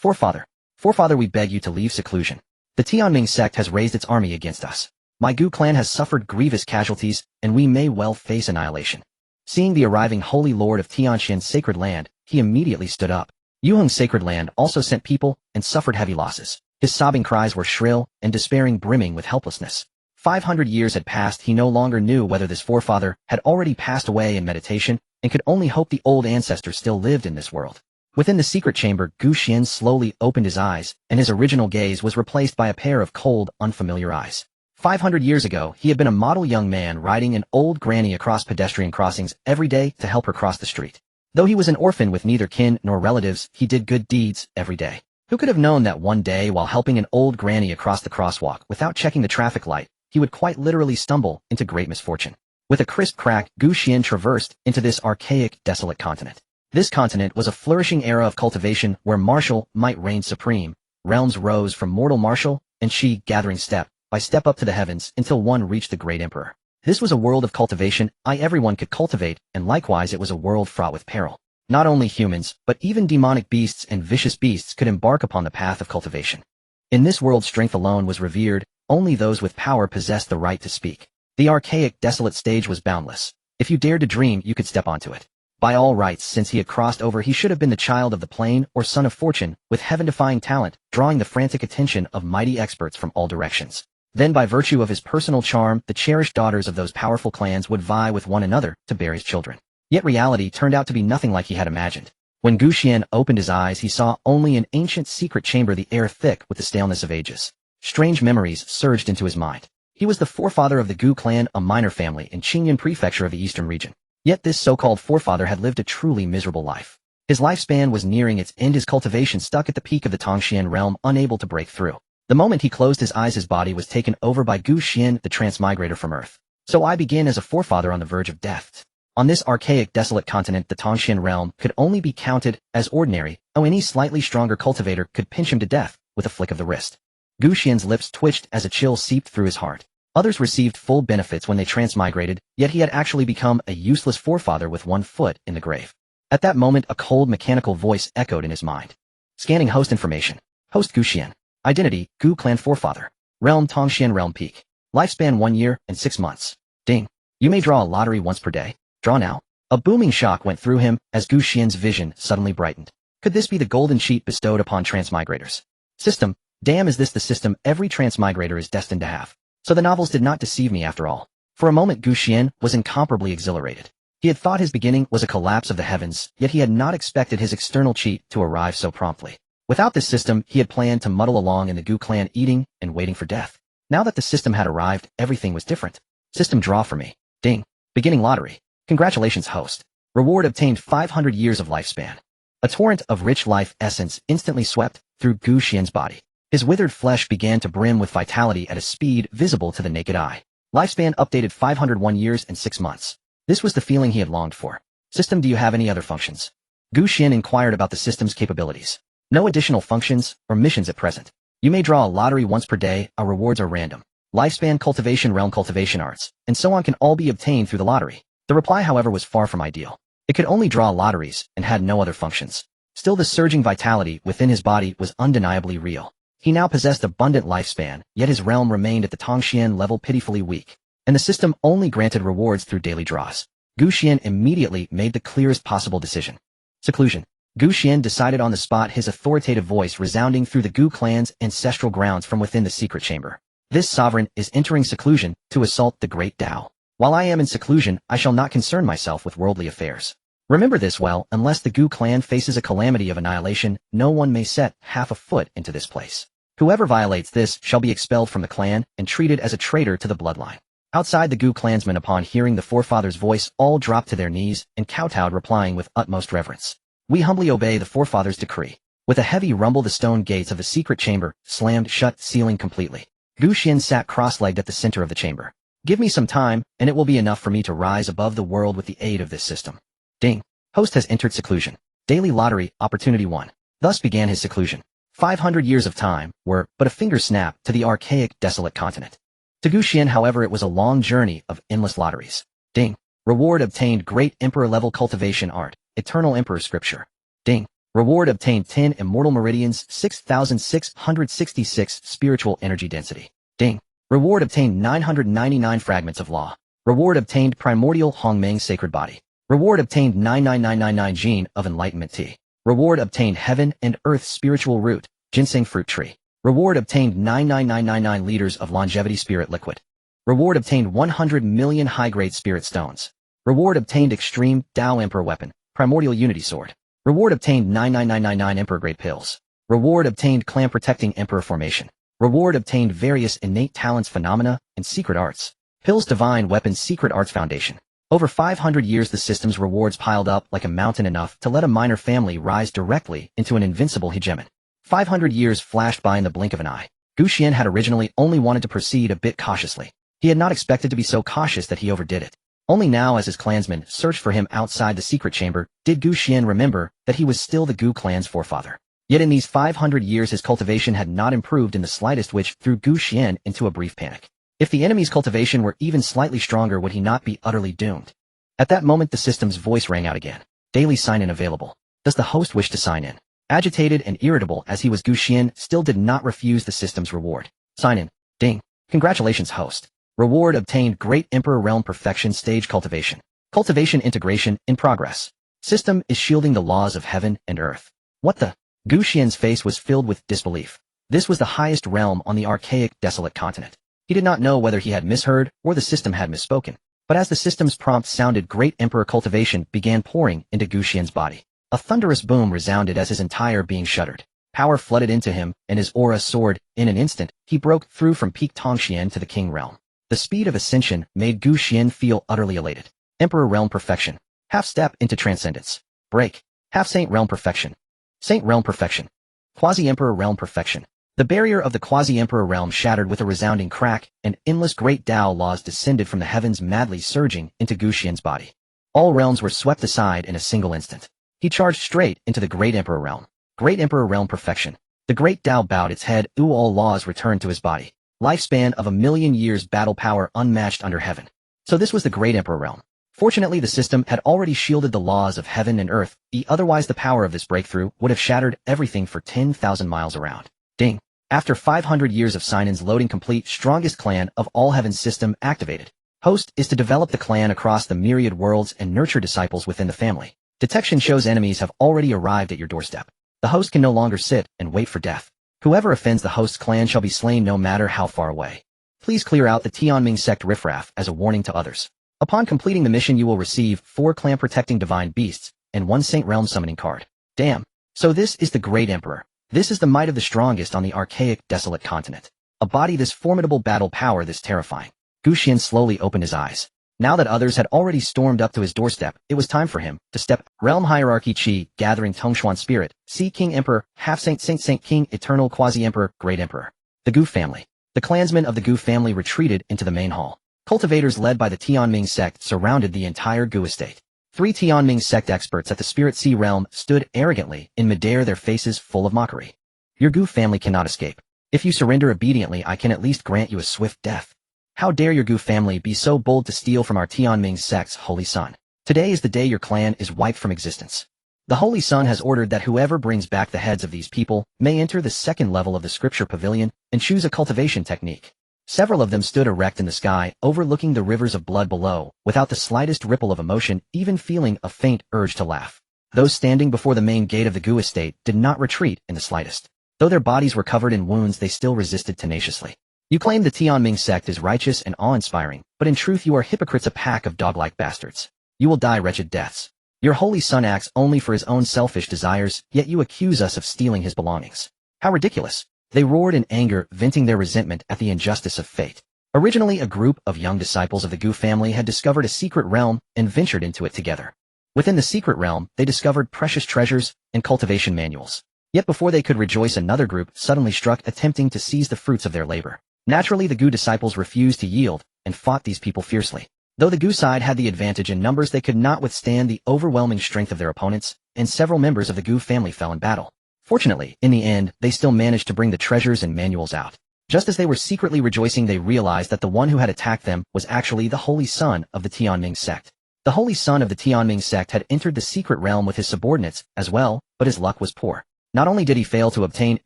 Forefather. Forefather, we beg you to leave seclusion. The Tianming sect has raised its army against us. My Gu clan has suffered grievous casualties, and we may well face annihilation. Seeing the arriving Holy Lord of Tianxian's sacred land, he immediately stood up. Yuheng's sacred land also sent people and suffered heavy losses. His sobbing cries were shrill and despairing, brimming with helplessness. 500 years had passed. He no longer knew whether this forefather had already passed away in meditation and could only hope the old ancestor still lived in this world. Within the secret chamber, Gu Xian slowly opened his eyes, and his original gaze was replaced by a pair of cold, unfamiliar eyes. 500 years ago, he had been a model young man riding an old granny across pedestrian crossings every day to help her cross the street. Though he was an orphan with neither kin nor relatives, he did good deeds every day. Who could have known that one day, while helping an old granny across the crosswalk without checking the traffic light, he would quite literally stumble into great misfortune. With a crisp crack, Gu Xian traversed into this archaic, desolate continent. This continent was a flourishing era of cultivation where martial might reign supreme. Realms rose from mortal martial, and she, gathering step by step up to the heavens until one reached the great emperor. This was a world of cultivation everyone could cultivate, and likewise it was a world fraught with peril. Not only humans, but even demonic beasts and vicious beasts could embark upon the path of cultivation. In this world, strength alone was revered. Only those with power possessed the right to speak. The archaic, desolate stage was boundless. If you dared to dream, you could step onto it. By all rights, since he had crossed over, he should have been the child of the plain or son of fortune, with heaven-defying talent, drawing the frantic attention of mighty experts from all directions. Then, by virtue of his personal charm, the cherished daughters of those powerful clans would vie with one another to bear his children. Yet reality turned out to be nothing like he had imagined. When Gu Xian opened his eyes, he saw only an ancient secret chamber, the air thick with the staleness of ages. Strange memories surged into his mind. He was the forefather of the Gu clan, a minor family in Qingyan prefecture of the eastern region. Yet this so-called forefather had lived a truly miserable life. His lifespan was nearing its end, his cultivation stuck at the peak of the Tongxian realm, unable to break through. The moment he closed his eyes, his body was taken over by Gu Xian, the transmigrator from Earth. So I began as a forefather on the verge of death. On this archaic, desolate continent, the Tongxian realm could only be counted as ordinary. Any slightly stronger cultivator could pinch him to death with a flick of the wrist. Gu Xian's lips twitched as a chill seeped through his heart. Others received full benefits when they transmigrated, yet he had actually become a useless forefather with one foot in the grave. At that moment, a cold, mechanical voice echoed in his mind. Scanning host information. Host Gu Xian. Identity, Gu clan forefather. Realm, Tongxian realm peak. Lifespan 1 year and 6 months. Ding. You may draw a lottery once per day. Draw now. A booming shock went through him as Gu Xian's vision suddenly brightened. Could this be the golden sheet bestowed upon transmigrators? System. Damn, is this the system every transmigrator is destined to have? So the novels did not deceive me after all. For a moment, Gu Xian was incomparably exhilarated. He had thought his beginning was a collapse of the heavens, yet he had not expected his external cheat to arrive so promptly. Without this system, he had planned to muddle along in the Gu clan, eating and waiting for death. Now that the system had arrived, everything was different. System, draw for me. Ding. Beginning lottery. Congratulations, host. Reward obtained 500 years of lifespan. A torrent of rich life essence instantly swept through Gu Xian's body. His withered flesh began to brim with vitality at a speed visible to the naked eye. Lifespan updated 501 years and 6 months. This was the feeling he had longed for. System, do you have any other functions? Gu Xian inquired about the system's capabilities. No additional functions or missions at present. You may draw a lottery once per day. Our rewards are random. Lifespan, cultivation, realm, cultivation arts, and so on can all be obtained through the lottery. The reply, however, was far from ideal. It could only draw lotteries and had no other functions. Still, the surging vitality within his body was undeniably real. He now possessed abundant lifespan, yet his realm remained at the Tongxian level pitifully weak, and the system only granted rewards through daily draws. Gu Xian immediately made the clearest possible decision. Seclusion. Gu Xian decided on the spot, his authoritative voice resounding through the Gu clan's ancestral grounds from within the secret chamber. This sovereign is entering seclusion to assault the great Tao. While I am in seclusion, I shall not concern myself with worldly affairs. Remember this well, unless the Gu clan faces a calamity of annihilation, no one may set half a foot into this place. Whoever violates this shall be expelled from the clan and treated as a traitor to the bloodline. Outside, the Gu clansmen, upon hearing the forefather's voice, all dropped to their knees and kowtowed, replying with utmost reverence. We humbly obey the forefather's decree. With a heavy rumble, the stone gates of the secret chamber slammed shut, sealing completely. Gu Xian sat cross-legged at the center of the chamber. Give me some time, and it will be enough for me to rise above the world with the aid of this system. Ding. Host has entered seclusion. Daily lottery, opportunity 1. Thus began his seclusion. 500 years of time were but a finger snap to the archaic, desolate continent. To Gu Xian, however, it was a long journey of endless lotteries. Ding. Reward obtained, great emperor level cultivation art, eternal emperor scripture. Ding. Reward obtained 10 immortal meridians, 6,666 spiritual energy density. Ding. Reward obtained 999 fragments of law. Reward obtained primordial Hongmeng sacred body. Reward obtained 99999 gene of enlightenment tea. Reward obtained heaven and earth spiritual root, ginseng fruit tree. Reward obtained 99999 liters of longevity spirit liquid. Reward obtained 100 million high-grade spirit stones. Reward obtained extreme Tao Emperor weapon, primordial unity sword. Reward obtained 99999 emperor grade pills. Reward obtained clan protecting emperor formation. Reward obtained various innate talents phenomena and secret arts. Pills divine weapons secret arts foundation. Over 500 years the system's rewards piled up like a mountain enough to let a minor family rise directly into an invincible hegemon. 500 years flashed by in the blink of an eye. Xuan had originally only wanted to proceed a bit cautiously. He had not expected to be so cautious that he overdid it. Only now as his clansmen searched for him outside the secret chamber did Xuan remember that he was still the Gu clan's forefather. Yet in these 500 years his cultivation had not improved in the slightest, which threw Xuan into a brief panic. If the enemy's cultivation were even slightly stronger, would he not be utterly doomed? At that moment the system's voice rang out again. Daily sign-in available. Does the host wish to sign in? Agitated and irritable as he was, Xuan still did not refuse the system's reward. Sign in. Ding. Congratulations, host. Reward obtained Great Emperor Realm Perfection Stage Cultivation. Cultivation integration in progress. System is shielding the laws of heaven and earth. What the? Xuan's face was filled with disbelief. This was the highest realm on the archaic Desolate Continent. He did not know whether he had misheard or the system had misspoken. But as the system's prompt sounded, Great Emperor cultivation began pouring into Xuan's body. A thunderous boom resounded as his entire being shuddered. Power flooded into him, and his aura soared. In an instant, he broke through from peak Tongxian to the King Realm. The speed of ascension made Xuan feel utterly elated. Emperor Realm Perfection. Half step into transcendence. Break. Half Saint Realm Perfection. Saint Realm Perfection. Quasi-Emperor Realm Perfection. The barrier of the Quasi-Emperor Realm shattered with a resounding crack, and endless great Tao laws descended from the heavens, madly surging into Xuan's body. All realms were swept aside in a single instant. He charged straight into the Great Emperor Realm. Great Emperor Realm Perfection. The great Tao bowed its head. All laws returned to his body. Lifespan of 1,000,000 years, battle power unmatched under heaven. So this was the Great Emperor Realm. Fortunately, the system had already shielded the laws of heaven and earth. Otherwise the power of this breakthrough would have shattered everything for 10,000 miles around. Ding. After 500 years of sign-ins, loading complete. Strongest clan of all heaven system activated. Host is to develop the clan across the myriad worlds and nurture disciples within the family. Detection shows enemies have already arrived at your doorstep. The host can no longer sit and wait for death. Whoever offends the host's clan shall be slain no matter how far away. Please clear out the Tianming sect riffraff as a warning to others. Upon completing the mission you will receive 4 clan protecting divine beasts and 1 Saint Realm summoning card. Damn. So this is the Great Emperor. This is the might of the strongest on the archaic Desolate Continent. A body this formidable, battle power this terrifying. Xuan slowly opened his eyes. Now that others had already stormed up to his doorstep, it was time for him to step. Realm Hierarchy Qi, gathering Tongshuan Spirit, See King Emperor, Half Saint Saint King, Eternal Quasi-Emperor, Great Emperor. The Gu family. The clansmen of the Gu family retreated into the main hall. Cultivators led by the Tianming sect surrounded the entire Gu estate. 3 Tianming sect experts at the Spirit Sea realm stood arrogantly in midair, their faces full of mockery. Your Gu family cannot escape. If you surrender obediently, I can at least grant you a swift death. How dare your Gu family be so bold to steal from our Tianming sect's holy sun? Today is the day your clan is wiped from existence. The Holy Sun has ordered that whoever brings back the heads of these people may enter the 2nd level of the Scripture Pavilion and choose a cultivation technique. Several of them stood erect in the sky, overlooking the rivers of blood below, without the slightest ripple of emotion, even feeling a faint urge to laugh. Those standing before the main gate of the Gu estate did not retreat in the slightest. Though their bodies were covered in wounds, they still resisted tenaciously. You claim the Tianming sect is righteous and awe-inspiring, but in truth you are hypocrites, a pack of dog-like bastards. You will die wretched deaths. Your holy son acts only for his own selfish desires, yet you accuse us of stealing his belongings. How ridiculous! They roared in anger, venting their resentment at the injustice of fate. Originally, a group of young disciples of the Gu family had discovered a secret realm and ventured into it together. Within the secret realm, they discovered precious treasures and cultivation manuals. Yet before they could rejoice, another group suddenly struck, attempting to seize the fruits of their labor. Naturally, the Gu disciples refused to yield and fought these people fiercely. Though the Gu side had the advantage in numbers, they could not withstand the overwhelming strength of their opponents, and several members of the Gu family fell in battle. Fortunately, in the end, they still managed to bring the treasures and manuals out. Just as they were secretly rejoicing, they realized that the one who had attacked them was actually the holy son of the Tianming sect. The holy son of the Tianming sect had entered the secret realm with his subordinates as well, but his luck was poor. Not only did he fail to obtain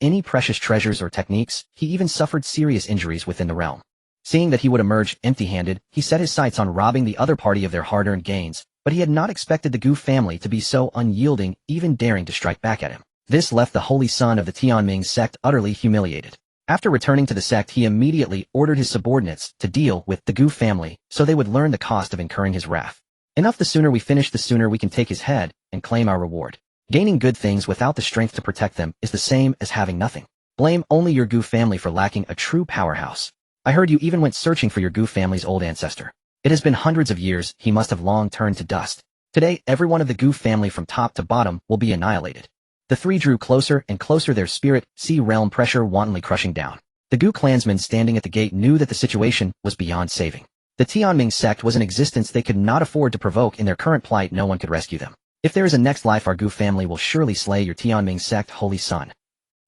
any precious treasures or techniques, he even suffered serious injuries within the realm. Seeing that he would emerge empty-handed, he set his sights on robbing the other party of their hard-earned gains, but he had not expected the Gu family to be so unyielding, even daring to strike back at him. This left the holy son of the Tianming sect utterly humiliated. After returning to the sect, he immediately ordered his subordinates to deal with the Gu family so they would learn the cost of incurring his wrath. Enough, the sooner we finish, the sooner we can take his head and claim our reward. Gaining good things without the strength to protect them is the same as having nothing. Blame only your Gu family for lacking a true powerhouse. I heard you even went searching for your Gu family's old ancestor. It has been hundreds of years, he must have long turned to dust. Today, every one of the Gu family from top to bottom will be annihilated. The three drew closer and closer, their spirit, sea realm pressure wantonly crushing down. The Gu clansmen standing at the gate knew that the situation was beyond saving. The Tianming sect was an existence they could not afford to provoke. In their current plight, no one could rescue them. If there is a next life, our Gu family will surely slay your Tianming sect holy son.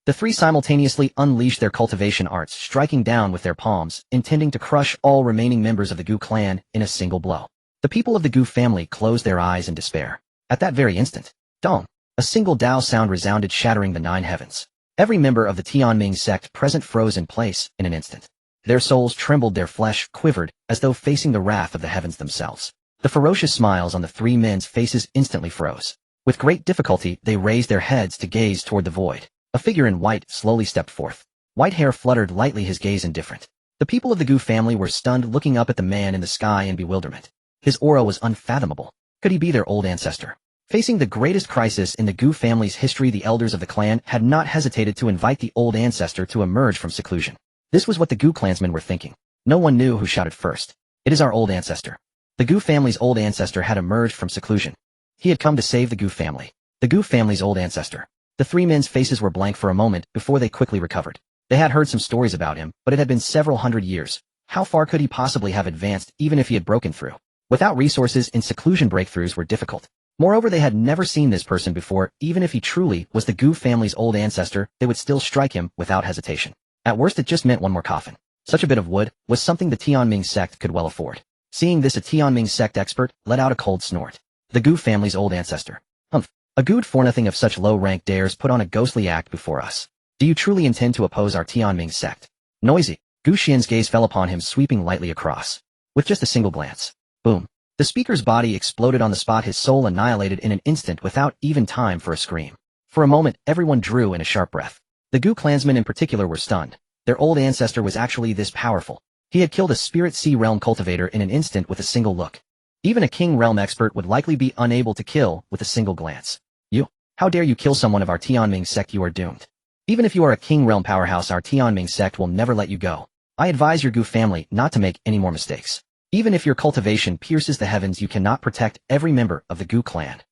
The three simultaneously unleashed their cultivation arts, striking down with their palms, intending to crush all remaining members of the Gu clan in a single blow. The people of the Gu family closed their eyes in despair. At that very instant, dong! A single Dao sound resounded, shattering the 9 heavens. Every member of the Tianming sect present froze in place in an instant. Their souls trembled, their flesh quivered, as though facing the wrath of the heavens themselves. The ferocious smiles on the three men's faces instantly froze. With great difficulty, they raised their heads to gaze toward the void. A figure in white slowly stepped forth. White hair fluttered lightly, his gaze indifferent. The people of the Gu family were stunned, looking up at the man in the sky in bewilderment. His aura was unfathomable. Could he be their old ancestor? Facing the greatest crisis in the Gu family's history, the elders of the clan had not hesitated to invite the old ancestor to emerge from seclusion. This was what the Gu clansmen were thinking. No one knew who shouted first. It is our old ancestor. The Gu family's old ancestor had emerged from seclusion. He had come to save the Gu family. The Gu family's old ancestor. The three men's faces were blank for a moment before they quickly recovered. They had heard some stories about him, but it had been several hundred years. How far could he possibly have advanced, even if he had broken through? Without resources, in seclusion, breakthroughs were difficult. Moreover, they had never seen this person before. Even if he truly was the Gu family's old ancestor, they would still strike him without hesitation. At worst, it just meant one more coffin. Such a bit of wood was something the Tianming sect could well afford. Seeing this, a Tianming sect expert let out a cold snort. The Gu family's old ancestor. Humph. A good for nothing of such low rank dares put on a ghostly act before us. Do you truly intend to oppose our Tianming sect? Noisy. Gu Xian's gaze fell upon him, sweeping lightly across. With just a single glance. Boom. The speaker's body exploded on the spot, his soul annihilated in an instant without even time for a scream. For a moment, everyone drew in a sharp breath. The Gu clansmen in particular were stunned. Their old ancestor was actually this powerful. He had killed a spirit sea realm cultivator in an instant with a single look. Even a king realm expert would likely be unable to kill with a single glance. You? How dare you kill someone of our Tianming sect? You are doomed. Even if you are a king realm powerhouse, our Tianming sect will never let you go. I advise your Gu family not to make any more mistakes. Even if your cultivation pierces the heavens, you cannot protect every member of the Gu clan.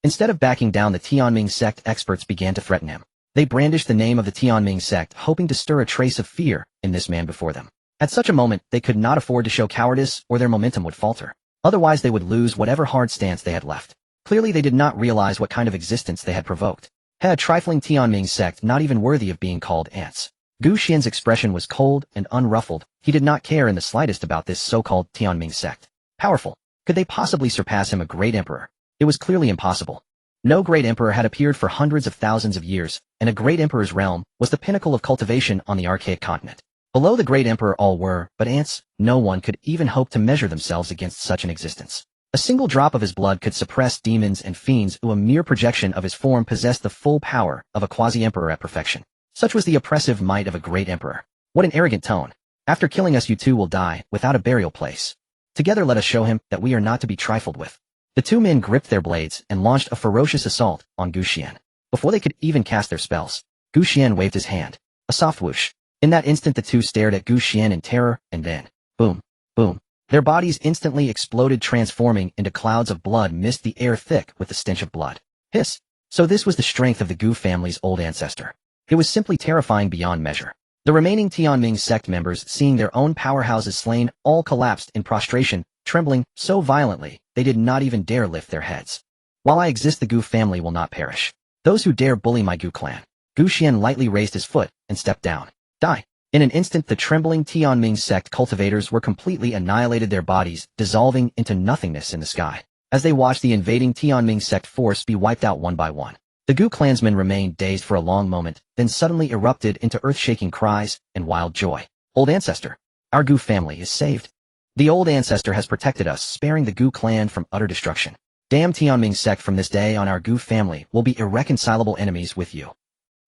Instead of backing down, the Tianming sect experts began to threaten him. They brandished the name of the Tianming sect, hoping to stir a trace of fear in this man before them. At such a moment, they could not afford to show cowardice, or their momentum would falter. Otherwise, they would lose whatever hard stance they had left. Clearly, they did not realize what kind of existence they had provoked. A trifling Tianming sect, not even worthy of being called ants. Gu Xian's expression was cold and unruffled. He did not care in the slightest about this so-called Tianming sect. Powerful. Could they possibly surpass him, a great emperor? It was clearly impossible. No great emperor had appeared for hundreds of thousands of years, and a great emperor's realm was the pinnacle of cultivation on the archaic continent. Below the great emperor all were but ants. No one could even hope to measure themselves against such an existence. A single drop of his blood could suppress demons and fiends, who a mere projection of his form possessed the full power of a quasi-emperor at perfection. Such was the oppressive might of a great emperor. What an arrogant tone. After killing us, you two will die without a burial place. Together let us show him that we are not to be trifled with. The two men gripped their blades and launched a ferocious assault on Gu Xian. Before they could even cast their spells, Gu Xian waved his hand. A soft whoosh. In that instant, the two stared at Gu Xian in terror, and then, boom, boom. Their bodies instantly exploded, transforming into clouds of blood, mist the air thick with the stench of blood. Hiss. So this was the strength of the Gu family's old ancestor. It was simply terrifying beyond measure. The remaining Tianming sect members, seeing their own powerhouses slain, all collapsed in prostration, trembling so violently they did not even dare lift their heads. While I exist, the Gu family will not perish. Those who dare bully my Gu clan. Gu Xian lightly raised his foot and stepped down. Die. In an instant, the trembling Tianming sect cultivators were completely annihilated, their bodies dissolving into nothingness in the sky. as they watched the invading Tianming sect force be wiped out one by one. The Gu clansmen remained dazed for a long moment, then suddenly erupted into earth-shaking cries and wild joy. Old Ancestor! Our Gu family is saved. The old Ancestor has protected us, sparing the Gu clan from utter destruction. Damn Tianming sect, from this day on our Gu family will be irreconcilable enemies with you.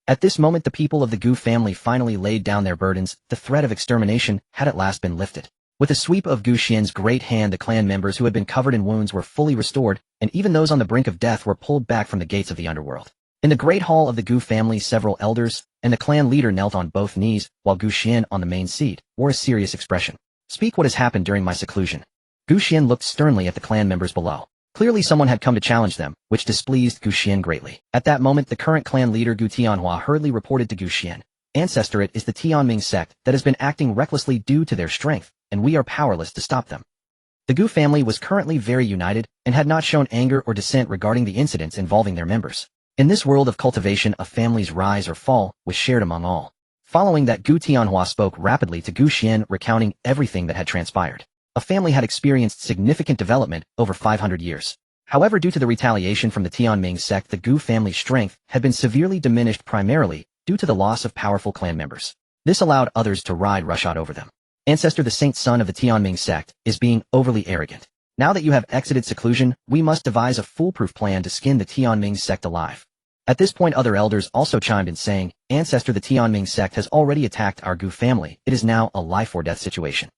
At this moment the people of the Gu family finally laid down their burdens. The threat of extermination had at last been lifted. With a sweep of Gu Xian's great hand, the clan members who had been covered in wounds were fully restored, and even those on the brink of death were pulled back from the gates of the underworld. In the great hall of the Gu family, several elders and the clan leader knelt on both knees, while Gu Xian, on the main seat, wore a serious expression. Speak what has happened during my seclusion. Gu Xian looked sternly at the clan members below. Clearly someone had come to challenge them, which displeased Gu Xian greatly. At that moment the current clan leader Gu Tianhua hurriedly reported to Gu Xian, Ancestor, it is the Tianming sect that has been acting recklessly due to their strength, and we are powerless to stop them. The Gu family was currently very united, and had not shown anger or dissent regarding the incidents involving their members. In this world of cultivation, a family's rise or fall was shared among all. Following that, Gu Tianhua spoke rapidly to Gu Xian, recounting everything that had transpired. A family had experienced significant development over 500 years. However, due to the retaliation from the Tianming sect, the Gu family's strength had been severely diminished, primarily due to the loss of powerful clan members. This allowed others to ride roughshod over them. Ancestor, the saint son of the Tianming sect, is being overly arrogant. Now that you have exited seclusion, we must devise a foolproof plan to skin the Tianming sect alive. At this point other elders also chimed in, saying, Ancestor, the Tianming sect has already attacked our Gu family. It is now a life-or-death situation.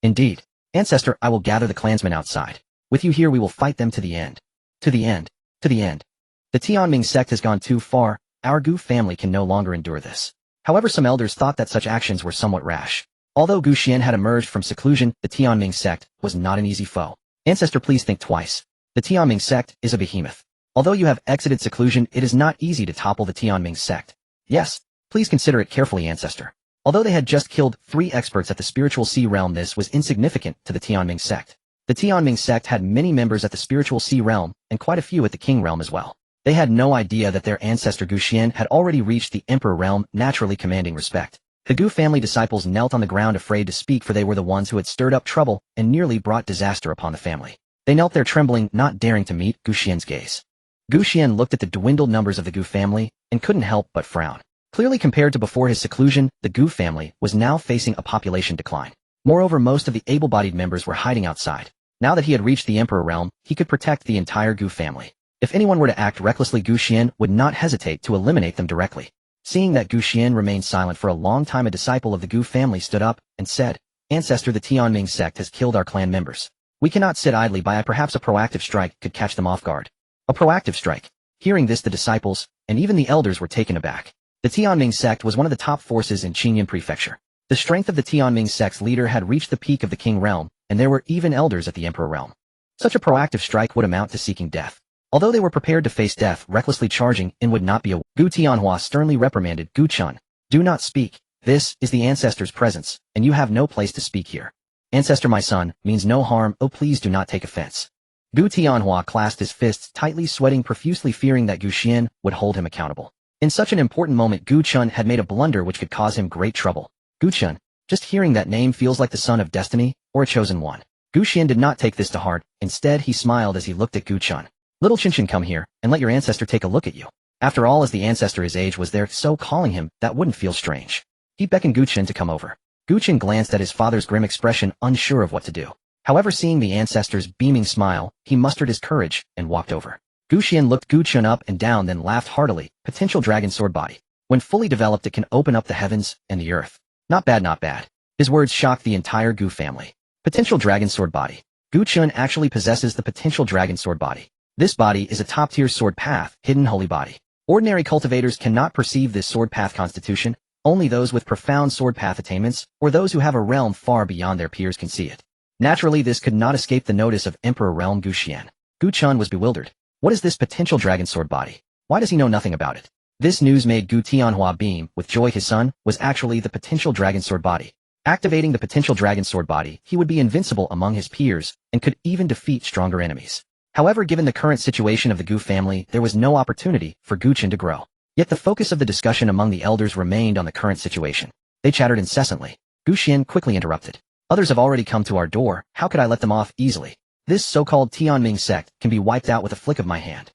Indeed. Ancestor, I will gather the clansmen outside. With you here we will fight them to the end. To the end. To the end. The Tianming sect has gone too far. Our Gu family can no longer endure this. However, some elders thought that such actions were somewhat rash. Although Gu Xian had emerged from seclusion, the Tianming sect was not an easy foe. Ancestor, please think twice. The Tianming sect is a behemoth. Although you have exited seclusion, it is not easy to topple the Tianming sect. Yes, please consider it carefully, Ancestor. Although they had just killed 3 experts at the spiritual sea realm, this was insignificant to the Tianming sect. The Tianming sect had many members at the spiritual sea realm, and quite a few at the king realm as well. They had no idea that their ancestor Gu Xian had already reached the emperor realm, naturally commanding respect. The Gu family disciples knelt on the ground, afraid to speak, for they were the ones who had stirred up trouble and nearly brought disaster upon the family. They knelt there trembling, not daring to meet Gu Xian's gaze. Gu Xian looked at the dwindled numbers of the Gu family and couldn't help but frown. Clearly, compared to before his seclusion, the Gu family was now facing a population decline. Moreover, most of the able-bodied members were hiding outside. Now that he had reached the emperor realm, he could protect the entire Gu family. If anyone were to act recklessly, Gu Xian would not hesitate to eliminate them directly. Seeing that Gu Xian remained silent for a long time, a disciple of the Gu family stood up and said, Ancestor, the Tianming sect has killed our clan members. We cannot sit idly by. Perhaps a proactive strike could catch them off guard. A proactive strike. Hearing this, the disciples, and even the elders, were taken aback. The Tianming sect was one of the top forces in Qingyun Prefecture. The strength of the Tianming sect's leader had reached the peak of the king realm, and there were even elders at the emperor realm. Such a proactive strike would amount to seeking death. Although they were prepared to face death, recklessly charging in would not be a. Gu Tianhua sternly reprimanded Gu Chun. Do not speak. This is the ancestor's presence, and you have no place to speak here. Ancestor, my son, means no harm. Oh, please do not take offense. Gu Tianhua clasped his fists tightly, sweating profusely, fearing that Gu Xian would hold him accountable. In such an important moment, Gu Chun had made a blunder which could cause him great trouble. Gu Chun. Just hearing that name feels like the son of destiny, or a chosen one. Gu Xian did not take this to heart. Instead, he smiled as he looked at Gu Chun. Little Qinshin, come here, and let your ancestor take a look at you. After all, as the ancestor his age was there, so calling him, that wouldn't feel strange. He beckoned Gu Chun to come over. Gu Chun glanced at his father's grim expression, unsure of what to do. However, seeing the ancestor's beaming smile, he mustered his courage and walked over. Gu Xian looked Gu Chun up and down, then laughed heartily. Potential dragon sword body. When fully developed, it can open up the heavens and the earth. Not bad, not bad. His words shocked the entire Gu family. Potential dragon sword body. Gu Chun actually possesses the potential dragon sword body. This body is a top-tier sword path, hidden holy body. Ordinary cultivators cannot perceive this sword path constitution. Only those with profound sword path attainments, or those who have a realm far beyond their peers, can see it. Naturally, this could not escape the notice of Emperor Realm Gu Xian. Gu Chun was bewildered. What is this potential dragon sword body? Why does he know nothing about it? This news made Gu Tianhua beam with joy. His son was actually the potential dragon sword body. Activating the potential dragon sword body, he would be invincible among his peers, and could even defeat stronger enemies. However, given the current situation of the Gu family, there was no opportunity for Gu Chun to grow. Yet the focus of the discussion among the elders remained on the current situation. They chattered incessantly. Gu Xian quickly interrupted. Others have already come to our door. How could I let them off easily? This so-called Tianming sect can be wiped out with a flick of my hand.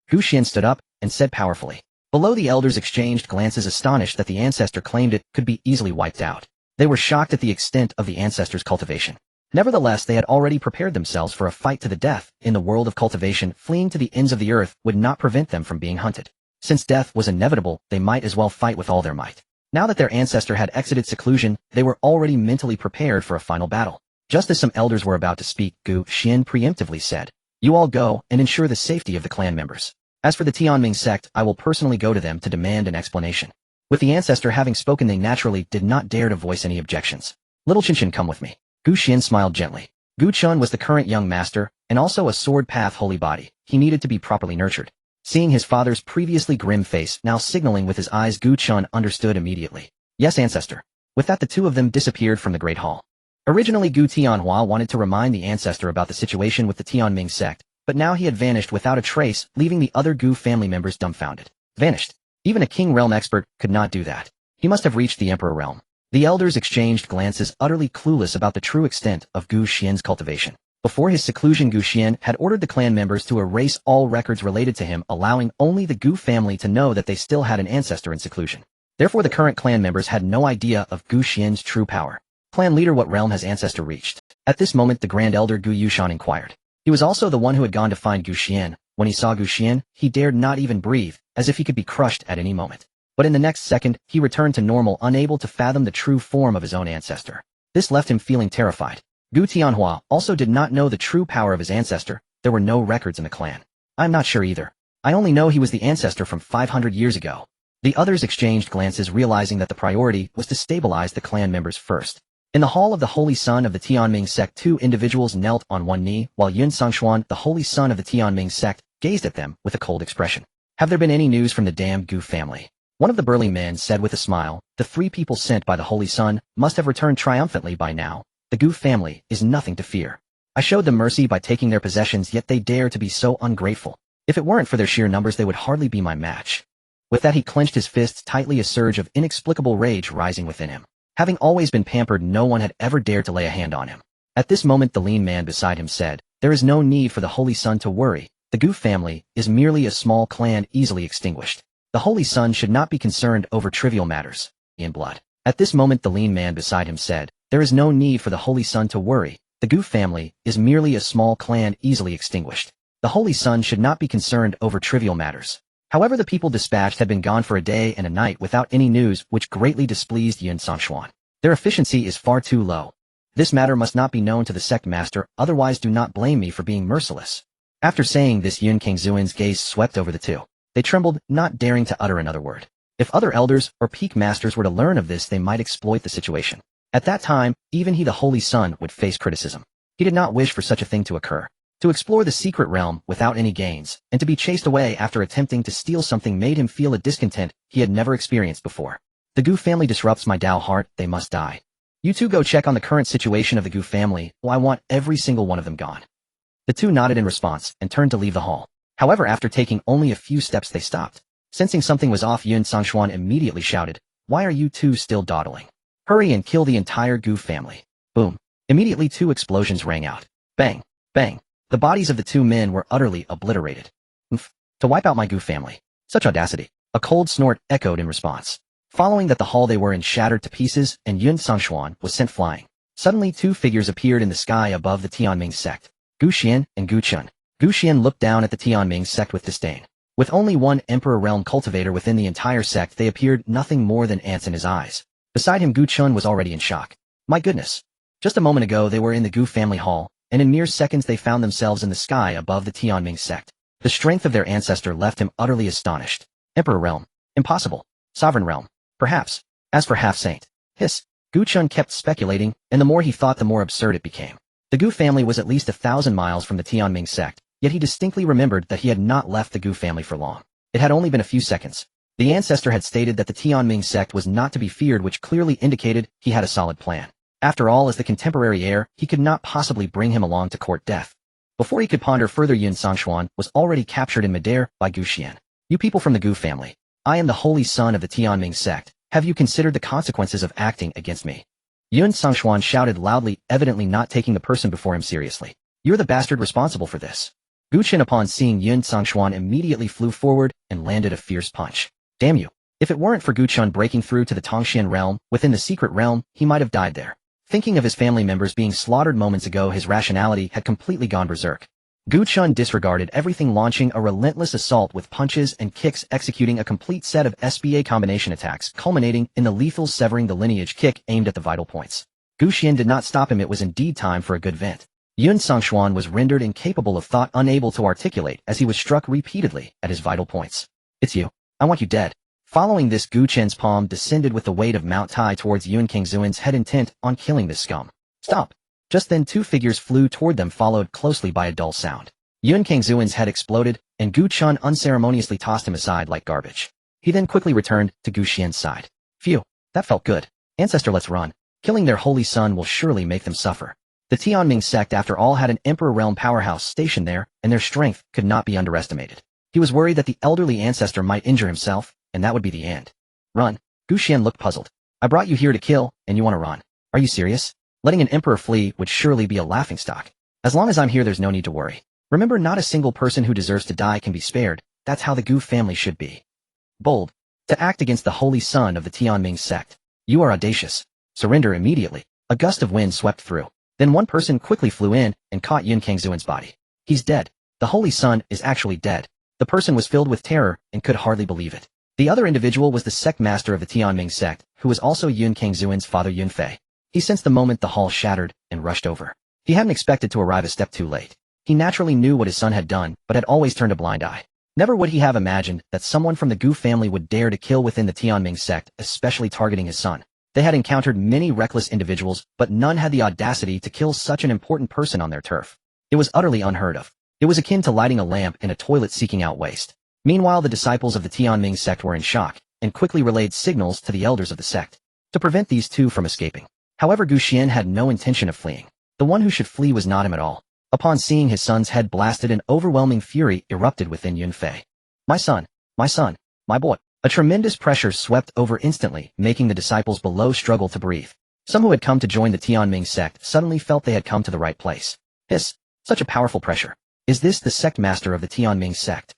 Gu Xian stood up and said powerfully. Below, the elders exchanged glances, astonished that the ancestor claimed it could be easily wiped out. They were shocked at the extent of the ancestor's cultivation. Nevertheless, they had already prepared themselves for a fight to the death. In the world of cultivation, fleeing to the ends of the earth would not prevent them from being hunted. Since death was inevitable, they might as well fight with all their might. Now that their ancestor had exited seclusion, they were already mentally prepared for a final battle. Just as some elders were about to speak, Gu Xian preemptively said, "You all go and ensure the safety of the clan members. As for the Tianming sect, I will personally go to them to demand an explanation." With the ancestor having spoken, they naturally did not dare to voice any objections. "Little Qinshan, come with me." Gu Xian smiled gently. Gu Chun was the current young master, and also a sword path holy body. He needed to be properly nurtured. Seeing his father's previously grim face now signaling with his eyes, Gu Chun understood immediately. "Yes, ancestor." With that, the two of them disappeared from the great hall. Originally, Gu Tianhua wanted to remind the ancestor about the situation with the Tianming sect, but now he had vanished without a trace, leaving the other Gu family members dumbfounded. Vanished. Even a king realm expert could not do that. He must have reached the emperor realm. The elders exchanged glances, utterly clueless about the true extent of Gu Xian's cultivation. Before his seclusion, Gu Xian had ordered the clan members to erase all records related to him, allowing only the Gu family to know that they still had an ancestor in seclusion. Therefore, the current clan members had no idea of Gu Xian's true power. Clan leader, what realm has ancestor reached? At this moment, the grand elder Gu Yushan inquired. He was also the one who had gone to find Gu Xian. When he saw Gu Xian, he dared not even breathe, as if he could be crushed at any moment. But in the next second, he returned to normal, unable to fathom the true form of his own ancestor. This left him feeling terrified. Gu Tianhua also did not know the true power of his ancestor. There were no records in the clan. "I'm not sure either. I only know he was the ancestor from 500 years ago." The others exchanged glances, realizing that the priority was to stabilize the clan members first. In the hall of the Holy Son of the Tianming sect, two individuals knelt on one knee, while Yun Xuan, the Holy Son of the Tianming sect, gazed at them with a cold expression. "Have there been any news from the damned Gu family?" One of the burly men said with a smile. "The three people sent by the Holy Son must have returned triumphantly by now. The Gu family is nothing to fear. I showed them mercy by taking their possessions, yet they dare to be so ungrateful. If it weren't for their sheer numbers, they would hardly be my match." With that, he clenched his fists tightly, a surge of inexplicable rage rising within him. Having always been pampered, no one had ever dared to lay a hand on him. At this moment, the lean man beside him said, "There is no need for the Holy Son to worry. The Gu family is merely a small clan easily extinguished. The Holy Son should not be concerned over trivial matters. In blood." At this moment, the lean man beside him said, "There is no need for the Holy Son to worry. The Gu family is merely a small clan easily extinguished. The Holy Son should not be concerned over trivial matters." However, the people dispatched had been gone for a day and a night without any news, which greatly displeased Yun Xuan. Their efficiency is far too low. This matter must not be known to the sect master, otherwise do not blame me for being merciless. After saying this, Yun Kingzuan's gaze swept over the two. They trembled, not daring to utter another word. If other elders or peak masters were to learn of this, they might exploit the situation. At that time, even he, the Holy Son, would face criticism. He did not wish for such a thing to occur. To explore the secret realm without any gains, and to be chased away after attempting to steal something made him feel a discontent he had never experienced before. "The Gu family disrupts my Dao heart, they must die. You two go check on the current situation of the Gu family, well, I want every single one of them gone." The two nodded in response, and turned to leave the hall. However, after taking only a few steps, they stopped. Sensing something was off, Yun Xuan immediately shouted, "Why are you two still dawdling? Hurry and kill the entire Gu family." Boom. Immediately 2 explosions rang out. Bang. Bang. The bodies of the 2 men were utterly obliterated. "Oof. To wipe out my Gu family. Such audacity." A cold snort echoed in response. Following that, the hall they were in shattered to pieces, and Yun Xuan was sent flying. Suddenly 2 figures appeared in the sky above the Tianming sect. Gu Xian and Gu Chun. Gu Xian looked down at the Tianming sect with disdain. With only one Emperor Realm cultivator within the entire sect, they appeared nothing more than ants in his eyes. Beside him, Gu Chun was already in shock. My goodness. Just a moment ago they were in the Gu family hall, and in mere seconds they found themselves in the sky above the Tianming sect. The strength of their ancestor left him utterly astonished. Emperor Realm. Impossible. Sovereign Realm. Perhaps. As for half-saint. Hiss. Gu Chun kept speculating, and the more he thought the more absurd it became. The Gu family was at least 1,000 miles from the Tianming sect, yet he distinctly remembered that he had not left the Gu family for long. It had only been a few seconds. The ancestor had stated that the Tianming sect was not to be feared, which clearly indicated he had a solid plan. After all, as the contemporary heir, he could not possibly bring him along to court death. Before he could ponder further, Yun Xuan was already captured in midair by Gu Xian. "You people from the Gu family. I am the Holy Son of the Tianming sect. Have you considered the consequences of acting against me?" Yun Xuan shouted loudly, evidently not taking the person before him seriously. You're the bastard responsible for this. Xuan upon seeing Xuan immediately flew forward and landed a fierce punch. Damn you. If it weren't for Xuan breaking through to the Tongxian realm, within the secret realm, he might have died there. Thinking of his family members being slaughtered moments ago, his rationality had completely gone berserk. Xuan disregarded everything, launching a relentless assault with punches and kicks, executing a complete set of SBA combination attacks, culminating in the lethal severing the lineage kick aimed at the vital points. Xuan did not stop him. It was indeed time for a good vent. Xuan was rendered incapable of thought, unable to articulate as he was struck repeatedly at his vital points. It's you. I want you dead. Following this, Xuan's palm descended with the weight of Mount Tai towards Xuan's head, intent on killing this scum. Stop. Just then 2 figures flew toward them, followed closely by a dull sound. Xuan's head exploded, and Xuan unceremoniously tossed him aside like garbage. He then quickly returned to Xuan's side. Phew, that felt good. Ancestor, let's run. Killing their holy son will surely make them suffer. The Tianming sect, after all, had an Emperor Realm powerhouse stationed there, and their strength could not be underestimated. He was worried that the elderly Ancestor might injure himself, and that would be the end. Run. Xuan looked puzzled. I brought you here to kill, and you want to run. Are you serious? Letting an emperor flee would surely be a laughingstock. As long as I'm here, there's no need to worry. Remember, not a single person who deserves to die can be spared. That's how the Gu family should be. Bold. To act against the holy son of the Tianming sect. You are audacious. Surrender immediately. A gust of wind swept through. Then one person quickly flew in and caught Xuan's body. He's dead. The holy son is actually dead. The person was filled with terror and could hardly believe it. The other individual was the sect master of the Tianming sect, who was also Xuan's father, Yunfei. He sensed the moment the hall shattered and rushed over. He hadn't expected to arrive a step too late. He naturally knew what his son had done, but had always turned a blind eye. Never would he have imagined that someone from the Gu family would dare to kill within the Tianming sect, especially targeting his son. They had encountered many reckless individuals, but none had the audacity to kill such an important person on their turf. It was utterly unheard of. It was akin to lighting a lamp in a toilet seeking out waste. Meanwhile, the disciples of the Tianming sect were in shock, and quickly relayed signals to the elders of the sect to prevent these two from escaping. However, Xuan had no intention of fleeing. The one who should flee was not him at all. Upon seeing his son's head blasted, an overwhelming fury erupted within Yunfei. My son, my boy. A tremendous pressure swept over instantly, making the disciples below struggle to breathe. Some who had come to join the Tianming sect suddenly felt they had come to the right place. Hiss! Such a powerful pressure. Is this the sect master of the Tianming sect?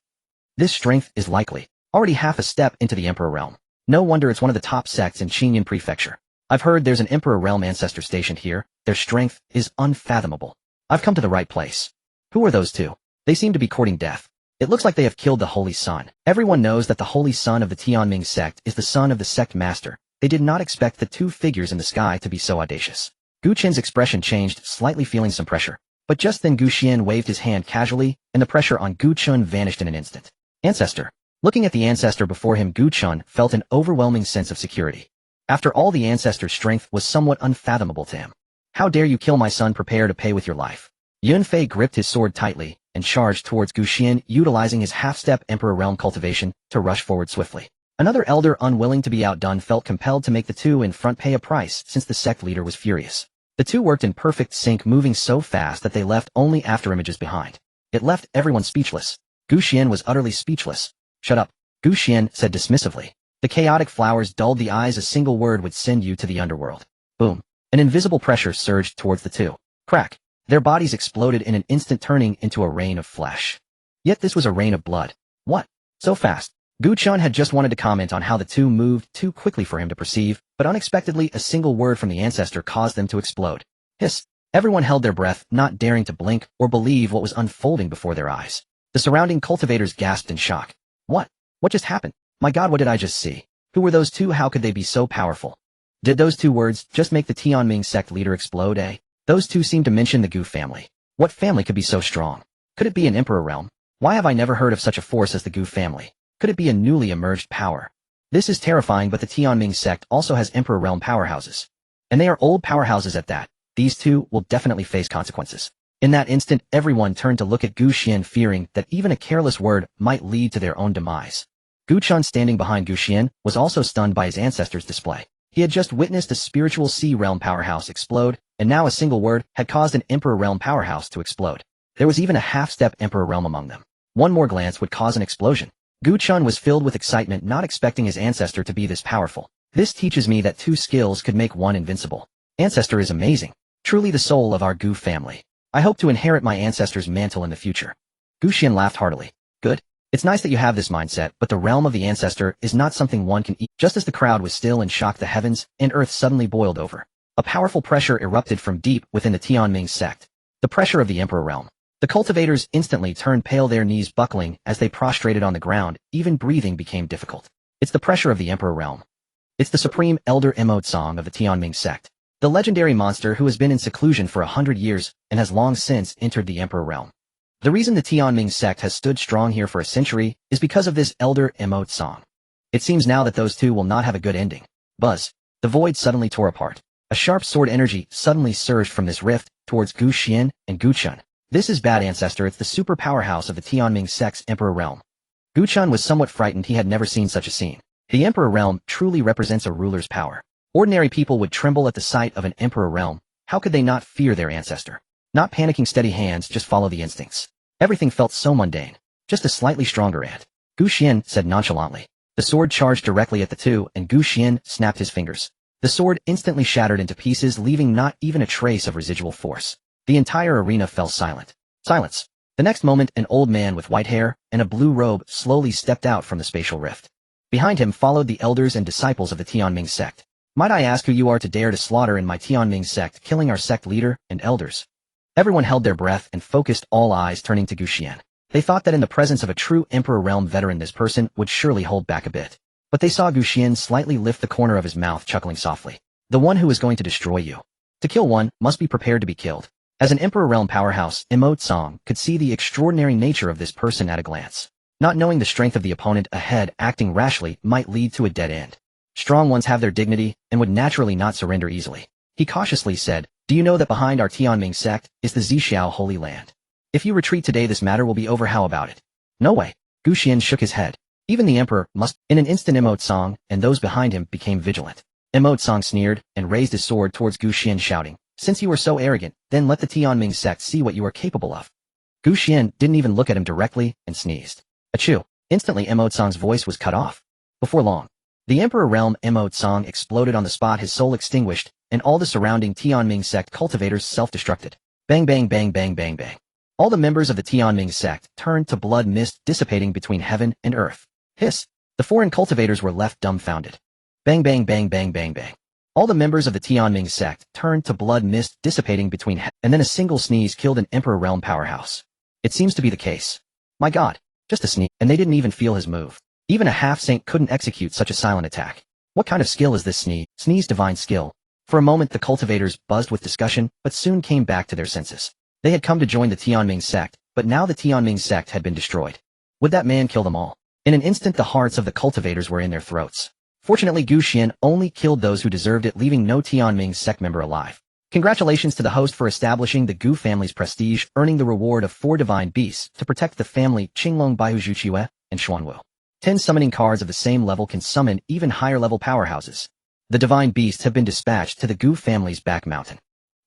This strength is likely already half a step into the Emperor Realm. No wonder it's one of the top sects in Qingyun Prefecture. I've heard there's an Emperor Realm ancestor stationed here. Their strength is unfathomable. I've come to the right place. Who are those two? They seem to be courting death. It looks like they have killed the Holy Son. Everyone knows that the Holy Son of the Tianming sect is the son of the sect master. They did not expect the two figures in the sky to be so audacious. Gu Qian's expression changed, slightly feeling some pressure. But just then Gu Xian waved his hand casually, and the pressure on Gu Chun vanished in an instant. Ancestor. Looking at the ancestor before him, Gu Chun felt an overwhelming sense of security. After all, the ancestor's strength was somewhat unfathomable to him. How dare you kill my son? Prepare to pay with your life. Yunfei gripped his sword tightly and charged towards Gu Xian, utilizing his half-step Emperor Realm cultivation to rush forward swiftly. Another elder, unwilling to be outdone, felt compelled to make the two in front pay a price since the sect leader was furious. The two worked in perfect sync, moving so fast that they left only afterimages behind. It left everyone speechless. Gu Xian was utterly speechless. Shut up, Gu Xian said dismissively. The chaotic flowers dulled the eyes. A single word would send you to the underworld. Boom. An invisible pressure surged towards the two. Crack. Their bodies exploded in an instant, turning into a rain of flesh. Yet this was a rain of blood. What? So fast? Gu Chun had just wanted to comment on how the two moved too quickly for him to perceive, but unexpectedly a single word from the ancestor caused them to explode. Hiss. Everyone held their breath, not daring to blink or believe what was unfolding before their eyes. The surrounding cultivators gasped in shock. What? What just happened? My God, what did I just see? Who were those two? How could they be so powerful? Did those two words just make the Tianming sect leader explode, eh? Those two seemed to mention the Gu family. What family could be so strong? Could it be an Emperor Realm? Why have I never heard of such a force as the Gu family? Could it be a newly emerged power? This is terrifying, but the Tianming sect also has Emperor Realm powerhouses. And they are old powerhouses at that. These two will definitely face consequences. In that instant, everyone turned to look at Gu Xian, fearing that even a careless word might lead to their own demise. Gu Chun, standing behind Gu Xian, was also stunned by his ancestor's display. He had just witnessed a spiritual Sea Realm powerhouse explode, and now a single word had caused an Emperor Realm powerhouse to explode. There was even a half-step Emperor Realm among them. One more glance would cause an explosion. Gu Chun was filled with excitement, not expecting his ancestor to be this powerful. This teaches me that two skills could make one invincible. Ancestor is amazing. Truly the soul of our Gu family. I hope to inherit my ancestors' mantle in the future. Gu Xian laughed heartily. Good. It's nice that you have this mindset, but the realm of the ancestor is not something one can eat. Just as the crowd was still in shock, the heavens and earth suddenly boiled over. A powerful pressure erupted from deep within the Tianming sect. The pressure of the emperor realm. The cultivators instantly turned pale, their knees buckling as they prostrated on the ground. Even breathing became difficult. It's the pressure of the emperor realm. It's the supreme elder imminent song of the Tianming sect. The legendary monster who has been in seclusion for 100 years and has long since entered the emperor realm. The reason the Tianming sect has stood strong here for a century is because of this elder imminent song. It seems now that those two will not have a good ending. Buzz. The void suddenly tore apart. A sharp sword energy suddenly surged from this rift towards Gu Xian and Gu Chun. This is bad, Ancestor. It's the super powerhouse of the Tianming sect's emperor realm. Gu Chun was somewhat frightened. He had never seen such a scene. The emperor realm truly represents a ruler's power. Ordinary people would tremble at the sight of an emperor realm. How could they not fear their ancestor? Not panicking, steady hands, just follow the instincts. Everything felt so mundane. Just a slightly stronger ant. Gu Xian said nonchalantly. The sword charged directly at the two, and Gu Xian snapped his fingers. The sword instantly shattered into pieces, leaving not even a trace of residual force. The entire arena fell silent. Silence. The next moment, an old man with white hair and a blue robe slowly stepped out from the spatial rift. Behind him followed the elders and disciples of the Tianming sect. Might I ask who you are to dare to slaughter in my Tianming sect, killing our sect leader and elders? Everyone held their breath and focused, all eyes turning to Gu Xian. They thought that in the presence of a true emperor realm veteran, this person would surely hold back a bit. But they saw Gu Xian slightly lift the corner of his mouth, chuckling softly. The one who is going to destroy you. To kill one, must be prepared to be killed. As an emperor realm powerhouse, Emote Song could see the extraordinary nature of this person at a glance. Not knowing the strength of the opponent ahead, acting rashly might lead to a dead end. Strong ones have their dignity and would naturally not surrender easily. He cautiously said, do you know that behind our Tianming sect is the Zixiao Holy Land? If you retreat today, this matter will be over. How about it? No way. Gu Xian shook his head. Even the emperor must. In an instant, Emote Song and those behind him became vigilant. Emote Song sneered and raised his sword towards Gu Xian, shouting, since you are so arrogant, then let the Tianming sect see what you are capable of. Gu Xian didn't even look at him directly and sneezed. Achoo. Instantly, Emote Song's voice was cut off. Before long, the emperor realm Emote Song exploded on the spot, his soul extinguished, and all the surrounding Tianming sect cultivators self-destructed. Bang bang bang bang bang bang. All the members of the Tianming sect turned to blood mist dissipating between heaven and earth. Hiss. The foreign cultivators were left dumbfounded. Bang bang bang bang bang bang. All the members of the Tianming sect turned to blood mist dissipating between and then a single sneeze killed an emperor realm powerhouse. It seems to be the case. My god. Just a sneeze, and they didn't even feel his move. Even a half-saint couldn't execute such a silent attack. What kind of skill is this sneeze? Sneeze divine skill. For a moment the cultivators buzzed with discussion, but soon came back to their senses. They had come to join the Tianming sect, but now the Tianming sect had been destroyed. Would that man kill them all? In an instant the hearts of the cultivators were in their throats. Fortunately, Gu Xian only killed those who deserved it, leaving no Tianming sect member alive. Congratulations to the host for establishing the Gu family's prestige, earning the reward of 4 divine beasts to protect the family Qinglong Baihu Zhuqiwe and Xuan. 10 summoning cards of the same level can summon even higher level powerhouses. The divine beasts have been dispatched to the Gu family's back mountain.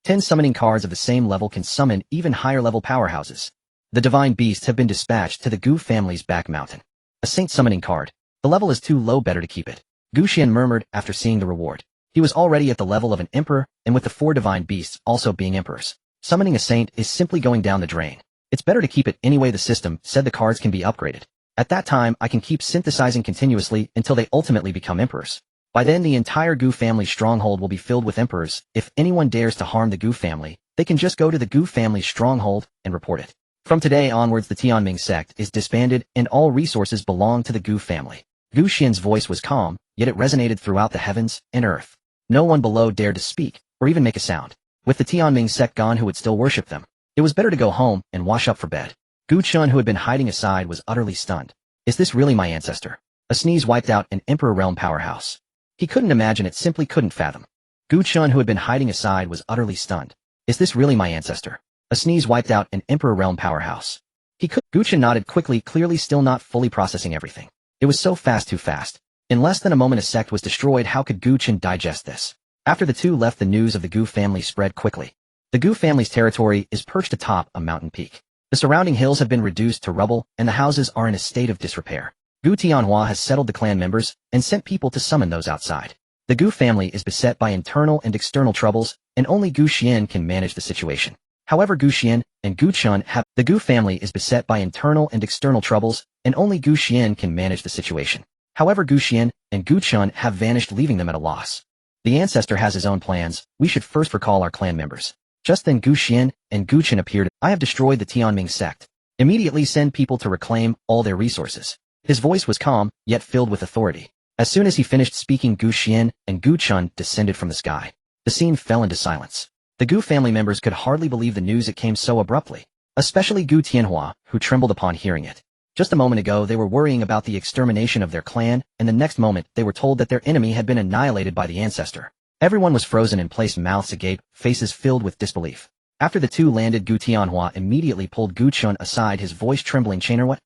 10 summoning cards of the same level can summon even higher level powerhouses. The divine beasts have been dispatched to the Gu family's back mountain. A saint summoning card. The level is too low, better to keep it. Gu Xian murmured after seeing the reward. He was already at the level of an emperor, and with the 4 divine beasts also being emperors, summoning a saint is simply going down the drain. It's better to keep it anyway. The system said the cards can be upgraded. At that time, I can keep synthesizing continuously until they ultimately become emperors. By then, the entire Gu family stronghold will be filled with emperors. If anyone dares to harm the Gu family, they can just go to the Gu family stronghold and report it. From today onwards, the Tianming sect is disbanded, and all resources belong to the Gu family. Gu Xian's voice was calm, yet it resonated throughout the heavens and earth. No one below dared to speak, or even make a sound. With the Tianming sect gone, who would still worship them? It was better to go home and wash up for bed. Gu Chun, who had been hiding aside, was utterly stunned. Is this really my ancestor? A sneeze wiped out an emperor realm powerhouse. He couldn't imagine it, simply couldn't fathom. Gu Chun, who had been hiding aside, was utterly stunned. Is this really my ancestor? A sneeze wiped out an emperor realm powerhouse. Gu Chun nodded quickly, clearly still not fully processing everything. It was so fast, too fast. In less than a moment a sect was destroyed. How could Gu Chun digest this? After the two left, the news of the Gu family spread quickly. The Gu family's territory is perched atop a mountain peak. The surrounding hills have been reduced to rubble, and the houses are in a state of disrepair. Gu Tianhua has settled the clan members and sent people to summon those outside. The Gu family is beset by internal and external troubles, and only Gu Xian can manage the situation. However, Gu Xian and Gu Chun have the Gu family is beset by internal and external troubles, and only Gu Xian can manage the situation. However, Gu Xian and Gu Chun have vanished, leaving them at a loss. The Ancestor has his own plans. We should first recall our clan members. Just then Gu Xian and Gu Chun appeared. I have destroyed the Tianming sect. Immediately send people to reclaim all their resources. His voice was calm, yet filled with authority. As soon as he finished speaking, Gu Xian and Gu Chun descended from the sky. The scene fell into silence. The Gu family members could hardly believe the news. It came so abruptly. Especially Gu Tianhua, who trembled upon hearing it. Just a moment ago they were worrying about the extermination of their clan, and the next moment they were told that their enemy had been annihilated by the Ancestor. Everyone was frozen in place, mouths agape, faces filled with disbelief. After the two landed, Gu Tianhua immediately pulled Gu Chun aside, his voice trembling. Chainer,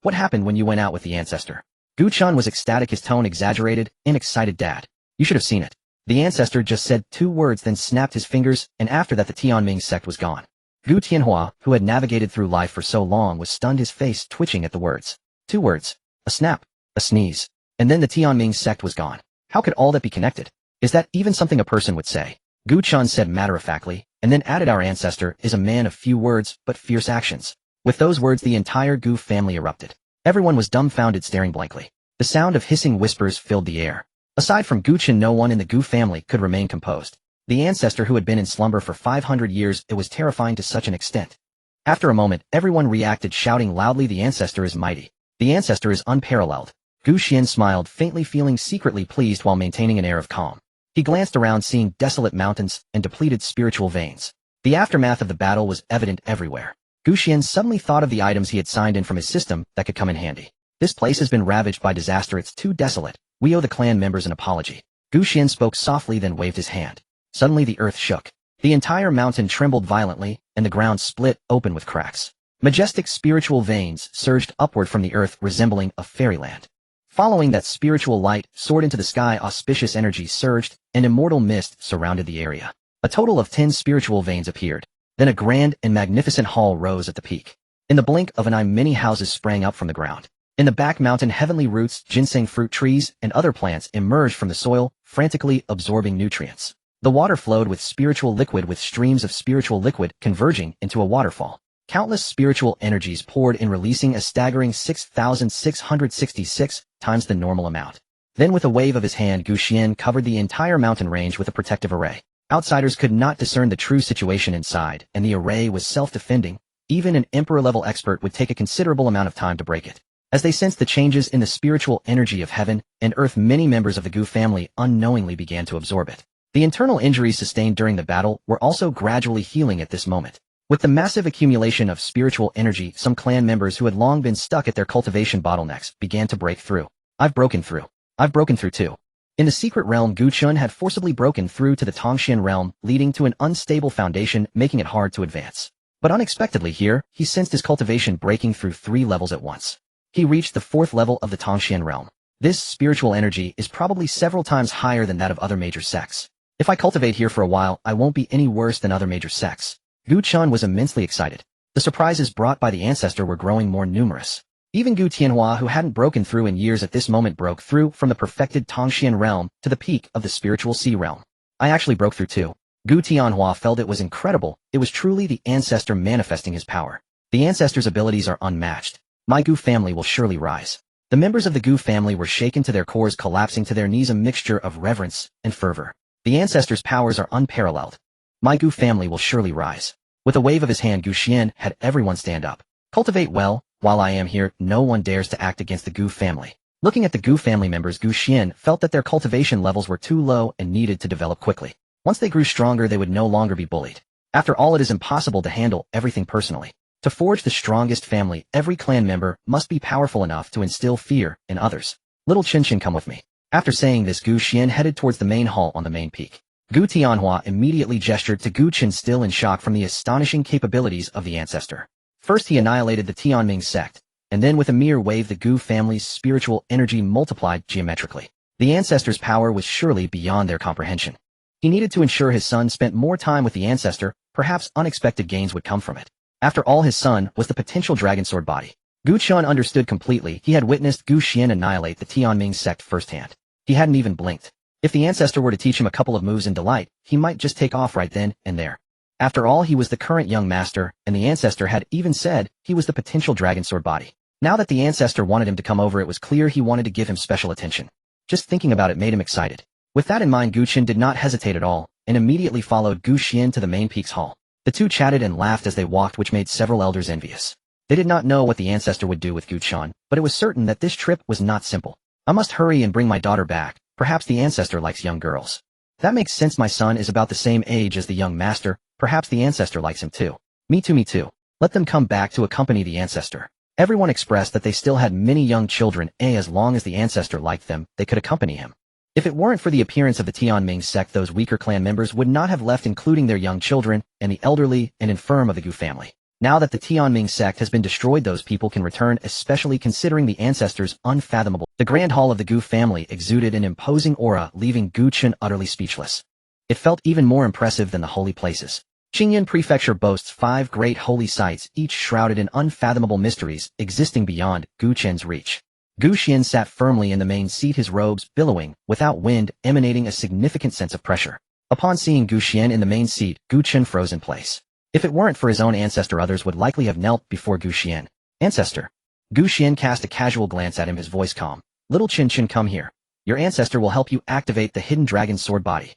what happened when you went out with the Ancestor? Gu Chun was ecstatic, his tone exaggerated and excited. Dad, you should have seen it. The Ancestor just said 2 words, then snapped his fingers, and after that the Tianming sect was gone. Gu Tianhua, who had navigated through life for so long, was stunned, his face twitching at the words. 2 words. A snap. A sneeze. And then the Tianming sect was gone. How could all that be connected? Is that even something a person would say? Gu Chun said matter-of-factly, and then added, our Ancestor is a man of few words, but fierce actions. With those words the entire Gu family erupted. Everyone was dumbfounded, staring blankly. The sound of hissing whispers filled the air. Aside from Gu Chun, no one in the Gu family could remain composed. The Ancestor who had been in slumber for 500 years, it was terrifying to such an extent. After a moment, everyone reacted, shouting loudly, the Ancestor is mighty. The Ancestor is unparalleled. Gu Xian smiled faintly, feeling secretly pleased while maintaining an air of calm. He glanced around, seeing desolate mountains and depleted spiritual veins. The aftermath of the battle was evident everywhere. Gu Xian suddenly thought of the items he had signed in from his system that could come in handy. This place has been ravaged by disaster, it's too desolate. We owe the clan members an apology. Gu Xian spoke softly, then waved his hand. Suddenly the earth shook. The entire mountain trembled violently, and the ground split open with cracks. Majestic spiritual veins surged upward from the earth, resembling a fairyland. Following that spiritual light soared into the sky, auspicious energy surged, and immortal mist surrounded the area. A total of 10 spiritual veins appeared. Then a grand and magnificent hall rose at the peak. In the blink of an eye, many houses sprang up from the ground. In the back mountain, heavenly roots, ginseng fruit trees, and other plants emerged from the soil, frantically absorbing nutrients. The water flowed with spiritual liquid, with streams of spiritual liquid converging into a waterfall. Countless spiritual energies poured in, releasing a staggering 6,666 times the normal amount. Then with a wave of his hand, Gu Xian covered the entire mountain range with a protective array. Outsiders could not discern the true situation inside, and the array was self-defending. Even an emperor-level expert would take a considerable amount of time to break it. As they sensed the changes in the spiritual energy of heaven and earth, many members of the Gu family unknowingly began to absorb it. The internal injuries sustained during the battle were also gradually healing at this moment. With the massive accumulation of spiritual energy, some clan members who had long been stuck at their cultivation bottlenecks began to break through. I've broken through. I've broken through too. In the secret realm, Gu Chun had forcibly broken through to the Tongxian realm, leading to an unstable foundation, making it hard to advance. But unexpectedly here, he sensed his cultivation breaking through 3 levels at once. He reached the 4th level of the Tongxian realm. This spiritual energy is probably several times higher than that of other major sects. If I cultivate here for a while, I won't be any worse than other major sects. Gu Chun was immensely excited. The surprises brought by the Ancestor were growing more numerous. Even Gu Tianhua, who hadn't broken through in years, at this moment broke through from the perfected Tongxian realm to the peak of the spiritual sea realm. I actually broke through too. Gu Tianhua felt it was incredible. It was truly the Ancestor manifesting his power. The Ancestor's abilities are unmatched. My Gu family will surely rise. The members of the Gu family were shaken to their cores, collapsing to their knees, a mixture of reverence and fervor. The Ancestor's powers are unparalleled. My Gu family will surely rise. With a wave of his hand, Gu Xian had everyone stand up. Cultivate well. While I am here, no one dares to act against the Gu family. Looking at the Gu family members, Gu Xian felt that their cultivation levels were too low and needed to develop quickly. Once they grew stronger, they would no longer be bullied. After all, it is impossible to handle everything personally. To forge the strongest family, every clan member must be powerful enough to instill fear in others. Little Chin, come with me. After saying this, Gu Xian headed towards the main hall on the main peak. Gu Tianhua immediately gestured to Gu Chen, still in shock from the astonishing capabilities of the Ancestor. First he annihilated the Tianming sect, and then with a mere wave the Gu family's spiritual energy multiplied geometrically. The Ancestor's power was surely beyond their comprehension. He needed to ensure his son spent more time with the Ancestor, perhaps unexpected gains would come from it. After all, his son was the potential dragon sword body. Gu Chun understood completely. He had witnessed Gu Xian annihilate the Tianming sect firsthand. He hadn't even blinked. If the Ancestor were to teach him a couple of moves in delight, he might just take off right then and there. After all, he was the current young master, and the Ancestor had even said he was the potential dragon sword body. Now that the Ancestor wanted him to come over, it was clear he wanted to give him special attention. Just thinking about it made him excited. With that in mind, Xuan did not hesitate at all, and immediately followed Xuan to the main peak's hall. The two chatted and laughed as they walked, which made several elders envious. They did not know what the Ancestor would do with Xuan, but it was certain that this trip was not simple. I must hurry and bring my daughter back. Perhaps the Ancestor likes young girls. That makes sense. My son is about the same age as the young master. Perhaps the Ancestor likes him too. Me too. Let them come back to accompany the Ancestor. Everyone expressed that they still had many young children, as long as the Ancestor liked them, they could accompany him. If it weren't for the appearance of the Tianming sect, those weaker clan members would not have left, including their young children, and the elderly and infirm of the Gu family. Now that the Tianming sect has been destroyed, those people can return, especially considering the Ancestor's unfathomable. The Grand Hall of the Gu family exuded an imposing aura, leaving Xuan utterly speechless. It felt even more impressive than the holy places. Qingyan Prefecture boasts 5 great holy sites, each shrouded in unfathomable mysteries, existing beyond Xuan's reach. Xuan sat firmly in the main seat, his robes billowing, without wind, emanating a significant sense of pressure. Upon seeing Xuan in the main seat, Xuan froze in place. If it weren't for his own Ancestor, others would likely have knelt before Xuan. Ancestor. Xuan cast a casual glance at him, his voice calm. Little Qin, come here. Your Ancestor will help you activate the hidden dragon sword body.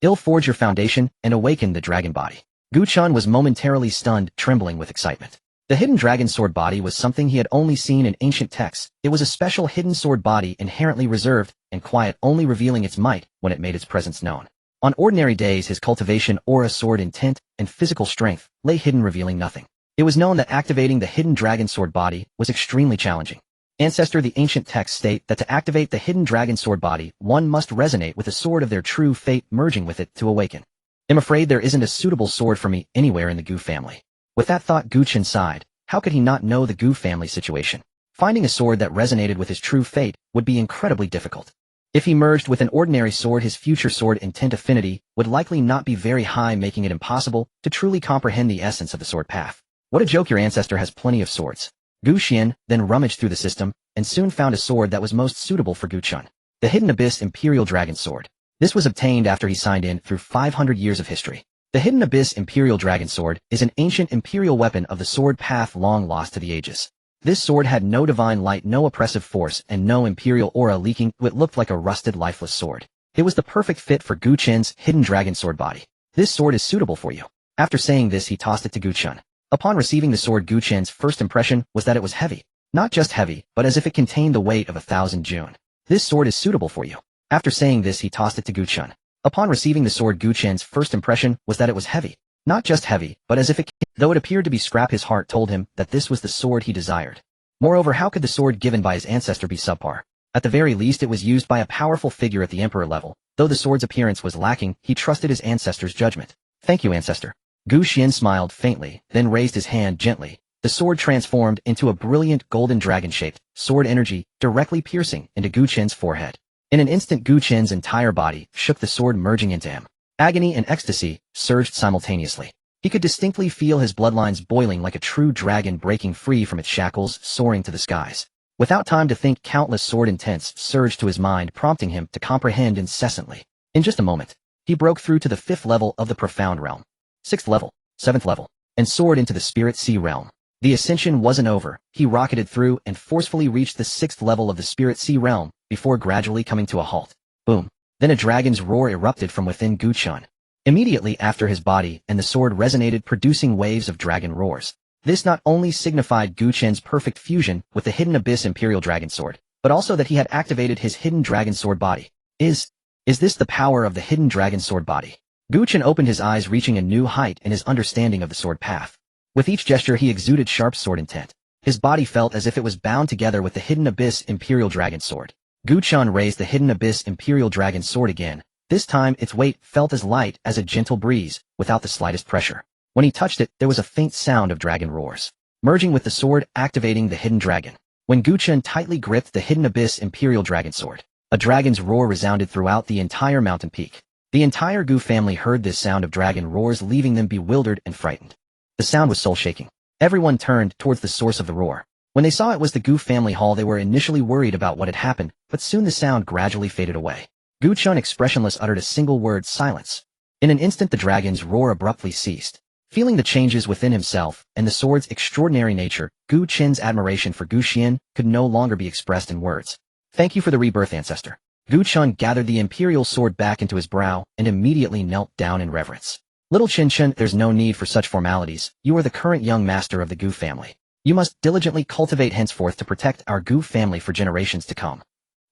It'll forge your foundation and awaken the dragon body. Xuan was momentarily stunned, trembling with excitement. The hidden dragon sword body was something he had only seen in ancient texts. It was a special hidden sword body, inherently reserved and quiet, only revealing its might when it made its presence known. On ordinary days, his cultivation, aura, sword intent, and physical strength lay hidden, revealing nothing. It was known that activating the hidden dragon sword body was extremely challenging. Ancestor, the ancient texts state that to activate the hidden dragon sword body, one must resonate with a sword of their true fate, merging with it to awaken. I'm afraid there isn't a suitable sword for me anywhere in the Gu family. With that thought, Xuan sighed. How could he not know the Gu family situation? Finding a sword that resonated with his true fate would be incredibly difficult. If he merged with an ordinary sword, his future sword intent affinity would likely not be very high, making it impossible to truly comprehend the essence of the sword path. What a joke, your Ancestor has plenty of swords. Xuan then rummaged through the system and soon found a sword that was most suitable for Xuan. The Hidden Abyss Imperial Dragon Sword. This was obtained after he signed in through 500 years of history. The Hidden Abyss Imperial Dragon Sword is an ancient imperial weapon of the sword path long lost to the ages. This sword had no divine light, no oppressive force, and no imperial aura leaking. It looked like a rusted, lifeless sword. It was the perfect fit for Xuan's hidden dragon sword body. This sword is suitable for you. After saying this, he tossed it to Xuan. Upon receiving the sword, Xuan's first impression was that it was heavy. Not just heavy, but as if it contained the weight of 1,000 June. This sword is suitable for you. After saying this, he tossed it to Xuan. Upon receiving the sword, Xuan's first impression was that it was heavy. Not just heavy, but as if it, though it appeared to be scrap, his heart told him that this was the sword he desired. Moreover, how could the sword given by his Ancestor be subpar? At the very least, it was used by a powerful figure at the Emperor level. Though the sword's appearance was lacking, he trusted his Ancestor's judgment. Thank you, Ancestor. Xuan smiled faintly, then raised his hand gently. The sword transformed into a brilliant golden dragon-shaped sword energy, directly piercing into Xuan's forehead. In an instant, Xuan's entire body shook, the sword merging into him. Agony and ecstasy surged simultaneously. He could distinctly feel his bloodlines boiling like a true dragon, breaking free from its shackles, soaring to the skies. Without time to think, countless sword intents surged to his mind, prompting him to comprehend incessantly. In just a moment, he broke through to the 5th level of the profound realm, 6th level, 7th level, and soared into the spirit sea realm. The ascension wasn't over. He rocketed through and forcefully reached the 6th level of the spirit sea realm, before gradually coming to a halt. Boom. Then a dragon's roar erupted from within Xuan. Immediately after, his body and the sword resonated, producing waves of dragon roars. This not only signified Xuan's perfect fusion with the Hidden Abyss Imperial Dragon Sword, but also that he had activated his hidden dragon sword body. Is this the power of the hidden dragon sword body? Xuan opened his eyes, reaching a new height in his understanding of the sword path. With each gesture, he exuded sharp sword intent. His body felt as if it was bound together with the Hidden Abyss Imperial Dragon Sword. Xuan raised the Hidden Abyss Imperial Dragon Sword again. This time, its weight felt as light as a gentle breeze, without the slightest pressure. When he touched it, there was a faint sound of dragon roars, merging with the sword, activating the hidden dragon. When Xuan tightly gripped the Hidden Abyss Imperial Dragon Sword, a dragon's roar resounded throughout the entire mountain peak. The entire Gu family heard this sound of dragon roars, leaving them bewildered and frightened. The sound was soul-shaking. Everyone turned towards the source of the roar. When they saw it was the Gu family hall, they were initially worried about what had happened, but soon the sound gradually faded away. Xuan, expressionless, uttered a single word: silence. In an instant, the dragon's roar abruptly ceased. Feeling the changes within himself and the sword's extraordinary nature, Gu Qin's admiration for Gu Xian could no longer be expressed in words. Thank you for the rebirth, Ancestor. Gu Qin gathered the imperial sword back into his brow and immediately knelt down in reverence. Little Qin, there's no need for such formalities. You are the current young master of the Gu family. You must diligently cultivate henceforth to protect our Gu family for generations to come.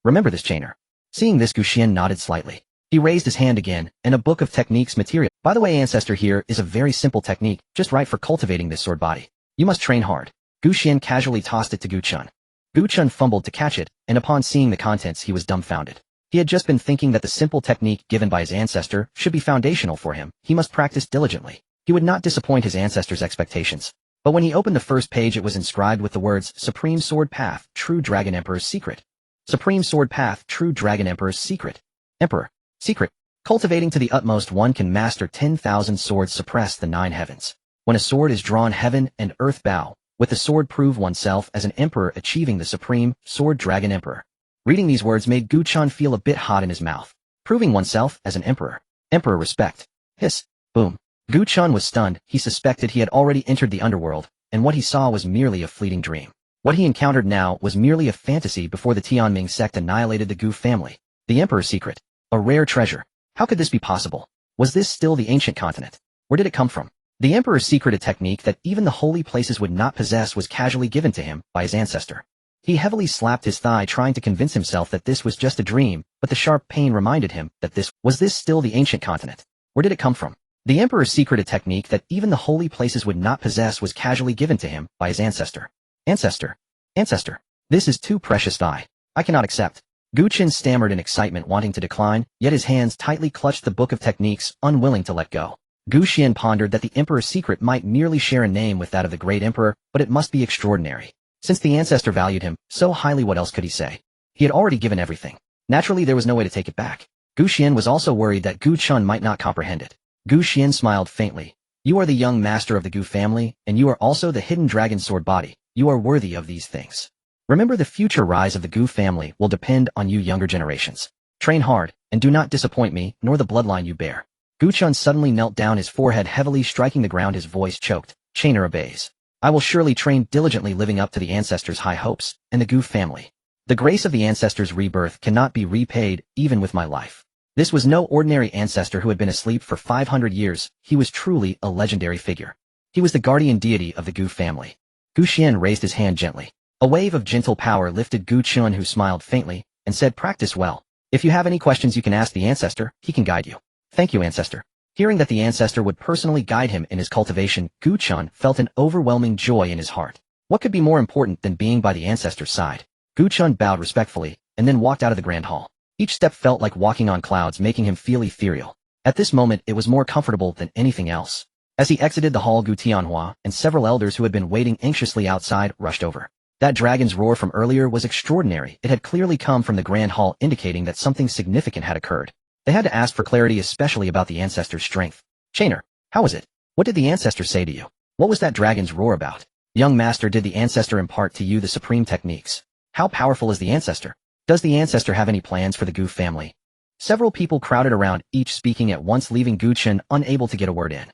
Remember this, Chainer. Seeing this, Gu Xian nodded slightly. He raised his hand again, and a book of techniques material. By the way, Ancestor, here is a very simple technique, just right for cultivating this sword body. You must train hard. Gu Xian casually tossed it to Gu Qin. Gu Qin fumbled to catch it, and upon seeing the contents he was dumbfounded. He had just been thinking that the simple technique given by his ancestor should be foundational for him. He must practice diligently. He would not disappoint his ancestor's expectations. But when he opened the first page, it was inscribed with the words, Supreme Sword Path, True Dragon Emperor's Secret. Supreme Sword Path, True Dragon Emperor's Secret. Emperor. Secret. Cultivating to the utmost, one can master 10,000 swords, suppress the 9 heavens. When a sword is drawn, heaven and earth bow. With the sword, prove oneself as an emperor, achieving the Supreme Sword Dragon Emperor. Reading these words made Gu Qin feel a bit hot in his mouth. Proving oneself as an emperor. Emperor respect. Hiss. Boom. Gu Qin was stunned. He suspected he had already entered the underworld, and what he saw was merely a fleeting dream. What he encountered now was merely a fantasy before the Tianming sect annihilated the Gu family. The Emperor's secret. A rare treasure. How could this be possible? Was this still the ancient continent? Where did it come from? The Emperor's secret, a technique that even the holy places would not possess, was casually given to him by his ancestor. He heavily slapped his thigh, trying to convince himself that this was just a dream, but the sharp pain reminded him that this still the ancient continent. Where did it come from? The Emperor's secret, a technique that even the holy places would not possess, was casually given to him by his ancestor. Ancestor. Ancestor. This is too precious. I cannot accept. Gu Qin stammered in excitement, wanting to decline, yet his hands tightly clutched the book of techniques, unwilling to let go. Gu Xian pondered that the Emperor's secret might merely share a name with that of the great emperor, but it must be extraordinary. Since the ancestor valued him so highly, what else could he say? He had already given everything. Naturally, there was no way to take it back. Gu Xian was also worried that Gu Qin might not comprehend it. Gu Xian smiled faintly. You are the young master of the Gu family, and you are also the hidden dragon sword body. You are worthy of these things. Remember, the future rise of the Gu family will depend on you younger generations. Train hard, and do not disappoint me, nor the bloodline you bear. Gu Qin suddenly knelt down, his forehead heavily striking the ground, his voice choked. Chainer obeys. I will surely train diligently, living up to the ancestors' high hopes, and the Gu family. The grace of the ancestors' rebirth cannot be repaid, even with my life. This was no ordinary ancestor who had been asleep for 500 years, he was truly a legendary figure. He was the guardian deity of the Gu family. Gu Xian raised his hand gently. A wave of gentle power lifted Gu Qin, who smiled faintly, and said, practice well. If you have any questions, you can ask the ancestor, he can guide you. Thank you, ancestor. Hearing that the ancestor would personally guide him in his cultivation, Gu Qin felt an overwhelming joy in his heart. What could be more important than being by the ancestor's side? Gu Qin bowed respectfully, and then walked out of the grand hall. Each step felt like walking on clouds, making him feel ethereal. At this moment, it was more comfortable than anything else. As he exited the hall, Gu Tianhua and several elders who had been waiting anxiously outside rushed over. That dragon's roar from earlier was extraordinary. It had clearly come from the grand hall, indicating that something significant had occurred. They had to ask for clarity, especially about the ancestor's strength. Chainer, how was it? What did the ancestor say to you? What was that dragon's roar about? Young master, did the ancestor impart to you the supreme techniques? How powerful is the ancestor? Does the ancestor have any plans for the Gu family? Several people crowded around, each speaking at once, leaving Gu Qin unable to get a word in.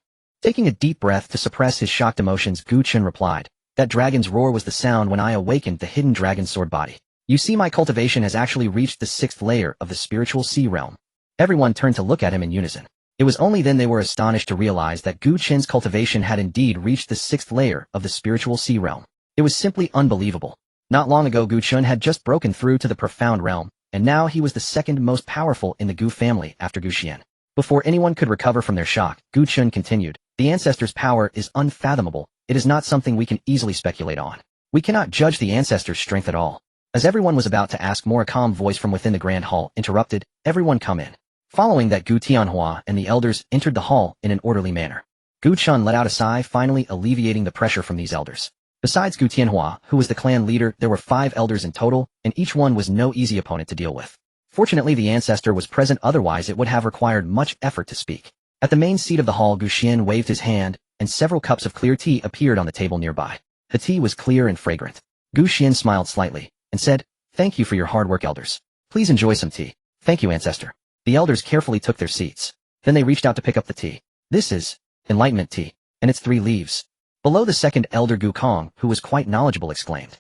Taking a deep breath to suppress his shocked emotions, Gu Qin replied, that dragon's roar was the sound when I awakened the hidden dragon sword body. You see, my cultivation has actually reached the 6th layer of the spiritual sea realm. Everyone turned to look at him in unison. It was only then they were astonished to realize that Gu Qin's cultivation had indeed reached the 6th layer of the spiritual sea realm. It was simply unbelievable. Not long ago, Gu Qin had just broken through to the profound realm, and now he was the second most powerful in the Gu family after Gu Xian. Before anyone could recover from their shock, Gu Qin continued, the ancestor's power is unfathomable. It is not something we can easily speculate on. We cannot judge the ancestor's strength at all. As everyone was about to ask more, a calm voice from within the grand hall interrupted, everyone come in. Following that, Gu Tianhua and the elders entered the hall in an orderly manner. Gu Qin let out a sigh, finally alleviating the pressure from these elders. Besides Gu Tianhua, who was the clan leader, there were 5 elders in total, and each one was no easy opponent to deal with. Fortunately, the ancestor was present, otherwise it would have required much effort to speak. At the main seat of the hall, Gu Xian waved his hand, and several cups of clear tea appeared on the table nearby. The tea was clear and fragrant. Gu Xian smiled slightly, and said, thank you for your hard work, elders. Please enjoy some tea. Thank you, ancestor. The elders carefully took their seats. Then they reached out to pick up the tea. This is enlightenment tea. and it's 3 leaves. Below the second elder Gu Kong, who was quite knowledgeable, exclaimed.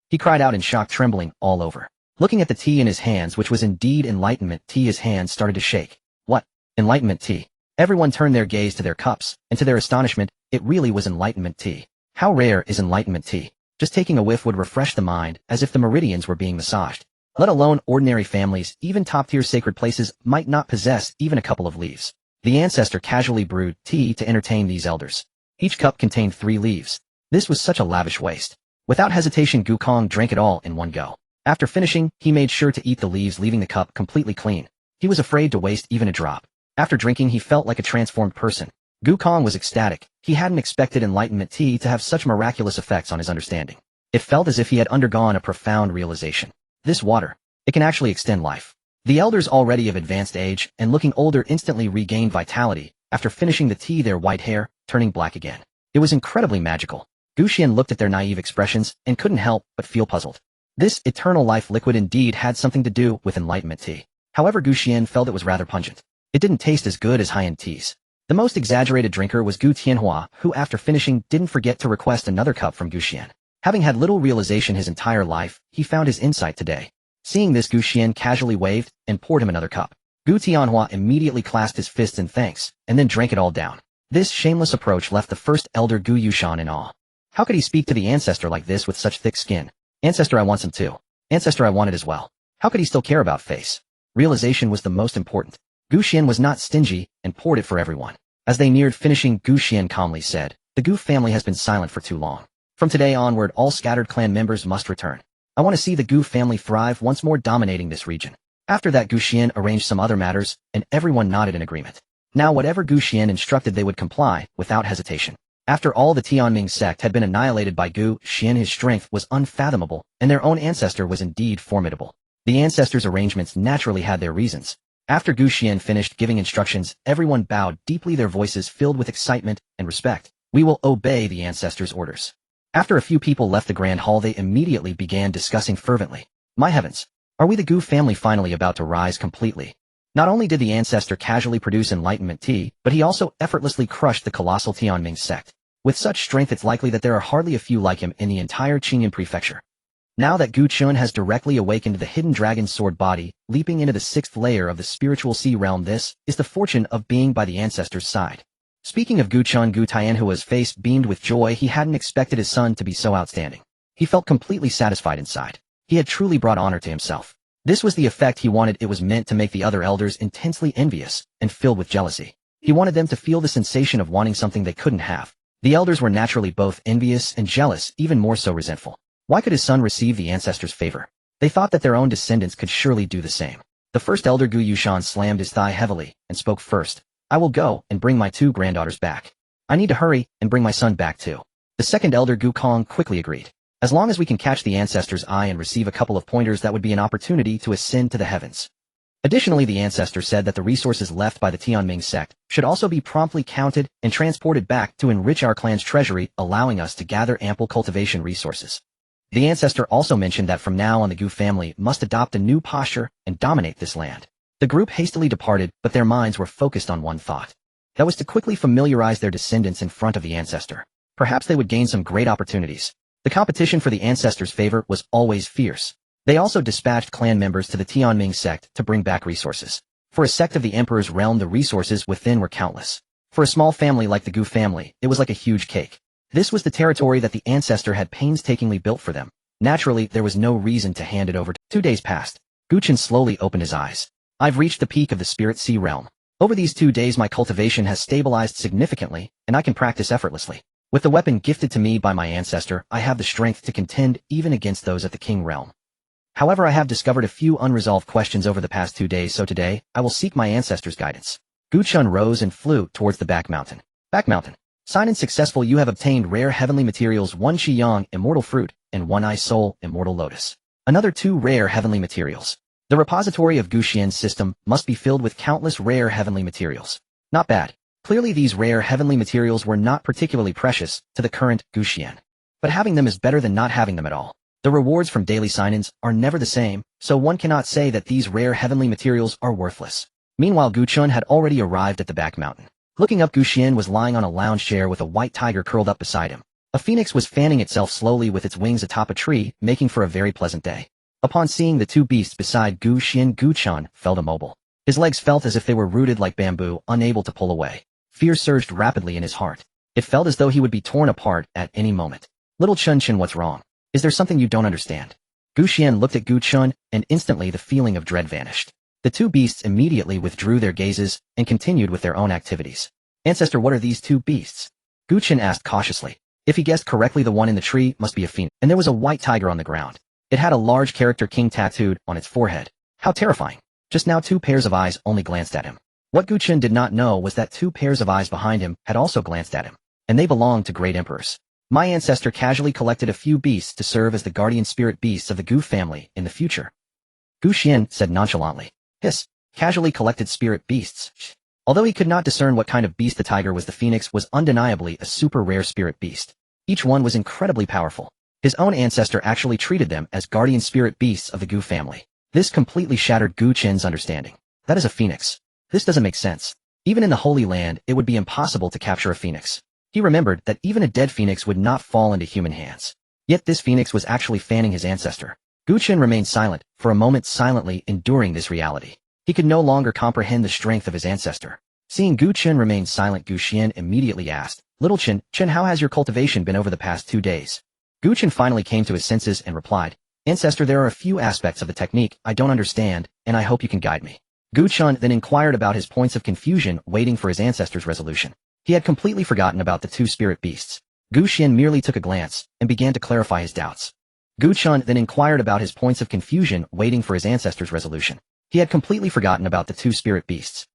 He cried out in shock, trembling all over. Looking at the tea in his hands, which was indeed enlightenment tea, his hands started to shake. What? Enlightenment tea? Everyone turned their gaze to their cups, and to their astonishment, it really was enlightenment tea. How rare is enlightenment tea? Just taking a whiff would refresh the mind, as if the meridians were being massaged. Let alone ordinary families, even top-tier sacred places might not possess even a couple of leaves. The ancestor casually brewed tea to entertain these elders. Each cup contained 3 leaves. This was such a lavish waste. Without hesitation, Gu Kong drank it all in one go. After finishing, he made sure to eat the leaves, leaving the cup completely clean. He was afraid to waste even a drop. After drinking, he felt like a transformed person. Gu Kong was ecstatic. He hadn't expected enlightenment tea to have such miraculous effects on his understanding. It felt as if he had undergone a profound realization. This water, it can actually extend life. The elders, already of advanced age and looking older, instantly regained vitality. After finishing the tea, their white hair turning black again. It was incredibly magical. Gu Xian looked at their naive expressions and couldn't help but feel puzzled. This eternal life liquid indeed had something to do with enlightenment tea. However, Gu Xian felt it was rather pungent. It didn't taste as good as high-end teas. The most exaggerated drinker was Gu Tianhua, who after finishing didn't forget to request another cup from Gu Xian. Having had little realization his entire life, he found his insight today. Seeing this, Gu Xian casually waved and poured him another cup. Gu Tianhua immediately clasped his fists in thanks, and then drank it all down. This shameless approach left the first elder Gu Yushan in awe. How could he speak to the ancestor like this with such thick skin? Ancestor, I want some too. Ancestor, I want it as well. How could he still care about face? Realization was the most important. Gu Xian was not stingy and poured it for everyone. As they neared finishing, Gu Xian calmly said, "The Gu family has been silent for too long. From today onward, all scattered clan members must return. I want to see the Gu family thrive once more, dominating this region." After that, Gu Xian arranged some other matters, and everyone nodded in agreement. Now whatever Gu Xian instructed, they would comply, without hesitation. After all, the Tianming sect had been annihilated by Gu Xian. His strength was unfathomable, and their own ancestor was indeed formidable. The ancestors' arrangements naturally had their reasons. After Gu Xian finished giving instructions, everyone bowed deeply, their voices filled with excitement and respect. "We will obey the ancestors' orders." After a few people left the grand hall, they immediately began discussing fervently. My heavens! Are we, the Gu family, finally about to rise completely? Not only did the ancestor casually produce enlightenment tea, but he also effortlessly crushed the colossal Tianming sect. With such strength, it's likely that there are hardly a few like him in the entire Qingyan prefecture. Now that Gu Chun has directly awakened the hidden dragon sword body, leaping into the 6th layer of the spiritual sea realm, this is the fortune of being by the ancestor's side. Speaking of Gu Chun, Gu Tianhua's face beamed with joy. He hadn't expected his son to be so outstanding. He felt completely satisfied inside. He had truly brought honor to himself. This was the effect he wanted. It was meant to make the other elders intensely envious and filled with jealousy. He wanted them to feel the sensation of wanting something they couldn't have. The elders were naturally both envious and jealous, even more so resentful. Why could his son receive the ancestor's favor? They thought that their own descendants could surely do the same. The first elder, Gu Yushan, slammed his thigh heavily and spoke first. "I will go and bring my 2 granddaughters back. I need to hurry and bring my son back too." The second elder, Gu Kong, quickly agreed. "As long as we can catch the ancestor's eye and receive a couple of pointers, that would be an opportunity to ascend to the heavens." Additionally, the ancestor said that the resources left by the Tianming sect should also be promptly counted and transported back to enrich our clan's treasury, allowing us to gather ample cultivation resources. The ancestor also mentioned that from now on the Gu family must adopt a new posture and dominate this land. The group hastily departed, but their minds were focused on one thought. That was to quickly familiarize their descendants in front of the ancestor. Perhaps they would gain some great opportunities. The competition for the ancestor's favor was always fierce. They also dispatched clan members to the Tianming sect to bring back resources. For a sect of the emperor's realm, the resources within were countless. For a small family like the Gu family, it was like a huge cake. This was the territory that the ancestor had painstakingly built for them. Naturally, there was no reason to hand it over. 2 days passed. Gu Chen slowly opened his eyes. "I've reached the peak of the spirit sea realm. Over these 2 days, my cultivation has stabilized significantly, and I can practice effortlessly. With the weapon gifted to me by my ancestor, I have the strength to contend even against those at the king realm. However, I have discovered a few unresolved questions over the past 2 days, so today, I will seek my ancestor's guidance." Gu Chun rose and flew towards the back mountain. Back mountain. Sign in successful. You have obtained rare heavenly materials, 1 Qiyang, immortal fruit, and 1 I soul, immortal lotus. Another 2 rare heavenly materials. The repository of Gu Xian's system must be filled with countless rare heavenly materials. Not bad. Clearly these rare heavenly materials were not particularly precious to the current Gu Xian. But having them is better than not having them at all. The rewards from daily sign-ins are never the same, so one cannot say that these rare heavenly materials are worthless. Meanwhile, Gu Chun had already arrived at the back mountain. Looking up, Gu Xian was lying on a lounge chair with a white tiger curled up beside him. A phoenix was fanning itself slowly with its wings atop a tree, making for a very pleasant day. Upon seeing the two beasts beside Gu Xian, Gu Chuan felt immobile. His legs felt as if they were rooted like bamboo, unable to pull away. Fear surged rapidly in his heart. It felt as though he would be torn apart at any moment. Little Chun, what's wrong? Is there something you don't understand? Gu Xian looked at Gu Chun, and instantly the feeling of dread vanished. The two beasts immediately withdrew their gazes and continued with their own activities. Ancestor, what are these two beasts? Gu Chun asked cautiously. If he guessed correctly, the one in the tree must be a phoenix, and there was a white tiger on the ground. It had a large character king tattooed on its forehead. How terrifying. Just now 2 pairs of eyes only glanced at him. What Gu Chun did not know was that 2 pairs of eyes behind him had also glanced at him, and they belonged to great emperors. My ancestor casually collected a few beasts to serve as the guardian spirit beasts of the Gu family in the future. Gu Xian said nonchalantly. Hiss. Casually collected spirit beasts. Although he could not discern what kind of beast the tiger was, the phoenix was undeniably a super rare spirit beast. Each one was incredibly powerful. His own ancestor actually treated them as guardian spirit beasts of the Gu family. This completely shattered Gu Chen's understanding. That is a phoenix. This doesn't make sense. Even in the Holy Land, it would be impossible to capture a phoenix. He remembered that even a dead phoenix would not fall into human hands. Yet this phoenix was actually fanning his ancestor. Gu Chen remained silent, for a moment silently enduring this reality. He could no longer comprehend the strength of his ancestor. Seeing Gu Chen remain silent, Gu Xian immediately asked, Little Chen, how has your cultivation been over the past 2 days? Gu Chen finally came to his senses and replied, Ancestor, there are a few aspects of the technique I don't understand, and I hope you can guide me. Gu Chen then inquired about his points of confusion, waiting for his ancestor's resolution. He had completely forgotten about the 2 spirit beasts. Gu Xian merely took a glance and began to clarify his doubts. Gu Chen then inquired about his points of confusion, waiting for his ancestor's resolution. He had completely forgotten about the 2 spirit beasts.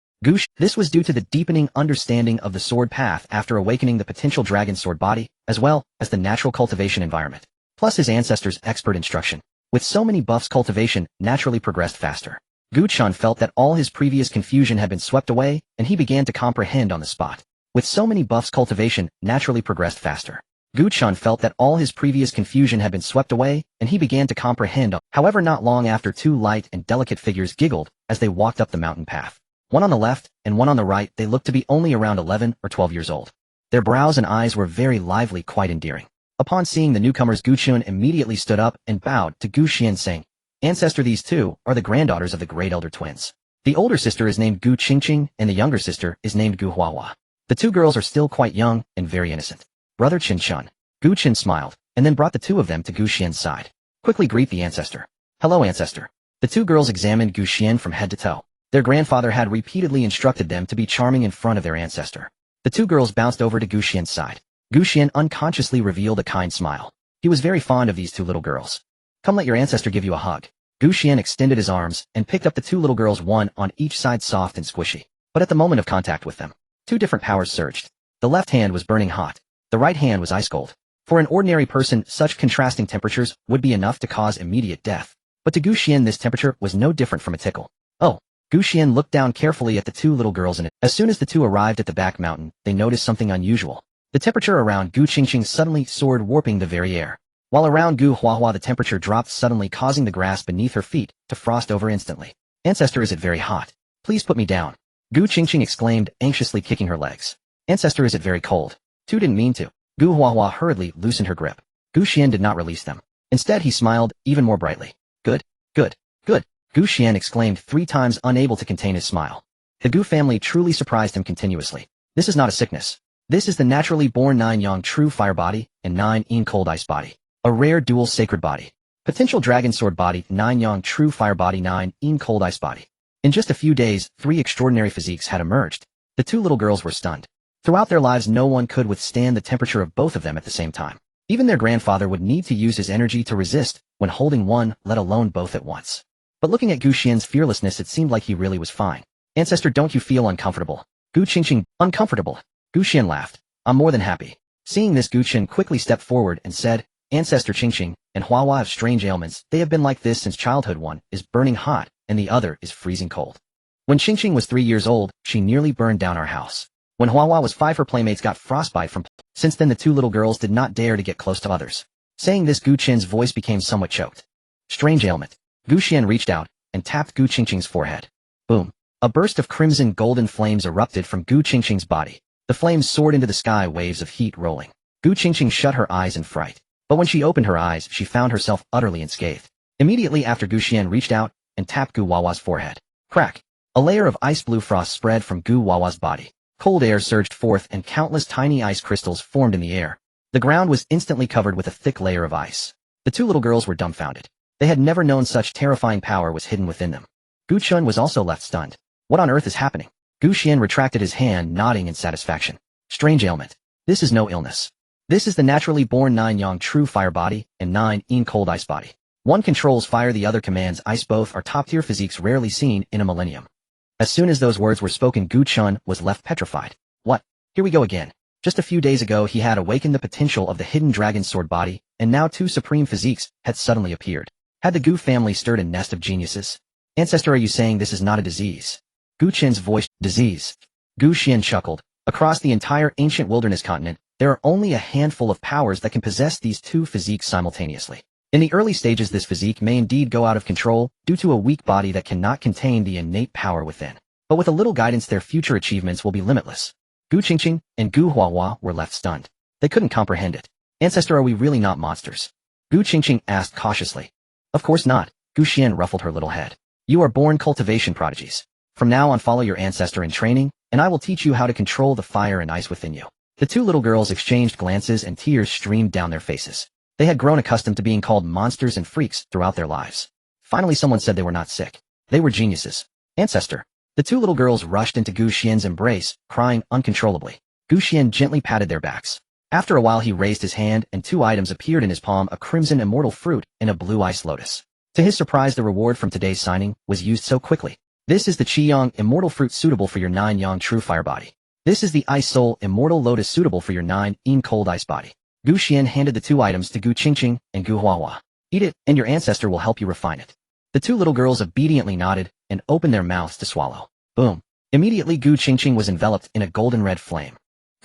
This was due to the deepening understanding of the sword path after awakening the potential dragon sword body, as well as the natural cultivation environment, plus his ancestor's expert instruction. With so many buffs, cultivation naturally progressed faster. Gu Chen felt that all his previous confusion had been swept away, and he began to comprehend on the spot. With so many buffs, cultivation naturally progressed faster. Gu Chen felt that all his previous confusion had been swept away, and he began to comprehend. However, not long after, 2 light and delicate figures giggled as they walked up the mountain path. One on the left and one on the right, they looked to be only around 11 or 12 years old. Their brows and eyes were very lively, quite endearing. Upon seeing the newcomers, Gu Chen immediately stood up and bowed to Gu Xian, saying, Ancestor, these 2 are the granddaughters of the great elder twins. The older sister is named Gu Qingqing, and the younger sister is named Gu Huahua. The 2 girls are still quite young and very innocent. Brother Chen Chun. Gu Chen smiled, and then brought the 2 of them to Gu Xian's side. Quickly greet the ancestor. Hello, ancestor. The 2 girls examined Gu Xian from head to toe. Their grandfather had repeatedly instructed them to be charming in front of their ancestor. The 2 girls bounced over to Gu Xian's side. Gu Xian unconsciously revealed a kind smile. He was very fond of these 2 little girls. Come, let your ancestor give you a hug. Gu Xian extended his arms and picked up the 2 little girls, one on each side, soft and squishy. But at the moment of contact with them, 2 different powers surged. The left hand was burning hot. The right hand was ice cold. For an ordinary person, such contrasting temperatures would be enough to cause immediate death. But to Gu Xian, this temperature was no different from a tickle. Oh. Gu Xian looked down carefully at the 2 little girls, and as soon as the 2 arrived at the back mountain, they noticed something unusual. The temperature around Gu Qingqing suddenly soared, warping the very air. While around Gu Huahua, the temperature dropped suddenly, causing the grass beneath her feet to frost over instantly. Ancestor, is it very hot? Please put me down. Gu Qingqing exclaimed, anxiously kicking her legs. Ancestor, is it very cold? 2 didn't mean to. Gu Huahua hurriedly loosened her grip. Gu Xian did not release them. Instead, he smiled even more brightly. Good, good, good. Gu Xian exclaimed 3 times, unable to contain his smile. The Gu family truly surprised him continuously. This is not a sickness. This is the naturally born 9 yang true fire body and 9 yin cold ice body. A rare dual sacred body. Potential dragon sword body, 9 yang true fire body, 9 yin cold ice body. In just a few days, 3 extraordinary physiques had emerged. The 2 little girls were stunned. Throughout their lives, no one could withstand the temperature of both of them at the same time. Even their grandfather would need to use his energy to resist when holding one, let alone both at once. But looking at Gu Xian's fearlessness, it seemed like he really was fine. Ancestor, don't you feel uncomfortable? Gu Qingqing, uncomfortable. Gu Xian laughed. I'm more than happy. Seeing this, Gu Chen quickly stepped forward and said, Ancestor Qingqing and Huahua have strange ailments. They have been like this since childhood. One is burning hot, and the other is freezing cold. When Qingqing was 3 years old, she nearly burned down our house. When Huahua was 5, her playmates got frostbite from. Since then, the 2 little girls did not dare to get close to others. Saying this, Gu Chen's voice became somewhat choked. Strange ailment. Gu Xian reached out and tapped Gu Qingqing's forehead. Boom. A burst of crimson golden flames erupted from Gu Qingqing's body. The flames soared into the sky, waves of heat rolling. Gu Qingqing shut her eyes in fright. But when she opened her eyes, she found herself utterly unscathed. Immediately after, Gu Xian reached out and tapped Gu Wawa's forehead. Crack! A layer of ice blue frost spread from Gu Wawa's body. Cold air surged forth and countless tiny ice crystals formed in the air. The ground was instantly covered with a thick layer of ice. The two little girls were dumbfounded. They had never known such terrifying power was hidden within them. Gu Chun was also left stunned. What on earth is happening? Gu Xian retracted his hand, nodding in satisfaction. Strange ailment. This is no illness. This is the naturally born 9 Yang true fire body and 9 Yin cold ice body. One controls fire, the other commands ice. Both are top-tier physiques rarely seen in a millennium. As soon as those words were spoken, Gu Chun was left petrified. What? Here we go again. Just a few days ago he had awakened the potential of the hidden dragon sword body, and now 2 supreme physiques had suddenly appeared. Had the Gu family stirred a nest of geniuses? Ancestor, are you saying this is not a disease? Gu Qin's voice, disease. Gu Xian chuckled. Across the entire ancient wilderness continent, there are only a handful of powers that can possess these 2 physiques simultaneously. In the early stages, this physique may indeed go out of control due to a weak body that cannot contain the innate power within. But with a little guidance, their future achievements will be limitless. Gu Qingqing and Gu Huahua were left stunned. They couldn't comprehend it. Ancestor, are we really not monsters? Gu Qingqing asked cautiously. Of course not. Gu Xian ruffled her little head. You are born cultivation prodigies. From now on, follow your ancestor in training, and I will teach you how to control the fire and ice within you. The 2 little girls exchanged glances and tears streamed down their faces. They had grown accustomed to being called monsters and freaks throughout their lives. Finally, someone said they were not sick. They were geniuses. Ancestor. The 2 little girls rushed into Gu Xian's embrace, crying uncontrollably. Gu Xian gently patted their backs. After a while, he raised his hand and 2 items appeared in his palm, a crimson immortal fruit and a blue ice lotus. To his surprise, the reward from today's signing was used so quickly. This is the Qiyang immortal fruit suitable for your 9 Yang true fire body. This is the Ice Soul immortal lotus suitable for your 9 Yin cold ice body. Gu Xian handed the 2 items to Gu Qingqing and Gu Huahua. Eat it, and your ancestor will help you refine it. The 2 little girls obediently nodded and opened their mouths to swallow. Boom. Immediately, Gu Qingqing was enveloped in a golden red flame.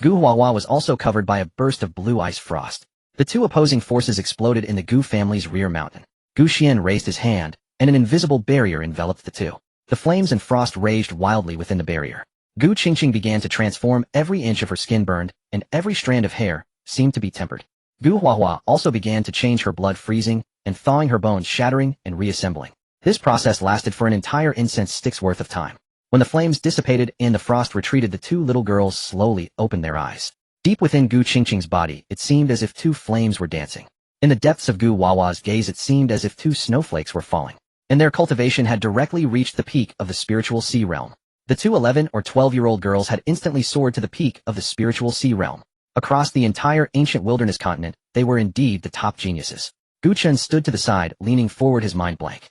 Gu Huahua was also covered by a burst of blue ice frost. The 2 opposing forces exploded in the Gu family's rear mountain. Gu Xian raised his hand, and an invisible barrier enveloped the 2. The flames and frost raged wildly within the barrier. Gu Qingqing began to transform. Every inch of her skin burned, and every strand of hair seemed to be tempered. Gu Huahua also began to change, her blood freezing and thawing, her bones shattering and reassembling. This process lasted for an entire incense stick's worth of time. When the flames dissipated and the frost retreated, the 2 little girls slowly opened their eyes. Deep within Gu Qingqing's body, it seemed as if 2 flames were dancing. In the depths of Gu Huahua's gaze, it seemed as if 2 snowflakes were falling. And their cultivation had directly reached the peak of the spiritual sea realm. The 2 11 or 12-year-old girls had instantly soared to the peak of the spiritual sea realm. Across the entire ancient wilderness continent, they were indeed the top geniuses. Gu Chun stood to the side, leaning forward, his mind blank.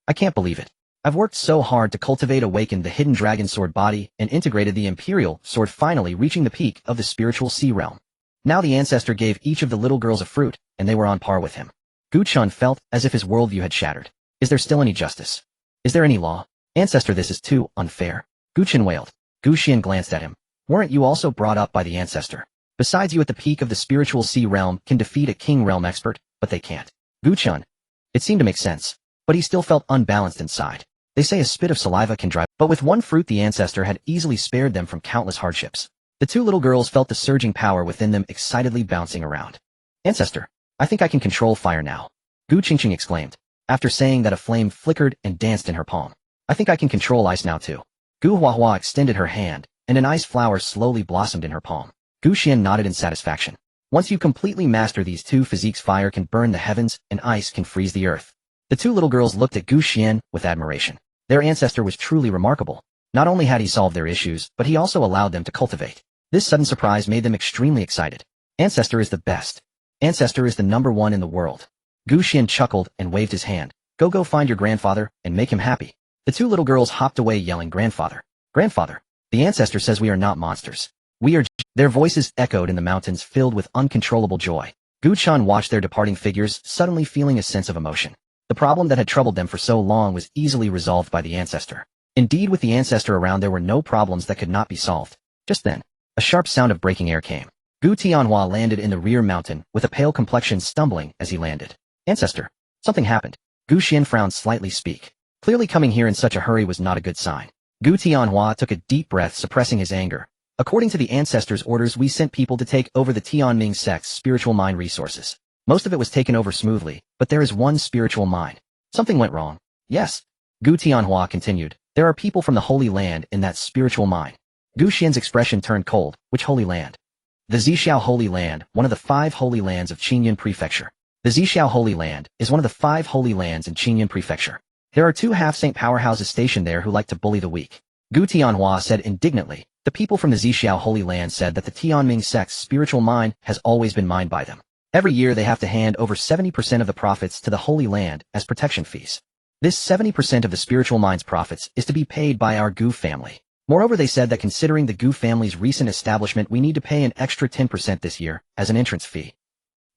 I can't believe it. I've worked so hard to cultivate, awakened the hidden dragon sword body, and integrated the imperial sword, finally reaching the peak of the spiritual sea realm. Now the ancestor gave each of the little girls a fruit, and they were on par with him. Gu Chun felt as if his worldview had shattered. Is there still any justice? Is there any law? Ancestor, this is too unfair. Gu Chun wailed. Gu Xian glanced at him. Weren't you also brought up by the ancestor? Besides, you at the peak of the spiritual sea realm can defeat a king realm expert, but they can't. Gu Chun. It seemed to make sense, but he still felt unbalanced inside. They say a spit of saliva can drive, but with one fruit the ancestor had easily spared them from countless hardships. The 2 little girls felt the surging power within them, excitedly bouncing around. Ancestor, I think I can control fire now. Gu Qingqing exclaimed. After saying that, a flame flickered and danced in her palm. I think I can control ice now too. Gu Huahua extended her hand, and an ice flower slowly blossomed in her palm. Gu Xian nodded in satisfaction. Once you completely master these 2 physiques, fire can burn the heavens and ice can freeze the earth. The 2 little girls looked at Gu Xian with admiration. Their ancestor was truly remarkable. Not only had he solved their issues, but he also allowed them to cultivate. This sudden surprise made them extremely excited. Ancestor is the best. Ancestor is the #1 in the world. Gu Xian chuckled and waved his hand. Go find your grandfather and make him happy. The 2 little girls hopped away yelling, Grandfather. Grandfather. The ancestor says we are not monsters. We are. Their voices echoed in the mountains, filled with uncontrollable joy. Gu Chun watched their departing figures, suddenly feeling a sense of emotion. The problem that had troubled them for so long was easily resolved by the ancestor. Indeed, with the ancestor around, there were no problems that could not be solved. Just then, a sharp sound of breaking air came. Gu Tianhua landed in the rear mountain, with a pale complexion, stumbling as he landed. Ancestor, something happened. Gu Xian frowned slightly. Clearly coming here in such a hurry was not a good sign. Gu Tianhua took a deep breath, suppressing his anger. According to the Ancestor's orders, we sent people to take over the Tianming sect's spiritual mind resources. Most of it was taken over smoothly, but there is one spiritual mind. Something went wrong. Yes. Gu Tianhua continued. There are people from the Holy Land in that spiritual mind. Gu Xian's expression turned cold. Which Holy Land? The Zixiao Holy Land, one of the 5 Holy Lands of Qingyun Prefecture. The Zixiao Holy Land is one of the 5 Holy Lands in Qingyun Prefecture. There are 2 half-saint powerhouses stationed there who like to bully the weak. Gu Tianhua said indignantly. The people from the Zixiao Holy Land said that the Tianming sect's spiritual mind has always been mined by them. Every year they have to hand over 70% of the profits to the Holy Land as protection fees. This 70% of the spiritual mind's profits is to be paid by our Gu family. Moreover, they said that considering the Gu family's recent establishment, we need to pay an extra 10% this year as an entrance fee.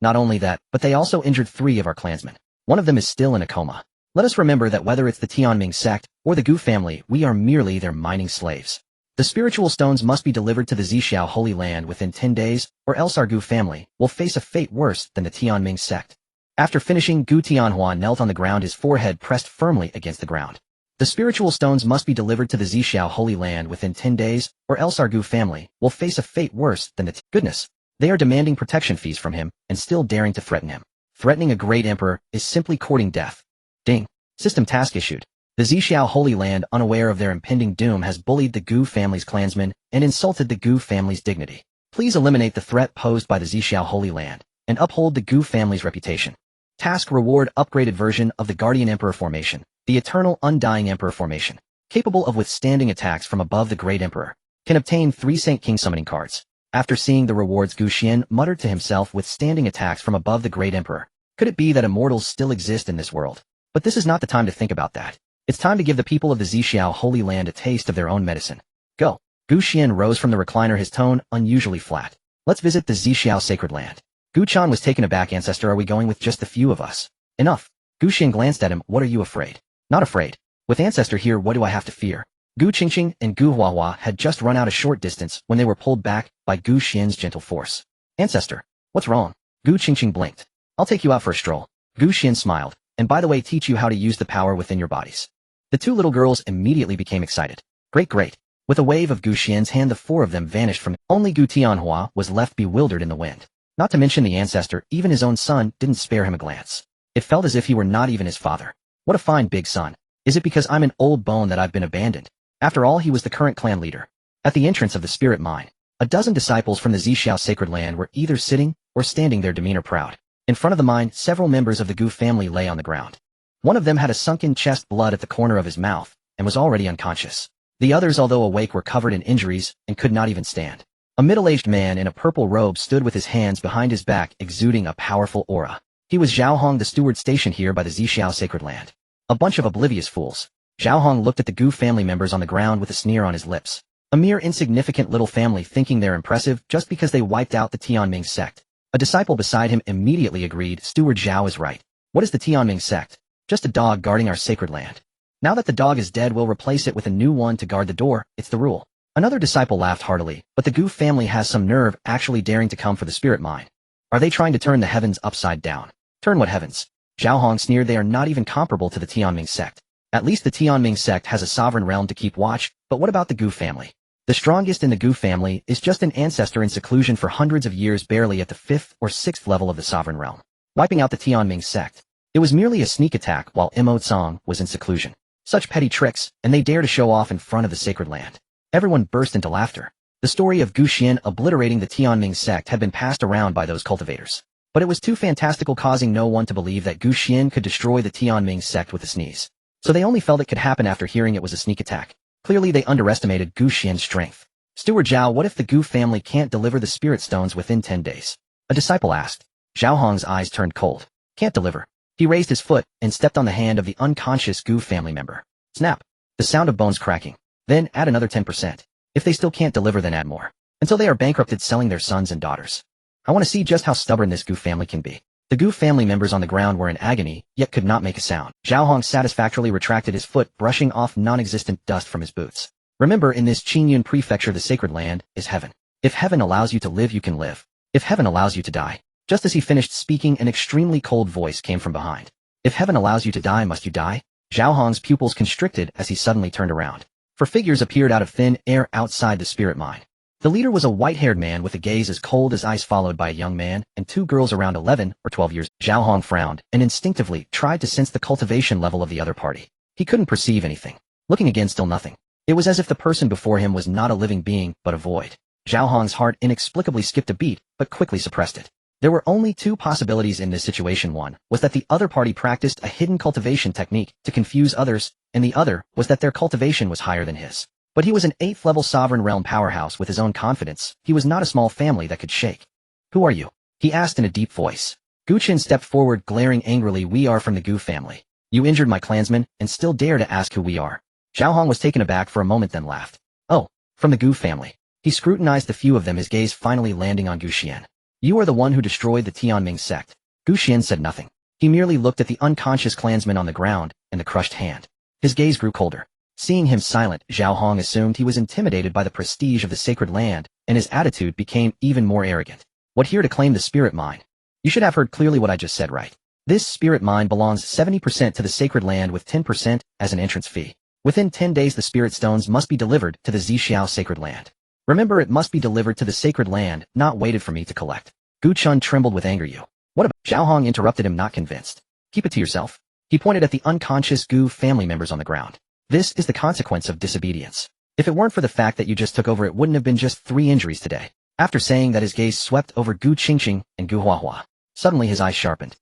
Not only that, but they also injured 3 of our clansmen. One of them is still in a coma. Let us remember that whether it's the Tianming sect or the Gu family, we are merely their mining slaves. The spiritual stones must be delivered to the Zixiao Holy Land within 10 days, or else our Gu family will face a fate worse than the Tianming sect. After finishing, Gu Tianhua knelt on the ground, his forehead pressed firmly against the ground. The spiritual stones must be delivered to the Zixiao Holy Land within 10 days, or else our Gu family will face a fate worse than the Goodness. They are demanding protection fees from him, and still daring to threaten him. Threatening a great emperor is simply courting death. Ding. System task issued. The Zixiao Holy Land, unaware of their impending doom, has bullied the Gu family's clansmen and insulted the Gu family's dignity. Please eliminate the threat posed by the Zixiao Holy Land, and uphold the Gu family's reputation. Task reward: upgraded version of the Guardian Emperor formation, the Eternal Undying Emperor formation. Capable of withstanding attacks from above the Great Emperor. Can obtain 3 Saint King summoning cards. After seeing the rewards, Gu Xian muttered to himself, withstanding attacks from above the Great Emperor. Could it be that immortals still exist in this world? But this is not the time to think about that. It's time to give the people of the Zixiao Holy Land a taste of their own medicine. Go. Gu Xian rose from the recliner, his tone unusually flat. Let's visit the Zixiao Sacred Land. Gu Chan was taken aback. Ancestor, are we going with just the few of us? Enough. Gu Xian glanced at him. What are you afraid? Not afraid. With Ancestor here, what do I have to fear? Gu Qingqing and Gu Huahua had just run out a short distance when they were pulled back by Gu Xian's gentle force. Ancestor, what's wrong? Gu Qingqing blinked. I'll take you out for a stroll. Gu Xian smiled. And by the way, teach you how to use the power within your bodies. The 2 little girls immediately became excited. Great, great. With a wave of Gu Xian's hand, the 4 of them vanished from it. Only Gu Tianhua was left bewildered in the wind. Not to mention the Ancestor, even his own son didn't spare him a glance. It felt as if he were not even his father. What a fine big son. Is it because I'm an old bone that I've been abandoned? After all, he was the current clan leader. At the entrance of the spirit mine, a dozen disciples from the Zixiao Sacred Land were either sitting or standing, their demeanor proud. In front of the mine, several members of the Gu family lay on the ground. One of them had a sunken chest, blood at the corner of his mouth, and was already unconscious. The others, although awake, were covered in injuries and could not even stand. A middle-aged man in a purple robe stood with his hands behind his back, exuding a powerful aura. He was Zhao Hong, the steward stationed here by the Zixiao Sacred Land. A bunch of oblivious fools. Zhao Hong looked at the Gu family members on the ground with a sneer on his lips. A mere insignificant little family, thinking they're impressive just because they wiped out the Tianming sect. A disciple beside him immediately agreed. Steward Zhao is right. What is the Tianming sect? Just a dog guarding our sacred land. Now that the dog is dead, we'll replace it with a new one to guard the door. It's the rule. Another disciple laughed heartily, but the Gu family has some nerve, actually daring to come for the spirit mine. Are they trying to turn the heavens upside down? Turn what heavens? Zhao Hong sneered. They are not even comparable to the Tianming sect. At least the Tianming sect has a sovereign realm to keep watch, but what about the Gu family? The strongest in the Gu family is just an ancestor in seclusion for hundreds of years, barely at the 5th or 6th level of the sovereign realm. Wiping out the Tianming sect. It was merely a sneak attack while Mo Tsang was in seclusion. Such petty tricks, and they dare to show off in front of the sacred land. Everyone burst into laughter. The story of Gu Xian obliterating the Tianming sect had been passed around by those cultivators. But it was too fantastical, causing no one to believe that Gu Xian could destroy the Tianming sect with a sneeze. So they only felt it could happen after hearing it was a sneak attack. Clearly they underestimated Gu Xian's strength. Steward Zhao, what if the Gu family can't deliver the spirit stones within 10 days? A disciple asked. Zhao Hong's eyes turned cold. Can't deliver. He raised his foot and stepped on the hand of the unconscious Gu family member. Snap. The sound of bones cracking. Then add another 10%. If they still can't deliver, then add more. Until they are bankrupted, selling their sons and daughters. I want to see just how stubborn this Gu family can be. The Gu family members on the ground were in agony, yet could not make a sound. Zhao Hong satisfactorily retracted his foot, brushing off non-existent dust from his boots. Remember, in this Qingyun prefecture, the sacred land is heaven. If heaven allows you to live, you can live. If heaven allows you to die. Just as he finished speaking, an extremely cold voice came from behind. If heaven allows you to die, must you die? Zhao Hong's pupils constricted as he suddenly turned around. For figures appeared out of thin air outside the spirit mine. The leader was a white-haired man with a gaze as cold as ice, followed by a young man and 2 girls around 11 or 12 years. Zhao Hong frowned and instinctively tried to sense the cultivation level of the other party. He couldn't perceive anything. Looking again, still nothing. It was as if the person before him was not a living being, but a void. Zhao Hong's heart inexplicably skipped a beat, but quickly suppressed it. There were only 2 possibilities in this situation. One was that the other party practiced a hidden cultivation technique to confuse others, and the other was that their cultivation was higher than his. But he was an 8th-level sovereign realm powerhouse with his own confidence. He was not a small family that could shake. "Who are you?" he asked in a deep voice. Gu Qin stepped forward, glaring angrily. "We are from the Gu family. You injured my clansmen and still dare to ask who we are." Zhao Hong was taken aback for a moment, then laughed. "Oh, from the Gu family." He scrutinized the few of them, his gaze finally landing on Gu Xian. "You are the one who destroyed the Tianming sect." Gu Xian said nothing. He merely looked at the unconscious clansman on the ground and the crushed hand. His gaze grew colder. Seeing him silent, Zhao Hong assumed he was intimidated by the prestige of the sacred land, and his attitude became even more arrogant. "What, here to claim the spirit mine? You should have heard clearly what I just said, right? This spirit mine belongs 70% to the sacred land with 10% as an entrance fee. Within 10 days the spirit stones must be delivered to the Zixiao sacred land. Remember, it must be delivered to the sacred land, not waited for me to collect." Gu Chun trembled with anger. "You. What about—" Zhao Hong interrupted him, not convinced. "Keep it to yourself." He pointed at the unconscious Gu family members on the ground. "This is the consequence of disobedience. If it weren't for the fact that you just took over, it wouldn't have been just 3 injuries today." After saying that, his gaze swept over Gu Qingqing and Gu Huahua. Suddenly his eyes sharpened.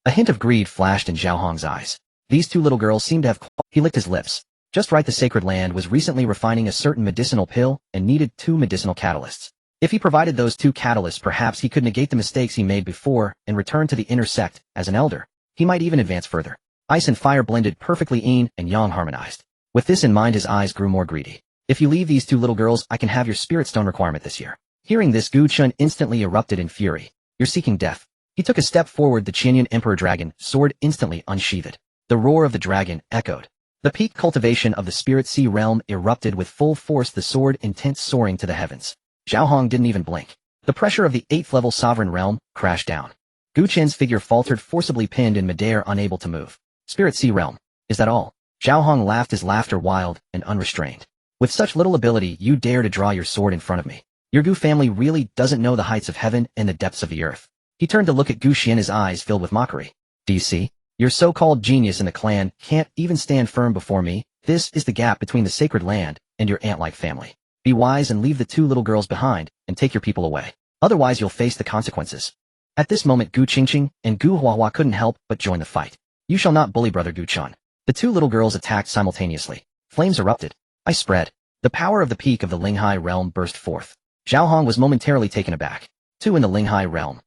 A hint of greed flashed in Zhao Hong's eyes. These 2 little girls seemed to have— He licked his lips. Just right, the sacred land was recently refining a certain medicinal pill and needed 2 medicinal catalysts. If he provided those 2 catalysts, perhaps he could negate the mistakes he made before and return to the inner sect as an elder. He might even advance further. Ice and fire blended perfectly, yin and yang harmonized. With this in mind, his eyes grew more greedy. "If you leave these 2 little girls, I can have your spirit stone requirement this year." Hearing this, Gu Chun instantly erupted in fury. "You're seeking death." He took a step forward, the Qianyan Emperor Dragon sword instantly unsheathed. The roar of the dragon echoed. The peak cultivation of the spirit sea realm erupted with full force, the sword intent soaring to the heavens. Zhao Hong didn't even blink. The pressure of the 8th-level sovereign realm crashed down. Gu Qin's figure faltered, forcibly pinned in midair, unable to move. "Spirit sea realm. Is that all?" Zhao Hong laughed, his laughter wild and unrestrained. "With such little ability, you dare to draw your sword in front of me. Your Gu family really doesn't know the heights of heaven and the depths of the earth." He turned to look at Gu Xian, his eyes filled with mockery. "Do you see? Your so-called genius in the clan can't even stand firm before me. This is the gap between the sacred land and your ant-like family. Be wise and leave the 2 little girls behind and take your people away. Otherwise you'll face the consequences." At this moment, Gu Qingqing and Gu Huahua couldn't help but join the fight. "You shall not bully brother Gu Chun." The 2 little girls attacked simultaneously. Flames erupted. Ice spread. The power of the peak of the Linghai realm burst forth. Zhao Hong was momentarily taken aback. 2 in the Linghai realm.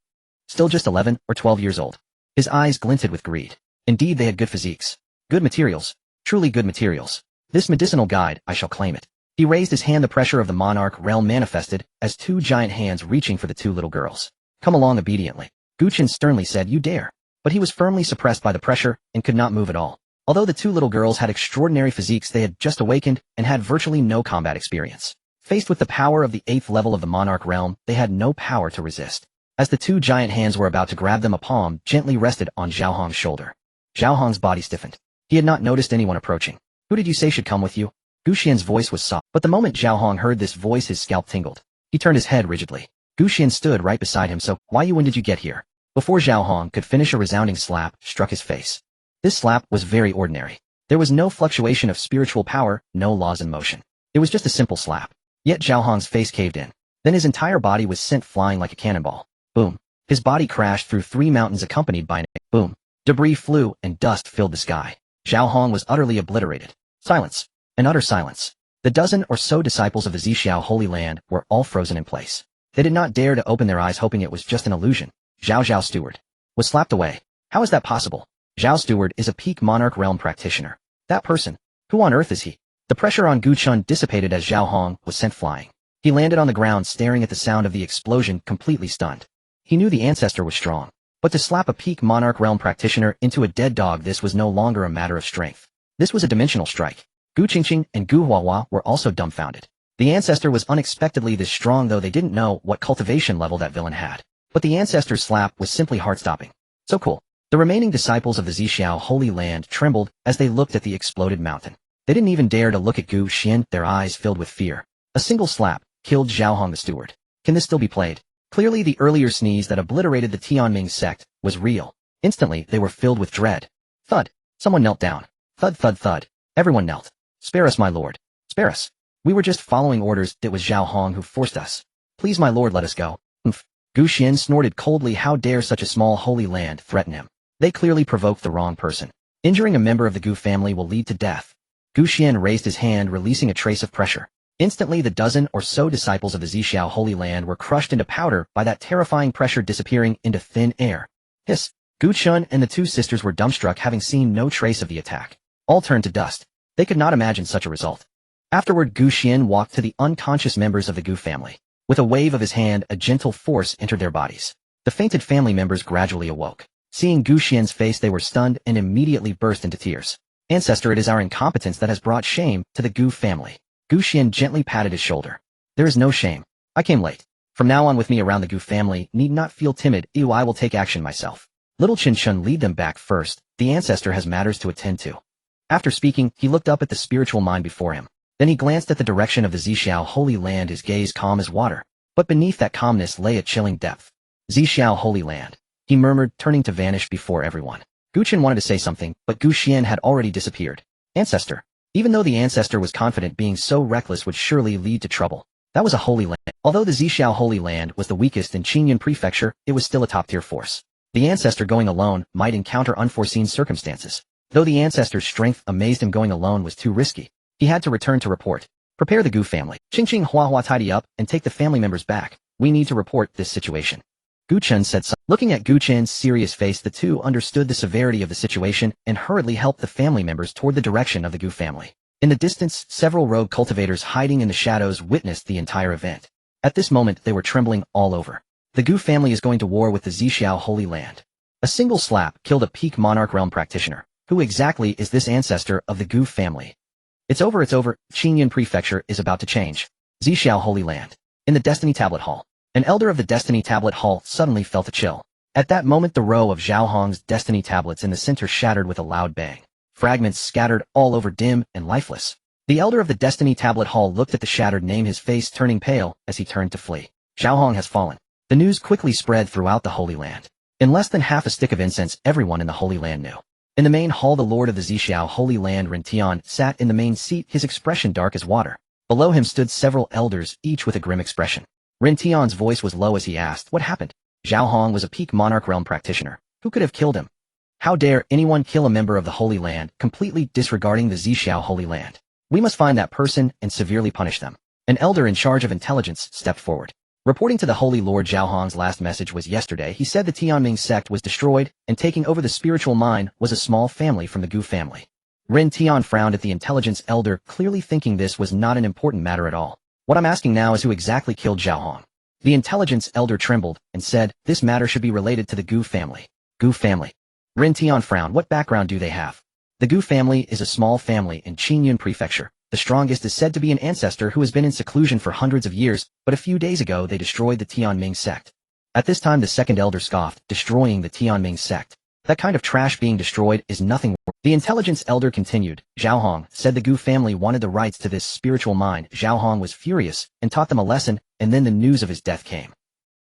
Still just 11 or 12 years old. His eyes glinted with greed. Indeed, they had good physiques. Good materials. Truly good materials. This medicinal guide, I shall claim it. He raised his hand. The pressure of the monarch realm manifested as 2 giant hands reaching for the 2 little girls. "Come along obediently." Gu Qin sternly said, "You dare." But he was firmly suppressed by the pressure and could not move at all. Although the 2 little girls had extraordinary physiques, they had just awakened and had virtually no combat experience. Faced with the power of the 8th level of the monarch realm, they had no power to resist. As the 2 giant hands were about to grab them, a palm gently rested on Zhao Hong's shoulder. Zhao Hong's body stiffened. He had not noticed anyone approaching. "Who did you say should come with you?" Gu Xian's voice was soft. But the moment Zhao Hong heard this voice, his scalp tingled. He turned his head rigidly. Gu Xian stood right beside him. "So, when did you get here?" Before Zhao Hong could finish, a resounding slap struck his face. This slap was very ordinary. There was no fluctuation of spiritual power, no laws in motion. It was just a simple slap. Yet Zhao Hong's face caved in. Then his entire body was sent flying like a cannonball. Boom. His body crashed through 3 mountains, accompanied by an boom. Debris flew and dust filled the sky. Zhao Hong was utterly obliterated. Silence. An utter silence. The 12 or so disciples of the Zixiao Holy Land were all frozen in place. They did not dare to open their eyes, hoping it was just an illusion. Zhao Steward was slapped away. How is that possible? Zhao Steward is a peak monarch realm practitioner. That person. Who on earth is he? The pressure on Gu Chun dissipated as Zhao Hong was sent flying. He landed on the ground, staring at the sound of the explosion, completely stunned. He knew the Ancestor was strong. But to slap a peak monarch realm practitioner into a dead dog, this was no longer a matter of strength. This was a dimensional strike. Gu Qingqing and Gu Huahua were also dumbfounded. The Ancestor was unexpectedly this strong, though they didn't know what cultivation level that villain had. But the Ancestor's slap was simply heart-stopping. So cool. The remaining disciples of the Zixiao Holy Land trembled as they looked at the exploded mountain. They didn't even dare to look at Gu Xian, their eyes filled with fear. A single slap killed Zhao Hong the steward. Can this still be played? Clearly the earlier sneeze that obliterated the Tianming sect was real. Instantly, they were filled with dread. Thud. Someone knelt down. Thud thud thud. Everyone knelt. Spare us, my lord. Spare us. We were just following orders. It was Zhao Hong who forced us. Please, my lord, let us go. Umph. Gu Xian snorted coldly. How dare such a small holy land threaten him? They clearly provoked the wrong person. Injuring a member of the Gu family will lead to death. Gu Xian raised his hand, releasing a trace of pressure. Instantly the dozen or so disciples of the Zixiao Holy Land were crushed into powder by that terrifying pressure, disappearing into thin air. Hiss! Gu Chun and the two sisters were dumbstruck, having seen no trace of the attack. All turned to dust. They could not imagine such a result. Afterward, Gu Xian walked to the unconscious members of the Gu family. With a wave of his hand, a gentle force entered their bodies. The fainted family members gradually awoke. Seeing Gu Xian's face, they were stunned and immediately burst into tears. Ancestor, it is our incompetence that has brought shame to the Gu family. Gu Xian gently patted his shoulder. There is no shame. I came late. From now on with me around the Gu family, need not feel timid. I will take action myself. Little Qin Shun, lead them back first. The ancestor has matters to attend to. After speaking, he looked up at the spiritual mind before him. Then he glanced at the direction of the Zixiao Holy Land, his gaze calm as water. But beneath that calmness lay a chilling depth. Zixiao Holy Land, he murmured, turning to vanish before everyone. Gu Qin wanted to say something, but Gu Xian had already disappeared. Ancestor. Even though the ancestor was confident being so reckless would surely lead to trouble. That was a holy land. Although the Zixiao Holy Land was the weakest in Qingyun Prefecture, it was still a top-tier force. The ancestor going alone might encounter unforeseen circumstances. Though the ancestor's strength amazed him, going alone was too risky. He had to return to report. Prepare the Gu family. Qing Hua Hua, tidy up and take the family members back. We need to report this situation. Gu Chen said so. Looking at Gu Chen's serious face, the two understood the severity of the situation and hurriedly helped the family members toward the direction of the Gu family. In the distance, several rogue cultivators hiding in the shadows witnessed the entire event. At this moment, they were trembling all over. The Gu family is going to war with the Zixiao Holy Land. A single slap killed a peak monarch realm practitioner. Who exactly is this ancestor of the Gu family? It's over, it's over. Qingyun Prefecture is about to change. Zixiao Holy Land. In the Destiny Tablet Hall. An elder of the Destiny Tablet Hall suddenly felt a chill. At that moment, the row of Zhao Hong's Destiny Tablets in the center shattered with a loud bang. Fragments scattered all over, dim and lifeless. The elder of the Destiny Tablet Hall looked at the shattered name, his face turning pale as he turned to flee. Zhao Hong has fallen. The news quickly spread throughout the Holy Land. In less than half a stick of incense, everyone in the Holy Land knew. In the main hall, the lord of the Zixiao Holy Land, Ren Tian, sat in the main seat, his expression dark as water. Below him stood several elders, each with a grim expression. Ren Tian's voice was low as he asked, what happened? Zhao Hong was a peak monarch realm practitioner. Who could have killed him? How dare anyone kill a member of the Holy Land, completely disregarding the Zixiao Holy Land? We must find that person and severely punish them. An elder in charge of intelligence stepped forward. Reporting to the Holy Lord, Zhao Hong's last message was yesterday. He said the Tianming sect was destroyed, and taking over the spiritual mind was a small family from the Gu family. Ren Tian frowned at the intelligence elder, clearly thinking this was not an important matter at all. What I'm asking now is who exactly killed Zhao Hong? The intelligence elder trembled and said, this matter should be related to the Gu family. Gu family. Ren Tian frowned. What background do they have? The Gu family is a small family in Qingyun Prefecture. The strongest is said to be an ancestor who has been in seclusion for hundreds of years, but a few days ago they destroyed the Tianming sect. At this time the second elder scoffed, destroying the Tianming sect. That kind of trash being destroyed is nothing. The intelligence elder continued. Zhao Hong said the Gu family wanted the rights to this spiritual mine. Zhao Hong was furious and taught them a lesson, and then the news of his death came.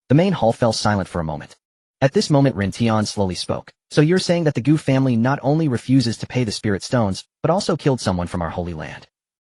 The main hall fell silent for a moment. At this moment Ren Tian slowly spoke. So you're saying that the Gu family not only refuses to pay the spirit stones, but also killed someone from our holy land?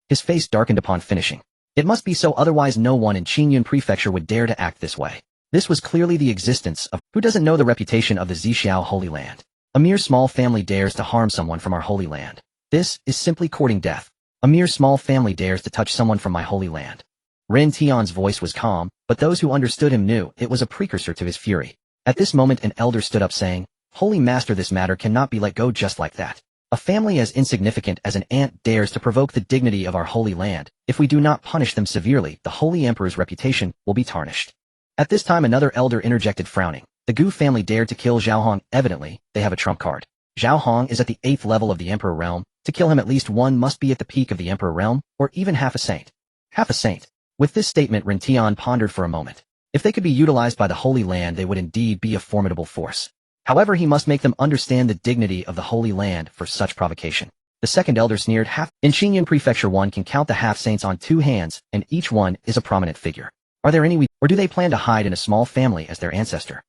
His face darkened upon finishing. It must be so, otherwise no one in Qingyun Prefecture would dare to act this way. This was clearly the existence of who doesn't know the reputation of the Zixiao Holy Land. A mere small family dares to harm someone from our holy land. This is simply courting death. A mere small family dares to touch someone from my holy land. Ren Tian's voice was calm, but those who understood him knew it was a precursor to his fury. At this moment an elder stood up saying, Holy Master, this matter cannot be let go just like that. A family as insignificant as an ant dares to provoke the dignity of our holy land. If we do not punish them severely, the Holy Emperor's reputation will be tarnished. At this time another elder interjected, frowning. The Gu family dared to kill Zhao Hong. Evidently, they have a trump card. Zhao Hong is at the 8th level of the Emperor realm. To kill him at least one must be at the peak of the Emperor realm, or even half a saint. Half a saint. With this statement Ren Tian pondered for a moment. If they could be utilized by the Holy Land, they would indeed be a formidable force. However, he must make them understand the dignity of the Holy Land for such provocation. The second elder sneered. In Xinyan Prefecture, one can count the half-saints on 2 hands, and each one is a prominent figure. Are there any or do they plan to hide in a small family as their ancestor?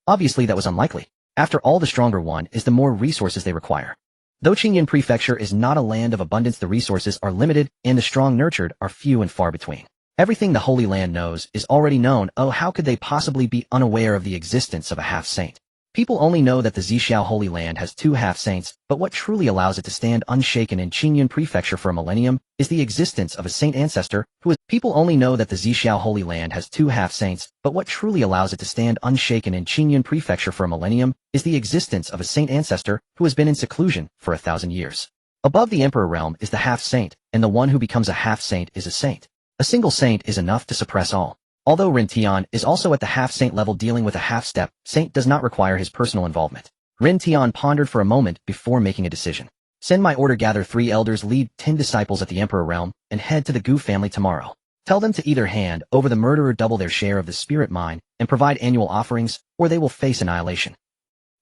Obviously that was unlikely. After all, the stronger one is the more resources they require. Though Xinyan Prefecture is not a land of abundance, the resources are limited, and the strong nurtured are few and far between. Everything the Holy Land knows is already known. Oh, how could they possibly be unaware of the existence of a half-saint? People only know that the Xixiao Holy Land has 2 half-saints, but what truly allows it to stand unshaken in Xinyan Prefecture for a millennium is the existence of a saint ancestor who is. People only know that the Xixiao Holy Land has 2 half-saints, but what truly allows it to stand unshaken in Xinyan Prefecture for a millennium is the existence of a saint ancestor who has been in seclusion for 1,000 years. Above the Emperor realm is the half-saint, and the one who becomes a half-saint is a saint. A single saint is enough to suppress all. Although Ren Tian is also at the half-saint level dealing with a half-step, saint does not require his personal involvement. Ren Tian pondered for a moment before making a decision. Send my order, gather 3 elders, lead 10 disciples at the Emperor realm, and head to the Gu family tomorrow. Tell them to either hand over the murderer double their share of the spirit mine and provide annual offerings, or they will face annihilation.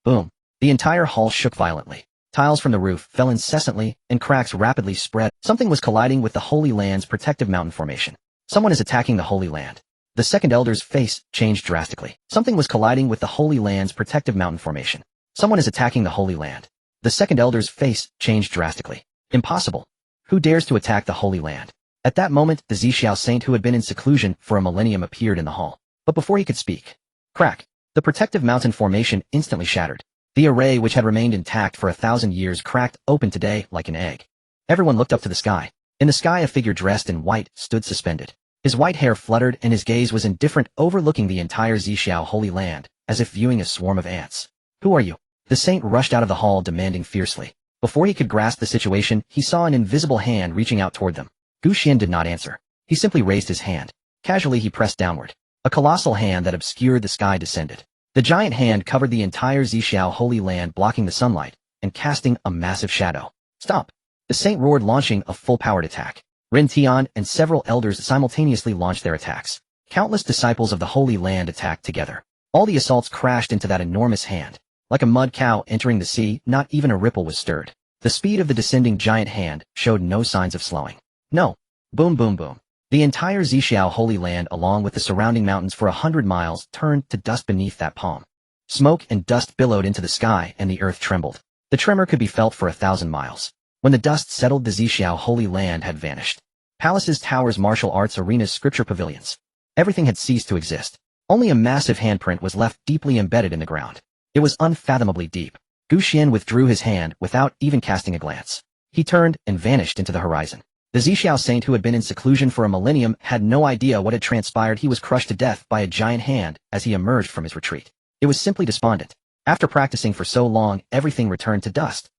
Boom. The entire hall shook violently. Tiles from the roof fell incessantly, and cracks rapidly spread. Something was colliding with the Holy Land's protective mountain formation. Someone is attacking the Holy Land. The second elder's face changed drastically. Something was colliding with the Holy Land's protective mountain formation. Someone is attacking the Holy Land. The second elder's face changed drastically. Impossible. Who dares to attack the Holy Land? At that moment, the Xixiao saint who had been in seclusion for a millennium appeared in the hall. But before he could speak, crack! The protective mountain formation instantly shattered. The array which had remained intact for 1,000 years cracked open today like an egg. Everyone looked up to the sky. In the sky, a figure dressed in white stood suspended. His white hair fluttered and his gaze was indifferent, overlooking the entire Xixiao Holy Land, as if viewing a swarm of ants. Who are you? The saint rushed out of the hall demanding fiercely. Before he could grasp the situation, he saw an invisible hand reaching out toward them. Gu Xian did not answer. He simply raised his hand. Casually he pressed downward. A colossal hand that obscured the sky descended. The giant hand covered the entire Xixiao Holy Land, blocking the sunlight and casting a massive shadow. Stop! The saint roared, launching a full-powered attack. Ren Tian and several elders simultaneously launched their attacks. Countless disciples of the Holy Land attacked together. All the assaults crashed into that enormous hand. Like a mud cow entering the sea, not even a ripple was stirred. The speed of the descending giant hand showed no signs of slowing. No. Boom, boom, boom. The entire Xixiao Holy Land, along with the surrounding mountains for 100 miles, turned to dust beneath that palm. Smoke and dust billowed into the sky, and the earth trembled. The tremor could be felt for 1,000 miles. When the dust settled, the Xixiao Holy Land had vanished. Palaces, towers, martial arts arenas, scripture pavilions. Everything had ceased to exist. Only a massive handprint was left, deeply embedded in the ground. It was unfathomably deep. Gu Xian withdrew his hand without even casting a glance. He turned and vanished into the horizon. The Xixiao saint who had been in seclusion for a millennium had no idea what had transpired. He was crushed to death by a giant hand as he emerged from his retreat. It was simply despondent. After practicing for so long, everything returned to dust.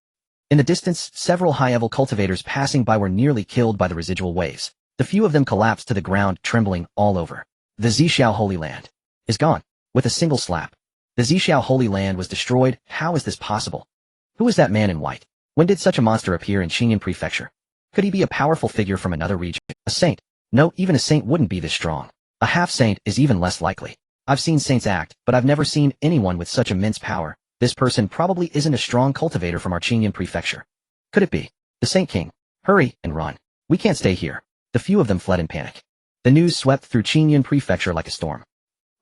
In the distance, several high-level cultivators passing by were nearly killed by the residual waves. The few of them collapsed to the ground, trembling all over. The Xixiao Holy Land is gone. With a single slap, the Xixiao Holy Land was destroyed. How is this possible? Who is that man in white? When did such a monster appear in Xinyan Prefecture? Could he be a powerful figure from another region? A saint? No, even a saint wouldn't be this strong. A half-saint is even less likely. I've seen saints act, but I've never seen anyone with such immense power. This person probably isn't a strong cultivator from our Xinyan Prefecture. Could it be the Saint King? Hurry and run. We can't stay here. The few of them fled in panic. The news swept through Xinyan Prefecture like a storm.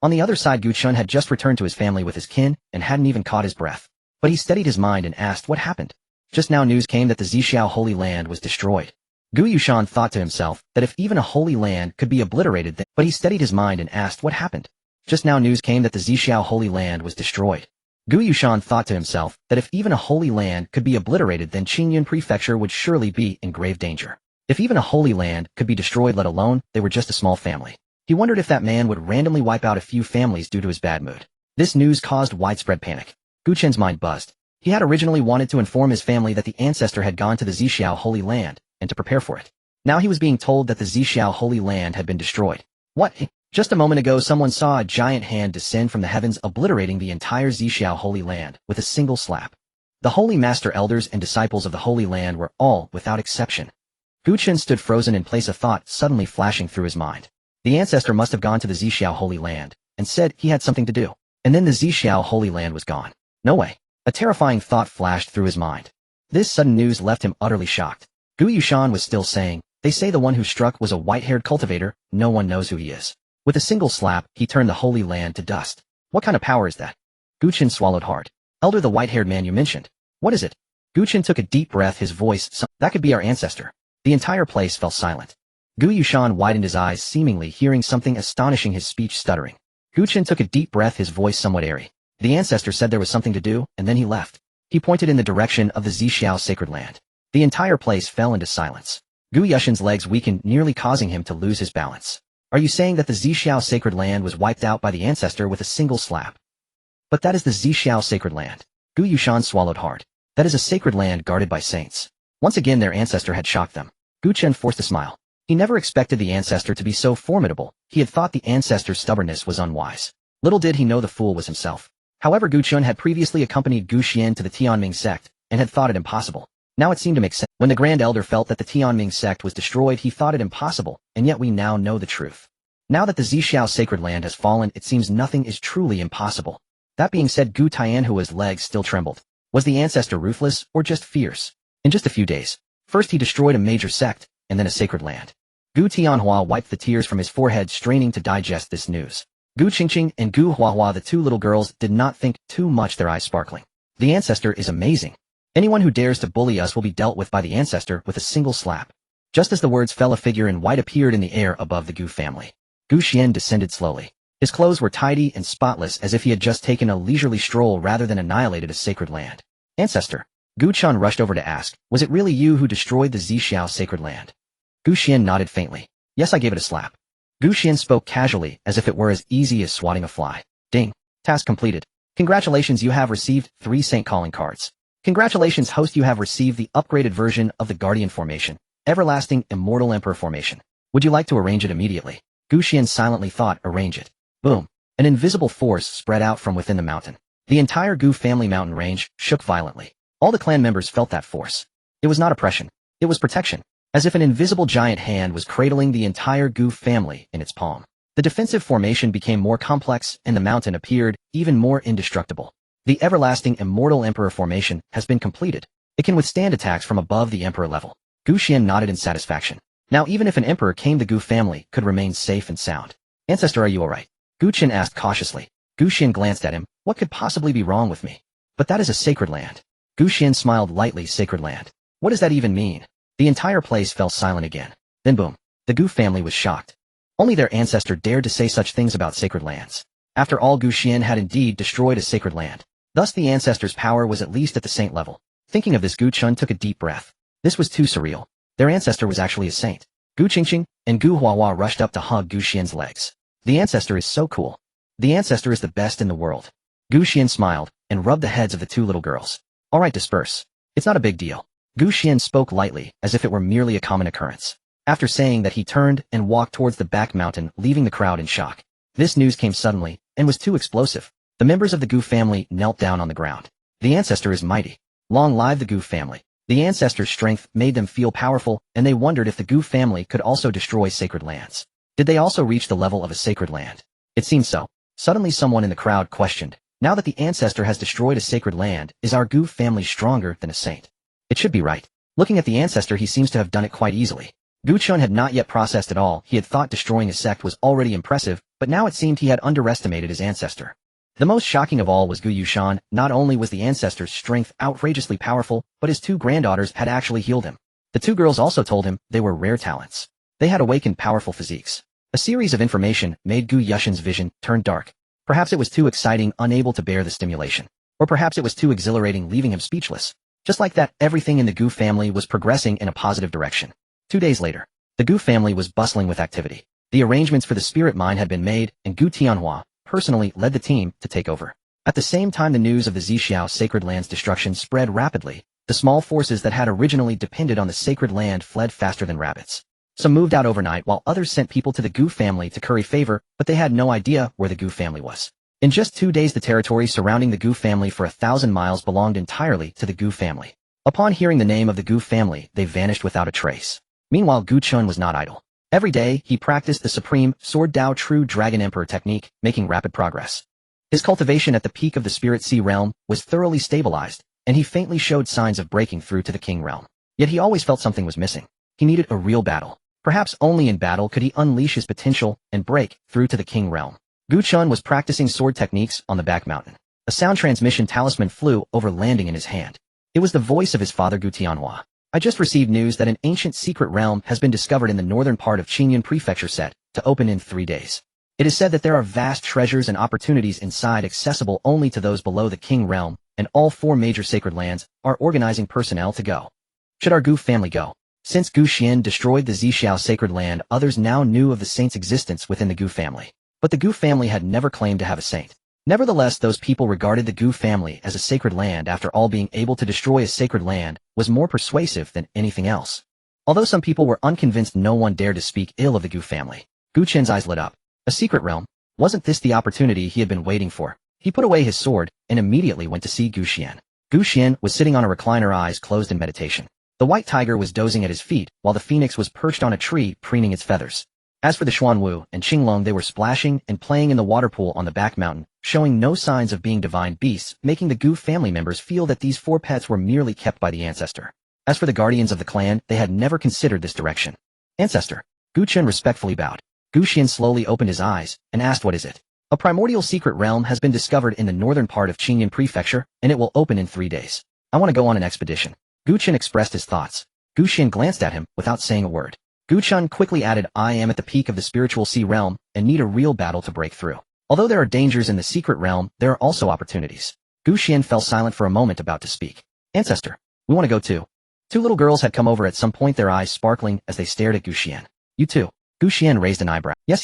On the other side, Gu Xuan had just returned to his family with his kin and hadn't even caught his breath. But he steadied his mind and asked what happened. Just now news came that the Xixiao Holy Land was destroyed. Gu Yuxian thought to himself that if even a holy land could be obliterated, then, but he steadied his mind and asked what happened. Just now news came that the Xixiao Holy Land was destroyed. Gu Yuxian thought to himself that if even a holy land could be obliterated, then Xinyan Prefecture would surely be in grave danger. If even a holy land could be destroyed, let alone they were just a small family. He wondered if that man would randomly wipe out a few families due to his bad mood. This news caused widespread panic. Gu Chen's mind buzzed. He had originally wanted to inform his family that the Ancestor had gone to the Xixiao Holy Land, and to prepare for it. Now he was being told that the Xixiao Holy Land had been destroyed. What? Just a moment ago someone saw a giant hand descend from the heavens, obliterating the entire Xixiao Holy Land with a single slap. The Holy Master Elders and disciples of the Holy Land were all without exception. Gu Chen stood frozen in place, a thought suddenly flashing through his mind. The Ancestor must have gone to the Xixiao Holy Land, and said he had something to do. And then the Xixiao Holy Land was gone. No way. A terrifying thought flashed through his mind. This sudden news left him utterly shocked. Gu Yushan was still saying, "They say the one who struck was a white-haired cultivator, no one knows who he is." With a single slap, he turned the Holy Land to dust. What kind of power is that? Gu Chen swallowed hard. Elder, the white-haired man you mentioned. What is it? Gu Chen took a deep breath, his voice, that could be our ancestor. The entire place fell silent. Gu Yushan widened his eyes, seemingly hearing something astonishing, his speech stuttering. Gu Chen took a deep breath, his voice somewhat airy. The ancestor said there was something to do, and then he left. He pointed in the direction of the Zixiao sacred land. The entire place fell into silence. Gu Yushan's legs weakened, nearly causing him to lose his balance. Are you saying that the Zixiao sacred land was wiped out by the ancestor with a single slap? But that is the Zixiao sacred land. Gu Yushan swallowed hard. That is a sacred land guarded by saints. Once again their ancestor had shocked them. Gu Chen forced a smile. He never expected the ancestor to be so formidable. He had thought the ancestor's stubbornness was unwise. Little did he know the fool was himself. However, Gu Chen had previously accompanied Gu Xian to the Tianming sect, and had thought it impossible. Now it seemed to make sense. When the Grand Elder felt that the Tianming sect was destroyed, he thought it impossible, and yet we now know the truth. Now that the Zixiao sacred land has fallen, it seems nothing is truly impossible. That being said, Gu Tianhua's legs still trembled. Was the ancestor ruthless, or just fierce? In just a few days, first he destroyed a major sect, and then a sacred land. Gu Tianhua wiped the tears from his forehead, straining to digest this news. Gu Qingqing and Gu Huahua, the two little girls, did not think too much, their eyes sparkling. The ancestor is amazing. Anyone who dares to bully us will be dealt with by the ancestor with a single slap. Just as the words fell, a figure in white appeared in the air above the Gu family. Gu Xian descended slowly. His clothes were tidy and spotless, as if he had just taken a leisurely stroll rather than annihilated a sacred land. Ancestor. Gu Chen rushed over to ask, was it really you who destroyed the Zixiao sacred land? Gu Xian nodded faintly. Yes, I gave it a slap. Gu Xian spoke casually, as if it were as easy as swatting a fly. Ding. Task completed. Congratulations, you have received 3 Saint calling cards. Congratulations, host, you have received the upgraded version of the Guardian formation, Everlasting Immortal Emperor formation. Would you like to arrange it immediately? Gu Xian silently thought, arrange it. Boom. An invisible force spread out from within the mountain. The entire Gu family mountain range shook violently. All the clan members felt that force. It was not oppression. It was protection. As if an invisible giant hand was cradling the entire Gu family in its palm. The defensive formation became more complex, and the mountain appeared even more indestructible. The Everlasting Immortal Emperor formation has been completed. It can withstand attacks from above the Emperor level. Gu Xian nodded in satisfaction. Now even if an Emperor came, the Gu family could remain safe and sound. Ancestor, are you alright? Gu Chen asked cautiously. Gu Xian glanced at him. What could possibly be wrong with me? But that is a sacred land. Gu Xian smiled lightly. Sacred land. What does that even mean? The entire place fell silent again. Then boom. The Gu family was shocked. Only their ancestor dared to say such things about sacred lands. After all, Gu Xian had indeed destroyed a sacred land. Thus the ancestor's power was at least at the saint level. Thinking of this, Gu Chen took a deep breath. This was too surreal. Their ancestor was actually a saint. Gu Qingqing and Gu Huahua rushed up to hug Gu Xian's legs. The ancestor is so cool. The ancestor is the best in the world. Gu Xian smiled and rubbed the heads of the two little girls. Alright, disperse. It's not a big deal. Gu Xian spoke lightly, as if it were merely a common occurrence. After saying that, he turned and walked towards the back mountain, leaving the crowd in shock. This news came suddenly, and was too explosive. The members of the Gu family knelt down on the ground. The ancestor is mighty. Long live the Gu family. The ancestor's strength made them feel powerful, and they wondered if the Gu family could also destroy sacred lands. Did they also reach the level of a sacred land? It seemed so. Suddenly someone in the crowd questioned, now that the ancestor has destroyed a sacred land, is our Gu family stronger than a saint? It should be right. Looking at the ancestor, he seems to have done it quite easily. Gu Chen had not yet processed it all. He had thought destroying a sect was already impressive, but now it seemed he had underestimated his ancestor. The most shocking of all was Gu Yushan. Not only was the ancestor's strength outrageously powerful, but his 2 granddaughters had actually healed him. The 2 girls also told him they were rare talents. They had awakened powerful physiques. A series of information made Gu Yushan's vision turn dark. Perhaps it was too exciting, unable to bear the stimulation. Or perhaps it was too exhilarating, leaving him speechless. Just like that, everything in the Gu family was progressing in a positive direction. 2 days later, the Gu family was bustling with activity. The arrangements for the spirit mine had been made, and Gu Tianhua personally led the team to take over. At the same time, the news of the Zixiao sacred land's destruction spread rapidly. The small forces that had originally depended on the sacred land fled faster than rabbits. Some moved out overnight, while others sent people to the Gu family to curry favor, but they had no idea where the Gu family was. In just 2 days, the territory surrounding the Gu family for 1,000 miles belonged entirely to the Gu family. Upon hearing the name of the Gu family, they vanished without a trace. Meanwhile, Gu Chen was not idle. Every day, he practiced the supreme Sword Dao True Dragon Emperor technique, making rapid progress. His cultivation at the peak of the Spirit Sea realm was thoroughly stabilized, and he faintly showed signs of breaking through to the king realm. Yet he always felt something was missing. He needed a real battle. Perhaps only in battle could he unleash his potential and break through to the king realm. Xuan was practicing sword techniques on the back mountain. A sound transmission talisman flew over, landing in his hand. It was the voice of his father Tianhua. I just received news that an ancient secret realm has been discovered in the northern part of Qingyun Prefecture set to open in 3 days. It is said that there are vast treasures and opportunities inside accessible only to those below the king realm, and all 4 major sacred lands are organizing personnel to go. Should our Gu family go? Since Gu Xian destroyed the Zixiao sacred land, others now knew of the saint's existence within the Gu family. But the Gu family had never claimed to have a saint. Nevertheless, those people regarded the Gu family as a sacred land. After all, being able to destroy a sacred land was more persuasive than anything else. Although some people were unconvinced, no one dared to speak ill of the Gu family. Gu Qian's eyes lit up. A secret realm? Wasn't this the opportunity he had been waiting for? He put away his sword and immediately went to see Gu Xian. Gu Xian was sitting on a recliner, eyes closed in meditation. The white tiger was dozing at his feet, while the phoenix was perched on a tree, preening its feathers. As for the Xuan Wu and Qinglong, they were splashing and playing in the water pool on the back mountain, showing no signs of being divine beasts, making the Gu family members feel that these 4 pets were merely kept by the ancestor. As for the guardians of the clan, they had never considered this direction. Ancestor. Gu Qian respectfully bowed. Gu Xian slowly opened his eyes and asked, what is it? A primordial secret realm has been discovered in the northern part of Qingyun Prefecture, and it will open in 3 days. I want to go on an expedition. Gu Qian expressed his thoughts. Gu Xian glanced at him without saying a word. Gu Qian quickly added, I am at the peak of the spiritual sea realm and need a real battle to break through. Although there are dangers in the secret realm, there are also opportunities. Gu Xian fell silent for a moment, about to speak. Ancestor, we want to go too. 2 little girls had come over at some point, their eyes sparkling as they stared at Gu Xian. You too. Gu Xian raised an eyebrow. Yes.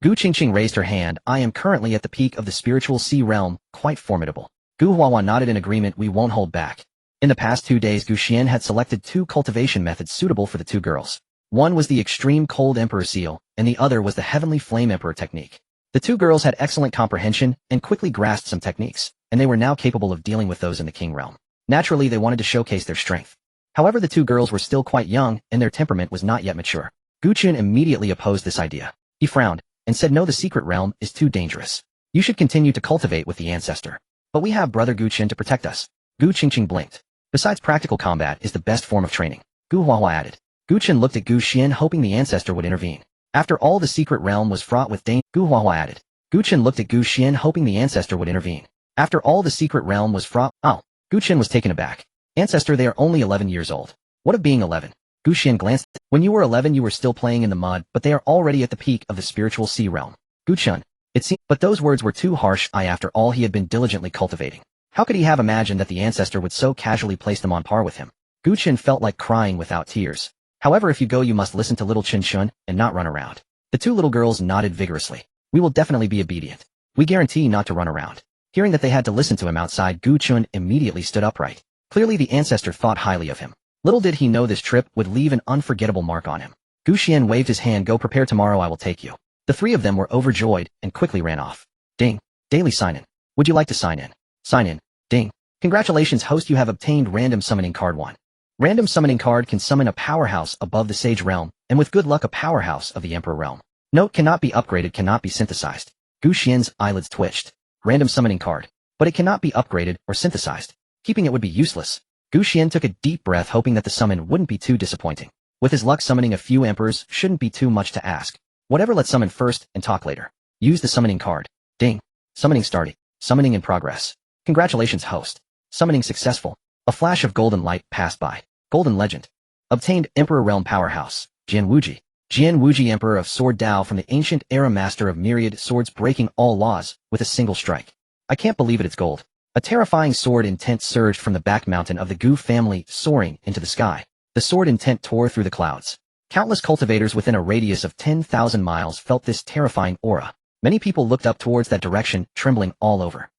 Gu Qingqing raised her hand. I am currently at the peak of the spiritual sea realm, quite formidable. Gu Huahua nodded in agreement. We won't hold back. In the past 2 days, Gu Xian had selected 2 cultivation methods suitable for the 2 girls. One was the extreme cold emperor seal, and the other was the heavenly flame emperor technique. The 2 girls had excellent comprehension and quickly grasped some techniques, and they were now capable of dealing with those in the king realm. Naturally, they wanted to showcase their strength. However, the 2 girls were still quite young, and their temperament was not yet mature. Gu Qian immediately opposed this idea. He frowned and said, no, the secret realm is too dangerous. You should continue to cultivate with the ancestor. But we have brother Gu Qian to protect us. Gu Qingqing blinked. Besides, practical combat is the best form of training. Gu Huahua added. Gu Qian looked at Gu Xian, hoping the ancestor would intervene. After all, the secret realm was fraught with danger. Gu Huahua added. Gu Qian looked at Gu Xian, hoping the ancestor would intervene. After all, the secret realm was fraught. Oh. Gu Qian was taken aback. Ancestor, they are only 11 years old. What of being 11? Gu Xian glanced. When you were 11, you were still playing in the mud, but they are already at the peak of the spiritual sea realm. Gu Qian. It seemed, but those words were too harsh. After all, he had been diligently cultivating. How could he have imagined that the ancestor would so casually place them on par with him? Gu Qian felt like crying without tears. However, if you go, you must listen to little Qin Shun and not run around. The 2 little girls nodded vigorously. We will definitely be obedient. We guarantee not to run around. Hearing that they had to listen to him outside, Gu Qian immediately stood upright. Clearly, the ancestor thought highly of him. Little did he know this trip would leave an unforgettable mark on him. Gu Xian waved his hand. Go prepare, tomorrow I will take you. The 3 of them were overjoyed and quickly ran off. Ding. Daily sign-in. Would you like to sign in? Sign in. Ding. Congratulations, host, you have obtained random summoning card 1. Random summoning card can summon a powerhouse above the sage realm, and with good luck a powerhouse of the emperor realm. Note: cannot be upgraded, cannot be synthesized. Gu Xian's eyelids twitched. Random summoning card. But it cannot be upgraded or synthesized. Keeping it would be useless. Gu Xian took a deep breath, hoping that the summon wouldn't be too disappointing. With his luck, summoning a few emperors shouldn't be too much to ask. Whatever, let's summon first and talk later. Use the summoning card. Ding. Summoning started. Summoning in progress. Congratulations, host. Summoning successful. A flash of golden light passed by. Golden legend. Obtained Emperor Realm Powerhouse. Jian Wuji. Jian Wuji, Emperor of Sword Dao from the ancient era, master of myriad swords, breaking all laws with a single strike. I can't believe it, it's gold. A terrifying sword intent surged from the back mountain of the Gu family, soaring into the sky. The sword intent tore through the clouds. Countless cultivators within a radius of 10,000 miles felt this terrifying aura. Many people looked up towards that direction, trembling all over.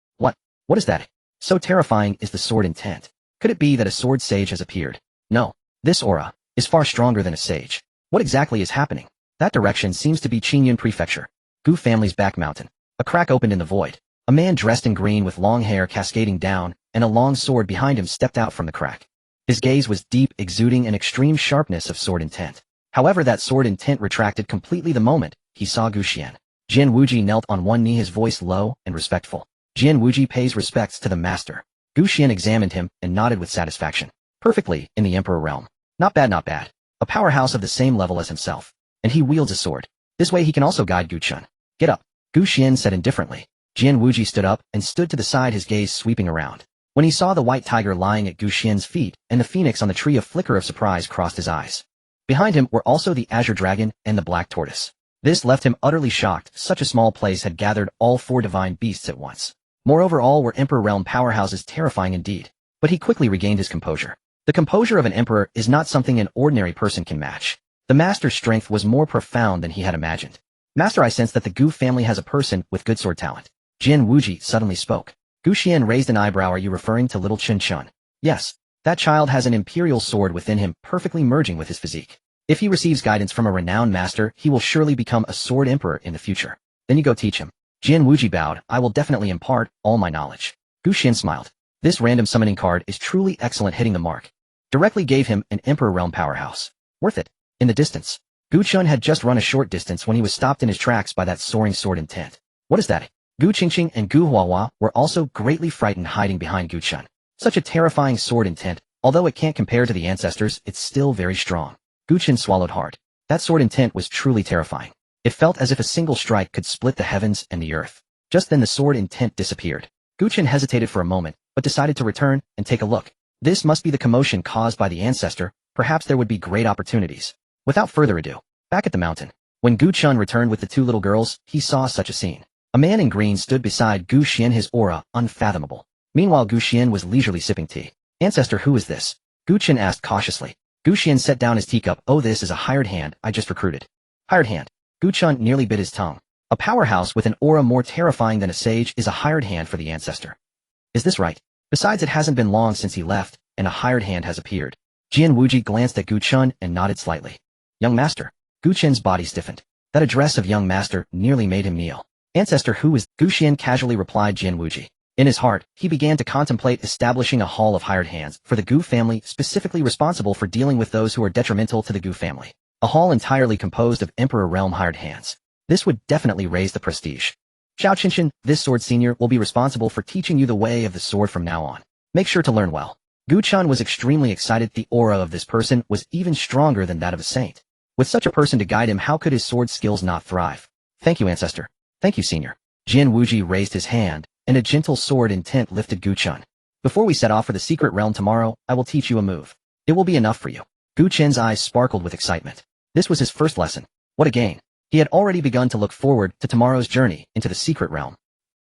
What is that? So terrifying is the sword intent. Could it be that a sword sage has appeared? No. This aura is far stronger than a sage. What exactly is happening? That direction seems to be Qingyun Prefecture. Gu family's back mountain. A crack opened in the void. A man dressed in green with long hair cascading down and a long sword behind him stepped out from the crack. His gaze was deep, exuding an extreme sharpness of sword intent. However, that sword intent retracted completely the moment he saw Gu Xian. Jian Wuji knelt on one knee, his voice low and respectful. Jian Wuji pays respects to the master. Gu Xian examined him and nodded with satisfaction. Perfectly, in the Emperor realm. Not bad, not bad. A powerhouse of the same level as himself. And he wields a sword. This way he can also guide Gu Chun. Get up. Gu Xian said indifferently. Jian Wuji stood up and stood to the side, his gaze sweeping around. When he saw the white tiger lying at Gu Xian's feet and the phoenix on the tree, a flicker of surprise crossed his eyes. Behind him were also the azure dragon and the black tortoise. This left him utterly shocked. Such a small place had gathered all 4 divine beasts at once. Moreover, all were Emperor realm powerhouses, terrifying indeed. But he quickly regained his composure. The composure of an emperor is not something an ordinary person can match. The master's strength was more profound than he had imagined. Master, I sense that the Gu family has a person with good sword talent. Jian Wuji suddenly spoke. Gu Xian raised an eyebrow. Are you referring to little Chen Chun? Yes. That child has an imperial sword within him, perfectly merging with his physique. If he receives guidance from a renowned master, he will surely become a sword emperor in the future. Then you go teach him. Jian Wuji bowed. I will definitely impart all my knowledge. Gu Xian smiled. This random summoning card is truly excellent, hitting the mark. Directly gave him an Emperor realm powerhouse. Worth it. In the distance. Gu Chun had just run a short distance when he was stopped in his tracks by that soaring sword intent. What is that? Gu Qingqing and Gu Huahua were also greatly frightened, hiding behind Gu Chun. Such a terrifying sword intent, although it can't compare to the ancestors, it's still very strong. Gu Chun swallowed hard. That sword intent was truly terrifying. It felt as if a single strike could split the heavens and the earth. Just then the sword intent disappeared. Gu Chun hesitated for a moment, but decided to return and take a look. This must be the commotion caused by the ancestor. Perhaps there would be great opportunities. Without further ado, back at the mountain. When Gu Chun returned with the 2 little girls, he saw such a scene. A man in green stood beside Gu Xian, his aura unfathomable. Meanwhile, Gu Xian was leisurely sipping tea. Ancestor, who is this? Gu Chun asked cautiously. Gu Xian set down his teacup. Oh, this is a hired hand I just recruited. Hired hand. Gu Chun nearly bit his tongue. A powerhouse with an aura more terrifying than a sage is a hired hand for the ancestor. Is this right? Besides, it hasn't been long since he left, and a hired hand has appeared. Jian Wuji glanced at Gu Chun and nodded slightly. Young master. Gu Chun's body stiffened. That address of young master nearly made him kneel. Ancestor, who is? Gu Xian casually replied Jian Wuji. In his heart, he began to contemplate establishing a hall of hired hands for the Gu family, specifically responsible for dealing with those who are detrimental to the Gu family. A hall entirely composed of Emperor realm hired hands. This would definitely raise the prestige. Xiao Qinshan, this sword senior, will be responsible for teaching you the way of the sword from now on. Make sure to learn well. Gu Chun was extremely excited. The aura of this person was even stronger than that of a saint. With such a person to guide him, how could his sword skills not thrive? Thank you, ancestor. Thank you, senior. Jian Wuji raised his hand, and a gentle sword intent lifted Gu Chun. Before we set off for the secret realm tomorrow, I will teach you a move. It will be enough for you. Gu Chun's eyes sparkled with excitement. This was his first lesson. What a gain. He had already begun to look forward to tomorrow's journey into the secret realm.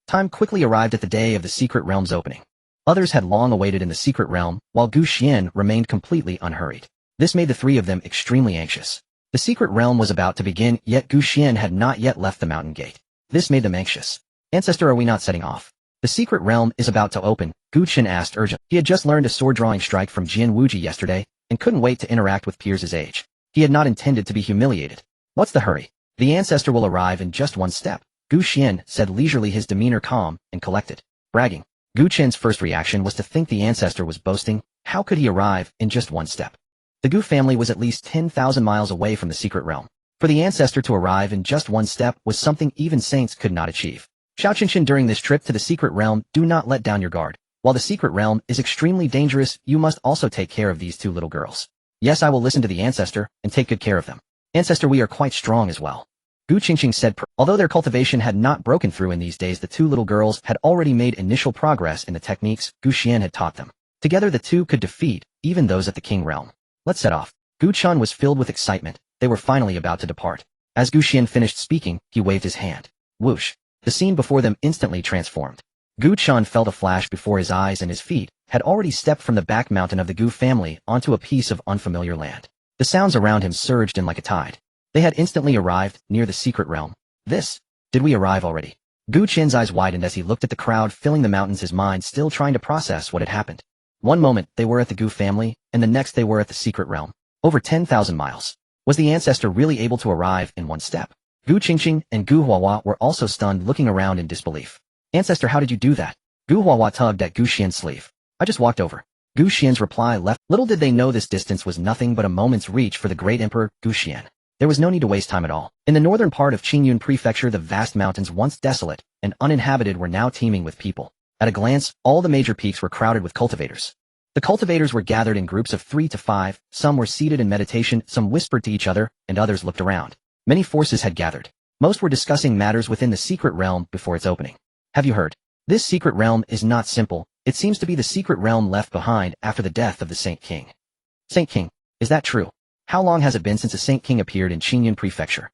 Time quickly arrived at the day of the secret realm's opening. Others had long awaited in the secret realm, while Gu Xian remained completely unhurried. This made the 3 of them extremely anxious. The secret realm was about to begin, yet Gu Xian had not yet left the mountain gate. This made them anxious. Ancestor, are we not setting off? The secret realm is about to open, Gu Chen asked urgently. He had just learned a sword-drawing strike from Jian Wuji yesterday, and couldn't wait to interact with peers his age. He had not intended to be humiliated. What's the hurry? The ancestor will arrive in just 1 step, Gu Xian said leisurely, his demeanor calm and collected. Bragging. Gu Chen's first reaction was to think the ancestor was boasting. How could he arrive in just 1 step? The Gu family was at least 10,000 miles away from the secret realm. For the ancestor to arrive in just 1 step was something even saints could not achieve. Xiao Qinshan, during this trip to the secret realm, do not let down your guard. While the secret realm is extremely dangerous, you must also take care of these 2 little girls. Yes, I will listen to the ancestor and take good care of them. Ancestor, we are quite strong as well. Gu Qingqing said. Although their cultivation had not broken through in these days, the 2 little girls had already made initial progress in the techniques Gu Xian had taught them. Together the 2 could defeat even those at the king realm. Let's set off. Gu Chun was filled with excitement. They were finally about to depart. As Gu Xian finished speaking, he waved his hand. Whoosh. The scene before them instantly transformed. Gu Chun felt a flash before his eyes, and his feet had already stepped from the back mountain of the Gu family onto a piece of unfamiliar land. The sounds around him surged in like a tide. They had instantly arrived near the secret realm. Did we arrive already? Gu Chen's eyes widened as he looked at the crowd filling the mountains, his mind still trying to process what had happened. One moment, they were at the Gu family, and the next they were at the secret realm. Over 10,000 miles. Was the ancestor really able to arrive in 1 step? Gu Qingqing and Gu Huahua were also stunned, looking around in disbelief. Ancestor, how did you do that? Gu Huahua tugged at Gu Xian's sleeve. I just walked over. Gu Xian's reply left. Little did they know this distance was nothing but a moment's reach for the great emperor, Gu Xian. There was no need to waste time at all. In the northern part of Qingyun Prefecture, the vast mountains, once desolate and uninhabited, were now teeming with people. At a glance, all the major peaks were crowded with cultivators. The cultivators were gathered in groups of 3 to 5, some were seated in meditation, some whispered to each other, and others looked around. Many forces had gathered. Most were discussing matters within the secret realm before its opening. Have you heard? This secret realm is not simple. It seems to be the secret realm left behind after the death of the Saint King. Saint King, is that true? How long has it been since a Saint King appeared in Xuan Prefecture?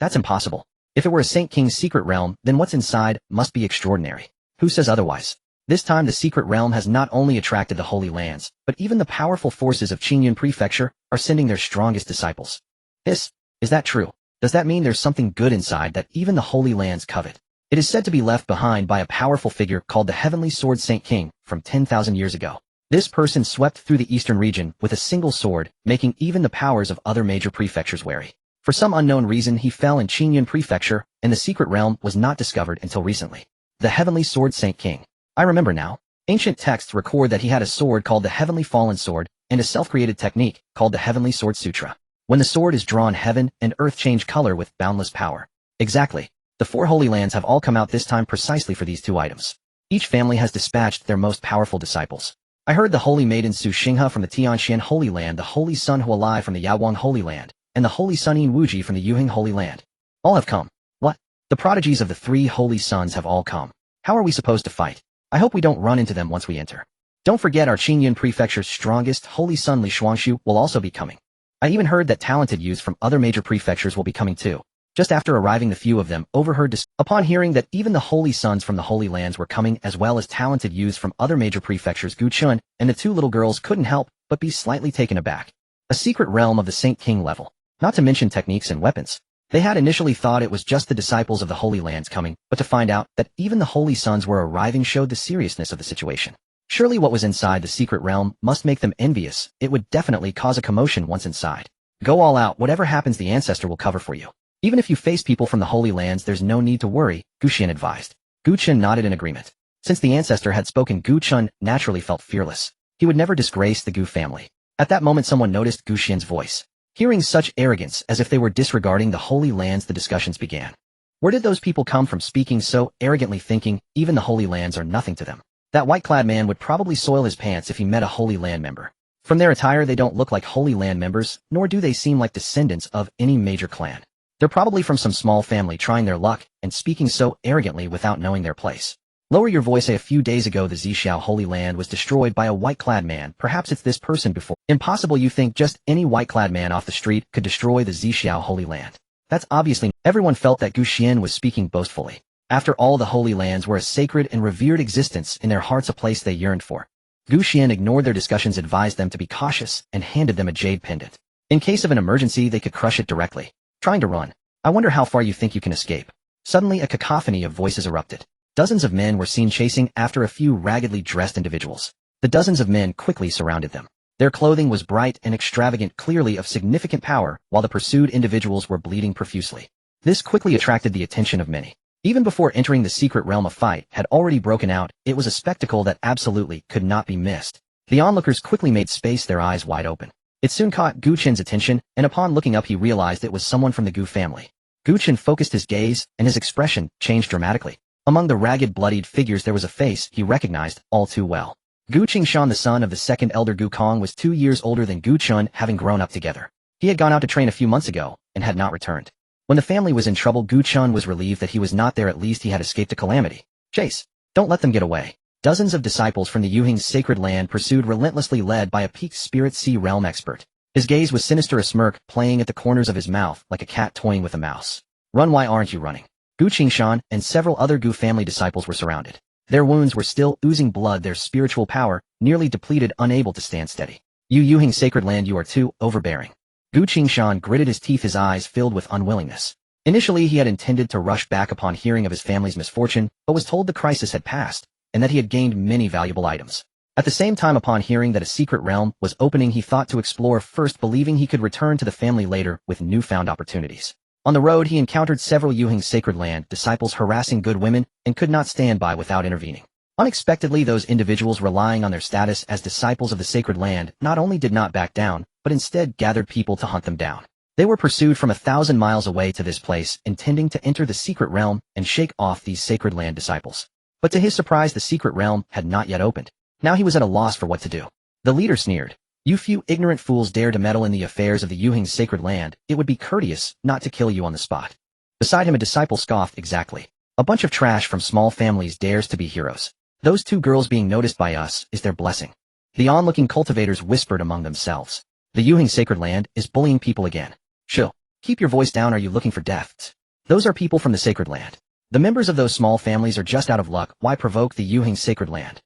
That's impossible. If it were a Saint King's secret realm, then what's inside must be extraordinary. Who says otherwise? This time the secret realm has not only attracted the Holy Lands, but even the powerful forces of Xuan Prefecture are sending their strongest disciples. Is that true? Does that mean there's something good inside that even the Holy Lands covet? It is said to be left behind by a powerful figure called the Heavenly Sword Saint King from 10,000 years ago. This person swept through the eastern region with a single sword, making even the powers of other major prefectures wary. For some unknown reason he fell in Xuan Prefecture, and the secret realm was not discovered until recently. The Heavenly Sword Saint King. I remember now. Ancient texts record that he had a sword called the Heavenly Fallen Sword, and a self-created technique called the Heavenly Sword Sutra. When the sword is drawn, heaven and earth change color with boundless power. Exactly. The 4 Holy Lands have all come out this time precisely for these 2 items. Each family has dispatched their most powerful disciples. I heard the Holy Maiden Su Xinghe from the Tianshan Holy Land, the Holy Sun Hualai from the Yaoguang Holy Land, and the Holy Sun Yin Wuji from the Yuheng Holy Land. All have come. What? The prodigies of the 3 Holy Suns have all come. How are we supposed to fight? I hope we don't run into them once we enter. Don't forget our Xuan Prefecture's strongest Holy Sun Li Xuanshu will also be coming. I even heard that talented youths from other major prefectures will be coming too. Just after arriving, the few of them overheard upon hearing that even the Holy Sons from the Holy Lands were coming, as well as talented youths from other major prefectures, Xuan and the 2 little girls couldn't help but be slightly taken aback. A secret realm of the Saint King level. Not to mention techniques and weapons. They had initially thought it was just the disciples of the Holy Lands coming, but to find out that even the Holy Sons were arriving showed the seriousness of the situation. Surely what was inside the secret realm must make them envious. It would definitely cause a commotion once inside. Go all out. Whatever happens, the Ancestor will cover for you. Even if you face people from the Holy Lands, there's no need to worry, Xuan advised. Xuan nodded in agreement. Since the Ancestor had spoken, Xuan naturally felt fearless. He would never disgrace the Gu family. At that moment someone noticed Xuan's voice. Hearing such arrogance, as if they were disregarding the Holy Lands, the discussions began. Where did those people come from speaking so arrogantly, thinking even the Holy Lands are nothing to them? That white-clad man would probably soil his pants if he met a Holy Land member. From their attire they don't look like Holy Land members, nor do they seem like descendants of any major clan. They're probably from some small family trying their luck and speaking so arrogantly without knowing their place. Lower your voice. A few days ago the Zhixiao Holy Land was destroyed by a white-clad man. Perhaps it's this person before. Impossible. You think just any white-clad man off the street could destroy the Zhixiao Holy Land? That's obviously. Everyone felt that Xuan was speaking boastfully. After all, the Holy Lands were a sacred and revered existence, in their hearts a place they yearned for. Xuan ignored their discussions, advised them to be cautious, and handed them a jade pendant. In case of an emergency they could crush it directly. Trying to run. I wonder how far you think you can escape. Suddenly a cacophony of voices erupted. Dozens of men were seen chasing after a few raggedly dressed individuals. The dozens of men quickly surrounded them. Their clothing was bright and extravagant, clearly of significant power, while the pursued individuals were bleeding profusely. This quickly attracted the attention of many. Even before entering the secret realm, a fight had already broken out. It was a spectacle that absolutely could not be missed. The onlookers quickly made space, their eyes wide open. It soon caught Xuan's attention, and upon looking up he realized it was someone from the Gu family. Xuan focused his gaze, and his expression changed dramatically. Among the ragged, bloodied figures there was a face he recognized all too well. Gu Qingshan, the son of the second elder Gu Kong, was 2 years older than Gu Chun, having grown up together. He had gone out to train a few months ago, and had not returned. When the family was in trouble, Gu Chun was relieved that he was not there. At least he had escaped a calamity. Chase. Don't let them get away. Dozens of disciples from the Yuheng's sacred land pursued relentlessly, led by a peaked spirit sea realm expert. His gaze was sinister, a smirk playing at the corners of his mouth like a cat toying with a mouse. Run, why aren't you running? Gu Qingshan and several other Gu family disciples were surrounded. Their wounds were still oozing blood, their spiritual power nearly depleted, unable to stand steady. Yuheng sacred land, you are too overbearing. Gu Qingshan gritted his teeth, his eyes filled with unwillingness. Initially he had intended to rush back upon hearing of his family's misfortune, but was told the crisis had passed, and that he had gained many valuable items. At the same time, upon hearing that a secret realm was opening, he thought to explore first, believing he could return to the family later with newfound opportunities. On the road he encountered several Yuheng sacred land disciples harassing good women, and could not stand by without intervening. Unexpectedly, those individuals, relying on their status as disciples of the sacred land, not only did not back down, but instead gathered people to hunt them down. They were pursued from 1,000 miles away to this place, intending to enter the secret realm and shake off these sacred land disciples. But to his surprise, the secret realm had not yet opened. Now he was at a loss for what to do. The leader sneered. You few ignorant fools dare to meddle in the affairs of the Yuhing's sacred land. It would be courteous not to kill you on the spot. Beside him a disciple scoffed. Exactly. A bunch of trash from small families dares to be heroes. Those two girls being noticed by us is their blessing. The onlooking cultivators whispered among themselves. The Yuhing sacred land is bullying people again. Chill. Keep your voice down. Are you looking for deaths? Those are people from the sacred land. The members of those small families are just out of luck. Why provoke the Yuhing sacred land?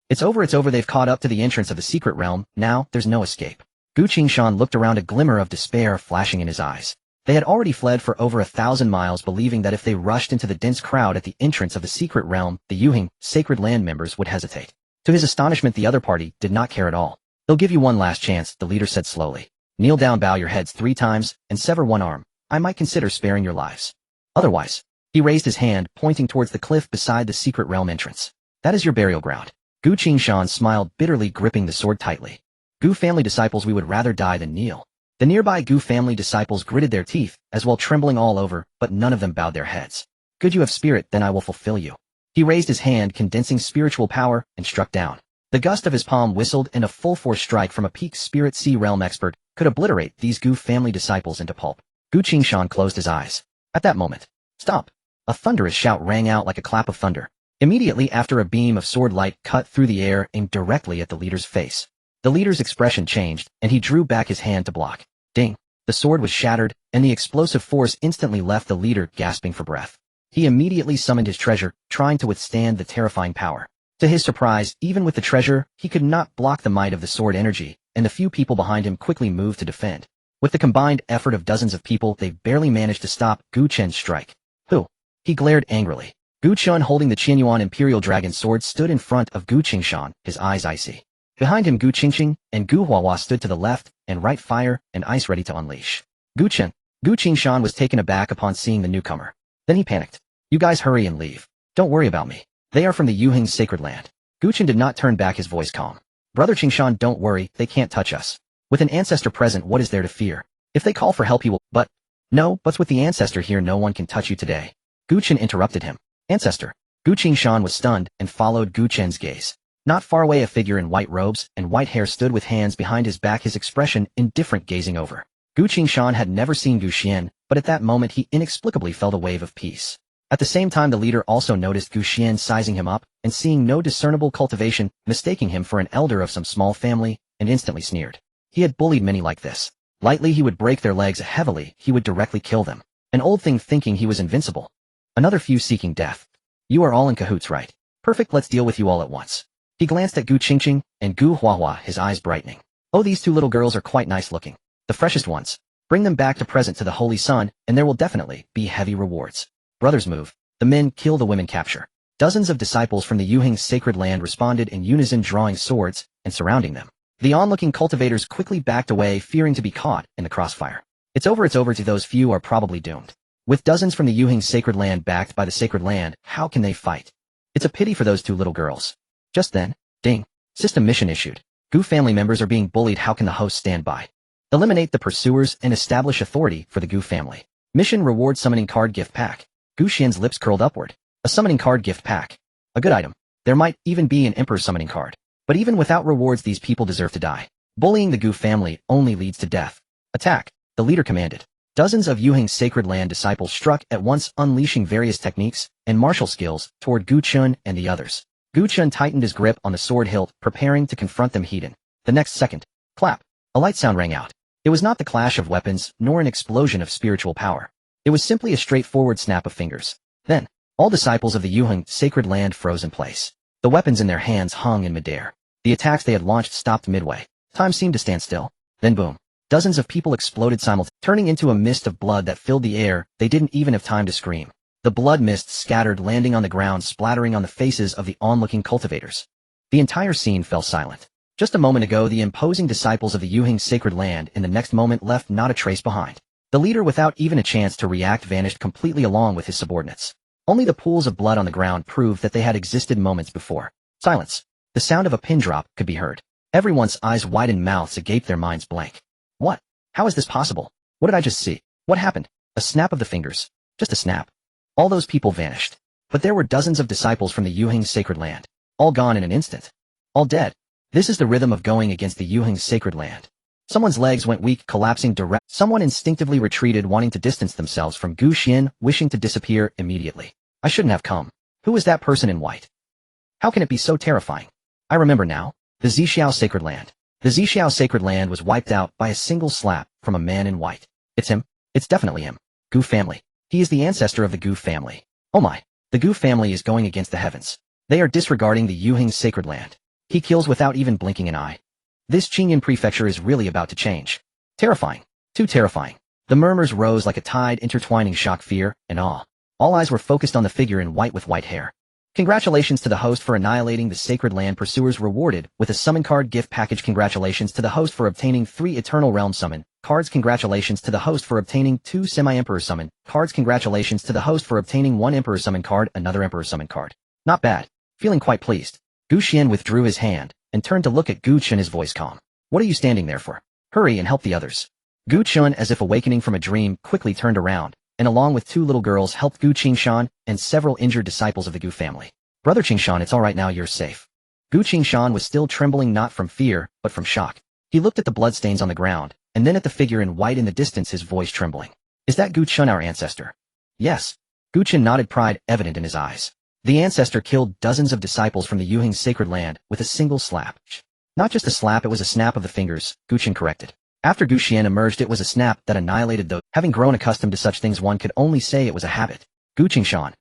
It's over. They've caught up to the entrance of the secret realm. Now, there's no escape. Gu Qingshan looked around, a glimmer of despair flashing in his eyes. They had already fled for over 1,000 miles, believing that if they rushed into the dense crowd at the entrance of the secret realm, the Yuhing sacred land members would hesitate. To his astonishment, the other party did not care at all. They'll give you one last chance, the leader said slowly. Kneel down, bow your heads 3 times, and sever one arm. I might consider sparing your lives. Otherwise, he raised his hand, pointing towards the cliff beside the secret realm entrance. That is your burial ground. Gu Qingshan smiled bitterly, gripping the sword tightly. Gu family disciples, we would rather die than kneel. The nearby Gu family disciples gritted their teeth, as well trembling all over, but none of them bowed their heads. Good, you have spirit, then I will fulfill you. He raised his hand, condensing spiritual power, and struck down. The gust of his palm whistled, and a full-force strike from a peak spirit sea realm expert could obliterate these Gu family disciples into pulp. Gu Qingshan closed his eyes. At that moment, stop! A thunderous shout rang out like a clap of thunder. Immediately after, a beam of sword light cut through the air, aimed directly at the leader's face. The leader's expression changed, and he drew back his hand to block. Ding! The sword was shattered, and the explosive force instantly left the leader gasping for breath. He immediately summoned his treasure, trying to withstand the terrifying power. To his surprise, even with the treasure, he could not block the might of the sword energy, and the few people behind him quickly moved to defend. With the combined effort of dozens of people, they barely managed to stop Gu Chen's strike. Who? He glared angrily. Gu Chen, holding the Qianyuan Imperial Dragon sword, stood in front of Gu Qingshan, his eyes icy. Behind him, Gu Qingqing and Gu Huahua stood to the left, and right, fire and ice ready to unleash. Gu Qingshan was taken aback upon seeing the newcomer. Then he panicked. You guys hurry and leave. Don't worry about me. They are from the Yuhing sacred land. Gu Chen did not turn back, his voice calm. Brother Qingshan, don't worry, they can't touch us. With an ancestor present, what is there to fear? If they call for help, he will, but... No, but with the ancestor here, no one can touch you today. Gu Chen interrupted him. Ancestor. Gu Qingshan was stunned and followed Gu Chen's gaze. Not far away, a figure in white robes and white hair stood with hands behind his back, his expression indifferent, gazing over. Gu Qingshan had never seen Gu Xian, but at that moment he inexplicably felt a wave of peace. At the same time, the leader also noticed Gu Xian, sizing him up and seeing no discernible cultivation, mistaking him for an elder of some small family, and instantly sneered. He had bullied many like this. Lightly he would break their legs, heavily he would directly kill them. An old thing thinking he was invincible. Another few seeking death. You are all in cahoots, right? Perfect, let's deal with you all at once. He glanced at Gu Qingqing and Gu Huahua, his eyes brightening. Oh, these 2 little girls are quite nice looking. The freshest ones. Bring them back to present to the Holy Sun, and there will definitely be heavy rewards. Brothers move. The men kill, the women capture. Dozens of disciples from the Yuhing sacred land responded in unison, drawing swords and surrounding them. The onlooking cultivators quickly backed away, fearing to be caught in the crossfire. It's over, to those few are probably doomed. With dozens from the Yuhing sacred land backed by the sacred land, how can they fight? It's a pity for those 2 little girls. Just then, ding, system mission issued. Gu family members are being bullied. How can the host stand by? Eliminate the pursuers and establish authority for the Gu family. Mission reward summoning card gift pack. Gu Xian's lips curled upward. A summoning card gift pack. A good item. There might even be an emperor summoning card. But even without rewards, these people deserve to die. Bullying the Gu family only leads to death. Attack, the leader commanded. Dozens of Yuhing sacred land disciples struck at once, unleashing various techniques and martial skills toward Gu Chun and the others. Gu Chun tightened his grip on the sword hilt, preparing to confront them heat-in. The next second, clap, a light sound rang out. It was not the clash of weapons, nor an explosion of spiritual power. It was simply a straightforward snap of fingers. Then, all disciples of the Yuhing sacred land froze in place. The weapons in their hands hung in midair. The attacks they had launched stopped midway. Time seemed to stand still. Then boom. Dozens of people exploded simultaneously, turning into a mist of blood that filled the air. They didn't even have time to scream. The blood mist scattered, landing on the ground, splattering on the faces of the onlooking cultivators. The entire scene fell silent. Just a moment ago, the imposing disciples of the Yuhing sacred land in the next moment left not a trace behind. The leader, without even a chance to react, vanished completely along with his subordinates. Only the pools of blood on the ground proved that they had existed moments before. Silence. The sound of a pin drop could be heard. Everyone's eyes widened, mouths agape, their minds blank. What? How is this possible? What did I just see? What happened? A snap of the fingers. Just a snap. All those people vanished. But there were dozens of disciples from the Yuhing's sacred land. All gone in an instant. All dead. This is the rhythm of going against the Yuhing's sacred land. Someone's legs went weak, collapsing direct. Someone instinctively retreated, wanting to distance themselves from Gu Xian, wishing to disappear immediately. I shouldn't have come. Who is that person in white? How can it be so terrifying? I remember now. The Zixiao sacred land. The Zixiao sacred land was wiped out by a single slap from a man in white. It's him. It's definitely him. Gu family. He is the ancestor of the Gu family. Oh my. The Gu family is going against the heavens. They are disregarding the Yuhing's sacred land. He kills without even blinking an eye. This Qingyan prefecture is really about to change. Terrifying. Too terrifying. The murmurs rose like a tide, intertwining shock, fear, and awe. All eyes were focused on the figure in white with white hair. Congratulations to the host for annihilating the sacred land. Pursuers rewarded with a summon card gift package. Congratulations to the host for obtaining 3 Eternal Realm summon cards. Congratulations to the host for obtaining 2 Semi-Emperor summon cards. Congratulations to the host for obtaining 1 Emperor summon card, another Emperor summon card. Not bad. Feeling quite pleased. Gu Xian withdrew his hand and turned to look at Gu Chun, his voice calm. What are you standing there for? Hurry and help the others. Gu Chun, as if awakening from a dream, quickly turned around, and along with 2 little girls helped Gu Qingshan and several injured disciples of the Gu family. Brother Qingshan, it's alright now, you're safe. Gu Qingshan was still trembling, not from fear, but from shock. He looked at the bloodstains on the ground, and then at the figure in white in the distance, his voice trembling. Is that Gu Chun, our ancestor? Yes. Gu Chun nodded, pride evident in his eyes. The ancestor killed dozens of disciples from the Yuhing's sacred land with a single slap. Not just a slap, it was a snap of the fingers, Gu Chun corrected. After Gu Xian emerged, it was a snap that annihilated those. Having grown accustomed to such things, one could only say it was a habit. Gu Qingshan.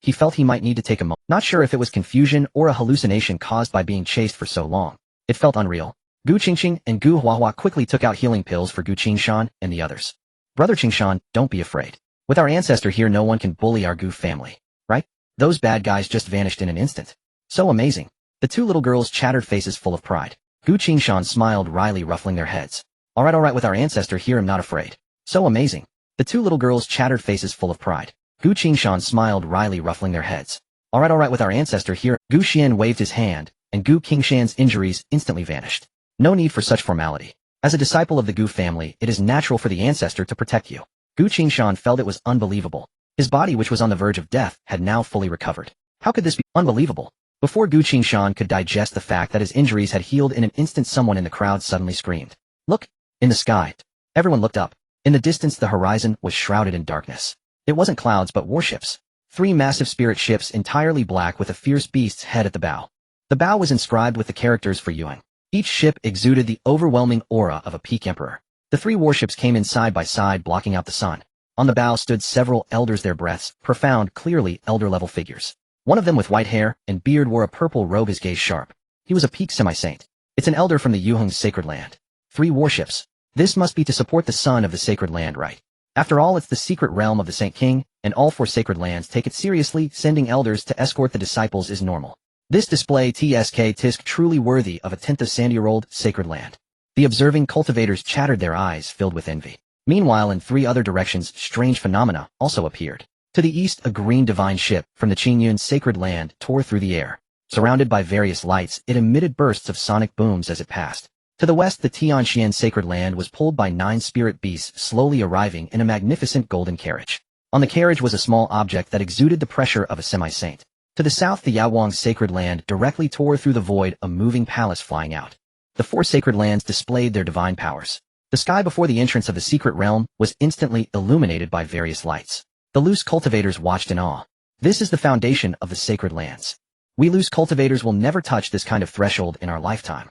He felt he might need to take a moment. Not sure if it was confusion or a hallucination caused by being chased for so long. It felt unreal. Gu Qingqing and Gu Huahua quickly took out healing pills for Gu Qingshan and the others. Brother Qingshan, don't be afraid. With our ancestor here, no one can bully our Gu family. Right? Those bad guys just vanished in an instant. So amazing. The 2 little girls chattered, faces full of pride. Gu Qingshan smiled wryly, ruffling their heads. Alright, with our ancestor here, I'm not afraid. So amazing. The 2 little girls chattered, faces full of pride. Gu Qingshan smiled wryly, ruffling their heads. Alright, with our ancestor here. Gu Xian waved his hand, and Gu Qingshan's injuries instantly vanished. No need for such formality. As a disciple of the Gu family, it is natural for the ancestor to protect you. Gu Qingshan felt it was unbelievable. His body, which was on the verge of death, had now fully recovered. How could this be unbelievable? Before Gu Qingshan could digest the fact that his injuries had healed in an instant, someone in the crowd suddenly screamed. Look! In the sky. Everyone looked up. In the distance, the horizon was shrouded in darkness. It wasn't clouds but warships. 3 massive spirit ships, entirely black, with a fierce beast's head at the bow. The bow was inscribed with the characters for Yuan. Each ship exuded the overwhelming aura of a peak emperor. The 3 warships came in side by side, blocking out the sun. On the bow stood several elders, their breaths profound, clearly elder-level figures. One of them with white hair and beard wore a purple robe, his gaze sharp. He was a peak semi-saint. It's an elder from the Yuheng's sacred land. 3 warships. This must be to support the son of the sacred land, right? After all, it's the secret realm of the Saint King, and all 4 sacred lands take it seriously. Sending elders to escort the disciples is normal. This display tisk truly worthy of a 10th of Sandy-year-old sacred land. The observing cultivators chattered, their eyes filled with envy. Meanwhile, in 3 other directions, strange phenomena also appeared. To the east, a green divine ship from the Qingyun sacred land tore through the air. Surrounded by various lights, it emitted bursts of sonic booms as it passed. To the west, the Tianxian sacred land was pulled by 9 spirit beasts, slowly arriving in a magnificent golden carriage. On the carriage was a small object that exuded the pressure of a semi-saint. To the south, the Yaowang sacred land directly tore through the void, a moving palace flying out. The 4 sacred lands displayed their divine powers. The sky before the entrance of the secret realm was instantly illuminated by various lights. The loose cultivators watched in awe. This is the foundation of the sacred lands. We loose cultivators will never touch this kind of threshold in our lifetime.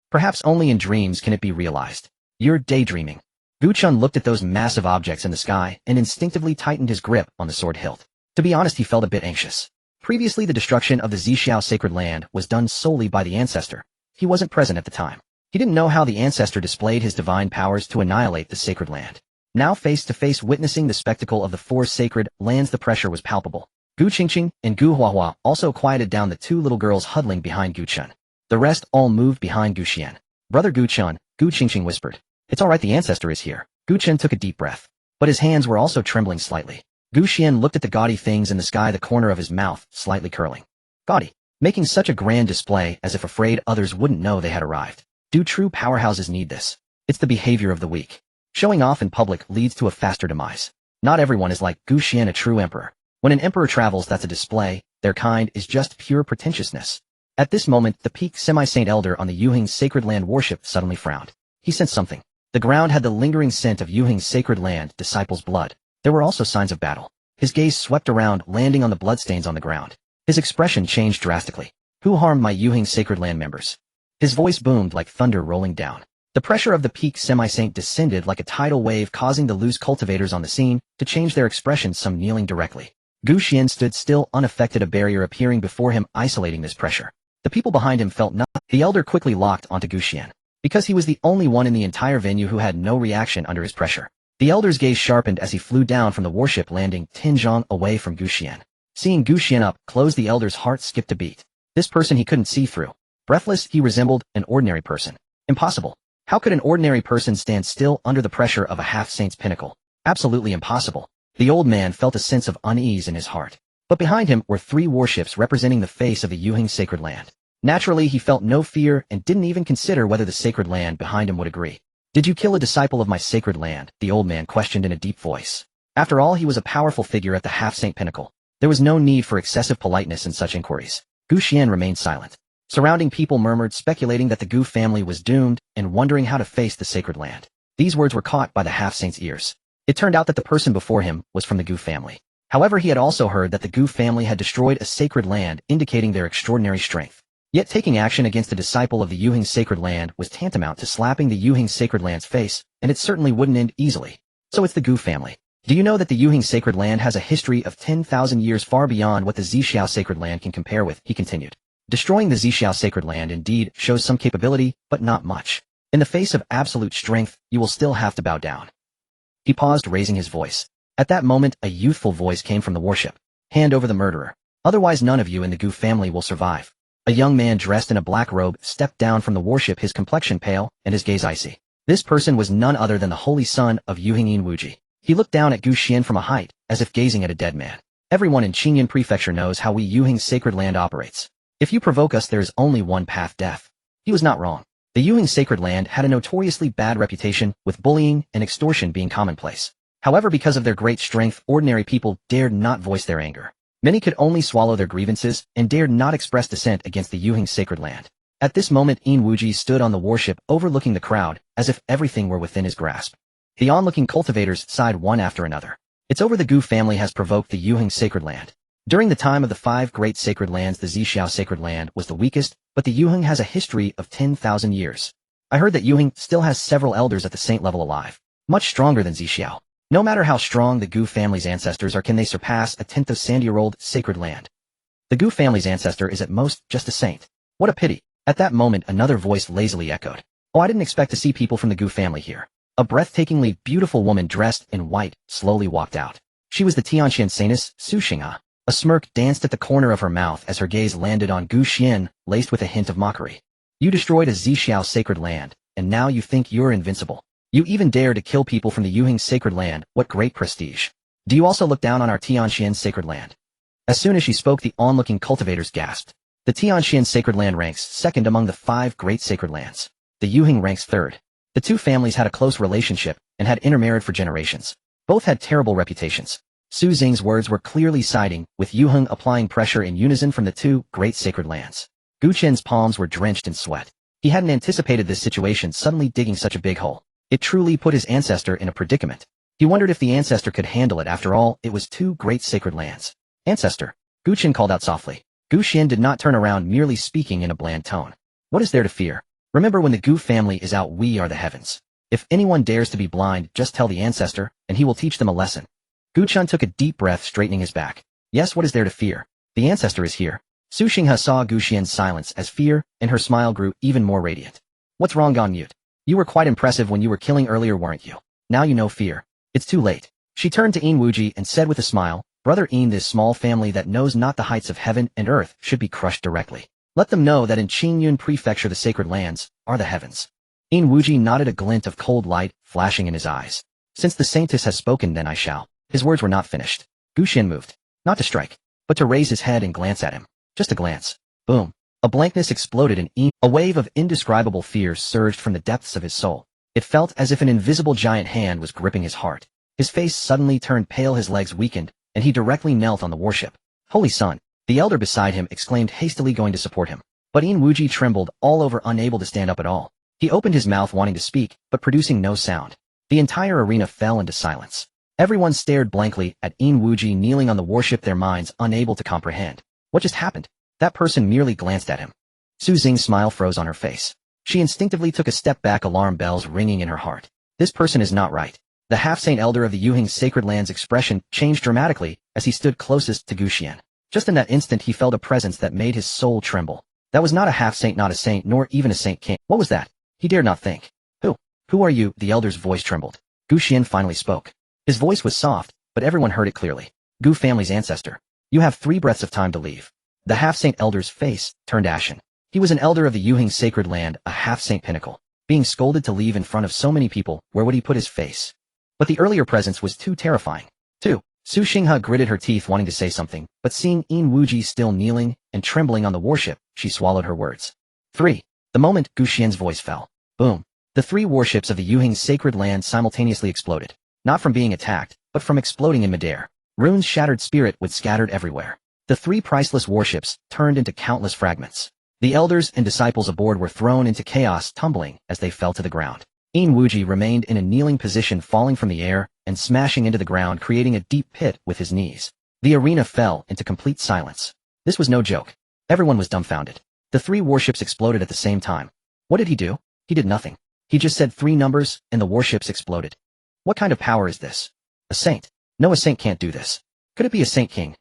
Perhaps only in dreams can it be realized. You're daydreaming. Gu Chun looked at those massive objects in the sky and instinctively tightened his grip on the sword hilt. To be honest, he felt a bit anxious. Previously, the destruction of the Zixiao sacred land was done solely by the ancestor. He wasn't present at the time. He didn't know how the ancestor displayed his divine powers to annihilate the sacred land. Now, face to face witnessing the spectacle of the 4 sacred lands, the pressure was palpable. Gu Qingqing and Gu Huahua also quieted down, the 2 little girls huddling behind Gu Chun. The rest all moved behind Gu Xian. Brother Gu Chun, Gu Qingqing whispered. It's alright, the ancestor is here. Gu Chun took a deep breath. But his hands were also trembling slightly. Gu Xian looked at the gaudy things in the sky, the corner of his mouth slightly curling. Gaudy. Making such a grand display, as if afraid others wouldn't know they had arrived. Do true powerhouses need this? It's the behavior of the weak. Showing off in public leads to a faster demise. Not everyone is like Gu Xian, a true emperor. When an emperor travels, that's a display. Their kind is just pure pretentiousness. At this moment, the peak semi-saint elder on the Yuhing's sacred land worship suddenly frowned. He sensed something. The ground had the lingering scent of Yuhing's sacred land, disciples' blood. There were also signs of battle. His gaze swept around, landing on the bloodstains on the ground. His expression changed drastically. Who harmed my Yuhing's sacred land members? His voice boomed like thunder rolling down. The pressure of the peak semi-saint descended like a tidal wave, causing the loose cultivators on the scene to change their expression, some kneeling directly. Xuan stood still, unaffected, a barrier appearing before him, isolating this pressure. The people behind him felt nothing. The elder quickly locked onto Xuan. Because he was the only one in the entire venue who had no reaction under his pressure. The elder's gaze sharpened as he flew down from the warship, landing 10 zhang away from Xuan. Seeing Xuan up close, the elder's heart skipped a beat. This person he couldn't see through. Breathless, he resembled an ordinary person. Impossible. How could an ordinary person stand still under the pressure of a half-saint's pinnacle? Absolutely impossible. The old man felt a sense of unease in his heart. But behind him were 3 warships representing the face of the Yuhing sacred land. Naturally, he felt no fear and didn't even consider whether the sacred land behind him would agree. Did you kill a disciple of my sacred land? The old man questioned in a deep voice. After all, he was a powerful figure at the half-saint pinnacle. There was no need for excessive politeness in such inquiries. Xuan remained silent. Surrounding people murmured, speculating that the Gu family was doomed and wondering how to face the sacred land. These words were caught by the half-saint's ears. It turned out that the person before him was from the Gu family. However, he had also heard that the Gu family had destroyed a sacred land, indicating their extraordinary strength. Yet taking action against a disciple of the Yuhing sacred land was tantamount to slapping the Yuhing sacred land's face, and it certainly wouldn't end easily. So it's the Gu family. Do you know that the Yuhing sacred land has a history of 10,000 years, far beyond what the Zixiao sacred land can compare with? He continued. Destroying the Zixiao sacred land indeed shows some capability, but not much. In the face of absolute strength, you will still have to bow down. He paused, raising his voice. At that moment, a youthful voice came from the warship. Hand over the murderer. Otherwise, none of you in the Gu family will survive. A young man dressed in a black robe stepped down from the warship, his complexion pale and his gaze icy. This person was none other than the holy son of Yuhing Wuji. He looked down at Xuan from a height, as if gazing at a dead man. Everyone in Qingyun Prefecture knows how we Yuhing sacred land operates. If you provoke us, there is only one path: death. He was not wrong. The Yuhing sacred land had a notoriously bad reputation, with bullying and extortion being commonplace. However, because of their great strength, ordinary people dared not voice their anger. Many could only swallow their grievances and dared not express dissent against the Yuhing sacred land. At this moment, Yin Wuji stood on the warship, overlooking the crowd, as if everything were within his grasp. The onlooking cultivators sighed one after another. It's over. The Gu family has provoked the Yuhing sacred land. During the time of the 5 great sacred lands, the Zixiao sacred land was the weakest, but the Yuhing has a history of 10,000 years. I heard that Yuhing still has several elders at the saint level alive, much stronger than Zixiao. No matter how strong the Gu family's ancestors are, can they surpass a 10th of sand-year-old sacred land? The Gu family's ancestor is at most just a saint. What a pity. At that moment, another voice lazily echoed. Oh, I didn't expect to see people from the Gu family here. A breathtakingly beautiful woman dressed in white slowly walked out. She was the Tianxian saintess, Su Xing'a. A smirk danced at the corner of her mouth as her gaze landed on Xuan, laced with a hint of mockery. You destroyed a Zixiao sacred land, and now you think you're invincible. You even dare to kill people from the Yuhing sacred land. What great prestige. Do you also look down on our Tianxian sacred land? As soon as she spoke, the onlooking cultivators gasped. The Tianxian sacred land ranks second among the 5 great sacred lands. The Yuhing ranks third. The 2 families had a close relationship and had intermarried for generations. Both had terrible reputations. Su Xing's words were clearly siding, with Yuhing applying pressure in unison from the 2 great sacred lands. Guchen's palms were drenched in sweat. He hadn't anticipated this situation suddenly digging such a big hole. It truly put his ancestor in a predicament. He wondered if the ancestor could handle it. After all, it was 2 great sacred lands. Ancestor, Guchen called out softly. Xuan did not turn around, merely speaking in a bland tone. What is there to fear? Remember, when the Gu family is out, we are the heavens. If anyone dares to be blind, just tell the ancestor, and he will teach them a lesson. Guchen took a deep breath, straightening his back. Yes, what is there to fear? The ancestor is here. Su Xingha saw Guxian's silence as fear, and her smile grew even more radiant. What's wrong? Gone mute. You were quite impressive when you were killing earlier, weren't you? Now you know fear. It's too late. She turned to Yin Wuji and said with a smile, Brother Yin, this small family that knows not the heights of heaven and earth should be crushed directly. Let them know that in Qingyun Prefecture the sacred lands are the heavens. Yin Wuji nodded, a glint of cold light flashing in his eyes. Since the saintess has spoken, then I shall. His words were not finished. Guxian moved, not to strike, but to raise his head and glance at him. Just a glance. Boom. A blankness exploded in Yin. A wave of indescribable fear surged from the depths of his soul. It felt as if an invisible giant hand was gripping his heart. His face suddenly turned pale, his legs weakened, and he directly knelt on the warship. Holy Son! The elder beside him exclaimed, hastily going to support him. But Yin Wuji trembled all over, unable to stand up at all. He opened his mouth wanting to speak, but producing no sound. The entire arena fell into silence. Everyone stared blankly at Yin Wuji kneeling on the warship, their minds unable to comprehend. What just happened? That person merely glanced at him. Su Xing's smile froze on her face. She instinctively took a step back, alarm bells ringing in her heart. This person is not right. The half-saint elder of the Yuhing Sacred Land's expression changed dramatically as he stood closest to Gu Xian. Just in that instant he felt a presence that made his soul tremble. That was not a half-saint, not a saint, nor even a saint king. What was that? He dared not think. Who are you? The elder's voice trembled. Gu Xian finally spoke. His voice was soft, but everyone heard it clearly. Gu family's ancestor. You have 3 breaths of time to leave. The half-saint elder's face turned ashen. He was an elder of the Yuhing Sacred Land, a half-saint pinnacle. Being scolded to leave in front of so many people, where would he put his face? But the earlier presence was too terrifying. Su Xinghe gritted her teeth wanting to say something, but seeing Yin Wuji still kneeling and trembling on the warship, she swallowed her words. 3. The moment Gu Xian's voice fell. Boom. The 3 warships of the Yuhing Sacred Land simultaneously exploded. Not from being attacked, but from exploding in midair. Rune's shattered spirit was scattered everywhere. The 3 priceless warships turned into countless fragments. The elders and disciples aboard were thrown into chaos, tumbling as they fell to the ground. Yin Wuji remained in a kneeling position, falling from the air and smashing into the ground, creating a deep pit with his knees. The arena fell into complete silence. This was no joke. Everyone was dumbfounded. The 3 warships exploded at the same time. What did he do? He did nothing. He just said 3 numbers, and the warships exploded. What kind of power is this? A saint? No, a saint can't do this. Could it be a saint king?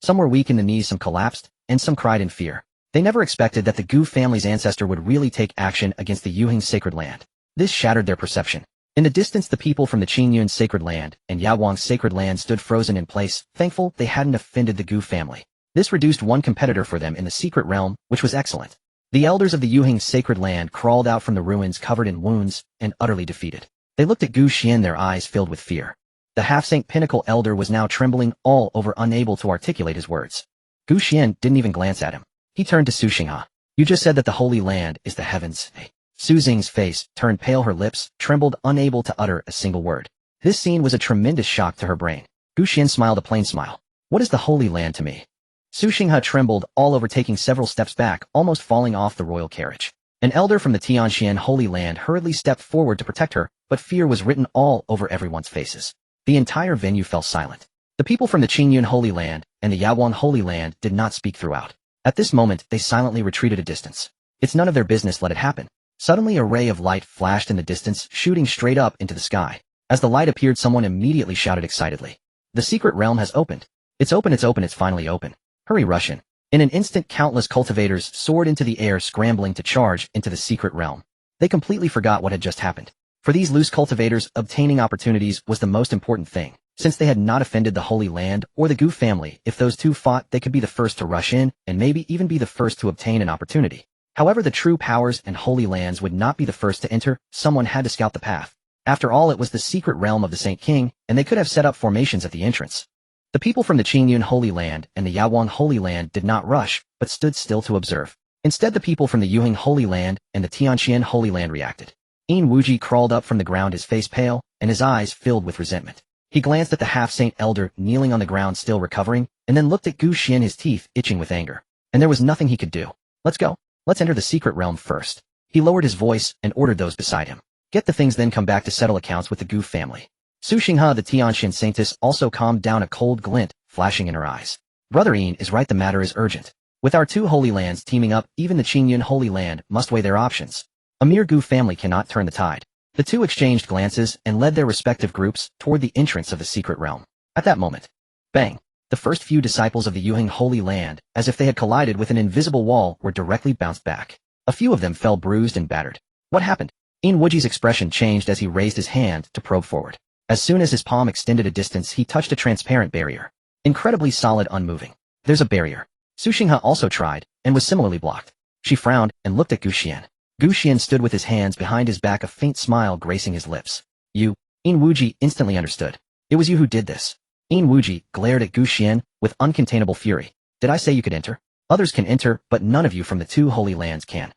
Some were weak in the knees, some collapsed, and some cried in fear. They never expected that the Gu family's ancestor would really take action against the Yuhing Sacred Land. This shattered their perception. In the distance, the people from the Qingyun Sacred Land and Yaoguang Sacred Land stood frozen in place, thankful they hadn't offended the Gu family. This reduced one competitor for them in the secret realm, which was excellent. The elders of the Yuhing Sacred Land crawled out from the ruins covered in wounds and utterly defeated. They looked at Gu Xian, their eyes filled with fear. The half-saint pinnacle elder was now trembling all over, unable to articulate his words. Gu Xian didn't even glance at him. He turned to Su Xinghe. You just said that the Holy Land is the heavens. Su Xing's face turned pale, her lips trembled, unable to utter a single word. This scene was a tremendous shock to her brain. Gu Xian smiled a plain smile. What is the Holy Land to me? Su Xinghe trembled all over, taking several steps back, almost falling off the royal carriage. An elder from the Tianxian Holy Land hurriedly stepped forward to protect her, but fear was written all over everyone's faces. The entire venue fell silent. The people from the Qingyun Holy Land and the Yaoguang Holy Land did not speak throughout. At this moment, they silently retreated a distance. It's none of their business, let it happen. Suddenly a ray of light flashed in the distance, shooting straight up into the sky. As the light appeared, someone immediately shouted excitedly. The secret realm has opened. It's open, it's finally open. Hurry, rush in. In an instant, countless cultivators soared into the air, scrambling to charge into the secret realm. They completely forgot what had just happened. For these loose cultivators, obtaining opportunities was the most important thing. Since they had not offended the Holy Land or the Gu family, if those two fought, they could be the first to rush in, and maybe even be the first to obtain an opportunity. However, the true powers and Holy Lands would not be the first to enter. Someone had to scout the path. After all, it was the secret realm of the Saint King, and they could have set up formations at the entrance. The people from the Qingyun Holy Land and the Yaoguang Holy Land did not rush, but stood still to observe. Instead, the people from the Yuhing Holy Land and the Tianxian Holy Land reacted. Yin Wuji crawled up from the ground, his face pale, and his eyes filled with resentment. He glanced at the half-saint elder kneeling on the ground, still recovering, and then looked at Gu Xian, his teeth itching with anger. And there was nothing he could do. Let's go. Let's enter the secret realm first. He lowered his voice and ordered those beside him. Get the things, then come back to settle accounts with the Gu family. Su Xinghe, the Tianxian saintess, also calmed down, a cold glint flashing in her eyes. Brother Yin is right, the matter is urgent. With our 2 holy lands teaming up, even the Qingyun Holy Land must weigh their options. A mere Gu family cannot turn the tide. The 2 exchanged glances and led their respective groups toward the entrance of the secret realm. At that moment, bang! The first few disciples of the Yuhing Holy Land, as if they had collided with an invisible wall, were directly bounced back. A few of them fell bruised and battered. What happened? Yin Wuji's expression changed as he raised his hand to probe forward. As soon as his palm extended a distance, he touched a transparent barrier. Incredibly solid, unmoving. There's a barrier. Su Xinghe also tried, and was similarly blocked. She frowned and looked at Gu Xian. Gu Xian stood with his hands behind his back, a faint smile gracing his lips. You. Yin Wuji instantly understood. It was you who did this. Yin Wuji glared at Gu Xian with uncontainable fury. Did I say you could enter? Others can enter, but none of you from the 2 holy lands can.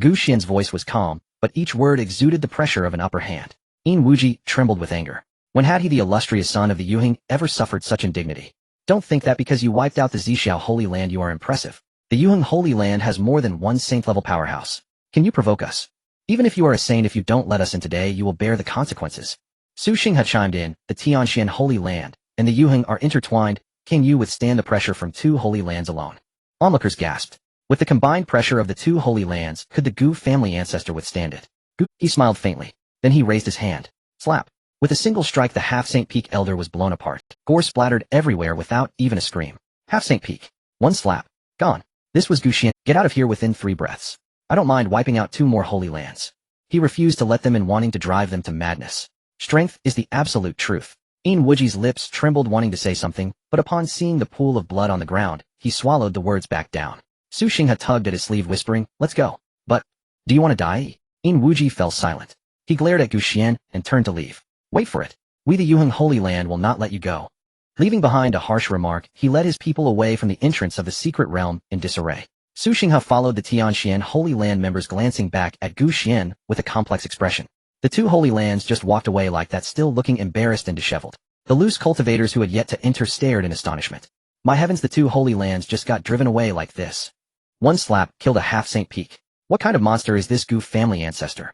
Gu Xian's voice was calm, but each word exuded the pressure of an upper hand. Yin Wuji trembled with anger. When had he, the illustrious son of the Yuhing, ever suffered such indignity? Don't think that because you wiped out the Zhixiao Holy Land you are impressive. The Yuheng Holy Land has more than one saint-level powerhouse. Can you provoke us? Even if you are a saint, if you don't let us in today, you will bear the consequences. Su Xinghe chimed in, the Tianxian Holy Land and the Yuheng are intertwined. Can you withstand the pressure from two holy lands alone? Onlookers gasped. With the combined pressure of the two holy lands, could the Gu family ancestor withstand it? Gu, he smiled faintly. Then he raised his hand. Slap. With a single strike, the Half-Saint Peak Elder was blown apart. Gore splattered everywhere without even a scream. Half-Saint Peak. One slap. Gone. This was Gu Xian. Get out of here within 3 breaths. I don't mind wiping out 2 more holy lands. He refused to let them in, wanting to drive them to madness. Strength is the absolute truth. Yin Wuji's lips trembled, wanting to say something, but upon seeing the pool of blood on the ground, he swallowed the words back down. Su Xinghe tugged at his sleeve, whispering, let's go. But, do you want to die? Yin Wuji fell silent. He glared at Gu Xian and turned to leave. Wait for it. We the Yuheng Holy Land will not let you go. Leaving behind a harsh remark, he led his people away from the entrance of the secret realm in disarray. Su Xinghe followed the Tianxian Holy Land members, glancing back at Gu Xian with a complex expression. The 2 Holy Lands just walked away like that, still looking embarrassed and disheveled. The loose cultivators who had yet to enter stared in astonishment. My heavens, the 2 Holy Lands just got driven away like this. One slap killed a Half-Saint Peak. What kind of monster is this Gu family ancestor?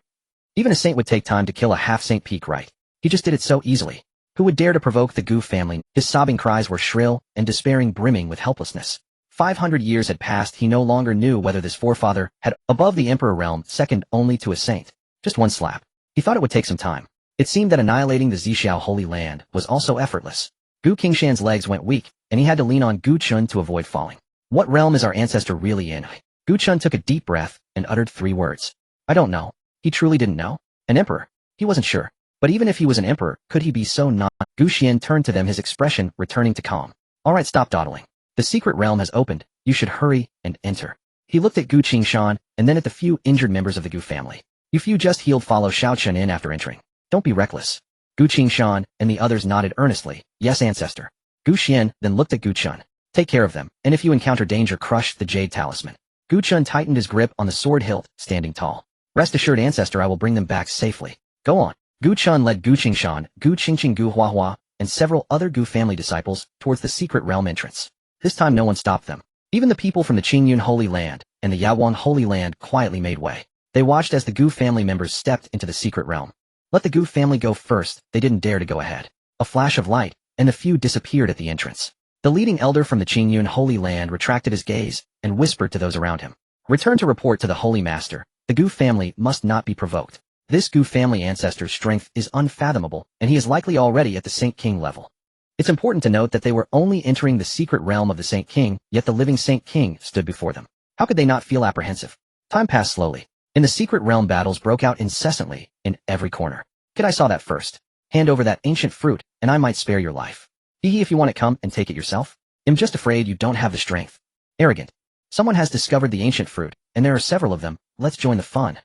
Even a saint would take time to kill a Half-Saint Peak, right? He just did it so easily. Who would dare to provoke the Gu family? His sobbing cries were shrill and despairing, brimming with helplessness. 500 years had passed. He no longer knew whether this forefather had, above the emperor realm, second only to a saint. Just one slap. He thought it would take some time. It seemed that annihilating the Zhixiao Holy Land was also effortless. Gu Qingshan's legs went weak, and he had to lean on Gu Chun to avoid falling. What realm is our ancestor really in? Gu Chun took a deep breath and uttered 3 words. I don't know. He truly didn't know. An emperor? He wasn't sure. But even if he was an emperor, could he be so not? Gu Xian turned to them, his expression returning to calm. All right, stop dawdling. The secret realm has opened. You should hurry and enter. He looked at Gu Qingshan and then at the few injured members of the Gu family. You few just healed, follow Xiao Chen in after entering. Don't be reckless. Gu Qingshan and the others nodded earnestly. Yes, ancestor. Gu Xian then looked at Gu Chun. Take care of them, and if you encounter danger, crush the jade talisman. Gu Chun tightened his grip on the sword hilt, standing tall. Rest assured, ancestor, I will bring them back safely. Go on. Gu Chun led Gu Qingshan, Gu Qingqing, Gu Huahua, and several other Gu family disciples towards the secret realm entrance. This time no one stopped them. Even the people from the Qingyun Holy Land and the Yaoguang Holy Land quietly made way. They watched as the Gu family members stepped into the secret realm. Let the Gu family go first. They didn't dare to go ahead. A flash of light, and the few disappeared at the entrance. The leading elder from the Qingyun Holy Land retracted his gaze and whispered to those around him. Return to report to the Holy Master. The Gu family must not be provoked. This Gu family ancestor's strength is unfathomable, and he is likely already at the Saint King level. It's important to note that they were only entering the secret realm of the Saint King, yet the living Saint King stood before them. How could they not feel apprehensive? Time passed slowly. In the secret realm, battles broke out incessantly in every corner. Kid, I saw that first. Hand over that ancient fruit, and I might spare your life. Hee, if you want it, come and take it yourself. I'm just afraid you don't have the strength. Arrogant. Someone has discovered the ancient fruit, and there are several of them. Let's join the fun.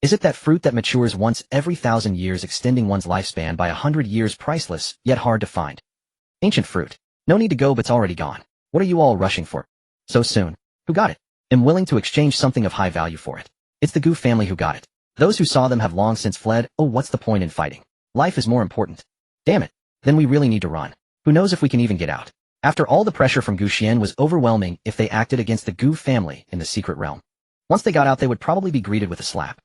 Is it that fruit that matures once every 1,000 years, extending one's lifespan by 100 years, priceless, yet hard to find? Ancient fruit. No need to go, but it's already gone. What are you all rushing for? So soon. Who got it? I'm willing to exchange something of high value for it. It's the Gu family who got it. Those who saw them have long since fled. Oh, what's the point in fighting? Life is more important. Damn it. Then we really need to run. Who knows if we can even get out? After all, the pressure from Gu Xian was overwhelming if they acted against the Gu family in the secret realm. Once they got out, they would probably be greeted with a slap.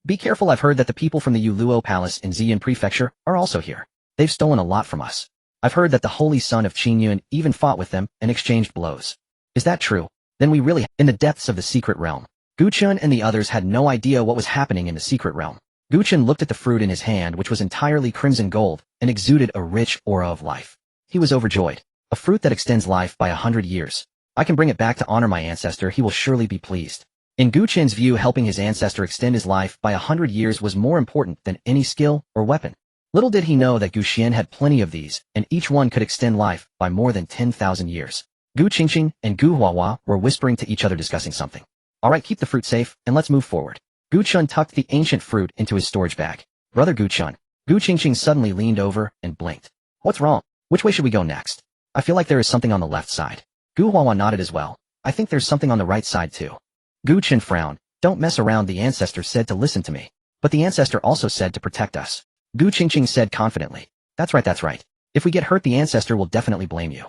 Be careful, I've heard that the people from the Yuluo Palace in Xi'an Prefecture are also here. They've stolen a lot from us. I've heard that the Holy Son of Qingyun even fought with them and exchanged blows. Is that true? Then we really, in the depths of the secret realm. Gu Chun and the others had no idea what was happening in the secret realm. Gu Chun looked at the fruit in his hand, which was entirely crimson gold, and exuded a rich aura of life. He was overjoyed. A fruit that extends life by 100 years. I can bring it back to honor my ancestor. He will surely be pleased. In Gu Chen's view, helping his ancestor extend his life by 100 years was more important than any skill or weapon. Little did he know that Gu Xian had plenty of these, and each one could extend life by more than 10,000 years. Gu Qingqing and Gu Huahua were whispering to each other, discussing something. All right, keep the fruit safe, and let's move forward. Gu Chun tucked the ancient fruit into his storage bag. Brother Gu Chun. Gu Qingqing suddenly leaned over and blinked. What's wrong? Which way should we go next? I feel like there is something on the left side. Gu Huahua nodded as well. I think there's something on the right side too. Gu Chen frowned. Don't mess around, the ancestor said to listen to me. But the ancestor also said to protect us. Gu Qingqing said confidently. That's right, that's right. If we get hurt, the ancestor will definitely blame you.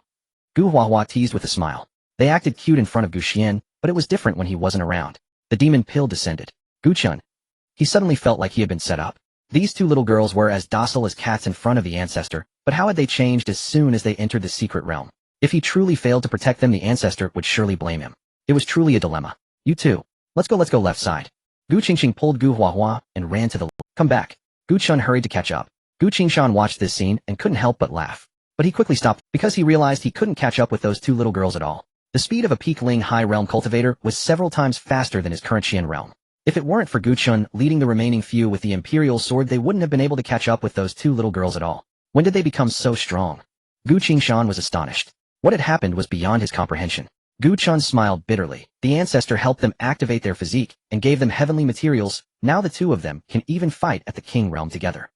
Gu Huahua teased with a smile. They acted cute in front of Gu Xian, but it was different when he wasn't around. The demon pill descended. Gu Chun. He suddenly felt like he had been set up. These two little girls were as docile as cats in front of the Ancestor, but how had they changed as soon as they entered the secret realm? If he truly failed to protect them, the Ancestor would surely blame him. It was truly a dilemma. You two. Let's go left side. Gu Qingqing pulled Gu Huahua and ran to the left. Come back. Gu Chun hurried to catch up. Gu Qingshan watched this scene and couldn't help but laugh. But he quickly stopped because he realized he couldn't catch up with those two little girls at all. The speed of a peak Ling High Realm cultivator was several times faster than his current Xian realm. If it weren't for Gu Chun leading the remaining few with the Imperial Sword, they wouldn't have been able to catch up with those two little girls at all. When did they become so strong? Gu Qingshan was astonished. What had happened was beyond his comprehension. Gu Chun smiled bitterly. The Ancestor helped them activate their physique and gave them heavenly materials. Now the two of them can even fight at the King Realm together.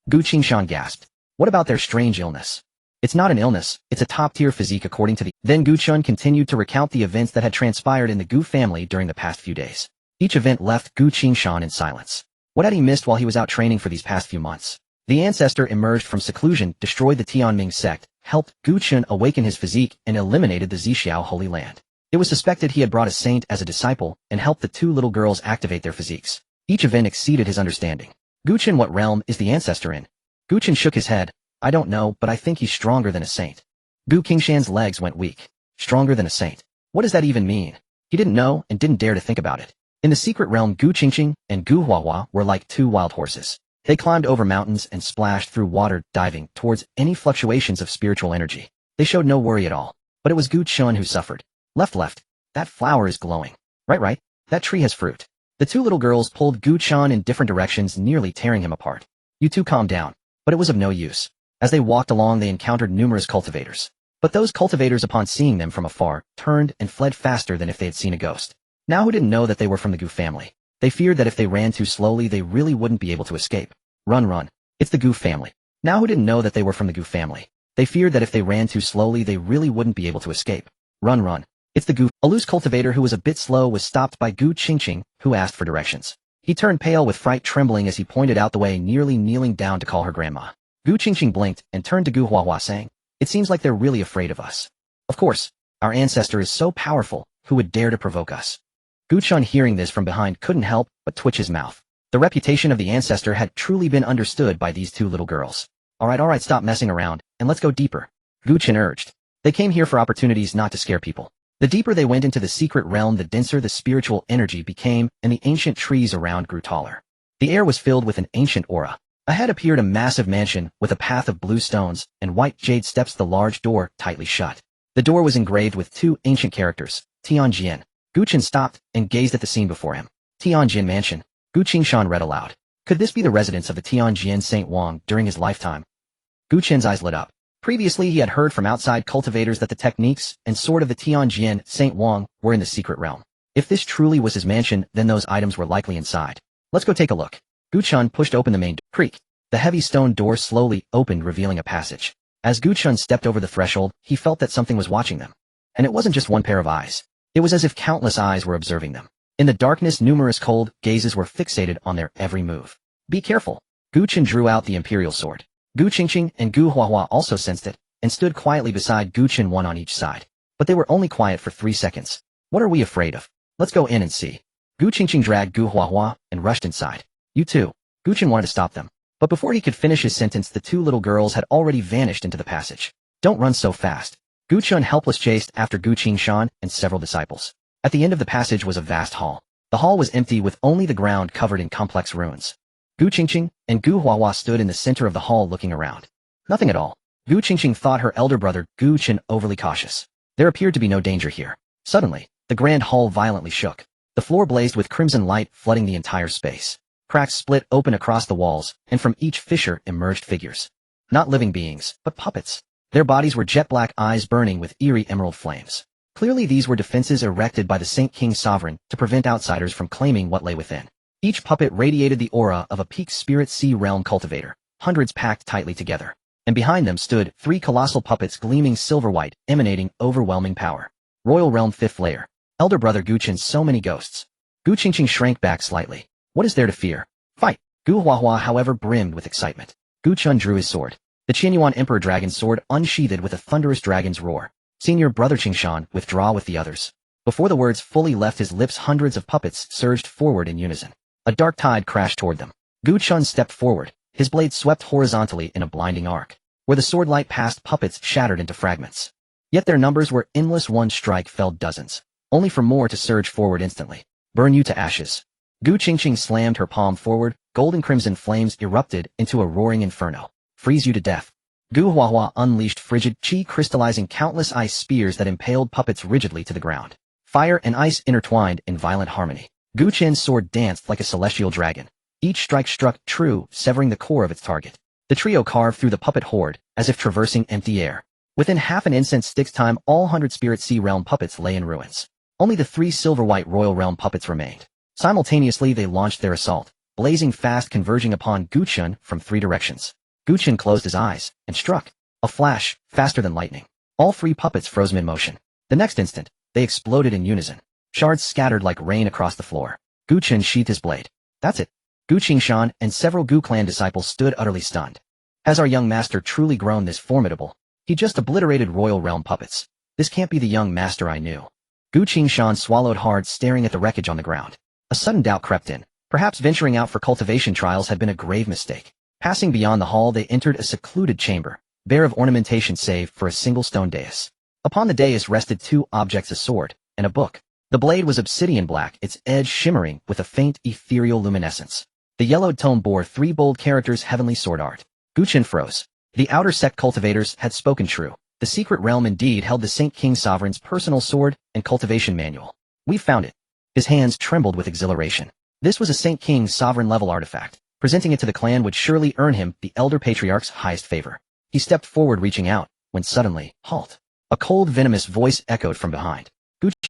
Gu Qingshan gasped. What about their strange illness? It's not an illness, it's a top-tier physique according to the... Then Gu Chun continued to recount the events that had transpired in the Gu family during the past few days. Each event left Gu Qingshan in silence. What had he missed while he was out training for these past few months? The Ancestor emerged from seclusion, destroyed the Tianming sect, helped Gu Chun awaken his physique, and eliminated the Zixiao Holy Land. It was suspected he had brought a saint as a disciple and helped the two little girls activate their physiques. Each event exceeded his understanding. Gu Chun, what realm is the Ancestor in? Gu Chun shook his head. I don't know, but I think he's stronger than a saint. Gu Qingshan's legs went weak. Stronger than a saint. What does that even mean? He didn't know and didn't dare to think about it. In the secret realm, Gu Qingqing and Gu Huahua were like two wild horses. They climbed over mountains and splashed through water, diving towards any fluctuations of spiritual energy. They showed no worry at all. But it was Gu Chun who suffered. Left. That flower is glowing. Right. That tree has fruit. The two little girls pulled Gu Chun in different directions, nearly tearing him apart. You two calm down. But it was of no use. As they walked along, they encountered numerous cultivators. But those cultivators, upon seeing them from afar, turned and fled faster than if they had seen a ghost. Now who didn't know that they were from the Gu family? They feared that if they ran too slowly, they really wouldn't be able to escape. Run. It's the Gu family. Now who didn't know that they were from the Gu family? They feared that if they ran too slowly, they really wouldn't be able to escape. Run. It's the Gu. A loose cultivator who was a bit slow was stopped by Gu Qingqing, who asked for directions. He turned pale with fright, trembling as he pointed out the way, nearly kneeling down to call her grandma. Gu Qingqing blinked and turned to Gu Huahua, saying, "It seems like they're really afraid of us." "Of course. Our Ancestor is so powerful, who would dare to provoke us?" Gu Chun, hearing this from behind, couldn't help but twitch his mouth. The reputation of the Ancestor had truly been understood by these two little girls. All right, stop messing around, and let's go deeper," Gu Chun urged. They came here for opportunities, not to scare people. The deeper they went into the secret realm, the denser the spiritual energy became, and the ancient trees around grew taller. The air was filled with an ancient aura. Ahead appeared a massive mansion with a path of blue stones and white jade steps, the large door tightly shut. The door was engraved with two ancient characters, Tianjin. Gu Chun stopped and gazed at the scene before him. Tianjin Mansion. Gu Qingshan read aloud. Could this be the residence of the Tianjin Saint Wang during his lifetime? Gu Chun's eyes lit up. Previously he had heard from outside cultivators that the techniques and sword of the Tianjin Saint Wang were in the secret realm. If this truly was his mansion, then those items were likely inside. Let's go take a look. Gu Chun pushed open the main door. Creak. The heavy stone door slowly opened, revealing a passage. As Gu Chun stepped over the threshold, he felt that something was watching them. And it wasn't just one pair of eyes. It was as if countless eyes were observing them. In the darkness, numerous cold gazes were fixated on their every move. Be careful. Gu Chun drew out the Imperial Sword. Gu Qingqing and Gu Huahua also sensed it, and stood quietly beside Gu Chun, one on each side. But they were only quiet for 3 seconds. What are we afraid of? Let's go in and see. Gu Qingqing dragged Gu Huahua and rushed inside. You too. Gu Chun wanted to stop them. But before he could finish his sentence, the two little girls had already vanished into the passage. Don't run so fast. Gu Chun helpless chased after Gu Qingshan and several disciples. At the end of the passage was a vast hall. The hall was empty, with only the ground covered in complex ruins. Gu Qingqing and Gu Huahua stood in the center of the hall looking around. Nothing at all. Gu Qingqing thought her elder brother, Gu Chun, overly cautious. There appeared to be no danger here. Suddenly, the grand hall violently shook. The floor blazed with crimson light, flooding the entire space. Cracks split open across the walls, and from each fissure emerged figures. Not living beings, but puppets. Their bodies were jet black, eyes burning with eerie emerald flames. Clearly these were defenses erected by the Saint King Sovereign to prevent outsiders from claiming what lay within. Each puppet radiated the aura of a peak spirit sea realm cultivator, hundreds packed tightly together. And behind them stood 3 colossal puppets gleaming silver white, emanating overwhelming power. Royal Realm 5th Layer. Elder brother Gu Chun, so many ghosts. Gu Qingqing shrank back slightly. What is there to fear? Fight! Gu Huahua, however, brimmed with excitement. Gu Chun drew his sword. The Qianyuan Emperor Dragon's sword unsheathed with a thunderous dragon's roar. Senior Brother Qingshan, withdraw with the others. Before the words fully left his lips, hundreds of puppets surged forward in unison. A dark tide crashed toward them. Gu Chun stepped forward, his blade swept horizontally in a blinding arc. Where the sword light passed, puppets shattered into fragments. Yet their numbers were endless. One strike felled dozens, only for more to surge forward instantly. Burn you to ashes. Gu Qingqing slammed her palm forward, golden crimson flames erupted into a roaring inferno. Freeze you to death. Gu Huahua unleashed frigid qi, crystallizing countless ice spears that impaled puppets rigidly to the ground. Fire and ice intertwined in violent harmony. Gu Chen's sword danced like a celestial dragon. Each strike struck true, severing the core of its target. The trio carved through the puppet horde, as if traversing empty air. Within half an incense stick's time, all 100 Spirit Sea Realm puppets lay in ruins. Only the 3 silver-white Royal Realm puppets remained. Simultaneously they launched their assault, blazing fast, converging upon Gu Chun from 3 directions. Gu Chun closed his eyes and struck. A flash, faster than lightning. All 3 puppets froze mid-motion. The next instant, they exploded in unison. Shards scattered like rain across the floor. Gu Chun sheathed his blade. That's it. Gu Qingshan and several Gu clan disciples stood utterly stunned. Has our young master truly grown this formidable? He just obliterated Royal Realm puppets. This can't be the young master I knew. Gu Qingshan swallowed hard, staring at the wreckage on the ground. A sudden doubt crept in. Perhaps venturing out for cultivation trials had been a grave mistake. Passing beyond the hall, they entered a secluded chamber, bare of ornamentation save for a single stone dais. Upon the dais rested 2 objects, a sword and a book. The blade was obsidian black, its edge shimmering with a faint ethereal luminescence. The yellowed tome bore 3 bold characters: heavenly sword art. Gu Chun froze. The outer sect cultivators had spoken true. The secret realm indeed held the Saint King Sovereign's personal sword and cultivation manual. We found it. His hands trembled with exhilaration. This was a Saint King Sovereign level artifact. Presenting it to the clan would surely earn him the Elder Patriarch's highest favor. He stepped forward, reaching out, when suddenly, halt. A cold, venomous voice echoed from behind.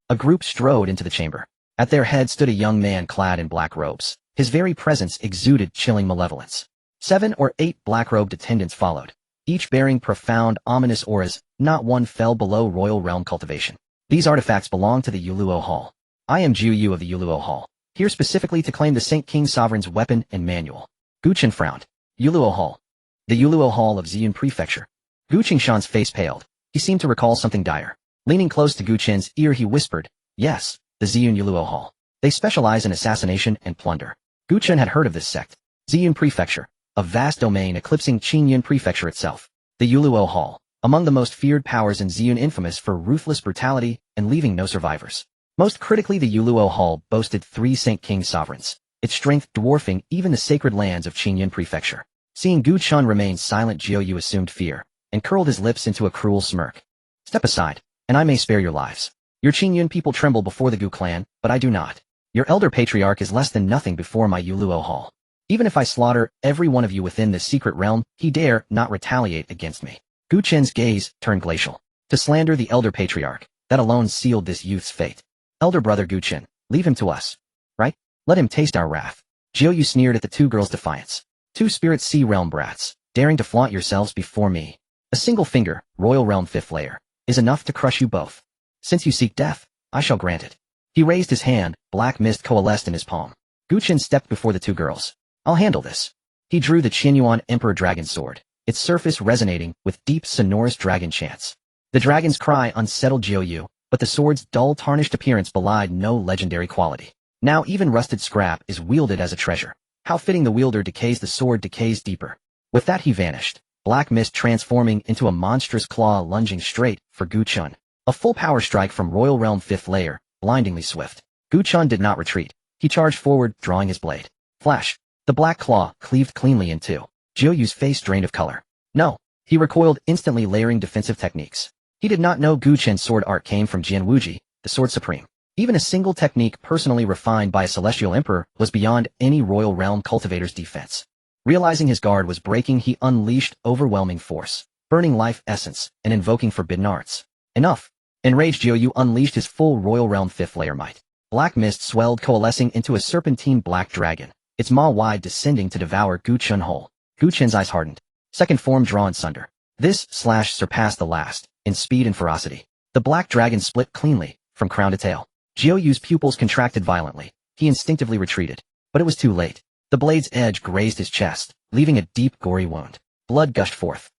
A group strode into the chamber. At their head stood a young man clad in black robes. His very presence exuded chilling malevolence. 7 or 8 black-robed attendants followed, each bearing profound, ominous auras. Not one fell below Royal Realm cultivation. These artifacts belong to the Yuluo Hall. I am Jiu of the Yuluo Hall, here specifically to claim the Saint King Sovereign's weapon and manual. Gu Chun frowned. Yuluo Hall. The Yuluo Hall of Xuan Prefecture. Gu Qingshan's face paled. He seemed to recall something dire. Leaning close to Gu Chen's ear, he whispered, "Yes, the Xuan Yuluo Hall. They specialize in assassination and plunder." Gu Chun had heard of this sect. Xuan Prefecture, a vast domain eclipsing Qingyun Prefecture itself. The Yuluo Hall, among the most feared powers in Xuan, infamous for ruthless brutality and leaving no survivors. Most critically, the Yuluo Hall boasted 3 Saint King Sovereigns, its strength dwarfing even the sacred lands of Qingyun Prefecture. Seeing Gu Chun remain silent, Jiu assumed fear, and curled his lips into a cruel smirk. "Step aside, and I may spare your lives. Your Qingyun people tremble before the Gu clan, but I do not. Your Elder Patriarch is less than nothing before my Yuluo Hall. Even if I slaughter every one of you within this secret realm, he dare not retaliate against me." Gu Chen's gaze turned glacial. To slander the Elder Patriarch, that alone sealed this youth's fate. "Elder brother Gu Chen, leave him to us. Right? Let him taste our wrath." Jiu sneered at the 2 girls' defiance. "2 Spirit Sea Realm brats, daring to flaunt yourselves before me. A single finger, Royal Realm 5th layer, is enough to crush you both. Since you seek death, I shall grant it." He raised his hand, black mist coalesced in his palm. Gu Chen stepped before the 2 girls. "I'll handle this." He drew the Qinyuan Emperor Dragon Sword, its surface resonating with deep, sonorous dragon chants. The dragon's cry unsettled Jiu, but the sword's dull, tarnished appearance belied no legendary quality. Now even rusted scrap is wielded as a treasure. How fitting the wielder decays, the sword decays deeper. With that he vanished, black mist transforming into a monstrous claw lunging straight for Gu Chun. A full power strike from Royal Realm 5th layer, blindingly swift. Gu Chun did not retreat. He charged forward, drawing his blade. Flash. The black claw cleaved cleanly in 2. Jiu's face drained of color. No. He recoiled, instantly layering defensive techniques. He did not know Gu Chen's sword art came from Jian Wuji, the Sword Supreme. Even a single technique personally refined by a celestial emperor was beyond any Royal Realm cultivator's defense. Realizing his guard was breaking, he unleashed overwhelming force, burning life essence and invoking forbidden arts. Enough. Enraged, Jiu unleashed his full Royal Realm 5th layer might. Black mist swelled, coalescing into a serpentine black dragon, its maw wide descending to devour Gu Chun whole. Gu Chen's eyes hardened. Second form drawn sunder. This slash surpassed the last, in speed and ferocity. The black dragon split cleanly, from crown to tail. Jiu's pupils contracted violently. He instinctively retreated. But it was too late. The blade's edge grazed his chest, leaving a deep, gory wound. Blood gushed forth.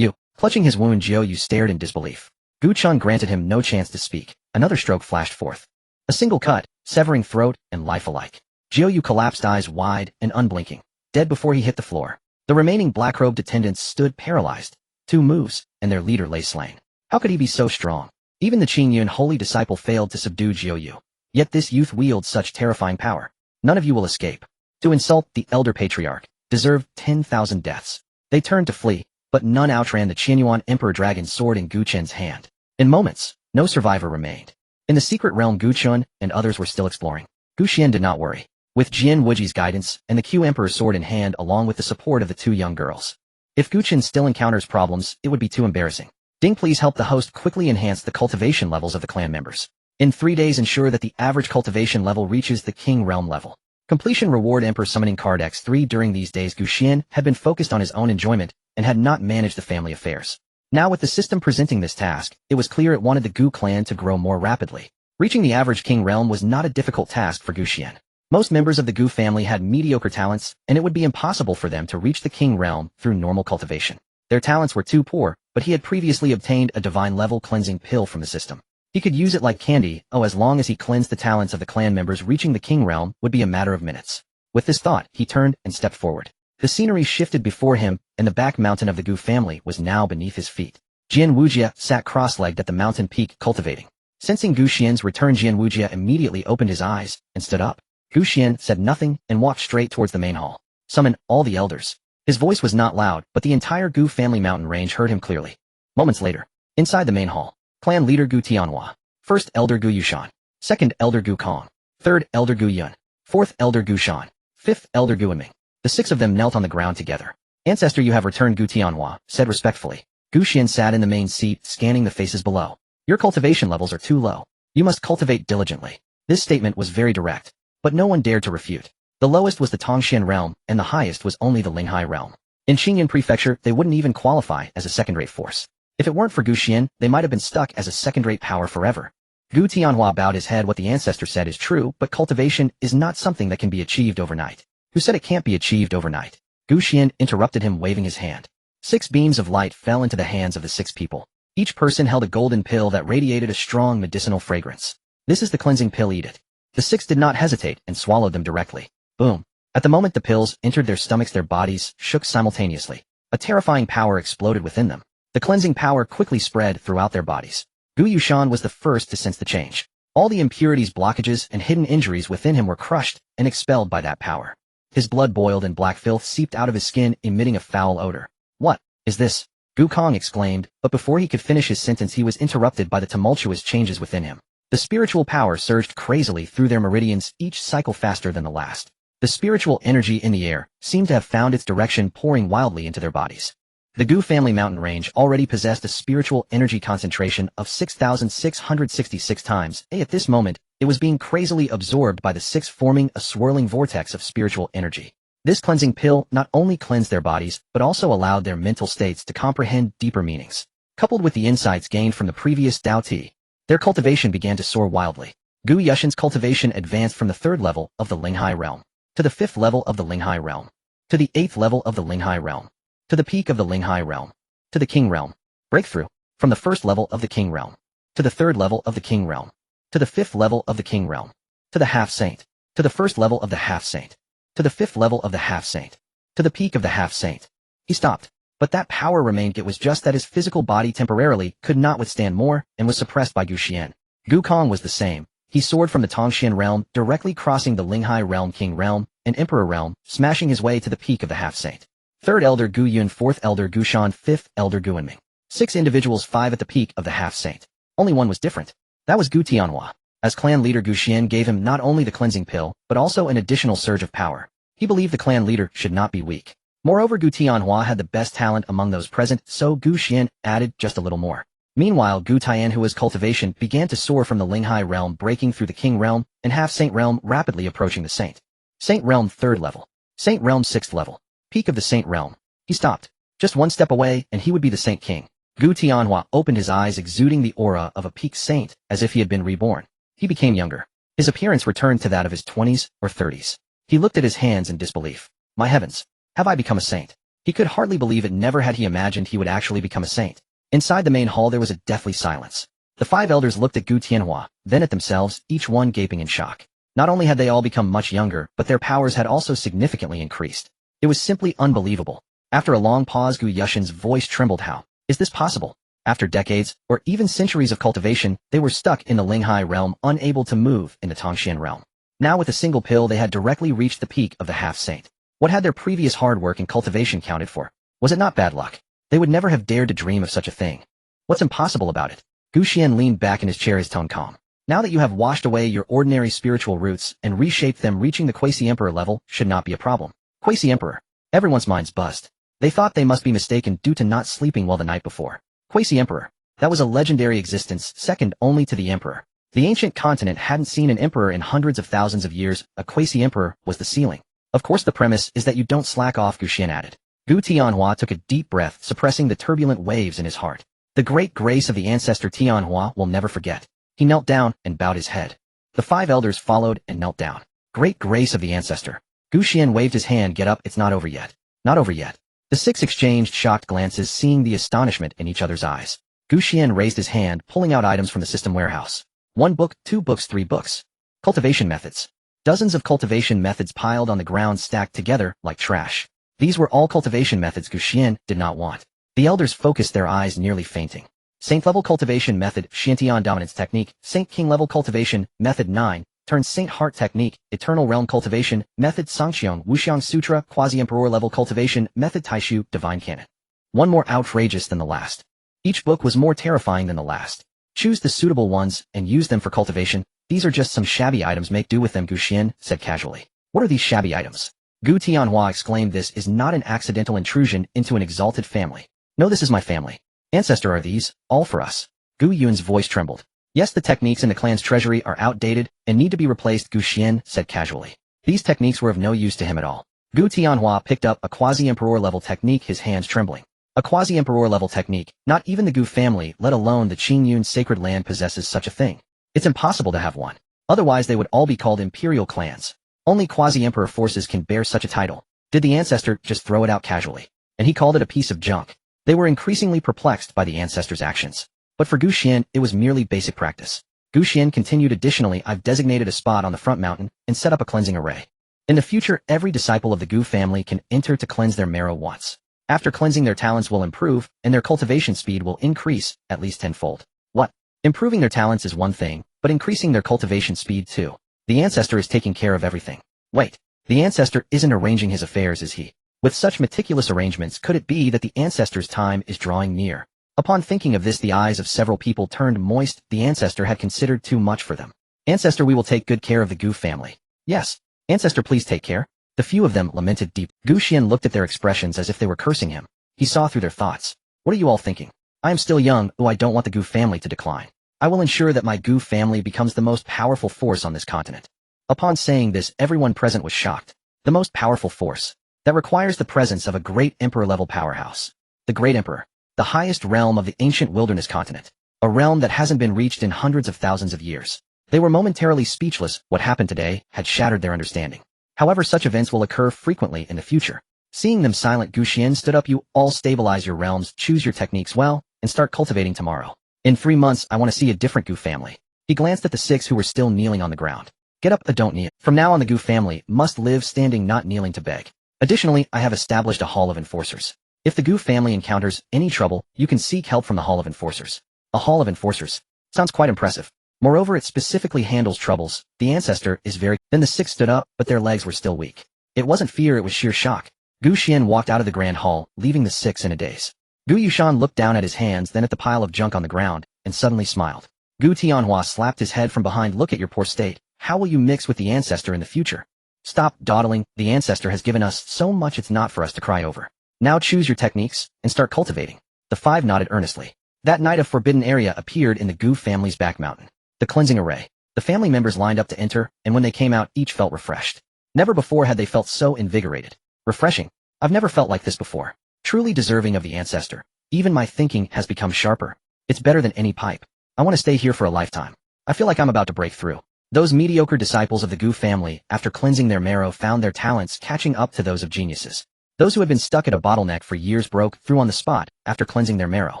Clutching his wound, Jiu stared in disbelief. Xuan granted him no chance to speak. Another stroke flashed forth. A single cut, severing throat and life alike. Jiu collapsed, eyes wide and unblinking, dead before he hit the floor. The remaining black-robed attendants stood paralyzed. 2 moves, and their leader lay slain. How could he be so strong? Even the Qingyun holy disciple failed to subdue Jiu. Yet this youth wields such terrifying power. None of you will escape. To insult the elder patriarch deserved 10,000 deaths. They turned to flee, but none outran the Qianyuan Emperor Dragon's sword in Guqian's hand. In moments, no survivor remained. In the secret realm, Guqian and others were still exploring. Guqian did not worry. With Jian Wuji's guidance and the Q Emperor's sword in hand along with the support of the 2 young girls. If Guqian still encounters problems, it would be too embarrassing. Ding, please help the host quickly enhance the cultivation levels of the clan members. In 3 days, ensure that the average cultivation level reaches the King Realm level. Completion reward Emperor Summoning Card X3. During these days, Guqian had been focused on his own enjoyment and had not managed the family affairs. Now with the system presenting this task, it was clear it wanted the Gu clan to grow more rapidly. Reaching the average King Realm was not a difficult task for Guqian. Most members of the Gu family had mediocre talents, and it would be impossible for them to reach the King Realm through normal cultivation. Their talents were too poor, but he had previously obtained a divine-level cleansing pill from the system. He could use it like candy, as long as he cleansed the talents of the clan members, reaching the King Realm would be a matter of minutes. With this thought, he turned and stepped forward. The scenery shifted before him, and the back mountain of the Gu family was now beneath his feet. Jian Wujia sat cross-legged at the mountain peak, cultivating. Sensing Guqian's return, Jian Wujia immediately opened his eyes and stood up. Guqian said nothing and walked straight towards the main hall. Summon all the elders. His voice was not loud, but the entire Gu family mountain range heard him clearly. Moments later, inside the main hall, Clan Leader Gu Tianhua, First Elder Gu Yushan, Second Elder Gu Kong, Third Elder Gu Yun, Fourth Elder Gu Shan, Fifth Elder Gu Enming. The 6 of them knelt on the ground together. Ancestor, you have returned, Gu Tianhua said respectfully. Guqian sat in the main seat, scanning the faces below. Your cultivation levels are too low. You must cultivate diligently. This statement was very direct, but no one dared to refute. The lowest was the Tongxian realm, and the highest was only the Linghai realm. In Qingyun Prefecture, they wouldn't even qualify as a second-rate force. If it weren't for Guqian, they might have been stuck as a second-rate power forever. Gu Tianhua bowed his head. What the ancestor said is true, but cultivation is not something that can be achieved overnight. Who said it can't be achieved overnight? Guqian interrupted him, waving his hand. 6 beams of light fell into the hands of the 6 people. Each person held a golden pill that radiated a strong medicinal fragrance. This is the cleansing pill, eat it. The 6 did not hesitate and swallowed them directly. Boom. At the moment the pills entered their stomachs, their bodies shook simultaneously. A terrifying power exploded within them. The cleansing power quickly spread throughout their bodies. Gu Yushan was the first to sense the change. All the impurities, blockages, and hidden injuries within him were crushed and expelled by that power. His blood boiled and black filth seeped out of his skin, emitting a foul odor. What is this? Gu Kong exclaimed, but before he could finish his sentence he was interrupted by the tumultuous changes within him. The spiritual power surged crazily through their meridians, each cycle faster than the last. The spiritual energy in the air seemed to have found its direction, pouring wildly into their bodies. The Gu family mountain range already possessed a spiritual energy concentration of 6,666 times. At this moment, it was being crazily absorbed by the 6, forming a swirling vortex of spiritual energy. This cleansing pill not only cleansed their bodies, but also allowed their mental states to comprehend deeper meanings. Coupled with the insights gained from the previous Tao Ti, their cultivation began to soar wildly. Gu Yushan's cultivation advanced from the 3rd level of the Linghai realm, to the 5th level of the Linghai realm, to the 8th level of the Linghai realm, to the peak of the Linghai realm, to the King realm. Breakthrough, from the 1st level of the King realm, to the 3rd level of the King realm, to the 5th level of the King realm, to the half-saint, to the 1st level of the half-saint, to the 5th level of the half-saint, to the peak of the half-saint. He stopped, but that power remained. It was just that his physical body temporarily could not withstand more and was suppressed by Guqian. Gu Kong was the same. He soared from the Tongxian realm, directly crossing the Linghai realm, King realm, and Emperor realm, smashing his way to the peak of the half-saint. 3rd Elder Gu Yun, 4th Elder Gu Shan, 5th Elder Gu Enming. 6 individuals, 5 at the peak of the half-saint. Only one was different. That was Gu Tianhua. As clan leader, Guqian gave him not only the cleansing pill, but also an additional surge of power. He believed the clan leader should not be weak. Moreover, Gu Tianhua had the best talent among those present, so Guqian added just a little more. Meanwhile, Gu Tianhua's cultivation began to soar from the Linghai realm, breaking through the King realm and half-saint realm, rapidly approaching the saint. Saint realm 3rd level. Saint realm 6th level. Peak of the saint realm. He stopped. Just one step away, and he would be the Saint King. Gu Tianhua opened his eyes, exuding the aura of a peak saint, as if he had been reborn. He became younger. His appearance returned to that of his 20s or 30s. He looked at his hands in disbelief. My heavens! Have I become a saint? He could hardly believe it. Never had he imagined he would actually become a saint. Inside the main hall there was a deathly silence. The 5 elders looked at Gu Tianhua, then at themselves, each one gaping in shock. Not only had they all become much younger, but their powers had also significantly increased. It was simply unbelievable. After a long pause, Gu Yushin's voice trembled. How is this possible? After decades, or even centuries of cultivation, they were stuck in the Linghai realm, unable to move in the Tongxian realm. Now with a single pill they had directly reached the peak of the half-saint. What had their previous hard work and cultivation counted for? Was it not bad luck? They would never have dared to dream of such a thing. What's impossible about it? Gu Xian leaned back in his chair, his tone calm. Now that you have washed away your ordinary spiritual roots and reshaped them, reaching the Quasi-Emperor level should not be a problem. Quasi-Emperor. Everyone's minds buzzed. They thought they must be mistaken due to not sleeping well the night before. Quasi-Emperor. That was a legendary existence, second only to the Emperor. The ancient continent hadn't seen an emperor in hundreds of thousands of years. A Quasi-Emperor was the ceiling. Of course the premise is that you don't slack off, Gu Xian added. Gu Tianhua took a deep breath, suppressing the turbulent waves in his heart. The great grace of the ancestor Tianhua will never forget. He knelt down and bowed his head. The 5 elders followed and knelt down. Great grace of the ancestor. Gu Xian waved his hand. Get up, it's not over yet. Not over yet. The 6 exchanged shocked glances, seeing the astonishment in each other's eyes. Gu Xian raised his hand, pulling out items from the system warehouse. 1 book, 2 books, 3 books. Cultivation methods. Dozens of cultivation methods piled on the ground, stacked together like trash. These were all cultivation methods Gu Xian did not want. The elders focused, their eyes nearly fainting. Saint-level cultivation method, Xiantian dominance technique, Saint King level cultivation, method 9, turn Saint Heart technique, eternal realm cultivation, method Sangqiong Wuxiang Sutra, quasi-emperor level cultivation, method Taishu, divine canon. One more outrageous than the last. Each book was more terrifying than the last. Choose the suitable ones and use them for cultivation. These are just some shabby items, make do with them, Gu Xian said casually. What are these shabby items? Gu Tianhua exclaimed, this is not an accidental intrusion into an exalted family. No, this is my family. Ancestor, are these all for us? Gu Yun's voice trembled. Yes, the techniques in the clan's treasury are outdated and need to be replaced, Gu Xian said casually. These techniques were of no use to him at all. Gu Tianhua picked up a quasi-emperor level technique, his hands trembling. A quasi-emperor level technique, not even the Gu family, let alone the Qingyun sacred land, possesses such a thing. It's impossible to have one. Otherwise they would all be called imperial clans. Only quasi-emperor forces can bear such a title. Did the ancestor just throw it out casually? And he called it a piece of junk. They were increasingly perplexed by the ancestor's actions. But for Gu Xian, it was merely basic practice. Gu Xian continued, additionally, I've designated a spot on the front mountain and set up a cleansing array. In the future, every disciple of the Gu family can enter to cleanse their marrow once. After cleansing, their talents will improve, and their cultivation speed will increase at least tenfold. What? Improving their talents is one thing, but increasing their cultivation speed too. The ancestor is taking care of everything. Wait, the ancestor isn't arranging his affairs, is he? With such meticulous arrangements, could it be that the ancestor's time is drawing near? Upon thinking of this, the eyes of several people turned moist. The ancestor had considered too much for them. Ancestor, we will take good care of the Gu family. Yes. Ancestor, please take care. The few of them lamented deep. Gu Xian looked at their expressions as if they were cursing him. He saw through their thoughts. What are you all thinking? I am still young. Oh, I don't want the Gu family to decline. I will ensure that my Gu family becomes the most powerful force on this continent. Upon saying this, everyone present was shocked. The most powerful force. That requires the presence of a great emperor-level powerhouse. The Great Emperor. The highest realm of the ancient wilderness continent. A realm that hasn't been reached in hundreds of thousands of years. They were momentarily speechless. What happened today had shattered their understanding. However, such events will occur frequently in the future. Seeing them silent, Gu Xian stood up. You all stabilize your realms, choose your techniques well, and start cultivating tomorrow. In 3 months, I want to see a different Gu family. He glanced at the 6 who were still kneeling on the ground. Get up, don't kneel. From now on, the Gu family must live standing, not kneeling to beg. Additionally, I have established a Hall of Enforcers. If the Gu family encounters any trouble, you can seek help from the Hall of Enforcers. A Hall of Enforcers. Sounds quite impressive. Moreover, it specifically handles troubles. The ancestor is very... Then the 6 stood up, but their legs were still weak. It wasn't fear, it was sheer shock. Gu Xian walked out of the grand hall, leaving the 6 in a daze. Gu Yushan looked down at his hands, then at the pile of junk on the ground, and suddenly smiled. Gu Tianhua slapped his head from behind. Look at your poor state. How will you mix with the ancestor in the future? Stop dawdling. The ancestor has given us so much, it's not for us to cry over. Now choose your techniques and start cultivating. The 5 nodded earnestly. That night, a forbidden area appeared in the Gu family's back mountain. The cleansing array. The family members lined up to enter, and when they came out, each felt refreshed. Never before had they felt so invigorated. Refreshing. I've never felt like this before. Truly deserving of the ancestor. Even my thinking has become sharper. It's better than any pipe. I want to stay here for a lifetime. I feel like I'm about to break through. Those mediocre disciples of the Gu family, after cleansing their marrow, found their talents catching up to those of geniuses. Those who had been stuck at a bottleneck for years broke through on the spot after cleansing their marrow.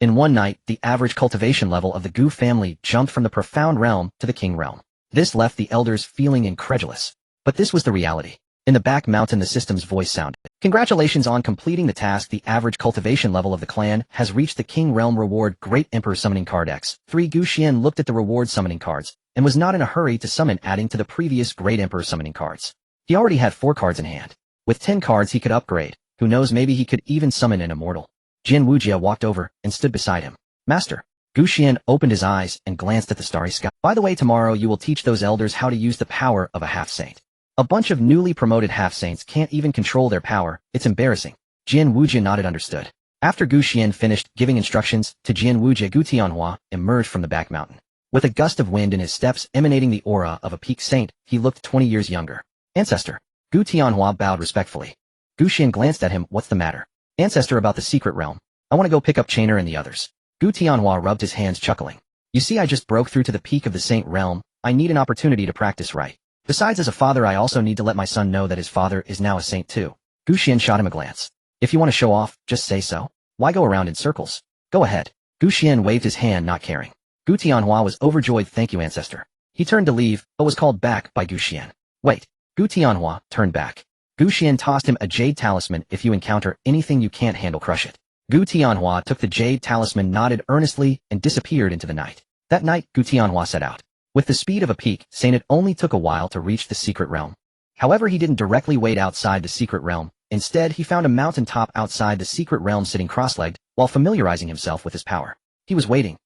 In one night, the average cultivation level of the Gu family jumped from the profound realm to the king realm. This left the elders feeling incredulous. But this was the reality. In the back mountain the system's voice sounded. Congratulations on completing the task. The average cultivation level of the clan has reached the king realm. Reward Great Emperor Summoning Card X. 3 Gu Xian looked at the reward summoning cards, and was not in a hurry to summon, adding to the previous Great Emperor summoning cards. He already had 4 cards in hand. With 10 cards he could upgrade. Who knows, maybe he could even summon an immortal. Jin Wujia walked over and stood beside him. Master. Gu Xian opened his eyes and glanced at the starry sky. By the way, tomorrow you will teach those elders how to use the power of a half-saint. A bunch of newly promoted half-saints can't even control their power. It's embarrassing. Jin Wujia nodded, understood. After Gu Xian finished giving instructions to Jin Wujia, Gu Tianhua emerged from the back mountain. With a gust of wind in his steps emanating the aura of a peak saint, he looked 20 years younger. Ancestor. Gu Tianhua bowed respectfully. Gu Xian glanced at him. What's the matter? Ancestor, about the secret realm. I want to go pick up Chainer and the others. Gu Tianhua rubbed his hands, chuckling. You see, I just broke through to the peak of the saint realm. I need an opportunity to practice right. Besides, as a father, I also need to let my son know that his father is now a saint too. Gu Xian shot him a glance. If you want to show off, just say so. Why go around in circles? Go ahead. Gu Xian waved his hand, not caring. Gu Tianhua was overjoyed. Thank you, Ancestor. He turned to leave, but was called back by Gu Xian. Wait. Gu Tianhua turned back. Gu Xian tossed him a jade talisman. If you encounter anything you can't handle, crush it. Gu Tianhua took the jade talisman, nodded earnestly, and disappeared into the night. That night, Gu Tianhua set out. With the speed of a peak saint, it only took a while to reach the secret realm. However, he didn't directly wait outside the secret realm. Instead, he found a mountain top outside the secret realm, sitting cross-legged, while familiarizing himself with his power. He was waiting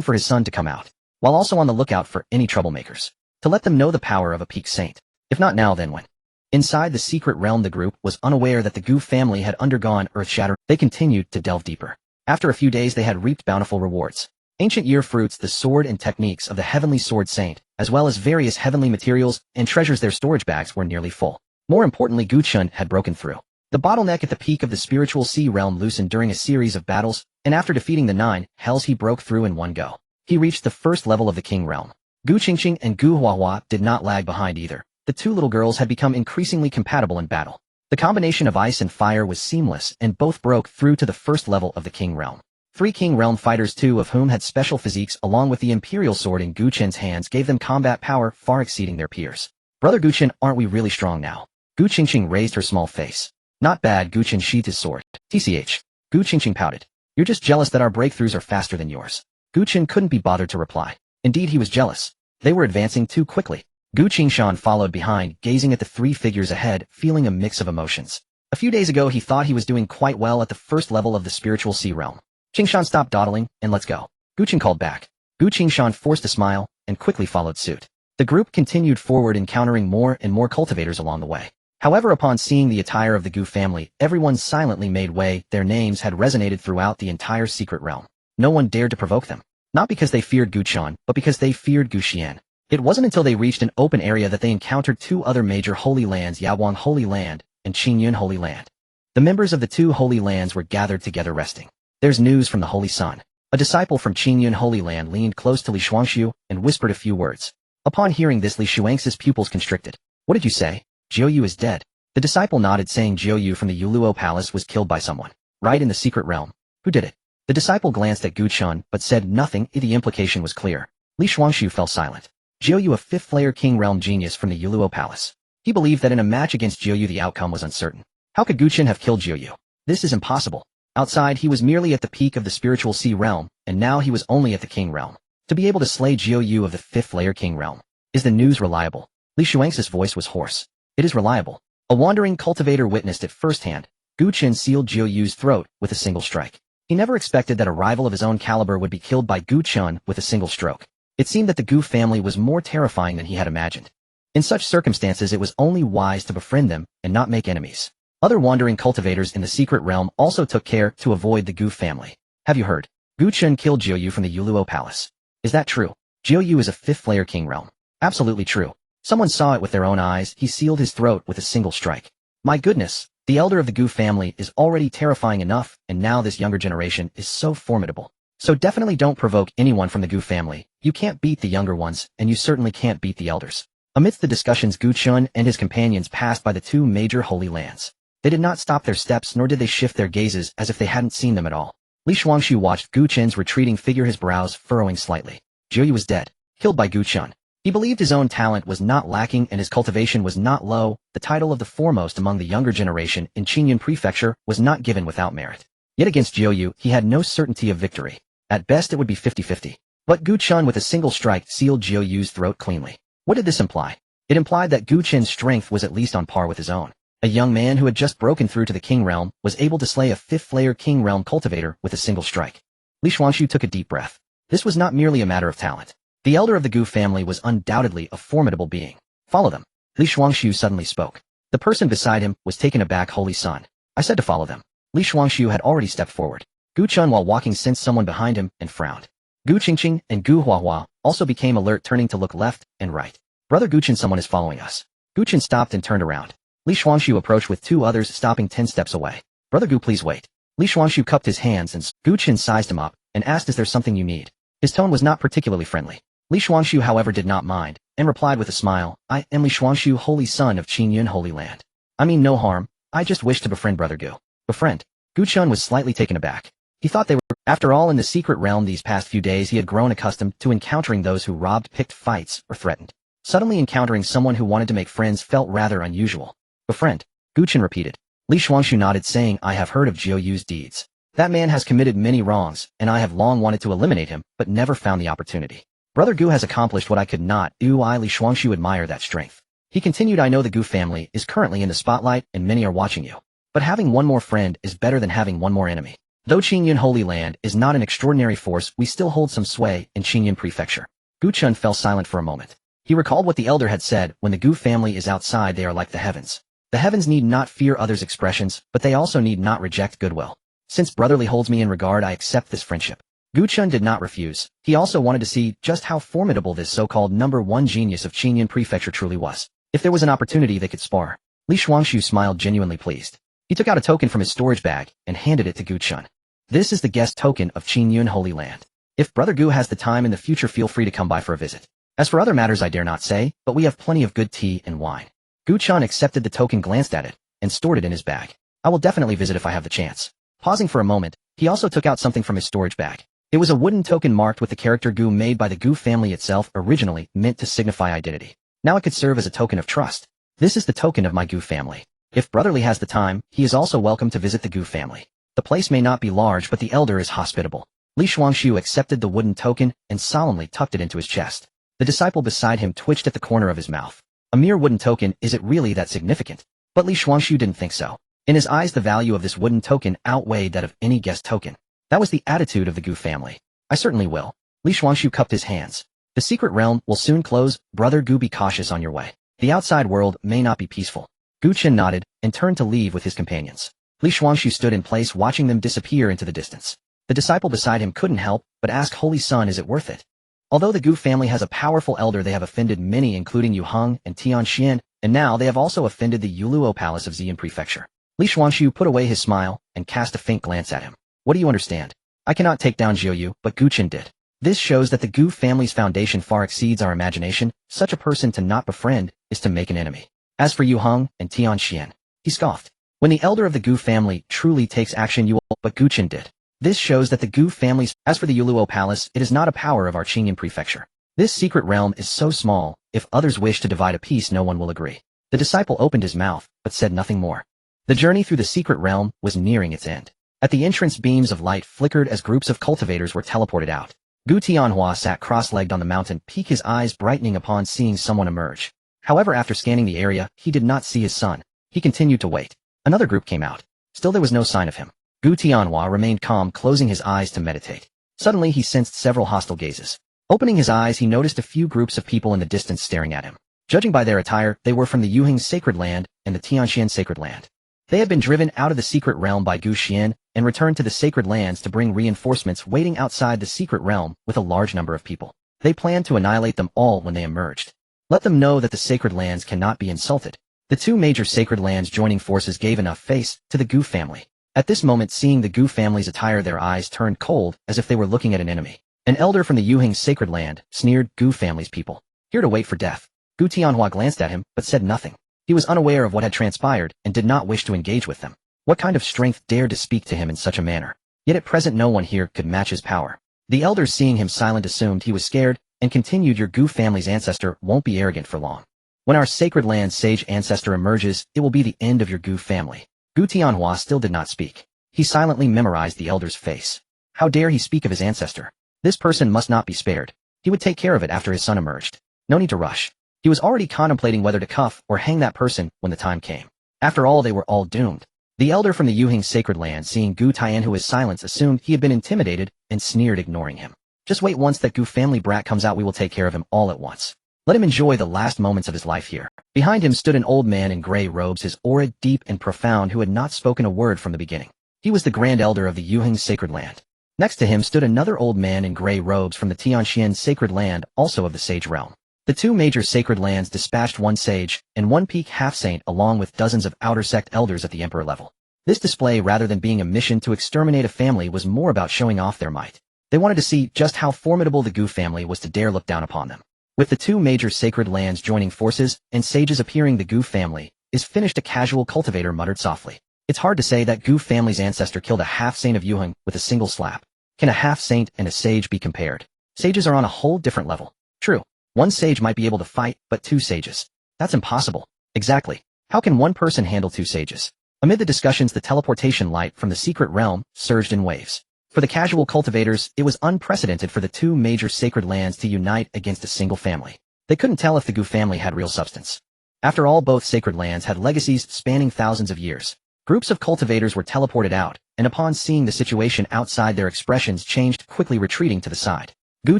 for his son to come out, while also on the lookout for any troublemakers, to let them know the power of a peak saint. If not now, then when? Inside the secret realm, the group was unaware that the Gu family had undergone earth-shattering. They continued to delve deeper. After a few days, they had reaped bountiful rewards. Ancient year fruits, the sword and techniques of the heavenly sword saint, as well as various heavenly materials and treasures. Their storage bags were nearly full. More importantly, Gu Chun had broken through. The bottleneck at the peak of the spiritual sea realm loosened during a series of battles, and after defeating the 9 hells, he broke through in one go. He reached the first level of the king realm. Gu Qingqing and Gu Huahua did not lag behind either. The 2 little girls had become increasingly compatible in battle. The combination of ice and fire was seamless, and both broke through to the first level of the king realm. 3 king realm fighters, 2 of whom had special physiques, along with the imperial sword in Gu Chen's hands, gave them combat power far exceeding their peers. Brother Gu Chen, aren't we really strong now? Gu Qingqing raised her small face. Not bad. Gu Chen sheathed his sword. TCH. Gu Qingqing pouted. You're just jealous that our breakthroughs are faster than yours. Gu Chen couldn't be bothered to reply. Indeed, he was jealous. They were advancing too quickly. Gu Qingshan followed behind, gazing at the 3 figures ahead, feeling a mix of emotions. A few days ago he thought he was doing quite well at the first level of the spiritual sea realm. Qingshan, stop dawdling, and let's go. Gu Chen called back. Gu Qingshan forced a smile, and quickly followed suit. The group continued forward, encountering more and more cultivators along the way. However, upon seeing the attire of the Gu family, everyone silently made way. Their names had resonated throughout the entire secret realm. No one dared to provoke them. Not because they feared Gu Chen, but because they feared Gu Xian. It wasn't until they reached an open area that they encountered 2 other major holy lands, Yaoguang Holy Land and Qingyun Holy Land. The members of the 2 holy lands were gathered together, resting. There's news from the Holy Sun. A disciple from Qingyun Holy Land leaned close to Li Shuangshu and whispered a few words. Upon hearing this, Li Shuang's pupils constricted. What did you say? Jiuyu is dead. The disciple nodded, saying Jiuyu from the Yuluo Palace was killed by someone. Right in the secret realm. Who did it? The disciple glanced at Gu Chun, but said nothing. The implication was clear. Li Shuangshu fell silent. Jiuyu, a 5th-layer king realm genius from the Yuluo Palace. He believed that in a match against Jiuyu the outcome was uncertain. How could Gu Chen have killed Jiuyu? This is impossible. Outside, he was merely at the peak of the spiritual sea realm, and now he was only at the king realm. To be able to slay Jiuyu of the 5th-layer king realm. Is the news reliable? Li Shuang's voice was hoarse. It is reliable. A wandering cultivator witnessed it firsthand. Gu Chen sealed Jiuyu's throat with a single strike. He never expected that a rival of his own caliber would be killed by Gu Chen with a single stroke. It seemed that the Gu family was more terrifying than he had imagined. In such circumstances, it was only wise to befriend them and not make enemies. Other wandering cultivators in the secret realm also took care to avoid the Gu family. Have you heard? Gu Chen killed Jiuyu from the Yuluo Palace. Is that true? Jiuyu is a 5th-layer king realm. Absolutely true. Someone saw it with their own eyes. He sealed his throat with a single strike. My goodness, the elder of the Gu family is already terrifying enough, and now this younger generation is so formidable. So definitely don't provoke anyone from the Gu family. You can't beat the younger ones, and you certainly can't beat the elders. Amidst the discussions, Gu Chun and his companions passed by the 2 major holy lands. They did not stop their steps, nor did they shift their gazes as if they hadn't seen them at all. Li Shuangshu watched Gu Qin's retreating figure, his brows furrowing slightly. Jiuyu was dead, killed by Gu Qin. He believed his own talent was not lacking and his cultivation was not low. The title of the foremost among the younger generation in Qingyun Prefecture was not given without merit. Yet against Jiuyu, he had no certainty of victory. At best it would be 50-50. But Gu Qin with a single strike sealed Jiuyu's throat cleanly. What did this imply? It implied that Gu Qin's strength was at least on par with his own. A young man who had just broken through to the King Realm was able to slay a 5th-layer King Realm cultivator with a single strike. Li Shuangshu took a deep breath. This was not merely a matter of talent. The elder of the Gu family was undoubtedly a formidable being. Follow them. Li Shuangshu suddenly spoke. The person beside him was taken aback. Holy Son. I said to follow them. Li Shuangshu had already stepped forward. Gu Qin while walking sensed someone behind him and frowned. Gu Qingqing and Gu Huahua also became alert, turning to look left and right. Brother Gu Qin, someone is following us. Gu Qin stopped and turned around. Li Shuangshu approached with 2 others, stopping 10 steps away. Brother Gu, please wait. Li Shuangshu cupped his hands and Gu Qin sized him up and asked, is there something you need? His tone was not particularly friendly. Li Shuangshu, however, did not mind, and replied with a smile, I am Li Shuangshu, holy son of Qingyun Holy Land. I mean no harm, I just wish to befriend Brother Gu. Befriend? Gu Qin was slightly taken aback. He thought they were, after all, in the secret realm these past few days he had grown accustomed to encountering those who robbed, picked fights, or threatened. Suddenly encountering someone who wanted to make friends felt rather unusual. Befriend? Gu Qin repeated. Li Shuangshu nodded, saying, I have heard of Jiuyu's deeds. That man has committed many wrongs, and I have long wanted to eliminate him, but never found the opportunity. Brother Gu has accomplished what I could not do. I, Li Shuangshu, admire that strength. He continued, I know the Gu family is currently in the spotlight, and many are watching you. But having one more friend is better than having one more enemy. Though Qingyun Holy Land is not an extraordinary force, we still hold some sway in Qingyun Prefecture. Gu Qin fell silent for a moment. He recalled what the elder had said, when the Gu family is outside they are like the heavens. The heavens need not fear others' expressions, but they also need not reject goodwill. Since brotherly holds me in regard, I accept this friendship. Gu Qin did not refuse. He also wanted to see just how formidable this so-called number 1 genius of Qingyun Prefecture truly was. If there was an opportunity they could spar. Li Shuangshu smiled, genuinely pleased. He took out a token from his storage bag and handed it to Gu Qin. This is the guest token of Qingyun Holy Land. If Brother Gu has the time in the future, feel free to come by for a visit. As for other matters I dare not say, but we have plenty of good tea and wine. Gu Qin accepted the token, glanced at it, and stored it in his bag. I will definitely visit if I have the chance. Pausing for a moment, he also took out something from his storage bag. It was a wooden token marked with the character Gu, made by the Gu family itself, originally meant to signify identity. Now it could serve as a token of trust. This is the token of my Gu family. If Brotherly has the time, he is also welcome to visit the Gu family. The place may not be large, but the elder is hospitable. Li Shuangshu accepted the wooden token and solemnly tucked it into his chest. The disciple beside him twitched at the corner of his mouth. A mere wooden token, is it really that significant? But Li Shuangshu didn't think so. In his eyes, the value of this wooden token outweighed that of any guest token. That was the attitude of the Gu family. I certainly will. Li Shuangshu cupped his hands. The secret realm will soon close. Brother Gu, be cautious on your way. The outside world may not be peaceful. Gu Qin nodded and turned to leave with his companions. Li Shuangshu stood in place, watching them disappear into the distance. The disciple beside him couldn't help but ask, Holy Son, is it worth it? Although the Gu family has a powerful elder, they have offended many, including Yu Heng and Tian Xian, and now they have also offended the Yuluo Palace of Xian Prefecture. Li Shuangshu put away his smile and cast a faint glance at him. What do you understand? I cannot take down Jiuyu, but Gu Qin did. This shows that the Gu family's foundation far exceeds our imagination. Such a person to not befriend is to make an enemy. As for Yu Heng and Tian Xian, he scoffed. When the elder of the Gu family truly takes action, you will, but Gu Qin did. This shows that the Gu family's, as for the Yuluo Palace, it is not a power of our Qingyun Prefecture. This secret realm is so small, if others wish to divide a piece, no one will agree. The disciple opened his mouth, but said nothing more. The journey through the secret realm was nearing its end. At the entrance, beams of light flickered as groups of cultivators were teleported out. Gu Tianhua sat cross-legged on the mountain peak, his eyes brightening upon seeing someone emerge. However, after scanning the area, he did not see his son. He continued to wait. Another group came out. Still there was no sign of him. Gu Tianhua remained calm, closing his eyes to meditate. Suddenly he sensed several hostile gazes. Opening his eyes, he noticed a few groups of people in the distance staring at him. Judging by their attire, they were from the Yuheng Sacred Land and the Tianxian Sacred Land. They had been driven out of the secret realm by Gu Xian and returned to the sacred lands to bring reinforcements, waiting outside the secret realm with a large number of people. They planned to annihilate them all when they emerged. Let them know that the sacred lands cannot be insulted. The 2 major sacred lands joining forces gave enough face to the Gu family. At this moment, seeing the Gu family's attire, their eyes turned cold as if they were looking at an enemy. An elder from the Yuheng Sacred Land sneered, Gu family's people. Here to wait for death. Gu Tianhua glanced at him, but said nothing. He was unaware of what had transpired and did not wish to engage with them. What kind of strength dared to speak to him in such a manner? Yet at present no one here could match his power. The elders seeing him silent assumed he was scared, and continued, your Gu family's ancestor won't be arrogant for long. When our sacred land sage ancestor emerges, it will be the end of your Gu family. Gu Tianhua still did not speak. He silently memorized the elder's face. How dare he speak of his ancestor? This person must not be spared. He would take care of it after his son emerged. No need to rush. He was already contemplating whether to cuff or hang that person when the time came. After all, they were all doomed. The elder from the Yuhing sacred land, seeing Gu Tianhua's silence, assumed he had been intimidated and sneered, ignoring him. Just wait, once that Gu family brat comes out, we will take care of him all at once. Let him enjoy the last moments of his life here. Behind him stood an old man in gray robes, his aura deep and profound, who had not spoken a word from the beginning. He was the grand elder of the Yuhing sacred land. Next to him stood another old man in gray robes from the Tianxian sacred land, also of the sage realm. The two major sacred lands dispatched one sage and one peak half-saint along with dozens of outer sect elders at the emperor level. This display, rather than being a mission to exterminate a family, was more about showing off their might. They wanted to see just how formidable the Gu family was to dare look down upon them. With the two major sacred lands joining forces and sages appearing, the Gu family is finished, a casual cultivator muttered softly. It's hard to say that Gu family's ancestor killed a half-saint of Yuheng with a single slap. Can a half-saint and a sage be compared? Sages are on a whole different level. True, one sage might be able to fight, but two sages? That's impossible. Exactly. How can one person handle two sages? Amid the discussions, the teleportation light from the secret realm surged in waves. For the casual cultivators, it was unprecedented for the two major sacred lands to unite against a single family. They couldn't tell if the Gu family had real substance. After all, both sacred lands had legacies spanning thousands of years. Groups of cultivators were teleported out, and upon seeing the situation outside, their expressions changed, quickly retreating to the side. Gu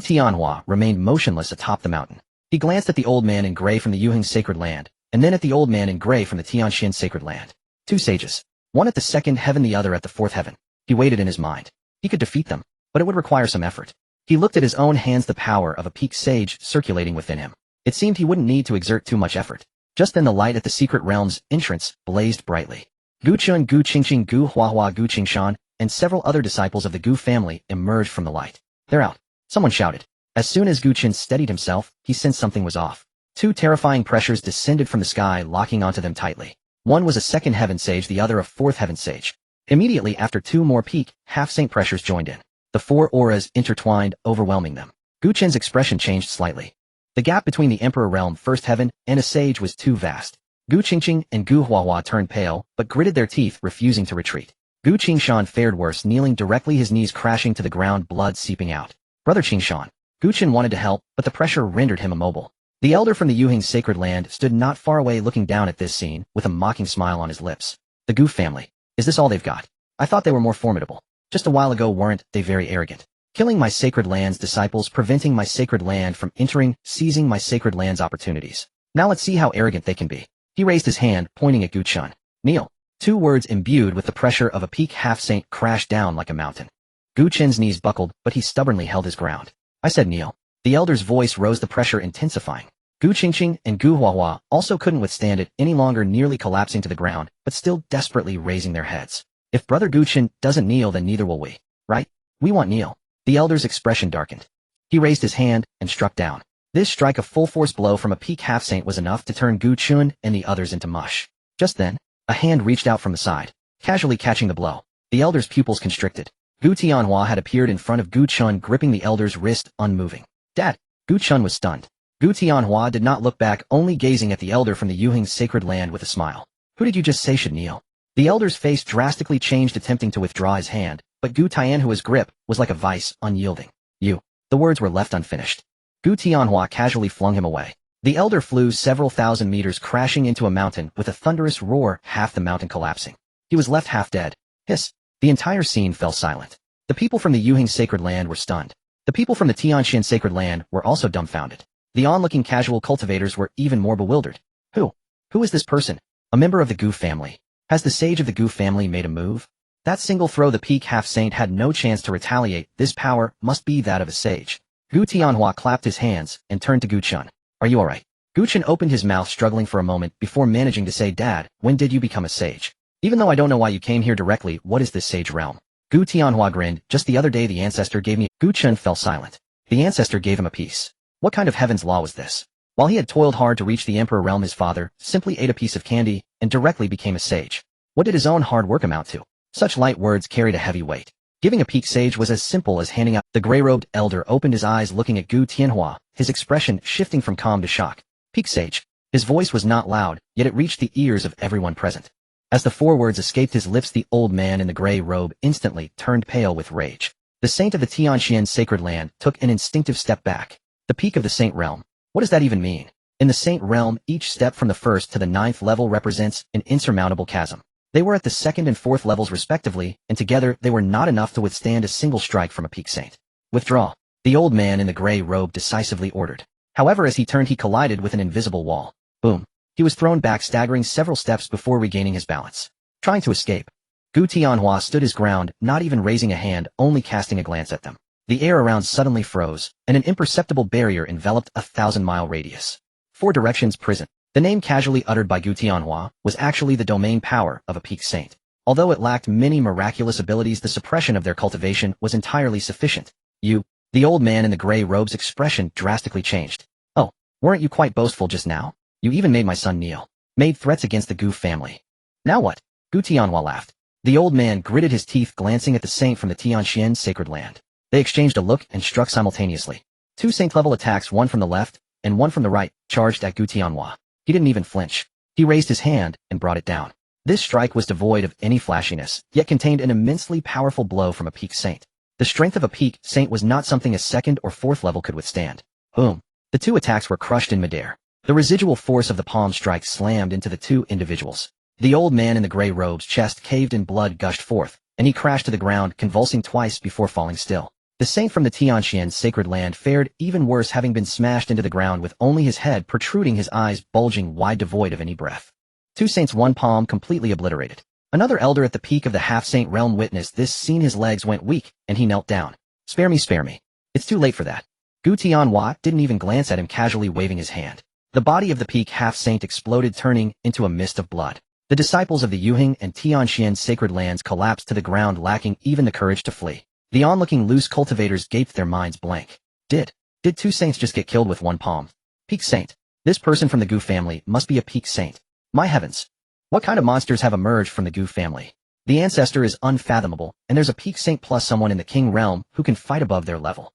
Tianhua remained motionless atop the mountain. He glanced at the old man in gray from the Yuheng sacred land, and then at the old man in gray from the Tianxian sacred land. Two sages. One at the second heaven, the other at the fourth heaven. He waited in his mind. He could defeat them, but it would require some effort. He looked at his own hands, the power of a peak sage circulating within him. It seemed he wouldn't need to exert too much effort. Just then the light at the secret realm's entrance blazed brightly. Gu Chun, Gu Qingqing, Gu Huahua, Gu Qingshan, and several other disciples of the Gu family emerged from the light. They're out. Someone shouted. As soon as Gu Qin steadied himself, he sensed something was off. Two terrifying pressures descended from the sky, locking onto them tightly. One was a second heaven sage, the other a fourth heaven sage. Immediately after, two more peak, half-saint pressures joined in. The four auras intertwined, overwhelming them. Gu Qin's expression changed slightly. The gap between the emperor realm, first heaven, and a sage was too vast. Gu Qingqing and Gu Huahua turned pale, but gritted their teeth, refusing to retreat. Gu Qingshan fared worse, kneeling directly, his knees crashing to the ground, blood seeping out. Brother Qingshan. Gu Qin wanted to help, but the pressure rendered him immobile. The elder from the Yuheng sacred land stood not far away, looking down at this scene, with a mocking smile on his lips. The Gu family. Is this all they've got? I thought they were more formidable. Just a while ago, weren't they very arrogant? Killing my sacred land's disciples, preventing my sacred land from entering, seizing my sacred land's opportunities. Now let's see how arrogant they can be. He raised his hand, pointing at Gu Chun. Kneel. Two words imbued with the pressure of a peak half-saint crashed down like a mountain. Gu Chin's knees buckled, but he stubbornly held his ground. I said kneel. The elder's voice rose, the pressure intensifying. Gu Qingqing and Gu Huahua also couldn't withstand it any longer, nearly collapsing to the ground, but still desperately raising their heads. If Brother Gu Qin doesn't kneel, then neither will we. Right? We want kneel. The elder's expression darkened. He raised his hand and struck down. This strike, a full-force blow from a peak half-saint, was enough to turn Gu Chun and the others into mush. Just then, a hand reached out from the side, casually catching the blow. The elder's pupils constricted. Gu Tianhua had appeared in front of Gu Chun, gripping the elder's wrist, unmoving. Dad! Gu Chun was stunned. Gu Tianhua did not look back, only gazing at the elder from the Yuheng sacred land with a smile. Who did you just say should kneel? The elder's face drastically changed, attempting to withdraw his hand, but Gu Tianhua's grip was like a vice, unyielding. You. The words were left unfinished. Gu Tianhua casually flung him away. The elder flew several thousand meters, crashing into a mountain with a thunderous roar, half the mountain collapsing. He was left half dead. Hiss. The entire scene fell silent. The people from the Yuheng sacred land were stunned. The people from the Tianxian sacred land were also dumbfounded. The onlooking casual cultivators were even more bewildered. Who? Who is this person? A member of the Gu family. Has the sage of the Gu family made a move? That single throw, the peak half-saint had no chance to retaliate. This power must be that of a sage. Gu Tianhua clapped his hands and turned to Gu Chun. Are you alright? Gu Chun opened his mouth, struggling for a moment before managing to say, Dad, when did you become a sage? Even though I don't know why you came here directly, what is this sage realm? Gu Tianhua grinned. Just the other day the ancestor gave me. Gu Chun fell silent. The ancestor gave him a piece. What kind of heaven's law was this? While he had toiled hard to reach the emperor realm, his father simply ate a piece of candy and directly became a sage. What did his own hard work amount to? Such light words carried a heavy weight. Giving a peak sage was as simple as handing out. The gray-robed elder opened his eyes looking at Gu Tianhua, his expression shifting from calm to shock. Peak sage. His voice was not loud, yet it reached the ears of everyone present. As the 4 words escaped his lips, the old man in the gray robe instantly turned pale with rage. The saint of the Tianxian sacred land took an instinctive step back. The peak of the saint realm. What does that even mean? In the saint realm, each step from the 1st to the 9th level represents an insurmountable chasm. They were at the 2nd and 4th levels respectively, and together they were not enough to withstand a single strike from a peak saint. Withdraw. The old man in the gray robe decisively ordered. However, as he turned, he collided with an invisible wall. Boom. He was thrown back, staggering several steps before regaining his balance. Trying to escape. Gu Tianhua stood his ground, not even raising a hand, only casting a glance at them. The air around suddenly froze, and an imperceptible barrier enveloped a 1,000-mile radius. 4 directions prison. The name casually uttered by Gu Tianhua was actually the domain power of a peak saint. Although it lacked many miraculous abilities, the suppression of their cultivation was entirely sufficient. The old man in the gray robe's expression drastically changed. Oh, weren't you quite boastful just now? You even made my son kneel. Made threats against the Gu family. Now what? Gu Tianhua laughed. The old man gritted his teeth, glancing at the saint from the Tianxian sacred land. They exchanged a look and struck simultaneously. 2 saint-level attacks, one from the left and one from the right, charged at Gu Tianhua. He didn't even flinch. He raised his hand and brought it down. This strike was devoid of any flashiness, yet contained an immensely powerful blow from a peak saint. The strength of a peak saint was not something a 2nd or 4th level could withstand. Boom. The 2 attacks were crushed in midair. The residual force of the palm strike slammed into the 2 individuals. The old man in the gray robe's chest caved and blood gushed forth, and he crashed to the ground, convulsing twice before falling still. The saint from the Tianxian sacred land fared even worse, having been smashed into the ground with only his head protruding, his eyes bulging wide, devoid of any breath. 2 saints, 1 palm completely obliterated. Another elder at the peak of the half-saint realm witnessed this scene. His legs went weak, and he knelt down. Spare me, spare me. It's too late for that. Gu Tianhua didn't even glance at him, casually waving his hand. The body of the peak half-saint exploded, turning into a mist of blood. The disciples of the Yuheng and Tianxian sacred lands collapsed to the ground, lacking even the courage to flee. The onlooking loose cultivators gaped, their minds blank. Did 2 saints just get killed with 1 palm? Peak saint. This person from the Gu family must be a peak saint. My heavens. What kind of monsters have emerged from the Gu family? The ancestor is unfathomable, and there's a peak saint plus someone in the king realm who can fight above their level.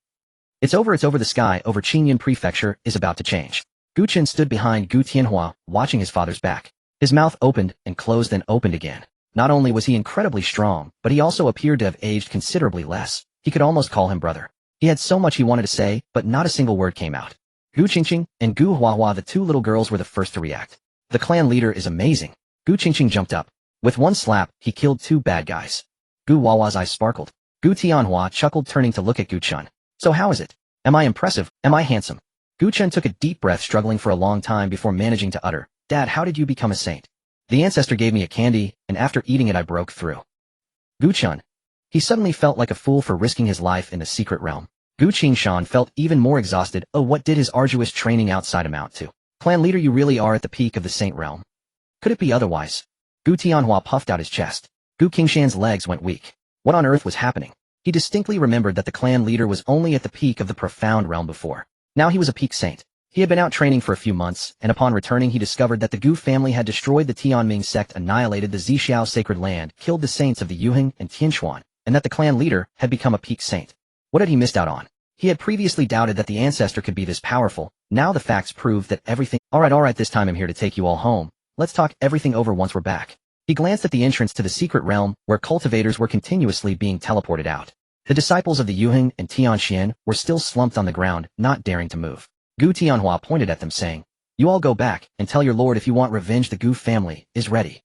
It's over, the sky over Qingyun prefecture is about to change. Gu Chen stood behind Gu Tianhua, watching his father's back. His mouth opened and closed, then opened again. Not only was he incredibly strong, but he also appeared to have aged considerably less. He could almost call him brother. He had so much he wanted to say, but not a single word came out. Gu Qingqing and Gu Huahua, the 2 little girls, were the first to react. The clan leader is amazing. Gu Qingqing jumped up. With 1 slap, he killed 2 bad guys. Gu Huahua's eyes sparkled. Gu Tianhua chuckled, turning to look at Gu Chen. So how is it? Am I impressive? Am I handsome? Gu Chen took a deep breath, struggling for a long time before managing to utter, Dad, how did you become a saint? The ancestor gave me a candy, and after eating it I broke through. Gu Chen. He suddenly felt like a fool for risking his life in the secret realm. Gu Qingshan felt even more exhausted. Oh, what did his arduous training outside amount to? Clan leader, you really are at the peak of the saint realm. Could it be otherwise? Gu Tianhua puffed out his chest. Gu Qingshan's legs went weak. What on earth was happening? He distinctly remembered that the clan leader was only at the peak of the profound realm before. Now he was a peak saint. He had been out training for a few months, and upon returning he discovered that the Gu family had destroyed the Tianming sect, annihilated the Zixiao sacred land, killed the saints of the Yuheng and Tianxuan, and that the clan leader had become a peak saint. What had he missed out on? He had previously doubted that the ancestor could be this powerful. Now the facts proved that everything— Alright, this time I'm here to take you all home. Let's talk everything over once we're back. He glanced at the entrance to the secret realm, where cultivators were continuously being teleported out. The disciples of the Yuheng and Tianxian were still slumped on the ground, not daring to move. Gu Tianhua pointed at them, saying, You all go back, and tell your lord if you want revenge, the Gu family is ready.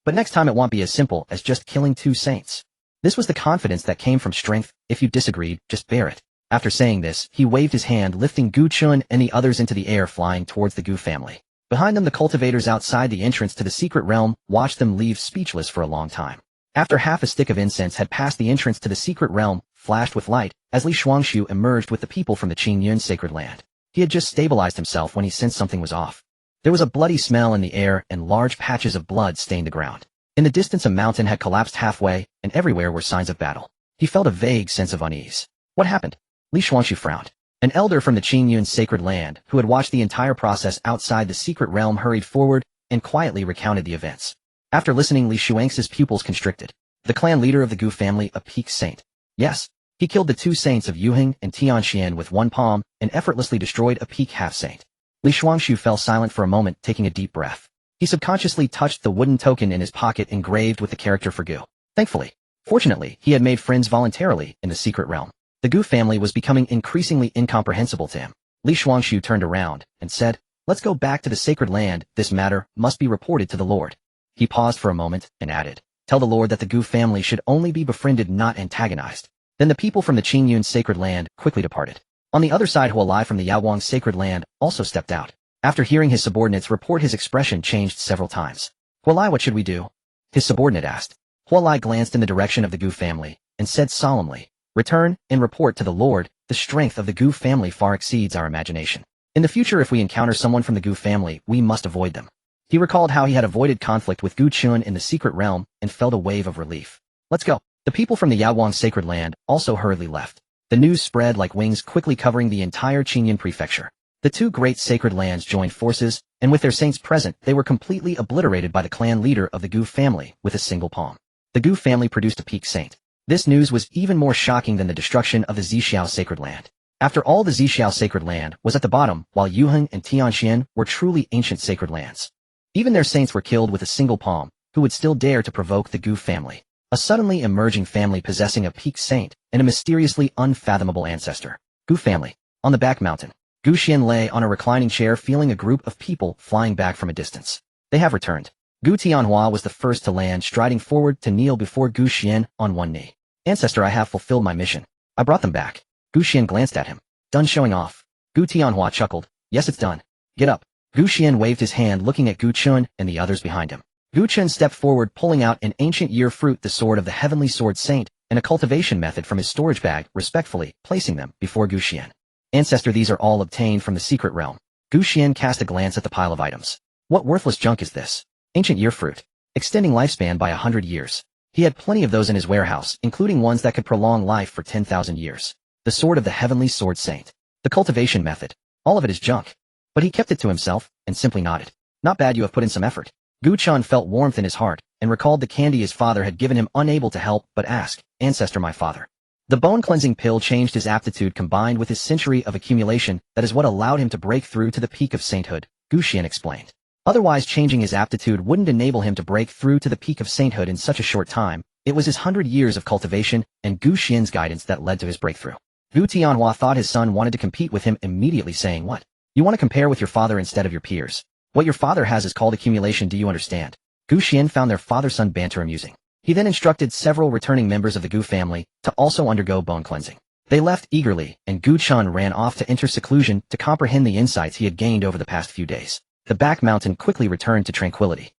But next time it won't be as simple as just killing 2 saints. This was the confidence that came from strength. If you disagreed, just bear it. After saying this, he waved his hand, lifting Gu Chun and the others into the air, flying towards the Gu family. Behind them, the cultivators outside the entrance to the secret realm watched them leave, speechless for a long time. After half a stick of incense had passed, the entrance to the secret realm flashed with light as Li Shuangshu emerged with the people from the Qingyun sacred land. He had just stabilized himself when he sensed something was off. There was a bloody smell in the air, and large patches of blood stained the ground. In the distance, a mountain had collapsed halfway, and everywhere were signs of battle. He felt a vague sense of unease. What happened? Li Shuangshu frowned. An elder from the Qingyun sacred land, who had watched the entire process outside the secret realm, hurried forward and quietly recounted the events. After listening, Li Shuangshu's pupils constricted. The clan leader of the Gu family, a peak saint. Yes. He killed the two saints of Yuheng and Tianxian with one palm and effortlessly destroyed a peak half-saint. Li Shuangshu fell silent for a moment, taking a deep breath. He subconsciously touched the wooden token in his pocket engraved with the character for Gu. Thankfully. Fortunately, he had made friends voluntarily in the secret realm. The Gu family was becoming increasingly incomprehensible to him. Li Shuangshu turned around and said, "Let's go back to the sacred land. This matter must be reported to the Lord." He paused for a moment and added, "Tell the Lord that the Gu family should only be befriended, not antagonized." Then the people from the Qingyun sacred land quickly departed. On the other side, Huolai from the Yaowang sacred land also stepped out. After hearing his subordinates report, his expression changed several times. "Huolai, what should we do?" His subordinate asked. Huolai glanced in the direction of the Gu family and said solemnly, "Return and report to the Lord. The strength of the Gu family far exceeds our imagination. In the future, if we encounter someone from the Gu family, we must avoid them." He recalled how he had avoided conflict with Gu Chun in the secret realm and felt a wave of relief. "Let's go." The people from the Yaowang sacred land also hurriedly left. The news spread like wings, quickly covering the entire Qingyun prefecture. The two great sacred lands joined forces, and with their saints present, they were completely obliterated by the clan leader of the Gu family with a single palm. The Gu family produced a peak saint. This news was even more shocking than the destruction of the Zixiao sacred land. After all, the Zixiao sacred land was at the bottom, while Yuheng and Tianxian were truly ancient sacred lands. Even their saints were killed with a single palm. Who would still dare to provoke the Gu family? A suddenly emerging family possessing a peak saint and a mysteriously unfathomable ancestor. Gu family. On the back mountain, Gu Xian lay on a reclining chair, feeling a group of people flying back from a distance. They have returned. Gu Tianhua was the first to land, striding forward to kneel before Gu Xian on one knee. "Ancestor, I have fulfilled my mission. I brought them back." Gu Xian glanced at him. "Done showing off?" Gu Tianhua chuckled. "Yes, it's done. Get up." Gu Xian waved his hand, looking at Gu Chun and the others behind him. Gu Chun stepped forward, pulling out an ancient year fruit, the sword of the heavenly sword saint, and a cultivation method from his storage bag, respectfully placing them before Gu Xian. "Ancestor, these are all obtained from the secret realm." Gu Xian cast a glance at the pile of items. "What worthless junk is this?" "Ancient year fruit. Extending lifespan by 100 years. He had plenty of those in his warehouse, including ones that could prolong life for 10,000 years. The sword of the heavenly sword saint. The cultivation method. All of it is junk. But he kept it to himself and simply nodded. "Not bad, you have put in some effort." Gu Chun felt warmth in his heart and recalled the candy his father had given him, unable to help but ask, "Ancestor, my father." The bone-cleansing pill changed his aptitude, combined with his century of accumulation. That is what allowed him to break through to the peak of sainthood, Gu Xian explained. Otherwise, changing his aptitude wouldn't enable him to break through to the peak of sainthood in such a short time. It was his 100 years of cultivation and Gu Xian's guidance that led to his breakthrough. Gu Tianhua thought his son wanted to compete with him, immediately saying, "What? You want to compare with your father instead of your peers? What your father has is called accumulation, do you understand?" Gu Xian found their father-son banter amusing. He then instructed several returning members of the Gu family to also undergo bone cleansing. They left eagerly, and Gu Chun ran off to enter seclusion to comprehend the insights he had gained over the past few days. The back mountain quickly returned to tranquility.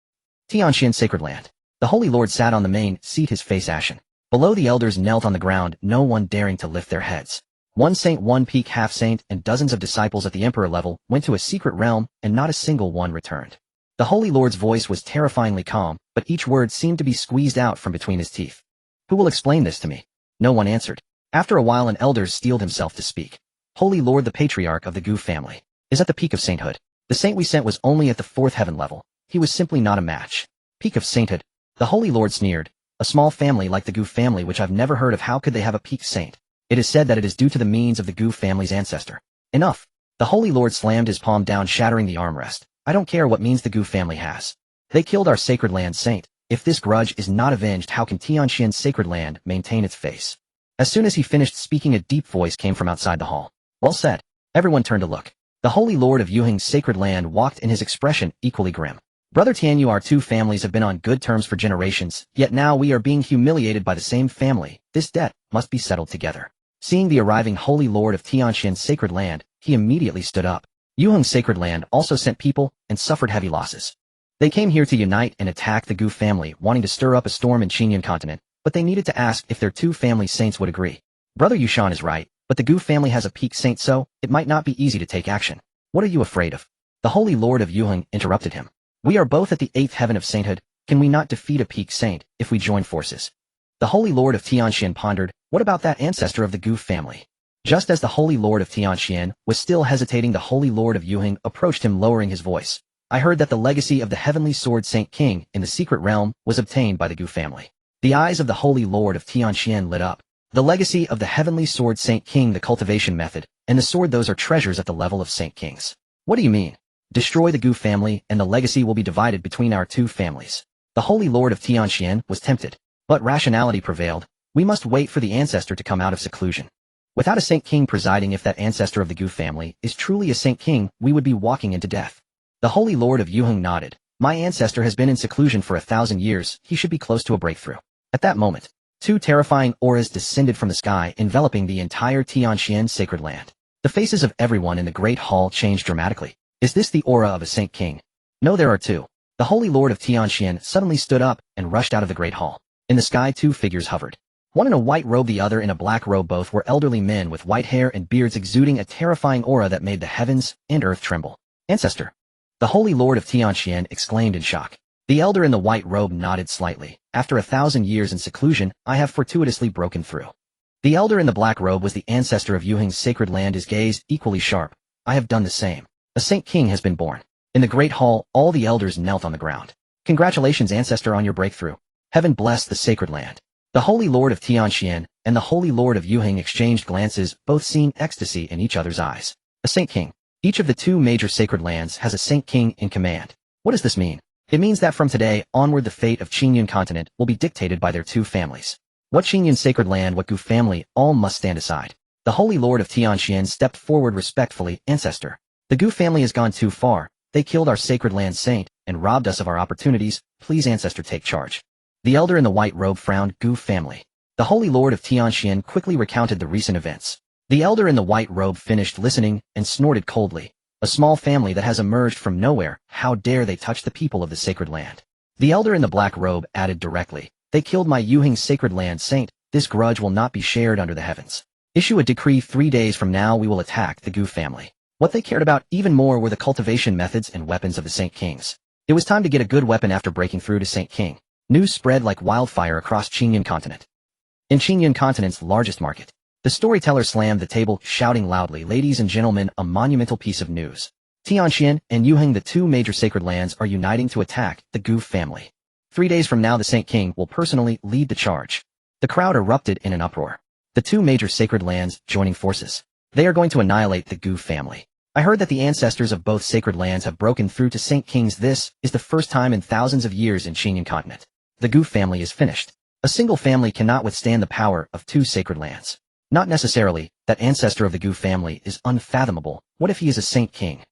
Tianxian sacred land. The Holy Lord sat on the main seat, his face ashen. Below, the elders knelt on the ground, no one daring to lift their heads. One saint, one peak half-saint, and dozens of disciples at the emperor level went to a secret realm, and not a single one returned. The Holy Lord's voice was terrifyingly calm, but each word seemed to be squeezed out from between his teeth. "Who will explain this to me?" No one answered. After a while, an elder steeled himself to speak. "Holy Lord, the patriarch of the Gu family is at the peak of sainthood. The saint we sent was only at the 4th heaven level. He was simply not a match." Peak of sainthood. The Holy Lord sneered. "A small family like the Gu family, which I've never heard of, how could they have a peak saint? It is said that it is due to the means of the Gu family's ancestor." "Enough." The Holy Lord slammed his palm down, shattering the armrest. "I don't care what means the Gu family has. They killed our sacred land saint. If this grudge is not avenged, how can Tianxian's sacred land maintain its face?" As soon as he finished speaking, a deep voice came from outside the hall. "Well said." Everyone turned to look. The Holy Lord of Yuheng's sacred land walked in, his expression equally grim. "Brother Tianyu, our two families have been on good terms for generations, yet now we are being humiliated by the same family. This debt must be settled together." Seeing the arriving Holy Lord of Tianxian's sacred land, he immediately stood up. Yuheng's sacred land also sent people and suffered heavy losses. They came here to unite and attack the Gu family, wanting to stir up a storm in Qingyun continent, but they needed to ask if their two family saints would agree. Brother Xuan is right, but the Gu family has a peak saint, so it might not be easy to take action. What are you afraid of? The Holy Lord of Yuheng interrupted him. "We are both at the 8th heaven of sainthood. Can we not defeat a peak saint if we join forces?" The Holy Lord of Tianxian pondered. What about that ancestor of the Gu family? Just as the Holy Lord of Tianxian was still hesitating, the Holy Lord of Yuheng approached him, lowering his voice. "I heard that the legacy of the heavenly sword Saint King in the secret realm was obtained by the Gu family." The eyes of the Holy Lord of Tianxian lit up. The legacy of the heavenly sword Saint King, the cultivation method, and the sword, those are treasures at the level of Saint Kings. What do you mean? Destroy the Gu family and the legacy will be divided between our two families. The Holy Lord of Tianxian was tempted, but rationality prevailed. We must wait for the ancestor to come out of seclusion. Without a Saint King presiding, if that ancestor of the Gu family is truly a Saint King, we would be walking into death. The Holy Lord of Yuheng nodded. My ancestor has been in seclusion for 1,000 years, he should be close to a breakthrough. At that moment, two terrifying auras descended from the sky, enveloping the entire Tianxian sacred land. The faces of everyone in the Great Hall changed dramatically. Is this the aura of a Saint King? No, there are two. The Holy Lord of Tianxian suddenly stood up and rushed out of the Great Hall. In the sky, two figures hovered. One in a white robe, the other in a black robe. Both were elderly men with white hair and beards, exuding a terrifying aura that made the heavens and earth tremble. Ancestor! The Holy Lord of Tianxian exclaimed in shock. The elder in the white robe nodded slightly. After 1,000 years in seclusion, I have fortuitously broken through. The elder in the black robe was the ancestor of Yuheng's sacred land, his gaze equally sharp. I have done the same. A Saint King has been born. In the Great Hall, all the elders knelt on the ground. Congratulations, ancestor, on your breakthrough. Heaven bless the sacred land. The Holy Lord of Tianxian and the Holy Lord of Yuheng exchanged glances, both seeing ecstasy in each other's eyes. A Saint King. Each of the two major sacred lands has a Saint King in command. What does this mean? It means that from today onward the fate of Qingyun continent will be dictated by their two families. What Qingyun sacred land, what Gu family, all must stand aside. The Holy Lord of Tianxian stepped forward respectfully. Ancestor. The Gu family has gone too far. They killed our sacred land saint and robbed us of our opportunities. Please, ancestor, take charge. The elder in the white robe frowned. Gu family. The Holy Lord of Tianxian quickly recounted the recent events. The elder in the white robe finished listening and snorted coldly. A small family that has emerged from nowhere, how dare they touch the people of the sacred land? The elder in the black robe added directly. They killed my Yuheng sacred land saint. This grudge will not be shared under the heavens. Issue a decree. 3 days from now we will attack the Gu family. What they cared about even more were the cultivation methods and weapons of the Saint Kings. It was time to get a good weapon after breaking through to Saint King. News spread like wildfire across Qingyun continent. In Qingyun continent's largest market, the storyteller slammed the table, shouting loudly, ladies and gentlemen, a monumental piece of news. Tianxian and Yuheng, the two major sacred lands, are uniting to attack the Gu family. 3 days from now the Saint King will personally lead the charge. The crowd erupted in an uproar. The two major sacred lands joining forces. They are going to annihilate the Gu family. I heard that the ancestors of both sacred lands have broken through to Saint Kings. This is the first time in thousands of years in Qingyun continent. The Gu family is finished. A single family cannot withstand the power of two sacred lands. Not necessarily. That ancestor of the Gu family is unfathomable. What if he is a Saint King?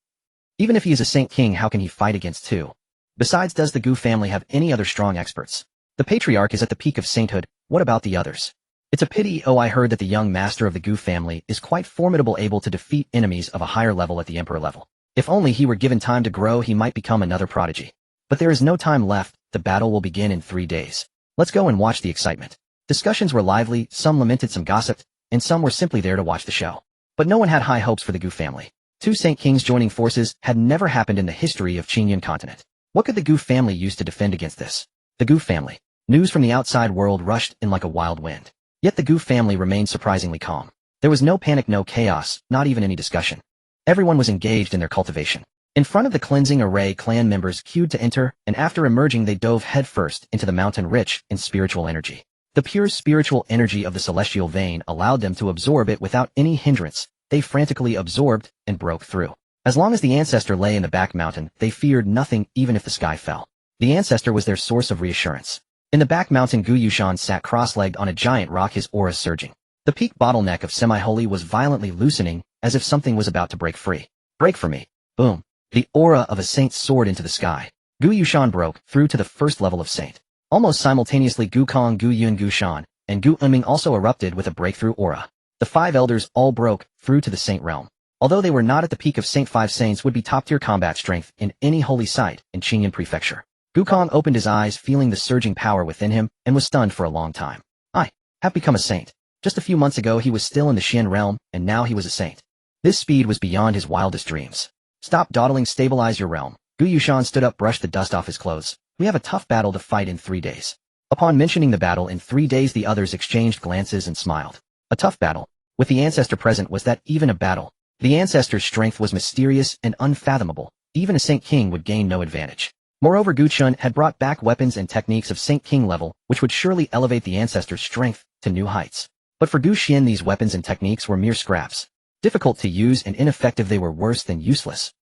Even if he is a Saint King, how can he fight against two? Besides, does the Gu family have any other strong experts? The patriarch is at the peak of sainthood. What about the others? It's a pity. Oh, I heard that the young master of the Gu family is quite formidable, able to defeat enemies of a higher level at the emperor level. If only he were given time to grow, he might become another prodigy. But there is no time left. The battle will begin in 3 days. Let's go and watch the excitement. Discussions were lively, some lamented, some gossiped, and some were simply there to watch the show. But no one had high hopes for the Gu family. Two Saint Kings joining forces had never happened in the history of Qingyun continent. What could the Gu family use to defend against this? The Gu family. News from the outside world rushed in like a wild wind. Yet the Gu family remained surprisingly calm. There was no panic, no chaos, not even any discussion. Everyone was engaged in their cultivation. In front of the cleansing array, clan members queued to enter, and after emerging they dove headfirst into the mountain rich in spiritual energy. The pure spiritual energy of the celestial vein allowed them to absorb it without any hindrance. They frantically absorbed and broke through. As long as the ancestor lay in the back mountain, they feared nothing, even if the sky fell. The ancestor was their source of reassurance. In the back mountain, Gu Yuxian sat cross-legged on a giant rock, his aura surging. The peak bottleneck of semi-holy was violently loosening, as if something was about to break free. Break for me. Boom. The aura of a saint soared into the sky. Gu Yuxian broke through to the first level of saint. Almost simultaneously, Gu Kong, Gu Yun, Gu Shan, and Gu Enming also erupted with a breakthrough aura. The 5 elders all broke through to the saint realm. Although they were not at the peak of saint, 5 saints would be top-tier combat strength in any holy site in Qingyun Prefecture. Gu Kong opened his eyes, feeling the surging power within him, and was stunned for a long time. I have become a saint. Just a few months ago he was still in the Xian realm, and now he was a saint. This speed was beyond his wildest dreams. Stop dawdling, stabilize your realm. Gu Yuxian stood up, brushed the dust off his clothes. We have a tough battle to fight in 3 days. Upon mentioning the battle in 3 days, the others exchanged glances and smiled. A tough battle. With the ancestor present, was that even a battle? The ancestor's strength was mysterious and unfathomable. Even a Saint King would gain no advantage. Moreover, Gu Chun had brought back weapons and techniques of Saint King level, which would surely elevate the ancestor's strength to new heights. But for Gu Xian these weapons and techniques were mere scraps. Difficult to use and ineffective, they were worse than useless.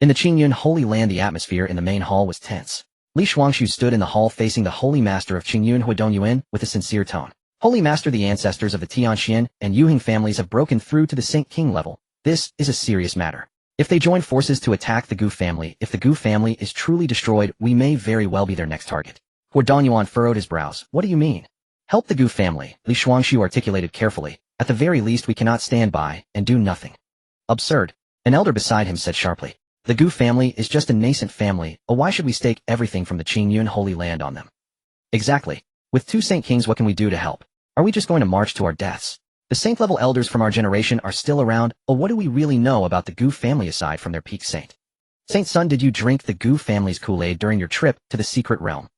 In the Qingyun Holy Land the atmosphere in the main hall was tense. Li Shuangshu stood in the hall facing the Holy Master of Qingyun Huidongyuan with a sincere tone. Holy Master, the ancestors of the Tianxian and Yuhing families have broken through to the Saint King level. This is a serious matter. If they join forces to attack the Gu family, if the Gu family is truly destroyed, we may very well be their next target. Huidongyuan furrowed his brows. What do you mean? Help the Gu family, Li Shuangshu articulated carefully. At the very least we cannot stand by and do nothing. Absurd. An elder beside him said sharply. The Gu family is just a nascent family, why should we stake everything from the Qingyun Holy Land on them? Exactly. With 2 Saint Kings, what can we do to help? Are we just going to march to our deaths? The Saint-level elders from our generation are still around, what do we really know about the Gu family aside from their peak saint? Saint Sun, did you drink the Gu family's Kool-Aid during your trip to the secret realm?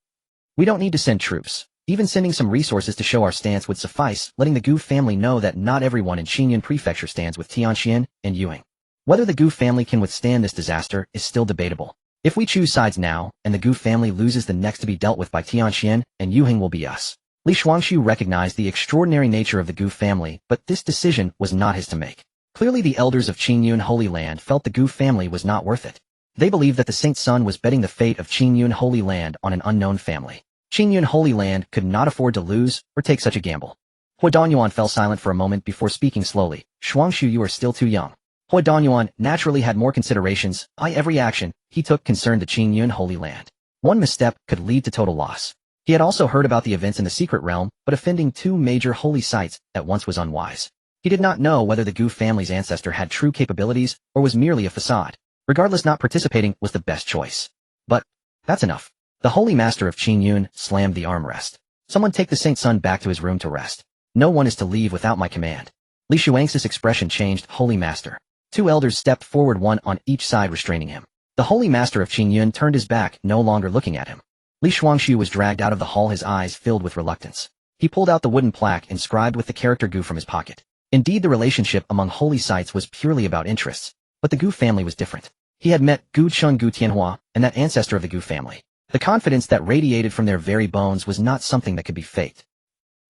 We don't need to send troops. Even sending some resources to show our stance would suffice, letting the Gu family know that not everyone in Qingyun Prefecture stands with Tianxian and Yuing. Whether the Gu family can withstand this disaster is still debatable. If we choose sides now, and the Gu family loses, the next to be dealt with by Tianxian and Yuhing will be us. Li Shuangshu recognized the extraordinary nature of the Gu family, but this decision was not his to make. Clearly the elders of Qingyun Holy Land felt the Gu family was not worth it. They believed that the Saint Sun was betting the fate of Qingyun Holy Land on an unknown family. Qingyun Holy Land could not afford to lose or take such a gamble. Huidongyuan fell silent for a moment before speaking slowly. Shuangshu, you are still too young. Huidongyuan naturally had more considerations. Every action he took concerned the Qingyun Holy Land. One misstep could lead to total loss. He had also heard about the events in the secret realm, but offending 2 major holy sites at once was unwise. He did not know whether the Gu family's ancestor had true capabilities or was merely a facade. Regardless, not participating was the best choice. But that's enough. The Holy Master of Qingyun slammed the armrest. Someone take the Saint Sun back to his room to rest. No one is to leave without my command. Li Shuang's expression changed. Holy Master. 2 elders stepped forward, one on each side restraining him. The Holy Master of Qingyun turned his back, no longer looking at him. Li Shuangshu was dragged out of the hall, his eyes filled with reluctance. He pulled out the wooden plaque inscribed with the character Gu from his pocket. Indeed, the relationship among holy sites was purely about interests, but the Gu family was different. He had met Gu Chun Gu Tianhua, and that ancestor of the Gu family. The confidence that radiated from their very bones was not something that could be faked.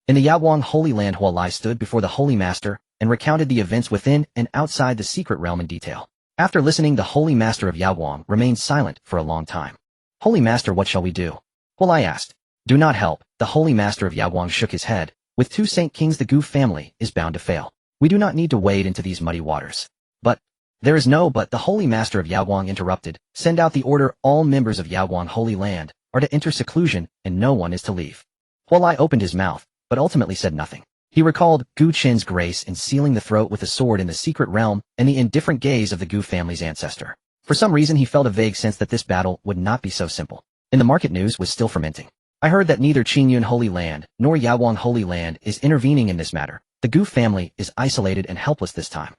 In the Yaoguang Holy Land, Hua Lai stood before the Holy Master and recounted the events within and outside the secret realm in detail. After listening, the Holy Master of Yaoguang remained silent for a long time. Holy Master, what shall we do? Hua Lai asked. Do not help. The Holy Master of Yaoguang shook his head. With 2 Saint Kings, the Gu family is bound to fail. We do not need to wade into these muddy waters. But there is no but. The Holy Master of Yaoguang interrupted. Send out the order. All members of Yaoguang Holy Land are to enter seclusion, and no one is to leave. Hua Lai opened his mouth, but ultimately said nothing. He recalled Gu Qin's grace in sealing the throat with a sword in the secret realm and the indifferent gaze of the Gu family's ancestor. For some reason he felt a vague sense that this battle would not be so simple. In the market, news was still fermenting. I heard that neither Qingyun Holy Land nor Yaoguang Holy Land is intervening in this matter. The Gu family is isolated and helpless this time.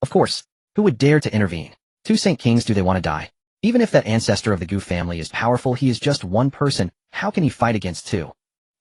Of course, who would dare to intervene? 2 Saint Kings, do they want to die? Even if that ancestor of the Gu family is powerful, he is just one person. How can he fight against 2?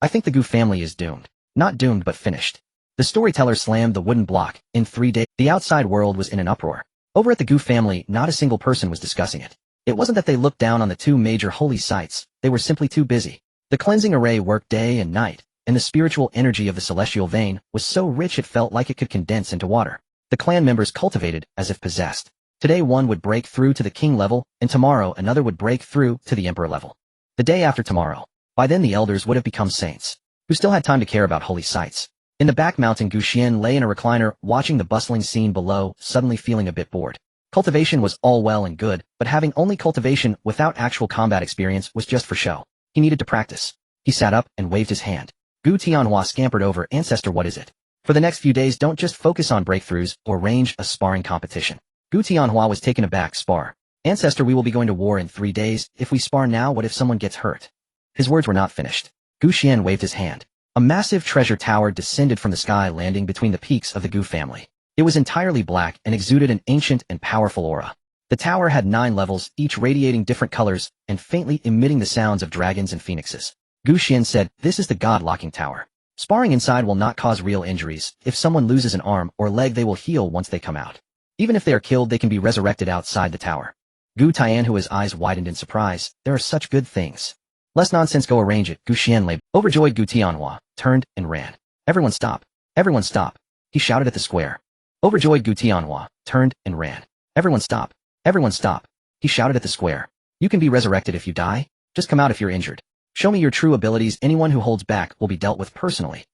I think the Gu family is doomed. Not doomed, but finished. The storyteller slammed the wooden block. In 3 days, the outside world was in an uproar. Over at the Gu family, not a single person was discussing it. It wasn't that they looked down on the 2 major holy sites, they were simply too busy. The cleansing array worked day and night, and the spiritual energy of the celestial vein was so rich it felt like it could condense into water. The clan members cultivated as if possessed. Today one would break through to the king level, and tomorrow another would break through to the emperor level. The day after tomorrow. By then the elders would have become saints, who still had time to care about holy sites. In the back mountain, Gu Xian lay in a recliner, watching the bustling scene below, suddenly feeling a bit bored. Cultivation was all well and good, but having only cultivation without actual combat experience was just for show. He needed to practice. He sat up and waved his hand. Gu Tianhua scampered over. Ancestor, what is it? For the next few days, don't just focus on breakthroughs or arrange a sparring competition. Gu Tianhua was taken aback. Spar. Ancestor, we will be going to war in 3 days. If we spar now, what if someone gets hurt? His words were not finished. Gu Xian waved his hand. A massive treasure tower descended from the sky, landing between the peaks of the Gu family. It was entirely black and exuded an ancient and powerful aura. The tower had 9 levels, each radiating different colors and faintly emitting the sounds of dragons and phoenixes. Gu Xian said, this is the God-locking tower. Sparring inside will not cause real injuries. If someone loses an arm or leg, they will heal once they come out. Even if they are killed, they can be resurrected outside the tower. Gu Tianhu, his eyes widened in surprise. There are such good things. Less nonsense, go arrange it. Gu Xian lay. Overjoyed, Gu Tianhua turned and ran. Everyone stop. Everyone stop. He shouted at the square. Overjoyed Gu Tianhua turned and ran. Everyone stop. Everyone stop. He shouted at the square. You can be resurrected if you die. Just come out if you're injured. Show me your true abilities. Anyone who holds back will be dealt with personally.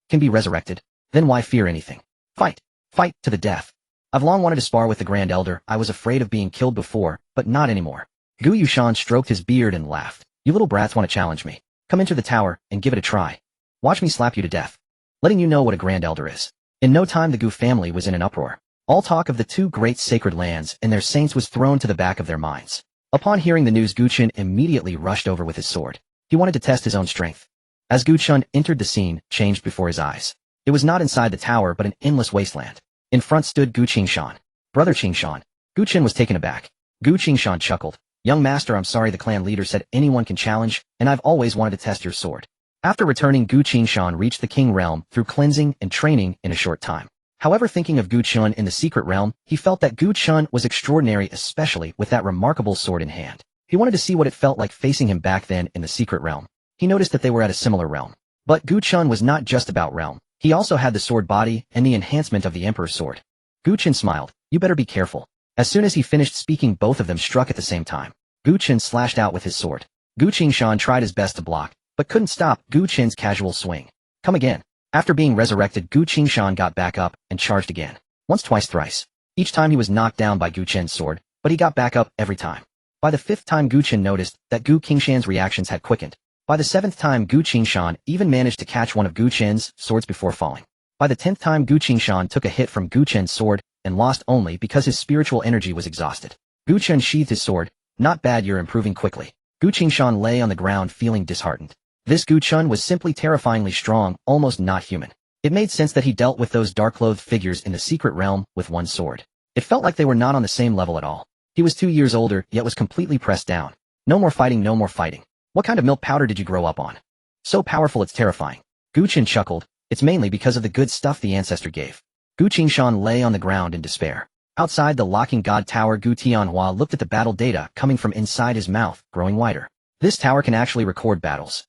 Can be resurrected? Then why fear anything? Fight. Fight to the death. I've long wanted to spar with the Grand Elder. I was afraid of being killed before, but not anymore. Gu Yushan stroked his beard and laughed. You little brats want to challenge me. Come into the tower and give it a try. Watch me slap you to death. Letting you know what a Grand Elder is. In no time the Gu family was in an uproar. All talk of the two great sacred lands and their saints was thrown to the back of their minds. Upon hearing the news, Gu Chen immediately rushed over with his sword. He wanted to test his own strength. As Gu Chen entered, the scene changed before his eyes. It was not inside the tower but an endless wasteland. In front stood Gu Qingshan. Brother Qingshan. Gu Chen was taken aback. Gu Qingshan chuckled. Young master, I'm sorry, the clan leader said anyone can challenge, and I've always wanted to test your sword. After returning, Gu Qingshan reached the king realm through cleansing and training in a short time. However, thinking of Gu Chen in the secret realm, he felt that Gu Chen was extraordinary, especially with that remarkable sword in hand. He wanted to see what it felt like facing him back then in the secret realm. He noticed that they were at a similar realm. But Gu Chen was not just about realm. He also had the sword body and the enhancement of the Emperor's sword. Gu Chen smiled. You better be careful. As soon as he finished speaking, both of them struck at the same time. Gu Chen slashed out with his sword. Gu Qingshan tried his best to block, but couldn't stop Gu Chen's casual swing. Come again. After being resurrected, Gu Qingshan got back up and charged again. Once, twice, thrice. Each time he was knocked down by Gu Chen's sword, but he got back up every time. By the fifth time, Gu Chen noticed that Gu Qingshan's reactions had quickened. By the seventh time, Gu Qingshan even managed to catch one of Gu Chen's swords before falling. By the 10th time, Gu Qingshan took a hit from Gu Chen's sword and lost only because his spiritual energy was exhausted. Gu Chen sheathed his sword. Not bad, you're improving quickly. Gu Qingshan lay on the ground feeling disheartened. This Gu Chen was simply terrifyingly strong, almost not human. It made sense that he dealt with those dark-clothed figures in the secret realm with one sword. It felt like they were not on the same level at all. He was 2 years older, yet was completely pressed down. No more fighting, no more fighting. What kind of milk powder did you grow up on? So powerful it's terrifying. Gu Chen chuckled. It's mainly because of the good stuff the Ancestor gave. Gu Qingshan lay on the ground in despair. Outside the locking god tower, Gu Tianhua looked at the battle data coming from inside his mouth, growing wider. This tower can actually record battles.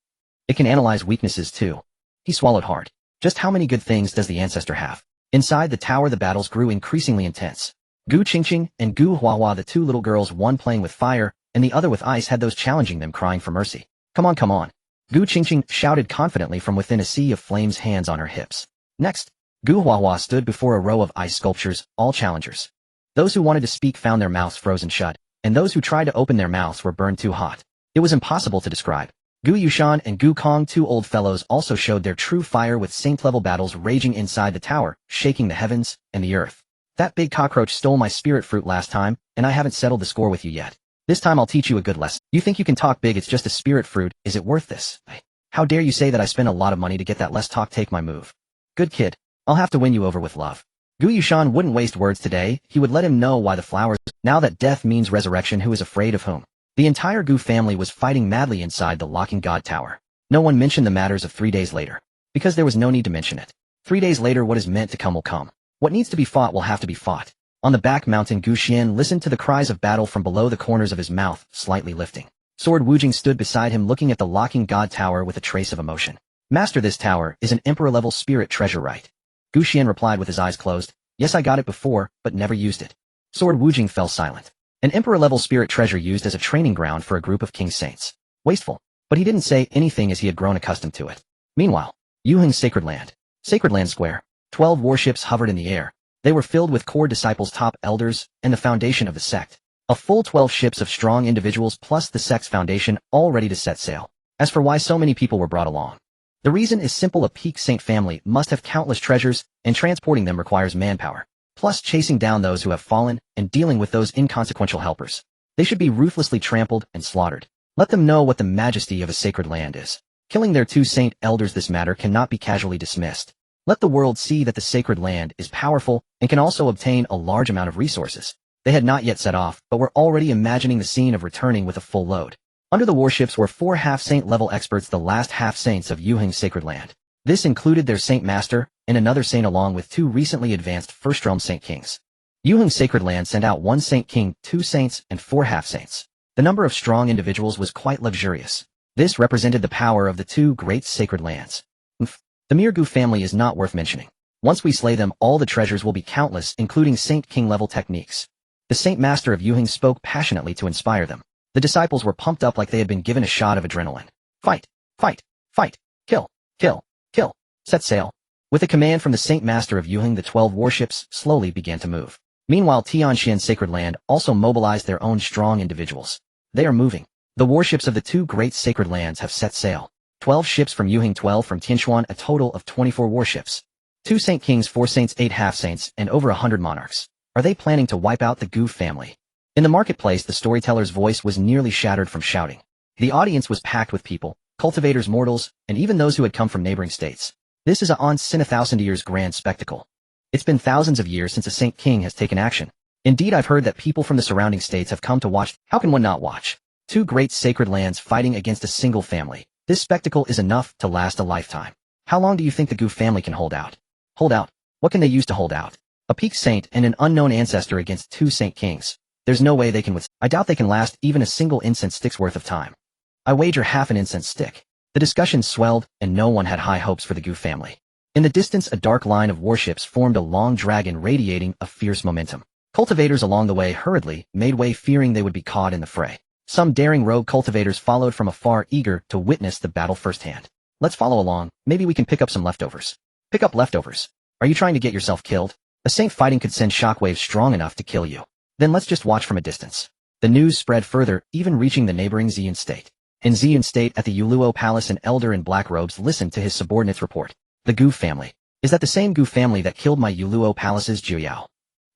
It can analyze weaknesses too. He swallowed hard. Just how many good things does the Ancestor have? Inside the tower, the battles grew increasingly intense. Gu Qingqing and Gu Huahua, the two little girls, one playing with fire and the other with ice, had those challenging them crying for mercy. Come on, come on. Gu Qingqing shouted confidently from within a sea of flames, hands on her hips. Next, Gu Huahua stood before a row of ice sculptures, all challengers. Those who wanted to speak found their mouths frozen shut, and those who tried to open their mouths were burned too hot. It was impossible to describe. Gu Yushan and Gu Kong, two old fellows, also showed their true fire with saint-level battles raging inside the tower, shaking the heavens and the earth. That big cockroach stole my spirit fruit last time, and I haven't settled the score with you yet. This time I'll teach you a good lesson. You think you can talk big, it's just a spirit fruit, is it worth this? How dare you say that I spent a lot of money to get that? Less talk, take my move. Good kid. I'll have to win you over with love. Gu Yushan wouldn't waste words today, he would let him know why the flowers. Now that death means resurrection, who is afraid of whom? The entire Gu family was fighting madly inside the locking god tower. No one mentioned the matters of 3 days later. Because there was no need to mention it. 3 days later, what is meant to come will come. What needs to be fought will have to be fought. On the back mountain, Gu Xian listened to the cries of battle from below the corners of his mouth, slightly lifting. Sword Wujing stood beside him looking at the locking god tower with a trace of emotion. Master, this tower is an emperor-level spirit treasure, right? Gu Xian replied with his eyes closed. Yes, I got it before, but never used it. Sword Wujing fell silent. An emperor-level spirit treasure used as a training ground for a group of king saints. Wasteful. But he didn't say anything as he had grown accustomed to it. Meanwhile, Yuheng's Sacred Land. Sacred Land Square. 12 warships hovered in the air. They were filled with core disciples, top elders, and the foundation of the sect. A full 12 ships of strong individuals plus the sect's foundation, all ready to set sail. As for why so many people were brought along, the reason is simple: a peak saint family must have countless treasures, and transporting them requires manpower. Plus chasing down those who have fallen, and dealing with those inconsequential helpers. They should be ruthlessly trampled and slaughtered. Let them know what the majesty of a sacred land is. Killing their 2 saint elders, this matter cannot be casually dismissed. Let the world see that the sacred land is powerful and can also obtain a large amount of resources. They had not yet set off, but were already imagining the scene of returning with a full load. Under the warships were 4 half-saint level experts, the last half-saints of Yuheng's Sacred Land. This included their saint master, and another saint along with 2 recently advanced first-realm saint kings. Yuheng's Sacred Land sent out 1 saint king, 2 saints, and 4 half-saints. The number of strong individuals was quite luxurious. This represented the power of the 2 great sacred lands. The mere Gu family is not worth mentioning. Once we slay them, all the treasures will be countless, including Saint King level techniques. The Saint Master of Yuhing spoke passionately to inspire them. The disciples were pumped up like they had been given a shot of adrenaline. Fight! Fight! Fight! Kill! Kill! Kill! Set sail! With a command from the Saint Master of Yuhing, the 12 warships slowly began to move. Meanwhile, Tianxian's sacred land also mobilized their own strong individuals. They are moving. The warships of the two great sacred lands have set sail. 12 ships from Yuhing, 12 from Tianxuan, a total of 24 warships. 2 Saint Kings, 4 Saints, 8 half-saints, and over 100 monarchs. Are they planning to wipe out the Gu family? In the marketplace, the storyteller's voice was nearly shattered from shouting. The audience was packed with people, cultivators, mortals, and even those who had come from neighboring states. This is a once in 1,000 years grand spectacle. It's been thousands of years since a Saint King has taken action. Indeed, I've heard that people from the surrounding states have come to watch. How can one not watch? Two great sacred lands fighting against a single family. This spectacle is enough to last a lifetime. How long do you think the Gu family can hold out? Hold out? What can they use to hold out? A peak saint and an unknown ancestor against 2 Saint Kings. There's no way they can I doubt they can last even a single incense stick's worth of time. I wager half an incense stick. The discussion swelled, and no one had high hopes for the Gu family. In the distance, a dark line of warships formed a long dragon radiating a fierce momentum. Cultivators along the way hurriedly made way, fearing they would be caught in the fray. Some daring rogue cultivators followed from afar, eager to witness the battle firsthand. Let's follow along, maybe we can pick up some leftovers. Pick up leftovers? Are you trying to get yourself killed? A saint fighting could send shockwaves strong enough to kill you. Then let's just watch from a distance. The news spread further, even reaching the neighboring Xuan state. In Xuan state, at the Yuluo Palace, an elder in black robes listened to his subordinate's report. The Gu family. Is that the same Gu family that killed my Yuluo Palace's Jiuyao?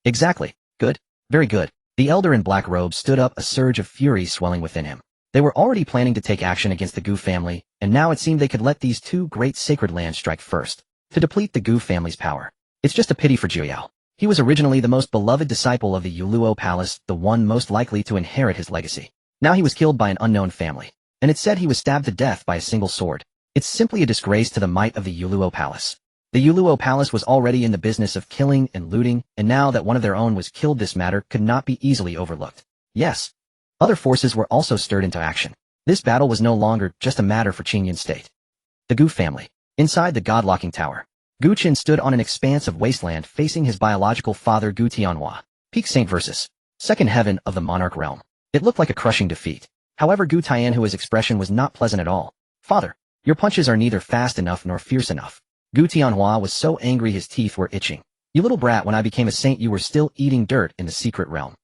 Exactly. Good. Very good. The elder in black robes stood up, a surge of fury swelling within him. They were already planning to take action against the Gu family, and now it seemed they could let these two great sacred lands strike first, to deplete the Gu family's power. It's just a pity for Jiuyao. He was originally the most beloved disciple of the Yuluo Palace, the one most likely to inherit his legacy. Now he was killed by an unknown family, and it's said he was stabbed to death by a single sword. It's simply a disgrace to the might of the Yuluo Palace. The Yuluo Palace was already in the business of killing and looting, and now that one of their own was killed, this matter could not be easily overlooked. Yes. Other forces were also stirred into action. This battle was no longer just a matter for Qingyan state. The Gu family. Inside the God-locking tower, Gu Qin stood on an expanse of wasteland facing his biological father Gu Tianhua. Peak Saint versus Second Heaven of the Monarch Realm. It looked like a crushing defeat. However, Gu Tianhua's expression was not pleasant at all. Father, your punches are neither fast enough nor fierce enough. Gu Tianhua was so angry his teeth were itching. You little brat, when I became a saint you were still eating dirt in the secret realm.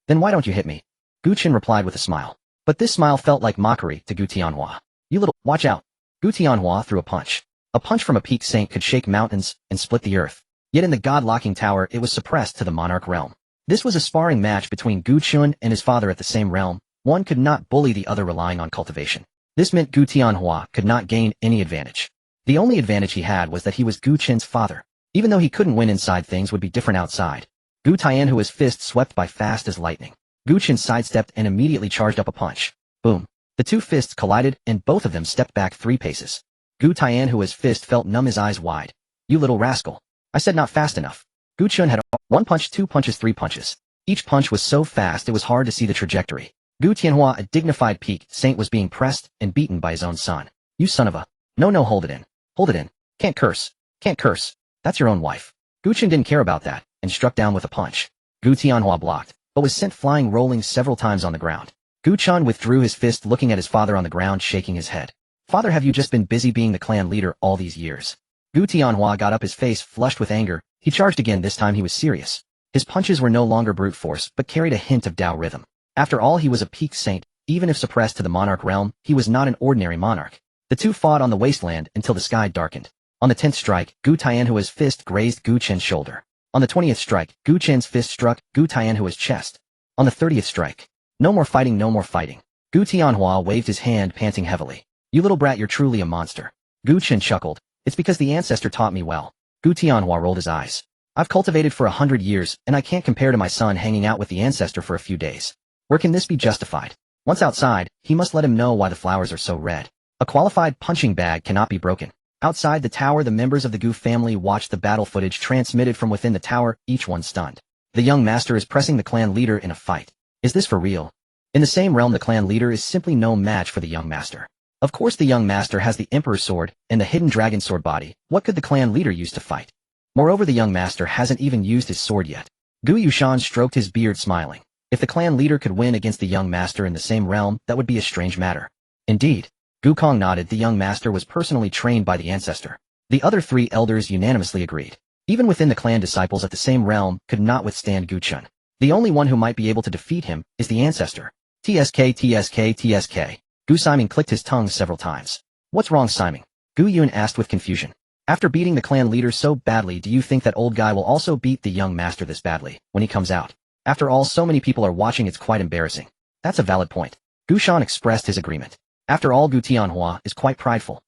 Then why don't you hit me? Gu Qin replied with a smile. But this smile felt like mockery to Gu Tianhua. You little, watch out. Gu Tianhua threw a punch. A punch from a peak saint could shake mountains and split the earth. Yet in the God-locking tower it was suppressed to the monarch realm. This was a sparring match between Gu Qin and his father at the same realm. One could not bully the other relying on cultivation. This meant Gu Tianhua could not gain any advantage. The only advantage he had was that he was Gu Qin's father. Even though he couldn't win inside, things would be different outside. Gu Tianhua's fist swept by fast as lightning. Gu Qin sidestepped and immediately charged up a punch. Boom. The two fists collided and both of them stepped back 3 paces. Gu Tianhua's fist felt numb, his eyes wide. You little rascal. I said not fast enough. Gu Qin had 1 punch, 2 punches, 3 punches. Each punch was so fast it was hard to see the trajectory. Gu Tianhua, a dignified peak saint, was being pressed and beaten by his own son. You son of a... No, hold it in. Hold it in. Can't curse. Can't curse. That's your own wife. Gu Qin didn't care about that, and struck down with a punch. Gu Tianhua blocked, but was sent flying, rolling several times on the ground. Gu Qin withdrew his fist, looking at his father on the ground, shaking his head. Father, have you just been busy being the clan leader all these years? Gu Tianhua got up, his face flushed with anger. He charged again. This time he was serious. His punches were no longer brute force, but carried a hint of Tao rhythm. After all, he was a peak saint. Even if suppressed to the monarch realm, he was not an ordinary monarch. The two fought on the wasteland until the sky darkened. On the 10th strike, Gu Tianhua's fist grazed Gu Qin's shoulder. On the 20th strike, Gu Qin's fist struck Gu Tianhua's chest. On the 30th strike, no more fighting, no more fighting. Gu Tianhua waved his hand, panting heavily. You little brat, you're truly a monster. Gu Qin chuckled. It's because the ancestor taught me well. Gu Tianhua rolled his eyes. I've cultivated for 100 years, and I can't compare to my son hanging out with the ancestor for a few days. Where can this be justified? Once outside, he must let him know why the flowers are so red. A qualified punching bag cannot be broken. Outside the tower, the members of the Gu family watched the battle footage transmitted from within the tower, each one stunned. The young master is pressing the clan leader in a fight. Is this for real? In the same realm, the clan leader is simply no match for the young master. Of course, the young master has the Emperor's sword and the hidden dragon sword body. What could the clan leader use to fight? Moreover, the young master hasn't even used his sword yet. Gu Yushan stroked his beard smiling. If the clan leader could win against the young master in the same realm, that would be a strange matter. Indeed. Gu Kong nodded. The young master was personally trained by the Ancestor. The other three elders unanimously agreed. Even within the clan, disciples at the same realm could not withstand Gu Chun. The only one who might be able to defeat him is the Ancestor. TSK, TSK, TSK. Gu Simon clicked his tongue several times. What's wrong, Simon? Gu Yun asked with confusion. After beating the clan leader so badly, do you think that old guy will also beat the young master this badly when he comes out? After all, so many people are watching, it's quite embarrassing. That's a valid point. Gu Shan expressed his agreement. After all, Gu Tianhua is quite prideful.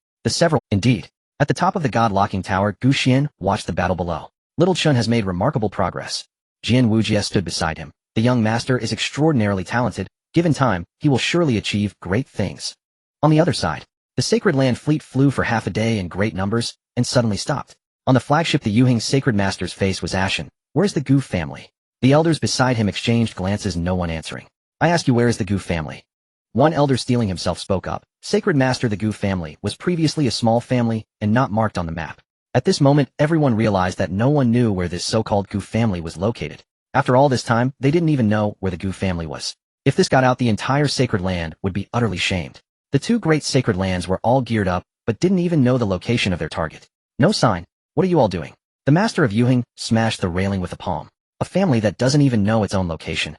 Indeed. At the top of the God-locking tower, Gu Xian watched the battle below. Little Chun has made remarkable progress. Jian Wujie stood beside him. The young master is extraordinarily talented. Given time, he will surely achieve great things. On the other side, the Sacred Land fleet flew for half a day in great numbers, and suddenly stopped. On the flagship, the Yuhing Sacred Master's face was ashen. Where's the Gu family? The elders beside him exchanged glances, no one answering. I ask you, where is the Gu family? One elder, steeling himself, spoke up. Sacred Master, the Gu family was previously a small family and not marked on the map. At this moment, everyone realized that no one knew where this so-called Gu family was located. After all this time, they didn't even know where the Gu family was. If this got out, the entire Sacred Land would be utterly shamed. The two great Sacred Lands were all geared up, but didn't even know the location of their target. No sign. What are you all doing? The Master of Yuhing smashed the railing with a palm. A family that doesn't even know its own location.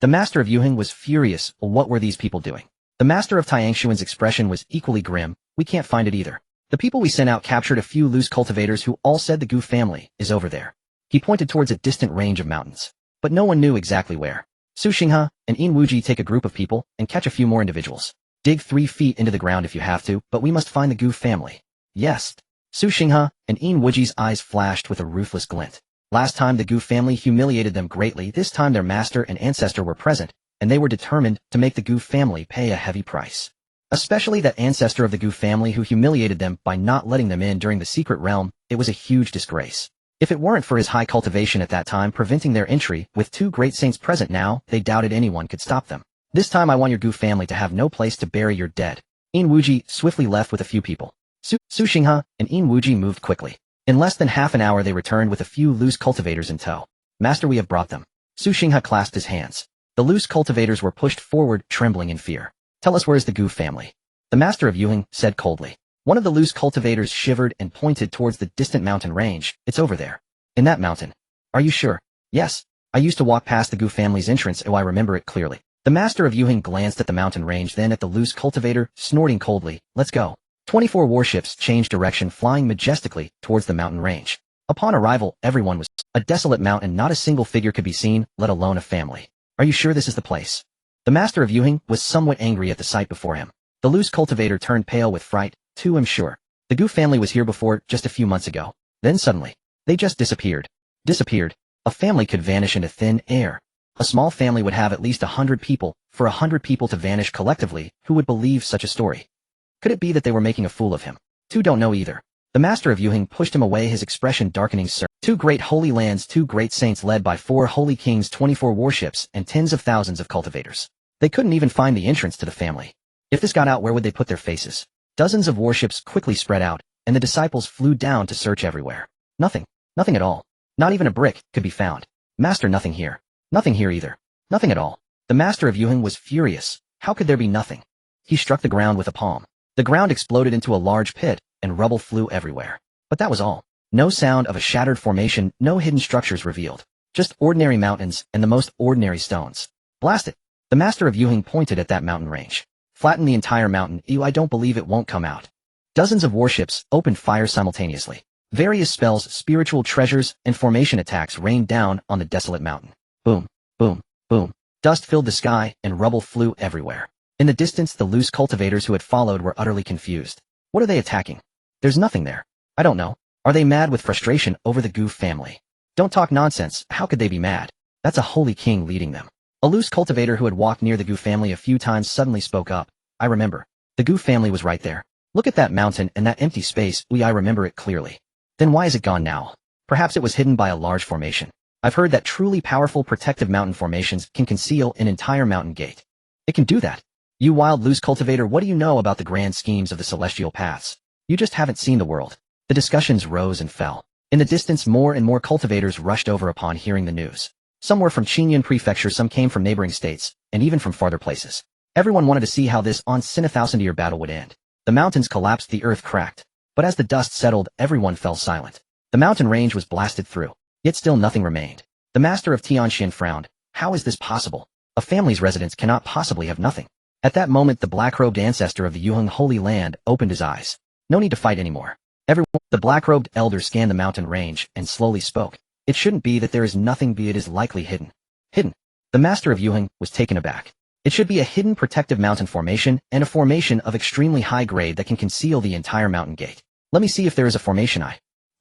The Master of Yuhing was furious. What were these people doing? The Master of Tiangshuan's expression was equally grim. We can't find it either. The people we sent out captured a few loose cultivators who all said the Gu family is over there. He pointed towards a distant range of mountains. But no one knew exactly where. Su Xinghe and Yin Wuji take a group of people and catch a few more individuals. Dig 3 feet into the ground if you have to, but we must find the Gu family. Yes. Su Xinghe and Yin Wuji's eyes flashed with a ruthless glint. Last time the Gu family humiliated them greatly. This time their master and ancestor were present, and they were determined to make the Gu family pay a heavy price. Especially that ancestor of the Gu family who humiliated them by not letting them in during the secret realm. It was a huge disgrace. If it weren't for his high cultivation at that time preventing their entry, with 2 great saints present now, they doubted anyone could stop them. This time I want your Gu family to have no place to bury your dead. Yin Wuji swiftly left with a few people. Su Xinghe and Yin Wuji moved quickly. In less than half an hour they returned with a few loose cultivators in tow. Master, we have brought them. Su Xinghe clasped his hands. The loose cultivators were pushed forward, trembling in fear. Tell us, where is the Gu family? The Master of Yuhing said coldly. One of the loose cultivators shivered and pointed towards the distant mountain range. It's over there. In that mountain. Are you sure? Yes. I used to walk past the Gu family's entrance. Oh, I remember it clearly. The Master of Yuhing glanced at the mountain range, then at the loose cultivator, snorting coldly. Let's go. 24 warships changed direction, flying majestically towards the mountain range. Upon arrival, everyone was a desolate mountain. Not a single figure could be seen, let alone a family. Are you sure this is the place? The Master of Yuhing was somewhat angry at the sight before him. The loose cultivator turned pale with fright. Too, I'm sure. The Gu family was here before, just a few months ago. Then suddenly, they just disappeared. Disappeared? A family could vanish into thin air. A small family would have at least 100 people. For 100 people to vanish collectively, who would believe such a story? Could it be that they were making a fool of him? 2 don't know either. The Master of Yuhing pushed him away, his expression darkening. Sir, 2 great holy lands, 2 great saints led by 4 holy kings, 24 warships, and tens of thousands of cultivators. They couldn't even find the entrance to the family. If this got out, where would they put their faces? Dozens of warships quickly spread out, and the disciples flew down to search everywhere. Nothing. Nothing at all. Not even a brick could be found. Master, nothing here. Nothing here either. Nothing at all. The Master of Yuhing was furious. How could there be nothing? He struck the ground with a palm. The ground exploded into a large pit, and rubble flew everywhere. But that was all. No sound of a shattered formation, no hidden structures revealed. Just ordinary mountains and the most ordinary stones. Blast it. The Master of Yuhing pointed at that mountain range. Flatten the entire mountain. Ew, I don't believe it won't come out. Dozens of warships opened fire simultaneously. Various spells, spiritual treasures, and formation attacks rained down on the desolate mountain. Boom, boom, boom. Dust filled the sky, and rubble flew everywhere. In the distance, the loose cultivators who had followed were utterly confused. What are they attacking? There's nothing there. I don't know. Are they mad with frustration over the Gu family? Don't talk nonsense. How could they be mad? That's a holy king leading them. A loose cultivator who had walked near the Gu family a few times suddenly spoke up. I remember. The Gu family was right there. Look at that mountain and that empty space. I remember it clearly. Then why is it gone now? Perhaps it was hidden by a large formation. I've heard that truly powerful protective mountain formations can conceal an entire mountain gate. It can do that. You wild loose cultivator, what do you know about the grand schemes of the celestial paths? You just haven't seen the world. The discussions rose and fell. In the distance, more and more cultivators rushed over upon hearing the news. Some were from Qingyun Prefecture, some came from neighboring states, and even from farther places. Everyone wanted to see how this once 1,000-year battle would end. The mountains collapsed, the earth cracked. But as the dust settled, everyone fell silent. The mountain range was blasted through, yet still nothing remained. The master of Tianxian frowned. How is this possible? A family's residence cannot possibly have nothing. At that moment, the black-robed ancestor of the Yuheng Holy Land opened his eyes. No need to fight anymore. The black-robed elder scanned the mountain range and slowly spoke. It shouldn't be that there is nothing, be it is likely hidden. Hidden? The master of Yuheng was taken aback. It should be a hidden protective mountain formation, and a formation of extremely high grade that can conceal the entire mountain gate. Let me see if there is a formation.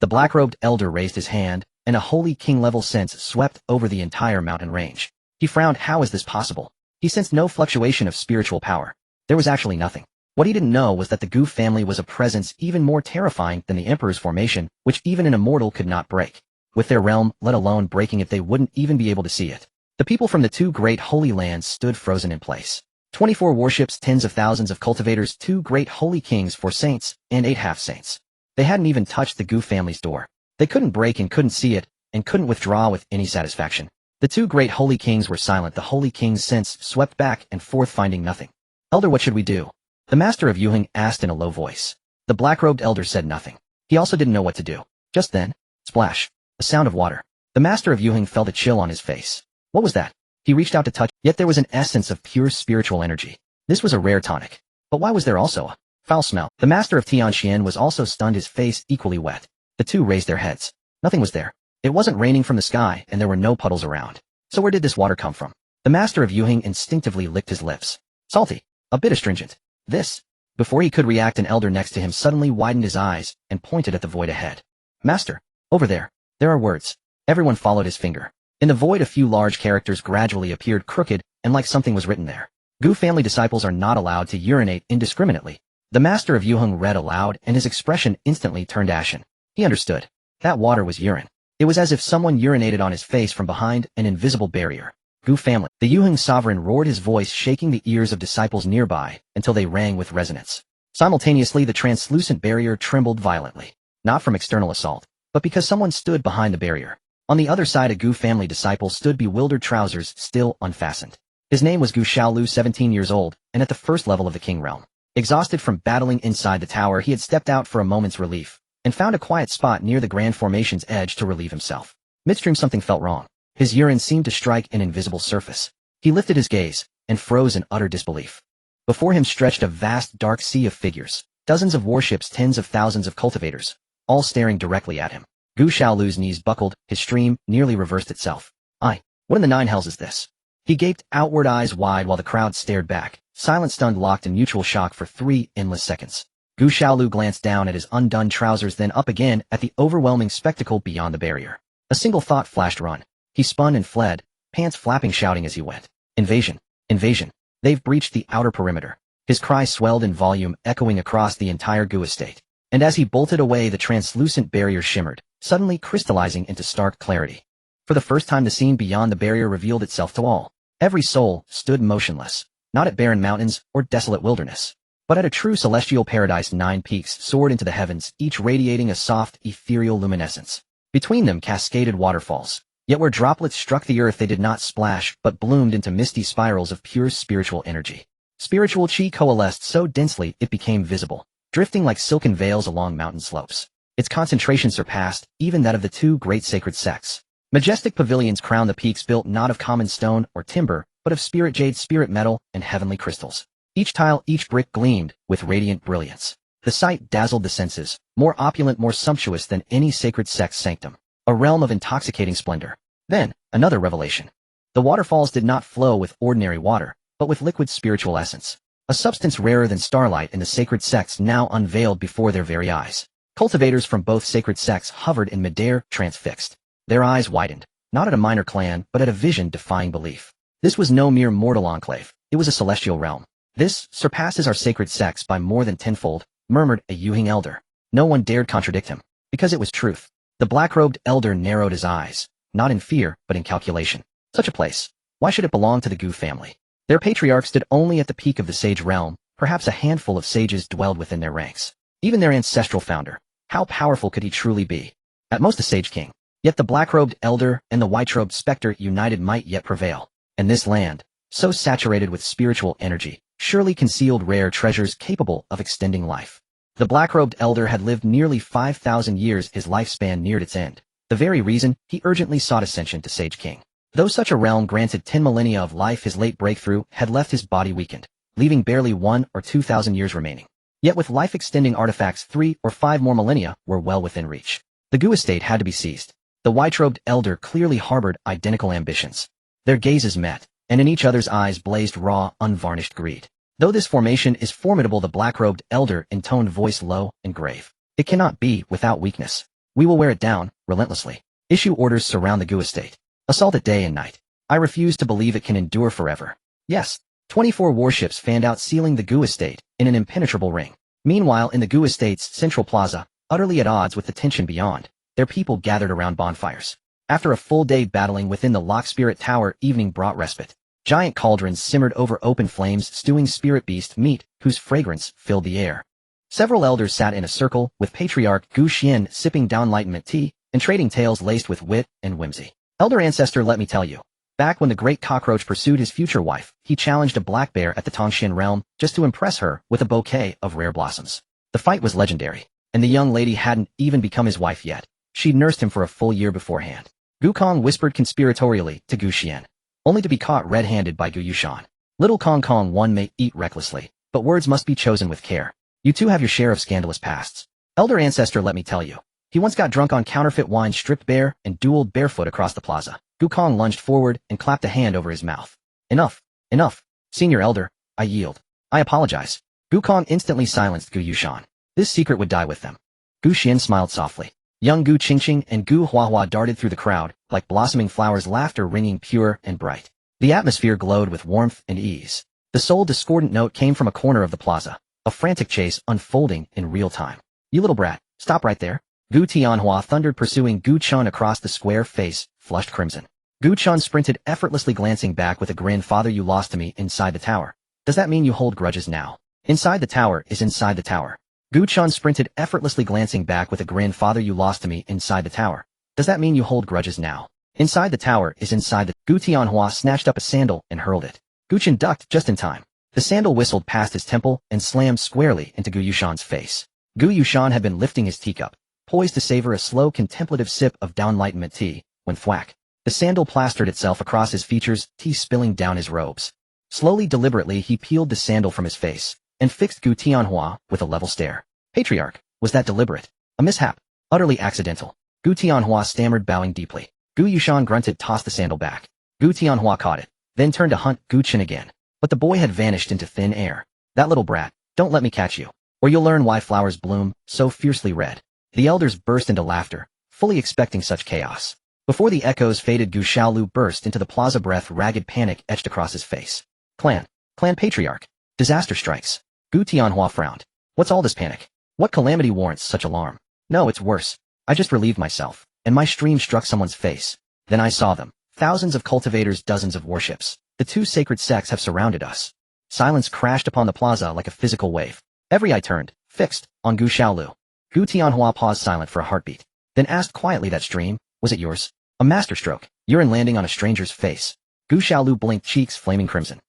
The black-robed elder raised his hand, and a holy king-level sense swept over the entire mountain range. He frowned. How is this possible? He sensed no fluctuation of spiritual power. There was actually nothing. What he didn't know was that the Gu family was a presence even more terrifying than the Emperor's formation, which even an immortal could not break. With their realm, let alone breaking it, they wouldn't even be able to see it. The people from the two great holy lands stood frozen in place. 24 warships, tens of thousands of cultivators, 2 great holy kings, 4 saints, and 8 half-saints. They hadn't even touched the Gu family's door. They couldn't break and couldn't see it, and couldn't withdraw with any satisfaction. The 2 great holy kings were silent. The holy king's sense swept back and forth, finding nothing. Elder, what should we do? The master of Yuheng asked in a low voice. The black-robed elder said nothing. He also didn't know what to do. Just then, splash, a sound of water. The master of Yuheng felt a chill on his face. What was that? He reached out to touch, yet there was an essence of pure spiritual energy. This was a rare tonic. But why was there also a foul smell? The master of Tianxian was also stunned, his face equally wet. The 2 raised their heads. Nothing was there. It wasn't raining from the sky, and there were no puddles around. So where did this water come from? The master of Yuheng instinctively licked his lips. Salty. A bit astringent. This. Before he could react, an elder next to him suddenly widened his eyes and pointed at the void ahead. Master, over there. There are words. Everyone followed his finger. In the void, a few large characters gradually appeared, crooked, and like something was written there. Gu family disciples are not allowed to urinate indiscriminately. The master of Yuheng read aloud, and his expression instantly turned ashen. He understood. That water was urine. It was as if someone urinated on his face from behind an invisible barrier. Gu family. The Yuheng sovereign roared, his voice shaking the ears of disciples nearby until they rang with resonance. Simultaneously, the translucent barrier trembled violently. Not from external assault, but because someone stood behind the barrier. On the other side, a Gu family disciple stood, bewildered, trousers still unfastened. His name was Gu Xiaolu, 17 years old, and at the first level of the king realm. Exhausted from battling inside the tower, he had stepped out for a moment's relief, and found a quiet spot near the grand formation's edge to relieve himself. Midstream, something felt wrong. His urine seemed to strike an invisible surface. He lifted his gaze, and froze in utter disbelief. Before him stretched a vast dark sea of figures, dozens of warships, tens of thousands of cultivators, all staring directly at him. Gu Xiaolu's knees buckled, his stream nearly reversed itself. What in the 9 hells is this? He gaped, outward eyes wide, while the crowd stared back, silent, stunned, locked in mutual shock for 3 endless seconds. Gu Xiaolu glanced down at his undone trousers, then up again at the overwhelming spectacle beyond the barrier. A single thought flashed: run. He spun and fled, pants flapping, shouting as he went. Invasion! Invasion! They've breached the outer perimeter. His cry swelled in volume, echoing across the entire Gu estate. And as he bolted away, the translucent barrier shimmered, suddenly crystallizing into stark clarity. For the first time, the scene beyond the barrier revealed itself to all. Every soul stood motionless, not at barren mountains or desolate wilderness, but at a true celestial paradise. 9 peaks soared into the heavens, each radiating a soft, ethereal luminescence. Between them cascaded waterfalls. Yet where droplets struck the earth, they did not splash, but bloomed into misty spirals of pure spiritual energy. Spiritual chi coalesced so densely it became visible, drifting like silken veils along mountain slopes. Its concentration surpassed even that of the 2 great sacred sects. Majestic pavilions crowned the peaks, built not of common stone or timber, but of spirit jade, spirit metal, and heavenly crystals. Each tile, each brick gleamed with radiant brilliance. The sight dazzled the senses, more opulent, more sumptuous than any sacred sect's sanctum. A realm of intoxicating splendor. Then, another revelation. The waterfalls did not flow with ordinary water, but with liquid spiritual essence. A substance rarer than starlight in the sacred sects now unveiled before their very eyes. Cultivators from both sacred sects hovered in midair, transfixed. Their eyes widened, not at a minor clan, but at a vision defying belief. This was no mere mortal enclave, it was a celestial realm. This surpasses our sacred sects by more than tenfold, murmured a Yuheng elder. No one dared contradict him, because it was truth. The black-robed elder narrowed his eyes, not in fear, but in calculation. Such a place. Why should it belong to the Gu family? Their patriarch stood only at the peak of the sage realm. Perhaps a handful of sages dwelled within their ranks. Even their ancestral founder. How powerful could he truly be? At most a sage king. Yet the black-robed elder and the white-robed specter united might yet prevail. And this land, so saturated with spiritual energy, surely concealed rare treasures capable of extending life. The black-robed elder had lived nearly 5,000 years. His lifespan neared its end, the very reason he urgently sought ascension to Sage King. Though such a realm granted 10 millennia of life, his late breakthrough had left his body weakened, leaving barely 1 or 2,000 years remaining. Yet with life-extending artifacts 3 or 5 more millennia were well within reach. The Gu estate had to be seized. The white-robed elder clearly harbored identical ambitions. Their gazes met, and in each other's eyes blazed raw, unvarnished greed. Though this formation is formidable, the black-robed elder intoned voice low and grave. It cannot be without weakness. We will wear it down, relentlessly. Issue orders surround the Gu estate. Assault it day and night. I refuse to believe it can endure forever. Yes. 24 warships fanned out, sealing the Gu estate in an impenetrable ring. Meanwhile, in the Gu estate's central plaza, utterly at odds with the tension beyond, their people gathered around bonfires. After a full day battling within the Lock Spirit Tower, evening brought respite. Giant cauldrons simmered over open flames, stewing spirit beast meat, whose fragrance filled the air. Several elders sat in a circle, with Patriarch Gu Xian sipping down enlightenment tea, and trading tales laced with wit and whimsy. Elder Ancestor, let me tell you. Back when the great cockroach pursued his future wife, he challenged a black bear at the Tongxian realm just to impress her with a bouquet of rare blossoms. The fight was legendary, and the young lady hadn't even become his wife yet. She'd nursed him for a full year beforehand. Gu Kong whispered conspiratorially to Gu Xian, only to be caught red-handed by Gu Yushan. Little Kong Kong one may eat recklessly, but words must be chosen with care. You two have your share of scandalous pasts. Elder Ancestor, let me tell you. He once got drunk on counterfeit wine, stripped bare, and dueled barefoot across the plaza. Gu Kong lunged forward and clapped a hand over his mouth. Enough. Enough. Senior Elder, I yield. I apologize. Gu Kong instantly silenced Gu Yushan. This secret would die with them. Gu Xian smiled softly. Young Gu Qingqing and Gu Huahua darted through the crowd, like blossoming flowers, laughter ringing pure and bright. The atmosphere glowed with warmth and ease. The sole discordant note came from a corner of the plaza, a frantic chase unfolding in real time. You little brat, stop right there. Gu Tianhua thundered, pursuing Gu Chun across the square, face flushed crimson. Gu Chun sprinted effortlessly, glancing back with a grin. Father, you lost to me inside the tower. Does that mean you hold grudges now? Inside the tower is inside the tower. Gu Chun sprinted effortlessly, glancing back with a grin. Father, you lost to me inside the tower. Does that mean you hold grudges now? Inside the tower is inside the... Gu Tianhua snatched up a sandal and hurled it. Gu Chen ducked just in time. The sandal whistled past his temple and slammed squarely into Gu Yushan's face. Gu Yushan had been lifting his teacup, poised to savor a slow, contemplative sip of downlightenment tea, when thwack. The sandal plastered itself across his features, tea spilling down his robes. Slowly, deliberately, he peeled the sandal from his face and fixed Gu Tianhua with a level stare. Patriarch, was that deliberate? A mishap? Utterly accidental. Gu Tianhua stammered, bowing deeply. Gu Yushan grunted, tossed the sandal back. Gu Tianhua caught it, then turned to hunt Gu Chen again. But the boy had vanished into thin air. That little brat, don't let me catch you, or you'll learn why flowers bloom so fiercely red. The elders burst into laughter, fully expecting such chaos. Before the echoes faded, Gu Xiaolu burst into the plaza, breath ragged panic etched across his face. Clan Patriarch. Disaster strikes. Gu Tianhua frowned. What's all this panic? What calamity warrants such alarm? No, it's worse. I just relieved myself, and my stream struck someone's face. Then I saw them. Thousands of cultivators, dozens of warships. The two sacred sects have surrounded us. Silence crashed upon the plaza like a physical wave. Every eye turned, fixed, on Gu Xiaolu. Gu Tianhua paused, silent for a heartbeat, then asked quietly, that stream, was it yours? A masterstroke, urine landing on a stranger's face. Gu Xiaolu blinked, cheeks flaming crimson.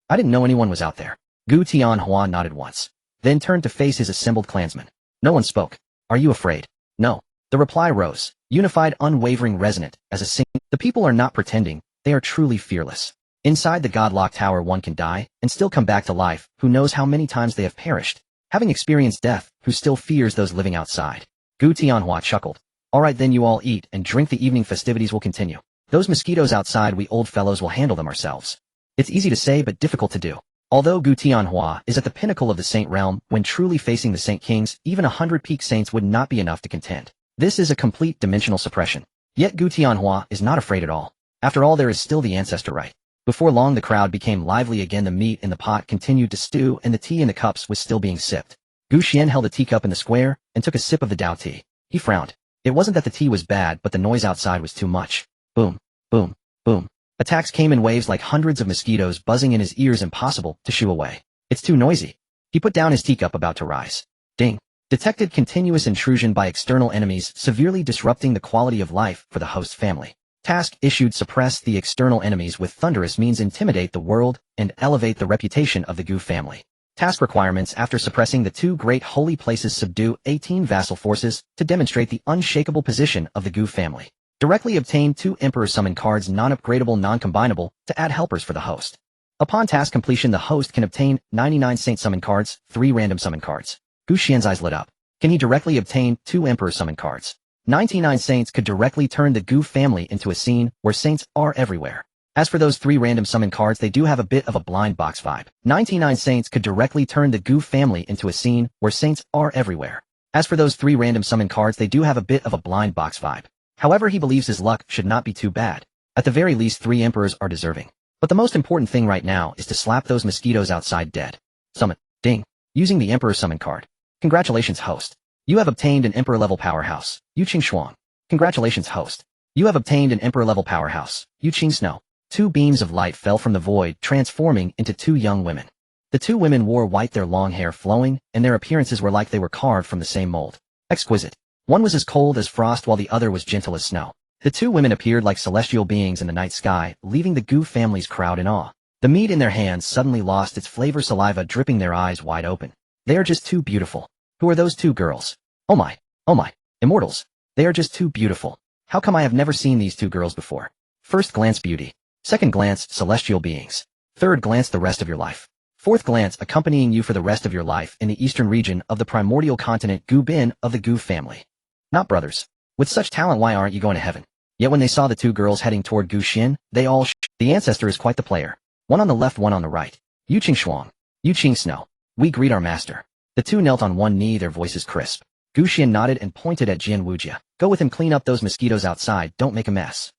I didn't know anyone was out there. Gu Tianhua nodded once, then turned to face his assembled clansmen. No one spoke. Are you afraid? No. The reply rose, unified, unwavering, resonant, as a sing. The people are not pretending, they are truly fearless. Inside the godlock tower one can die, and still come back to life. Who knows how many times they have perished, having experienced death, who still fears those living outside. Gu Tianhua chuckled. All right then, you all eat and drink, the evening festivities will continue. Those mosquitoes outside, we old fellows will handle them ourselves. It's easy to say but difficult to do. Although Gu Tianhua is at the pinnacle of the saint realm, when truly facing the saint kings, even 100 peak saints would not be enough to contend. This is a complete dimensional suppression. Yet Gu Tianhua is not afraid at all. After all, there is still the ancestor right. Before long the crowd became lively again. The meat in the pot continued to stew and the tea in the cups was still being sipped. Gu Xian held a teacup in the square and took a sip of the Dao tea. He frowned. It wasn't that the tea was bad, but the noise outside was too much. Boom, boom, boom. Attacks came in waves like hundreds of mosquitoes, buzzing in his ears, impossible to shoo away. It's too noisy. He put down his teacup, about to rise. Ding, Detected continuous intrusion by external enemies severely disrupting the quality of life for the host family. Task issued: suppress the external enemies with thunderous means, intimidate the world, and elevate the reputation of the Gu family. Task requirements: after suppressing the 2 great holy places, subdue 18 vassal forces to demonstrate the unshakable position of the Gu family. Directly obtain 2 Emperor Summon cards, non-upgradable, non-combinable, to add helpers for the host. Upon task completion, the host can obtain 99 Saint Summon cards, 3 random summon cards. Gu Xian's eyes lit up. Can he directly obtain 2 Emperor Summon cards? 99 saints could directly turn the Gu family into a scene where saints are everywhere. As for those 3 random summon cards, they do have a bit of a blind box vibe. 99 saints could directly turn the Gu family into a scene where saints are everywhere. As for those 3 random summon cards, they do have a bit of a blind box vibe. However, he believes his luck should not be too bad. At the very least, 3 emperors are deserving. But the most important thing right now is to slap those mosquitoes outside dead. Summon. Ding. Using the Emperor Summon card. Congratulations, host. You have obtained an Emperor-level powerhouse, Yuqing Xuan. Congratulations, host. You have obtained an Emperor-level powerhouse, Yuqing Snow. 2 beams of light fell from the void, transforming into 2 young women. The 2 women wore white, their long hair flowing, and their appearances were like they were carved from the same mold. Exquisite. One was as cold as frost while the other was gentle as snow. The 2 women appeared like celestial beings in the night sky, leaving the Gu family's crowd in awe. The mead in their hands suddenly lost its flavor, saliva dripping, their eyes wide open. They are just too beautiful. Who are those 2 girls? Oh my, immortals. They are just too beautiful. How come I have never seen these 2 girls before? First glance, beauty. Second glance, celestial beings. Third glance, the rest of your life. Fourth glance, accompanying you for the rest of your life in the eastern region of the primordial continent, Gu Bin of the Gu family. Not brothers. With such talent, why aren't you going to heaven? Yet when they saw the 2 girls heading toward Gu Xin, they all The Ancestor is quite the player. One on the left, one on the right. Yuqing Xuan. Yuqing Snow. We greet our master. The 2 knelt on one knee, their voices crisp. Gu Xian nodded and pointed at Jian Wujia. Go with him, clean up those mosquitoes outside, don't make a mess.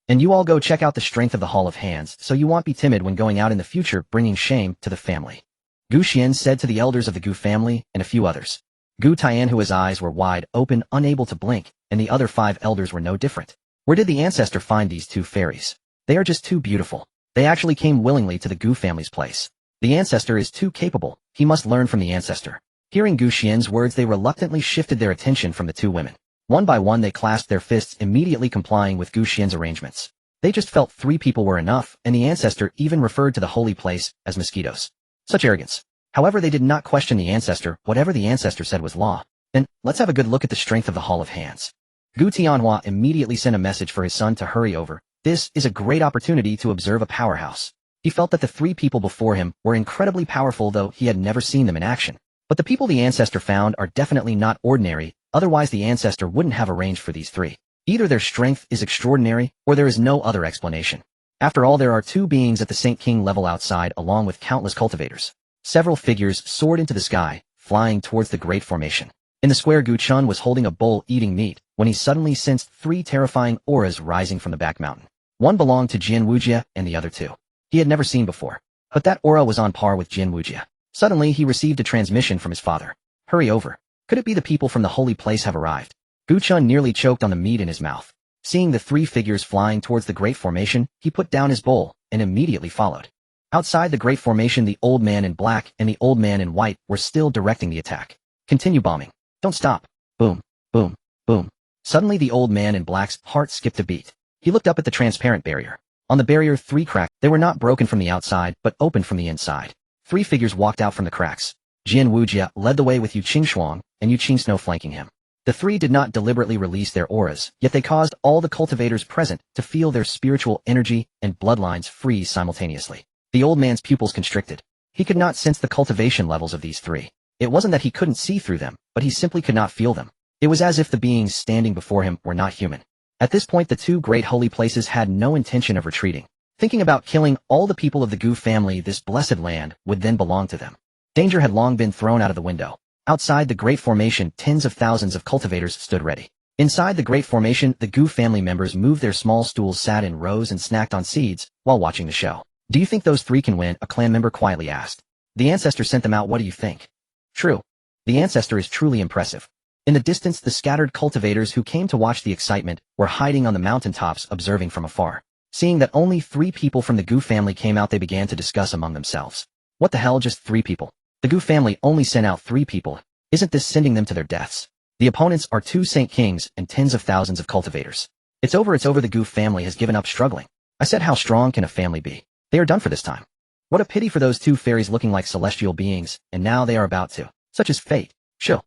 And you all go check out the strength of the Hall of Hands, so you won't be timid when going out in the future, bringing shame to the family. Gu Xian said to the elders of the Gu family and a few others. Gu Tian, whose eyes were wide open, unable to blink, and the other 5 elders were no different. Where did the Ancestor find these 2 fairies? They are just too beautiful. They actually came willingly to the Gu family's place. The Ancestor is too capable. He must learn from the Ancestor. Hearing Gu Xian's words, they reluctantly shifted their attention from the 2 women. One by one they clasped their fists, immediately complying with Gu Xian's arrangements. They just felt 3 people were enough, and the Ancestor even referred to the holy place as mosquitoes. Such arrogance. However, they did not question the Ancestor. Whatever the Ancestor said was law. Then, let's have a good look at the strength of the Hall of Hands. Gu Tianhua immediately sent a message for his son to hurry over. This is a great opportunity to observe a powerhouse. He felt that the 3 people before him were incredibly powerful, though he had never seen them in action. But the people the Ancestor found are definitely not ordinary, otherwise the Ancestor wouldn't have arranged for these 3. Either their strength is extraordinary, or there is no other explanation. After all, there are 2 beings at the Saint King level outside, along with countless cultivators. Several figures soared into the sky, flying towards the Great Formation. In the square, Gu Chun was holding a bowl eating meat, when he suddenly sensed 3 terrifying auras rising from the back mountain. One belonged to Jian Wujia, and the other 2 he had never seen before. But that aura was on par with Jian Wujia. Suddenly, he received a transmission from his father. Hurry over. Could it be the people from the holy place have arrived? Gu Chun nearly choked on the meat in his mouth. Seeing the 3 figures flying towards the Great Formation, he put down his bowl, and immediately followed. Outside the Great Formation, the old man in black and the old man in white were still directing the attack. Continue bombing. Don't stop. Boom, boom, boom. Suddenly the old man in black's heart skipped a beat. He looked up at the transparent barrier. On the barrier, 3 cracks. They were not broken from the outside, but open from the inside. 3 figures walked out from the cracks. Jian Wujia led the way with Yuqing Xuan and Yuqing Snow flanking him. The 3 did not deliberately release their auras, yet they caused all the cultivators present to feel their spiritual energy and bloodlines freeze simultaneously. The old man's pupils constricted. He could not sense the cultivation levels of these 3. It wasn't that he couldn't see through them, but he simply could not feel them. It was as if the beings standing before him were not human. At this point, the 2 great holy places had no intention of retreating. Thinking about killing all the people of the Gu family, this blessed land would then belong to them. Danger had long been thrown out of the window. Outside the Great Formation, tens of thousands of cultivators stood ready. Inside the Great Formation, the Gu family members moved their small stools, sat in rows, and snacked on seeds while watching the show. Do you think those 3 can win? A clan member quietly asked. The Ancestor sent them out. What do you think? True. The Ancestor is truly impressive. In the distance, the scattered cultivators who came to watch the excitement were hiding on the mountaintops, observing from afar. Seeing that only 3 people from the Gu family came out, they began to discuss among themselves. What the hell, just 3 people? The Gu family only sent out 3 people. Isn't this sending them to their deaths? The opponents are 2 Saint Kings and tens of thousands of cultivators. It's over, the Goof family has given up struggling. I said, how strong can a family be? They are done for this time. What a pity for those 2 fairies looking like celestial beings, and now they are about to. Such is fate. Chill.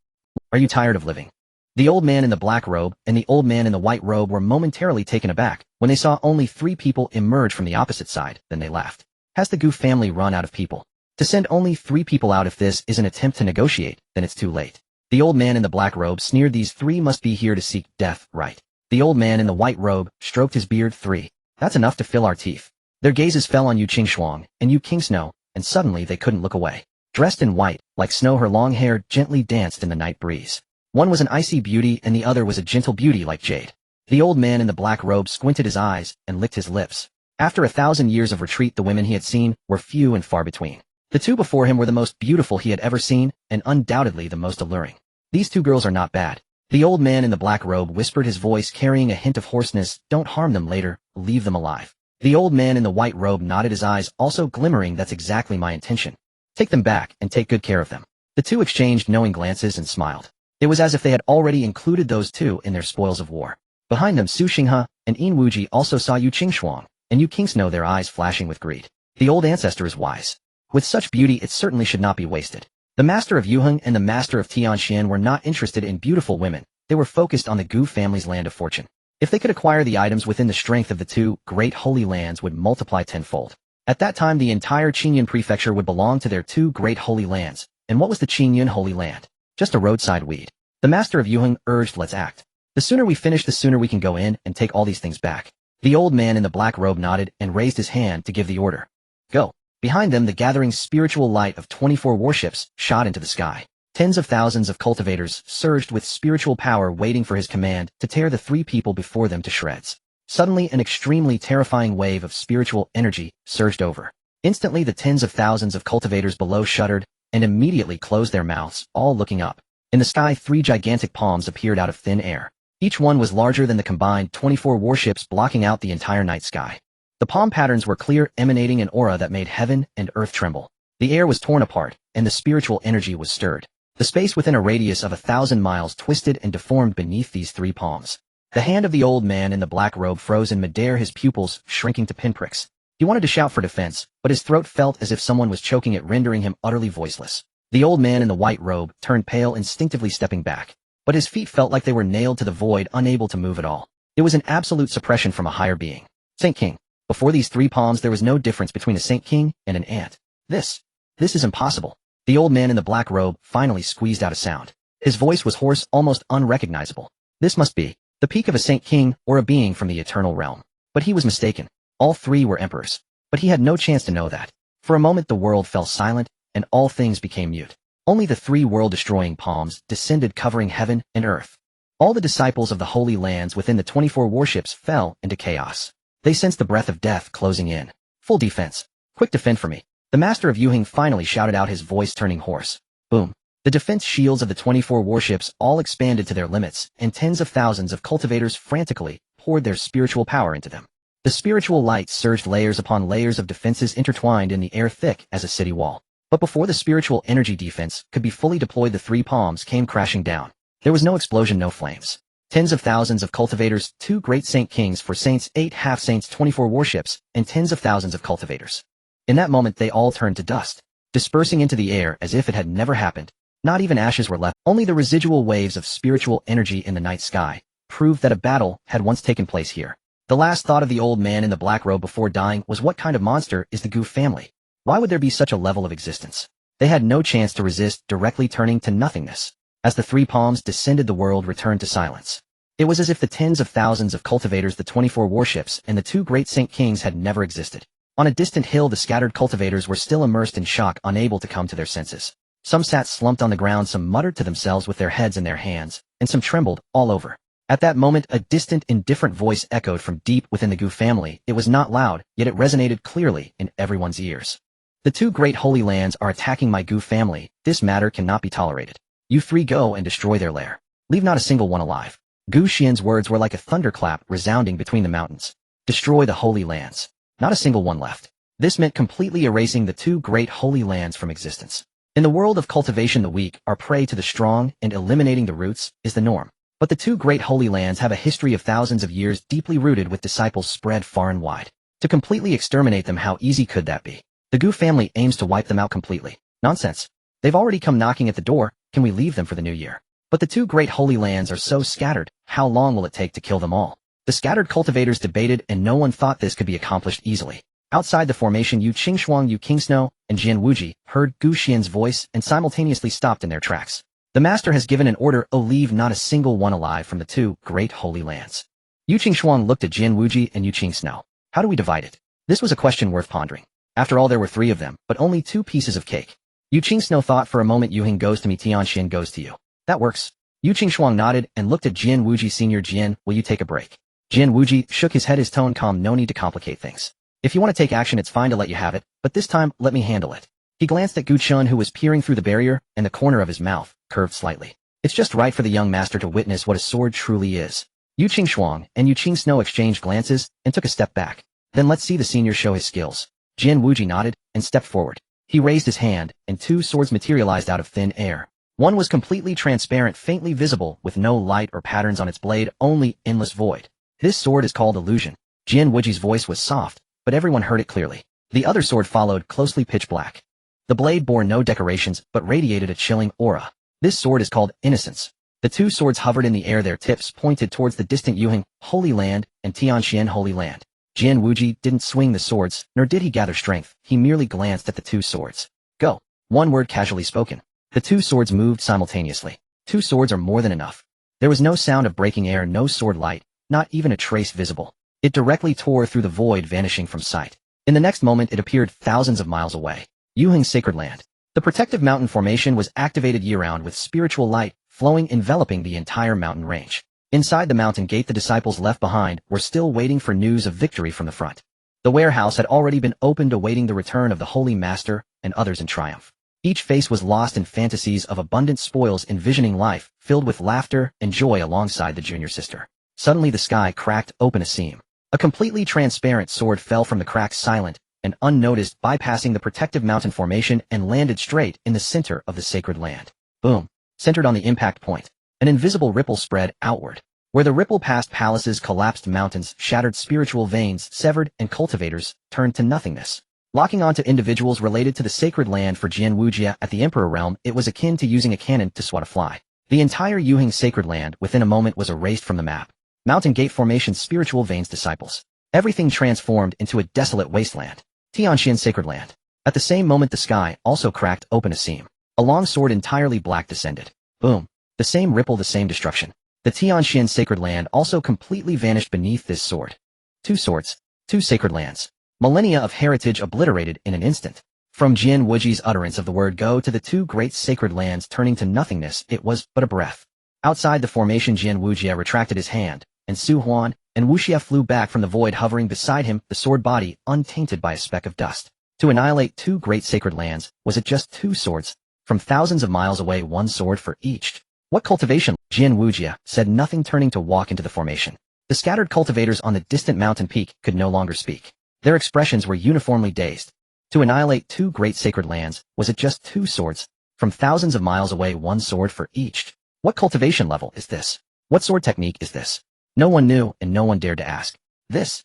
Are you tired of living? The old man in the black robe and the old man in the white robe were momentarily taken aback when they saw only 3 people emerge from the opposite side. Then they laughed. Has the Goof family run out of people? To send only 3 people out if this is an attempt to negotiate, then it's too late. The old man in the black robe sneered, these 3 must be here to seek death, right? The old man in the white robe stroked his beard, 3. That's enough to fill our teeth. Their gazes fell on Yu Xuan and Yu King Snow, and suddenly they couldn't look away. Dressed in white, like snow, her long hair gently danced in the night breeze. One was an icy beauty and the other was a gentle beauty like jade. The old man in the black robe squinted his eyes and licked his lips. After 1,000 years of retreat, the women he had seen were few and far between. The 2 before him were the most beautiful he had ever seen, and undoubtedly the most alluring. These 2 girls are not bad. The old man in the black robe whispered, his voice carrying a hint of hoarseness, don't harm them later, leave them alive. The old man in the white robe nodded, his eyes also glimmering, that's exactly my intention. Take them back and take good care of them. The 2 exchanged knowing glances and smiled. It was as if they had already included those 2 in their spoils of war. Behind them, Su Xinghe and Yin Wuji also saw Yu Xuan and Yu King Snow, their eyes flashing with greed. The old ancestor is wise. With such beauty, it certainly should not be wasted. The master of Yuheng and the master of Tianxian were not interested in beautiful women. They were focused on the Gu family's land of fortune. If they could acquire the items within the strength of the 2 great holy lands would multiply tenfold. At that time, the entire Qingyun prefecture would belong to their 2 great holy lands. And what was the Qingyun holy land? Just a roadside weed. The master of Yuheng urged, let's act. The sooner we finish, the sooner we can go in and take all these things back. The old man in the black robe nodded and raised his hand to give the order. Go. Behind them, the gathering spiritual light of 24 warships shot into the sky. Tens of thousands of cultivators surged with spiritual power, waiting for his command to tear the 3 people before them to shreds. Suddenly, an extremely terrifying wave of spiritual energy surged over. Instantly, the tens of thousands of cultivators below shuddered and immediately closed their mouths, all looking up. In the sky, 3 gigantic palms appeared out of thin air. Each one was larger than the combined 24 warships, blocking out the entire night sky. The palm patterns were clear, emanating an aura that made heaven and earth tremble. The air was torn apart, and the spiritual energy was stirred. The space within a radius of 1,000 miles twisted and deformed beneath these 3 palms. The hand of the old man in the black robe froze in midair, his pupils shrinking to pinpricks. He wanted to shout for defense, but his throat felt as if someone was choking it, rendering him utterly voiceless. The old man in the white robe turned pale, instinctively stepping back. But his feet felt like they were nailed to the void, unable to move at all. It was an absolute suppression from a higher being. Saint King. Before these 3 palms, there was no difference between a Saint King and an ant. This is impossible. The old man in the black robe finally squeezed out a sound. His voice was hoarse, almost unrecognizable. This must be the peak of a Saint King or a being from the eternal realm. But he was mistaken. All 3 were emperors. But he had no chance to know that. For a moment, the world fell silent, and all things became mute. Only the 3 world-destroying palms descended, covering heaven and earth. All the disciples of the holy lands within the 24 warships fell into chaos. They sensed the breath of death closing in. Full defense. Quick, defend for me. The master of Yuheng finally shouted out, his voice turning hoarse. Boom. The defense shields of the 24 warships all expanded to their limits, and tens of thousands of cultivators frantically poured their spiritual power into them. The spiritual light surged, layers upon layers of defenses intertwined in the air, thick as a city wall. But before the spiritual energy defense could be fully deployed, the 3 palms came crashing down. There was no explosion, no flames. Tens of thousands of cultivators, 2 great Saint Kings, 4 saints, 8 half-saints, 24 warships, and tens of thousands of cultivators. In that moment, they all turned to dust, dispersing into the air as if it had never happened. Not even ashes were left. Only the residual waves of spiritual energy in the night sky proved that a battle had once taken place here. The last thought of the old man in the black robe before dying was, what kind of monster is the Gu family? Why would there be such a level of existence? They had no chance to resist, directly turning to nothingness. As the 3 palms descended, the world returned to silence. It was as if the tens of thousands of cultivators, the 24 warships, and the 2 great Saint Kings had never existed. On a distant hill, the scattered cultivators were still immersed in shock, unable to come to their senses. Some sat slumped on the ground, some muttered to themselves with their heads in their hands, and some trembled all over. At that moment, a distant, indifferent voice echoed from deep within the Gu family. It was not loud, yet it resonated clearly in everyone's ears. The 2 great holy lands are attacking my Gu family. This matter cannot be tolerated. You 3 go and destroy their lair. Leave not a single one alive. Gu Xian's words were like a thunderclap resounding between the mountains. Destroy the holy lands. Not a single one left. This meant completely erasing the 2 great holy lands from existence. In the world of cultivation, the weak are prey to the strong, and eliminating the roots is the norm. But the two great holy lands have a history of thousands of years deeply rooted with disciples spread far and wide. To completely exterminate them, how easy could that be? The Gu family aims to wipe them out completely. Nonsense. They've already come knocking at the door, can we leave them for the new year? But the two great holy lands are so scattered, how long will it take to kill them all? The scattered cultivators debated, and no one thought this could be accomplished easily. Outside the formation, Yu Qingxuang, Yu Kingsnow, and Jian Wuji heard Gu Xian's voice and simultaneously stopped in their tracks. The master has given an order, leave not a single one alive from the two great holy lands. Yu Qingxuang looked at Jian Wuji and Yu Qingsnow. How do we divide it? This was a question worth pondering. After all, there were 3 of them, but only 2 pieces of cake. Yu Qingsnow thought for a moment. Yuhing goes to me, Tianxian goes to you. That works. Yu Qingxuang nodded and looked at Jian Wuji. Senior Jian, will you take a break? Jian Wuji shook his head, his tone calm. No need to complicate things. If you want to take action, it's fine to let you have it, but this time, let me handle it. He glanced at Gu Chun, who was peering through the barrier, and the corner of his mouth curved slightly. It's just right for the young master to witness what a sword truly is. Yu Qingxuang and Yu Qingsnow exchanged glances and took a step back. Then let's see the senior show his skills. Jian Wuji nodded and stepped forward. He raised his hand, and 2 swords materialized out of thin air. One was completely transparent, faintly visible, with no light or patterns on its blade, only endless void. This sword is called Illusion. Jian Wuji's voice was soft, but everyone heard it clearly. The other sword followed, closely pitch black. The blade bore no decorations, but radiated a chilling aura. This sword is called Innocence. The 2 swords hovered in the air, their tips pointed towards the distant Yuhing Holy Land and Tianxian Holy Land. Jian Wuji didn't swing the swords, nor did he gather strength. He merely glanced at the 2 swords. Go. One word casually spoken. The 2 swords moved simultaneously. 2 swords are more than enough. There was no sound of breaking air, no sword light, not even a trace visible. It directly tore through the void, vanishing from sight. In the next moment, it appeared thousands of miles away. Yuhing's Sacred Land. The protective mountain formation was activated year-round with spiritual light flowing, enveloping the entire mountain range. Inside the mountain gate, the disciples left behind were still waiting for news of victory from the front. The warehouse had already been opened, awaiting the return of the Holy Master and others in triumph. Each face was lost in fantasies of abundant spoils, envisioning life filled with laughter and joy alongside the junior sister. Suddenly the sky cracked open a seam. A completely transparent sword fell from the crack, silent and unnoticed, bypassing the protective mountain formation and landed straight in the center of the Sacred Land. Boom. Centered on the impact point, an invisible ripple spread outward. Where the ripple passed, palaces collapsed, mountains shattered, spiritual veins severed, and cultivators turned to nothingness. Locking onto individuals related to the Sacred Land. For Jian Wuji at the Emperor realm, it was akin to using a cannon to swat a fly. The entire Yuhing Sacred Land within a moment was erased from the map. Mountain Gate Formation, spiritual veins, disciples. Everything transformed into a desolate wasteland. Tianxian Sacred Land. At the same moment, the sky also cracked open a seam. A long sword entirely black descended. Boom. The same ripple, the same destruction. The Tianxian Sacred Land also completely vanished beneath this sword. 2 swords. 2 sacred lands. Millennia of heritage obliterated in an instant. From Jian Wuji's utterance of the word go to the 2 great sacred lands turning to nothingness, it was but a breath. Outside the formation, Jian Wuji retracted his hand, and Xuan and Wuxia flew back from the void, hovering beside him, the sword body untainted by a speck of dust. To annihilate 2 great sacred lands, was it just 2 swords? From thousands of miles away, 1 sword for each. What cultivation? Jian Wuji said nothing, turning to walk into the formation. The scattered cultivators on the distant mountain peak could no longer speak. Their expressions were uniformly dazed. To annihilate 2 great sacred lands, was it just 2 swords? From thousands of miles away, 1 sword for each. What cultivation level is this? What sword technique is this? No one knew, and no one dared to ask. This.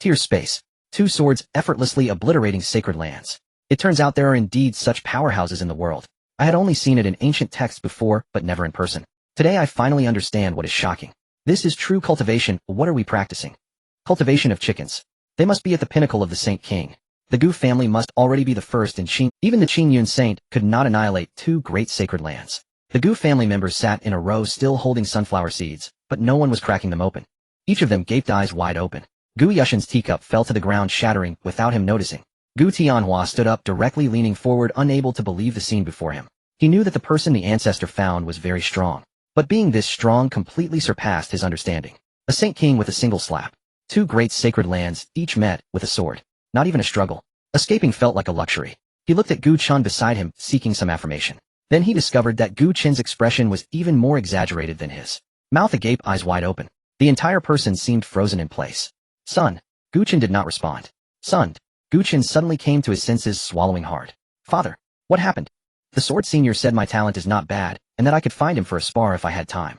Tier space. 2 swords effortlessly obliterating sacred lands. It turns out there are indeed such powerhouses in the world. I had only seen it in ancient texts before, but never in person. Today I finally understand what is shocking. This is true cultivation. What are we practicing? Cultivation of chickens. They must be at the pinnacle of the Saint King. The Gu family must already be the first in Qin. Even the Qingyun Saint could not annihilate 2 great sacred lands. The Gu family members sat in a row, still holding sunflower seeds, but no one was cracking them open. Each of them gaped, eyes wide open. Gu Yushin's teacup fell to the ground, shattering without him noticing. Gu Tianhua stood up, directly leaning forward, unable to believe the scene before him. He knew that the person the ancestor found was very strong, but being this strong completely surpassed his understanding. A Saint King with a single slap. 2 great sacred lands, each met with a sword. Not even a struggle. Escaping felt like a luxury. He looked at Gu Chun beside him, seeking some affirmation. Then he discovered that Gu Chin's expression was even more exaggerated than his. Mouth agape, eyes wide open. The entire person seemed frozen in place. Son. Gu Chin did not respond. Son. Gu Chin suddenly came to his senses, swallowing hard. Father. What happened? The Sword Senior said my talent is not bad, and that I could find him for a spar if I had time.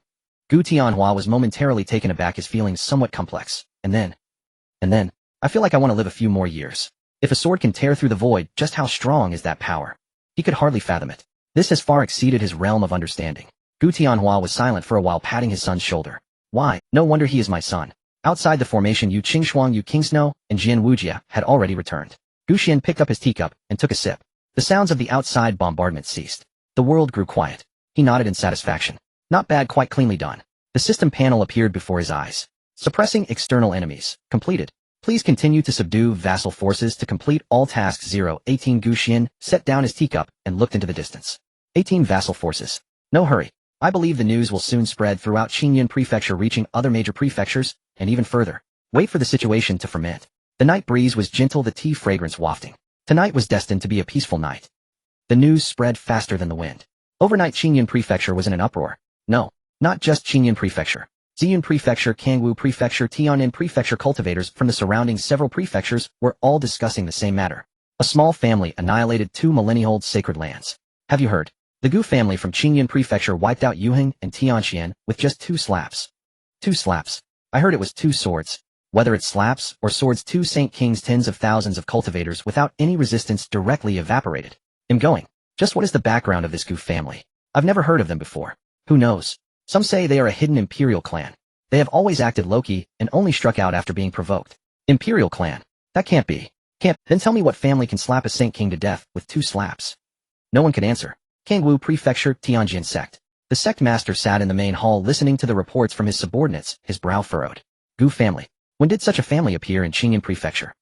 Gu Tianhua was momentarily taken aback, his feelings somewhat complex. And then, I feel like I want to live a few more years. If a sword can tear through the void, just how strong is that power? He could hardly fathom it. This has far exceeded his realm of understanding. Gu Tianhua was silent for a while, patting his son's shoulder. Why, no wonder he is my son. Outside the formation, Yu Qingxuang, Yu Kingsnow, and Jian Wujia had already returned. Gu Xian picked up his teacup and took a sip. The sounds of the outside bombardment ceased. The world grew quiet. He nodded in satisfaction. Not bad, quite cleanly done. The system panel appeared before his eyes. Suppressing external enemies. Completed. Please continue to subdue vassal forces to complete all tasks. 018 Gu Xian set down his teacup and looked into the distance. 18 vassal forces. No hurry. I believe the news will soon spread throughout Qingyun Prefecture, reaching other major prefectures, and even further. Wait for the situation to ferment. The night breeze was gentle, the tea fragrance wafting. Tonight was destined to be a peaceful night. The news spread faster than the wind. Overnight, Qingyun Prefecture was in an uproar. No, not just Qingyun Prefecture. Ziyun Prefecture, Kangwu Prefecture, Tianan Prefecture, cultivators from the surrounding several prefectures were all discussing the same matter. A small family annihilated 2 millennia-old sacred lands. Have you heard? The Gu family from Qingyun Prefecture wiped out Yuheng and Tianxian with just 2 slaps. 2 slaps. I heard it was 2 swords. Whether it's slaps or swords, 2 Saint Kings, tens of thousands of cultivators without any resistance directly evaporated. I'm going. Just what is the background of this Gu family? I've never heard of them before. Who knows? Some say they are a hidden imperial clan. They have always acted low-key and only struck out after being provoked. Imperial clan? That can't be. Can't. Then tell me what family can slap a Saint King to death with 2 slaps? No one could answer. Kangwu Prefecture, Tianjin sect. The sect master sat in the main hall listening to the reports from his subordinates, his brow furrowed. Gu family. When did such a family appear in Qingyun Prefecture?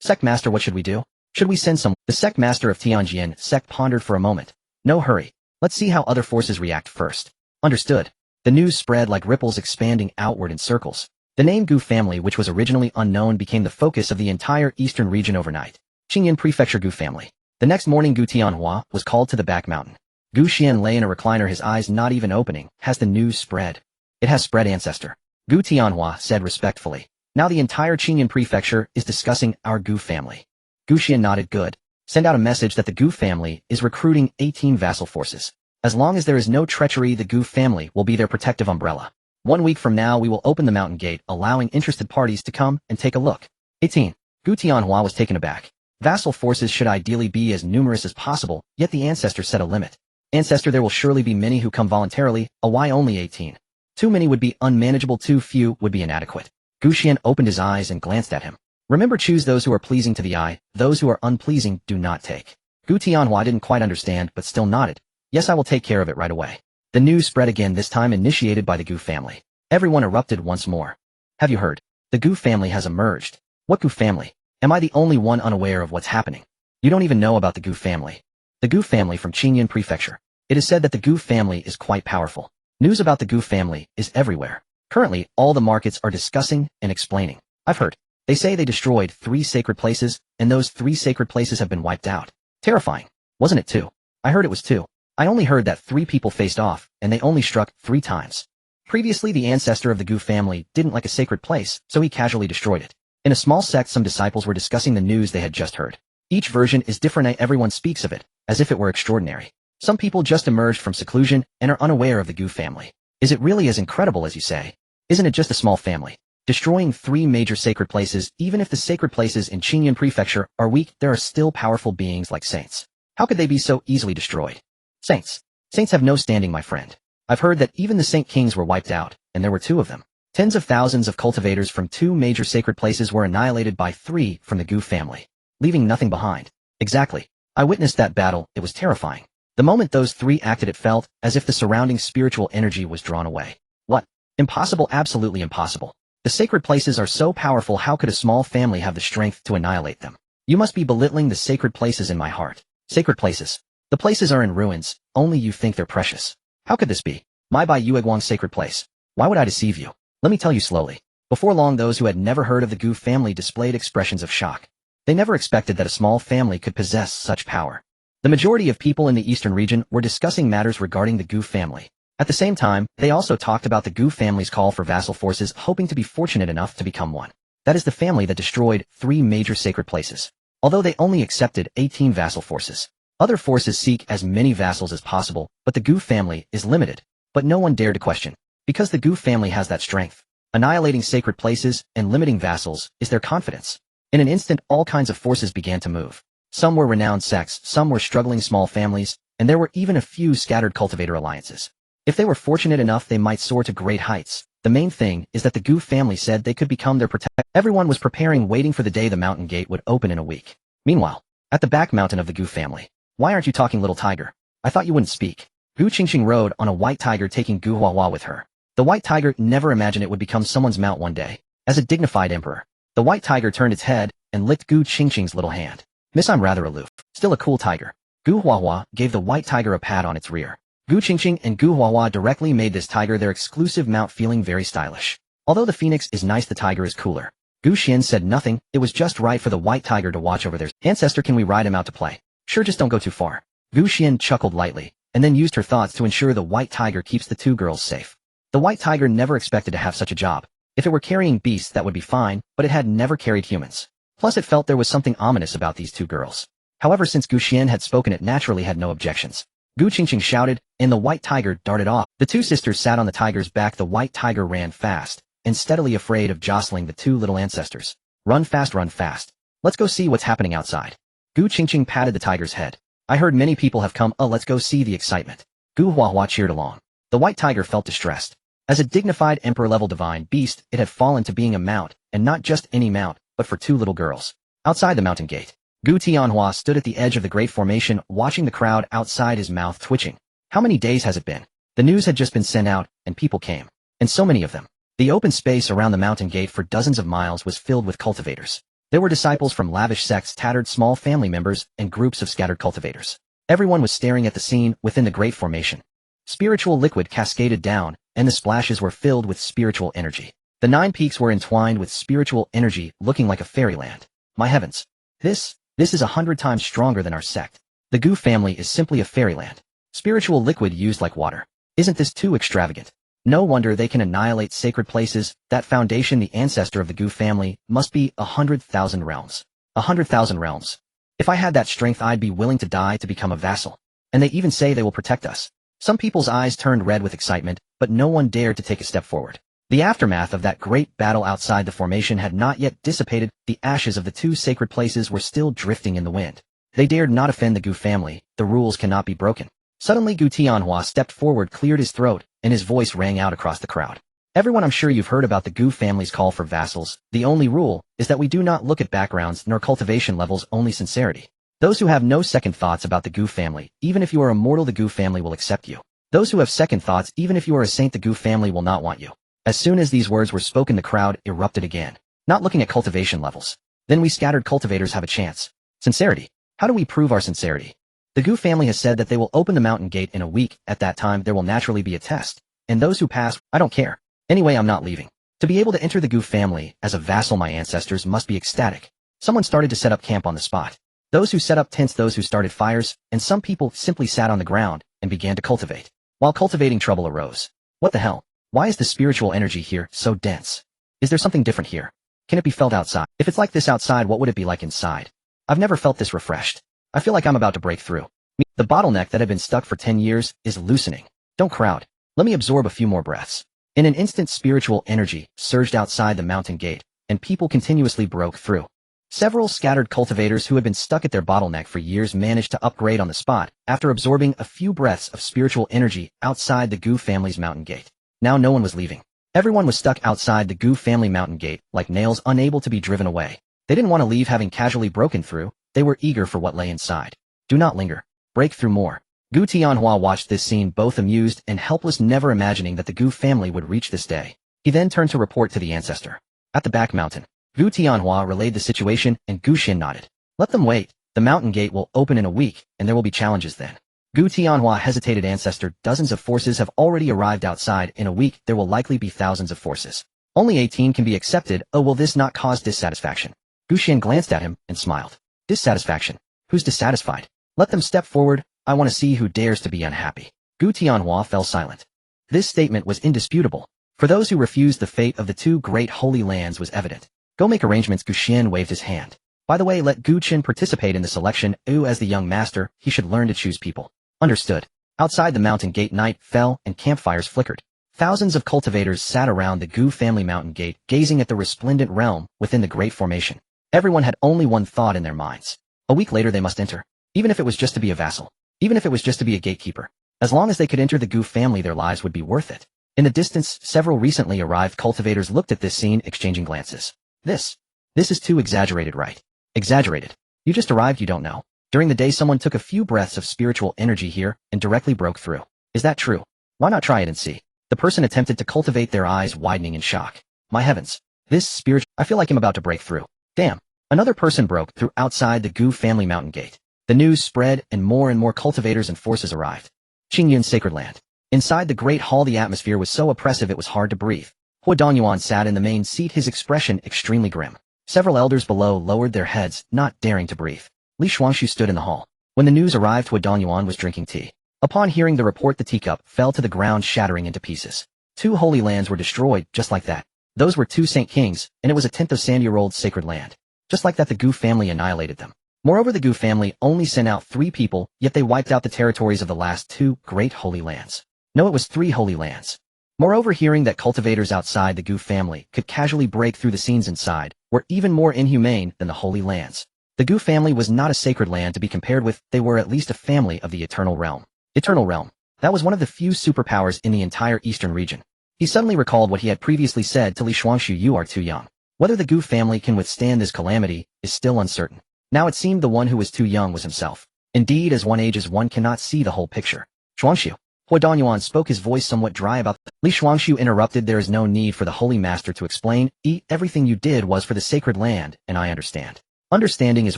Sect master, what should we do? Should we send some? The sect master of Tianjin sect pondered for a moment. No hurry. Let's see how other forces react first. Understood. The news spread like ripples, expanding outward in circles. The name Gu family, which was originally unknown, became the focus of the entire eastern region overnight. Qingyun Prefecture Gu family. The next morning, Gu Tianhua was called to the back mountain. Gu Xian lay in a recliner, his eyes not even opening. Has the news spread? It has spread, Ancestor. Gu Tianhua said respectfully. Now the entire Qingyun Prefecture is discussing our Gu family. Gu Xian nodded. Good. Send out a message that the Gu family is recruiting 18 vassal forces. As long as there is no treachery, the Gu family will be their protective umbrella. 1 week from now, we will open the mountain gate, allowing interested parties to come and take a look. 18. Gu Tianhua was taken aback. Vassal forces should ideally be as numerous as possible, yet the Ancestor set a limit. Ancestor, there will surely be many who come voluntarily. Why only 18? Too many would be unmanageable, too few would be inadequate. Gu Xian opened his eyes and glanced at him. Remember, choose those who are pleasing to the eye, those who are unpleasing do not take. Gu Tianhua didn't quite understand, but still nodded. Yes, I will take care of it right away. The news spread again, this time initiated by the Gu family. Everyone erupted once more. Have you heard? The Gu family has emerged. What Gu family? Am I the only one unaware of what's happening? You don't even know about the Gu family. The Gu family from Qingyun Prefecture. It is said that the Gu family is quite powerful. News about the Gu family is everywhere. Currently, all the markets are discussing and explaining. I've heard. They say they destroyed 3 sacred places, and those 3 sacred places have been wiped out. Terrifying. Wasn't it 2? I heard it was 2. I only heard that 3 people faced off, and they only struck 3 times. Previously, the ancestor of the Gu family didn't like a sacred place, so he casually destroyed it. In a small sect, some disciples were discussing the news they had just heard. Each version is different, and everyone speaks of it, as if it were extraordinary. Some people just emerged from seclusion and are unaware of the Gu family. Is it really as incredible as you say? Isn't it just a small family? Destroying 3 major sacred places, even if the sacred places in Qingyun Prefecture are weak, there are still powerful beings like saints. How could they be so easily destroyed? Saints. Saints have no standing, my friend. I've heard that even the Saint Kings were wiped out, and there were 2 of them. Tens of thousands of cultivators from 2 major sacred places were annihilated by 3 from the Gu family, leaving nothing behind. Exactly. I witnessed that battle, it was terrifying. The moment those 3 acted, it felt as if the surrounding spiritual energy was drawn away. What? Impossible, absolutely impossible. The sacred places are so powerful, how could a small family have the strength to annihilate them? You must be belittling the sacred places in my heart. Sacred places. The places are in ruins, only you think they're precious. How could this be? My Bai Yueguang sacred place. Why would I deceive you? Let me tell you slowly. Before long, those who had never heard of the Gu family displayed expressions of shock. They never expected that a small family could possess such power. The majority of people in the eastern region were discussing matters regarding the Gu family. At the same time, they also talked about the Gu family's call for vassal forces, hoping to be fortunate enough to become one. That is the family that destroyed 3 major sacred places. Although they only accepted 18 vassal forces. Other forces seek as many vassals as possible, but the Gu family is limited. But no one dared to question. Because the Gu family has that strength. Annihilating sacred places and limiting vassals is their confidence. In an instant, all kinds of forces began to move. Some were renowned sects, some were struggling small families, and there were even a few scattered cultivator alliances. If they were fortunate enough, they might soar to great heights. The main thing is that the Gu family said they could become their protector. Everyone was preparing, waiting for the day the mountain gate would open in a week. Meanwhile, at the back mountain of the Gu family. Why aren't you talking, little tiger? I thought you wouldn't speak. Gu Qingqing rode on a white tiger, taking Gu Huahua with her. The white tiger never imagined it would become someone's mount one day. As a dignified emperor, the white tiger turned its head and licked Gu Qingqing's little hand. Miss, I'm rather aloof. Still a cool tiger. Gu Huahua gave the white tiger a pat on its rear. Gu Qingqing and Gu Huahua directly made this tiger their exclusive mount, feeling very stylish. Although the phoenix is nice, the tiger is cooler. Gu Xian said nothing. It was just right for the white tiger to watch over theirs. Ancestor, can we ride him out to play? Sure, just don't go too far. Gu Xian chuckled lightly, and then used her thoughts to ensure the white tiger keeps the two girls safe. The white tiger never expected to have such a job. If it were carrying beasts, that would be fine, but it had never carried humans. Plus, it felt there was something ominous about these two girls. However, since Gu Xian had spoken, it naturally had no objections. Gu Qingqing shouted, and the white tiger darted off. The two sisters sat on the tiger's back. The white tiger ran fast, and steadily, afraid of jostling the two little ancestors. Run fast, run fast. Let's go see what's happening outside. Gu Qingqing patted the tiger's head. I heard many people have come. Let's go see the excitement. Gu Huahua cheered along. The white tiger felt distressed. As a dignified emperor-level divine beast, it had fallen to being a mount, and not just any mount, but for two little girls. Outside the mountain gate, Gu Tianhua stood at the edge of the great formation, watching the crowd outside, his mouth twitching. How many days has it been? The news had just been sent out, and people came. And so many of them. The open space around the mountain gate for dozens of miles was filled with cultivators. There were disciples from lavish sects, tattered small family members, and groups of scattered cultivators. Everyone was staring at the scene within the great formation. Spiritual liquid cascaded down, and the splashes were filled with spiritual energy. The 9 peaks were entwined with spiritual energy, looking like a fairyland. My heavens. This is 100 times stronger than our sect. The Gu family is simply a fairyland. Spiritual liquid used like water. Isn't this too extravagant? No wonder they can annihilate sacred places. That foundation, the ancestor of the Gu family, must be 100,000 realms. 100,000 realms. If I had that strength, I'd be willing to die to become a vassal. And they even say they will protect us. Some people's eyes turned red with excitement, but no one dared to take a step forward. The aftermath of that great battle outside the formation had not yet dissipated. The ashes of the 2 sacred places were still drifting in the wind. They dared not offend the Gu family. The rules cannot be broken. Suddenly, Gu Tianhua stepped forward, cleared his throat, and his voice rang out across the crowd. Everyone, I'm sure you've heard about the Gu family's call for vassals. The only rule is that we do not look at backgrounds nor cultivation levels, only sincerity. Those who have no second thoughts about the Gu family, even if you are immortal, the Gu family will accept you. Those who have second thoughts, even if you are a saint, the Gu family will not want you. As soon as these words were spoken, the crowd erupted again. Not looking at cultivation levels. Then we scattered cultivators have a chance. Sincerity. How do we prove our sincerity? The Gu family has said that they will open the mountain gate in a week. At that time, there will naturally be a test. And those who pass, I don't care. Anyway, I'm not leaving. To be able to enter the Gu family as a vassal, my ancestors must be ecstatic. Someone started to set up camp on the spot. Those who set up tents, those who started fires, and some people simply sat on the ground and began to cultivate. While cultivating, trouble arose. What the hell? Why is the spiritual energy here so dense? Is there something different here? Can it be felt outside? If it's like this outside, what would it be like inside? I've never felt this refreshed. I feel like I'm about to break through. The bottleneck that had been stuck for 10 years is loosening. Don't crowd. Let me absorb a few more breaths. In an instant, spiritual energy surged outside the mountain gate, and people continuously broke through. Several scattered cultivators who had been stuck at their bottleneck for years managed to upgrade on the spot after absorbing a few breaths of spiritual energy outside the Gu family's mountain gate. Now no one was leaving. Everyone was stuck outside the Gu family mountain gate like nails, unable to be driven away. They didn't want to leave having casually broken through. They were eager for what lay inside. Do not linger. Break through more. Gu Tianhua watched this scene, both amused and helpless, never imagining that the Gu family would reach this day. He then turned to report to the ancestor. At the back mountain, Gu Tianhua relayed the situation, and Gu Xin nodded. Let them wait. The mountain gate will open in a week, and there will be challenges then. Gu Tianhua hesitated. Ancestor, dozens of forces have already arrived outside. In a week, there will likely be thousands of forces. Only 18 can be accepted. Oh, will this not cause dissatisfaction? Gu Xin glanced at him and smiled. Dissatisfaction? Who's dissatisfied? Let them step forward. I want to see who dares to be unhappy. Gu Tianhua fell silent. This statement was indisputable. For those who refused, the fate of the 2 great holy lands was evident. Go make arrangements. Gu Xin waved his hand. By the way, let Gu Qin participate in the selection. As the young master, he should learn to choose people. Understood. Outside the mountain gate, night fell and campfires flickered. Thousands of cultivators sat around the Gu family mountain gate, gazing at the resplendent realm within the great formation. Everyone had only one thought in their minds. A week later they must enter. Even if it was just to be a vassal. Even if it was just to be a gatekeeper. As long as they could enter the Gu family, their lives would be worth it. In the distance, several recently arrived cultivators looked at this scene, exchanging glances. This is too exaggerated, right? Exaggerated. You just arrived, you don't know. During the day someone took a few breaths of spiritual energy here and directly broke through. Is that true? Why not try it and see? The person attempted to cultivate, their eyes widening in shock. My heavens. This spiritual... I feel like I'm about to break through. Damn. Another person broke through outside the Gu family mountain gate. The news spread and more cultivators and forces arrived. Qingyun's sacred land. Inside the great hall the atmosphere was so oppressive it was hard to breathe. Hua Dongyuan sat in the main seat, his expression extremely grim. Several elders below lowered their heads, not daring to breathe. Li Xuanshu stood in the hall. When the news arrived, Hua Dongyuan was drinking tea. Upon hearing the report, the teacup fell to the ground, shattering into pieces. 2 holy lands were destroyed, just like that. Those were 2 Saint Kings, and it was a 10th of Sand-year-old sacred land. Just like that, the Gu family annihilated them. Moreover, the Gu family only sent out 3 people, yet they wiped out the territories of the last 2 great holy lands. No, it was 3 holy lands. Moreover, hearing that cultivators outside the Gu family could casually break through the scenes inside were even more inhumane than the holy lands. The Gu family was not a sacred land to be compared with, they were at least a family of the Eternal Realm. Eternal Realm. That was one of the few superpowers in the entire eastern region. He suddenly recalled what he had previously said to Li Xuanshu, you are too young. Whether the Gu family can withstand this calamity is still uncertain. Now it seemed the one who was too young was himself. Indeed, as one ages one cannot see the whole picture. Xuanshu. Hua Dongyuan spoke, his voice somewhat dry about Li Xuanshu interrupted, there is no need for the holy master to explain. Everything you did was for the sacred land, and I understand. Understanding is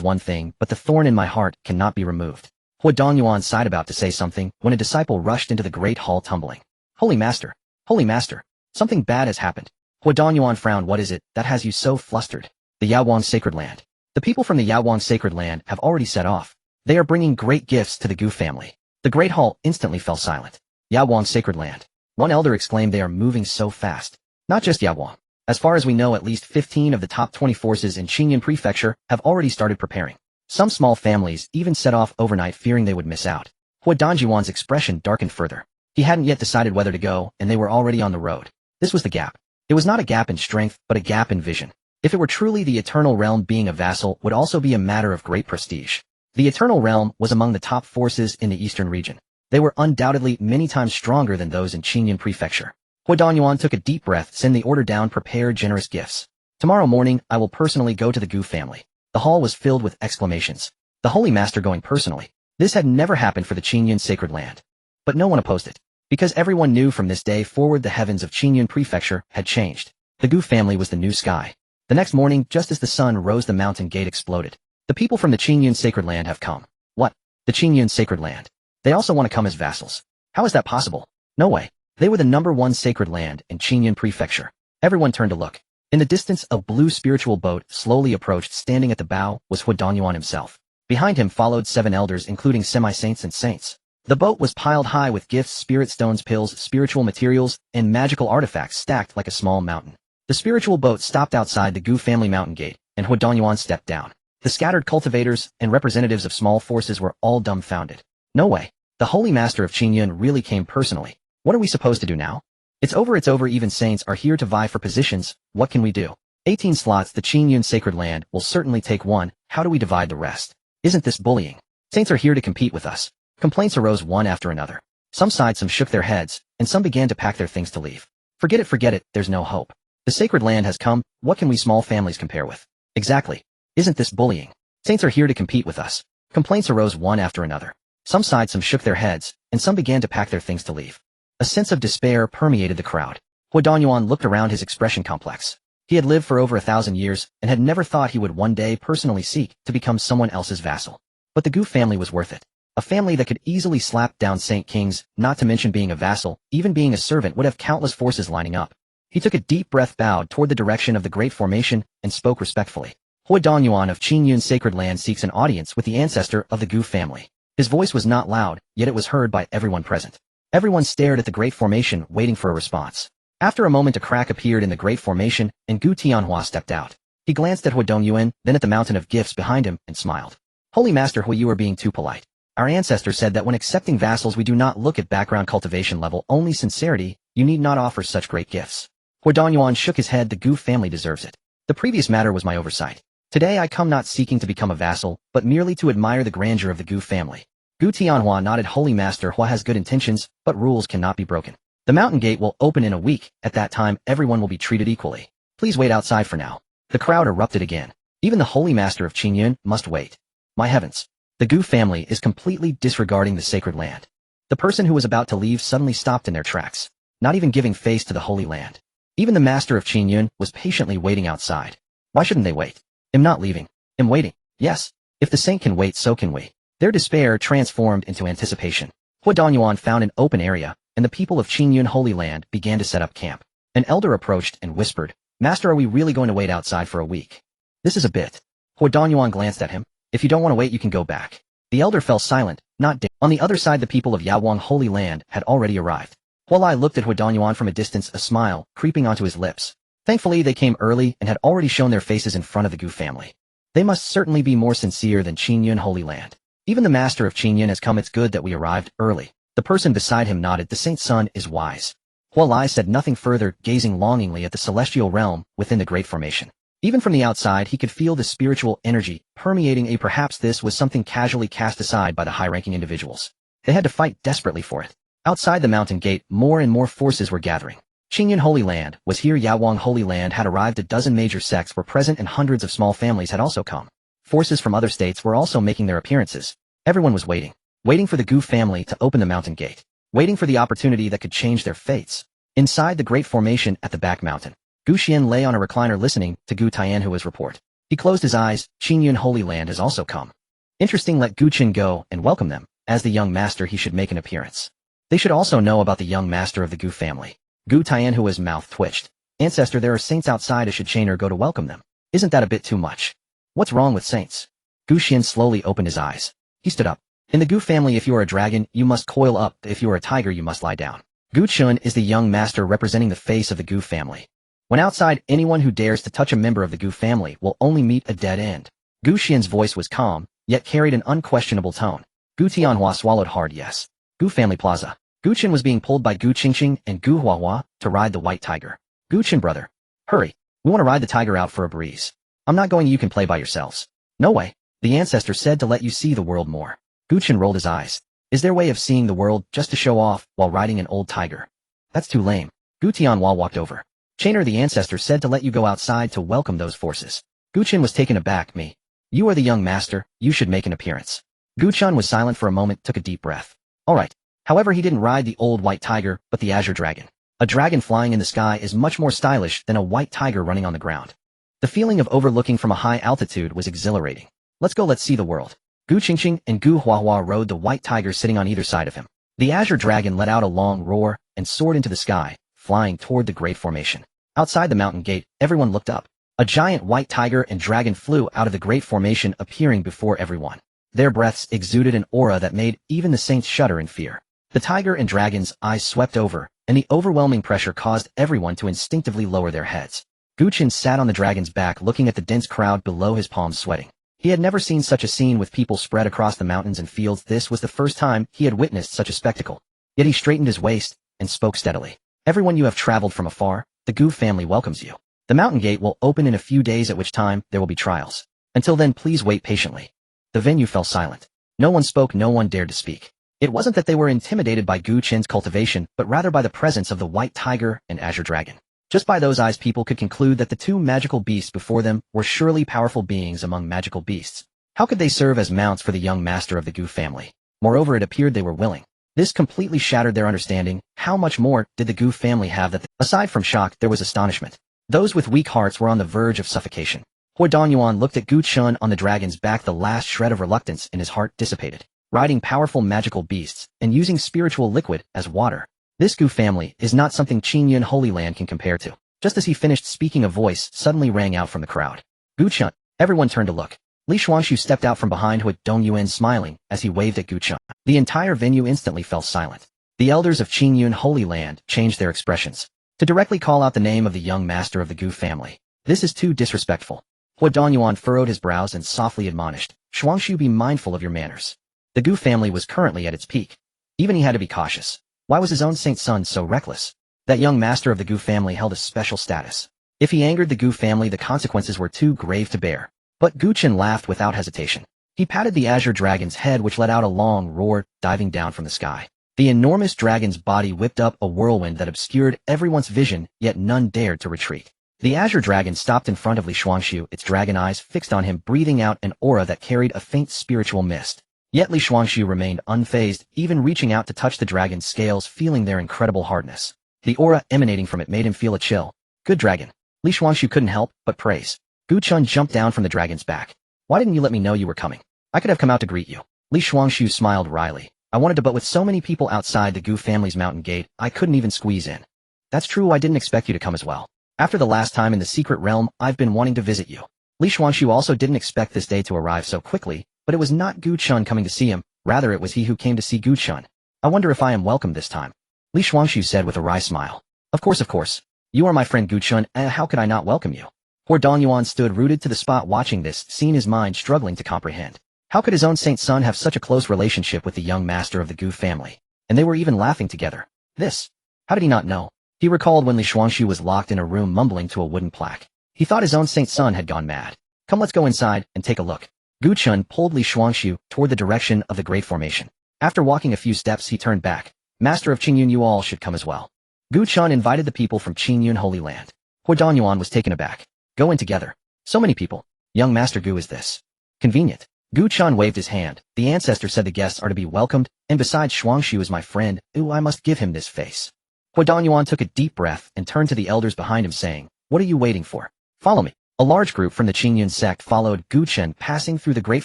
one thing, but the thorn in my heart cannot be removed. Hua Dongyuan sighed, about to say something, when a disciple rushed into the great hall tumbling. Holy master! Holy master! Something bad has happened. Hua Dongyuan frowned. What is it that has you so flustered? The Yaowang sacred land. The people from the Yaowang sacred land have already set off. They are bringing great gifts to the Gu family. The great hall instantly fell silent. Yaowang sacred land. One elder exclaimed, they are moving so fast. Not just Yaowang. As far as we know, at least 15 of the top 20 forces in Qingyun Prefecture have already started preparing. Some small families even set off overnight, fearing they would miss out. Hua Dongyuan's expression darkened further. He hadn't yet decided whether to go, and they were already on the road. This was the gap. It was not a gap in strength, but a gap in vision. If it were truly the Eternal Realm, being a vassal would also be a matter of great prestige. The Eternal Realm was among the top forces in the eastern region. They were undoubtedly many times stronger than those in Qingyun Prefecture. Hua Dongyuan took a deep breath. Send the order down, prepare generous gifts. Tomorrow morning, I will personally go to the Gu family. The hall was filled with exclamations. The Holy Master going personally. This had never happened for the Qingyun sacred land. But no one opposed it. Because everyone knew from this day forward the heavens of Qingyun Prefecture had changed. The Gu family was the new sky. The next morning, just as the sun rose, the mountain gate exploded. The people from the Qingyun sacred land have come. What? The Qingyun sacred land. They also want to come as vassals. How is that possible? No way. They were the #1 sacred land in Qingyun Prefecture. Everyone turned to look. In the distance, a blue spiritual boat slowly approached. Standing at the bow was Hua Dongyuan himself. Behind him followed 7 elders, including semi-saints and saints. The boat was piled high with gifts, spirit stones, pills, spiritual materials, and magical artifacts stacked like a small mountain. The spiritual boat stopped outside the Gu family mountain gate, and Hua Dongyuan stepped down. The scattered cultivators and representatives of small forces were all dumbfounded. No way. The Holy Master of Qingyun really came personally. What are we supposed to do now? It's over, it's over. Even saints are here to vie for positions. What can we do? 18 slots. The Qingyun sacred land will certainly take one. How do we divide the rest? Isn't this bullying? Saints are here to compete with us. Complaints arose one after another. Some sighed, some shook their heads, and some began to pack their things to leave. Forget it, there's no hope. The sacred land has come. What can we small families compare with? Exactly. Isn't this bullying? Saints are here to compete with us. Complaints arose one after another. Some sighed, some shook their heads, and some began to pack their things to leave. A sense of despair permeated the crowd. Hua Dongyuan looked around, his expression complex. He had lived for over 1,000 years, and had never thought he would one day personally seek to become someone else's vassal. But the Gu family was worth it. A family that could easily slap down Saint Kings, not to mention being a vassal, even being a servant would have countless forces lining up. He took a deep breath, bowed toward the direction of the great formation, and spoke respectfully. Hua Dongyuan of Qingyun sacred land seeks an audience with the ancestor of the Gu family. His voice was not loud, yet it was heard by everyone present. Everyone stared at the great formation, waiting for a response. After a moment, a crack appeared in the great formation, and Gu Tianhua stepped out. He glanced at Hu Dongyuan, then at the mountain of gifts behind him, and smiled. Holy Master Hui, you are being too polite. Our ancestor said that when accepting vassals we do not look at background cultivation level, only sincerity. You need not offer such great gifts. Hu Dongyuan shook his head. The Gu family deserves it. The previous matter was my oversight. Today I come not seeking to become a vassal, but merely to admire the grandeur of the Gu family. Gu Tianhua nodded. Holy Master Hua has good intentions, but rules cannot be broken. The mountain gate will open in a week. At that time, everyone will be treated equally. Please wait outside for now. The crowd erupted again. Even the Holy Master of Qingyun must wait. My heavens. The Gu family is completely disregarding the sacred land. The person who was about to leave suddenly stopped in their tracks, not even giving face to the Holy Land. Even the Master of Qingyun was patiently waiting outside. Why shouldn't they wait? I'm not leaving. I'm waiting. Yes. If the saint can wait, so can we. Their despair transformed into anticipation. Hu Dongyuan found an open area, and the people of Qingyun Holy Land began to set up camp. An elder approached and whispered, Master, are we really going to wait outside for a week? This is a bit. Hu Dongyuan glanced at him. If you don't want to wait, you can go back. The elder fell silent, not dead. On the other side, the people of Yawang Holy Land had already arrived. Hualai looked at Hu Dongyuan from a distance, a smile creeping onto his lips. Thankfully, they came early and had already shown their faces in front of the Gu family. They must certainly be more sincere than Qingyun Holy Land. Even the Master of Qingyun has come. It's good that we arrived early. The person beside him nodded. The saint's son is wise. Hualai said nothing further, gazing longingly at the celestial realm within the Great Formation. Even from the outside, he could feel the spiritual energy permeating a. Perhaps this was something casually cast aside by the high-ranking individuals. They had to fight desperately for it. Outside the mountain gate, more and more forces were gathering. Qingyun Holy Land was here. Yawang Holy Land had arrived. A dozen major sects were present and hundreds of small families had also come. Forces from other states were also making their appearances. Everyone was waiting. Waiting for the Gu family to open the mountain gate. Waiting for the opportunity that could change their fates. Inside the Great Formation at the back mountain, Gu Xian lay on a recliner listening to Gu Tianhua's report. He closed his eyes. Qingyun Holy Land has also come. Interesting. Let Gu Qin go and welcome them. As the young master, he should make an appearance. They should also know about the young master of the Gu family. Gu Tianhua's mouth twitched. Ancestor, there are saints outside. Should Chainer go to welcome them? Isn't that a bit too much? What's wrong with saints? Gu Xian slowly opened his eyes. He stood up. In the Gu family, if you are a dragon, you must coil up. If you are a tiger, you must lie down. Gu Xuan is the young master representing the face of the Gu family. When outside, anyone who dares to touch a member of the Gu family will only meet a dead end. Gu Xian's voice was calm, yet carried an unquestionable tone. Gu Tianhua swallowed hard. Yes. Gu family plaza. Gu Qin was being pulled by Gu Qingqing and Gu Huahua to ride the white tiger. Gu Qin, brother. Hurry. We want to ride the tiger out for a breeze. I'm not going. You can play by yourselves. No way. The ancestor said to let you see the world more. Gu Qin rolled his eyes. Is their way of seeing the world just to show off while riding an old tiger? That's too lame. Gu Tianhua walked over. Chainer, the ancestor said to let you go outside to welcome those forces. Gu Qin was taken aback. Me. You are the young master. You should make an appearance. Gu Chun was silent for a moment, took a deep breath. All right. However, he didn't ride the old white tiger, but the azure dragon. A dragon flying in the sky is much more stylish than a white tiger running on the ground. The feeling of overlooking from a high altitude was exhilarating. Let's go, let's see the world. Gu Qingqing and Gu Huahua rode the white tiger sitting on either side of him. The azure dragon let out a long roar and soared into the sky, flying toward the Great Formation. Outside the mountain gate, everyone looked up. A giant white tiger and dragon flew out of the Great Formation, appearing before everyone. Their breaths exuded an aura that made even the saints shudder in fear. The tiger and dragon's eyes swept over, and the overwhelming pressure caused everyone to instinctively lower their heads. Gu Qin sat on the dragon's back looking at the dense crowd below, his palms sweating. He had never seen such a scene with people spread across the mountains and fields. This was the first time he had witnessed such a spectacle. Yet he straightened his waist and spoke steadily. Everyone, you have traveled from afar. The Gu family welcomes you. The mountain gate will open in a few days, at which time there will be trials. Until then, please wait patiently. The venue fell silent. No one spoke, no one dared to speak. It wasn't that they were intimidated by Gu Qin's cultivation, but rather by the presence of the white tiger and azure dragon. Just by those eyes, people could conclude that the two magical beasts before them were surely powerful beings among magical beasts. How could they serve as mounts for the young master of the Gu family? Moreover, it appeared they were willing. This completely shattered their understanding. How much more did the Gu family have that aside from shock, there was astonishment. Those with weak hearts were on the verge of suffocation. Hu Dongyuan looked at Gu Chun on the dragon's back. The last shred of reluctance in his heart dissipated. Riding powerful magical beasts and using spiritual liquid as water. This Gu family is not something Qingyun Holy Land can compare to. Just as he finished speaking, a voice suddenly rang out from the crowd. Gu Chun. Everyone turned to look. Li Xuanshu stepped out from behind Hu Dongyuan, smiling as he waved at Gu Chun. The entire venue instantly fell silent. The elders of Qingyun Holy Land changed their expressions to directly call out the name of the young master of the Gu family. This is too disrespectful. Hua Danyuan furrowed his brows and softly admonished, Shuangshu, be mindful of your manners. The Gu family was currently at its peak. Even he had to be cautious. Why was his own saint son so reckless? That young master of the Gu family held a special status. If he angered the Gu family, the consequences were too grave to bear. But Gu Chen laughed without hesitation. He patted the azure dragon's head, which let out a long roar, diving down from the sky. The enormous dragon's body whipped up a whirlwind that obscured everyone's vision, yet none dared to retreat. The azure dragon stopped in front of Li Shuangshu, its dragon eyes fixed on him, breathing out an aura that carried a faint spiritual mist. Yet Li Shuangshu remained unfazed, even reaching out to touch the dragon's scales, feeling their incredible hardness. The aura emanating from it made him feel a chill. Good dragon. Li Shuangshu couldn't help but praise. Gu Chun jumped down from the dragon's back. Why didn't you let me know you were coming? I could have come out to greet you. Li Shuangshu smiled wryly. I wanted to, but with so many people outside the Gu family's mountain gate, I couldn't even squeeze in. That's true, I didn't expect you to come as well. After the last time in the secret realm, I've been wanting to visit you. Li Shuangshu also didn't expect this day to arrive so quickly, but it was not Gu Chun coming to see him, rather it was he who came to see Gu Chun. I wonder if I am welcome this time. Li Shuangshu said with a wry smile. Of course. You are my friend Gu Chun, how could I not welcome you? Poor Danyuan stood rooted to the spot watching this scene, his mind struggling to comprehend. How could his own saint son have such a close relationship with the young master of the Gu family? And they were even laughing together. How did he not know? He recalled when Li Shuangshu was locked in a room mumbling to a wooden plaque. He thought his own saint son had gone mad. Come, let's go inside and take a look. Gu Chun pulled Li Shuangshu toward the direction of the Great Formation. After walking a few steps, he turned back. Master of Qingyun, you all should come as well. Gu Chun invited the people from Qingyun Holy Land. Hua Danyuan was taken aback. Go in together. So many people. Young Master Gu, is this convenient? Gu Chun waved his hand. The Ancestor said the guests are to be welcomed, and besides, Shuangshu is my friend. I must give him this face. Hua Danyuan took a deep breath and turned to the elders behind him, saying, What are you waiting for? Follow me. A large group from the Qingyun sect followed Gu Chun, passing through the Great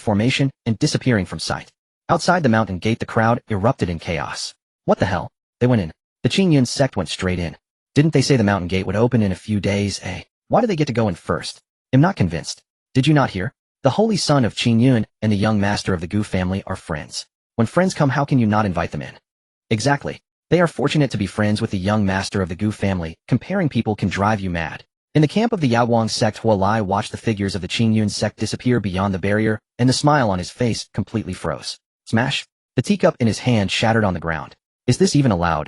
Formation and disappearing from sight. Outside the mountain gate, the crowd erupted in chaos. What the hell? They went in. The Qingyun sect went straight in. Didn't they say the mountain gate would open in a few days, eh? Why do they get to go in first? I'm not convinced. Did you not hear? The holy son of Qingyun and the young master of the Gu family are friends. When friends come, how can you not invite them in? Exactly. They are fortunate to be friends with the young master of the Gu family. Comparing people can drive you mad. In the camp of the Yaoguang sect, Hua Lai watched the figures of the Qingyun sect disappear beyond the barrier, and the smile on his face completely froze. Smash! The teacup in his hand shattered on the ground. Is this even allowed?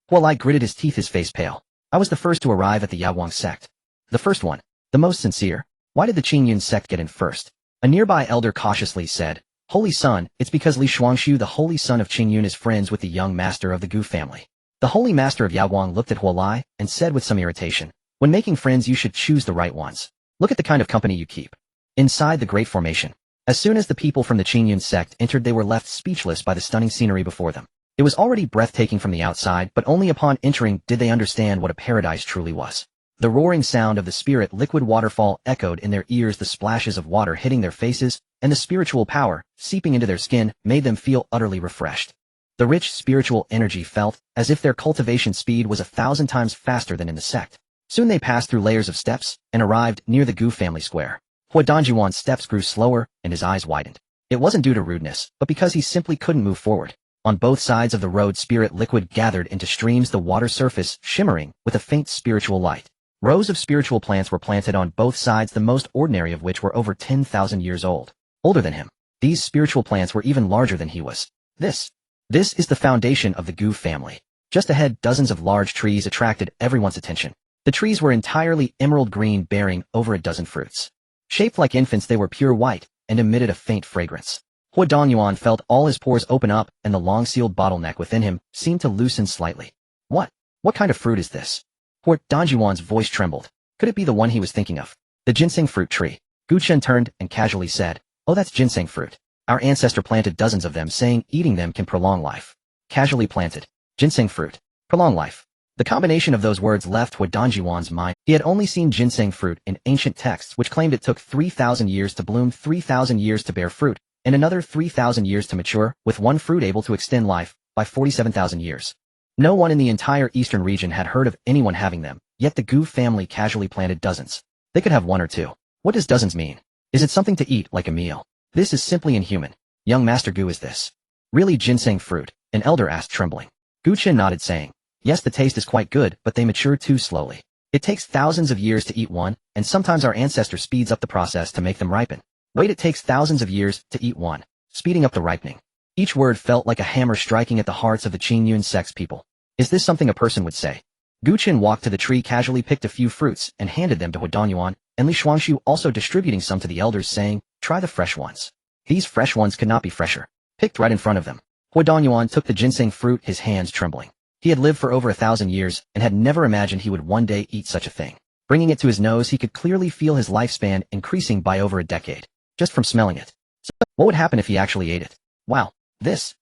Hua Lai gritted his teeth, his face pale. I was the first to arrive at the Yaoguang sect. The first one. The most sincere. Why did the Qingyun sect get in first? A nearby elder cautiously said, Holy son, it's because Li Shuangshu, the holy son of Qingyun, is friends with the young master of the Gu family. The holy master of Yaoguang looked at Hua Lai and said with some irritation, when making friends you should choose the right ones. Look at the kind of company you keep. Inside the Great Formation. As soon as the people from the Qingyun sect entered, they were left speechless by the stunning scenery before them. It was already breathtaking from the outside, but only upon entering did they understand what a paradise truly was. The roaring sound of the spirit liquid waterfall echoed in their ears, the splashes of water hitting their faces, and the spiritual power, seeping into their skin, made them feel utterly refreshed. The rich spiritual energy felt as if their cultivation speed was 1,000 times faster than in the sect. Soon they passed through layers of steps and arrived near the Gu family square. Hua Danyuan's steps grew slower and his eyes widened. It wasn't due to rudeness, but because he simply couldn't move forward. On both sides of the road, spirit liquid gathered into streams, the water surface shimmering with a faint spiritual light. Rows of spiritual plants were planted on both sides, the most ordinary of which were over 10,000 years old. Older than him. These spiritual plants were even larger than he was. This is the foundation of the Gu family. Just ahead, dozens of large trees attracted everyone's attention. The trees were entirely emerald green, bearing over a dozen fruits. Shaped like infants, they were pure white and emitted a faint fragrance. Hua Danyuan felt all his pores open up, and the long-sealed bottleneck within him seemed to loosen slightly. What kind of fruit is this? Hua Danyuan's voice trembled. Could it be the one he was thinking of? The ginseng fruit tree. Gu Chen turned and casually said, Oh, that's ginseng fruit. Our ancestor planted dozens of them, saying eating them can prolong life. Casually planted. Ginseng fruit. Prolong life. The combination of those words left Hua Danyuan's mind. He had only seen ginseng fruit in ancient texts which claimed it took 3,000 years to bloom, 3,000 years to bear fruit, and another 3,000 years to mature, with one fruit able to extend life by 47,000 years. No one in the entire eastern region had heard of anyone having them, yet the Gu family casually planted dozens. They could have one or two. What does dozens mean? Is it something to eat like a meal? This is simply inhuman. Young Master Gu, is this really ginseng fruit? An elder asked, trembling. Gu Chen nodded, saying, Yes, the taste is quite good, but they mature too slowly. It takes thousands of years to eat one, and sometimes our ancestor speeds up the process to make them ripen. Wait, it takes thousands of years to eat one, speeding up the ripening. Each word felt like a hammer striking at the hearts of the Qingyun sect's people. Is this something a person would say? Xuan walked to the tree, casually picked a few fruits, and handed them to Huadanyuan, and Li Shuangshu also distributing some to the elders, saying, "Try the fresh ones." These fresh ones could not be fresher. Picked right in front of them. Huadanyuan took the ginseng fruit, his hands trembling. He had lived for over 1,000 years, and had never imagined he would one day eat such a thing. Bringing it to his nose, he could clearly feel his lifespan increasing by over a decade, just from smelling it. So, what would happen if he actually ate it? Wow, this.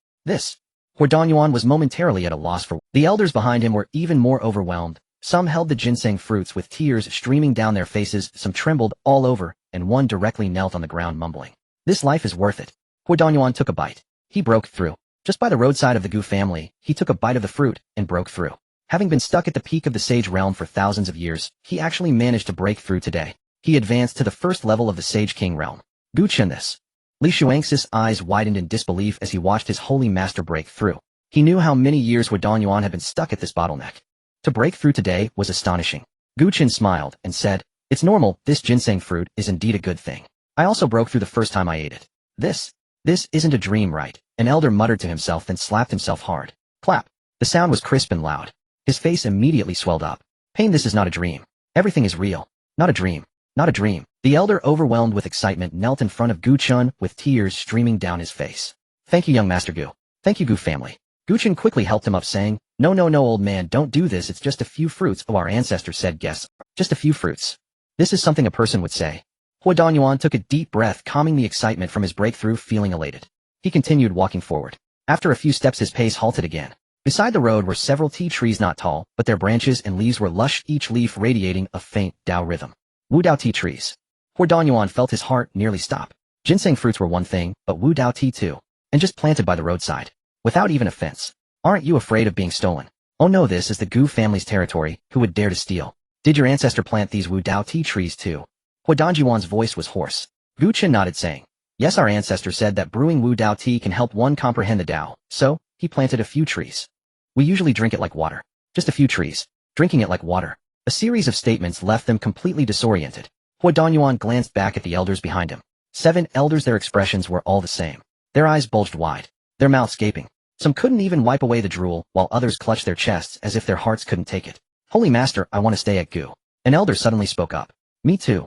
Huadanyuan was momentarily at a loss for. The elders behind him were even more overwhelmed. Some held the ginseng fruits with tears streaming down their faces, some trembled all over, and one directly knelt on the ground mumbling, "This life is worth it." Huadanyuan took a bite. He broke through. Just by the roadside of the Gu family, he took a bite of the fruit and broke through. Having been stuck at the peak of the sage realm for thousands of years, he actually managed to break through today. He advanced to the first level of the Sage King realm. Xuan this. Li Shuangxi's eyes widened in disbelief as he watched his holy master break through. He knew how many years Huadanyuan had been stuck at this bottleneck. To break through today was astonishing. Xuan smiled and said, "It's normal, this ginseng fruit is indeed a good thing. I also broke through the first time I ate it. This isn't a dream, right?" An elder muttered to himself and slapped himself hard. Clap. The sound was crisp and loud. His face immediately swelled up. "Pain, this is not a dream. Everything is real. Not a dream. Not a dream." The elder, overwhelmed with excitement, knelt in front of Xuan with tears streaming down his face. "Thank you, young Master Gu. Thank you, Gu family." Xuan quickly helped him up, saying, No, old man, don't do this. It's just a few fruits." "Oh, our ancestor said guess. Just a few fruits." This is something a person would say. Huadanyuan took a deep breath, calming the excitement from his breakthrough, feeling elated. He continued walking forward. After a few steps, his pace halted again. Beside the road were several tea trees, not tall, but their branches and leaves were lush, each leaf radiating a faint Dao rhythm. Wu Dao tea trees. Huadanyuan felt his heart nearly stop. Ginseng fruits were one thing, but Wu Dao tea too. And just planted by the roadside. Without even a fence. Aren't you afraid of being stolen? Oh no, this is the Gu family's territory. Who would dare to steal? Did your ancestor plant these Wu Dao tea trees too? Huadanyuan's voice was hoarse. Xuan nodded, saying, "Yes, our ancestor said that brewing Wu Dao tea can help one comprehend the Dao, so he planted a few trees. We usually drink it like water. Just a few trees. Drinking it like water." A series of statements left them completely disoriented. Huadanyuan glanced back at the elders behind him. 7 elders, their expressions were all the same. Their eyes bulged wide, their mouths gaping. Some couldn't even wipe away the drool, while others clutched their chests as if their hearts couldn't take it. "Holy Master, I want to stay at Gu." An elder suddenly spoke up. Me too.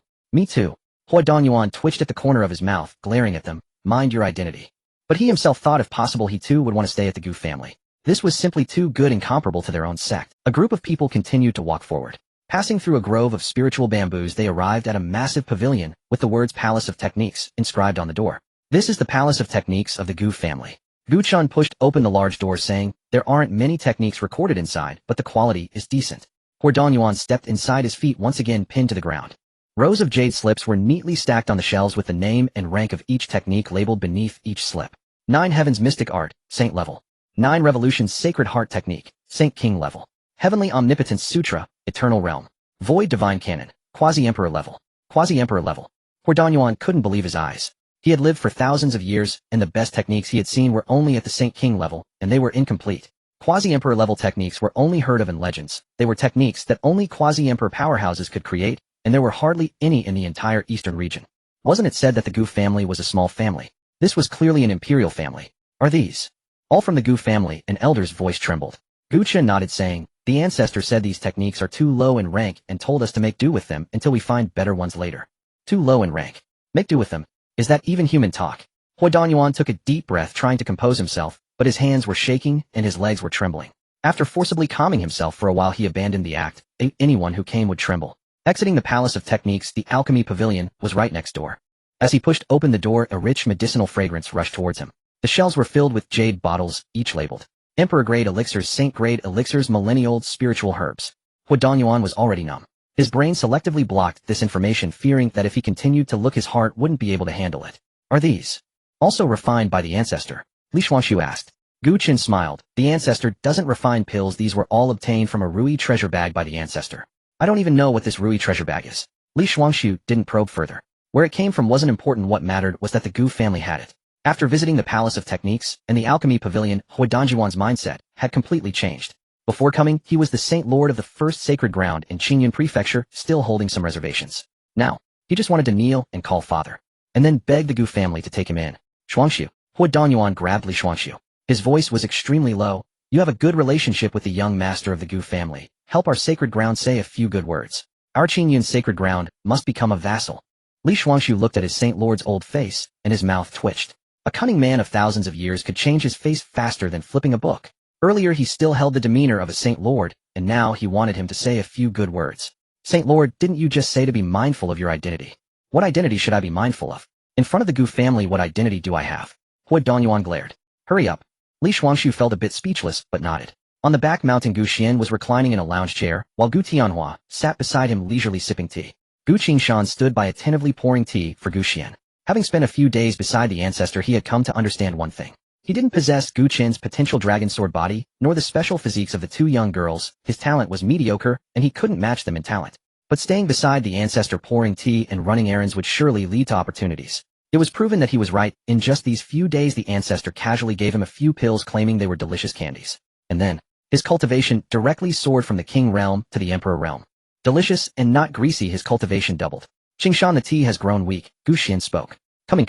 Huadanyuan twitched at the corner of his mouth, glaring at them. "Mind your identity." But he himself thought if possible he too would want to stay at the Gu family. This was simply too good and comparable to their own sect. A group of people continued to walk forward. Passing through a grove of spiritual bamboos, they arrived at a massive pavilion with the words Palace of Techniques inscribed on the door. This is the Palace of Techniques of the Gu family. Xuan pushed open the large door, saying, "There aren't many techniques recorded inside, but the quality is decent." Huadanyuan stepped inside, his feet once again pinned to the ground. Rows of jade slips were neatly stacked on the shelves with the name and rank of each technique labeled beneath each slip. 9 Heavens Mystic Art, Saint level. 9 Revolutions Sacred Heart Technique, Saint King level. Heavenly Omnipotence Sutra, Eternal Realm. Void Divine Canon, Quasi-Emperor level. Quasi-Emperor level. Huadanyuan couldn't believe his eyes. He had lived for thousands of years, and the best techniques he had seen were only at the Saint King level, and they were incomplete. Quasi-Emperor level techniques were only heard of in legends. They were techniques that only Quasi-Emperor powerhouses could create, and there were hardly any in the entire eastern region. Wasn't it said that the Gu family was a small family? This was clearly an imperial family. Are these all from the Gu family? An elder's voice trembled. Xuan nodded, saying, "The ancestor said these techniques are too low in rank and told us to make do with them until we find better ones later." Too low in rank. Make do with them. Is that even human talk? Huadanyuan took a deep breath, trying to compose himself, but his hands were shaking and his legs were trembling. After forcibly calming himself for a while, he abandoned the act. Anyone who came would tremble. Exiting the Palace of Techniques, the Alchemy Pavilion was right next door. As he pushed open the door, a rich medicinal fragrance rushed towards him. The shelves were filled with jade bottles, each labeled Emperor-grade elixirs, Saint-grade elixirs, millennial spiritual herbs. Huadanyuan was already numb. His brain selectively blocked this information, fearing that if he continued to look, his heart wouldn't be able to handle it. Are these also refined by the ancestor? Li Shuangshu asked. Xuan smiled. The ancestor doesn't refine pills. These were all obtained from a Rui treasure bag by the ancestor. I don't even know what this Rui treasure bag is. Li Shuangshu didn't probe further. Where it came from wasn't important. What mattered was that the Gu family had it. After visiting the Palace of Techniques and the Alchemy Pavilion, Huadanyuan's mindset had completely changed. Before coming, he was the Saint Lord of the first sacred ground in Qingyun Prefecture, still holding some reservations. Now, he just wanted to kneel and call father, and then beg the Gu family to take him in. Xuangshu. Hua Danyuan grabbed Li Xuangshu. His voice was extremely low. You have a good relationship with the young master of the Gu family. Help our sacred ground say a few good words. Our Qingyun sacred ground must become a vassal. Li Xuangshu looked at his Saint Lord's old face, and his mouth twitched. A cunning man of thousands of years could change his face faster than flipping a book. Earlier he still held the demeanor of a Saint Lord, and now he wanted him to say a few good words. Saint Lord, didn't you just say to be mindful of your identity? What identity should I be mindful of? In front of the Gu family, what identity do I have? Hua Danyuan glared. Hurry up. Li Xuangshu felt a bit speechless, but nodded. On the back mountain, Gu Xian was reclining in a lounge chair, while Gu Tianhua sat beside him leisurely sipping tea. Gu Qingshan stood by attentively pouring tea for Gu Xian. Having spent a few days beside the ancestor, he had come to understand one thing. He didn't possess Gu Qin's potential dragon sword body, nor the special physiques of the two young girls. His talent was mediocre, and he couldn't match them in talent. But staying beside the ancestor pouring tea and running errands would surely lead to opportunities. It was proven that he was right. In just these few days, the ancestor casually gave him a few pills claiming they were delicious candies. And then, his cultivation directly soared from the king realm to the emperor realm. Delicious and not greasy, his cultivation doubled. Qingshan, the tea has grown weak, Gu Xian spoke. Coming.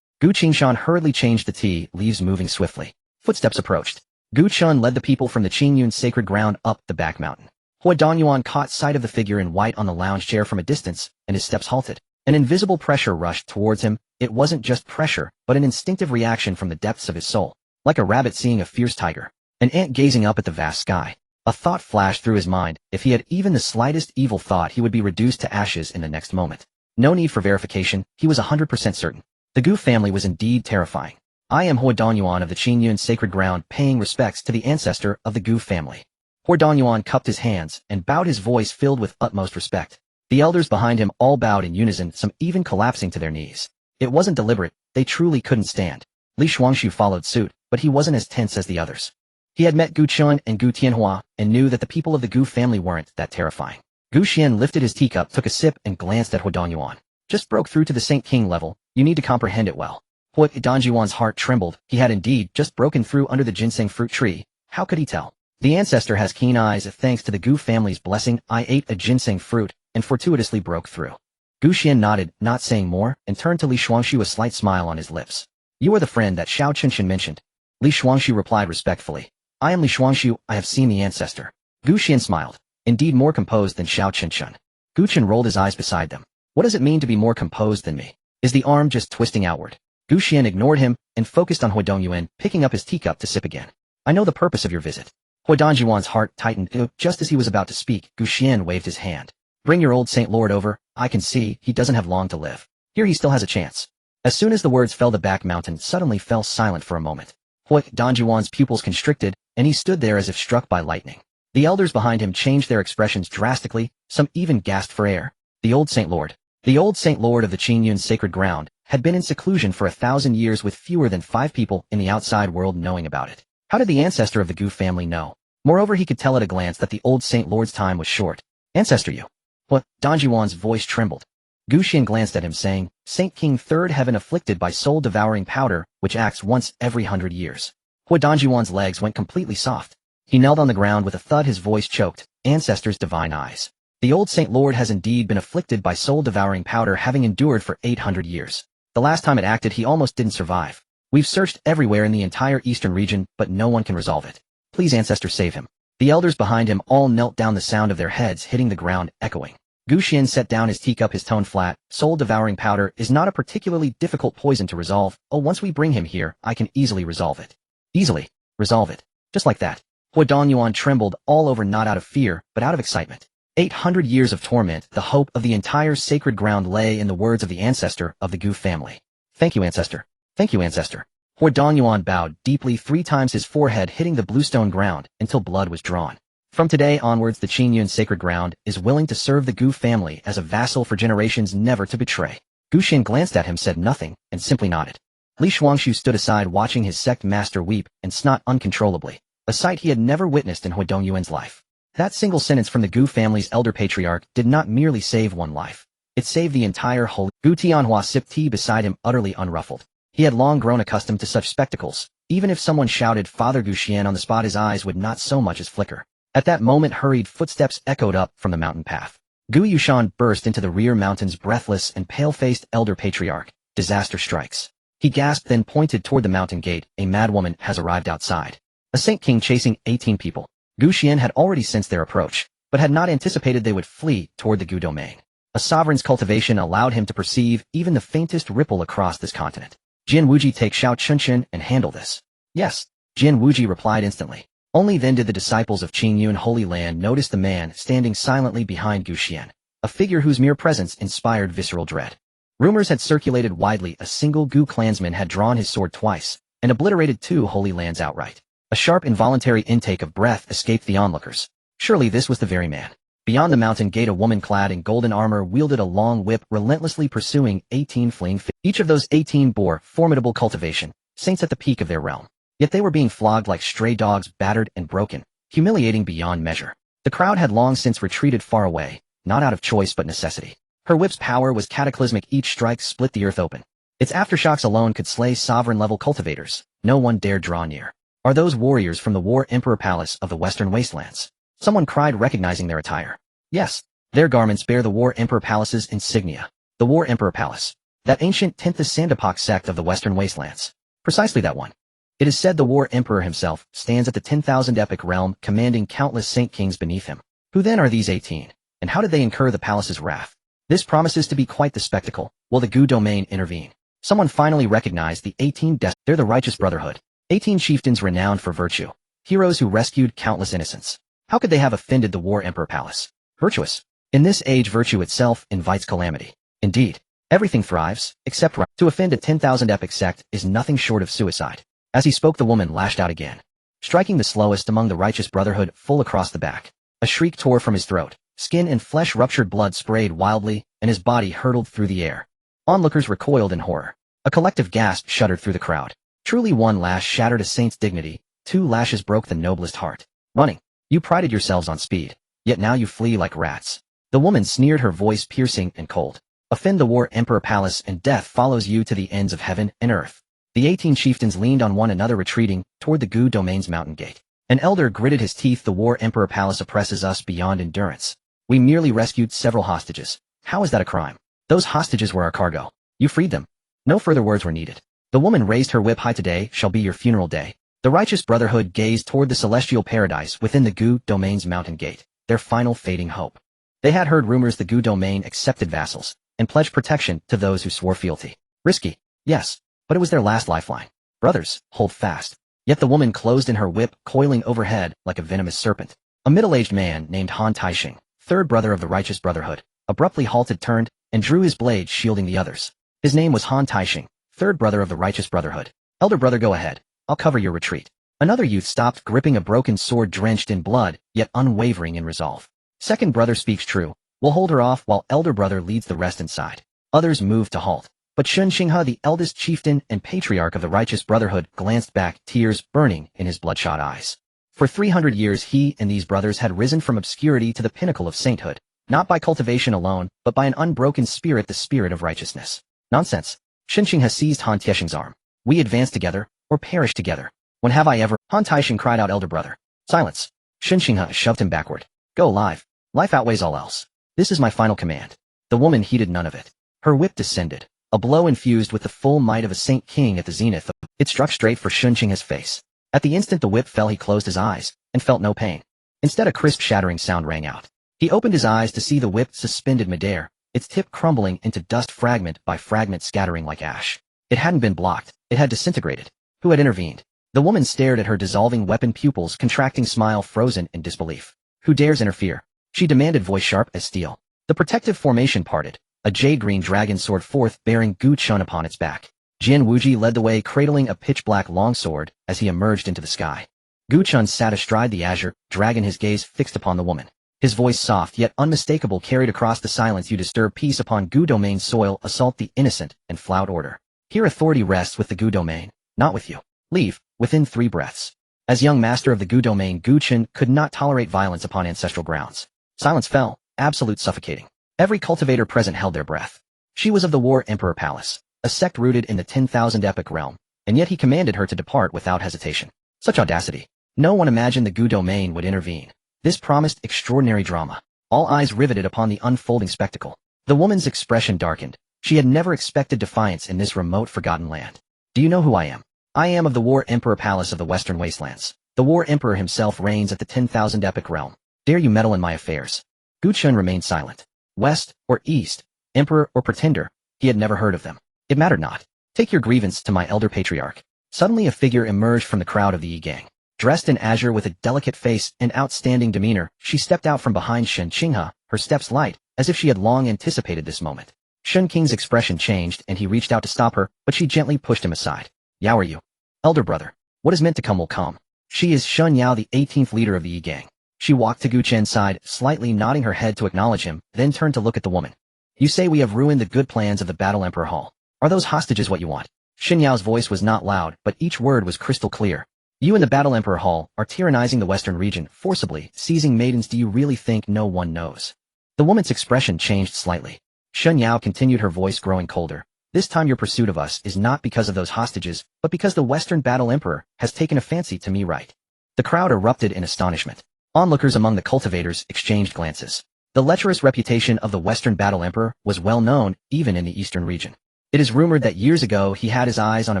Gu Qingshan hurriedly changed the tea, leaves moving swiftly. Footsteps approached. Gu Chun led the people from the Qingyun sacred ground up the back mountain. Hua Danyuan caught sight of the figure in white on the lounge chair from a distance, and his steps halted. An invisible pressure rushed towards him. It wasn't just pressure, but an instinctive reaction from the depths of his soul. Like a rabbit seeing a fierce tiger. An ant gazing up at the vast sky. A thought flashed through his mind. If he had even the slightest evil thought, he would be reduced to ashes in the next moment. No need for verification, he was 100% certain. The Gu family was indeed terrifying. I am Hua Danyuan of the Qingyun sacred ground, paying respects to the ancestor of the Gu family. Hua Danyuan cupped his hands and bowed, his voice filled with utmost respect. The elders behind him all bowed in unison, some even collapsing to their knees. It wasn't deliberate, they truly couldn't stand. Li Xuangshu followed suit, but he wasn't as tense as the others. He had met Gu Chun and Gu Tianhua, and knew that the people of the Gu family weren't that terrifying. Gu Xian lifted his teacup, took a sip, and glanced at Hua Danyuan. Just broke through to the Saint King level, you need to comprehend it well. Hua Danyuan's heart trembled. He had indeed just broken through under the ginseng fruit tree. How could he tell? The ancestor has keen eyes. Thanks to the Gu family's blessing, I ate a ginseng fruit, and fortuitously broke through. Gu Xian nodded, not saying more, and turned to Li Xuangshu, a slight smile on his lips. You are the friend that Xiao Qinshan mentioned. Li Xuangshu replied respectfully. I am Li Xuangshu, I have seen the ancestor. Gu Xian smiled, indeed more composed than Xiao Qinshan. Gu Chen rolled his eyes beside them. What does it mean to be more composed than me? Is the arm just twisting outward? Gu Xian ignored him, and focused on Hua Danyuan, picking up his teacup to sip again. I know the purpose of your visit. Hua Danyuan's heart tightened. Just as he was about to speak, Gu Xian waved his hand. Bring your old Saint Lord over. I can see he doesn't have long to live. Here he still has a chance. As soon as the words fell, the back mountain suddenly fell silent for a moment. Hua Danyuan's pupils constricted, and he stood there as if struck by lightning. The elders behind him changed their expressions drastically, some even gasped for air. The old Saint Lord of the Qingyun sacred ground, had been in seclusion for 1,000 years with fewer than 5 people in the outside world knowing about it. How did the ancestor of the Gu family know? Moreover, he could tell at a glance that the old Saint Lord's time was short. Ancestor, you. What? Danyuan's voice trembled. Gu Xian glanced at him, saying, Saint King, third heaven, afflicted by soul-devouring powder, which acts once every 100 years. Hua Danyuan's legs went completely soft. He knelt on the ground with a thud, his voice choked. Ancestor's divine eyes. The old Saint Lord has indeed been afflicted by soul-devouring powder, having endured for 800 years. The last time it acted, he almost didn't survive. We've searched everywhere in the entire eastern region, but no one can resolve it. Please, ancestor, save him. The elders behind him all knelt down, the sound of their heads hitting the ground echoing. Gu Xian set down his teacup, his tone flat. Soul-devouring powder is not a particularly difficult poison to resolve. Oh, once we bring him here, I can easily resolve it. Easily. Resolve it. Just like that. Hua Danyuan trembled all over, not out of fear, but out of excitement. 800 years of torment, the hope of the entire sacred ground lay in the words of the ancestor of the Gu family. Thank you, ancestor. Thank you, ancestor. Hua Danyuan bowed deeply 3 times, his forehead hitting the bluestone ground until blood was drawn. From today onwards, the Qingyun sacred ground is willing to serve the Gu family as a vassal for generations, never to betray. Gu Xian glanced at him, said nothing, and simply nodded. Li Xuangshu stood aside, watching his sect master weep and snot uncontrollably, a sight he had never witnessed in Hua Danyuan's life. That single sentence from the Gu family's elder patriarch did not merely save one life. It saved the entire whole. Gu Tianhua sipped tea beside him, utterly unruffled. He had long grown accustomed to such spectacles. Even if someone shouted Father Gu Xian on the spot, his eyes would not so much as flicker. At that moment hurried footsteps echoed up from the mountain path. Gu Yushan burst into the rear mountains, breathless and pale-faced elder patriarch. Disaster strikes. He gasped, then pointed toward the mountain gate. A madwoman has arrived outside. A Saint King chasing 18 people. Gu Xian had already sensed their approach, but had not anticipated they would flee toward the Gu domain. A sovereign's cultivation allowed him to perceive even the faintest ripple across this continent. Jin Wuji, take Xiao Chunchen and handle this. Yes, Jin Wuji replied instantly. Only then did the disciples of Qingyun Holy Land notice the man standing silently behind Gu Xian, a figure whose mere presence inspired visceral dread. Rumors had circulated widely. A single Gu clansman had drawn his sword twice and obliterated 2 holy lands outright. A sharp involuntary intake of breath escaped the onlookers. Surely this was the very man. Beyond the mountain gate, a woman clad in golden armor wielded a long whip, relentlessly pursuing 18 fleeing figures. Each of those 18 bore formidable cultivation, saints at the peak of their realm. Yet they were being flogged like stray dogs, battered and broken, humiliating beyond measure. The crowd had long since retreated far away, not out of choice but necessity. Her whip's power was cataclysmic. Each strike split the earth open. Its aftershocks alone could slay sovereign-level cultivators. No one dared draw near. Are those warriors from the War Emperor Palace of the Western Wastelands? Someone cried, recognizing their attire. Yes, their garments bear the War Emperor Palace's insignia. The War Emperor Palace. That ancient 10th Sandapok sect of the Western Wastelands. Precisely that one. It is said the War Emperor himself stands at the 10,000 epic realm, commanding countless Saint Kings beneath him. Who then are these 18? And how did they incur the palace's wrath? This promises to be quite the spectacle. Will the Gu domain intervene? Someone finally recognized the 18 They're the righteous brotherhood. 18 chieftains renowned for virtue. Heroes who rescued countless innocents. How could they have offended the War Emperor Palace? Virtuous. In this age, virtue itself invites calamity. Indeed, everything thrives, except right. To offend a 10,000 epic sect is nothing short of suicide. As he spoke, the woman lashed out again, striking the slowest among the righteous brotherhood full across the back. A shriek tore from his throat. Skin and flesh ruptured, blood sprayed wildly, and his body hurtled through the air. Onlookers recoiled in horror. A collective gasp shuddered through the crowd. Truly, one lash shattered a saint's dignity, 2 lashes broke the noblest heart. Running. You prided yourselves on speed, yet now you flee like rats. The woman sneered, her voice piercing and cold. Offend the War Emperor Palace and death follows you to the ends of heaven and earth. The 18 chieftains leaned on one another, retreating toward the Gu domain's mountain gate. An elder gritted his teeth. The War Emperor Palace oppresses us beyond endurance. We merely rescued several hostages. How is that a crime? Those hostages were our cargo. You freed them. No further words were needed. The woman raised her whip high. Today shall be your funeral day. The righteous brotherhood gazed toward the celestial paradise within the Gu domain's mountain gate, their final fading hope. They had heard rumors the Gu domain accepted vassals and pledged protection to those who swore fealty. Risky, yes, but it was their last lifeline. Brothers, hold fast. Yet the woman closed in, her whip coiling overhead like a venomous serpent. A middle-aged man named Han Taixing, 3rd brother of the righteous brotherhood, abruptly halted, turned, and drew his blade, shielding the others. His name was Han Taixing, 3rd brother of the righteous brotherhood. Elder brother, go ahead. I'll cover your retreat. Another youth stopped, gripping a broken sword drenched in blood, yet unwavering in resolve. 2nd brother speaks true. We'll hold her off while elder brother leads the rest inside. Others moved to halt. But Shun Xinghe, the eldest chieftain and patriarch of the righteous brotherhood, glanced back, tears burning in his bloodshot eyes. For 300 years he and these brothers had risen from obscurity to the pinnacle of sainthood, not by cultivation alone, but by an unbroken spirit, the spirit of righteousness. Nonsense. Shun Xinghe seized Han Taixing's arm. We advance together, or perish together. When have I ever? Han Taixing cried out, elder brother. Silence. Shun Xinghe shoved him backward. Go alive. Life outweighs all else. This is my final command. The woman heeded none of it. Her whip descended. A blow infused with the full might of a Saint King at the zenith. It struck straight for Shun Xinghe's face. At the instant the whip fell, he closed his eyes and felt no pain. Instead, a crisp shattering sound rang out. He opened his eyes to see the whip suspended midair, its tip crumbling into dust, fragment by fragment, scattering like ash. It hadn't been blocked. It had disintegrated. Who had intervened? The woman stared at her dissolving weapon, pupils contracting, smile frozen in disbelief. Who dares interfere? She demanded, voice sharp as steel. The protective formation parted. A jade-green dragon soared forth, bearing Gu Chun upon its back. Jin Wuji led the way, cradling a pitch-black longsword as he emerged into the sky. Gu Chun sat astride the azure dragon, his gaze fixed upon the woman. His voice, soft yet unmistakable, carried across the silence. You disturb peace upon Gu domain soil, assault the innocent, and flout order. Here authority rests with the Gu domain, not with you. Leave, within 3 breaths. As young master of the Gu domain, Gu Chun could not tolerate violence upon ancestral grounds. Silence fell, absolute, suffocating. Every cultivator present held their breath. She was of the War Emperor Palace, a sect rooted in the 10,000 epic realm, and yet he commanded her to depart without hesitation. Such audacity. No one imagined the Gu domain would intervene. This promised extraordinary drama. All eyes riveted upon the unfolding spectacle. The woman's expression darkened. She had never expected defiance in this remote, forgotten land. Do you know who I am? I am of the War Emperor Palace of the Western Wastelands. The War Emperor himself reigns at the 10,000 epic realm. Dare you meddle in my affairs? Xuan remained silent. West or East, Emperor or Pretender, he had never heard of them. It mattered not. Take your grievance to my elder patriarch. Suddenly a figure emerged from the crowd of the Yi gang. Dressed in azure with a delicate face and outstanding demeanor, she stepped out from behind Shen Qinghe, her steps light, as if she had long anticipated this moment. Shen Qing's expression changed and he reached out to stop her, but she gently pushed him aside. Yao, are you? Elder brother. What is meant to come will come. She is Shun Yao, the 18th leader of the Yi gang. She walked to Gu Chen's side, slightly nodding her head to acknowledge him, then turned to look at the woman. You say we have ruined the good plans of the Battle Emperor Hall. Are those hostages what you want? Shen Yao's voice was not loud, but each word was crystal clear. You and the Battle Emperor Hall are tyrannizing the Western region, forcibly seizing maidens. Do you really think no one knows? The woman's expression changed slightly. Shen Yao continued, her voice growing colder. This time your pursuit of us is not because of those hostages, but because the Western Battle Emperor has taken a fancy to me, right? The crowd erupted in astonishment. Onlookers among the cultivators exchanged glances. The lecherous reputation of the Western Battle Emperor was well known, even in the Eastern region. It is rumored that years ago he had his eyes on a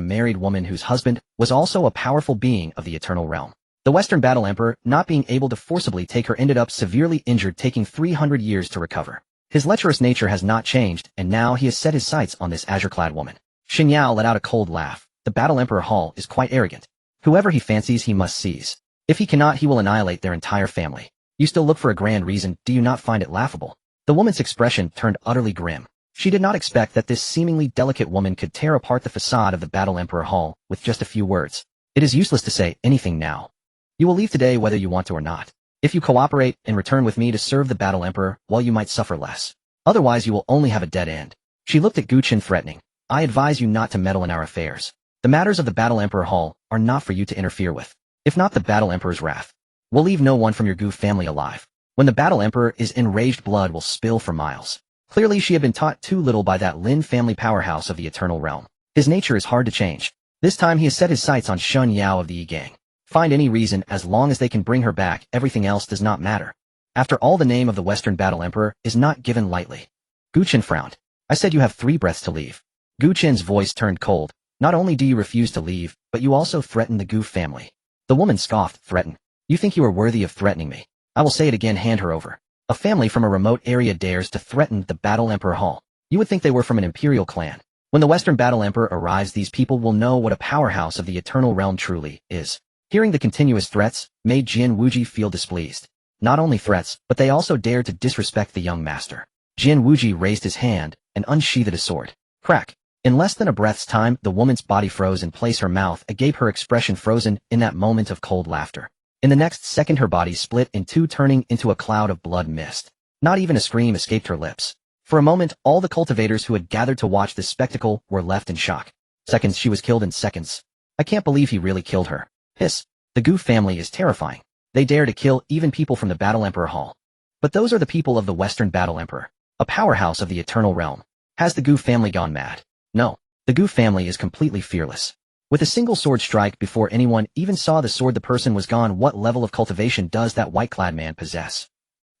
married woman whose husband was also a powerful being of the Eternal Realm. The Western Battle Emperor, not being able to forcibly take her, ended up severely injured, taking 300 years to recover. His lecherous nature has not changed, and now he has set his sights on this azure-clad woman. Shen Yao let out a cold laugh. The Battle Emperor Hall is quite arrogant. Whoever he fancies he must seize. If he cannot, he will annihilate their entire family. You still look for a grand reason, do you not find it laughable? The woman's expression turned utterly grim. She did not expect that this seemingly delicate woman could tear apart the facade of the Battle Emperor Hall with just a few words. It is useless to say anything now. You will leave today whether you want to or not. If you cooperate and return with me to serve the Battle Emperor, well, you might suffer less. Otherwise you will only have a dead end. She looked at Gu Chen threatening. I advise you not to meddle in our affairs. The matters of the Battle Emperor Hall are not for you to interfere with. If not, the Battle Emperor's wrath will leave no one from your Gu family alive. When the Battle Emperor is enraged, blood will spill for miles. Clearly she had been taught too little by that Lin family powerhouse of the Eternal Realm. His nature is hard to change. This time he has set his sights on Shun Yao of the Yi gang. Find any reason, as long as they can bring her back, everything else does not matter. After all, the name of the Western Battle Emperor is not given lightly. Gu Chen frowned. I said you have 3 breaths to leave. Gu Chen's voice turned cold. Not only do you refuse to leave, but you also threaten the Gu family. The woman scoffed. Threaten? You think you are worthy of threatening me? I will say it again, hand her over. A family from a remote area dares to threaten the Battle Emperor Hall. You would think they were from an imperial clan. When the Western Battle Emperor arrives, these people will know what a powerhouse of the Eternal Realm truly is. Hearing the continuous threats made Jian Wuji feel displeased. Not only threats, but they also dared to disrespect the young master. Jian Wuji raised his hand and unsheathed his sword. Crack. In less than a breath's time, the woman's body froze in place, her mouth agape, her expression frozen in that moment of cold laughter. In the next second, her body split in two, turning into a cloud of blood mist. Not even a scream escaped her lips. For a moment, all the cultivators who had gathered to watch this spectacle were left in shock. Seconds, she was killed in seconds. I can't believe he really killed her. Hiss. The Gu family is terrifying. They dare to kill even people from the Battle Emperor Hall. But those are the people of the Western Battle Emperor, a powerhouse of the Eternal Realm. Has the Gu family gone mad? No. The Gu family is completely fearless. With a single sword strike, before anyone even saw the sword, the person was gone. What level of cultivation does that white-clad man possess?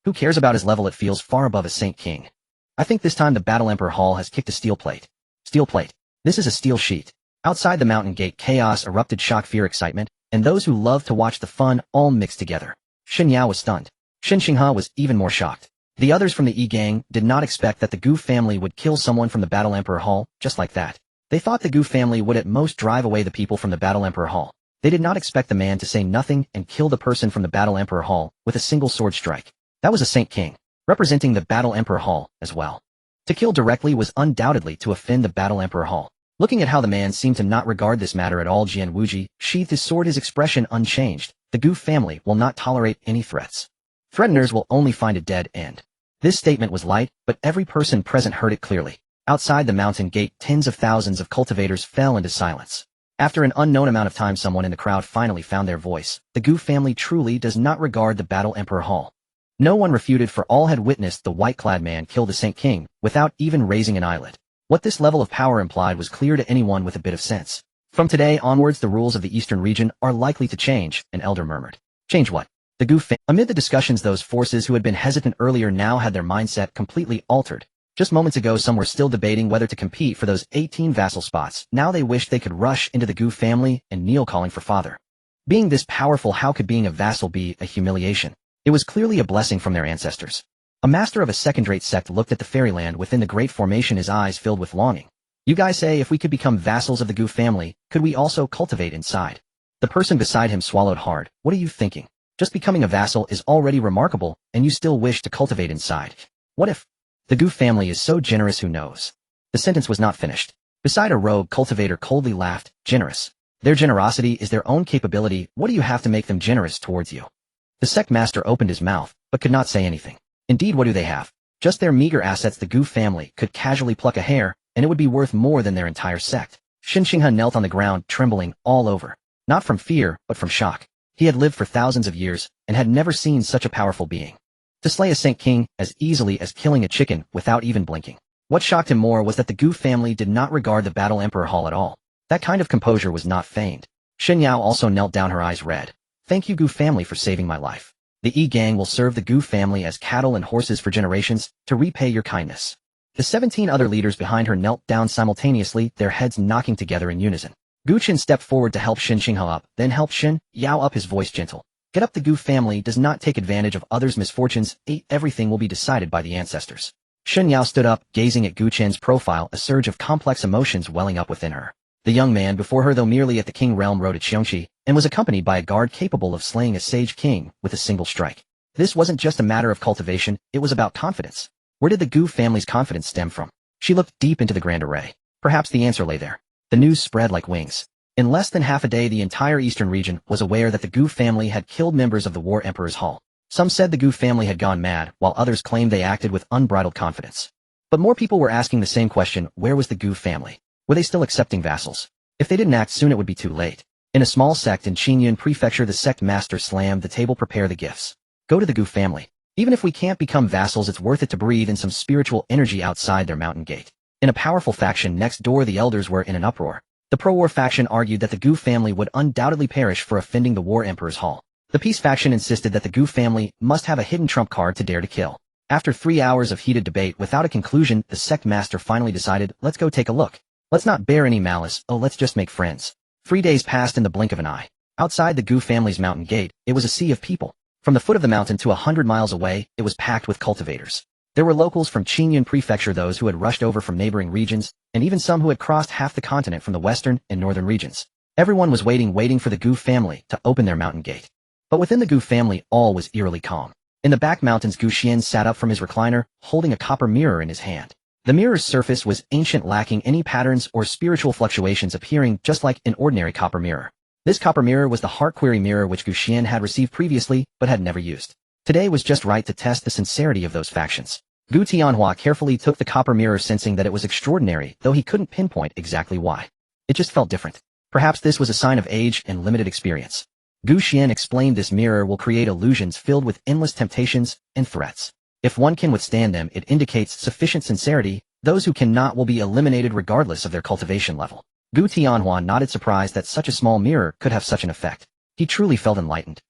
Who cares about his level? It feels far above a Saint King. I think this time the Battle Emperor Hall has kicked a steel plate. Steel plate. This is a steel sheet. Outside the mountain gate, chaos erupted. Shock, fear, excitement, and those who loved to watch the fun all mixed together. Shen Yao was stunned. Shen Qinghe was even more shocked. The others from the Yi gang did not expect that the Gu family would kill someone from the Battle Emperor Hall just like that. They thought the Gu family would at most drive away the people from the Battle Emperor Hall. They did not expect the man to say nothing and kill the person from the Battle Emperor Hall with a single sword strike. That was a Saint King, representing the Battle Emperor Hall as well. To kill directly was undoubtedly to offend the Battle Emperor Hall. Looking at how the man seemed to not regard this matter at all, Jian Wuji sheathed his sword, his expression unchanged. The Gu family will not tolerate any threats. Threateners will only find a dead end. This statement was light, but every person present heard it clearly. Outside the mountain gate, tens of thousands of cultivators fell into silence. After an unknown amount of time, someone in the crowd finally found their voice. The Gu family truly does not regard the Battle Emperor Hall. No one refuted, for all had witnessed the white-clad man kill the Saint King without even raising an eyelid. What this level of power implied was clear to anyone with a bit of sense. From today onwards, the rules of the Eastern region are likely to change, an elder murmured. Change what? Amid the discussions, those forces who had been hesitant earlier now had their mindset completely altered. Just moments ago some were still debating whether to compete for those 18 vassal spots. Now they wished they could rush into the Gu family and kneel calling for father. Being this powerful, how could being a vassal be a humiliation? It was clearly a blessing from their ancestors. A master of a second-rate sect looked at the fairyland within the great formation, his eyes filled with longing. You guys say if we could become vassals of the Gu family, could we also cultivate inside? The person beside him swallowed hard. What are you thinking? Just becoming a vassal is already remarkable, and you still wish to cultivate inside. What if? The Gu family is so generous, who knows? The sentence was not finished. Beside a rogue cultivator coldly laughed, generous. Their generosity is their own capability. What do you have to make them generous towards you? The sect master opened his mouth, but could not say anything. Indeed, what do they have? Just their meager assets. The Gu family could casually pluck a hair, and it would be worth more than their entire sect. Xin Xinghe knelt on the ground, trembling all over. Not from fear, but from shock. He had lived for thousands of years, and had never seen such a powerful being. To slay a Saint King as easily as killing a chicken without even blinking. What shocked him more was that the Gu family did not regard the Battle Emperor Hall at all. That kind of composure was not feigned. Shen Yao also knelt down, her eyes red. Thank you, Gu family, for saving my life. The Yi gang will serve the Gu family as cattle and horses for generations, to repay your kindness. The 17 other leaders behind her knelt down simultaneously, their heads knocking together in unison. Gu Qin stepped forward to help Xin Xinghe up, then helped Shen Yao up, his voice gentle. Get up, the Gu family does not take advantage of others' misfortunes. Everything will be decided by the ancestors. Shen Yao stood up, gazing at Gu Qin's profile, a surge of complex emotions welling up within her. The young man before her, though merely at the king realm, rode a Qiongqi, and was accompanied by a guard capable of slaying a sage king with a single strike. This wasn't just a matter of cultivation, it was about confidence. Where did the Gu family's confidence stem from? She looked deep into the grand array. Perhaps the answer lay there. The news spread like wings. In less than half a day, the entire eastern region was aware that the Gu family had killed members of the War Emperor's Hall. Some said the Gu family had gone mad, while others claimed they acted with unbridled confidence. But more people were asking the same question: where was the Gu family? Were they still accepting vassals? If they didn't act soon, it would be too late. In a small sect in Qingyun Prefecture, the sect master slammed the table. Prepare the gifts. Go to the Gu family. Even if we can't become vassals, it's worth it to breathe in some spiritual energy outside their mountain gate. In a powerful faction next door, the elders were in an uproar. The pro-war faction argued that the Gu family would undoubtedly perish for offending the War Emperor's Hall. The peace faction insisted that the Gu family must have a hidden trump card to dare to kill. After 3 hours of heated debate without a conclusion, the sect master finally decided, let's go take a look. Let's not bear any malice, let's just make friends. 3 days passed in the blink of an eye. Outside the Gu family's mountain gate, it was a sea of people. From the foot of the mountain to 100 miles away, it was packed with cultivators. There were locals from Qingyun Prefecture, those who had rushed over from neighboring regions, and even some who had crossed half the continent from the western and northern regions. Everyone was waiting for the Gu family to open their mountain gate. But within the Gu family, all was eerily calm. In the back mountains, Gu Xian sat up from his recliner, holding a copper mirror in his hand. The mirror's surface was ancient, lacking any patterns or spiritual fluctuations, appearing just like an ordinary copper mirror. This copper mirror was the heart query mirror which Gu Xian had received previously, but had never used. Today was just right to test the sincerity of those factions. Gu Tianhua carefully took the copper mirror, sensing that it was extraordinary, though he couldn't pinpoint exactly why. It just felt different. Perhaps this was a sign of age and limited experience. Gu Xian explained, this mirror will create illusions filled with endless temptations and threats. If one can withstand them, it indicates sufficient sincerity. Those who cannot will be eliminated regardless of their cultivation level. Gu Tianhua nodded, surprised that such a small mirror could have such an effect. He truly felt enlightened.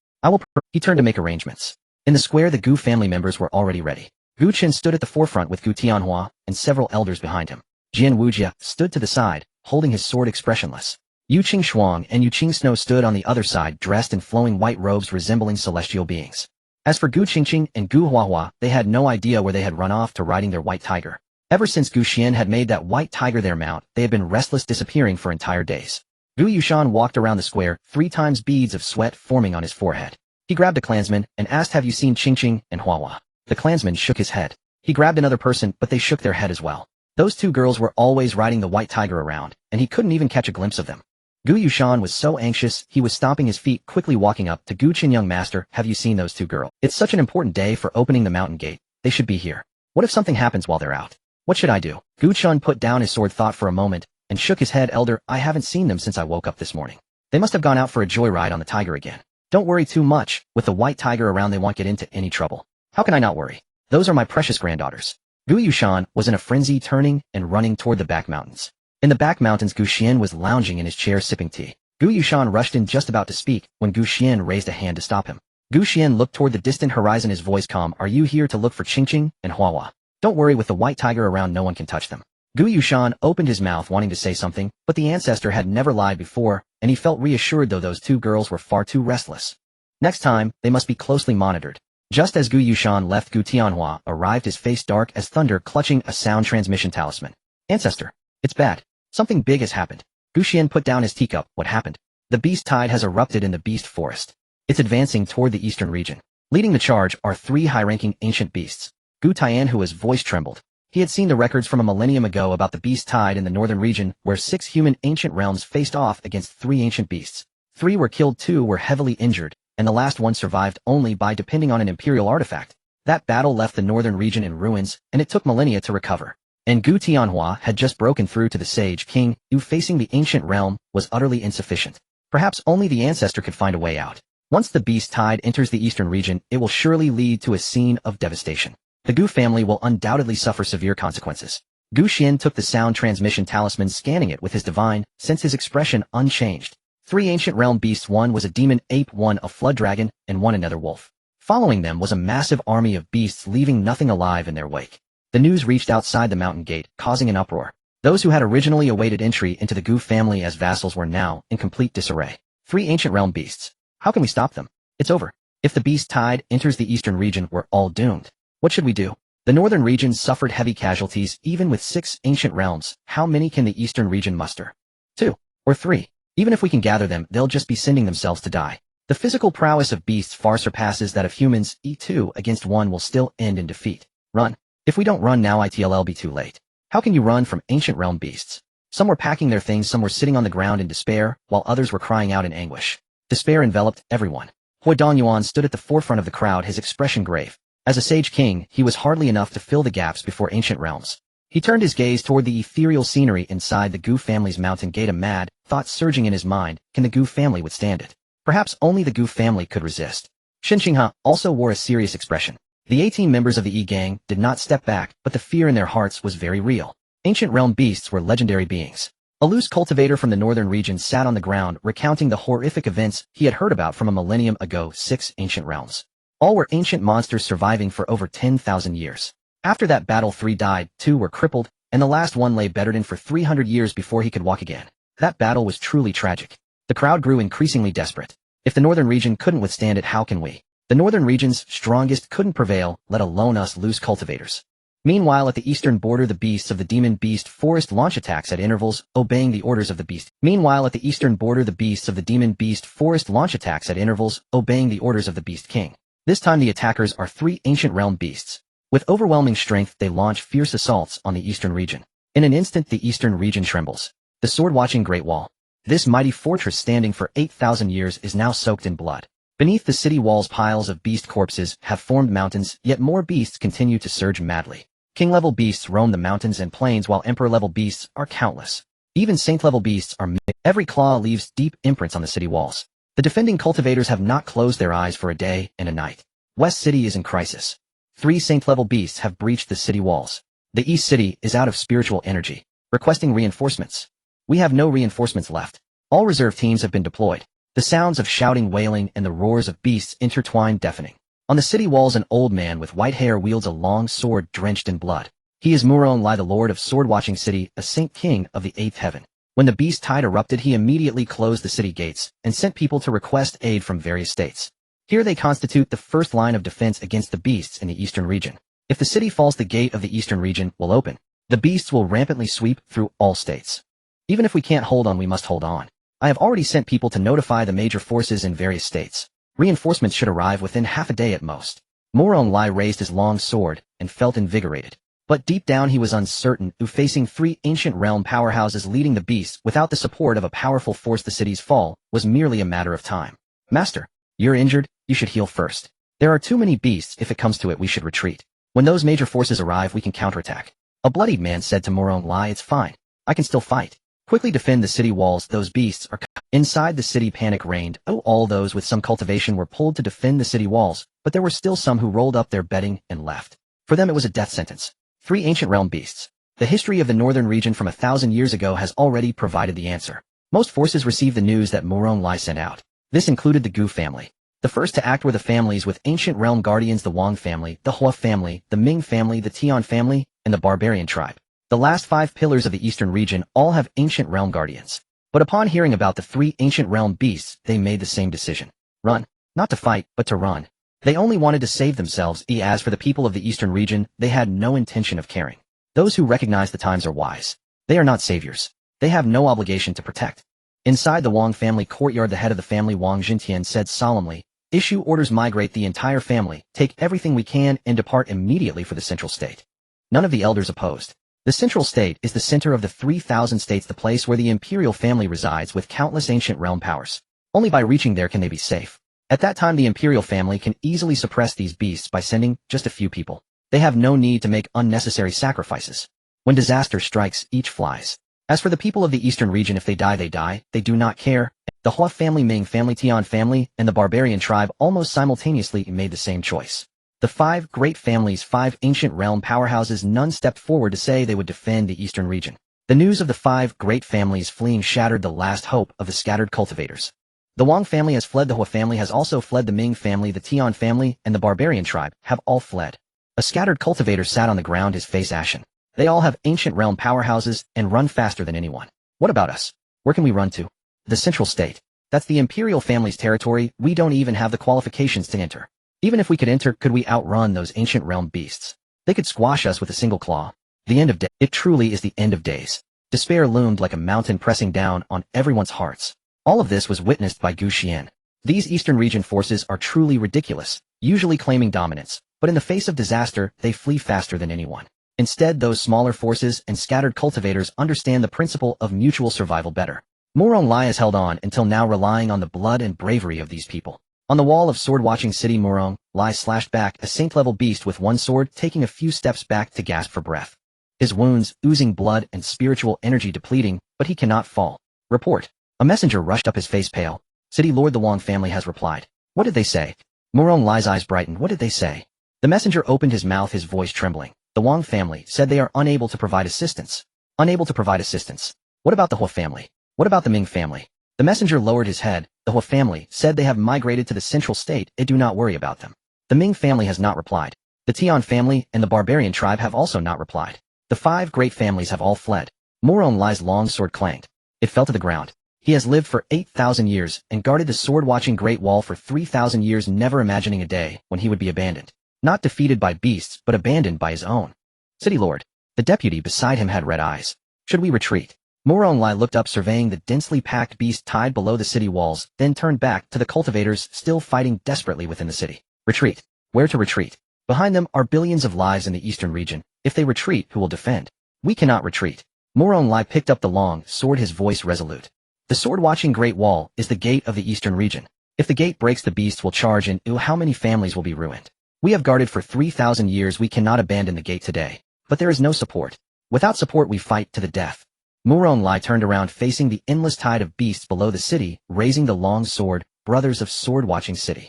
He turned to make arrangements. In the square, the Gu family members were already ready. Gu Qin stood at the forefront with Gu Tianhua and several elders behind him. Jian Wujia stood to the side, holding his sword expressionless. Yuqing Xuan and Yuqing Snow stood on the other side, dressed in flowing white robes resembling celestial beings. As for Gu Qingqing and Gu Huahua, they had no idea where they had run off to, riding their white tiger. Ever since Gu Xian had made that white tiger their mount, they had been restless, disappearing for entire days. Gu Yushan walked around the square, 3 times, beads of sweat forming on his forehead. He grabbed a clansman and asked, have you seen Qingqing and Huahua? The clansman shook his head. He grabbed another person, but they shook their head as well. Those 2 girls were always riding the white tiger around, and he couldn't even catch a glimpse of them. Gu Yushan was so anxious, he was stomping his feet, quickly walking up to Gu Qin. Young master, have you seen those 2 girls? It's such an important day for opening the mountain gate. They should be here. What if something happens while they're out? What should I do? Gu Qin put down his sword, thought for a moment, and shook his head. Elder, I haven't seen them since I woke up this morning. They must have gone out for a joyride on the tiger again. Don't worry too much. With the white tiger around, they won't get into any trouble. How can I not worry? Those are my precious granddaughters. Gu Yushan was in a frenzy, turning and running toward the back mountains. In the back mountains, Gu Xian was lounging in his chair sipping tea. Gu Yushan rushed in, just about to speak, when Gu Xian raised a hand to stop him. Gu Xian looked toward the distant horizon, his voice calm. Are you here to look for Qingqing and Huahua? Don't worry, with the white tiger around no one can touch them. Gu Yushan opened his mouth wanting to say something, but the ancestor had never lied before, and he felt reassured though those two girls were far too restless. Next time, they must be closely monitored. Just as Gu Yushan left, Gu Tianhua arrived, his face dark as thunder, clutching a sound transmission talisman. Ancestor, it's bad. Something big has happened. Gu Xian put down his teacup. What happened? The beast tide has erupted in the beast forest. It's advancing toward the eastern region. Leading the charge are 3 high-ranking ancient beasts. Gu Tianhua's voice trembled. He had seen the records from a millennium ago about the beast tide in the northern region, where 6 human ancient realms faced off against 3 ancient beasts. 3 were killed, 2 were heavily injured, and the last one survived only by depending on an imperial artifact. That battle left the northern region in ruins, and it took millennia to recover. And Gu Tianhua had just broken through to the Sage King, who facing the ancient realm was utterly insufficient. Perhaps only the ancestor could find a way out. Once the beast tide enters the eastern region, it will surely lead to a scene of devastation. The Gu family will undoubtedly suffer severe consequences. Gu Xian took the sound transmission talisman, scanning it with his divine sense, his expression unchanged. 3 ancient realm beasts, 1 was a demon ape, 1 a flood dragon, and 1 another wolf. Following them was a massive army of beasts, leaving nothing alive in their wake. The news reached outside the mountain gate, causing an uproar. Those who had originally awaited entry into the Gu family as vassals were now in complete disarray. 3 ancient realm beasts. How can we stop them? It's over. If the beast tide enters the eastern region, we're all doomed. What should we do? The northern region suffered heavy casualties, even with 6 ancient realms. How many can the eastern region muster? 2 or 3. Even if we can gather them, they'll just be sending themselves to die. The physical prowess of beasts far surpasses that of humans. 2 against 1 will still end in defeat. Run. If we don't run now, it'll be too late. How can you run from ancient realm beasts? Some were packing their things, some were sitting on the ground in despair, while others were crying out in anguish. Despair enveloped everyone. Hui Dongyuan stood at the forefront of the crowd, his expression grave. As a sage king, he was hardly enough to fill the gaps before ancient realms. He turned his gaze toward the ethereal scenery inside the Gu family's mountain gate, a mad thought surging in his mind. Can the Gu family withstand it? Perhaps only the Gu family could resist. Shen Qinghe also wore a serious expression. The 18 members of the Yi gang did not step back, but the fear in their hearts was very real. Ancient realm beasts were legendary beings. A loose cultivator from the northern region sat on the ground, recounting the horrific events he had heard about from a millennium ago. 6 ancient realms. All were ancient monsters surviving for over 10,000 years. After that battle, 3 died, 2 were crippled, and the last one lay bedridden for 300 years before he could walk again. That battle was truly tragic. The crowd grew increasingly desperate. If the northern region couldn't withstand it, how can we? The northern region's strongest couldn't prevail, let alone us loose cultivators. Meanwhile, at the eastern border, the beasts of the demon beast forest launch attacks at intervals, obeying the orders of the beast. Meanwhile, at the eastern border, the beasts of the demon beast forest launch attacks at intervals, obeying the orders of the beast king. This time the attackers are 3 ancient realm beasts. With overwhelming strength, they launch fierce assaults on the eastern region. In an instant, the eastern region trembles. The sword-watching Great Wall. This mighty fortress, standing for 8,000 years, is now soaked in blood. Beneath the city walls, piles of beast corpses have formed mountains, yet more beasts continue to surge madly. King-level beasts roam the mountains and plains, while emperor-level beasts are countless. Even saint-level beasts are mixed. Every claw leaves deep imprints on the city walls. The defending cultivators have not closed their eyes for a day and a night. West City is in crisis. 3 saint-level beasts have breached the city walls. The East City is out of spiritual energy, requesting reinforcements. We have no reinforcements left. All reserve teams have been deployed. The sounds of shouting, wailing, and the roars of beasts intertwine, deafening. On the city walls, an old man with white hair wields a long sword drenched in blood. He is Muron Lai, the lord of sword-watching city, a saint king of the 8th heaven. When the beast tide erupted, he immediately closed the city gates and sent people to request aid from various states. Here they constitute the first line of defense against the beasts in the eastern region. If the city falls, the gate of the eastern region will open. The beasts will rampantly sweep through all states. Even if we can't hold on, we must hold on. I have already sent people to notify the major forces in various states. Reinforcements should arrive within half a day at most. Muron Lai raised his long sword and felt invigorated. But deep down he was uncertain, facing 3 ancient realm powerhouses leading the beasts without the support of a powerful force. The city's fall was merely a matter of time. Master, you're injured, you should heal first. There are too many beasts. If it comes to it, we should retreat. When those major forces arrive, we can counterattack. A bloodied man said to Muron Lai, it's fine. I can still fight. Quickly defend the city walls. Those beasts are inside the city. Panic reigned. All those with some cultivation were pulled to defend the city walls, but there were still some who rolled up their bedding and left. For them it was a death sentence. 3 ancient realm beasts. The history of the northern region from 1,000 years ago has already provided the answer. Most forces received the news that Muron Lai sent out. This included the Gu family. The first to act were the families with ancient realm guardians: the Wang family, the Hua family, the Ming family, the Tian family, and the barbarian tribe. The last 5 pillars of the eastern region all have ancient realm guardians. But upon hearing about the 3 ancient realm beasts, they made the same decision. Run. Not to fight, but to run. They only wanted to save themselves. As for the people of the eastern region, they had no intention of caring. Those who recognize the times are wise. They are not saviors. They have no obligation to protect. Inside the Wang family courtyard, the head of the family, Wang Jintian, said solemnly, "Issue orders, migrate the entire family, take everything we can, and depart immediately for the central state." None of the elders opposed. The central state is the center of the 3,000 states, the place where the imperial family resides with countless ancient realm powers. Only by reaching there can they be safe. At that time, the imperial family can easily suppress these beasts by sending just a few people. They have no need to make unnecessary sacrifices. When disaster strikes, each flies. As for the people of the eastern region, if they die, they die. They do not care. The Hua family, Ming family, Tian family, and the barbarian tribe almost simultaneously made the same choice. The 5 great families, 5 ancient realm powerhouses, none stepped forward to say they would defend the eastern region. The news of the 5 great families fleeing shattered the last hope of the scattered cultivators. The Wang family has fled, the Hua family has also fled, the Ming family, the Tian family, and the barbarian tribe have all fled. A scattered cultivator sat on the ground, his face ashen. They all have ancient realm powerhouses and run faster than anyone. What about us? Where can we run to? The central state. That's the imperial family's territory. We don't even have the qualifications to enter. Even if we could enter, could we outrun those ancient realm beasts? They could squash us with a single claw. The end of day. It truly is the end of days. Despair loomed like a mountain pressing down on everyone's hearts. All of this was witnessed by Xuan. These eastern region forces are truly ridiculous, usually claiming dominance, but in the face of disaster, they flee faster than anyone. Instead, those smaller forces and scattered cultivators understand the principle of mutual survival better. Murong Lai has held on until now, relying on the blood and bravery of these people. On the wall of sword-watching city, Murong Lai slashed back, a saint-level beast with one sword, taking a few steps back to gasp for breath. His wounds oozing blood and spiritual energy depleting, but he cannot fall. Report. A messenger rushed up, his face pale. City Lord, the Wang family has replied. What did they say? Murong Lai's eyes brightened. What did they say? The messenger opened his mouth, his voice trembling. The Wang family said they are unable to provide assistance. Unable to provide assistance. What about the Hua family? What about the Ming family? The messenger lowered his head. The Hua family said they have migrated to the central state. Do not worry about them. The Ming family has not replied. The Tian family and the barbarian tribe have also not replied. The 5 great families have all fled. Murong Lai's long sword clanged. It fell to the ground. He has lived for 8,000 years and guarded the sword-watching Great Wall for 3,000 years, never imagining a day when he would be abandoned. Not defeated by beasts, but abandoned by his own. City Lord. The deputy beside him had red eyes. Should we retreat? Murong Lai looked up, surveying the densely packed beast tied below the city walls, then turned back to the cultivators still fighting desperately within the city. Retreat. Where to retreat? Behind them are billions of lives in the eastern region. If they retreat, who will defend? We cannot retreat. Murong Lai picked up the long sword, his voice resolute. The sword-watching Great Wall is the gate of the eastern region. If the gate breaks, the beasts will charge in. How many families will be ruined? We have guarded for 3,000 years. We cannot abandon the gate today. But there is no support. Without support, we fight to the death. Murong Lai turned around, facing the endless tide of beasts below the city, raising the long sword. Brothers of sword-watching city.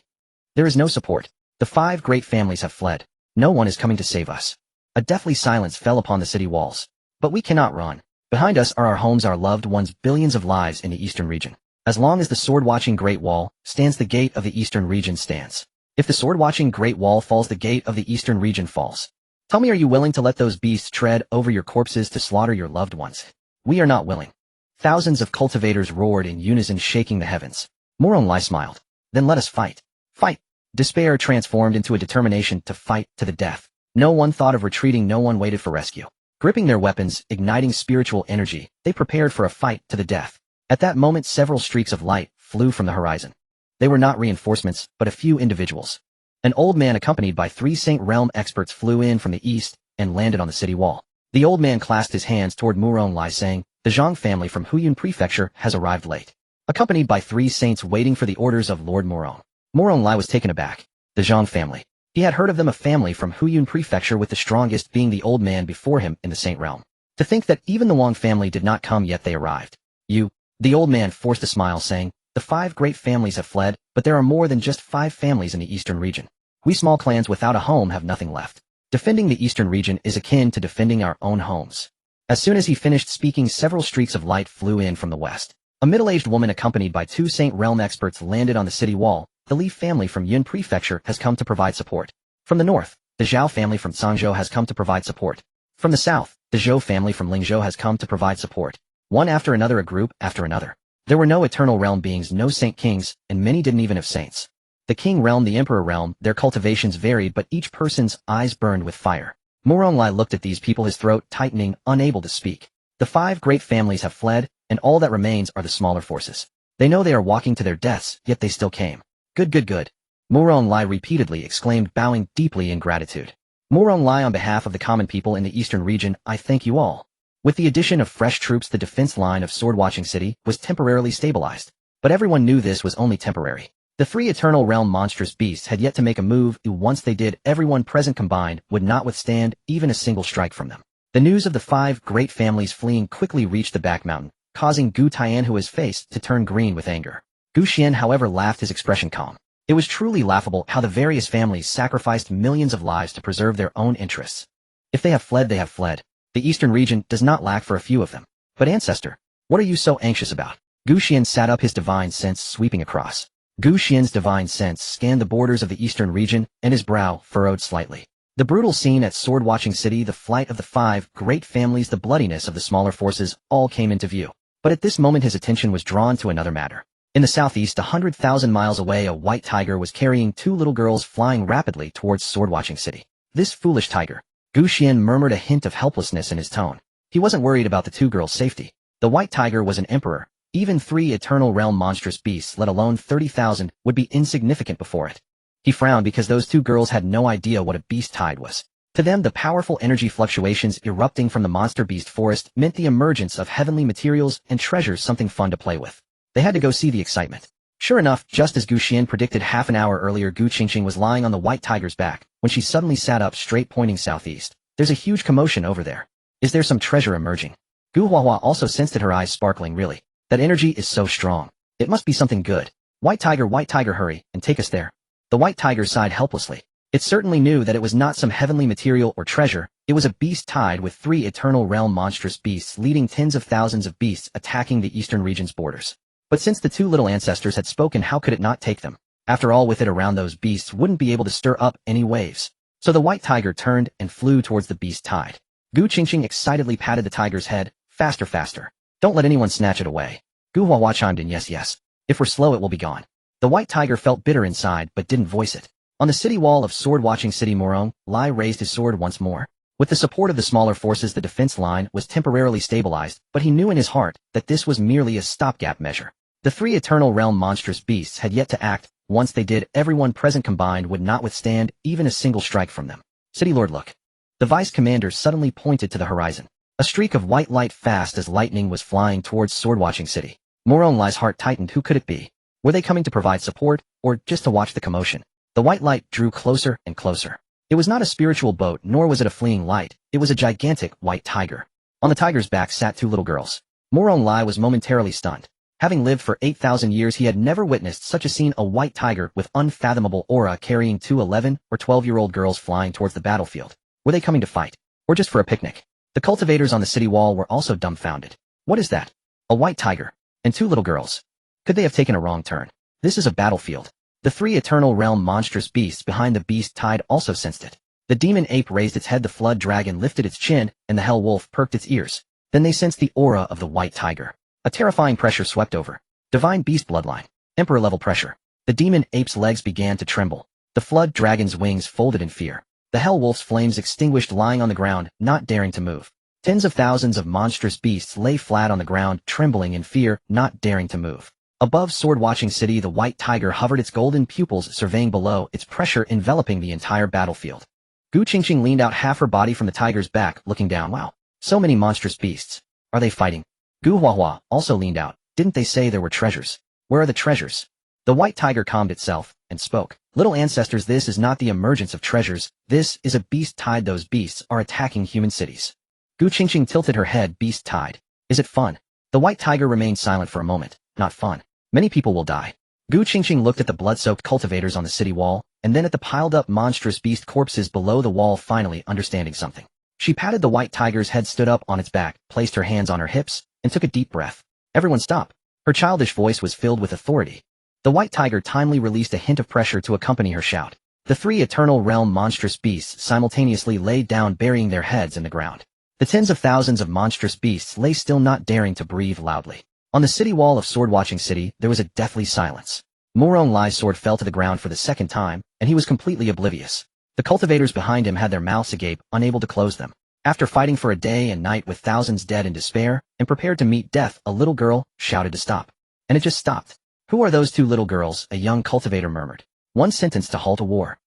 There is no support. The 5 great families have fled. No one is coming to save us. A deathly silence fell upon the city walls. But we cannot run. Behind us are our homes, our loved ones, billions of lives in the eastern region. As long as the sword-watching Great Wall stands, the gate of the eastern region stands. If the sword-watching Great Wall falls, the gate of the eastern region falls. Tell me, are you willing to let those beasts tread over your corpses to slaughter your loved ones? We are not willing. Thousands of cultivators roared in unison, shaking the heavens. Murong Lai smiled. Then let us fight. Fight. Despair transformed into a determination to fight to the death. No one thought of retreating, no one waited for rescue. Gripping their weapons, igniting spiritual energy, they prepared for a fight to the death. At that moment, several streaks of light flew from the horizon. They were not reinforcements, but a few individuals. An old man accompanied by 3 Saint Realm experts flew in from the east and landed on the city wall. The old man clasped his hands toward Murong Lai, saying, "The Zhang family from Huyun Prefecture has arrived late." Accompanied by 3 saints waiting for the orders of Lord Murong. Murong Lai was taken aback. The Zhang family. He had heard of them, a family from Huyun Prefecture, with the strongest being the old man before him in the Saint Realm. To think that even the Wang family did not come yet, they arrived. The old man forced a smile, saying, "The 5 great families have fled, but there are more than just 5 families in the eastern region. We small clans without a home have nothing left. Defending the eastern region is akin to defending our own homes." As soon as he finished speaking, several streaks of light flew in from the west. A middle-aged woman accompanied by 2 Saint Realm experts landed on the city wall, the Li family from Yun Prefecture has come to provide support. From the north, the Zhao family from Cangzhou has come to provide support. From the south, the Zhou family from Lingzhou has come to provide support. One after another, a group after another. There were no eternal realm beings, no saint kings, and many didn't even have saints. The king realm, the emperor realm, their cultivations varied, but each person's eyes burned with fire. Moronglai looked at these people, his throat tightening, unable to speak. The 5 great families have fled, and all that remains are the smaller forces. They know they are walking to their deaths, yet they still came. Good, good, good. Moronglai repeatedly exclaimed, bowing deeply in gratitude. Moronglai, on behalf of the common people in the eastern region, I thank you all. With the addition of fresh troops, the defense line of Sword-Watching City was temporarily stabilized. But everyone knew this was only temporary. The 3 eternal realm monstrous beasts had yet to make a move, and once they did, everyone present combined would not withstand even a single strike from them. The news of the 5 great families fleeing quickly reached the back mountain, causing Gu Tian, who his face to turn green with anger. Gu Xian, however, laughed, his expression calm. It was truly laughable how the various families sacrificed millions of lives to preserve their own interests. If they have fled, they have fled. The eastern region does not lack for a few of them. But Ancestor, what are you so anxious about? Gu Xian sat up, his divine sense sweeping across. Gu Xian's divine sense scanned the borders of the eastern region, and his brow furrowed slightly. The brutal scene at Sword-Watching City, the flight of the 5 great families, the bloodiness of the smaller forces, all came into view. But at this moment his attention was drawn to another matter. In the southeast, 100,000 miles away, a white tiger was carrying 2 little girls flying rapidly towards Sword-Watching City. This foolish tiger. Gu Xian murmured, a hint of helplessness in his tone. He wasn't worried about the 2 girls' safety. The white tiger was an emperor. Even 3 eternal realm monstrous beasts, let alone 30,000, would be insignificant before it. He frowned because those 2 girls had no idea what a beast tide was. To them, the powerful energy fluctuations erupting from the monster beast forest meant the emergence of heavenly materials and treasures, something fun to play with. They had to go see the excitement. Sure enough, just as Gu Xian predicted half an hour earlier, Gu Qingqing was lying on the white tiger's back when she suddenly sat up straight, pointing southeast. There's a huge commotion over there. Is there some treasure emerging? Gu Huahua also sensed it, her eyes sparkling. Really? That energy is so strong. It must be something good. White tiger, hurry, and take us there. The white tiger sighed helplessly. It certainly knew that it was not some heavenly material or treasure. It was a beast tide with 3 eternal realm monstrous beasts leading tens of thousands of beasts attacking the eastern region's borders. But since the 2 little ancestors had spoken, how could it not take them? After all, with it around, those beasts wouldn't be able to stir up any waves. So the white tiger turned and flew towards the beast tide. Gu Qingqing excitedly patted the tiger's head. Faster, faster. Don't let anyone snatch it away. Gu Huahua chimed in, yes, yes. If we're slow, it will be gone. The white tiger felt bitter inside, but didn't voice it. On the city wall of Sword-Watching City, Morong Lai raised his sword once more. With the support of the smaller forces, the defense line was temporarily stabilized, but he knew in his heart that this was merely a stopgap measure. The 3 eternal realm monstrous beasts had yet to act. Once they did, everyone present combined would not withstand even a single strike from them. City Lord, look. The vice commander suddenly pointed to the horizon. A streak of white light fast as lightning was flying towards Sword-Watching City. Morong Lai's heart tightened. Who could it be? Were they coming to provide support, or just to watch the commotion? The white light drew closer and closer. It was not a spiritual boat, nor was it a fleeing light. It was a gigantic white tiger. On the tiger's back sat 2 little girls. Morong Lai was momentarily stunned. Having lived for 8,000 years, he had never witnessed such a scene, a white tiger with unfathomable aura carrying 2 11 or 12-year-old girls flying towards the battlefield. Were they coming to fight? Or just for a picnic? The cultivators on the city wall were also dumbfounded. What is that? A white tiger. And 2 little girls. Could they have taken a wrong turn? This is a battlefield. The 3 eternal realm monstrous beasts behind the beast tide also sensed it. The demon ape raised its head, the flood dragon lifted its chin, and the hell wolf perked its ears. Then they sensed the aura of the white tiger. A terrifying pressure swept over. Divine beast bloodline. Emperor-level pressure. The demon ape's legs began to tremble. The flood dragon's wings folded in fear. The hell wolf's flames extinguished, lying on the ground, not daring to move. Tens of thousands of monstrous beasts lay flat on the ground, trembling in fear, not daring to move. Above Sword-Watching City, the white tiger hovered, its golden pupils surveying below, its pressure enveloping the entire battlefield. Gu Qingqing leaned out half her body from the tiger's back, looking down. Wow, so many monstrous beasts. Are they fighting? Gu Huahua also leaned out. Didn't they say there were treasures? Where are the treasures? The white tiger calmed itself and spoke. Little ancestors, this is not the emergence of treasures. This is a beast tide. Those beasts are attacking human cities. Gu Qingqing tilted her head. Beast tide. Is it fun? The white tiger remained silent for a moment. Not fun. Many people will die. Gu Qingqing looked at the blood-soaked cultivators on the city wall, and then at the piled-up monstrous beast corpses below the wall, finally understanding something. She patted the white tiger's head, stood up on its back, placed her hands on her hips, and took a deep breath. Everyone stop. Her childish voice was filled with authority. The white tiger timely released a hint of pressure to accompany her shout. The three eternal realm monstrous beasts simultaneously laid down, burying their heads in the ground. The tens of thousands of monstrous beasts lay still, not daring to breathe loudly. On the city wall of Sword-Watching City, there was a deathly silence. Murong Lai's sword fell to the ground for the second time, and he was completely oblivious. The cultivators behind him had their mouths agape, unable to close them. After fighting for a day and night with thousands dead in despair, and prepared to meet death, a little girl shouted to stop. And it just stopped. Who are those two little girls? A young cultivator murmured. One sentence to halt a war.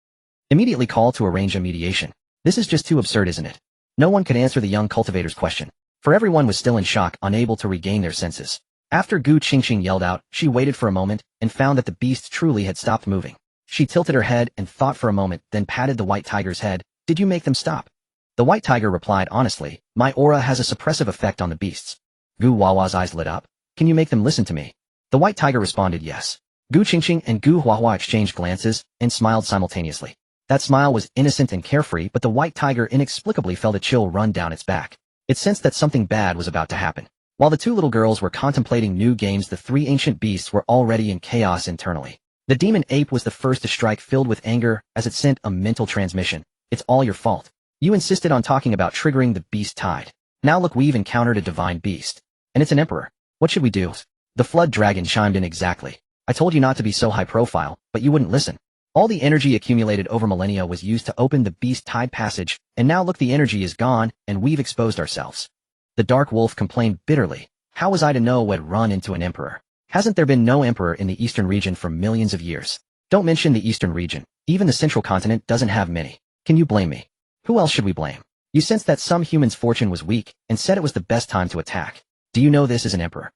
Immediately call to arrange a mediation. This is just too absurd, isn't it? No one could answer the young cultivator's question, for everyone was still in shock, unable to regain their senses. After Gu Qingqing yelled out, she waited for a moment and found that the beast truly had stopped moving. She tilted her head and thought for a moment, then patted the white tiger's head. Did you make them stop? The white tiger replied honestly, my aura has a suppressive effect on the beasts. Gu Huahua's eyes lit up. Can you make them listen to me? The white tiger responded yes. Gu Qingqing and Gu Huahua exchanged glances and smiled simultaneously. That smile was innocent and carefree, but the white tiger inexplicably felt a chill run down its back. It sensed that something bad was about to happen. While the two little girls were contemplating new games, the three ancient beasts were already in chaos internally. The demon ape was the first to strike, filled with anger, as it sent a mental transmission. It's all your fault. You insisted on talking about triggering the beast tide. Now look, we've encountered a divine beast. And it's an emperor. What should we do? The flood dragon chimed in. Exactly. I told you not to be so high profile, but you wouldn't listen. All the energy accumulated over millennia was used to open the beast tide passage, and now look, the energy is gone, and we've exposed ourselves. The dark wolf complained bitterly. How was I to know what run into an emperor? Hasn't there been no emperor in the eastern region for millions of years? Don't mention the eastern region. Even the central continent doesn't have many. Can you blame me? Who else should we blame? You sensed that some human's fortune was weak, and said it was the best time to attack. Do you know this is an emperor?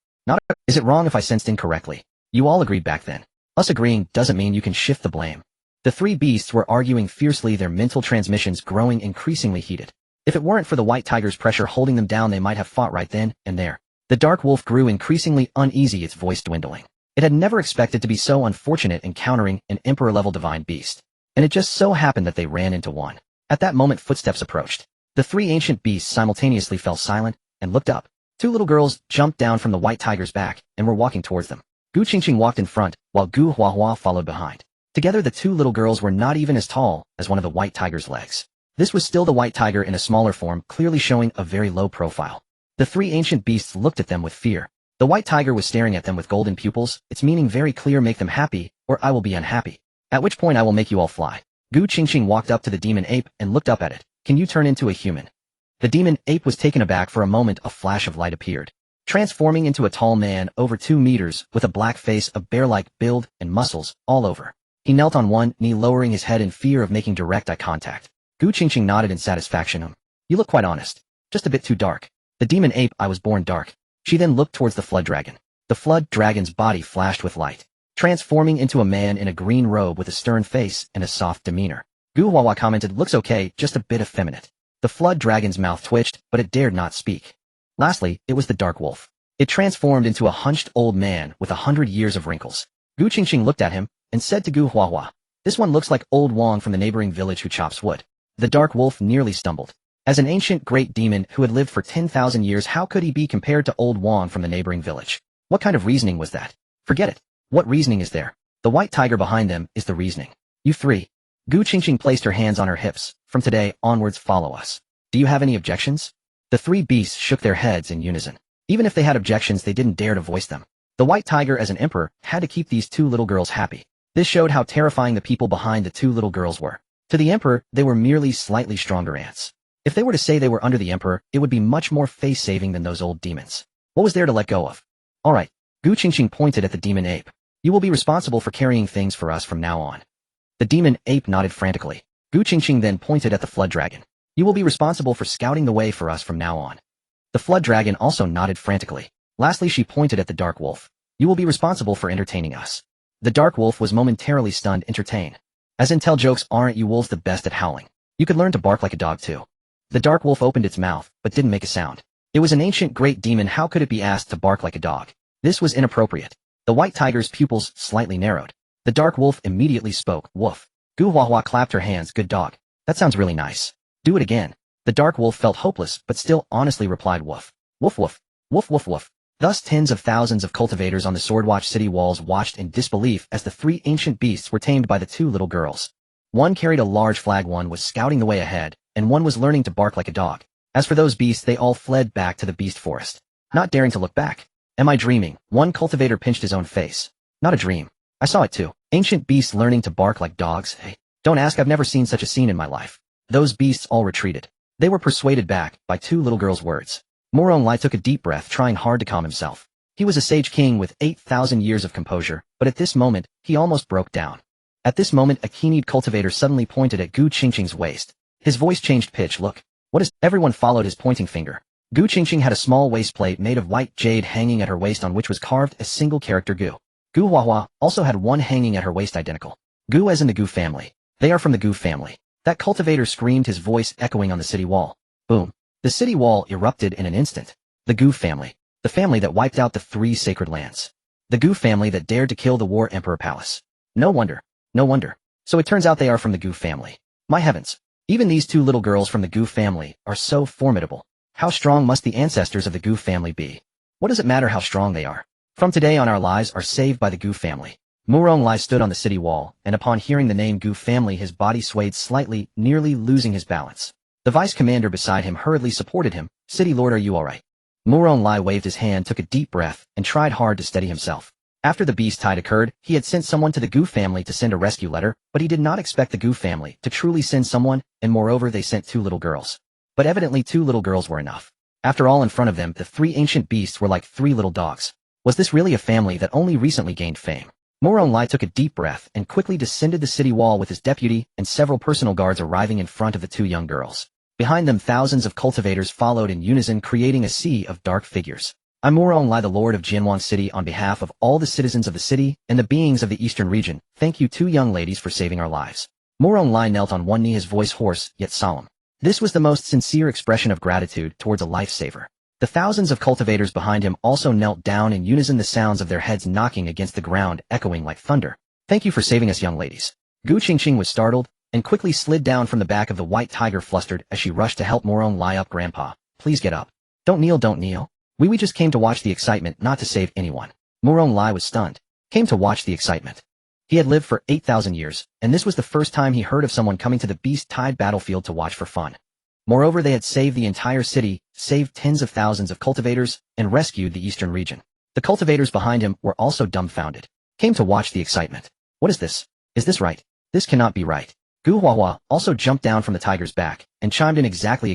Is it wrong if I sensed incorrectly? You all agreed back then. Us agreeing doesn't mean you can shift the blame. The three beasts were arguing fiercely, their mental transmissions growing increasingly heated. If it weren't for the white tiger's pressure holding them down, they might have fought right then and there. The dark wolf grew increasingly uneasy, its voice dwindling. It had never expected to be so unfortunate encountering an emperor-level divine beast. And it just so happened that they ran into one. At that moment, footsteps approached. The three ancient beasts simultaneously fell silent and looked up. Two little girls jumped down from the white tiger's back and were walking towards them. Gu Qingqing walked in front, while Gu Huahua followed behind. Together, the two little girls were not even as tall as one of the white tiger's legs. This was still the white tiger in a smaller form, clearly showing a very low profile. The three ancient beasts looked at them with fear. The white tiger was staring at them with golden pupils, its meaning very clear: make them happy, or I will be unhappy. At which point I will make you all fly. Gu Qingqing walked up to the demon ape and looked up at it. Can you turn into a human? The demon ape was taken aback. For a moment, a flash of light appeared, transforming into a tall man over 2 meters with a black face, a bear-like build, and muscles all over. He knelt on one knee, lowering his head in fear of making direct eye contact. Gu Qingqing nodded in satisfaction. You look quite honest. Just a bit too dark. The demon ape: I was born dark. She then looked towards the flood dragon. The flood dragon's body flashed with light, transforming into a man in a green robe with a stern face and a soft demeanor. Gu Huahua commented, looks okay, just a bit effeminate. The flood dragon's mouth twitched, but it dared not speak. Lastly, it was the dark wolf. It transformed into a hunched old man with 100 years of wrinkles. Gu Qingqing looked at him and said to Gu Huahua, this one looks like old Wang from the neighboring village who chops wood. The dark wolf nearly stumbled. As an ancient great demon who had lived for 10,000 years, how could he be compared to old Wang from the neighboring village? What kind of reasoning was that? Forget it. What reasoning is there? The white tiger behind them is the reasoning. You three. Gu Qingqing placed her hands on her hips. From today onwards, follow us. Do you have any objections? The three beasts shook their heads in unison. Even if they had objections, they didn't dare to voice them. The white tiger, as an emperor, had to keep these two little girls happy. This showed how terrifying the people behind the two little girls were. To the emperor, they were merely slightly stronger ants. If they were to say they were under the emperor, it would be much more face-saving than those old demons. What was there to let go of? All right. Gu Qingqing pointed at the demon ape. You will be responsible for carrying things for us from now on. The demon ape nodded frantically. Gu Qingqing then pointed at the flood dragon. You will be responsible for scouting the way for us from now on. The flood dragon also nodded frantically. Lastly, she pointed at the dark wolf. You will be responsible for entertaining us. The dark wolf was momentarily stunned. Entertain? As in, tell jokes? Aren't you wolves the best at howling? You could learn to bark like a dog too. The dark wolf opened its mouth, but didn't make a sound. It was an ancient great demon. How could it be asked to bark like a dog? This was inappropriate. The white tiger's pupils slightly narrowed. The dark wolf immediately spoke. Woof. Gu Huahua clapped her hands. Good dog. That sounds really nice. Do it again. The dark wolf felt hopeless, but still honestly replied woof. Woof woof. Woof woof woof. Thus tens of thousands of cultivators on the Swordwatch city walls watched in disbelief as the 3 ancient beasts were tamed by the 2 little girls. One carried a large flag, one was scouting the way ahead, and one was learning to bark like a dog. As for those beasts, they all fled back to the beast forest, not daring to look back. Am I dreaming? One cultivator pinched his own face. Not a dream. I saw it too. Ancient beasts learning to bark like dogs? Hey, don't ask, I've never seen such a scene in my life. Those beasts all retreated. They were persuaded back by 2 little girls' words. Muronglai took a deep breath, trying hard to calm himself. He was a sage king with 8,000 years of composure, but at this moment, he almost broke down. At this moment, a keen-eyed cultivator suddenly pointed at Gu Qingqing's waist. His voice changed pitch. Look. What is? Everyone followed his pointing finger. Gu Qingqing had a small waistplate made of white jade hanging at her waist, on which was carved a single character Gu. Gu Huahua also had one hanging at her waist, identical. Gu as in the Gu family. They are from the Gu family. That cultivator screamed, his voice echoing on the city wall. Boom. The city wall erupted in an instant. The Gu family. The family that wiped out the 3 sacred lands. The Gu family that dared to kill the War Emperor Palace. No wonder. No wonder. So it turns out they are from the Gu family. My heavens. Even these 2 little girls from the Gu family are so formidable. How strong must the ancestors of the Gu family be? What does it matter how strong they are? From today on, our lives are saved by the Gu family. Muronglai stood on the city wall, and upon hearing the name Gu family, his body swayed slightly, nearly losing his balance. The vice commander beside him hurriedly supported him. City Lord, are you alright? Muronglai waved his hand, took a deep breath, and tried hard to steady himself. After the beast tide occurred, he had sent someone to the Gu family to send a rescue letter, but he did not expect the Gu family to truly send someone, and moreover they sent 2 little girls. But evidently 2 little girls were enough. After all, in front of them, the 3 ancient beasts were like 3 little dogs. Was this really a family that only recently gained fame? Muronglai took a deep breath and quickly descended the city wall with his deputy and several personal guards arriving in front of the 2 young girls. Behind them, thousands of cultivators followed in unison, creating a sea of dark figures. I'm Muronglai, the Lord of Jianwang City, on behalf of all the citizens of the city and the beings of the eastern region. Thank you 2 young ladies for saving our lives. Muronglai knelt on one knee, his voice hoarse yet solemn. This was the most sincere expression of gratitude towards a lifesaver. The thousands of cultivators behind him also knelt down in unison, the sounds of their heads knocking against the ground echoing like thunder. Thank you for saving us, young ladies. Gu Qingqing was startled and quickly slid down from the back of the white tiger, flustered as she rushed to help Muronglai up. Grandpa, please get up. Don't kneel, don't kneel. We just came to watch the excitement, not to save anyone. Muronglai was stunned. Came to watch the excitement. He had lived for 8,000 years, and this was the first time he heard of someone coming to the beast-tide battlefield to watch for fun. Moreover, they had saved the entire city, saved tens of thousands of cultivators, and rescued the eastern region. The cultivators behind him were also dumbfounded. Came to watch the excitement. What is this? Is this right? This cannot be right. Gu Huahua also jumped down from the tiger's back and chimed in, exactly.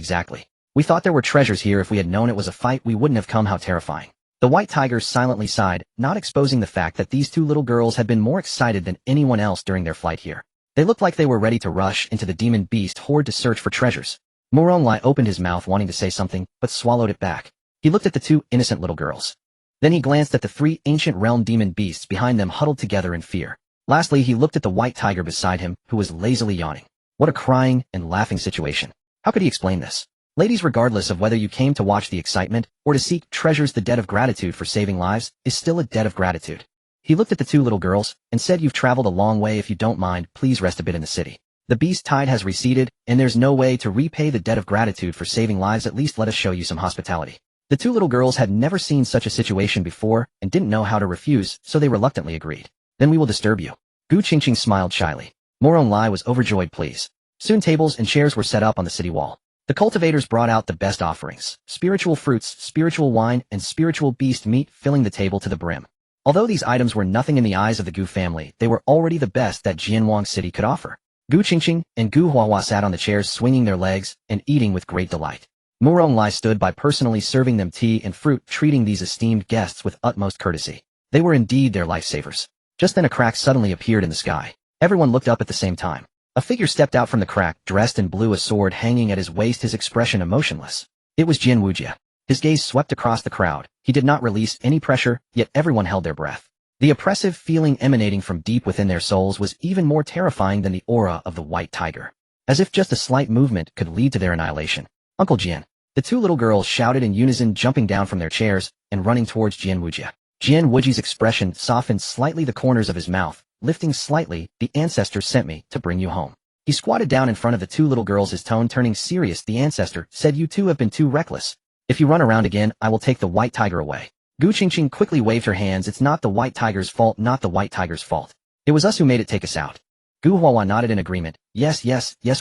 We thought there were treasures here. If we had known it was a fight, we wouldn't have come. How terrifying. The white tiger silently sighed, not exposing the fact that these 2 little girls had been more excited than anyone else during their flight here. They looked like they were ready to rush into the demon beast horde to search for treasures. Muronglai opened his mouth wanting to say something, but swallowed it back. He looked at the 2 innocent little girls. Then he glanced at the 3 ancient realm demon beasts behind them, huddled together in fear. Lastly, he looked at the white tiger beside him, who was lazily yawning. What a crying and laughing situation. How could he explain this? Ladies, regardless of whether you came to watch the excitement or to seek treasures, the debt of gratitude for saving lives is still a debt of gratitude. He looked at the 2 little girls and said, you've traveled a long way. If you don't mind, please rest a bit in the city. The beast tide has receded, and there's no way to repay the debt of gratitude for saving lives. At least let us show you some hospitality. The 2 little girls had never seen such a situation before and didn't know how to refuse, so they reluctantly agreed. Then we will disturb you. Gu Qingqing smiled shyly. Muronglai was overjoyed. Please. Soon tables and chairs were set up on the city wall. The cultivators brought out the best offerings, spiritual fruits, spiritual wine, and spiritual beast meat, filling the table to the brim. Although these items were nothing in the eyes of the Gu family, they were already the best that Jianwang City could offer. Gu Qingqing and Gu Huahua sat on the chairs, swinging their legs and eating with great delight. Muronglai stood by, personally serving them tea and fruit, treating these esteemed guests with utmost courtesy. They were indeed their lifesavers. Just then a crack suddenly appeared in the sky. Everyone looked up at the same time. A figure stepped out from the crack, dressed in blue, a sword hanging at his waist, his expression emotionless. It was Jian Wujia. His gaze swept across the crowd. He did not release any pressure, yet everyone held their breath. The oppressive feeling emanating from deep within their souls was even more terrifying than the aura of the white tiger. As if just a slight movement could lead to their annihilation. Uncle Jian. The 2 little girls shouted in unison, jumping down from their chairs and running towards Jian Wujia. Jian Wuji's expression softened slightly, the corners of his mouth lifting slightly. The Ancestor sent me to bring you home. He squatted down in front of the 2 little girls, his tone turning serious. The Ancestor said, you 2 have been too reckless. If you run around again, I will take the white tiger away. Gu Qingqing quickly waved her hands. It's not the white tiger's fault, not the white tiger's fault. It was us who made it take us out. Gu Huahua nodded in agreement. Yes,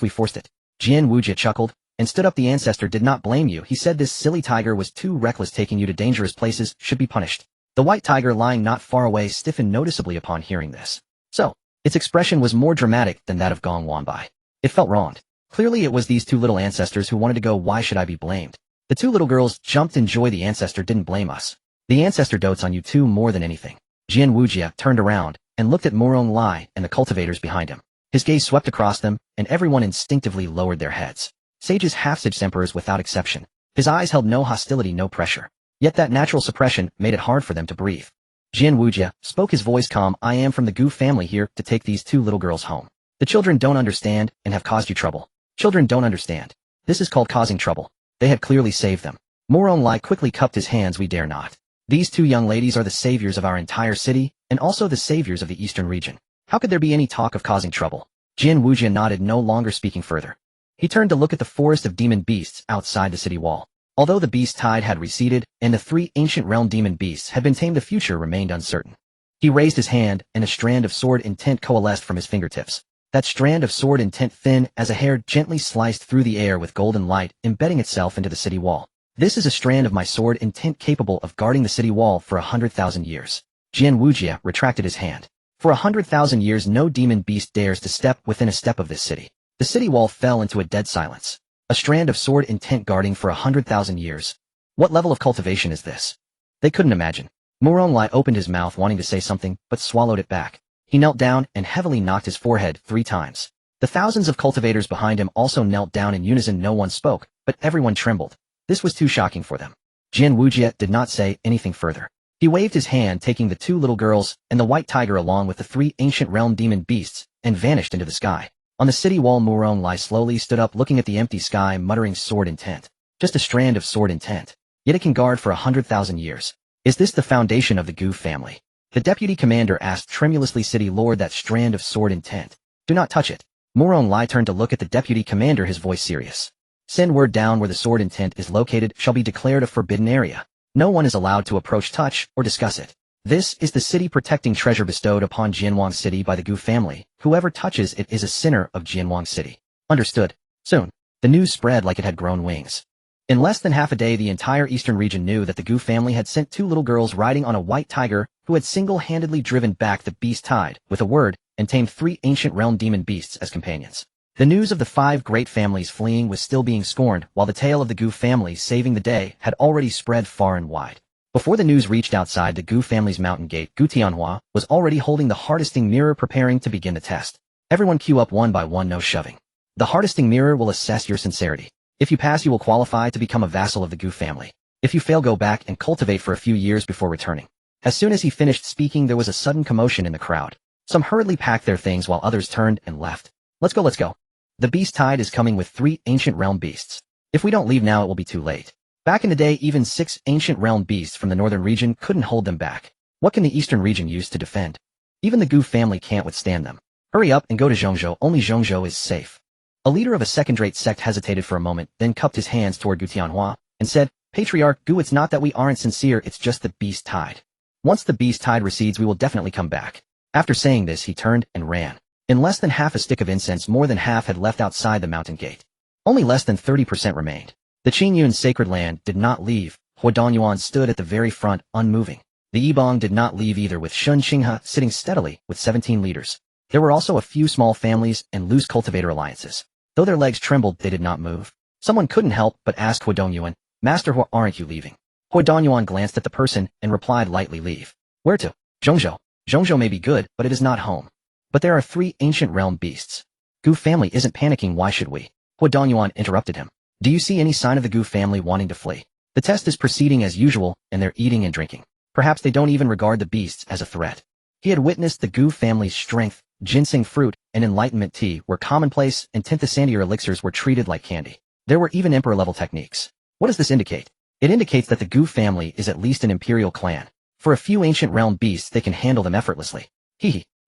we forced it. Jian Wujia chuckled and stood up. The ancestor did not blame you. He said this silly tiger was too reckless, taking you to dangerous places, should be punished. The white tiger lying not far away stiffened noticeably upon hearing this. So, its expression was more dramatic than that of Gong Wanbai. It felt wronged. Clearly it was these two little ancestors who wanted to go. Why should I be blamed? The two little girls jumped in joy. The ancestor didn't blame us. The ancestor dotes on you two more than anything. Jian Wujia turned around and looked at Murong Lai and the cultivators behind him. His gaze swept across them, and everyone instinctively lowered their heads. Sages, half-sage emperors without exception. His eyes held no hostility, no pressure. Yet that natural suppression made it hard for them to breathe. Jian Wujia spoke, his voice calm. I am from the Gu family, here to take these two little girls home. The children don't understand and have caused you trouble. Children don't understand. This is called causing trouble. They have clearly saved them. Murong Lai quickly cupped his hands. We dare not. These two young ladies are the saviors of our entire city, and also the saviors of the eastern region. How could there be any talk of causing trouble? Jian Wujia nodded, no longer speaking further. He turned to look at the forest of demon beasts outside the city wall. Although the beast tide had receded, and the three ancient realm demon beasts had been tamed, the future remained uncertain. He raised his hand, and a strand of sword intent coalesced from his fingertips. That strand of sword intent, thin as a hair, gently sliced through the air with golden light, embedding itself into the city wall. This is a strand of my sword intent capable of guarding the city wall for 100,000 years. Jian Wujia retracted his hand. For 100,000 years no demon beast dares to step within a step of this city. The city wall fell into a dead silence. A strand of sword intent guarding for 100,000 years. What level of cultivation is this? They couldn't imagine. Murong Lai opened his mouth wanting to say something, but swallowed it back. He knelt down and heavily knocked his forehead 3 times. The thousands of cultivators behind him also knelt down in unison. No one spoke, but everyone trembled. This was too shocking for them. Jian Wujia did not say anything further. He waved his hand, taking the 2 little girls and the white tiger along with the 3 ancient realm demon beasts, and vanished into the sky. On the city wall, Murong Lai slowly stood up, looking at the empty sky, muttering, sword intent. Just a strand of sword intent. Yet it can guard for 100,000 years. Is this the foundation of the Gu family? The deputy commander asked tremulously. City lord, that strand of sword intent. Do not touch it. Murong Lai turned to look at the deputy commander, his voice serious. Send word down where the sword intent is located shall be declared a forbidden area. No one is allowed to approach, touch, or discuss it. This is the city protecting treasure bestowed upon Jianwang City by the Gu family. Whoever touches it is a sinner of Jianwang City. Understood. Soon, the news spread like it had grown wings. In less than half a day, the entire eastern region knew that the Gu family had sent 2 little girls riding on a white tiger who had single-handedly driven back the beast tide with a word and tamed 3 ancient realm demon beasts as companions. The news of the 5 great families fleeing was still being scorned, while the tale of the Gu family saving the day had already spread far and wide. Before the news reached outside the Gu family's mountain gate, Gu Tianhua was already holding the harvesting mirror, preparing to begin the test. Everyone queue up one by one, no shoving. The harvesting mirror will assess your sincerity. If you pass, you will qualify to become a vassal of the Gu family. If you fail, go back and cultivate for a few years before returning. As soon as he finished speaking, there was a sudden commotion in the crowd. Some hurriedly packed their things while others turned and left. Let's go. The beast tide is coming with 3 ancient realm beasts. If we don't leave now, it will be too late. Back in the day, even 6 ancient realm beasts from the northern region couldn't hold them back. What can the eastern region use to defend? Even the Gu family can't withstand them. Hurry up and go to Zhongzhou. Only Zhongzhou is safe. A leader of a second-rate sect hesitated for a moment, then cupped his hands toward Gu Tianhua and said, Patriarch Gu, it's not that we aren't sincere, it's just the beast tide. Once the beast tide recedes, we will definitely come back. After saying this, he turned and ran. In less than half a stick of incense, more than half had left outside the mountain gate. Only less than 30% remained. The Qingyun sacred land did not leave. Hua Dongyuan stood at the very front, unmoving. The Yibong did not leave either, with Shun Qinghe sitting steadily with 17 leaders. There were also a few small families and loose cultivator alliances. Though their legs trembled, they did not move. Someone couldn't help but ask Hua Dongyuan, Master Hua, aren't you leaving? Hua Dongyuan glanced at the person and replied lightly, leave. Where to? Zhongzhou. Zhongzhou may be good, but it is not home. But there are 3 ancient realm beasts. Gu family isn't panicking, why should we? Hua Dongyuan interrupted him. Do you see any sign of the Gu family wanting to flee? The test is proceeding as usual, and they're eating and drinking. Perhaps they don't even regard the beasts as a threat. He had witnessed the Gu family's strength. Ginseng fruit and enlightenment tea were commonplace, and Tinthasandier elixirs were treated like candy. There were even emperor-level techniques. What does this indicate? It indicates that the Gu family is at least an imperial clan. For a few ancient realm beasts, they can handle them effortlessly.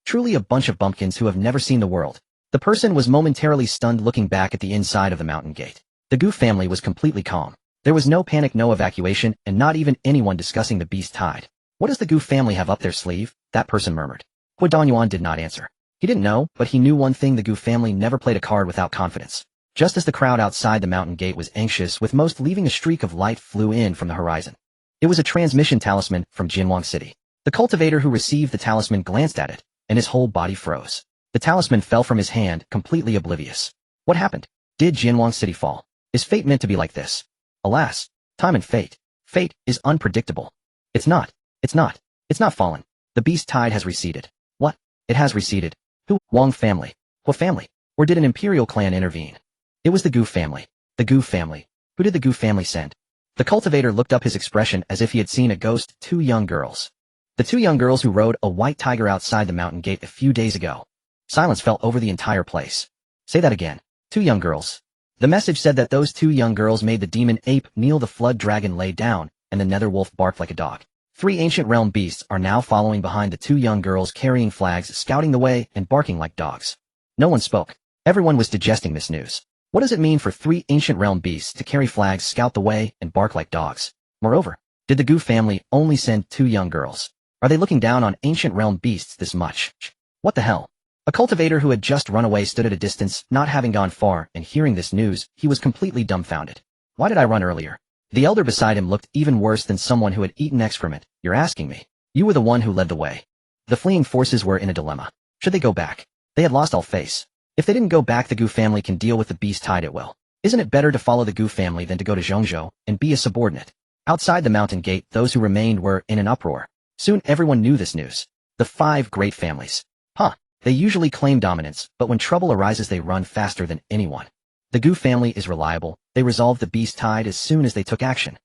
Truly a bunch of bumpkins who have never seen the world. The person was momentarily stunned, looking back at the inside of the mountain gate. The Gu family was completely calm. There was no panic, no evacuation, and not even anyone discussing the beast tide. What does the Gu family have up their sleeve? That person murmured. Xuan did not answer. He didn't know, but he knew one thing: the Gu family never played a card without confidence. Just as the crowd outside the mountain gate was anxious, with most leaving, a streak of light flew in from the horizon. It was a transmission talisman from Jinwang City. The cultivator who received the talisman glanced at it, and his whole body froze. The talisman fell from his hand, completely oblivious. What happened? Did Jinwang City fall? Is fate meant to be like this? Alas, time and fate. Fate is unpredictable. It's not. It's not fallen. The beast tide has receded. What? It has receded. Who? Wang family. What family? Or did an imperial clan intervene? It was the Gu family. The Gu family. Who did the Gu family send? The cultivator looked up, his expression as if he had seen a ghost. 2 young girls. The 2 young girls who rode a white tiger outside the mountain gate a few days ago. Silence fell over the entire place. Say that again. 2 young girls. The message said that those 2 young girls made the demon ape kneel, the flood dragon lay down, and the nether wolf barked like a dog. 3 ancient realm beasts are now following behind the 2 young girls, carrying flags, scouting the way, and barking like dogs. No one spoke. Everyone was digesting this news. What does it mean for 3 ancient realm beasts to carry flags, scout the way, and bark like dogs? Moreover, did the Gu family only send 2 young girls? Are they looking down on ancient realm beasts this much? What the hell? A cultivator who had just run away stood at a distance, not having gone far, and hearing this news, he was completely dumbfounded. Why did I run earlier? The elder beside him looked even worse than someone who had eaten excrement. You're asking me. You were the one who led the way. The fleeing forces were in a dilemma. Should they go back? They had lost all face. If they didn't go back, the Gu family can deal with the beast tide at will. Isn't it better to follow the Gu family than to go to Zhongzhou and be a subordinate? Outside the mountain gate, those who remained were in an uproar. Soon everyone knew this news. The 5 great families. They usually claim dominance, but when trouble arises they run faster than anyone. The Gu family is reliable. They resolved the beast tide as soon as they took action.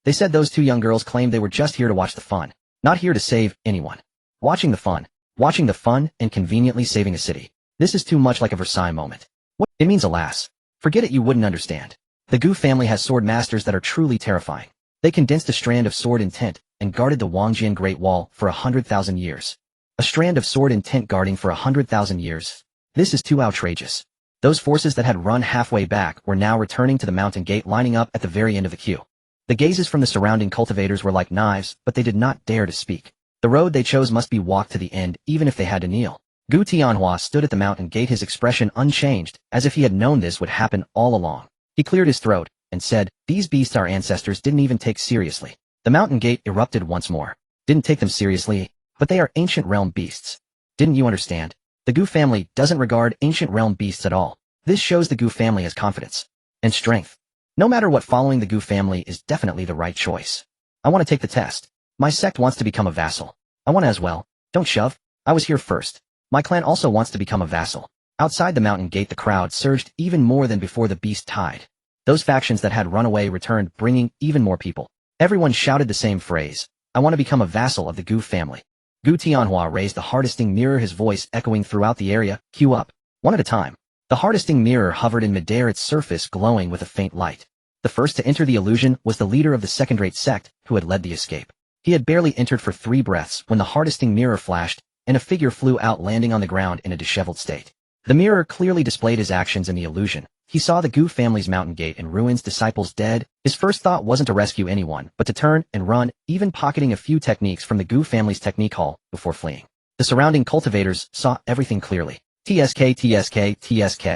They said those 2 young girls claimed they were just here to watch the fun, not here to save anyone. Watching the fun, and conveniently saving a city. This is too much like a Versailles moment. What it means, alas. Forget it, you wouldn't understand. The Gu family has sword masters that are truly terrifying. They condensed a strand of sword intent and guarded the Wangjian Great Wall for 100,000 years. A strand of sword intent guarding for 100,000 years. This is too outrageous. Those forces that had run halfway back were now returning to the mountain gate, lining up at the very end of the queue. The gazes from the surrounding cultivators were like knives, but they did not dare to speak. The road they chose must be walked to the end, even if they had to kneel. Gu Tianhua stood at the mountain gate, his expression unchanged, as if he had known this would happen all along. He cleared his throat and said, "These beasts our ancestors didn't even take seriously." The mountain gate erupted once more. Didn't take them seriously? But they are ancient realm beasts. Didn't you understand? The Gu family doesn't regard ancient realm beasts at all. This shows the Gu family has confidence and strength. No matter what, following the Gu family is definitely the right choice. I want to take the test. My sect wants to become a vassal. I want to as well. Don't shove. I was here first. My clan also wants to become a vassal. Outside the mountain gate, the crowd surged even more than before the beast tide. Those factions that had run away returned, bringing even more people. Everyone shouted the same phrase. I want to become a vassal of the Gu family. Gu Tianhua raised the harvesting mirror, his voice echoing throughout the area. Queue up. One at a time. The harvesting mirror hovered in midair, its surface glowing with a faint light. The first to enter the illusion was the leader of the second-rate sect, who had led the escape. He had barely entered for 3 breaths when the harvesting mirror flashed, and a figure flew out, landing on the ground in a disheveled state. The mirror clearly displayed his actions in the illusion. He saw the Gu family's mountain gate in ruins, disciples dead. His first thought wasn't to rescue anyone, but to turn and run, even pocketing a few techniques from the Gu family's technique hall before fleeing. The surrounding cultivators saw everything clearly. TSK, TSK, TSK.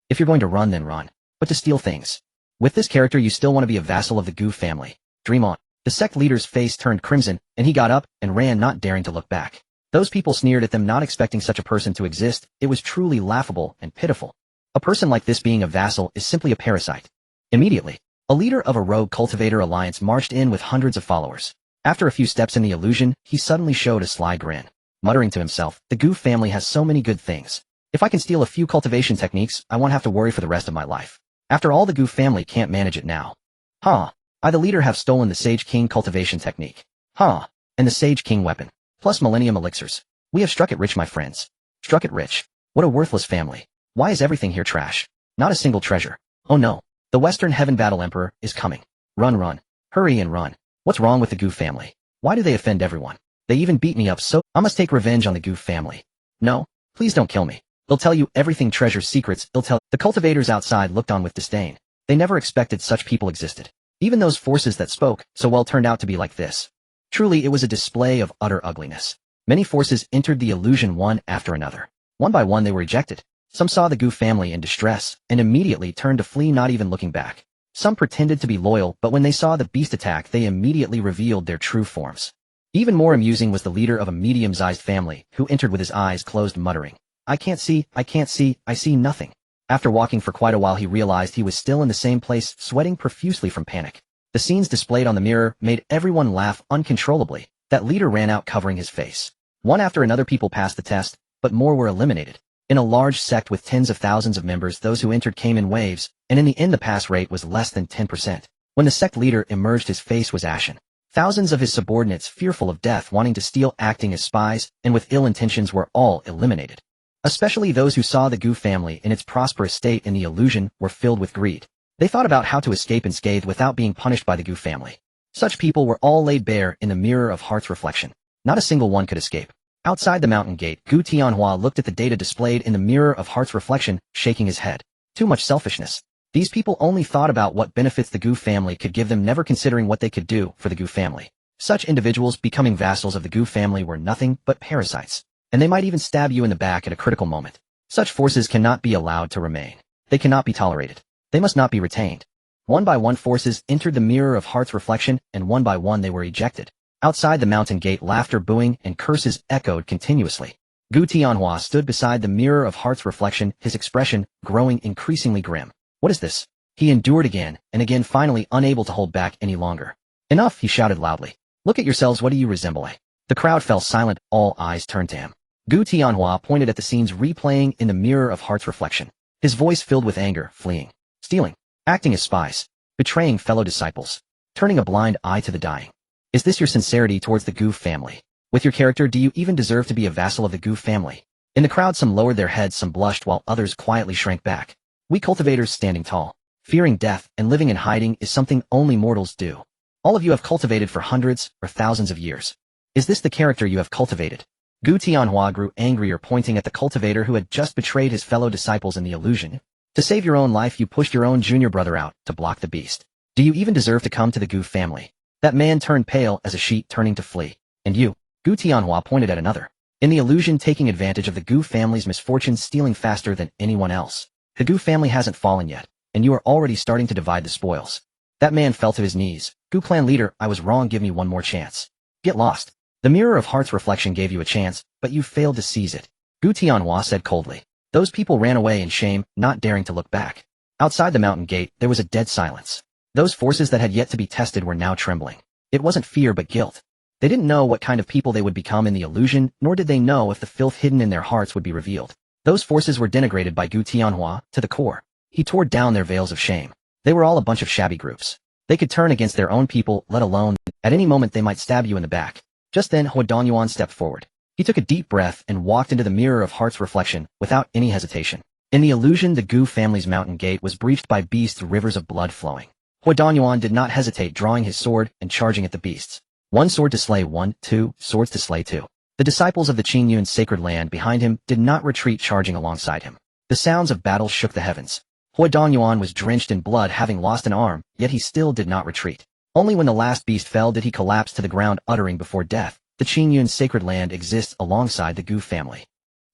If you're going to run, then run. But to steal things. With this character, you still want to be a vassal of the Gu family. Dream on. The sect leader's face turned crimson, and he got up and ran, not daring to look back. Those people sneered at them, not expecting such a person to exist. It was truly laughable and pitiful. A person like this being a vassal is simply a parasite. Immediately, a leader of a rogue cultivator alliance marched in with hundreds of followers. After a few steps in the illusion, he suddenly showed a sly grin. Muttering to himself, the Gu family has so many good things. If I can steal a few cultivation techniques, I won't have to worry for the rest of my life. After all, the Gu family can't manage it now. I, the leader, have stolen the Sage King cultivation technique. And the Sage King weapon. Plus Millennium elixirs. We have struck it rich, my friends. Struck it rich. What a worthless family. Why is everything here trash? Not a single treasure. Oh no. The Western Heaven Battle Emperor is coming. Run, run. Hurry and run. What's wrong with the Gu family? Why do they offend everyone? They even beat me up, so I must take revenge on the Gu family. No, please don't kill me. They'll tell you everything, treasure secrets, they'll tell. The cultivators outside looked on with disdain. They never expected such people existed. Even those forces that spoke so well turned out to be like this. Truly, it was a display of utter ugliness. Many forces entered the illusion one after another. One by one they were ejected. Some saw the Gu family in distress and immediately turned to flee, not even looking back. Some pretended to be loyal, but when they saw the beast attack they immediately revealed their true forms. Even more amusing was the leader of a medium-sized family, who entered with his eyes closed muttering, I can't see, I see nothing. After walking for quite a while he realized he was still in the same place, sweating profusely from panic. The scenes displayed on the mirror made everyone laugh uncontrollably. That leader ran out covering his face. One after another people passed the test, but more were eliminated. In a large sect with tens of thousands of members, those who entered came in waves, and in the end the pass rate was less than 10%. When the sect leader emerged his face was ashen. Thousands of his subordinates, fearful of death, wanting to steal, acting as spies, and with ill intentions, were all eliminated. Especially those who saw the Gu family in its prosperous state in the illusion were filled with greed. They thought about how to escape unscathed without being punished by the Gu family. Such people were all laid bare in the mirror of heart's reflection. Not a single one could escape. Outside the mountain gate, Gu Tianhua looked at the data displayed in the mirror of heart's reflection, shaking his head. Too much selfishness. These people only thought about what benefits the Gu family could give them, never considering what they could do for the Gu family. Such individuals becoming vassals of the Gu family were nothing but parasites. And they might even stab you in the back at a critical moment. Such forces cannot be allowed to remain. They cannot be tolerated. They must not be retained. One by one forces entered the mirror of heart's reflection, and one by one they were ejected. Outside the mountain gate, laughter, booing, and curses echoed continuously. Gu Tianhua stood beside the mirror of heart's reflection, his expression growing increasingly grim. What is this? He endured again and again, finally unable to hold back any longer. Enough, he shouted loudly. Look at yourselves, what do you resemble? The crowd fell silent, all eyes turned to him. Gu Tianhua pointed at the scenes replaying in the mirror of heart's reflection. His voice filled with anger, fleeing, stealing, acting as spies, betraying fellow disciples, turning a blind eye to the dying. Is this your sincerity towards the Gu family? With your character, do you even deserve to be a vassal of the Gu family? In the crowd some lowered their heads, some blushed, while others quietly shrank back. We cultivators, standing tall, fearing death and living in hiding, is something only mortals do. All of you have cultivated for hundreds or thousands of years. Is this the character you have cultivated? Gu Tianhua grew angrier, pointing at the cultivator who had just betrayed his fellow disciples in the illusion. To save your own life you pushed your own junior brother out to block the beast. Do you even deserve to come to the Gu family? That man turned pale as a sheet turning to flee. And you? Gu Tianhua pointed at another. In the illusion, taking advantage of the Gu family's misfortunes, stealing faster than anyone else. The Gu family hasn't fallen yet, and you are already starting to divide the spoils. That man fell to his knees. Gu clan leader, I was wrong, give me one more chance. Get lost. The mirror of heart's reflection gave you a chance, but you failed to seize it. Gu Tianhua said coldly. Those people ran away in shame, not daring to look back. Outside the mountain gate, there was a dead silence. Those forces that had yet to be tested were now trembling. It wasn't fear but guilt. They didn't know what kind of people they would become in the illusion, nor did they know if the filth hidden in their hearts would be revealed. Those forces were denigrated by Gu Tianhua to the core. He tore down their veils of shame. They were all a bunch of shabby groups. They could turn against their own people, let alone, at any moment they might stab you in the back. Just then Huadanyuan stepped forward. He took a deep breath and walked into the mirror of heart's reflection without any hesitation. In the illusion, the Gu family's mountain gate was breached by beasts, rivers of blood flowing. Huadanyuan did not hesitate, drawing his sword and charging at the beasts. One sword to slay one, two swords to slay two. The disciples of the Qingyun's sacred land behind him did not retreat, charging alongside him. The sounds of battle shook the heavens. Huadanyuan was drenched in blood, having lost an arm, yet he still did not retreat. Only when the last beast fell did he collapse to the ground, uttering before death, the Qingyun's sacred land exists alongside the Gu family.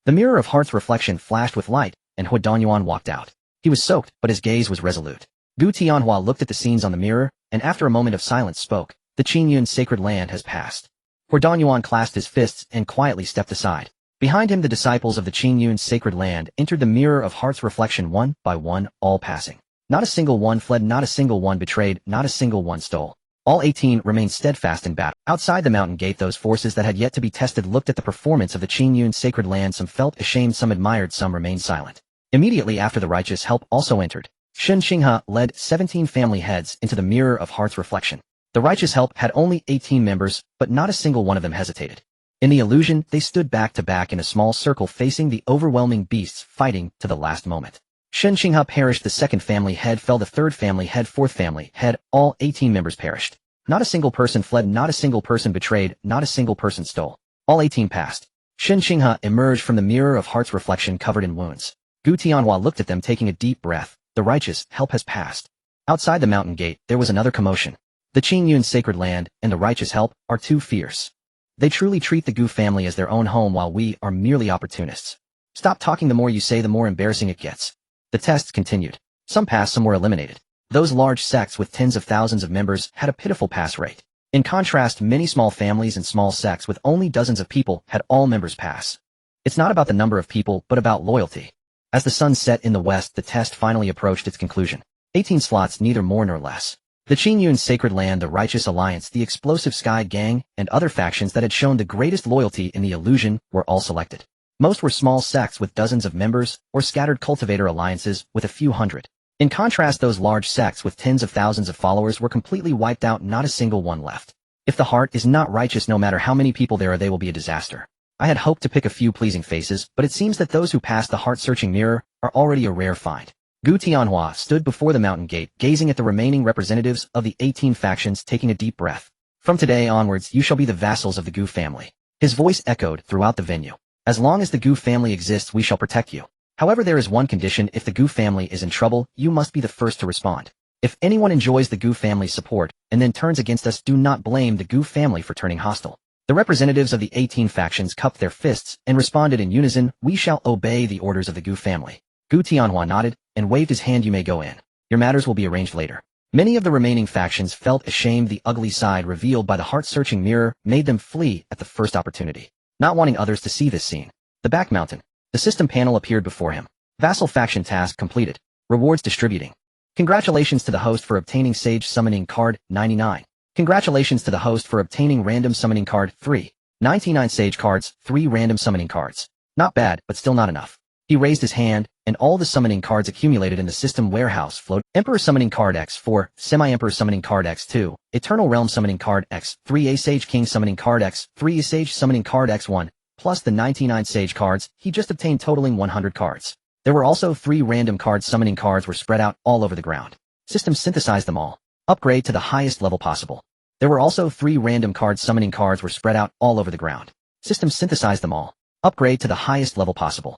The mirror of heart's reflection flashed with light, and Huadanyuan walked out. He was soaked, but his gaze was resolute. Gu Tianhua looked at the scenes on the mirror, and after a moment of silence spoke, the Qingyun's sacred land has passed. Huadanyuan clasped his fists and quietly stepped aside. Behind him the disciples of the Qingyun's sacred land entered the mirror of heart's reflection one by one, all passing. Not a single one fled, not a single one betrayed, not a single one stole. All 18 remained steadfast in battle. Outside the mountain gate, those forces that had yet to be tested looked at the performance of the Qingyun's sacred land. Some felt ashamed, some admired, some remained silent. Immediately after, the righteous help also entered. Shen Xinghe led 17 family heads into the mirror of heart's reflection. The righteous help had only 18 members, but not a single one of them hesitated. In the illusion, they stood back to back in a small circle facing the overwhelming beasts, fighting to the last moment. Shen Xinghe perished, the second family head fell, the third family head, fourth family head, all 18 members perished. Not a single person fled, not a single person betrayed, not a single person stole. All 18 passed. Shen Xinghe emerged from the mirror of heart's reflection covered in wounds. Gu Tianhua looked at them, taking a deep breath. The righteous help has passed. Outside the mountain gate, there was another commotion. The Qingyun's sacred land and the righteous help are too fierce. They truly treat the Gu family as their own home while we are merely opportunists. Stop talking, the more you say the more embarrassing it gets. The tests continued. Some passed, some were eliminated. Those large sects with tens of thousands of members had a pitiful pass rate. In contrast, many small families and small sects with only dozens of people had all members pass. It's not about the number of people, but about loyalty. As the sun set in the west, the test finally approached its conclusion. 18 slots, neither more nor less. The Qingyun's sacred land, the Righteous Alliance, the Explosive Sky Gang, and other factions that had shown the greatest loyalty in the illusion were all selected. Most were small sects with dozens of members, or scattered cultivator alliances with a few hundred. In contrast, those large sects with tens of thousands of followers were completely wiped out, not a single one left. If the heart is not righteous, no matter how many people there are, they will be a disaster. I had hoped to pick a few pleasing faces, but it seems that those who passed the heart-searching mirror are already a rare find. Gu Tianhua stood before the mountain gate, gazing at the remaining representatives of the 18 factions, taking a deep breath. From today onwards, you shall be the vassals of the Gu family. His voice echoed throughout the venue. As long as the Gu family exists, we shall protect you. However, there is one condition: if the Gu family is in trouble, you must be the first to respond. If anyone enjoys the Gu family's support and then turns against us, do not blame the Gu family for turning hostile. The representatives of the 18 factions cupped their fists and responded in unison, we shall obey the orders of the Gu family. Gu Tianhua nodded and waved his hand. You may go in. Your matters will be arranged later. Many of the remaining factions felt ashamed. The ugly side revealed by the heart-searching mirror made them flee at the first opportunity. Not wanting others to see this scene, the back mountain, the system panel appeared before him. Vassal faction task completed. Rewards distributing. Congratulations to the host for obtaining Sage Summoning Card 99. Congratulations to the host for obtaining Random Summoning Card 3. 99 Sage Cards, 3 Random Summoning Cards. Not bad, but still not enough. He raised his hand, and all the summoning cards accumulated in the system warehouse flowed. Emperor Summoning Card X4, Semi-Emperor Summoning Card X2, Eternal Realm Summoning Card X3, A Sage King Summoning Card X3, A Sage Summoning Card X1, plus the 99 Sage cards he just obtained, totaling 100 cards. There were also 3 random card summoning cards were spread out all over the ground. System synthesized them all. Upgrade to the highest level possible. There were also 3 random card summoning cards were spread out all over the ground. System synthesized them all. Upgrade to the highest level possible.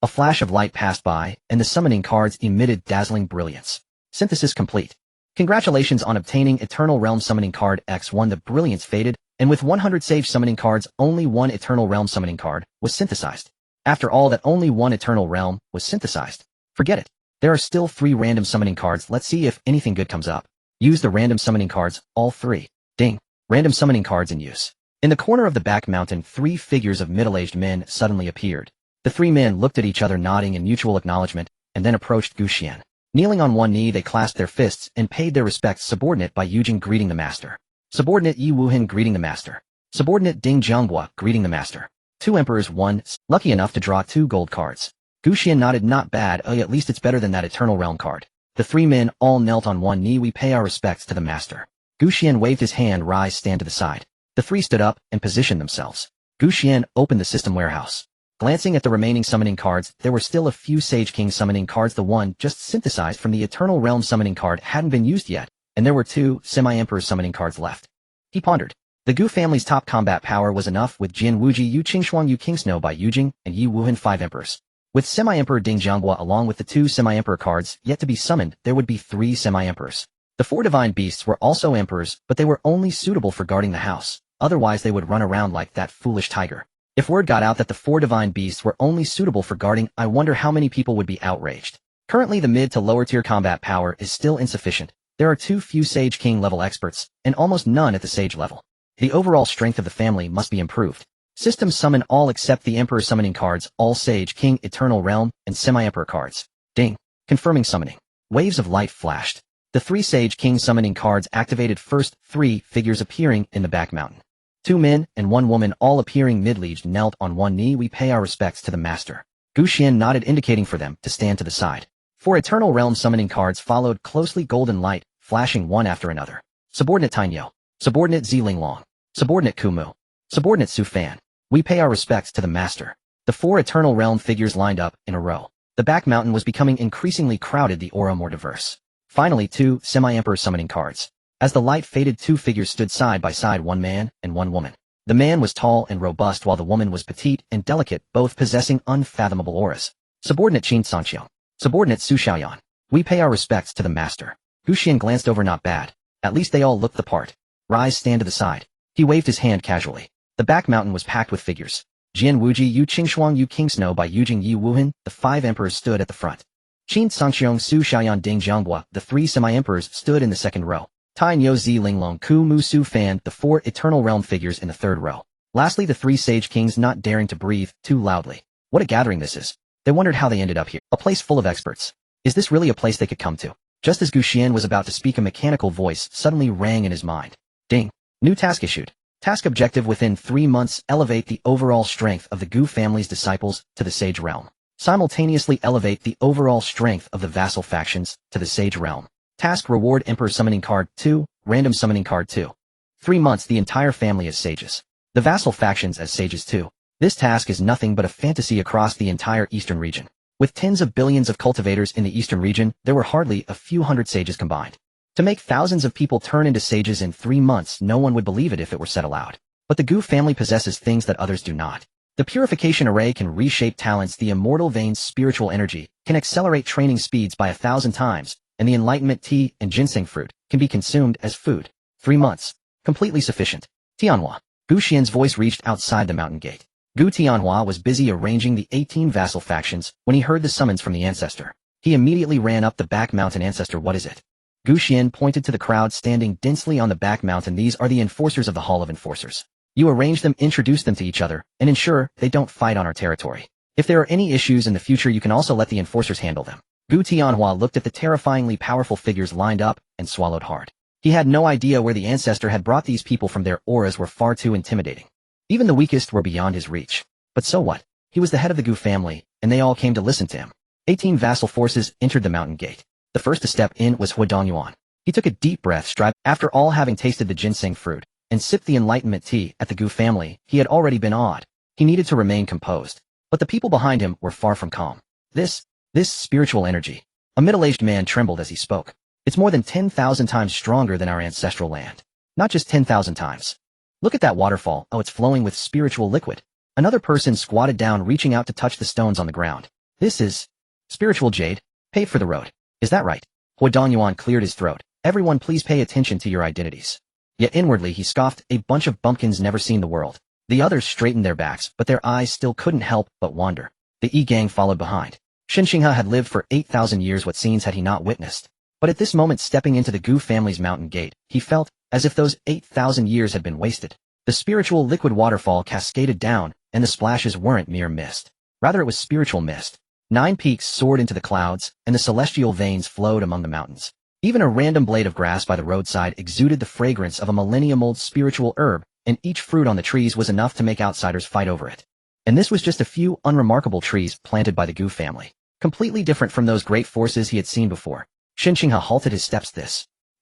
A flash of light passed by, and the summoning cards emitted dazzling brilliance. Synthesis complete. Congratulations on obtaining Eternal Realm Summoning Card X1. The brilliance faded, and with 100 Sage Summoning Cards, only 1 Eternal Realm Summoning Card was synthesized. After all that, only 1 Eternal Realm was synthesized. Forget it. There are still 3 random summoning cards. Let's see if anything good comes up. Use the random summoning cards, all 3. Ding. Random summoning cards in use. In the corner of the back mountain, 3 figures of middle-aged men suddenly appeared. The 3 men looked at each other, nodding in mutual acknowledgement, and then approached Gu Xuan. Kneeling on one knee, they clasped their fists and paid their respects. Subordinate Bai Yujing greeting the master. Subordinate Yi Wuhan greeting the master. Subordinate Ding Jianghua greeting the master. 2 emperors, 1, lucky enough to draw 2 gold cards. Gu Xuan nodded. Not bad, at least it's better than that Eternal Realm card. The 3 men all knelt on one knee. We pay our respects to the master. Gu Xuan waved his hand. Rise, stand to the side. The 3 stood up and positioned themselves. Gu Xuan opened the system warehouse. Glancing at the remaining summoning cards, there were still a few Sage King summoning cards. The one just synthesized from the Eternal Realm summoning card hadn't been used yet, and there were 2 Semi-Emperor summoning cards left. He pondered. The Gu family's top combat power was enough with Jin Wuji, Yu Qingxuan, Yu Kingsnow Bai Yujing, and Yi Wuhan 5 emperors. With Semi-Emperor Ding Jianghua along with the 2 Semi-Emperor cards yet to be summoned, there would be 3 Semi-Emperors. The 4 divine beasts were also emperors, but they were only suitable for guarding the house. Otherwise they would run around like that foolish tiger. If word got out that the 4 divine beasts were only suitable for guarding, I wonder how many people would be outraged. Currently the mid to lower tier combat power is still insufficient. There are too few Sage King level experts, and almost none at the Sage level. The overall strength of the family must be improved. System summon all except the Emperor summoning cards, all Sage King, Eternal Realm, and Semi-Emperor cards. Ding. Confirming summoning. Waves of light flashed. The 3 Sage King summoning cards activated first, 3 figures appearing in the back mountain. 2 men and 1 woman all appearing mid-aged knelt on one knee. We pay our respects to the master. Gu Xuan nodded, indicating for them to stand to the side. 4 Eternal Realm summoning cards followed closely, golden light, flashing one after another. Subordinate Tainyo. Subordinate Zilinglong. Subordinate Kumu. Subordinate Su Fan. We pay our respects to the master. The 4 Eternal Realm figures lined up in a row. The back mountain was becoming increasingly crowded, the aura more diverse. Finally 2 Semi-Emperor summoning cards. As the light faded, 2 figures stood side by side, 1 man and 1 woman. The man was tall and robust while the woman was petite and delicate, both possessing unfathomable auras. Subordinate Qin Sanqiu. Subordinate Su Xiaoyan. We pay our respects to the master. Xuan glanced over. Not bad. At least they all looked the part. Rise, stand to the side. He waved his hand casually. The back mountain was packed with figures. Jian Wuji Yu Qingshuang Yu King Snow by Yujing Yi Wuhan, the 5 emperors stood at the front. Qin Sangxiong Su Xiaoyan Ding Jianghua, the 3 semi-emperors stood in the second row. Tai Niu Zi Linglong Ku Mu Su Fan, the 4 eternal realm figures in the third row. Lastly, the 3 sage kings not daring to breathe too loudly. What a gathering this is. They wondered how they ended up here. A place full of experts. Is this really a place they could come to? Just as Xuan was about to speak, a mechanical voice suddenly rang in his mind. Ding. New task issued. Task objective: within 3 months, elevate the overall strength of the Gu family's disciples to the Sage Realm. Simultaneously elevate the overall strength of the vassal factions to the Sage Realm. Task reward: Emperor Summoning Card 2, Random Summoning Card 2. 3 months, the entire family as sages. The vassal factions as sages too. This task is nothing but a fantasy across the entire eastern region. With tens of billions of cultivators in the eastern region, there were hardly a few hundred sages combined. To make thousands of people turn into sages in 3 months, no one would believe it if it were said aloud. But the Gu family possesses things that others do not. The Purification Array can reshape talents, the Immortal Vein's spiritual energy can accelerate training speeds by 1,000 times, and the Enlightenment Tea and Ginseng Fruit can be consumed as food. 3 months. Completely sufficient. Tianhua. Gu Xian's voice reached outside the mountain gate. Gu Tianhua was busy arranging the 18 vassal factions when he heard the summons from the Ancestor. He immediately ran up the back mountain. Ancestor, what is it? Gu Xian pointed to the crowd standing densely on the back mountain. These are the enforcers of the Hall of Enforcers. You arrange them, introduce them to each other, and ensure they don't fight on our territory. If there are any issues in the future, you can also let the enforcers handle them. Gu Tianhua looked at the terrifyingly powerful figures lined up and swallowed hard. He had no idea where the Ancestor had brought these people from. Their auras were far too intimidating. Even the weakest were beyond his reach. But so what? He was the head of the Gu family, and they all came to listen to him. 18 vassal forces entered the mountain gate. The first to step in was Huadong. He took a deep breath. After all having tasted the ginseng fruit and sipped the enlightenment tea at the Gu family, he had already been awed. He needed to remain composed. But the people behind him were far from calm. This spiritual energy. A middle-aged man trembled as he spoke. It's more than 10,000 times stronger than our ancestral land. Not just 10,000 times. Look at that waterfall. Oh, it's flowing with spiritual liquid. Another person squatted down, reaching out to touch the stones on the ground. This is spiritual jade. Paved for the road. Is that right? Huadong cleared his throat. Everyone, please pay attention to your identities. Yet inwardly he scoffed. A bunch of bumpkins never seen the world. The others straightened their backs, but their eyes still couldn't help but wander. The E-gang followed behind. Shenxinghe had lived for 8,000 years. What scenes had he not witnessed? But at this moment, stepping into the Gu family's mountain gate, he felt as if those 8,000 years had been wasted. The spiritual liquid waterfall cascaded down, and the splashes weren't mere mist. Rather, it was spiritual mist. 9 peaks soared into the clouds, and the celestial veins flowed among the mountains. Even a random blade of grass by the roadside exuded the fragrance of a millennium-old spiritual herb, and each fruit on the trees was enough to make outsiders fight over it. And this was just a few unremarkable trees planted by the Gu family. Completely different from those great forces he had seen before. Shenxinghe halted his steps.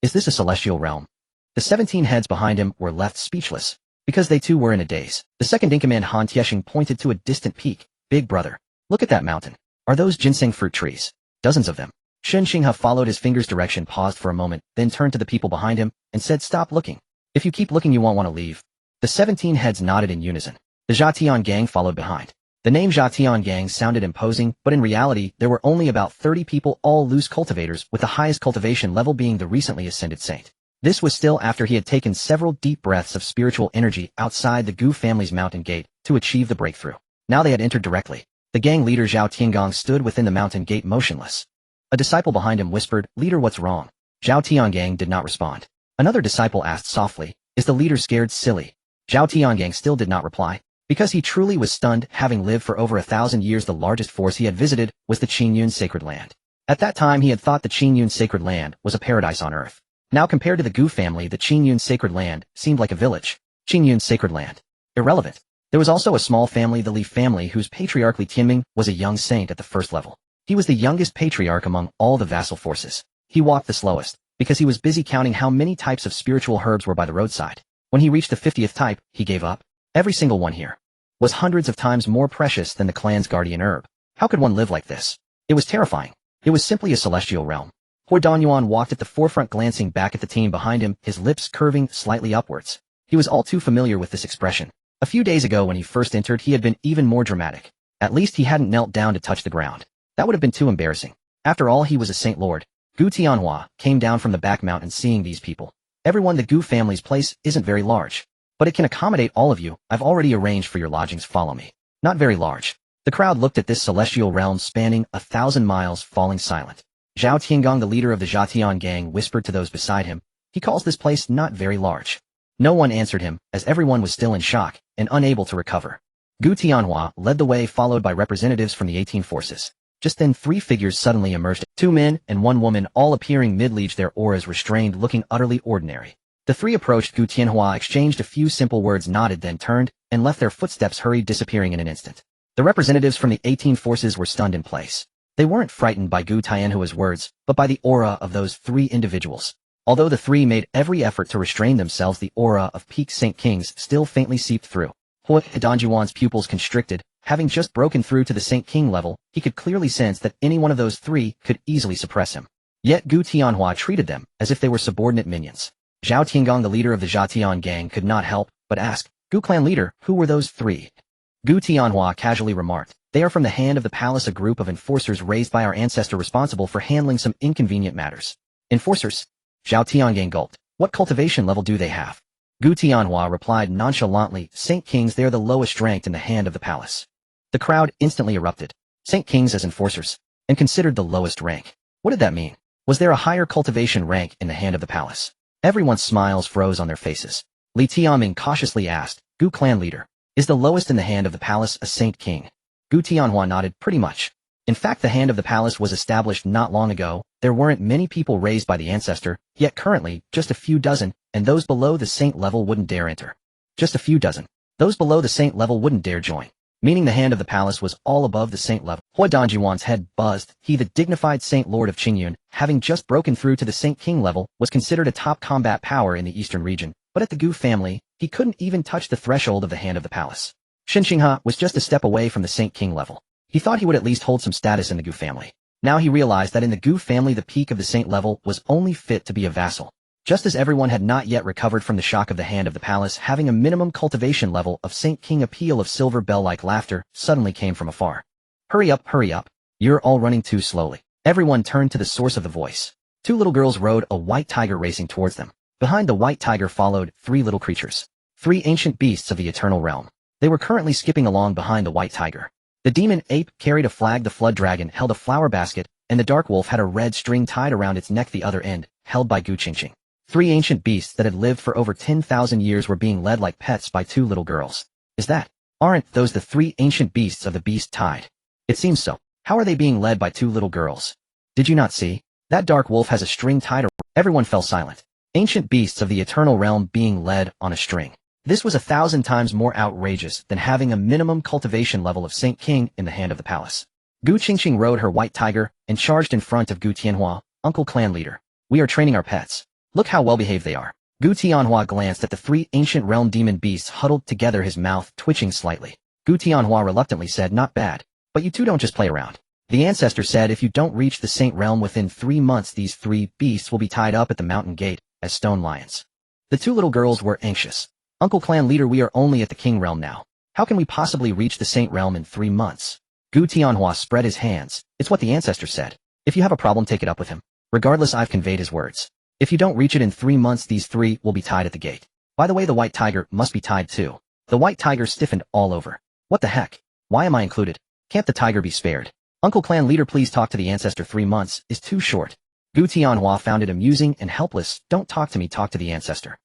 Is this a celestial realm? The 17 heads behind him were left speechless, because they too were in a daze. The second-in-command Han Tieshing pointed to a distant peak. Big brother, look at that mountain. Are those ginseng fruit trees? Dozens of them. Shenxinghe followed his finger's direction, paused for a moment, then turned to the people behind him, and said, stop looking. If you keep looking, you won't want to leave. The 17 heads nodded in unison. The Zhatian gang followed behind. The name Zhatian gang sounded imposing, but in reality, there were only about 30 people, all loose cultivators, with the highest cultivation level being the recently ascended saint. This was still after he had taken several deep breaths of spiritual energy outside the Gu family's mountain gate to achieve the breakthrough. Now they had entered directly. The gang leader Zhao Tiangong stood within the mountain gate motionless. A disciple behind him whispered, Leader, what's wrong? Zhao Tiangong did not respond. Another disciple asked softly, Is the leader scared, silly? Zhao Tiangong still did not reply, because he truly was stunned. Having lived for over 1,000 years, the largest force he had visited was the Qingyun Sacred Land. At that time he had thought the Qingyun Sacred Land was a paradise on earth. Now compared to the Gu family, the Qingyun Sacred Land seemed like a village. Qingyun Sacred Land. Irrelevant. There was also a small family, the Li family, whose patriarch Li Tianming was a young saint at the first level. He was the youngest patriarch among all the vassal forces. He walked the slowest, because he was busy counting how many types of spiritual herbs were by the roadside. When he reached the 50th type, he gave up. Every single one here was hundreds of times more precious than the clan's guardian herb. How could one live like this? It was terrifying. It was simply a celestial realm. Huadong walked at the forefront, glancing back at the team behind him, his lips curving slightly upwards. He was all too familiar with this expression. A few days ago when he first entered, he had been even more dramatic. At least he hadn't knelt down to touch the ground. That would have been too embarrassing. After all, he was a Saint Lord. Gu Tianhua came down from the back mountain seeing these people. Everyone, the Gu family's place isn't very large, but it can accommodate all of you. I've already arranged for your lodgings. Follow me. Not very large. The crowd looked at this celestial realm spanning 1,000 miles, falling silent. Zhao Tiangong, the leader of the Zhatian gang, whispered to those beside him, he calls this place not very large. No one answered him, as everyone was still in shock and unable to recover. Gu Tianhua led the way, followed by representatives from the 18 forces. Just then 3 figures suddenly emerged, 2 men and 1 woman, all appearing mid-age, their auras restrained, looking utterly ordinary. The 3 approached Gu Tianhua, exchanged a few simple words, nodded, then turned and left, their footsteps hurried, disappearing in an instant. The representatives from the 18 forces were stunned in place. They weren't frightened by Gu Tianhua's words, but by the aura of those 3 individuals. Although the 3 made every effort to restrain themselves, the aura of peak Saint Kings still faintly seeped through. Hua Danjuan's pupils constricted. Having just broken through to the Saint King level, he could clearly sense that any one of those 3 could easily suppress him. Yet Gu Tianhua treated them as if they were subordinate minions. Zhao Tiangong, the leader of the Zhatian gang, could not help but ask, Gu clan leader, who were those 3? Gu Tianhua casually remarked, they are from the hand of the palace, a group of enforcers raised by our ancestor responsible for handling some inconvenient matters. Enforcers? Zhao Tiangong gulped. What cultivation level do they have? Gu Tianhua replied nonchalantly, Saint Kings, they are the lowest ranked in the hand of the palace. The crowd instantly erupted. Saint Kings as enforcers, and considered the lowest rank. What did that mean? Was there a higher cultivation rank in the hand of the palace? Everyone's smiles froze on their faces. Li Tianming cautiously asked, Gu clan leader, is the lowest in the hand of the palace a Saint King? Gu Tianhua nodded, pretty much. In fact, the hand of the palace was established not long ago. There weren't many people raised by the ancestor, yet currently, just a few dozen, and those below the saint level wouldn't dare enter. Just a few dozen. Those below the saint level wouldn't dare join. Meaning the hand of the palace was all above the saint level. Hua Danjuan's head buzzed. He, the dignified saint lord of Qingyun, having just broken through to the Saint King level, was considered a top combat power in the eastern region, but at the Gu family, he couldn't even touch the threshold of the hand of the palace. Shen Xinghe was just a step away from the Saint King level. He thought he would at least hold some status in the Gu family. Now he realized that in the Gu family the peak of the saint level was only fit to be a vassal. Just as everyone had not yet recovered from the shock of the hand of the palace, having a minimum cultivation level of Saint King, a peal of silver bell-like laughter suddenly came from afar. Hurry up, you're all running too slowly. Everyone turned to the source of the voice. 2 little girls rode a white tiger racing towards them. Behind the white tiger followed 3 little creatures. 3 ancient beasts of the eternal realm. They were currently skipping along behind the white tiger. The demon ape carried a flag, the flood dragon held a flower basket, and the dark wolf had a red string tied around its neck, the other end held by Gu Qingqing. 3 ancient beasts that had lived for over 10,000 years were being led like pets by 2 little girls. Aren't those the 3 ancient beasts of the beast tide? It seems so. How are they being led by 2 little girls? Did you not see? That dark wolf has a string tied around. Everyone fell silent. Ancient beasts of the eternal realm being led on a string. This was 1,000 times more outrageous than having a minimum cultivation level of Saint King in the hand of the palace. Gu Qingqing rode her white tiger and charged in front of Gu Tianhua, uncle clan leader. We are training our pets. Look how well behaved they are. Gu Tianhua glanced at the 3 ancient realm demon beasts huddled together, his mouth twitching slightly. Gu Tianhua reluctantly said, not bad. But you 2 don't just play around. The ancestor said if you don't reach the saint realm within 3 months, these 3 beasts will be tied up at the mountain gate as stone lions. The 2 little girls were anxious. Uncle clan leader, we are only at the king realm now. How can we possibly reach the saint realm in 3 months? Gu Tianhua spread his hands. It's what the ancestor said. If you have a problem, take it up with him. Regardless, I've conveyed his words. If you don't reach it in 3 months, these 3 will be tied at the gate. By the way, the white tiger must be tied too. The white tiger stiffened all over. What the heck? Why am I included? Can't the tiger be spared? Uncle clan leader, please talk to the ancestor. 3 months is too short. Gu Tianhua found it amusing and helpless. Don't talk to me, talk to the ancestor.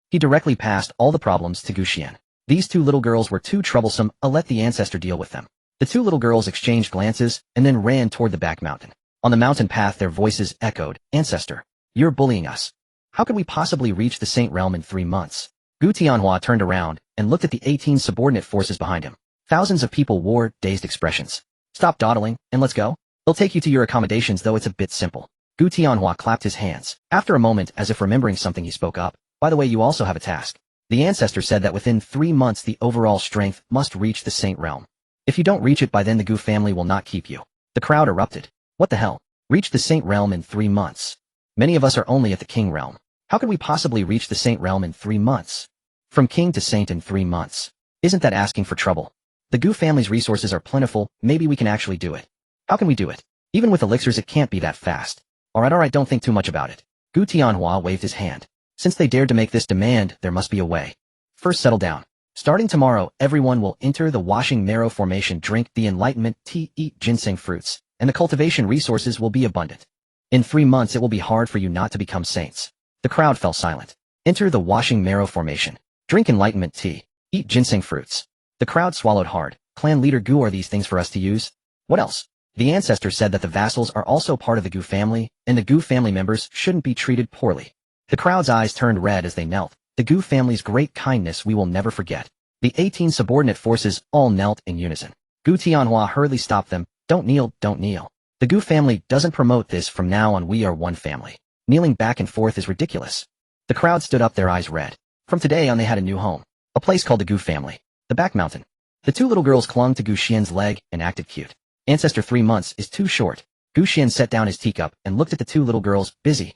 He directly passed all the problems to Gu Xian. These 2 little girls were too troublesome. I'll let the ancestor deal with them. The 2 little girls exchanged glances and then ran toward the back mountain. On the mountain path, their voices echoed, Ancestor, you're bullying us. How could we possibly reach the Saint Realm in 3 months? Gu Tianhua turned around and looked at the 18 subordinate forces behind him. Thousands of people wore dazed expressions. Stop dawdling, and let's go. They'll take you to your accommodations, though it's a bit simple. Gu Tianhua clapped his hands. After a moment, as if remembering something, he spoke up. By the way, you also have a task. The ancestor said that within 3 months the overall strength must reach the Saint Realm. If you don't reach it by then, the Gu family will not keep you. The crowd erupted. What the hell? Reach the Saint Realm in 3 months. Many of us are only at the King Realm. How could we possibly reach the Saint Realm in 3 months? From King to Saint in 3 months. Isn't that asking for trouble? The Gu family's resources are plentiful, maybe we can actually do it. How can we do it? Even with elixirs it can't be that fast. Alright, don't think too much about it. Gu Tianhua waved his hand. Since they dared to make this demand, there must be a way. First settle down. Starting tomorrow, everyone will enter the washing marrow formation, drink the enlightenment tea, eat ginseng fruits, and the cultivation resources will be abundant. In 3 months it will be hard for you not to become saints. The crowd fell silent. Enter the washing marrow formation. Drink enlightenment tea. Eat ginseng fruits. The crowd swallowed hard. Clan leader Gu, are these things for us to use? What else? The ancestor said that the vassals are also part of the Gu family, and the Gu family members shouldn't be treated poorly. The crowd's eyes turned red as they knelt. The Gu family's great kindness we will never forget. The 18 subordinate forces all knelt in unison. Gu Tianhua hurriedly stopped them. Don't kneel, don't kneel. The Gu family doesn't promote this. From now on we are one family. Kneeling back and forth is ridiculous. The crowd stood up, their eyes red. From today on they had a new home. A place called the Gu family. The back mountain. The 2 little girls clung to Gu Xian's leg and acted cute. Ancestor, 3 months is too short. Gu Xian set down his teacup and looked at the 2 little girls, busy.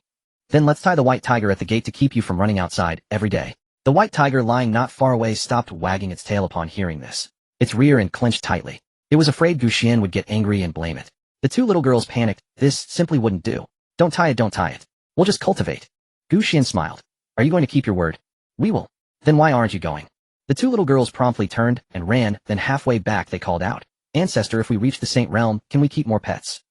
Then let's tie the white tiger at the gate to keep you from running outside every day. The white tiger lying not far away stopped wagging its tail upon hearing this. Its rear end clenched tightly. It was afraid Gu Xian would get angry and blame it. The 2 little girls panicked. This simply wouldn't do. Don't tie it, don't tie it. We'll just cultivate. Gu Xian smiled. Are you going to keep your word? We will. Then why aren't you going? The 2 little girls promptly turned and ran, then halfway back they called out. Ancestor, if we reach the Saint Realm, can we keep more pets?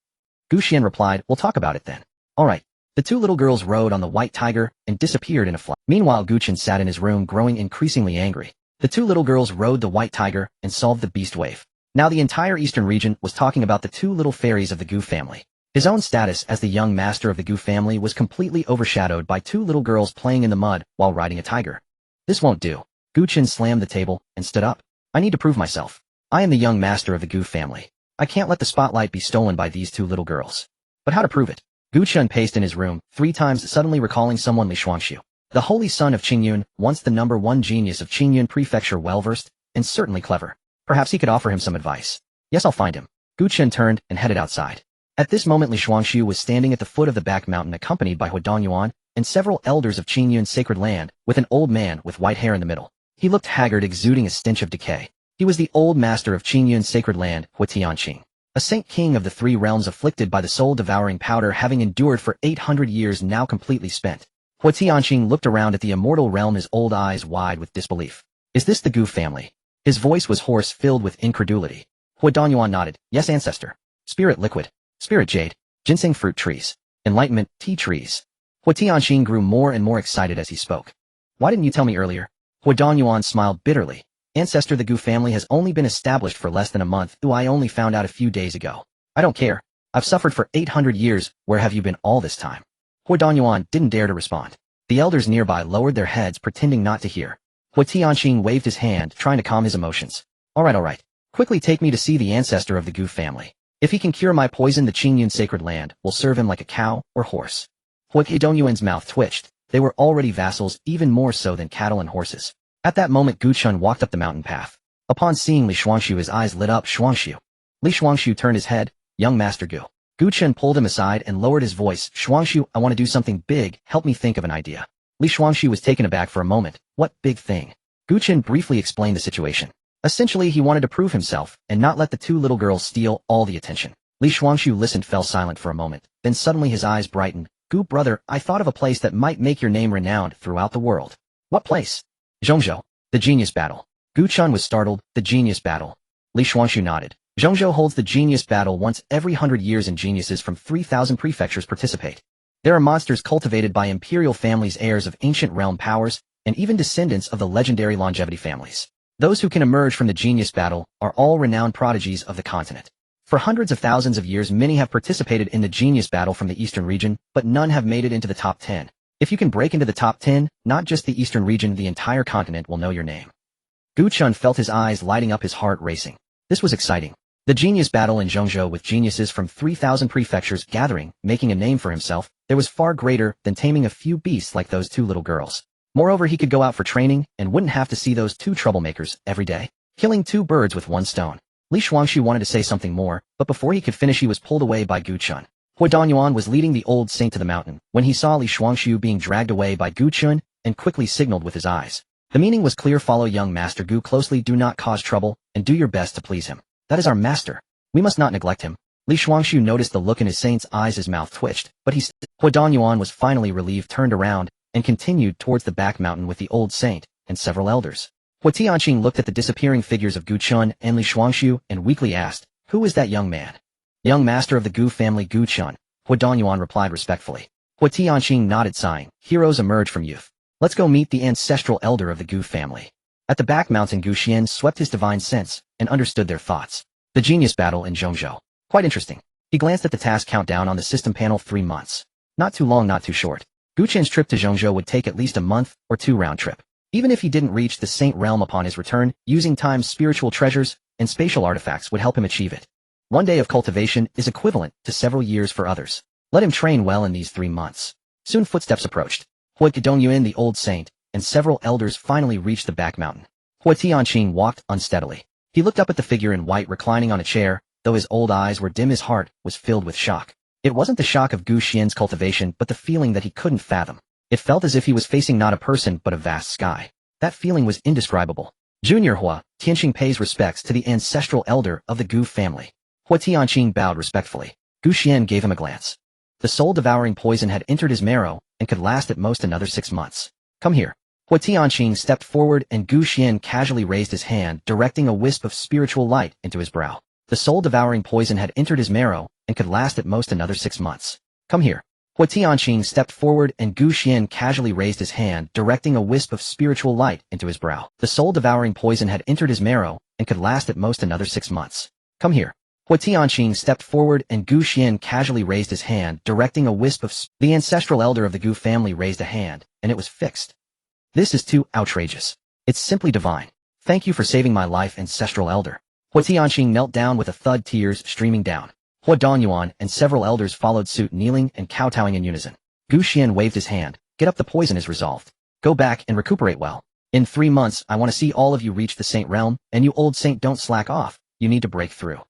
Gu Xian replied, we'll talk about it then. Alright. The 2 little girls rode on the white tiger and disappeared in a flash. Meanwhile Gu Qian sat in his room growing increasingly angry. The 2 little girls rode the white tiger and solved the beast wave. Now the entire eastern region was talking about the 2 little fairies of the Gu family. His own status as the young master of the Gu family was completely overshadowed by 2 little girls playing in the mud while riding a tiger. This won't do. Gu Qian slammed the table and stood up. I need to prove myself. I am the young master of the Gu family. I can't let the spotlight be stolen by these 2 little girls. But how to prove it? Gu Qian paced in his room 3 times, suddenly recalling someone, Li Xuanxiu. The holy son of Qingyun, once the #1 genius of Qingyun Prefecture, well-versed, and certainly clever. Perhaps he could offer him some advice. Yes, I'll find him. Gu Qian turned and headed outside. At this moment Li Xuanxiu was standing at the foot of the back mountain accompanied by Yuan and several elders of Qingyun's sacred land, with an old man with white hair in the middle. He looked haggard, exuding a stench of decay. He was the old master of Qingyun's sacred land, Tianqing, a saint king of the 3 realms, afflicted by the soul-devouring powder, having endured for 800 years, now completely spent. Tianqing looked around at the immortal realm, his old eyes wide with disbelief. Is this the Gu family? His voice was hoarse, filled with incredulity. Yuan nodded. Yes, ancestor. Spirit liquid. Spirit jade. Ginseng fruit trees. Enlightenment tea trees. Tianqing grew more and more excited as he spoke. Why didn't you tell me earlier? Yuan smiled bitterly. Ancestor, the Gu family has only been established for less than a month. I only found out a few days ago. I don't care. I've suffered for 800 years. Where have you been all this time? Yuan didn't dare to respond. The elders nearby lowered their heads, pretending not to hear. Tianqing waved his hand, trying to calm his emotions. Alright. Quickly take me to see the ancestor of the Gu family. If he can cure my poison, the Qingyun sacred land will serve him like a cow or horse. Yuan's mouth twitched. They were already vassals, even more so than cattle and horses. At that moment Gu Qian walked up the mountain path. Upon seeing Li Xuanxiu, his eyes lit up. Xuanxiu. Li Xuanxiu turned his head. Young Master Gu. Gu Qian pulled him aside and lowered his voice. Xuanxiu, I want to do something big. Help me think of an idea. Li Xuanxiu was taken aback for a moment. What big thing? Gu Qian briefly explained the situation. Essentially, he wanted to prove himself and not let the 2 little girls steal all the attention. Li Xuanxiu listened, fell silent for a moment. Then suddenly his eyes brightened. Gu brother, I thought of a place that might make your name renowned throughout the world. What place? Zhongzhou. The genius battle. Gu Qian was startled. The genius battle. Li Xuanxiu nodded. Zhongzhou holds the genius battle once every 100 years, and geniuses from 3,000 prefectures participate. There are monsters cultivated by imperial families, heirs of ancient realm powers, and even descendants of the legendary longevity families. Those who can emerge from the genius battle are all renowned prodigies of the continent. For hundreds of thousands of years, many have participated in the genius battle from the eastern region, but none have made it into the top 10. If you can break into the top 10, not just the eastern region, the entire continent will know your name. Gu Qian felt his eyes lighting up, his heart racing. This was exciting. The genius battle in Zhongzhou, with geniuses from 3,000 prefectures gathering, making a name for himself, there was far greater than taming a few beasts like those 2 little girls. Moreover, he could go out for training and wouldn't have to see those 2 troublemakers every day, killing 2 birds with 1 stone. Li Xuanxiu wanted to say something more, but before he could finish he was pulled away by Gu Qian. Yuan was leading the old saint to the mountain when he saw Li Xuanxiu being dragged away by Gu Qian and quickly signaled with his eyes. The meaning was clear: follow young Master Gu closely, do not cause trouble, and do your best to please him. That is our master. We must not neglect him. Li Shuangshu noticed the look in his saint's eyes, his mouth twitched, but Hua Danyuan was finally relieved, turned around, and continued towards the back mountain with the old saint and several elders. Hua Tianqing looked at the disappearing figures of Gu Chun and Li Shuangshu and weakly asked, "Who is that young man?" "Young master of the Gu family, Gu Chun," Hua Danyuan replied respectfully. Hua Tianqing nodded, sighing. "Heroes emerge from youth. Let's go meet the ancestral elder of the Gu family." At the back mountain, Gu Xian swept his divine sense and understood their thoughts. The genius battle in Zhongzhou. Quite interesting. He glanced at the task countdown on the system panel. 3 months. Not too long, not too short. Gu Qian's trip to Zhongzhou would take at least a month or 2 round trip. Even if he didn't reach the Saint Realm upon his return, using time's spiritual treasures and spatial artifacts would help him achieve it. 1 day of cultivation is equivalent to several years for others. Let him train well in these 3 months. Soon footsteps approached. Hua Dongyuan, the old saint, and several elders finally reached the back mountain. Hua Tianqing walked unsteadily. He looked up at the figure in white reclining on a chair. Though his old eyes were dim, his heart was filled with shock. It wasn't the shock of Gu Xian's cultivation, but the feeling that he couldn't fathom. It felt as if he was facing not a person but a vast sky. That feeling was indescribable. Junior Hua Tianqing pays respects to the ancestral elder of the Gu family. Hua Tianqing bowed respectfully. Gu Xian gave him a glance. The soul-devouring poison had entered his marrow and could last at most another 6 months. "Come here." Hua Tianqing stepped forward and Gu Xian casually raised his hand, directing a wisp of spiritual light into his brow. The soul-devouring poison had entered his marrow and could last at most another 6 months. "Come here." Hua Tianqing stepped forward and Gu Xian casually raised his hand, directing a wisp of spiritual light into his brow. The soul-devouring poison had entered his marrow and could last at most another 6 months. "Come here." Hua Tianqing stepped forward and Gu Xian casually raised his hand, directing a wisp of the ancestral elder of the Gu family raised a hand, and it was fixed. "This is too outrageous. It's simply divine. Thank you for saving my life, ancestral elder." Hua Tianqing knelt down with a thud, tears streaming down. Hua Danyuan and several elders followed suit, kneeling and kowtowing in unison. Gu Xian waved his hand. "Get up, the poison is resolved. Go back and recuperate well. In 3 months, I want to see all of you reach the Saint Realm, and you old saint, don't slack off. You need to break through."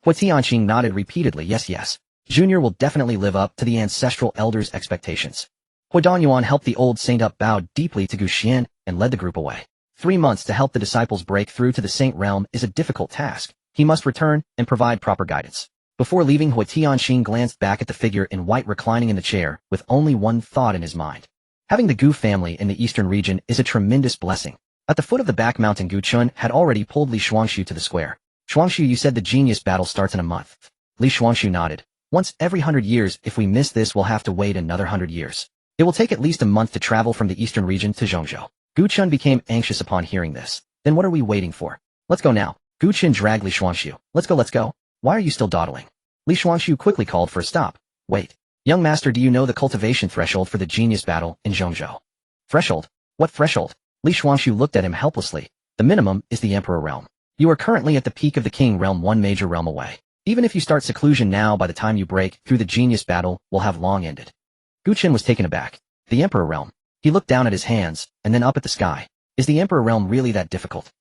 Hua Tianqing nodded repeatedly. "Yes, yes. Junior will definitely live up to the ancestral elder's expectations." Hua Danyuan helped the old saint up, bowed deeply to Gu Xian, and led the group away. 3 months to help the disciples break through to the Saint Realm is a difficult task. He must return and provide proper guidance. Before leaving, Hua Tianqing glanced back at the figure in white reclining in the chair, with only one thought in his mind. Having the Gu family in the eastern region is a tremendous blessing. At the foot of the back mountain, Gu Chun had already pulled Li Shuangshu to the square. "Shuangshu, you said the genius battle starts in a month." Li Shuangshu nodded. "Once every 100 years. If we miss this, we'll have to wait another 100 years. It will take at least a month to travel from the eastern region to Zhongzhou." Gu Chun became anxious upon hearing this. "Then what are we waiting for? Let's go now." Gu Chun dragged Li Shuangshu. Let's go, let's go. Why are you still dawdling?" Li Shuangshu quickly called for a stop. "Wait. Young master, do you know the cultivation threshold for the genius battle in Zhongzhou?" "Threshold? What threshold?" Li Shuangshu looked at him helplessly. "The minimum is the Emperor Realm. You are currently at the peak of the King Realm, 1 major realm away. Even if you start seclusion now, by the time you break through the genius battle, will have long ended." Gu Chun was taken aback. The Emperor Realm. He looked down at his hands, and then up at the sky. Is the Emperor Realm really that difficult?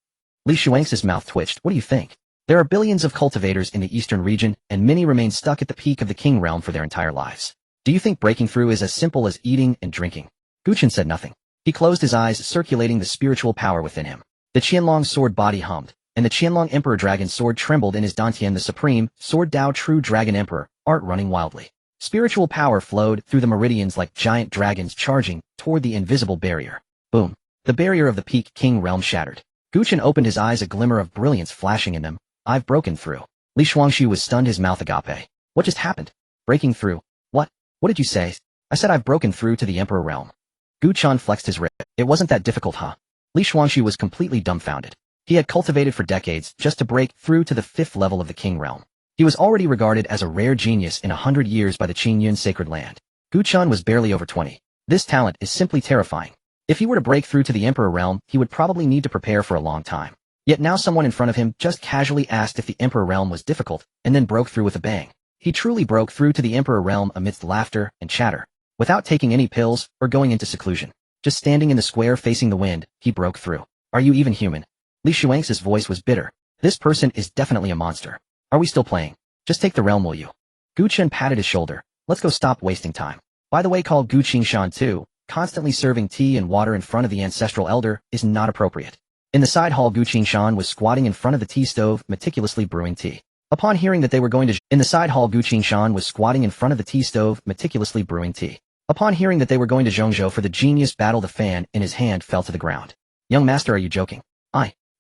Li Shuang's mouth twitched. "What do you think? There are billions of cultivators in the eastern region, and many remain stuck at the peak of the King Realm for their entire lives. Do you think breaking through is as simple as eating and drinking?" Gu Chun said nothing. He closed his eyes, circulating the spiritual power within him. The Qianlong sword body hummed, and the Qianlong Emperor Dragon sword trembled in his dantian. The supreme sword Dao True Dragon Emperor, art running wildly. Spiritual power flowed through the meridians like giant dragons charging toward the invisible barrier. Boom. The barrier of the peak King Realm shattered. Gu Chun opened his eyes, a glimmer of brilliance flashing in them. "I've broken through." Li Shuangshu was stunned, his mouth agape. "What just happened? Breaking through? What? What did you say?" "I said I've broken through to the Emperor Realm." Gu Chun flexed his wrist. "It wasn't that difficult, huh?" Li Shuangshu was completely dumbfounded. He had cultivated for decades just to break through to the 5th level of the King Realm. He was already regarded as a rare genius in 100 years by the Qingyun sacred land. Gu Chun was barely over 20. This talent is simply terrifying. If he were to break through to the Emperor Realm, he would probably need to prepare for a long time. Yet now someone in front of him just casually asked if the Emperor Realm was difficult, and then broke through with a bang. He truly broke through to the Emperor Realm amidst laughter and chatter. Without taking any pills or going into seclusion. Just standing in the square facing the wind, he broke through. "Are you even human?" Li Shuang's voice was bitter. "This person is definitely a monster. Are we still playing? Just take the realm, will you?" Gu Chun patted his shoulder. "Let's go, stop wasting time. By the way, call Gu Qingshan too. Constantly serving tea and water in front of the ancestral elder is not appropriate." In the side hall, Gu Qingshan was squatting in front of the tea stove, meticulously brewing tea. Upon hearing that they were going to in the side hall, Gu Qingshan was squatting in front of the tea stove, meticulously brewing tea. Upon hearing that they were going to Zhongzhou for the genius battle, the fan in his hand fell to the ground. Young master, are you joking?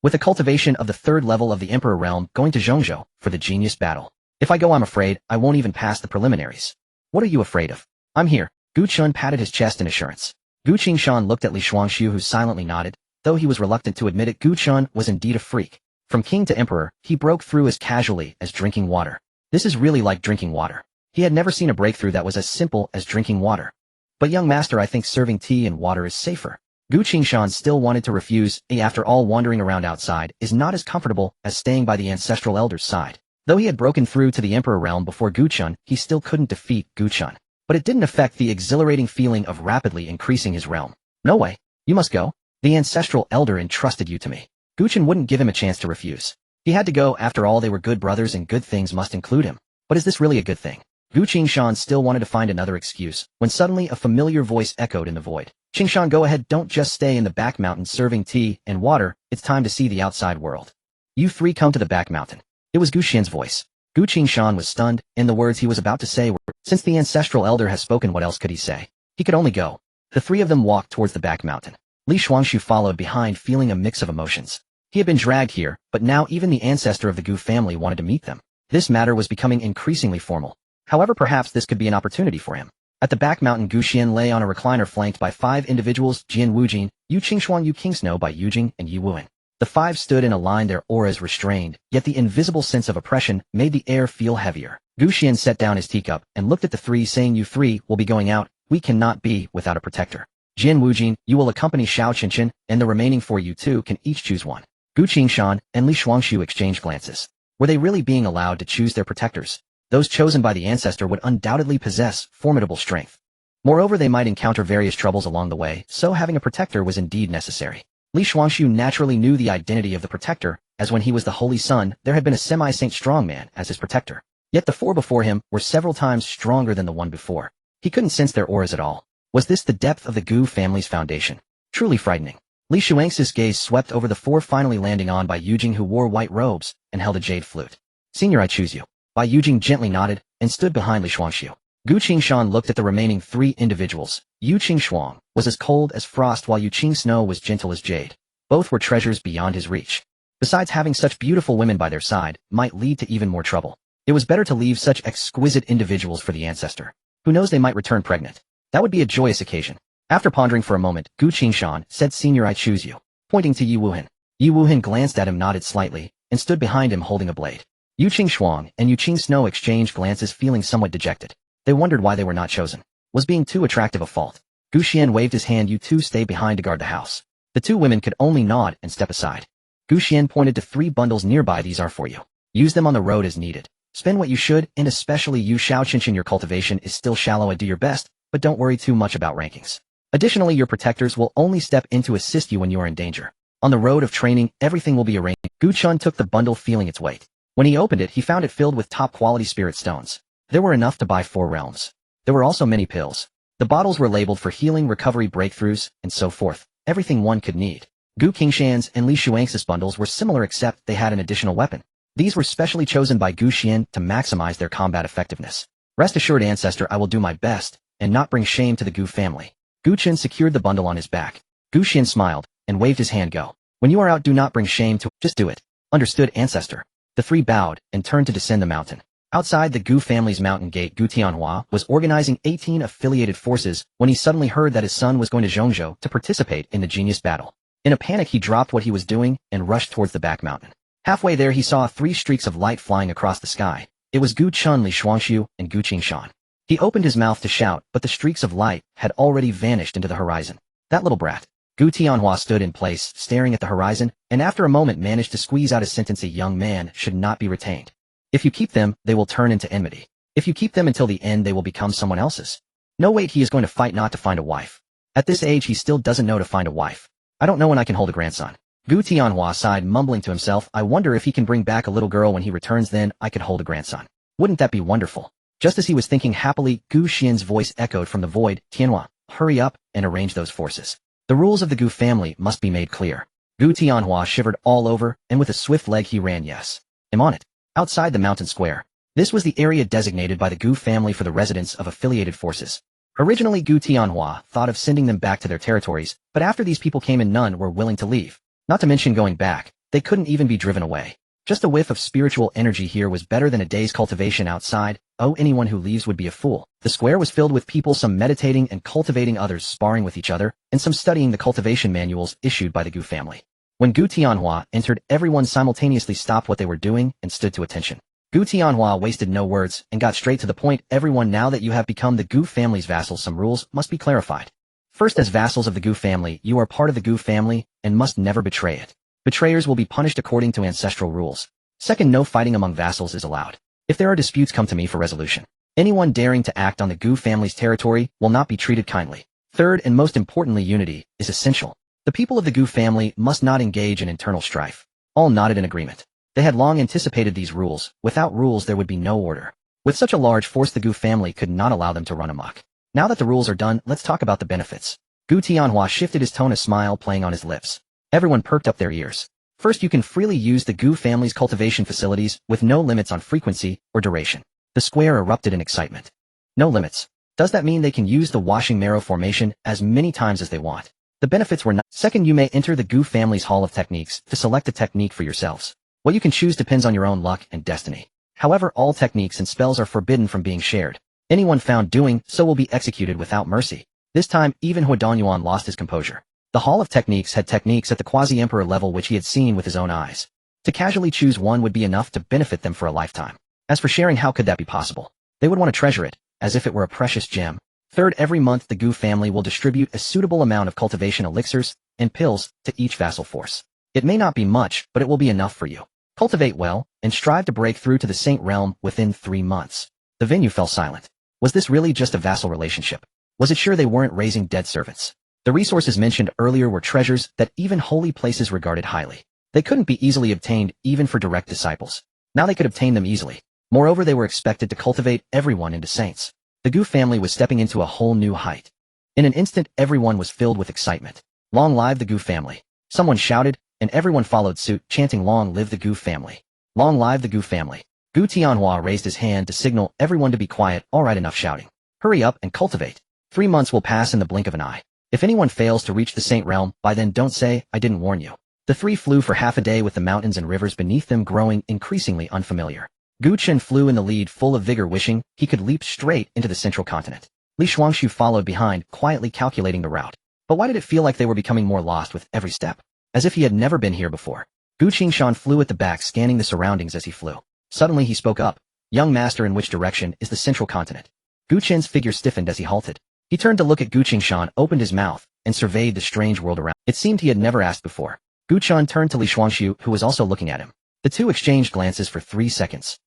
With the cultivation of the 3rd level of the Emperor realm, going to Zhongzhou for the genius battle. If I go, I'm afraid I won't even pass the preliminaries. What are you afraid of? I'm here. Gu Chun patted his chest in assurance. Gu Qingshan looked at Li Shuangxiu, who silently nodded. Though he was reluctant to admit it, Gu Chun was indeed a freak. From king to emperor, he broke through as casually as drinking water. This is really like drinking water. He had never seen a breakthrough that was as simple as drinking water. But young master, I think serving tea and water is safer. Gu Qingshan still wanted to refuse. After all, wandering around outside is not as comfortable as staying by the ancestral elder's side. Though he had broken through to the emperor realm before Gu Chun, he still couldn't defeat Gu Chun. But it didn't affect the exhilarating feeling of rapidly increasing his realm. No way. You must go. The ancestral elder entrusted you to me. Gu Chun wouldn't give him a chance to refuse. He had to go. After all, they were good brothers and good things must include him. But is this really a good thing? Gu Qingshan still wanted to find another excuse, when suddenly a familiar voice echoed in the void. Qingshan, go ahead, don't just stay in the back mountain serving tea and water, it's time to see the outside world. You 3 come to the back mountain. It was Gu Xian's voice. Gu Qingshan was stunned, and the words he was about to say were, since the ancestral elder has spoken, what else could he say? He could only go. The 3 of them walked towards the back mountain. Li Shuangxiu followed behind, feeling a mix of emotions. He had been dragged here, but now even the ancestor of the Gu family wanted to meet them. This matter was becoming increasingly formal. However, perhaps this could be an opportunity for him. At the back mountain, Gu Xian lay on a recliner flanked by 5 individuals, Jian Wujin, Yu Qingshuan, Yu Kingsnow by Yujing, and Yu Wuan. The 5 stood in a line, their auras restrained, yet the invisible sense of oppression made the air feel heavier. Gu Xian set down his teacup and looked at the 3, saying, you 3 will be going out, we cannot be without a protector. Jian Wujin, you will accompany Xiao Qinshan, and the remaining 4 you 2 can each choose one. Gu Qingshan and Li Shuangxiu exchanged glances. Were they really being allowed to choose their protectors? Those chosen by the ancestor would undoubtedly possess formidable strength. Moreover, they might encounter various troubles along the way, so having a protector was indeed necessary. Li Shuangxiu naturally knew the identity of the protector, as when he was the Holy Son, there had been a semi-saint strongman as his protector. Yet the 4 before him were several times stronger than the one before. He couldn't sense their auras at all. Was this the depth of the Gu family's foundation? Truly frightening. Li Shuangxiu's gaze swept over the 4, finally landing on Bai Yujing, who wore white robes and held a jade flute. Senior, I choose you. Bai Yujing gently nodded and stood behind Li Shuangxiu. Gu Qingshan looked at the remaining 3 individuals. Yu Qingshuang was as cold as frost, while Yu Qingsnow was gentle as jade. Both were treasures beyond his reach. Besides, having such beautiful women by their side might lead to even more trouble. It was better to leave such exquisite individuals for the ancestor. Who knows, they might return pregnant. That would be a joyous occasion. After pondering for a moment, Gu Qingshan said, Senior, I choose you, pointing to Yu Wuhan. Yu Wuhan glanced at him, nodded slightly, and stood behind him holding a blade. Yu Qingshuang and Yu Qingsnow exchanged glances, feeling somewhat dejected. They wondered why they were not chosen. Was being too attractive a fault? Gu Xian waved his hand. You 2 stay behind to guard the house. The 2 women could only nod and step aside. Gu Xian pointed to 3 bundles nearby. These are for you. Use them on the road as needed. Spend what you should, and especially you Xiao Qinshan, your cultivation is still shallow. I do your best, but don't worry too much about rankings. Additionally, your protectors will only step in to assist you when you are in danger. On the road of training, everything will be arranged. Gu Chun took the bundle, feeling its weight. When he opened it, he found it filled with top-quality spirit stones. There were enough to buy 4 realms. There were also many pills. The bottles were labeled for healing, recovery, breakthroughs, and so forth. Everything one could need. Gu Qingshan's and Li Shuangxi's bundles were similar, except they had an additional weapon. These were specially chosen by Gu Xian to maximize their combat effectiveness. Rest assured, Ancestor, I will do my best, and not bring shame to the Gu family. Gu Chen secured the bundle on his back. Gu Xian smiled, and waved his hand. Go. When you are out, do not bring shame to, just do it. Understood, Ancestor. The 3 bowed, and turned to descend the mountain. Outside the Gu family's mountain gate, Gu Tianhua was organizing 18 affiliated forces when he suddenly heard that his son was going to Zhongzhou to participate in the genius battle. In a panic, he dropped what he was doing and rushed towards the back mountain. Halfway there, he saw 3 streaks of light flying across the sky. It was Gu Chun, Li Shuangxiu, and Gu Qingshan. He opened his mouth to shout, but the streaks of light had already vanished into the horizon. That little brat. Gu Tianhua stood in place, staring at the horizon, and after a moment managed to squeeze out his sentence: a young man should not be retained. If you keep them, they will turn into enmity. If you keep them until the end, they will become someone else's. No, wait, he is going to fight not to find a wife. At this age, he still doesn't know to find a wife. I don't know when I can hold a grandson. Gu Tianhua sighed, mumbling to himself, I wonder if he can bring back a little girl when he returns, then I could hold a grandson. Wouldn't that be wonderful? Just as he was thinking happily, Gu Xian's voice echoed from the void, Tianhua, hurry up and arrange those forces. The rules of the Gu family must be made clear. Gu Tianhua shivered all over, and with a swift leg he ran. Yes. I'm on it. outside the mountain square. This was the area designated by the Gu family for the residents of affiliated forces. Originally, Gu Tianhua thought of sending them back to their territories, but after these people came in, none were willing to leave. Not to mention going back, they couldn't even be driven away. Just a whiff of spiritual energy here was better than a day's cultivation outside. Oh, anyone who leaves would be a fool. The square was filled with people, some meditating and cultivating, others sparring with each other, and some studying the cultivation manuals issued by the Gu family. When Gu Tianhua entered, everyone simultaneously stopped what they were doing and stood to attention. Gu Tianhua wasted no words and got straight to the point. Everyone, now that you have become the Gu family's vassals, some rules must be clarified. First, as vassals of the Gu family, you are part of the Gu family and must never betray it. Betrayers will be punished according to ancestral rules. Second, no fighting among vassals is allowed. If there are disputes, come to me for resolution. Anyone daring to act on the Gu family's territory will not be treated kindly. Third, and most importantly, unity is essential. The people of the Gu family must not engage in internal strife. All nodded in agreement. They had long anticipated these rules. Without rules, there would be no order. With such a large force, the Gu family could not allow them to run amok. Now that the rules are done, let's talk about the benefits. Gu Tianhua shifted his tone, a smile playing on his lips. Everyone perked up their ears. First, you can freely use the Gu family's cultivation facilities with no limits on frequency or duration. The square erupted in excitement. No limits. Does that mean they can use the washing marrow formation as many times as they want? The benefits were not. Second, you may enter the Gu family's Hall of Techniques to select a technique for yourselves. What you can choose depends on your own luck and destiny. However, all techniques and spells are forbidden from being shared. Anyone found doing so will be executed without mercy. This time, even Huadanyuan lost his composure. The Hall of Techniques had techniques at the quasi-emperor level which he had seen with his own eyes. To casually choose one would be enough to benefit them for a lifetime. As for sharing, how could that be possible? They would want to treasure it, as if it were a precious gem. Third, every month the Gu family will distribute a suitable amount of cultivation elixirs and pills to each vassal force. It may not be much, but it will be enough for you. Cultivate well, and strive to break through to the Saint Realm within 3 months. The venue fell silent. Was this really just a vassal relationship? Was it sure they weren't raising dead servants? The resources mentioned earlier were treasures that even holy places regarded highly. They couldn't be easily obtained even for direct disciples. Now they could obtain them easily. Moreover, they were expected to cultivate everyone into saints. The Gu family was stepping into a whole new height. In an instant, everyone was filled with excitement. Long live the Gu family! Someone shouted, and everyone followed suit, chanting, long live the Gu family! Long live the Gu family! Gu Tianhua raised his hand to signal everyone to be quiet. All right, enough shouting. Hurry up and cultivate. 3 months will pass in the blink of an eye. If anyone fails to reach the Saint Realm, by then don't say, I didn't warn you. The three flew for half a day with the mountains and rivers beneath them growing increasingly unfamiliar. Gu Chen flew in the lead, full of vigor, wishing he could leap straight into the central continent. Li Shuangshu followed behind, quietly calculating the route. But why did it feel like they were becoming more lost with every step? As if he had never been here before. Gu Qingshan flew at the back, scanning the surroundings as he flew. Suddenly he spoke up. Young master, in which direction is the central continent? Gu Chen's figure stiffened as he halted. He turned to look at Gu Qingshan, opened his mouth, and surveyed the strange world around. It seemed he had never asked before. Gu Chen turned to Li Shuangshu, who was also looking at him. The two exchanged glances for 3 seconds.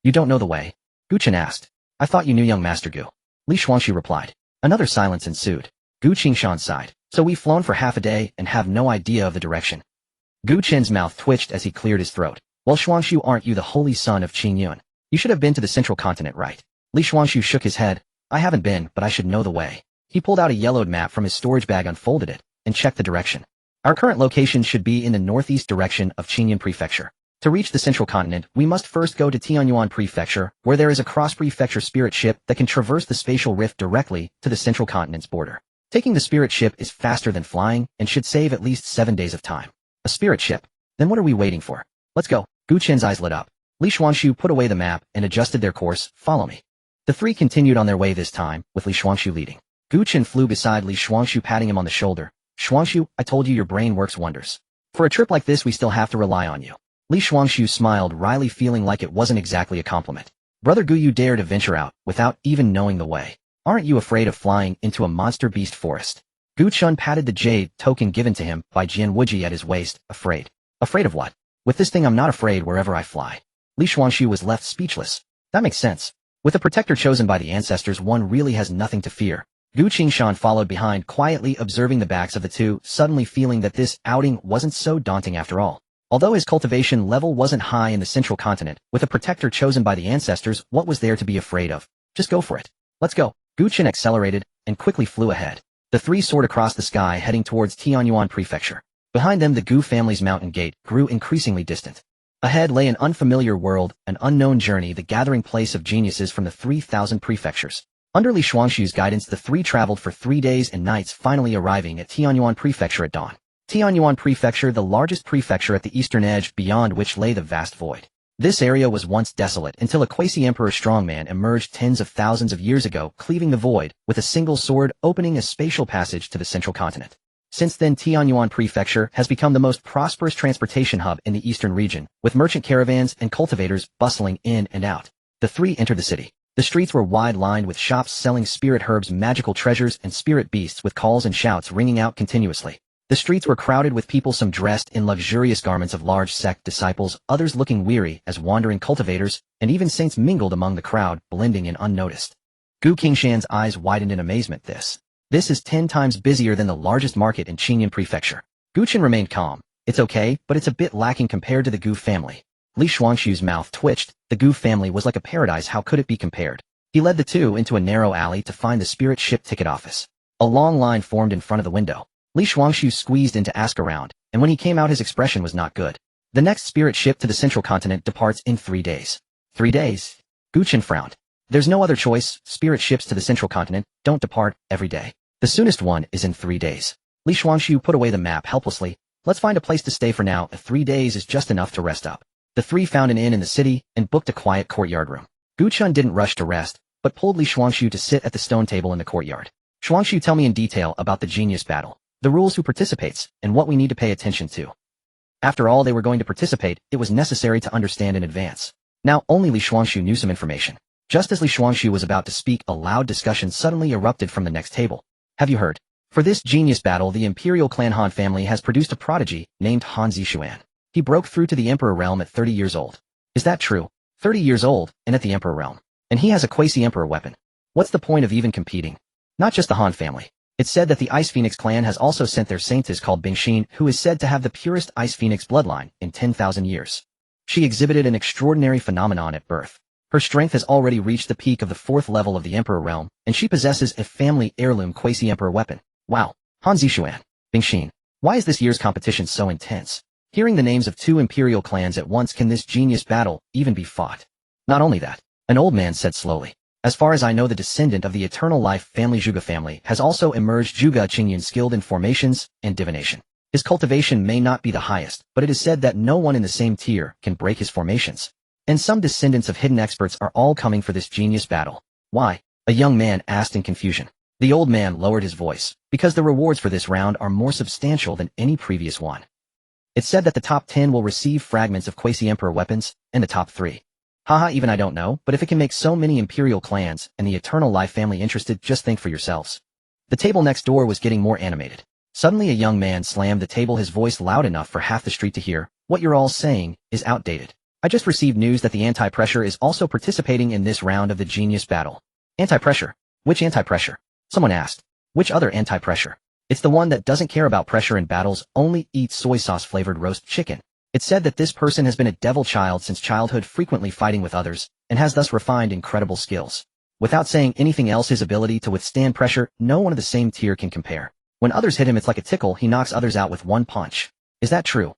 You don't know the way? Gu Chen asked. I thought you knew, young master Gu. Li Shuangshu replied. Another silence ensued. Gu Qingshan sighed. So we've flown for half a day and have no idea of the direction. Gu Chen's mouth twitched as he cleared his throat. Well, Shuangshu, aren't you the holy son of Qing Yuan? You should have been to the central continent, right? Li Shuangshu shook his head. I haven't been, but I should know the way. He pulled out a yellowed map from his storage bag, unfolded it, and checked the direction. Our current location should be in the northeast direction of Qingyuan Prefecture. To reach the central continent, we must first go to Tianyuan Prefecture, where there is a cross-prefecture spirit ship that can traverse the spatial rift directly to the central continent's border. Taking the spirit ship is faster than flying and should save at least 7 days of time. A spirit ship? Then what are we waiting for? Let's go. Gu Chen's eyes lit up. Li Shuangshu put away the map and adjusted their course. Follow me. The three continued on their way, this time, with Li Shuangshu leading. Gu Chen flew beside Li Shuangshu, patting him on the shoulder. Shuangshu, I told you your brain works wonders. For a trip like this, we still have to rely on you. Li Shuangshu smiled wryly, feeling like it wasn't exactly a compliment. Brother Gu, you dare to venture out, without even knowing the way. Aren't you afraid of flying into a monster beast forest? Gu Chun patted the jade token given to him by Jian Wuji at his waist. Afraid? Afraid of what? With this thing I'm not afraid wherever I fly. Li Shuangshu was left speechless. That makes sense. With a protector chosen by the ancestors, one really has nothing to fear. Gu Qingshan followed behind, quietly observing the backs of the two, suddenly feeling that this outing wasn't so daunting after all. Although his cultivation level wasn't high in the central continent, with a protector chosen by the ancestors, what was there to be afraid of? Just go for it. Let's go. Gu Chen accelerated and quickly flew ahead. The three soared across the sky, heading towards Tianyuan Prefecture. Behind them, the Gu family's mountain gate grew increasingly distant. Ahead lay an unfamiliar world, an unknown journey, the gathering place of geniuses from the 3,000 prefectures. Under Li Shuangshu's guidance, the three traveled for 3 days and nights, finally arriving at Tianyuan Prefecture at dawn. Tianyuan Prefecture, the largest prefecture at the eastern edge, beyond which lay the vast void. This area was once desolate until a quasi-emperor strongman emerged tens of thousands of years ago, cleaving the void with a single sword, opening a spatial passage to the central continent. Since then, Tianyuan Prefecture has become the most prosperous transportation hub in the eastern region, with merchant caravans and cultivators bustling in and out. The three entered the city. The streets were wide-lined with shops selling spirit herbs, magical treasures, and spirit beasts, with calls and shouts ringing out continuously. The streets were crowded with people, some dressed in luxurious garments of large sect disciples, others looking weary as wandering cultivators, and even saints mingled among the crowd, blending in unnoticed. Gu Qingshan's eyes widened in amazement. This is 10 times busier than the largest market in Qingyun Prefecture. Gu Qin remained calm. It's okay, but it's a bit lacking compared to the Gu family. Li Shuangshu's mouth twitched. The Gu family was like a paradise. How could it be compared? He led the two into a narrow alley to find the spirit ship ticket office. A long line formed in front of the window. Li Shuangshu squeezed in to ask around, and when he came out his expression was not good. The next spirit ship to the central continent departs in 3 days. 3 days? Gu Qin frowned. There's no other choice. Spirit ships to the central continent don't depart every day. The soonest one is in 3 days. Li Shuangshu put away the map helplessly. Let's find a place to stay for now. 3 days is just enough to rest up. The three found an inn in the city and booked a quiet courtyard room. Gu Qin didn't rush to rest, but pulled Li Shuangshu to sit at the stone table in the courtyard. Shuangshu, tell me in detail about the genius battle, the rules, who participates, and what we need to pay attention to. After all, they were going to participate, it was necessary to understand in advance. Now only Li Shuangshu knew some information. Just as Li Shuangshu was about to speak, a loud discussion suddenly erupted from the next table. Have you heard? For this genius battle, the imperial clan Han family has produced a prodigy named Han Xuan. He broke through to the emperor realm at 30 years old. Is that true? 30 years old, and at the emperor realm. And he has a quasi-emperor weapon. What's the point of even competing? Not just the Han family. It's said that the Ice Phoenix clan has also sent their saintess called Bingxin, who is said to have the purest Ice Phoenix bloodline in 10,000 years. She exhibited an extraordinary phenomenon at birth. Her strength has already reached the peak of the 4th level of the Emperor realm, and she possesses a family heirloom quasi-emperor weapon. Wow. Han Xuan. Bingxin. Why is this year's competition so intense? Hearing the names of 2 imperial clans at once, can this genius battle even be fought? Not only that, an old man said slowly. As far as I know, the descendant of the eternal life family Zhuge family has also emerged. Zhuge Qingyun, skilled in formations and divination. His cultivation may not be the highest, but it is said that no one in the same tier can break his formations. And some descendants of hidden experts are all coming for this genius battle. Why? A young man asked in confusion. The old man lowered his voice, because the rewards for this round are more substantial than any previous one. It's said that the top 10 will receive fragments of quasi-emperor weapons, and the top 3. Haha, even I don't know, but if it can make so many imperial clans and the eternal life family interested, just think for yourselves. The table next door was getting more animated. Suddenly a young man slammed the table, his voice loud enough for half the street to hear. What you're all saying is outdated. I just received news that the anti-pressure is also participating in this round of the genius battle. Anti-pressure? Which anti-pressure? Someone asked. Which other anti-pressure? It's the one that doesn't care about pressure in battles, only eats soy sauce flavored roast chicken. It's said that this person has been a devil child since childhood, frequently fighting with others, and has thus refined incredible skills. Without saying anything else, his ability to withstand pressure, no one of the same tier can compare. When others hit him, it's like a tickle, he knocks others out with one punch. Is that true?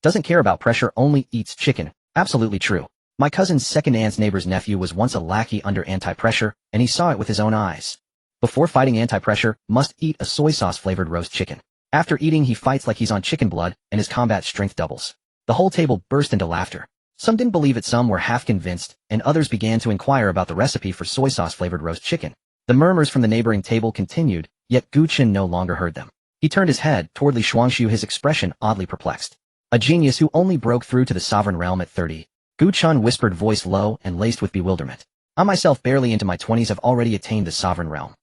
Doesn't care about pressure, only eats chicken. Absolutely true. My cousin's second aunt's neighbor's nephew was once a lackey under anti-pressure, and he saw it with his own eyes. Before fighting anti-pressure, must eat a soy sauce flavored roast chicken. After eating, he fights like he's on chicken blood, and his combat strength doubles. The whole table burst into laughter. Some didn't believe it, some were half convinced, and others began to inquire about the recipe for soy sauce flavored roast chicken. The murmurs from the neighboring table continued, yet Gu Qin no longer heard them. He turned his head toward Li Shuangshu, his expression oddly perplexed. A genius who only broke through to the sovereign realm at 30. Gu Qin whispered, voice low and laced with bewilderment. I myself, barely into my 20s, have already attained the sovereign realm.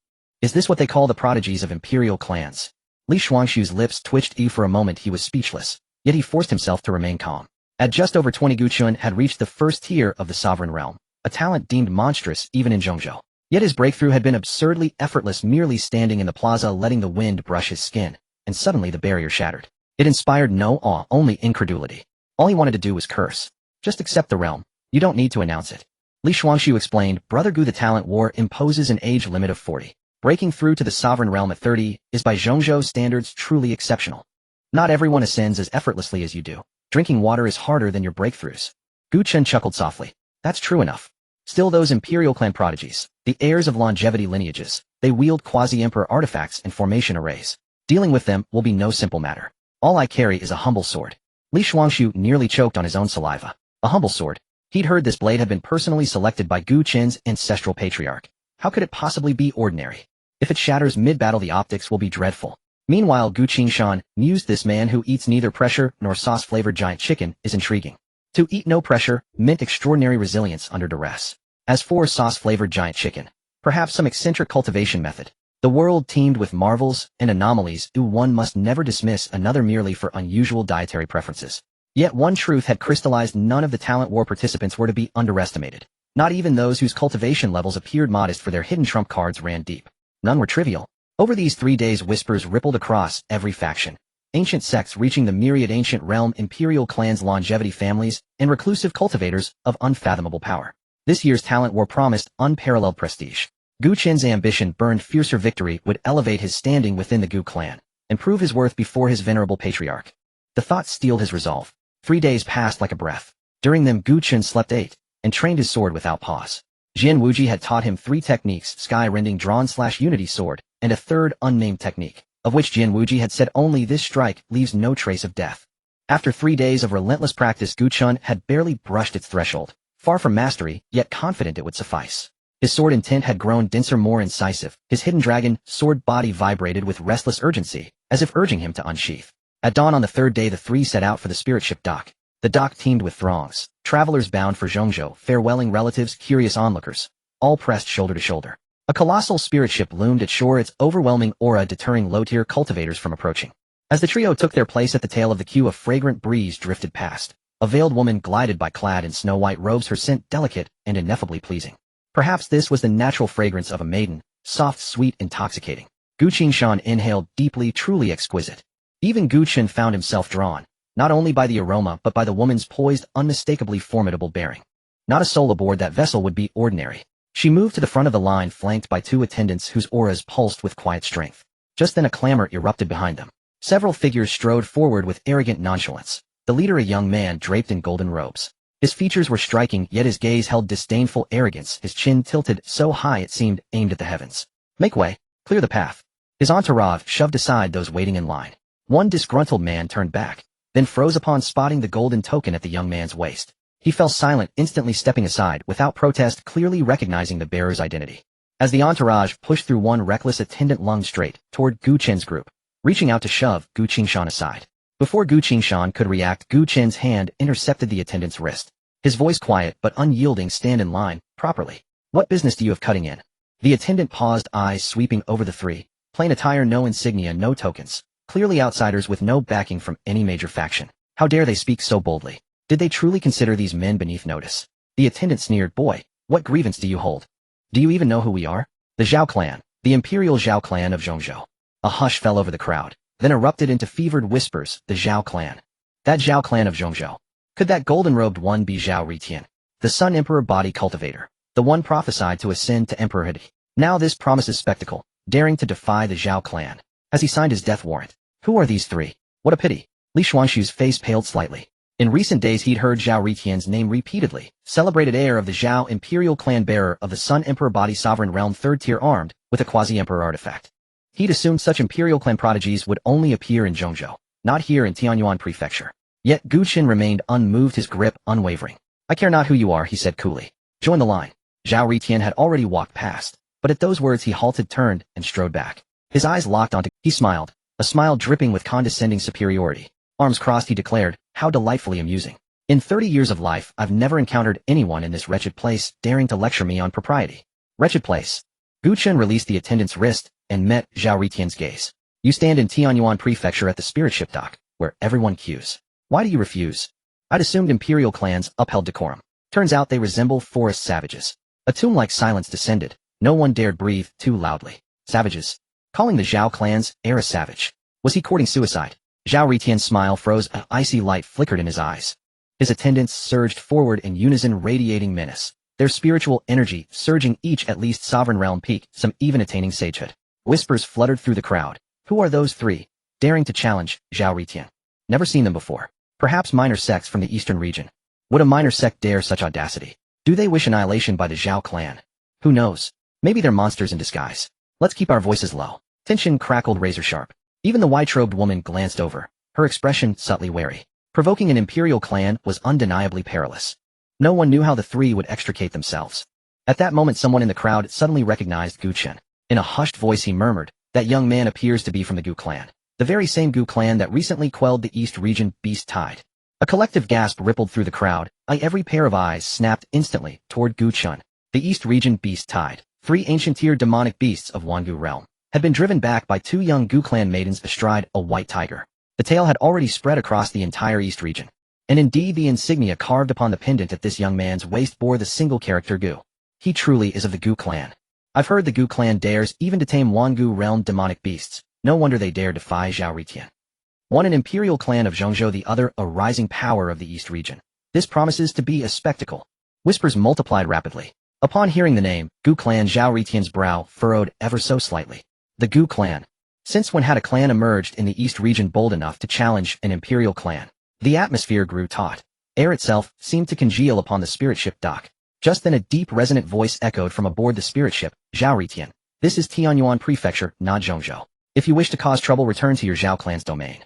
Is this what they call the prodigies of imperial clans? Li Shuangshu's lips twitched. For a moment he was speechless, yet he forced himself to remain calm. At just over 20, Gu Qin had reached the first tier of the sovereign realm, a talent deemed monstrous even in Zhongzhou. Yet his breakthrough had been absurdly effortless, merely standing in the plaza letting the wind brush his skin, and suddenly the barrier shattered. It inspired no awe, only incredulity. All he wanted to do was curse. Just accept the realm. You don't need to announce it. Li Shuangshu explained, Brother Gu, the talent war imposes an age limit of 40. Breaking through to the sovereign realm at 30 is by Zhongzhou standards truly exceptional. Not everyone ascends as effortlessly as you do. Drinking water is harder than your breakthroughs. Gu Chen chuckled softly. That's true enough. Still, those Imperial clan prodigies, the heirs of longevity lineages, they wield quasi-emperor artifacts and formation arrays. Dealing with them will be no simple matter. All I carry is a humble sword. Li Shuangshu nearly choked on his own saliva. A humble sword. He'd heard this blade had been personally selected by Gu Chen's ancestral patriarch. How could it possibly be ordinary? If it shatters mid-battle, the optics will be dreadful. Meanwhile, Gu Qingshan mused, this man who eats neither pressure nor sauce-flavored giant chicken is intriguing. To eat no pressure meant extraordinary resilience under duress. As for sauce-flavored giant chicken, perhaps some eccentric cultivation method. The world teemed with marvels and anomalies, one must never dismiss another merely for unusual dietary preferences. Yet one truth had crystallized: none of the talent war participants were to be underestimated. Not even those whose cultivation levels appeared modest, for their hidden trump cards ran deep. None were trivial. Over these 3 days, whispers rippled across every faction. Ancient sects reaching the myriad ancient realm, imperial clans, longevity families, and reclusive cultivators of unfathomable power. This year's talent war promised unparalleled prestige. Gu Chen's ambition burned fiercer. Victory would elevate his standing within the Gu clan, and prove his worth before his venerable patriarch. The thought steeled his resolve. 3 days passed like a breath. During them, Gu Chen slept, ate, and trained his sword without pause. Jian Wuji had taught him 3 techniques: sky-rending drawn/unity sword, and a third unnamed technique, of which Jian Wuji had said only, "This strike leaves no trace of death." After 3 days of relentless practice, Gu Chen had barely brushed its threshold. Far from mastery, yet confident it would suffice. His sword intent had grown denser, more incisive. His hidden dragon sword body vibrated with restless urgency, as if urging him to unsheath. At dawn on the 3rd day, the 3 set out for the spirit ship dock. The dock teemed with throngs, travelers bound for Zhongzhou, farewelling relatives, curious onlookers, all pressed shoulder to shoulder. A colossal spirit ship loomed at shore, its overwhelming aura deterring low-tier cultivators from approaching. As the trio took their place at the tail of the queue, a fragrant breeze drifted past. A veiled woman glided by, clad in snow-white robes, her scent delicate and ineffably pleasing. Perhaps this was the natural fragrance of a maiden, soft, sweet, intoxicating. Gu Qingshan inhaled deeply, truly exquisite. Even Gu Chen found himself drawn, not only by the aroma but by the woman's poised, unmistakably formidable bearing. Not a soul aboard that vessel would be ordinary. She moved to the front of the line, flanked by 2 attendants whose auras pulsed with quiet strength. Just then a clamor erupted behind them. Several figures strode forward with arrogant nonchalance. The leader, a young man draped in golden robes. His features were striking, yet his gaze held disdainful arrogance, his chin tilted so high it seemed aimed at the heavens. "Make way. Clear the path." His entourage shoved aside those waiting in line. One disgruntled man turned back, then froze upon spotting the golden token at the young man's waist. He fell silent, instantly stepping aside without protest, clearly recognizing the bearer's identity. As the entourage pushed through, one reckless attendant lunged straight toward Gu Chen's group, reaching out to shove Gu Qingshan aside. Before Gu Qingshan could react, Gu Chen's hand intercepted the attendant's wrist. His voice quiet but unyielding: "Stand in line, properly. What business do you have cutting in?" The attendant paused, eyes sweeping over the 3. Plain attire, no insignia, no tokens. Clearly outsiders with no backing from any major faction. How dare they speak so boldly? Did they truly consider these men beneath notice? The attendant sneered, "Boy, what grievance do you hold? Do you even know who we are?" "The Zhao clan, the imperial Zhao clan of Zhongzhou." A hush fell over the crowd, then erupted into fevered whispers. "The Zhao clan. That Zhao clan of Zhongzhou. Could that golden-robed one be Zhao Ritian, the Sun Emperor body cultivator, the one prophesied to ascend to emperorhood? Now this promises spectacle, daring to defy the Zhao clan. Has he signed his death warrant? Who are these 3? What a pity." Li Xuanshu's face paled slightly. In recent days he'd heard Zhao Ritian's name repeatedly, celebrated heir of the Zhao imperial clan, bearer of the Sun Emperor body, sovereign realm, 3rd tier, armed with a quasi-emperor artifact. He'd assumed such imperial clan prodigies would only appear in Zhongzhou, not here in Tianyuan Prefecture. Yet Gu Chen remained unmoved, his grip unwavering. "I care not who you are," he said coolly. "Join the line." Zhao Ritian had already walked past, but at those words he halted, turned, and strode back. His eyes locked onto. He smiled, a smile dripping with condescending superiority. Arms crossed, he declared, "How delightfully amusing. In 30 years of life, I've never encountered anyone in this wretched place daring to lecture me on propriety." Wretched place. Gu Chen released the attendant's wrist and met Zhao Ritian's gaze. "You stand in Tianyuan Prefecture at the spirit ship dock, where everyone queues. Why do you refuse?" "I'd assumed imperial clans upheld decorum. Turns out they resemble forest savages." A tomb-like silence descended. No one dared breathe too loudly. Savages. Calling the Zhao clans heir a savage. Was he courting suicide? Zhao Ritian's smile froze, an icy light flickered in his eyes. His attendants surged forward in unison, radiating menace, their spiritual energy surging, each at least sovereign realm peak, some even attaining sagehood. Whispers fluttered through the crowd. Who are those 3, daring to challenge Zhao Ritian? Never seen them before. Perhaps minor sects from the eastern region. Would a minor sect dare such audacity? Do they wish annihilation by the Zhao clan? Who knows? Maybe they're monsters in disguise. Let's keep our voices low. Tension crackled razor-sharp. Even the white-robed woman glanced over, her expression subtly wary. Provoking an imperial clan was undeniably perilous. No one knew how the three would extricate themselves. At that moment someone in the crowd suddenly recognized Xuan. In a hushed voice he murmured, "That young man appears to be from the Gu clan. The very same Gu clan that recently quelled the East region beast tide." A collective gasp rippled through the crowd, every pair of eyes snapped instantly toward Xuan. The East region beast tide, 3 ancient-tier demonic beasts of Hongguo realm, had been driven back by 2 young Gu clan maidens astride a white tiger. The tail had already spread across the entire East region. And indeed the insignia carved upon the pendant at this young man's waist bore the single character Gu. He truly is of the Gu clan. I've heard the Gu clan dares even to tame Hongguo realm demonic beasts. No wonder they dare defy Zhao Ritian. One an imperial clan of Zhongzhou, the other a rising power of the East region. This promises to be a spectacle. Whispers multiplied rapidly. Upon hearing the name, Gu clan, Zhao Ritian's brow furrowed ever so slightly. The Gu clan. Since when had a clan emerged in the East region bold enough to challenge an imperial clan? The atmosphere grew taut. Air itself seemed to congeal upon the spirit ship dock. Just then a deep resonant voice echoed from aboard the spirit ship, "Zhao Ritian. This is Tianyuan Prefecture, not Zhongzhou. If you wish to cause trouble, return to your Zhao clan's domain."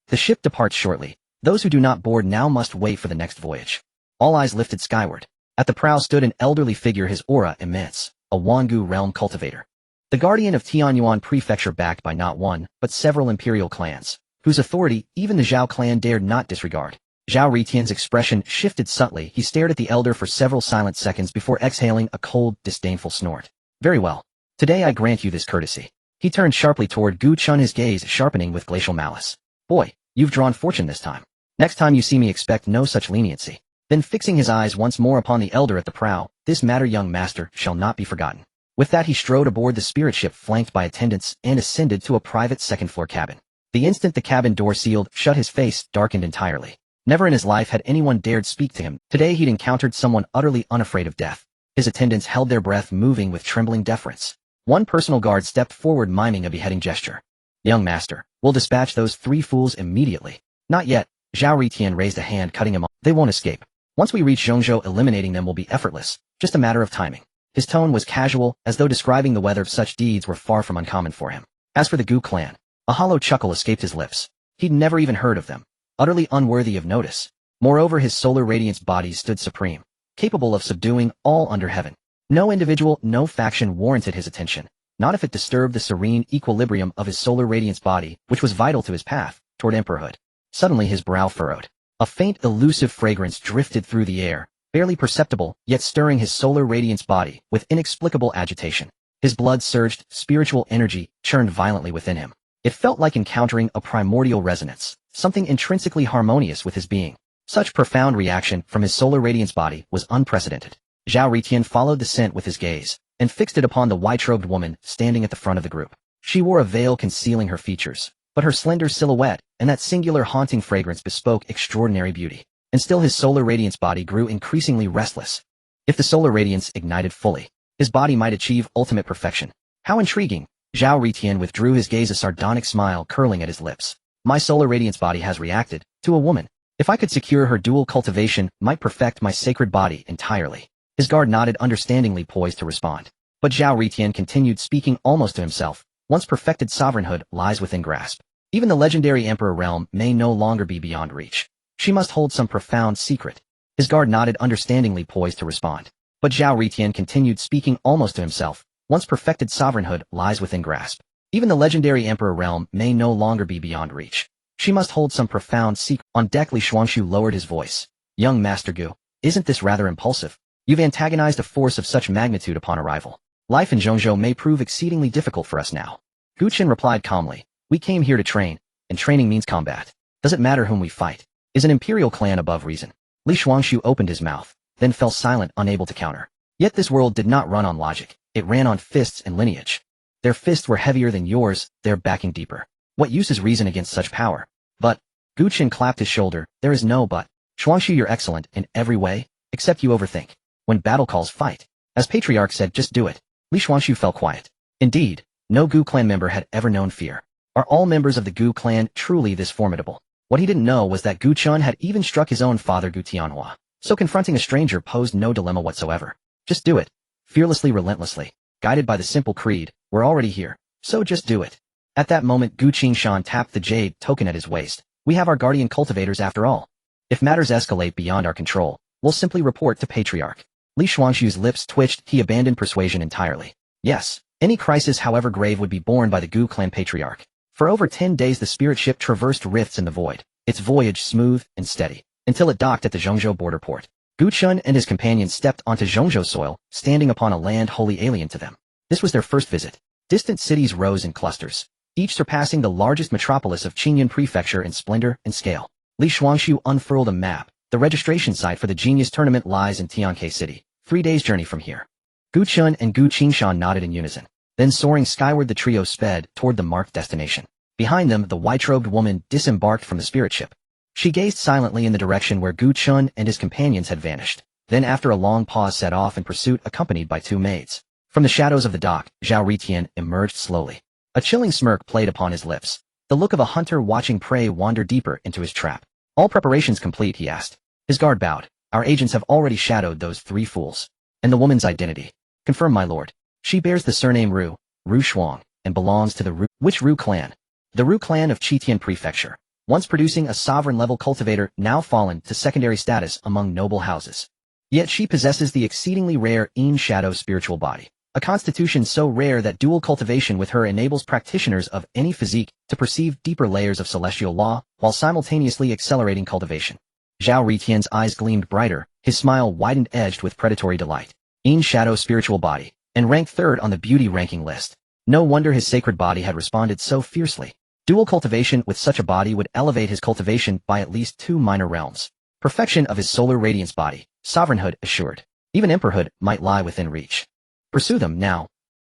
The ship departs shortly. Those who do not board now must wait for the next voyage. All eyes lifted skyward. At the prow stood an elderly figure, his aura immense, a Hongguo realm cultivator. The guardian of Tianyuan Prefecture, backed by not one, but several imperial clans, whose authority even the Zhao clan dared not disregard. Zhao Ritian's expression shifted subtly. He stared at the elder for several silent seconds before exhaling a cold, disdainful snort. "Very well. Today I grant you this courtesy." He turned sharply toward Xuan, his gaze sharpening with glacial malice. "Boy, you've drawn fortune this time. Next time you see me, expect no such leniency." Then fixing his eyes once more upon the elder at the prow, "This matter, young master, shall not be forgotten." With that he strode aboard the spirit ship flanked by attendants and ascended to a private second-floor cabin. The instant the cabin door sealed shut, his face darkened entirely. Never in his life had anyone dared speak to him. Today he'd encountered someone utterly unafraid of death. His attendants held their breath, moving with trembling deference. One personal guard stepped forward, miming a beheading gesture. "Young master, we'll dispatch those 3 fools immediately." "Not yet." Zhao Ritian raised a hand, cutting him off. "They won't escape. Once we reach Zhongzhou, eliminating them will be effortless. Just a matter of timing." His tone was casual, as though describing the weather. Such deeds were far from uncommon for him. As for the Gu clan, a hollow chuckle escaped his lips. He'd never even heard of them. Utterly unworthy of notice. Moreover, his solar radiance bodies stood supreme, capable of subduing all under heaven. No individual, no faction warranted his attention, not if it disturbed the serene equilibrium of his solar radiance body, which was vital to his path toward emperorhood. Suddenly his brow furrowed. A faint, elusive fragrance drifted through the air, barely perceptible, yet stirring his solar radiance body with inexplicable agitation. His blood surged, spiritual energy churned violently within him. It felt like encountering a primordial resonance, something intrinsically harmonious with his being. Such profound reaction from his solar radiance body was unprecedented. Zhao Ritian followed the scent with his gaze, and fixed it upon the white-robed woman standing at the front of the group. She wore a veil concealing her features, but her slender silhouette and that singular haunting fragrance bespoke extraordinary beauty. And still his solar radiance body grew increasingly restless. If the solar radiance ignited fully, his body might achieve ultimate perfection. How intriguing! Zhao Ritian withdrew his gaze, a sardonic smile curling at his lips. My solar radiance body has reacted to a woman. If I could secure her dual cultivation, might perfect my sacred body entirely. His guard nodded understandingly, poised to respond. But Zhao Ritian continued, speaking almost to himself. Once perfected, sovereignhood lies within grasp. Even the legendary emperor realm may no longer be beyond reach. She must hold some profound secret. His guard nodded understandingly, poised to respond. But Zhao Ritian continued, speaking almost to himself. Once perfected, sovereignhood lies within grasp. Even the legendary emperor realm may no longer be beyond reach. She must hold some profound secret. On deck, Li Xuanshu lowered his voice. Young Master Gu, isn't this rather impulsive? You've antagonized a force of such magnitude upon arrival. Life in Zhongzhou may prove exceedingly difficult for us now. Xuan replied calmly. We came here to train, and training means combat. Does it matter whom we fight? Is an imperial clan above reason? Li Xuanshu opened his mouth, then fell silent, unable to counter. Yet this world did not run on logic. It ran on fists and lineage. Their fists were heavier than yours, their backing deeper. What use is reason against such power? But, Xuan clapped his shoulder, there is no but. Xuanshu, you're excellent in every way, except you overthink. When battle calls, fight. As Patriarch said, just do it. Li Xuanshu fell quiet. Indeed, no Gu clan member had ever known fear. Are all members of the Gu clan truly this formidable? What he didn't know was that Gu Chun had even struck his own father Gu Tianhua. So confronting a stranger posed no dilemma whatsoever. Just do it. Fearlessly, relentlessly. Guided by the simple creed, we're already here, so just do it. At that moment Gu Qingshan tapped the jade token at his waist. We have our guardian cultivators after all. If matters escalate beyond our control, we'll simply report to Patriarch. Li Shuangshu's lips twitched, he abandoned persuasion entirely. Yes, any crisis however grave would be borne by the Gu clan Patriarch. For over 10 days the spirit ship traversed rifts in the void, its voyage smooth and steady, until it docked at the Zhongzhou border port. Gu Chun and his companions stepped onto Zhongzhou soil, standing upon a land wholly alien to them. This was their first visit. Distant cities rose in clusters, each surpassing the largest metropolis of Qingyun Prefecture in splendor and scale. Li Shuangshu unfurled a map. The registration site for the Genius Tournament lies in Tianke City, 3 days' journey from here. Gu Chun and Gu Qingshan nodded in unison. Then soaring skyward the trio sped toward the marked destination. Behind them, the white-robed woman disembarked from the spirit ship. She gazed silently in the direction where Gu Chun and his companions had vanished. Then after a long pause set off in pursuit accompanied by 2 maids. From the shadows of the dock, Zhao Ritian emerged slowly. A chilling smirk played upon his lips. The look of a hunter watching prey wander deeper into his trap. All preparations complete, he asked. His guard bowed. Our agents have already shadowed those 3 fools. And the woman's identity. Confirm, my lord. She bears the surname Ru Shuang, and belongs to the Ru clan. The Ru clan of Qitian Prefecture. Once producing a sovereign-level cultivator, now fallen to secondary status among noble houses. Yet she possesses the exceedingly rare Yin Shadow spiritual body. A constitution so rare that dual cultivation with her enables practitioners of any physique to perceive deeper layers of celestial law, while simultaneously accelerating cultivation. Zhao Ritian's eyes gleamed brighter, his smile widened edged with predatory delight. Yin Shadow spiritual body, and ranked 3rd on the beauty ranking list. No wonder his sacred body had responded so fiercely. Dual cultivation with such a body would elevate his cultivation by at least 2 minor realms. Perfection of his solar radiance body, sovereignhood assured. Even emperorhood might lie within reach. Pursue them now.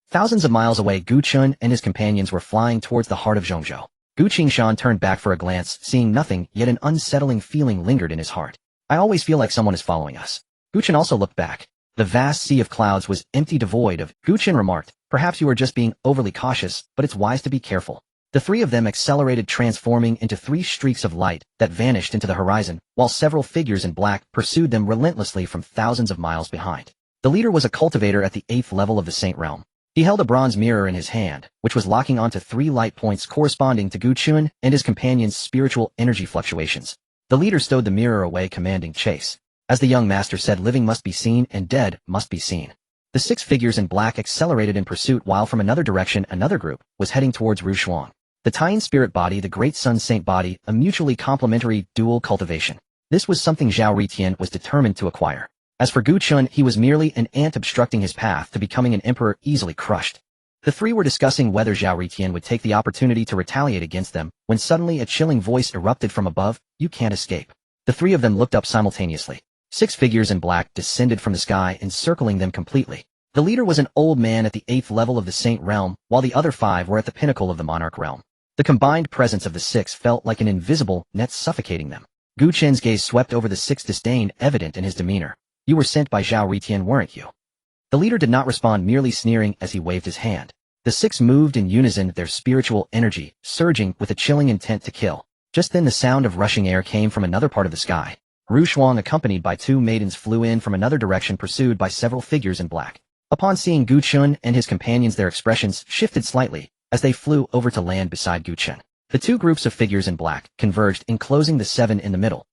Thousands of miles away Gu Chun and his companions were flying towards the heart of Zhongzhou. Gu Qingshan turned back for a glance, seeing nothing, yet an unsettling feeling lingered in his heart. I always feel like someone is following us. Gu Chun also looked back. The vast sea of clouds was empty, devoid of. Gu Chun remarked, perhaps you are just being overly cautious, but it's wise to be careful. The 3 of them accelerated, transforming into 3 streaks of light that vanished into the horizon, while several figures in black pursued them relentlessly from thousands of miles behind. The leader was a cultivator at the 8th level of the Saint Realm. He held a bronze mirror in his hand, which was locking onto 3 light points corresponding to Gu Chun and his companions' spiritual energy fluctuations. The leader stowed the mirror away, commanding chase. As the young master said, living must be seen and dead must be seen. The 6 figures in black accelerated in pursuit, while from another direction another group was heading towards Ru Shuang. The Tian spirit body, the great sun saint body, a mutually complementary dual cultivation. This was something Zhao Ritian was determined to acquire. As for Gu Chun, he was merely an ant obstructing his path to becoming an emperor, easily crushed. The 3 were discussing whether Zhao Ritian would take the opportunity to retaliate against them, when suddenly a chilling voice erupted from above, "You can't escape." The 3 of them looked up simultaneously. 6 figures in black descended from the sky, encircling them completely. The leader was an old man at the 8th level of the Saint Realm, while the other 5 were at the pinnacle of the Monarch Realm. The combined presence of the 6 felt like an invisible net suffocating them. Gu Chen's gaze swept over the 6, disdain evident in his demeanor. You were sent by Zhao Ritian, weren't you? The leader did not respond, merely sneering as he waved his hand. The 6 moved in unison, their spiritual energy surging with a chilling intent to kill. Just then the sound of rushing air came from another part of the sky. Ru Shuang, accompanied by 2 maidens, flew in from another direction, pursued by several figures in black. Upon seeing Gu Chun and his companions, their expressions shifted slightly as they flew over to land beside Gu Chun. The 2 groups of figures in black converged, enclosing the 7 in the middle.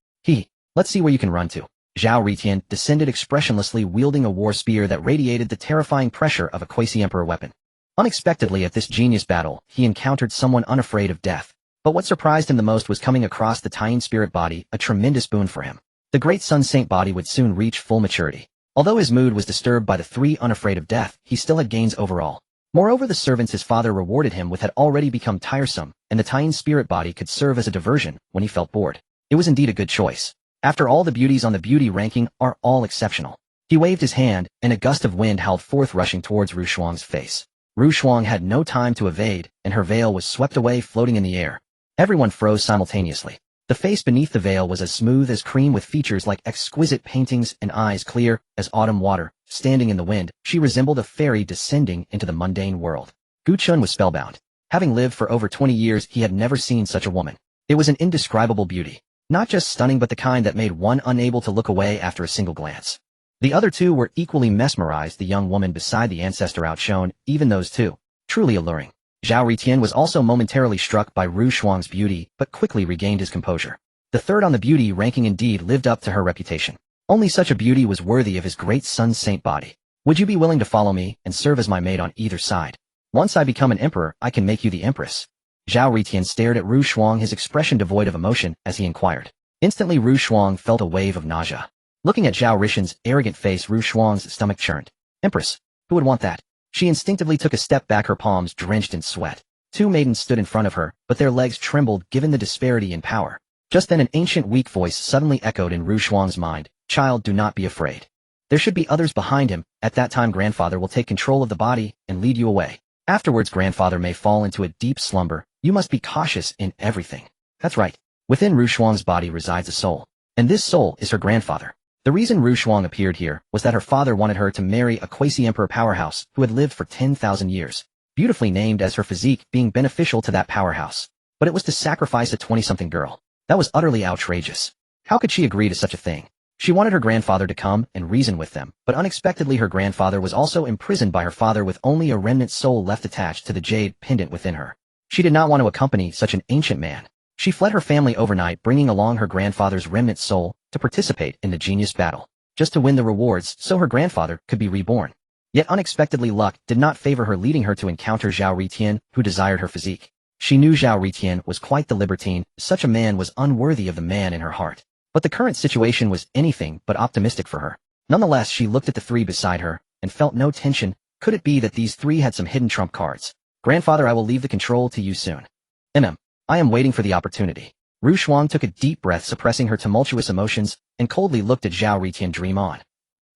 Let's see where you can run to. Zhao Ritian descended expressionlessly, wielding a war spear that radiated the terrifying pressure of a quasi-emperor weapon. Unexpectedly at this genius battle, he encountered someone unafraid of death. But what surprised him the most was coming across the Tian spirit body, a tremendous boon for him. The great sun saint body would soon reach full maturity. Although his mood was disturbed by the 3 unafraid of death, he still had gains overall. Moreover, the servants his father rewarded him with had already become tiresome, and the Tian spirit body could serve as a diversion when he felt bored. It was indeed a good choice. After all, the beauties on the beauty ranking are all exceptional. He waved his hand, and a gust of wind howled forth, rushing towards Ru Shuang's face. Ru Shuang had no time to evade, and her veil was swept away, floating in the air. Everyone froze simultaneously. The face beneath the veil was as smooth as cream, with features like exquisite paintings and eyes clear as autumn water. Standing in the wind, she resembled a fairy descending into the mundane world. Gu Chun was spellbound. Having lived for over 20 years, he had never seen such a woman. It was an indescribable beauty. Not just stunning but the kind that made one unable to look away after a single glance. The other two were equally mesmerized, the young woman beside the ancestor outshone even those two. Truly alluring. Zhao Ritian was also momentarily struck by Ru Shuang's beauty, but quickly regained his composure. The third on the beauty ranking indeed lived up to her reputation. Only such a beauty was worthy of his great son's saint body. Would you be willing to follow me and serve as my maid on either side? Once I become an emperor, I can make you the empress. Zhao Ritian stared at Ru Shuang, his expression devoid of emotion, as he inquired. Instantly Ru Shuang felt a wave of nausea. Looking at Zhao Rishan's arrogant face, Ru Shuang's stomach churned. Empress? Who would want that? She instinctively took a step back, her palms drenched in sweat. Two maidens stood in front of her, but their legs trembled given the disparity in power. Just then an ancient weak voice suddenly echoed in Ru Shuang's mind. Child, do not be afraid. There should be others behind him. At that time grandfather will take control of the body and lead you away. Afterwards grandfather may fall into a deep slumber. You must be cautious in everything. That's right. Within Ru Shuang's body resides a soul. And this soul is her grandfather. The reason Ru Shuang appeared here was that her father wanted her to marry a quasi-emperor powerhouse who had lived for 10,000 years, beautifully named as her physique being beneficial to that powerhouse. But it was to sacrifice a 20-something girl. That was utterly outrageous. How could she agree to such a thing? She wanted her grandfather to come and reason with them, but unexpectedly her grandfather was also imprisoned by her father with only a remnant soul left attached to the jade pendant within her. She did not want to accompany such an ancient man. She fled her family overnight, bringing along her grandfather's remnant soul to participate in the genius battle, just to win the rewards so her grandfather could be reborn. Yet unexpectedly luck did not favor her, leading her to encounter Zhao Ritian, who desired her physique. She knew Zhao Ritian was quite the libertine. Such a man was unworthy of the man in her heart. But the current situation was anything but optimistic for her. Nonetheless, she looked at the three beside her and felt no tension. Could it be that these three had some hidden trump cards? Grandfather, I will leave the control to you soon. I am waiting for the opportunity. Ru Shuang took a deep breath, suppressing her tumultuous emotions, and coldly looked at Zhao Ritian. Dream on.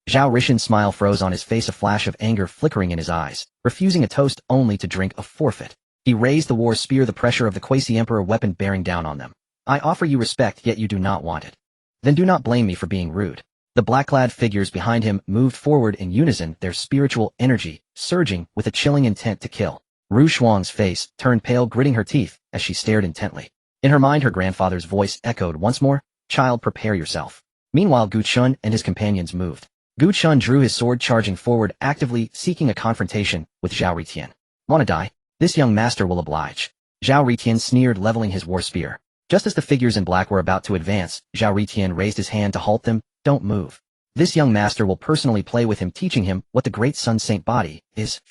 Zhao Rishan's smile froze on his face, a flash of anger flickering in his eyes, refusing a toast only to drink a forfeit. He raised the war spear, the pressure of the quasi-emperor weapon bearing down on them. I offer you respect, yet you do not want it. Then do not blame me for being rude. The black-clad figures behind him moved forward in unison, their spiritual energy surging with a chilling intent to kill. Ru Shuang's face turned pale, gritting her teeth as she stared intently. In her mind her grandfather's voice echoed once more, child, prepare yourself. Meanwhile Gu Chun and his companions moved. Gu Chun drew his sword, charging forward, actively seeking a confrontation with Zhao Ritian. Wanna die? This young master will oblige. Zhao Ritian sneered, leveling his war spear. Just as the figures in black were about to advance, Zhao Ritian raised his hand to halt them. Don't move. This young master will personally play with him, teaching him what the great sun saint body is.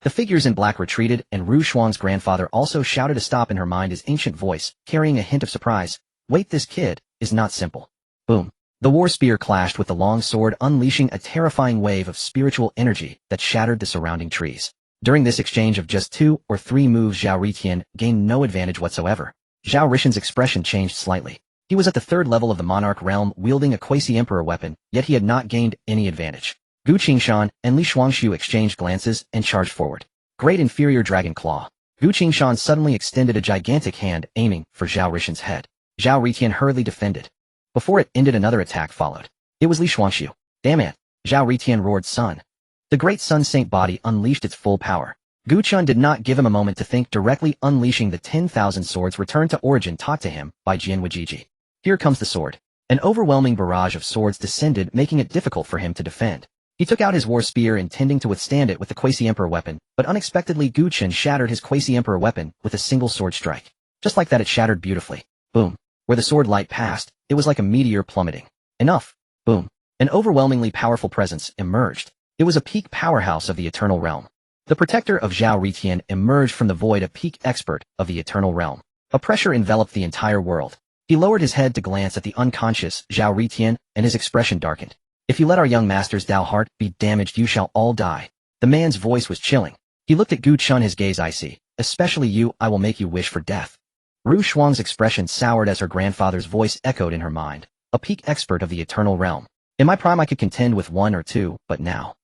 The figures in black retreated, and Ru Shuang's grandfather also shouted to stop. In her mind his ancient voice, carrying a hint of surprise. Wait, this kid is not simple. Boom. The war spear clashed with the long sword, unleashing a terrifying wave of spiritual energy that shattered the surrounding trees. During this exchange of just 2 or 3 moves, Zhao Ritian gained no advantage whatsoever. Zhao Rishan's expression changed slightly. He was at the 3rd level of the monarch realm, wielding a quasi-emperor weapon, yet he had not gained any advantage. Gu Qingshan and Li Shuangshu exchanged glances and charged forward. Great inferior dragon claw. Gu Qingshan suddenly extended a gigantic hand, aiming for Zhao Rishan's head. Zhao Ritian hurriedly defended. Before it ended, another attack followed. It was Li Shuangshu. Damn it! Zhao Ritian roared, son. The great sun saint body unleashed its full power. Gu Chun did not give him a moment to think, directly unleashing the 10,000 swords returned to origin taught to him by Jian Wajiji. Here comes the sword. An overwhelming barrage of swords descended, making it difficult for him to defend. He took out his war spear, intending to withstand it with the quasi-emperor weapon, but unexpectedly Gu Chun shattered his quasi-emperor weapon with a single sword strike. Just like that, it shattered beautifully. Boom. Where the sword light passed, it was like a meteor plummeting. Enough. Boom. An overwhelmingly powerful presence emerged. It was a peak powerhouse of the Eternal Realm. The protector of Zhao Ritian emerged from the void, a peak expert of the Eternal Realm. A pressure enveloped the entire world. He lowered his head to glance at the unconscious Zhao Ritian, and his expression darkened. If you let our young master's Dao heart be damaged, you shall all die. The man's voice was chilling. He looked at Gu Chun, his gaze icy. Especially you, I will make you wish for death. Ru Shuang's expression soured as her grandfather's voice echoed in her mind. A peak expert of the Eternal Realm. In my prime I could contend with 1 or 2, but now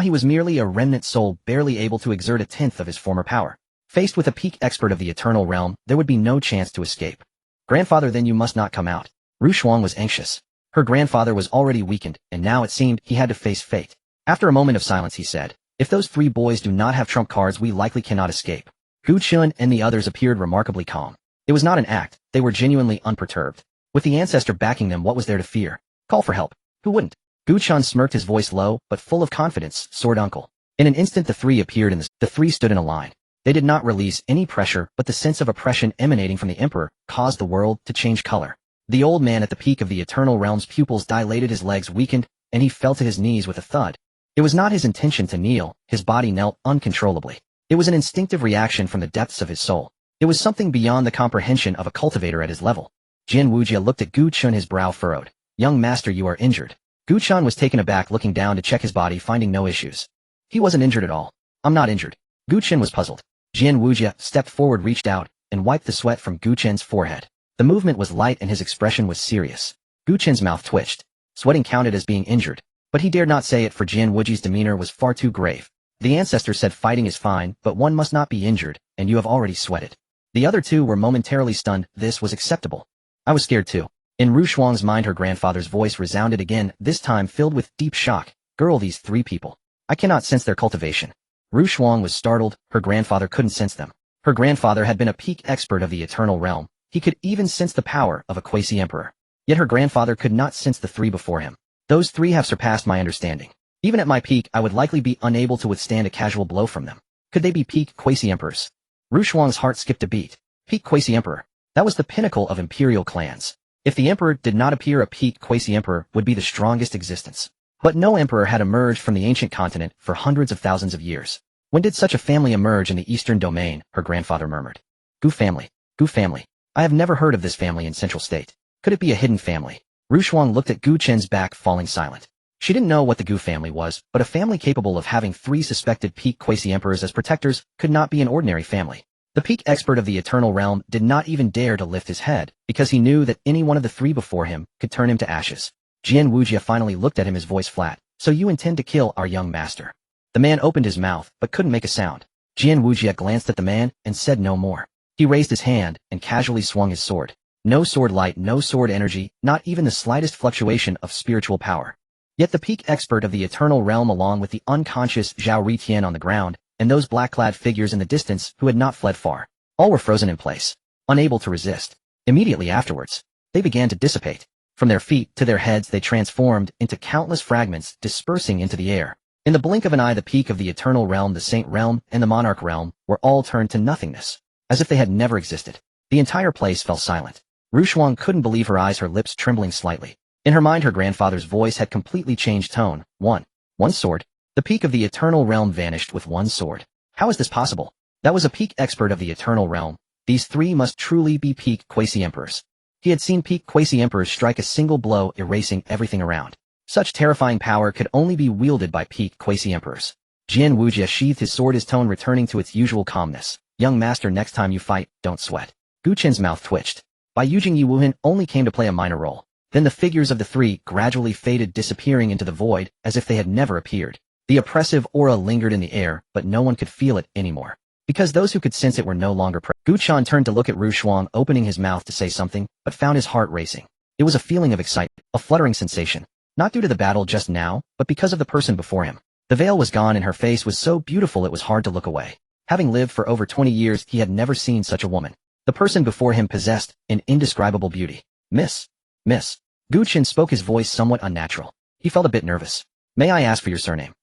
he was merely a remnant soul, barely able to exert 1/10 of his former power. Faced with a peak expert of the Eternal Realm, there would be no chance to escape. Grandfather, then you must not come out. Ru Shuang was anxious. Her grandfather was already weakened, and now it seemed he had to face fate. After a moment of silence he said, if those 3 boys do not have trump cards, we likely cannot escape. Gu Chun and the others appeared remarkably calm. It was not an act, they were genuinely unperturbed. With the Ancestor backing them, what was there to fear? Call for help. Who wouldn't? Xuan smirked, his voice low, but full of confidence. Sword uncle. In an instant the three appeared and the three stood in a line. They did not release any pressure, but the sense of oppression emanating from the Emperor caused the world to change color. The old man at the peak of the Eternal Realm's pupils dilated, his legs weakened, and he fell to his knees with a thud. It was not his intention to kneel, his body knelt uncontrollably. It was an instinctive reaction from the depths of his soul. It was something beyond the comprehension of a cultivator at his level. Jian Wujia looked at Xuan, his brow furrowed. Young master, you are injured. Xuan was taken aback, looking down to check his body, finding no issues. He wasn't injured at all. I'm not injured. Xuan was puzzled. Jian Wujia stepped forward, reached out, and wiped the sweat from Xuan's forehead. The movement was light and his expression was serious. Xuan's mouth twitched. Sweating counted as being injured, but he dared not say it, for Jian Wujia's demeanor was far too grave. The Ancestor said fighting is fine, but one must not be injured, and you have already sweated. The other two were momentarily stunned. This was acceptable. I was scared too. In Xuan's mind, her grandfather's voice resounded again, this time filled with deep shock. Girl, these three people. I cannot sense their cultivation. Xuan was startled, her grandfather couldn't sense them. Her grandfather had been a peak expert of the Eternal Realm. He could even sense the power of a quasi-emperor. Yet her grandfather could not sense the three before him. Those three have surpassed my understanding. Even at my peak, I would likely be unable to withstand a casual blow from them. Could they be peak quasi-emperors? Xuan's heart skipped a beat. Peak quasi-emperor. That was the pinnacle of imperial clans. If the emperor did not appear, a peak quasi-emperor would be the strongest existence. But no emperor had emerged from the ancient continent for hundreds of thousands of years. When did such a family emerge in the eastern domain? Her grandfather murmured. Gu family. Gu family. I have never heard of this family in Central State. Could it be a hidden family? Xuan looked at Xuan's back, falling silent. She didn't know what the Gu family was, but a family capable of having three suspected peak quasi-emperors as protectors could not be an ordinary family. The peak expert of the Eternal Realm did not even dare to lift his head, because he knew that any one of the three before him could turn him to ashes. Jian Wujia finally looked at him, his voice flat. So you intend to kill our young master? The man opened his mouth, but couldn't make a sound. Jian Wujia glanced at the man and said no more. He raised his hand and casually swung his sword. No sword light, no sword energy, not even the slightest fluctuation of spiritual power. Yet the peak expert of the Eternal Realm, along with the unconscious Zhao Ritian on the ground, and those black-clad figures in the distance who had not fled far, all were frozen in place, unable to resist. Immediately afterwards, they began to dissipate. From their feet to their heads they transformed into countless fragments, dispersing into the air. In the blink of an eye, the peak of the Eternal Realm, the Saint Realm, and the Monarch Realm were all turned to nothingness, as if they had never existed. The entire place fell silent. Xuan couldn't believe her eyes, her lips trembling slightly. In her mind, her grandfather's voice had completely changed tone. One sword. The peak of the Eternal Realm vanished with one sword. How is this possible? That was a peak expert of the Eternal Realm. These three must truly be peak quasi-emperors. He had seen peak quasi-emperors strike a single blow, erasing everything around. Such terrifying power could only be wielded by peak quasi-emperors. Jian Wujia sheathed his sword, his tone returning to its usual calmness. Young master, next time you fight, don't sweat. Xuan's mouth twitched. Bai Yujing Yi Wuhan only came to play a minor role. Then the figures of the three gradually faded, disappearing into the void as if they had never appeared. The oppressive aura lingered in the air, but no one could feel it anymore, because those who could sense it were no longer present. Xuan turned to look at Xuan, opening his mouth to say something, but found his heart racing. It was a feeling of excitement, a fluttering sensation, not due to the battle just now, but because of the person before him. The veil was gone and her face was so beautiful it was hard to look away. Having lived for over 20 years, he had never seen such a woman. The person before him possessed an indescribable beauty. Miss. Xuan spoke, his voice somewhat unnatural. He felt a bit nervous. May I ask for your surname?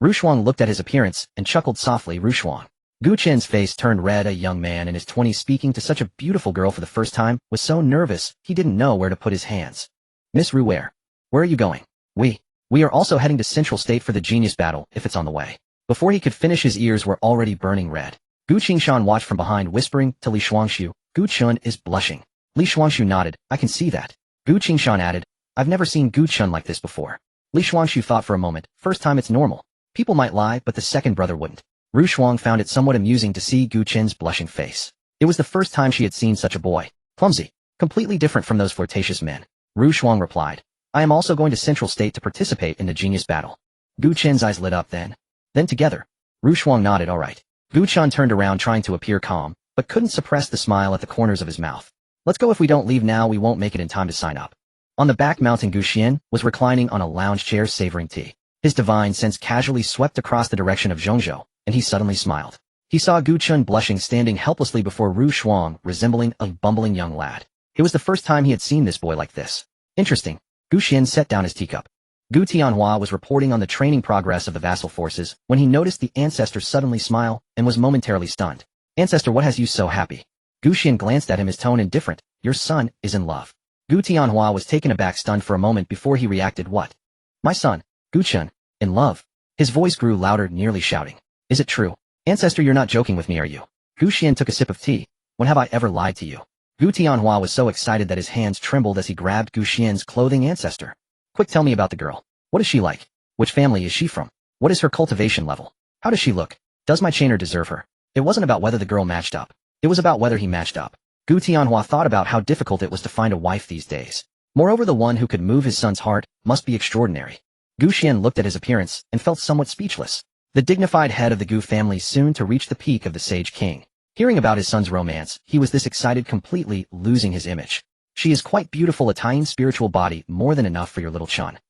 Xuan looked at his appearance and chuckled softly. Xuan. Xuan's face turned red. A young man in his 20s speaking to such a beautiful girl for the first time was so nervous he didn't know where to put his hands. Miss Ru, where are you going? We are also heading to Central State for the genius battle, if it's on the way. Before he could finish, his ears were already burning red. Gu Qingshan watched from behind, whispering to Li Shuangshu. Gu Chun is blushing. Li Shuangshu nodded. I can see that. Gu Qingshan added, I've never seen Gu Chun like this before. Li Shuangshu thought for a moment. First time, it's normal. People might lie, but the second brother wouldn't. Ru Shuang found it somewhat amusing to see Gu Chen's blushing face. It was the first time she had seen such a boy. Clumsy. Completely different from those flirtatious men. Ru Shuang replied, I am also going to Central State to participate in the genius battle. Gu Chen's eyes lit up then. Then together. Ru Shuang nodded, all right. Gu Chen turned around, trying to appear calm, but couldn't suppress the smile at the corners of his mouth. Let's go. If we don't leave now, we won't make it in time to sign up. On the back mountain, Gu Xian was reclining on a lounge chair, savoring tea. His divine sense casually swept across the direction of Zhongzhou, and he suddenly smiled. He saw Gu Chun blushing standing helplessly before Xuan, resembling a bumbling young lad. It was the first time he had seen this boy like this. Interesting. Gu Xian set down his teacup. Gu Tianhua was reporting on the training progress of the vassal forces when he noticed the Ancestor suddenly smile and was momentarily stunned. Ancestor, what has you so happy? Gu Xian glanced at him, his tone indifferent. Your son is in love. Gu Tianhua was taken aback, stunned for a moment before he reacted. What? My son, Gu Chun, in love? His voice grew louder, nearly shouting. Is it true? Ancestor, you're not joking with me, are you? Gu Xian took a sip of tea. When have I ever lied to you? Gu Tianhua was so excited that his hands trembled as he grabbed Gu Xian's clothing. Ancestor, quick, tell me about the girl. What is she like? Which family is she from? What is her cultivation level? How does she look? Does my chainer deserve her? It wasn't about whether the girl matched up. It was about whether he matched up. Gu Tianhua thought about how difficult it was to find a wife these days. Moreover, the one who could move his son's heart must be extraordinary. Gu Xian looked at his appearance and felt somewhat speechless. The dignified head of the Gu family soon to reach the peak of the Sage King. Hearing about his son's romance, he was this excited, completely losing his image. She is quite beautiful, a tiny spiritual body, more than enough for your little Chun.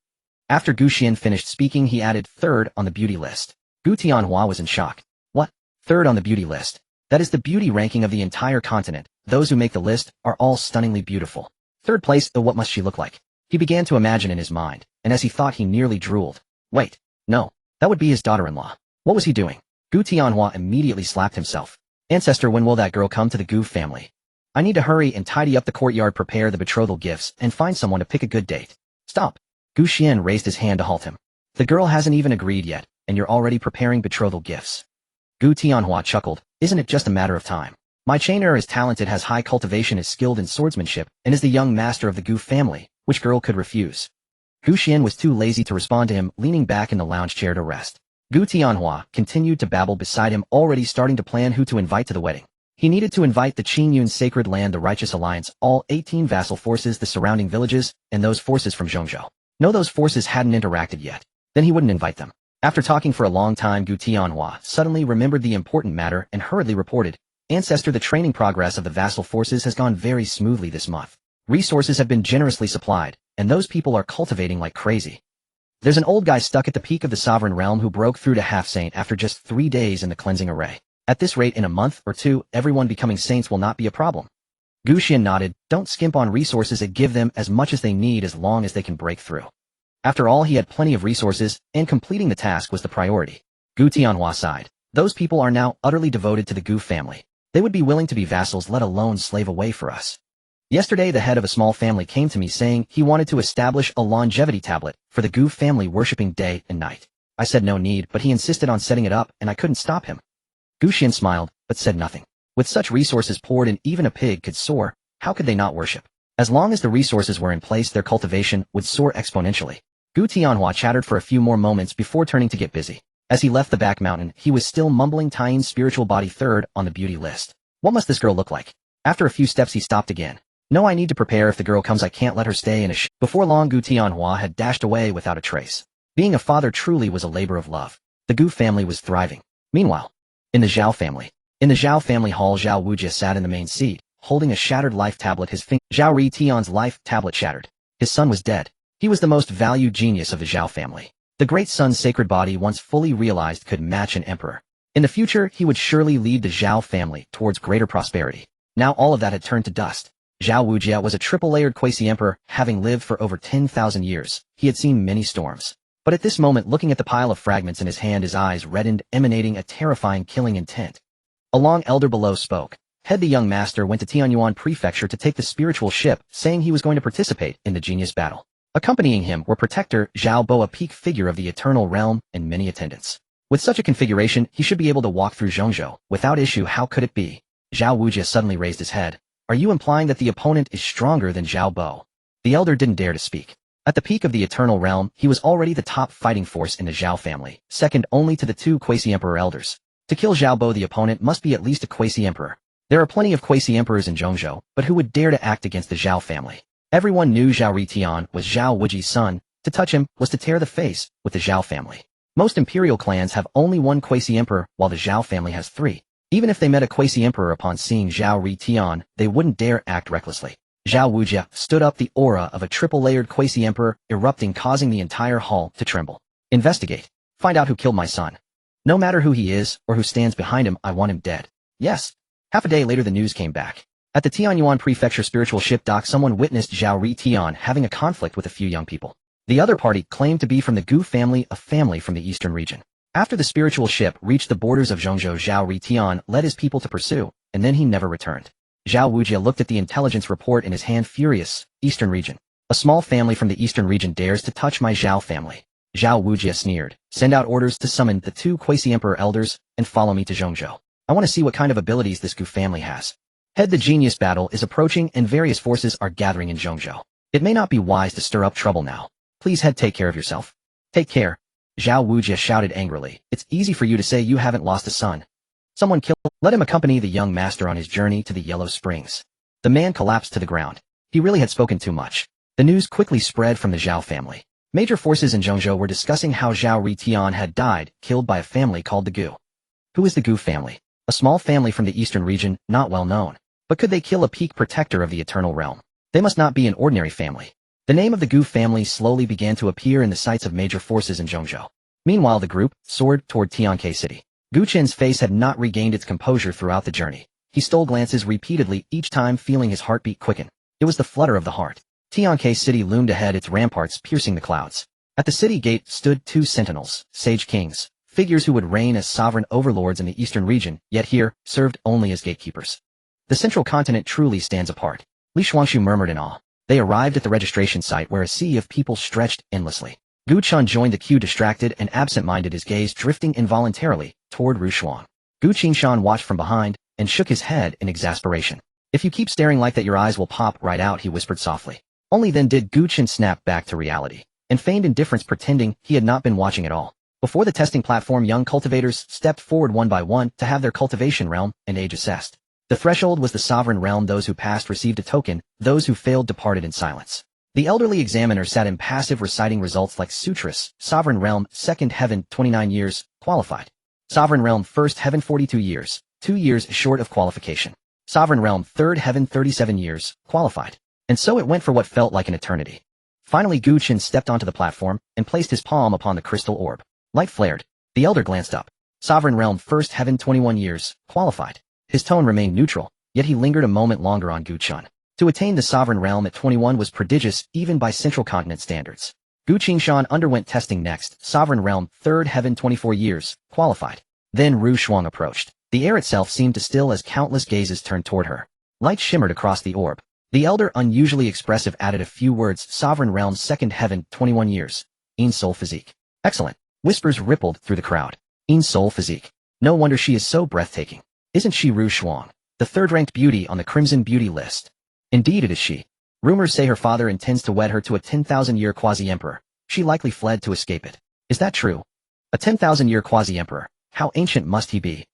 After Gu Xian finished speaking, he added, third on the beauty list. Gu Tianhua was in shock. What? Third on the beauty list? That is the beauty ranking of the entire continent. Those who make the list are all stunningly beautiful. Third place, what must she look like? He began to imagine in his mind, and as he thought, he nearly drooled. Wait, no, that would be his daughter-in-law. What was he doing? Gu Tianhua immediately slapped himself. Ancestor, when will that girl come to the Gu family? I need to hurry and tidy up the courtyard, prepare the betrothal gifts, and find someone to pick a good date. Stop. Gu Xian raised his hand to halt him. The girl hasn't even agreed yet, and you're already preparing betrothal gifts. Gu Tianhua chuckled. Isn't it just a matter of time? My chainer is talented, has high cultivation, is skilled in swordsmanship, and is the young master of the Gu family. Which girl could refuse? Gu Xian was too lazy to respond to him, leaning back in the lounge chair to rest. Gu Tianhua continued to babble beside him, already starting to plan who to invite to the wedding. He needed to invite the Qingyun Sacred Land, the Righteous Alliance, all 18 vassal forces, the surrounding villages, and those forces from Zhongzhou. No, those forces hadn't interacted yet. Then he wouldn't invite them. After talking for a long time, Gu Tianhua suddenly remembered the important matter and hurriedly reported, Ancestor, the training progress of the vassal forces has gone very smoothly this month. Resources have been generously supplied, and those people are cultivating like crazy. There's an old guy stuck at the peak of the sovereign realm who broke through to half-saint after just 3 days in the cleansing array. At this rate, in a month or two, everyone becoming saints will not be a problem. Gu Xian nodded. Don't skimp on resources and give them as much as they need as long as they can break through. After all, he had plenty of resources, and completing the task was the priority. Gu Tianhua sighed. Those people are now utterly devoted to the Gu family. They would be willing to be vassals, let alone slave away for us. Yesterday, the head of a small family came to me saying he wanted to establish a longevity tablet for the Gu family, worshipping day and night. I said no need, but he insisted on setting it up, and I couldn't stop him. Gu Xian smiled, but said nothing. With such resources poured in, even a pig could soar. How could they not worship? As long as the resources were in place, their cultivation would soar exponentially. Gu Tianhua chattered for a few more moments before turning to get busy. As he left the back mountain, he was still mumbling, Tyne's spiritual body third on the beauty list. What must this girl look like? After a few steps, he stopped again. No, I need to prepare. If the girl comes, I can't let her stay in a Before long, Gu Tianhua had dashed away without a trace. Being a father truly was a labor of love. The Gu family was thriving. Meanwhile, in the Zhao family. In the Zhao family hall, Zhao Wujia sat in the main seat, holding a shattered life tablet. His finger. Zhao Ri Tian's life tablet shattered. His son was dead. He was the most valued genius of the Zhao family. The great son's sacred body, once fully realized, could match an emperor. In the future, he would surely lead the Zhao family towards greater prosperity. Now all of that had turned to dust. Zhao Wujia was a triple-layered quasi-emperor, having lived for over 10,000 years. He had seen many storms. But at this moment, looking at the pile of fragments in his hand, his eyes reddened, emanating a terrifying, killing intent. A long elder below spoke. Head, the young master went to Tianyuan Prefecture to take the spiritual ship, saying he was going to participate in the genius battle. Accompanying him were Protector Zhao Bo, a peak figure of the eternal realm, and many attendants. With such a configuration, he should be able to walk through Zhongzhou without issue. How could it be? Zhao Wujia suddenly raised his head. Are you implying that the opponent is stronger than Zhao Bo? The elder didn't dare to speak. At the peak of the eternal realm, he was already the top fighting force in the Zhao family, second only to the 2 quasi-emperor elders. To kill Zhao Bo, the opponent must be at least a quasi-emperor. There are plenty of quasi-emperors in Zhongzhou, but who would dare to act against the Zhao family? Everyone knew Zhao Ritian was Zhao Wuji's son. To touch him was to tear the face with the Zhao family. Most imperial clans have only 1 quasi-emperor, while the Zhao family has 3. Even if they met a quasi-emperor upon seeing Zhao Ritian, they wouldn't dare act recklessly. Zhao Wujia stood up, the aura of a triple-layered quasi-emperor erupting, causing the entire hall to tremble. Investigate. Find out who killed my son. No matter who he is, or who stands behind him, I want him dead. Yes. Half a day later the news came back. At the Tianyuan Prefecture spiritual ship dock someone witnessed Zhao Ri Tian having a conflict with a few young people. The other party claimed to be from the Gu family, a family from the eastern region. After the spiritual ship reached the borders of Zhongzhou, Zhao Ri Tian led his people to pursue, and then he never returned. Zhao Wujia looked at the intelligence report in his hand, furious. Eastern region. A small family from the eastern region dares to touch my Zhao family. Zhao Wujia sneered. Send out orders to summon the 2 Quasi-Emperor elders, and follow me to Zhongzhou. I want to see what kind of abilities this Gu family has. The genius battle is approaching and various forces are gathering in Zhongzhou. It may not be wise to stir up trouble now. Please take care of yourself. Take care. Zhao Wujia shouted angrily. It's easy for you to say you haven't lost a son. Someone killed. Let him accompany the young master on his journey to the Yellow Springs. The man collapsed to the ground. He really had spoken too much. The news quickly spread from the Zhao family. Major forces in Zhongzhou were discussing how Zhao Ri Tian had died, killed by a family called the Gu. Who is the Gu family? A small family from the eastern region, not well known. But could they kill a peak protector of the eternal realm? They must not be an ordinary family. The name of the Gu family slowly began to appear in the sights of major forces in Zhongzhou. Meanwhile the group soared toward Tianke City. Gu Qin's face had not regained its composure throughout the journey. He stole glances repeatedly, each time feeling his heartbeat quicken. It was the flutter of the heart. Tianke City loomed ahead, its ramparts piercing the clouds. At the city gate stood 2 sentinels, sage kings, figures who would reign as sovereign overlords in the eastern region, yet here, served only as gatekeepers. The central continent truly stands apart. Li Shuangshu murmured in awe. They arrived at the registration site where a sea of people stretched endlessly. Gu Chun joined the queue, distracted and absent-minded, his gaze drifting involuntarily toward Ru Xuan. Gu Qingshan watched from behind and shook his head in exasperation. If you keep staring like that your eyes will pop right out, he whispered softly. Only then did Gu Qin snap back to reality and feigned indifference, pretending he had not been watching at all. Before the testing platform, young cultivators stepped forward one by one to have their cultivation realm and age assessed. The threshold was the sovereign realm. Those who passed received a token, those who failed departed in silence. The elderly examiner sat impassive, reciting results like sutras. Sovereign realm, second heaven, 29 years, qualified. Sovereign realm, first heaven, 42 years, 2 years short of qualification. Sovereign realm, third heaven, 37 years, qualified. And so it went for what felt like an eternity. Finally Gu Qin stepped onto the platform and placed his palm upon the crystal orb. Light flared. The elder glanced up. Sovereign realm, first heaven, 21 years, qualified. His tone remained neutral, yet he lingered a moment longer on Gu Chun. To attain the sovereign realm at 21 was prodigious, even by central continent standards. Gu Qingshan underwent testing next. Sovereign realm, third heaven, 24 years, qualified. Then Ru Shuang approached. The air itself seemed to still as countless gazes turned toward her. Light shimmered across the orb. The elder, unusually expressive, added a few words. Sovereign realm, second heaven, 21 years. In soul physique. Excellent. Whispers rippled through the crowd. In soul physique. No wonder she is so breathtaking. Isn't she Ru Shuang, the third-ranked beauty on the Crimson Beauty list? Indeed it is she. Rumors say her father intends to wed her to a 10,000-year quasi-emperor. She likely fled to escape it. Is that true? A 10,000-year quasi-emperor. How ancient must he be?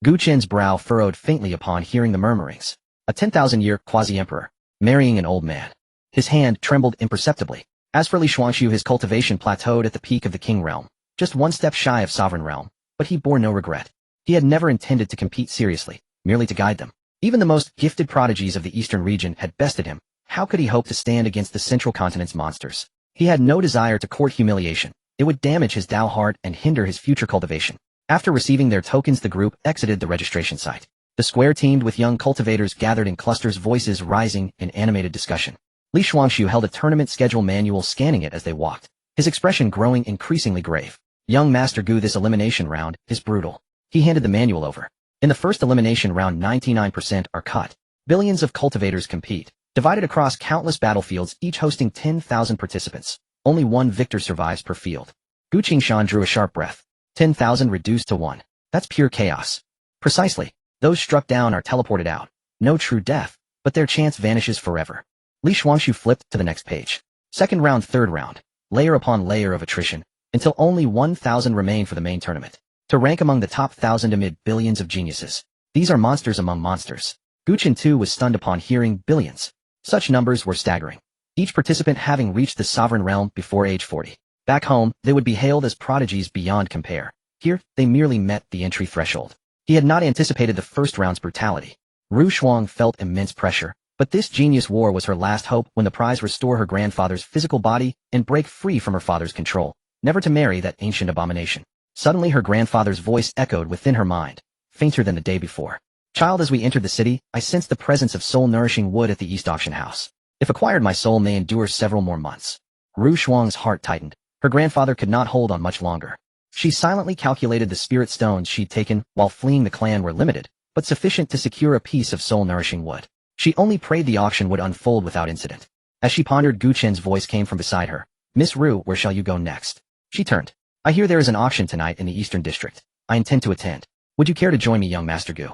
Gu Qin's brow furrowed faintly upon hearing the murmurings. A 10,000-year quasi-emperor. Marrying an old man. His hand trembled imperceptibly. As for Li Shuangshu, his cultivation plateaued at the peak of the king realm. Just one step shy of sovereign realm. But he bore no regret. He had never intended to compete seriously, merely to guide them. Even the most gifted prodigies of the eastern region had bested him. How could he hope to stand against the central continent's monsters? He had no desire to court humiliation. It would damage his Dao heart and hinder his future cultivation. After receiving their tokens, the group exited the registration site. The square teemed with young cultivators gathered in clusters, voices rising in animated discussion. Li Shuangshu held a tournament schedule manual, scanning it as they walked, his expression growing increasingly grave. Young Master Gu, this elimination round is brutal. He handed the manual over. In the first elimination round, 99% are cut. Billions of cultivators compete, divided across countless battlefields, each hosting 10,000 participants. Only one victor survives per field. Gu Qingshan drew a sharp breath. 10,000 reduced to 1. That's pure chaos. Precisely. Those struck down are teleported out. No true death, but their chance vanishes forever. Li Shuangshu flipped to the next page. Second round, third round. Layer upon layer of attrition, until only 1,000 remain for the main tournament. To rank among the top 1,000 amid billions of geniuses. These are monsters among monsters. Gu Qin too was stunned upon hearing billions. Such numbers were staggering. Each participant having reached the sovereign realm before age 40. Back home, they would be hailed as prodigies beyond compare. Here, they merely met the entry threshold. He had not anticipated the first round's brutality. Ru Shuang felt immense pressure, but this genius war was her last hope. When the prize, restore her grandfather's physical body and break free from her father's control, never to marry that ancient abomination. Suddenly her grandfather's voice echoed within her mind, fainter than the day before. Child, as we entered the city, I sensed the presence of soul-nourishing wood at the East Auction House. If acquired, my soul may endure several more months. Ru Shuang's heart tightened. Her grandfather could not hold on much longer. She silently calculated the spirit stones she'd taken while fleeing the clan were limited, but sufficient to secure a piece of soul-nourishing wood. She only prayed the auction would unfold without incident. As she pondered, Gu Chen's voice came from beside her. Miss Ru, where shall you go next? She turned. I hear there is an auction tonight in the Eastern District. I intend to attend. Would you care to join me, young Master Gu?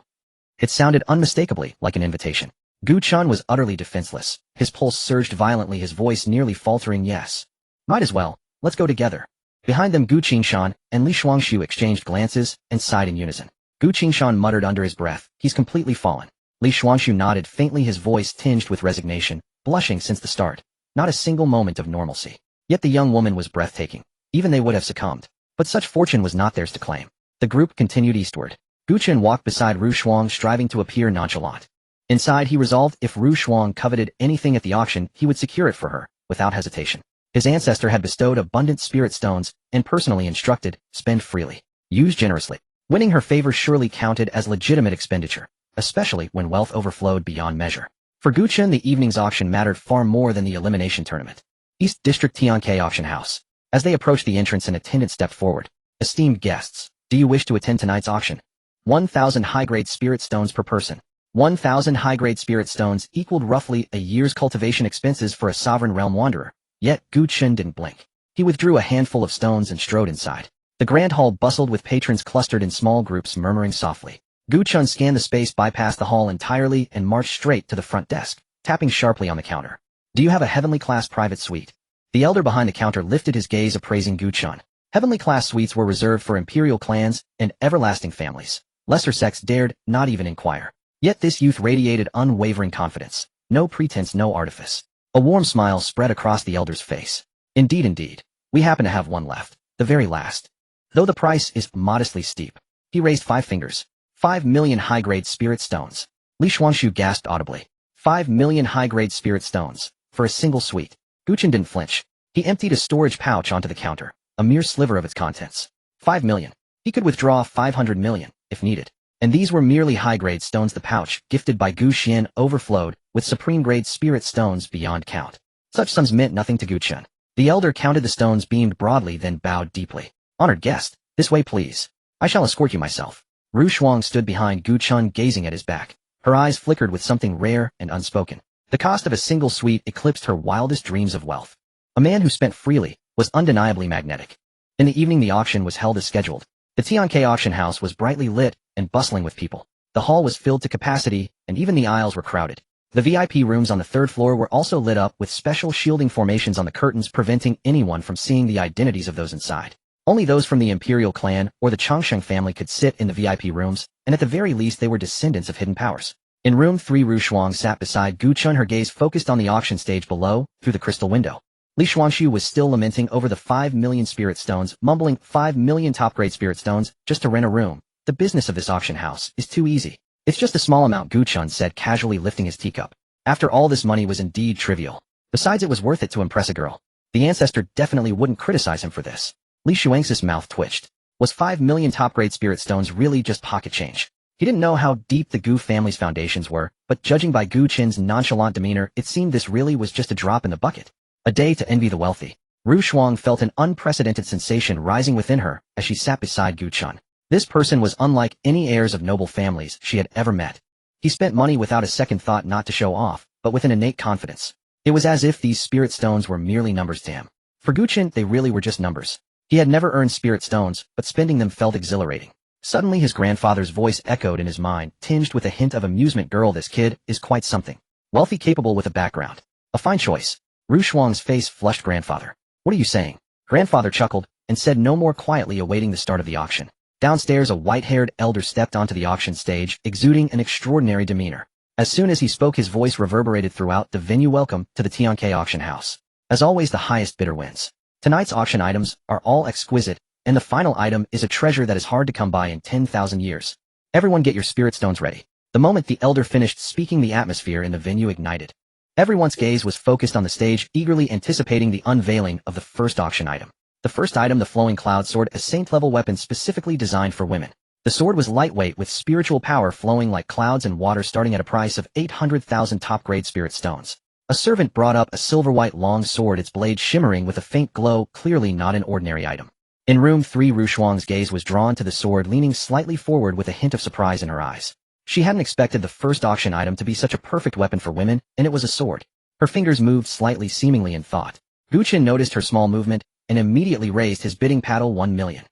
It sounded unmistakably like an invitation. Gu Chun was utterly defenseless. His pulse surged violently, his voice nearly faltering. Yes. Might as well. Let's go together. Behind them, Gu Qingshan and Li Shuangshu exchanged glances and sighed in unison. Gu Qingshan muttered under his breath, he's completely fallen. Li Shuangshu nodded faintly, his voice tinged with resignation, blushing since the start. Not a single moment of normalcy. Yet the young woman was breathtaking. Even they would have succumbed. But such fortune was not theirs to claim. The group continued eastward. Gu Chen walked beside Ru Shuang, striving to appear nonchalant. Inside, he resolved if Ru Shuang coveted anything at the auction, he would secure it for her, without hesitation. His ancestor had bestowed abundant spirit stones, and personally instructed, spend freely. Use generously. Winning her favor surely counted as legitimate expenditure, especially when wealth overflowed beyond measure. For Gu Chen, the evening's auction mattered far more than the elimination tournament. East District Tianke Auction House. As they approached the entrance, an attendant stepped forward. Esteemed guests, do you wish to attend tonight's auction? 1,000 high-grade spirit stones per person. 1,000 high-grade spirit stones equaled roughly a year's cultivation expenses for a sovereign realm wanderer. Yet, Gu Chen didn't blink. He withdrew a handful of stones and strode inside. The grand hall bustled with patrons clustered in small groups murmuring softly. Gu Chen scanned the space, bypassed the hall entirely, and marched straight to the front desk, tapping sharply on the counter. Do you have a heavenly class private suite? The elder behind the counter lifted his gaze, appraising Gu Chen. Heavenly class suites were reserved for imperial clans and everlasting families. Lesser sects dared not even inquire. Yet this youth radiated unwavering confidence. No pretense, no artifice. A warm smile spread across the elder's face. Indeed, we happen to have one left, the very last. Though the price is modestly steep. He raised 5 fingers. 5 million high-grade spirit stones. Li Shuangshu gasped audibly. 5 million high-grade spirit stones, for a single suite. Gu Chen didn't flinch. He emptied a storage pouch onto the counter, a mere sliver of its contents. 5 million. He could withdraw 500 million, if needed. And these were merely high-grade stones. The pouch, gifted by Gu Xian, overflowed with supreme-grade spirit stones beyond count. Such sums meant nothing to Gu Chen. The elder counted the stones, beamed broadly, then bowed deeply. Honored guest, this way please. I shall escort you myself. Ru Shuang stood behind Gu Chen, gazing at his back. Her eyes flickered with something rare and unspoken. The cost of a single suite eclipsed her wildest dreams of wealth. A man who spent freely was undeniably magnetic. In the evening, the auction was held as scheduled. The Tianke auction house was brightly lit and bustling with people. The hall was filled to capacity, and even the aisles were crowded. The VIP rooms on the 3rd floor were also lit up with special shielding formations on the curtains, preventing anyone from seeing the identities of those inside. Only those from the imperial clan or the Changsheng family could sit in the VIP rooms, and at the very least they were descendants of hidden powers. In room 3, Ru Shuang sat beside Gu Chen, her gaze focused on the auction stage below, through the crystal window. Li Shuangshu was still lamenting over the 5 million spirit stones, mumbling 5 million top-grade spirit stones just to rent a room. The business of this auction house is too easy. It's just a small amount, Gu Chen said, casually lifting his teacup. After all, this money was indeed trivial. Besides, it was worth it to impress a girl. The ancestor definitely wouldn't criticize him for this. Li Shuang's mouth twitched. Was 5 million top-grade spirit stones really just pocket change? He didn't know how deep the Gu family's foundations were, but judging by Gu Chen's nonchalant demeanor, it seemed this really was just a drop in the bucket. A day to envy the wealthy. Ru Shuang felt an unprecedented sensation rising within her as she sat beside Gu Chen. This person was unlike any heirs of noble families she had ever met. He spent money without a second thought, not to show off, but with an innate confidence. It was as if these spirit stones were merely numbers to him. For Gu Chen, they really were just numbers. He had never earned spirit stones, but spending them felt exhilarating. Suddenly his grandfather's voice echoed in his mind, tinged with a hint of amusement. Girl, this kid is quite something. Wealthy, capable, with a background. A fine choice. Ru Shuang's face flushed. Grandfather. What are you saying? Grandfather chuckled, and said no more, quietly awaiting the start of the auction. Downstairs, a white-haired elder stepped onto the auction stage, exuding an extraordinary demeanor. As soon as he spoke, his voice reverberated throughout the venue. Welcome to the Tianke auction house. As always, the highest bidder wins. Tonight's auction items are all exquisite, and the final item is a treasure that is hard to come by in 10,000 years. Everyone get your spirit stones ready. The moment the elder finished speaking, the atmosphere in the venue ignited. Everyone's gaze was focused on the stage, eagerly anticipating the unveiling of the first auction item. The first item, the Flowing Cloud Sword, a saint-level weapon specifically designed for women. The sword was lightweight with spiritual power flowing like clouds and water, starting at a price of 800,000 top-grade spirit stones. A servant brought up a silver-white long sword, its blade shimmering with a faint glow, clearly not an ordinary item. In room 3, Xuan's gaze was drawn to the sword, leaning slightly forward with a hint of surprise in her eyes. She hadn't expected the first auction item to be such a perfect weapon for women, and it was a sword. Her fingers moved slightly, seemingly in thought. Xuan noticed her small movement and immediately raised his bidding paddle 1 million.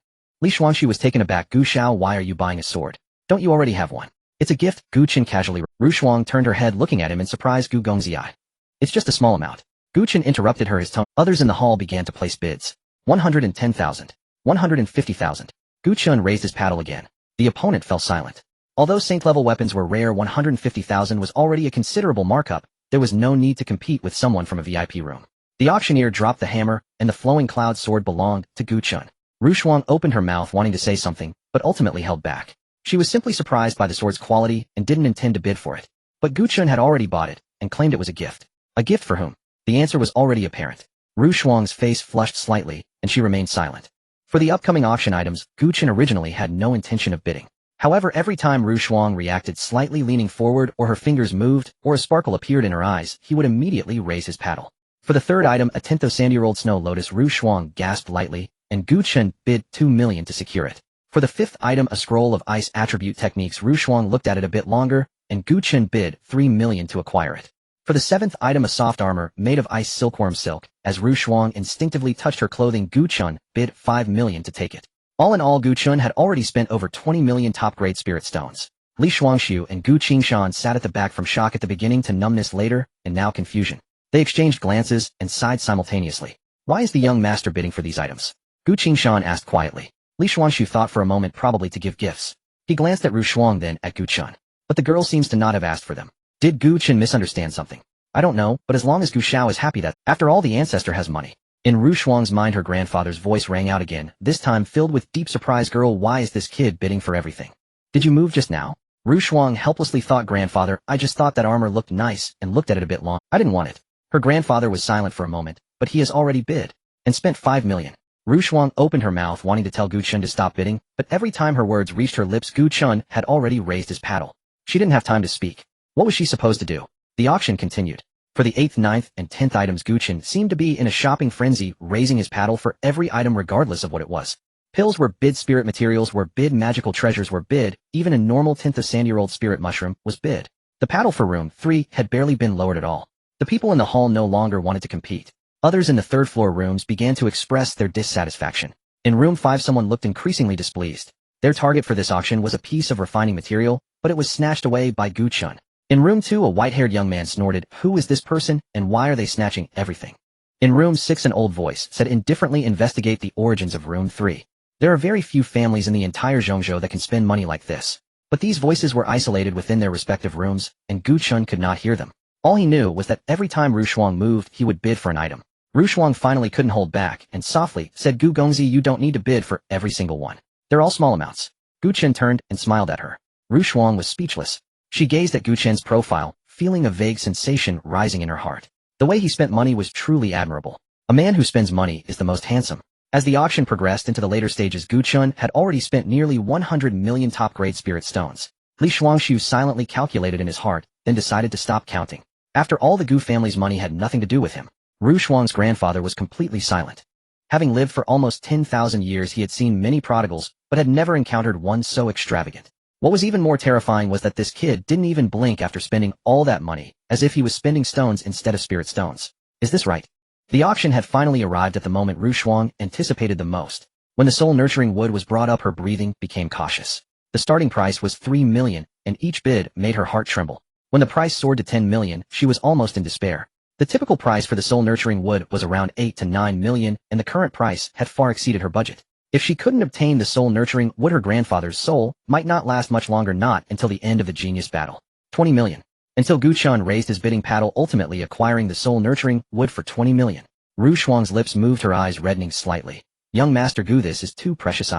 Xuan was taken aback. Xiao, why are you buying a sword? Don't you already have one? It's a gift, Xuan casually. Xuan turned her head, looking at him in surprise. Gongzi. It's just a small amount. Xuan interrupted her, his tone. Others in the hall began to place bids. 110,000. 150,000. Xuan raised his paddle again. The opponent fell silent. Although saint-level weapons were rare, 150,000 was already a considerable markup. There was no need to compete with someone from a VIP room. The auctioneer dropped the hammer, and the Flowing Cloud Sword belonged to Xuan. Xuan opened her mouth wanting to say something, but ultimately held back. She was simply surprised by the sword's quality and didn't intend to bid for it. But Xuan had already bought it and claimed it was a gift. A gift for whom? The answer was already apparent. Xuan's face flushed slightly, and she remained silent. For the upcoming auction items, Xuan originally had no intention of bidding. However, every time Xuan reacted slightly, leaning forward, or her fingers moved, or a sparkle appeared in her eyes, he would immediately raise his paddle. For the third item, a tenth of sandy-rolled snow lotus, Xuan gasped lightly, and Xuan bid 2 million to secure it. For the fifth item, a scroll of ice attribute techniques, Xuan looked at it a bit longer, and Xuan bid 3 million to acquire it. For the seventh item, a soft armor made of ice silkworm silk, as Xuan instinctively touched her clothing, Xuan bid 5 million to take it. All in all, Xuan had already spent over 20 million top-grade spirit stones. Li Shuangshu and Gu Qingshan sat at the back, from shock at the beginning to numbness later, and now confusion. They exchanged glances and sighed simultaneously. Why is the young master bidding for these items? Gu Qingshan asked quietly. Li Shuangshu thought for a moment, probably to give gifts. He glanced at Xuan, then at Guchen. But the girl seems to not have asked for them. Did Guchen misunderstand something? I don't know, but as long as Gu Xiao is happy, that, after all, the ancestor has money. In Xuan's mind, her grandfather's voice rang out again, this time filled with deep surprise. Girl, why is this kid bidding for everything? Did you move just now? Xuan helplessly thought. Grandfather, I just thought that armor looked nice and looked at it a bit long. I didn't want it. Her grandfather was silent for a moment, but he has already bid and spent 5 million. Xuan opened her mouth wanting to tell Guchen to stop bidding, but every time her words reached her lips, Guchen had already raised his paddle. She didn't have time to speak. What was she supposed to do? The auction continued. For the 8th, 9th, and 10th items, Guchen seemed to be in a shopping frenzy, raising his paddle for every item regardless of what it was. Pills were bid, spirit materials were bid, magical treasures were bid, even a normal 10th of sandy-rolled spirit mushroom was bid. The paddle for room 3 had barely been lowered at all. The people in the hall no longer wanted to compete. Others in the third-floor rooms began to express their dissatisfaction. In room 5, someone looked increasingly displeased. Their target for this auction was a piece of refining material, but it was snatched away by Guchen. In room 2, a white-haired young man snorted, "Who is this person, and why are they snatching everything?" In room 6, an old voice said indifferently, "Investigate the origins of room 3. There are very few families in the entire Zhongzhou that can spend money like this." But these voices were isolated within their respective rooms, and Guchen could not hear them. All he knew was that every time Xuan moved, he would bid for an item. Xuan finally couldn't hold back, and softly said, "Gu Gongzi, you don't need to bid for every single one. They're all small amounts." Guchen turned and smiled at her. Xuan was speechless. She gazed at Guchen's profile, feeling a vague sensation rising in her heart. The way he spent money was truly admirable. A man who spends money is the most handsome. As the auction progressed into the later stages, Guchen had already spent nearly 100 million top-grade spirit stones. Li Shuangshu silently calculated in his heart, then decided to stop counting. After all, the Gu family's money had nothing to do with him. Xuan's grandfather was completely silent. Having lived for almost 10,000 years, he had seen many prodigals, but had never encountered one so extravagant. What was even more terrifying was that this kid didn't even blink after spending all that money, as if he was spending stones instead of spirit stones. Is this right? The auction had finally arrived at the moment Xuan anticipated the most. When the soul-nurturing wood was brought up, her breathing became cautious. The starting price was 3 million, and each bid made her heart tremble. When the price soared to 10 million, she was almost in despair. The typical price for the soul-nurturing wood was around 8 to 9 million, and the current price had far exceeded her budget. If she couldn't obtain the soul-nurturing wood, her grandfather's soul might not last much longer, not until the end of the genius battle. 20 million. Until Guchen raised his bidding paddle, ultimately acquiring the soul-nurturing wood for 20 million. Xuan's lips moved, her eyes reddening slightly. "Young Master Gu, this is too precious.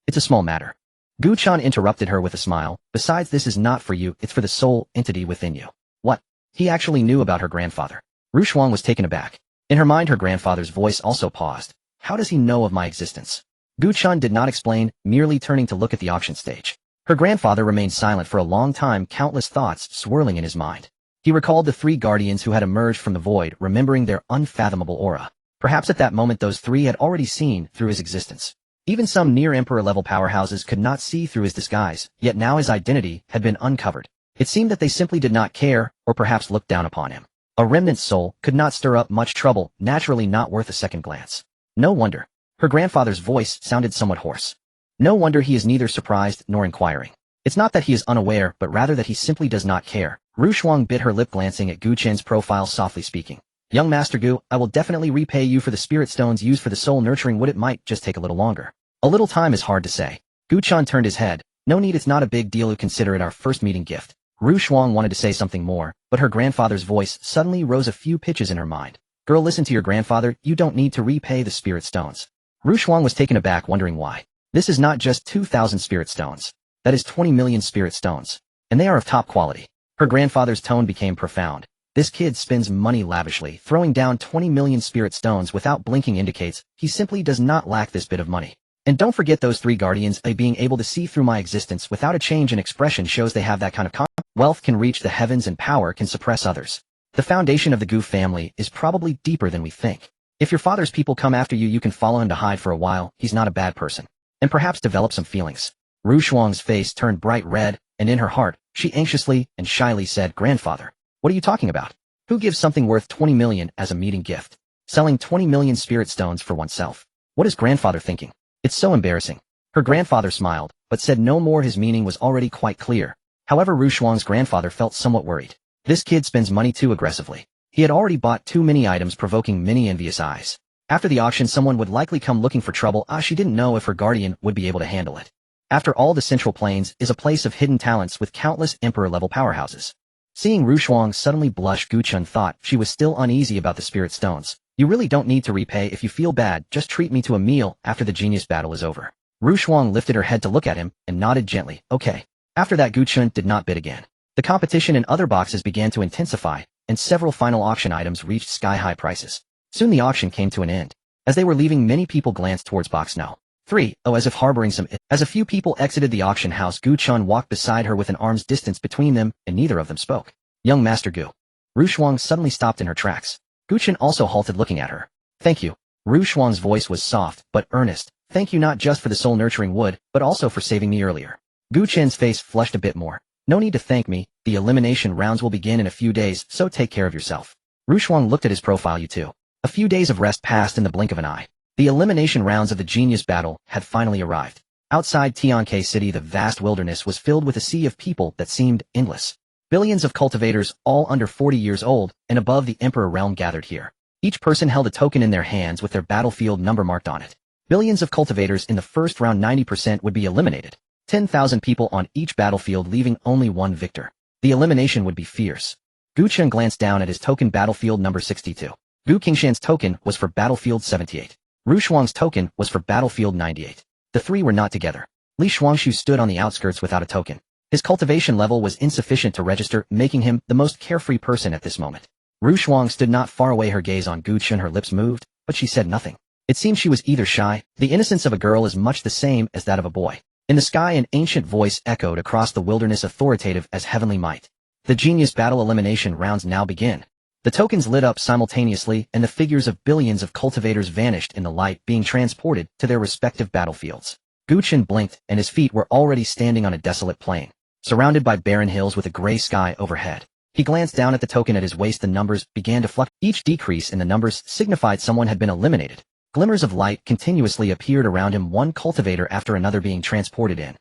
It's a small matter." Guchen interrupted her with a smile. "Besides, this is not for you, it's for the soul entity within you." What? He actually knew about her grandfather. Xuan was taken aback. In her mind, her grandfather's voice also paused. How does he know of my existence? Xuan did not explain, merely turning to look at the auction stage. Her grandfather remained silent for a long time, countless thoughts swirling in his mind. He recalled the three guardians who had emerged from the void, remembering their unfathomable aura. Perhaps at that moment those three had already seen through his existence. Even some near-emperor-level powerhouses could not see through his disguise, yet now his identity had been uncovered. It seemed that they simply did not care, or perhaps looked down upon him. A remnant soul could not stir up much trouble, naturally not worth a second glance. No wonder. Her grandfather's voice sounded somewhat hoarse. No wonder he is neither surprised nor inquiring. It's not that he is unaware, but rather that he simply does not care. Xuan bit her lip, glancing at Gu Chen's profile, softly speaking. Young Master Gu, I will definitely repay you for the spirit stones used for the soul nurturing wood. It might just take a little longer. A little time is hard to say. Xuan turned his head. No need, it's not a big deal. Consider it our first meeting gift. Xuan wanted to say something more, but her grandfather's voice suddenly rose a few pitches in her mind. Girl, listen to your grandfather, you don't need to repay the spirit stones. Xuan was taken aback, wondering why. This is not just 2,000 spirit stones. That is 20 million spirit stones. And they are of top quality. Her grandfather's tone became profound. This kid spends money lavishly. Throwing down 20 million spirit stones without blinking indicates he simply does not lack this bit of money. And don't forget those three guardians. Being able to see through my existence without a change in expression shows they have that kind of wealth can reach the heavens and power can suppress others. The foundation of the Gu family is probably deeper than we think. If your father's people come after you, you can follow him to hide for a while. He's not a bad person. And perhaps develop some feelings. Xuan's face turned bright red, and in her heart, she anxiously and shyly said, Grandfather, what are you talking about? Who gives something worth 20 million as a meeting gift? Selling 20 million spirit stones for oneself. What is grandfather thinking? It's so embarrassing. Her grandfather smiled, but said no more. His meaning was already quite clear. However, Xuan's grandfather felt somewhat worried. This kid spends money too aggressively. He had already bought too many items, provoking many envious eyes. After the auction, someone would likely come looking for trouble. She didn't know if her guardian would be able to handle it. After all, the Central Plains is a place of hidden talents with countless emperor-level powerhouses. Seeing Xuan suddenly blush, Xuan thought she was still uneasy about the spirit stones. You really don't need to repay. If you feel bad, just treat me to a meal after the genius battle is over. Xuan lifted her head to look at him and nodded gently. Okay. After that, Xuan did not bid again. The competition in other boxes began to intensify, and several final auction items reached sky-high prices. Soon the auction came to an end. As they were leaving, many people glanced towards box No. 3, as if harboring some. As a few people exited the auction house, Xuan walked beside her with an arm's distance between them, and neither of them spoke. Young Master Gu. Xuan suddenly stopped in her tracks. Xuan also halted, looking at her. Thank you. Xuan's voice was soft, but earnest. Thank you not just for the soul-nurturing wood, but also for saving me earlier. Xuan's face flushed a bit more. No need to thank me. The elimination rounds will begin in a few days, so take care of yourself. Xuan looked at his profile. You too. A few days of rest passed in the blink of an eye. The elimination rounds of the genius battle had finally arrived. Outside Tianke City, the vast wilderness was filled with a sea of people that seemed endless. Billions of cultivators, all under 40 years old, and above the Emperor realm gathered here. Each person held a token in their hands with their battlefield number marked on it. Billions of cultivators in the first round, 90% would be eliminated. 10,000 people on each battlefield, leaving only one victor. The elimination would be fierce. Xuan glanced down at his token, battlefield number 62. Gu Qingshan's token was for battlefield 78. Xuan's token was for battlefield 98. The three were not together. Li Shuangshu stood on the outskirts without a token. His cultivation level was insufficient to register, making him the most carefree person at this moment. Xuan stood not far away, her gaze on Xuan. Her lips moved, but she said nothing. It seemed she was either shy. The innocence of a girl is much the same as that of a boy. In the sky, an ancient voice echoed across the wilderness, authoritative as heavenly might. The genius battle elimination rounds now begin. The tokens lit up simultaneously, and the figures of billions of cultivators vanished in the light, being transported to their respective battlefields. Xuan blinked, and his feet were already standing on a desolate plain, surrounded by barren hills with a gray sky overhead. He glanced down at the token at his waist. The numbers began to fluctuate. Each decrease in the numbers signified someone had been eliminated. Glimmers of light continuously appeared around him, one cultivator after another being transported in.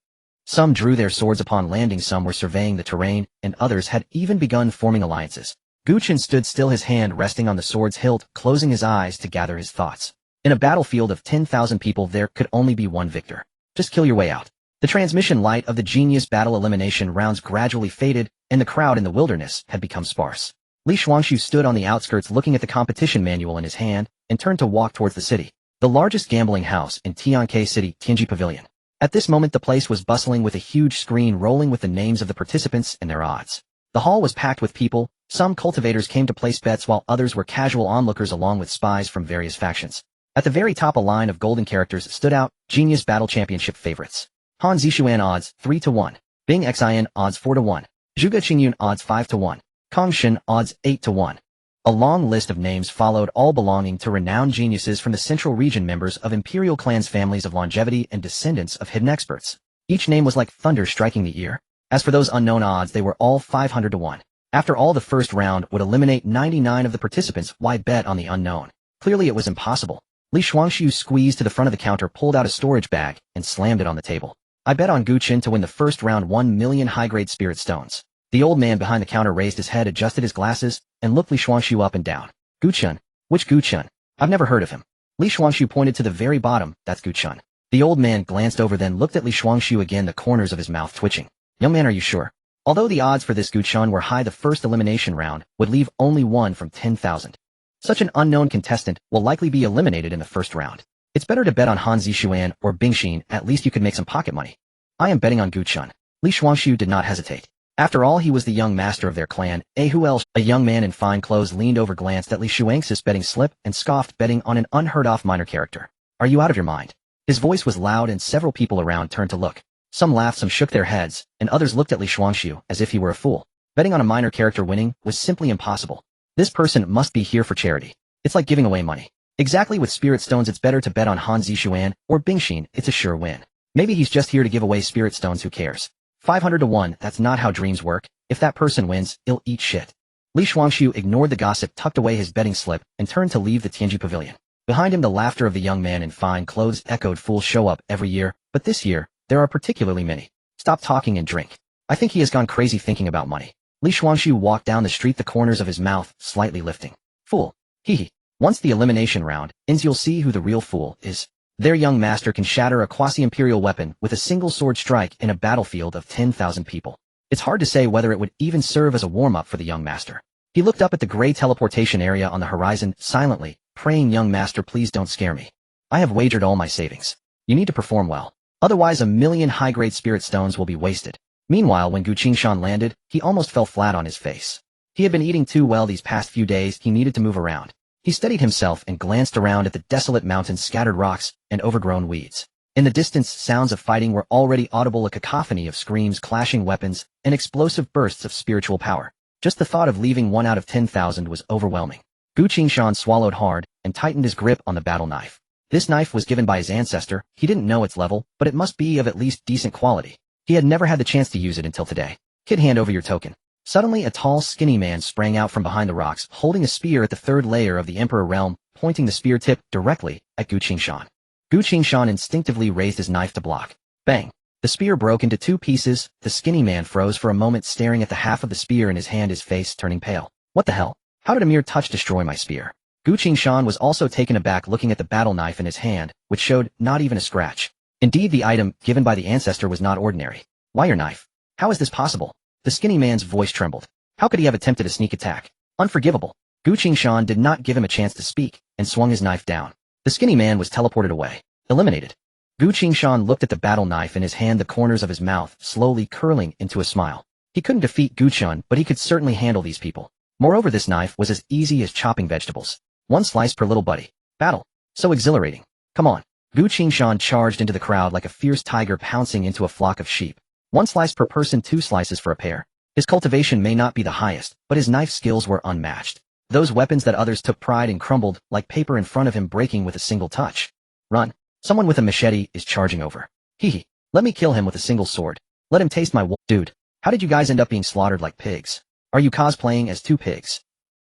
Some drew their swords upon landing, some were surveying the terrain, and others had even begun forming alliances. Xuan stood still, his hand resting on the sword's hilt, closing his eyes to gather his thoughts. In a battlefield of 10,000 people, there could only be one victor. Just kill your way out. The transmission light of the genius battle elimination rounds gradually faded, and the crowd in the wilderness had become sparse. Li Shuangshu stood on the outskirts, looking at the competition manual in his hand, and turned to walk towards the city. The largest gambling house in Tianke City, Tianji Pavilion. At this moment, the place was bustling with a huge screen rolling with the names of the participants and their odds. The hall was packed with people. Some cultivators came to place bets, while others were casual onlookers along with spies from various factions. At the very top a line of golden characters stood out, Genius Battle Championship favorites. Han Zixuan odds 3-1. Bing Xin odds 4-1. Zhuge Qingyun odds 5-1. Kong Shen odds 8-1. A long list of names followed, all belonging to renowned geniuses from the Central Region, members of Imperial clans, families of longevity, and descendants of hidden experts. Each name was like thunder striking the ear. As for those unknown odds, they were all 500-1. After all, the first round would eliminate 99 of the participants. Why bet on the unknown? Clearly it was impossible. Li Shuangxiu squeezed to the front of the counter, pulled out a storage bag, and slammed it on the table. I bet on Gu Qin to win the first round, 1 million high-grade spirit stones. The old man behind the counter raised his head, adjusted his glasses, and looked Li Shuangxiu up and down. Gu Qin? Which Gu Qin? I've never heard of him. Li Shuangxiu pointed to the very bottom. That's Gu Qin. The old man glanced over, then looked at Li Shuangxiu again, the corners of his mouth twitching. Young man, are you sure? Although the odds for this Gu Qin were high, the first elimination round would leave only 1 from 10,000. Such an unknown contestant will likely be eliminated in the first round. It's better to bet on Han Zixuan or Bing Xin. At least you could make some pocket money. I am betting on Gu Qin. Li Shuangxiu did not hesitate. After all, he was the young master of their clan. Who else? A young man in fine clothes leaned over, glanced at Li Shuangxiu's betting slip, and scoffed. Betting on an unheard-of minor character? Are you out of your mind? His voice was loud, and several people around turned to look. Some laughed, some shook their heads, and others looked at Li Shuangxiu as if he were a fool. Betting on a minor character winning was simply impossible. This person must be here for charity. It's like giving away money. Exactly, with spirit stones it's better to bet on Han Zixuan or Bing Xin. It's a sure win. Maybe he's just here to give away spirit stones, who cares? 500-1, that's not how dreams work. If that person wins, he'll eat shit. Li Shuangxiu ignored the gossip, tucked away his betting slip, and turned to leave the Tianji pavilion. Behind him, the laughter of the young man in fine clothes echoed. Fools show up every year, but this year, there are particularly many. Stop talking and drink. I think he has gone crazy thinking about money. Li Shuangxiu walked down the street, the corners of his mouth slightly lifting. Fool. Hee hee. Once the elimination round ends, you'll see who the real fool is. Their young master can shatter a quasi-imperial weapon with a single sword strike in a battlefield of 10,000 people. It's hard to say whether it would even serve as a warm-up for the young master. He looked up at the gray teleportation area on the horizon, silently, praying, young master, please don't scare me. I have wagered all my savings. You need to perform well. Otherwise, 1 million high-grade spirit stones will be wasted. Meanwhile, when Gu Qingshan landed, he almost fell flat on his face. He had been eating too well these past few days. He needed to move around. He steadied himself and glanced around at the desolate mountains, scattered rocks, and overgrown weeds. In the distance, sounds of fighting were already audible, a cacophony of screams, clashing weapons, and explosive bursts of spiritual power. Just the thought of leaving 1 out of 10,000 was overwhelming. Gu Qingshan swallowed hard and tightened his grip on the battle knife. This knife was given by his ancestor. He didn't know its level, but it must be of at least decent quality. He had never had the chance to use it until today. Kid, hand over your token. Suddenly, a tall, skinny man sprang out from behind the rocks, holding a spear at the 3rd layer of the Emperor realm, pointing the spear tip directly at Gu Qingshan. Gu Qingshan instinctively raised his knife to block. Bang! The spear broke into 2 pieces. The skinny man froze for a moment, staring at the half of the spear in his hand, his face turning pale. What the hell? How did a mere touch destroy my spear? Gu Qingshan was also taken aback, looking at the battle knife in his hand, which showed not even a scratch. Indeed, the item given by the ancestor was not ordinary. Why your knife? How is this possible? The skinny man's voice trembled. How could he have attempted a sneak attack? Unforgivable. Gu Qingshan did not give him a chance to speak, and swung his knife down. The skinny man was teleported away. Eliminated. Gu Qingshan looked at the battle knife in his hand, the corners of his mouth slowly curling into a smile. He couldn't defeat Gu Qin, but he could certainly handle these people. Moreover, this knife was as easy as chopping vegetables. 1 slice per little buddy. Battle. So exhilarating. Come on. Gu Qingshan charged into the crowd like a fierce tiger pouncing into a flock of sheep. 1 slice per person, 2 slices for a pair. His cultivation may not be the highest, but his knife skills were unmatched. Those weapons that others took pride in crumbled like paper in front of him, breaking with a single touch. Run. Someone with a machete is charging over. Hee hee. Let me kill him with a single sword. Let him taste my Dude, how did you guys end up being slaughtered like pigs? Are you cosplaying as 2 pigs?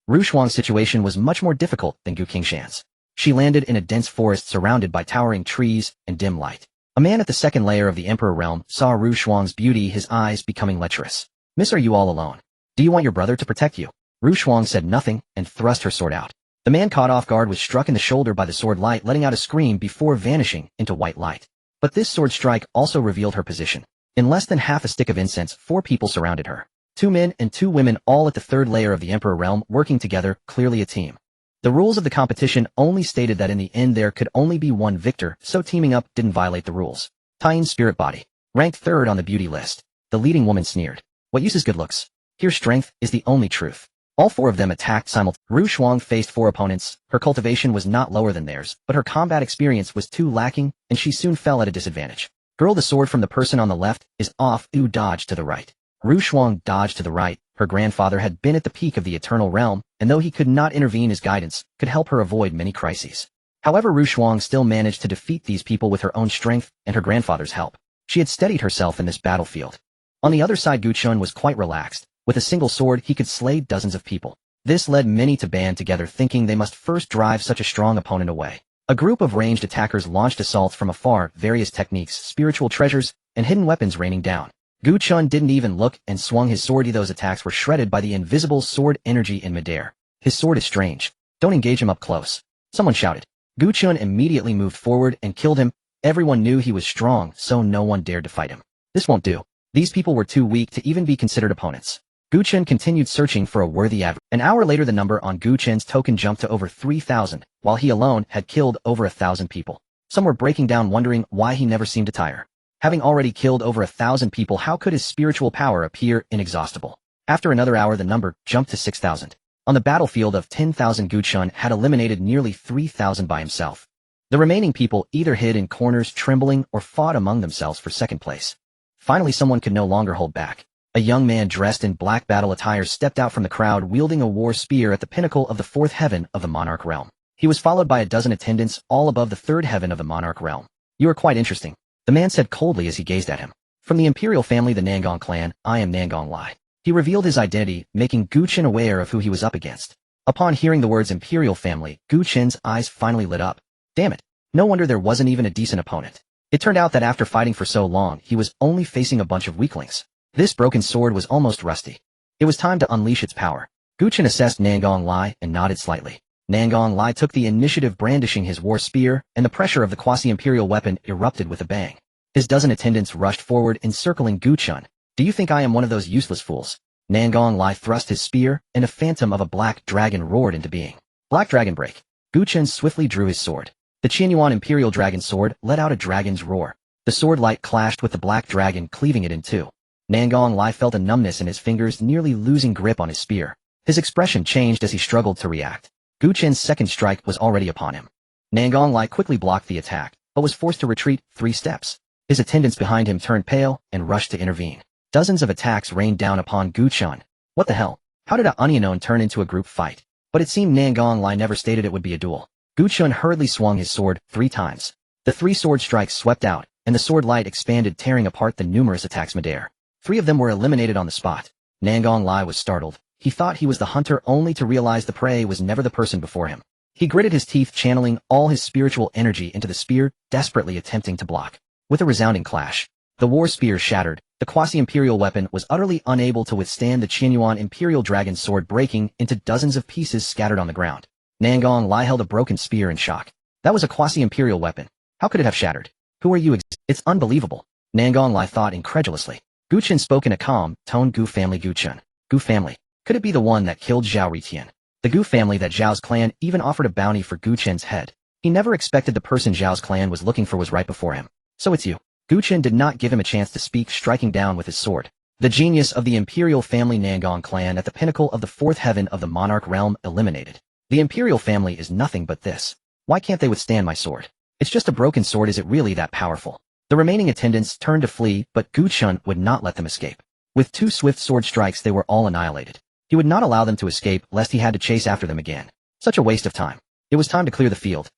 Ru Shuang's situation was much more difficult than Gu Qingshan's. She landed in a dense forest surrounded by towering trees and dim light. A man at the 2nd layer of the Emperor realm saw Ru Shuang's beauty, his eyes becoming lecherous. Miss, are you all alone? Do you want your brother to protect you? Ru Shuang said nothing and thrust her sword out. The man, caught off guard, was struck in the shoulder by the sword light, letting out a scream before vanishing into white light. But this sword strike also revealed her position. In less than half a stick of incense, 4 people surrounded her. 2 men and 2 women, all at the 3rd layer of the Emperor realm, working together, clearly a team. The rules of the competition only stated that in the end there could only be 1 victor, so teaming up didn't violate the rules. Taiyin spirit body. Ranked 3rd on the beauty list. The leading woman sneered. What use is good looks? Here strength is the only truth. All four of them attacked simultaneously. Ru Shuang faced four opponents. Her cultivation was not lower than theirs, but her combat experience was too lacking, and she soon fell at a disadvantage. Girl, the sword from the person on the left is off. Ooh, dodged to the right. Ru Shuang dodged to the right. Her grandfather had been at the peak of the Eternal Realm, and though he could not intervene, his guidance could help her avoid many crises. However, Ru Shuang still managed to defeat these people with her own strength and her grandfather's help. She had steadied herself in this battlefield. On the other side, Xuan was quite relaxed. With a single sword, he could slay dozens of people. This led many to band together, thinking they must first drive such a strong opponent away. A group of ranged attackers launched assaults from afar, various techniques, spiritual treasures, and hidden weapons raining down. Xuan didn't even look and swung his sword. Those attacks were shredded by the invisible sword energy in midair. His sword is strange. Don't engage him up close. Someone shouted. Xuan immediately moved forward and killed him. Everyone knew he was strong, so no one dared to fight him. This won't do. These people were too weak to even be considered opponents. Xuan continued searching for a worthy adversary. An hour later, the number on Xuan's token jumped to over 3,000, while he alone had killed over 1,000 people. Some were breaking down, wondering why he never seemed to tire. Having already killed over 1,000 people, how could his spiritual power appear inexhaustible? After another hour, the number jumped to 6,000. On the battlefield of 10,000, Xuan had eliminated nearly 3,000 by himself. The remaining people either hid in corners trembling or fought among themselves for second place. Finally, someone could no longer hold back. A young man dressed in black battle attire stepped out from the crowd, wielding a war spear at the pinnacle of the fourth heaven of the monarch realm. He was followed by a dozen attendants, all above the third heaven of the monarch realm. You are quite interesting, the man said coldly as he gazed at him. From the imperial family, the Nangong clan, I am Nangong Lai. He revealed his identity, making Xuan aware of who he was up against. Upon hearing the words imperial family, Xuan's eyes finally lit up. Damn it. No wonder there wasn't even a decent opponent. It turned out that after fighting for so long, he was only facing a bunch of weaklings. This broken sword was almost rusty. It was time to unleash its power. Xuan assessed Nangong Lai and nodded slightly. Nangong Lai took the initiative, brandishing his war spear, and the pressure of the quasi-imperial weapon erupted with a bang. His dozen attendants rushed forward, encircling Xuan. Do you think I am one of those useless fools? Nangong Lai thrust his spear, and a phantom of a black dragon roared into being. Black dragon break. Xuan swiftly drew his sword. The Qianyuan imperial dragon sword let out a dragon's roar. The sword light clashed with the black dragon, cleaving it in two. Nangong Lai felt a numbness in his fingers, nearly losing grip on his spear. His expression changed as he struggled to react. Xuan's second strike was already upon him. Nangong Lai quickly blocked the attack, but was forced to retreat 3 steps. His attendants behind him turned pale and rushed to intervene. Dozens of attacks rained down upon Xuan. What the hell? How did a unknown turn into a group fight? But it seemed Nangong Lai never stated it would be a duel. Xuan hurriedly swung his sword 3 times. The 3 sword strikes swept out, and the sword light expanded, tearing apart the numerous attacks midair. 3 of them were eliminated on the spot. Nangong Lai was startled. He thought he was the hunter, only to realize the prey was never the person before him. He gritted his teeth, channeling all his spiritual energy into the spear, desperately attempting to block. With a resounding clash, the war spear shattered. The quasi-imperial weapon was utterly unable to withstand the Qianyuan imperial dragon sword, breaking into dozens of pieces scattered on the ground. Nangong Lai held a broken spear in shock. That was a quasi-imperial weapon. How could it have shattered? Who are you? It's unbelievable. Nangong Lai thought incredulously. Xuan spoke in a calm tone. Gu family. Xuan. Gu family. Could it be the one that killed Zhao Ritian? The Gu family, that Zhao's clan even offered a bounty for Xuan's head. He never expected the person Zhao's clan was looking for was right before him. So it's you. Xuan did not give him a chance to speak, striking down with his sword. The genius of the imperial family Nangong clan at the pinnacle of the 4th heaven of the monarch realm eliminated. The imperial family is nothing but this. Why can't they withstand my sword? It's just a broken sword. Is it really that powerful? The remaining attendants turned to flee, but Xuan would not let them escape. With 2 swift sword strikes, they were all annihilated. He would not allow them to escape, lest he had to chase after them again. Such a waste of time. It was time to clear the field.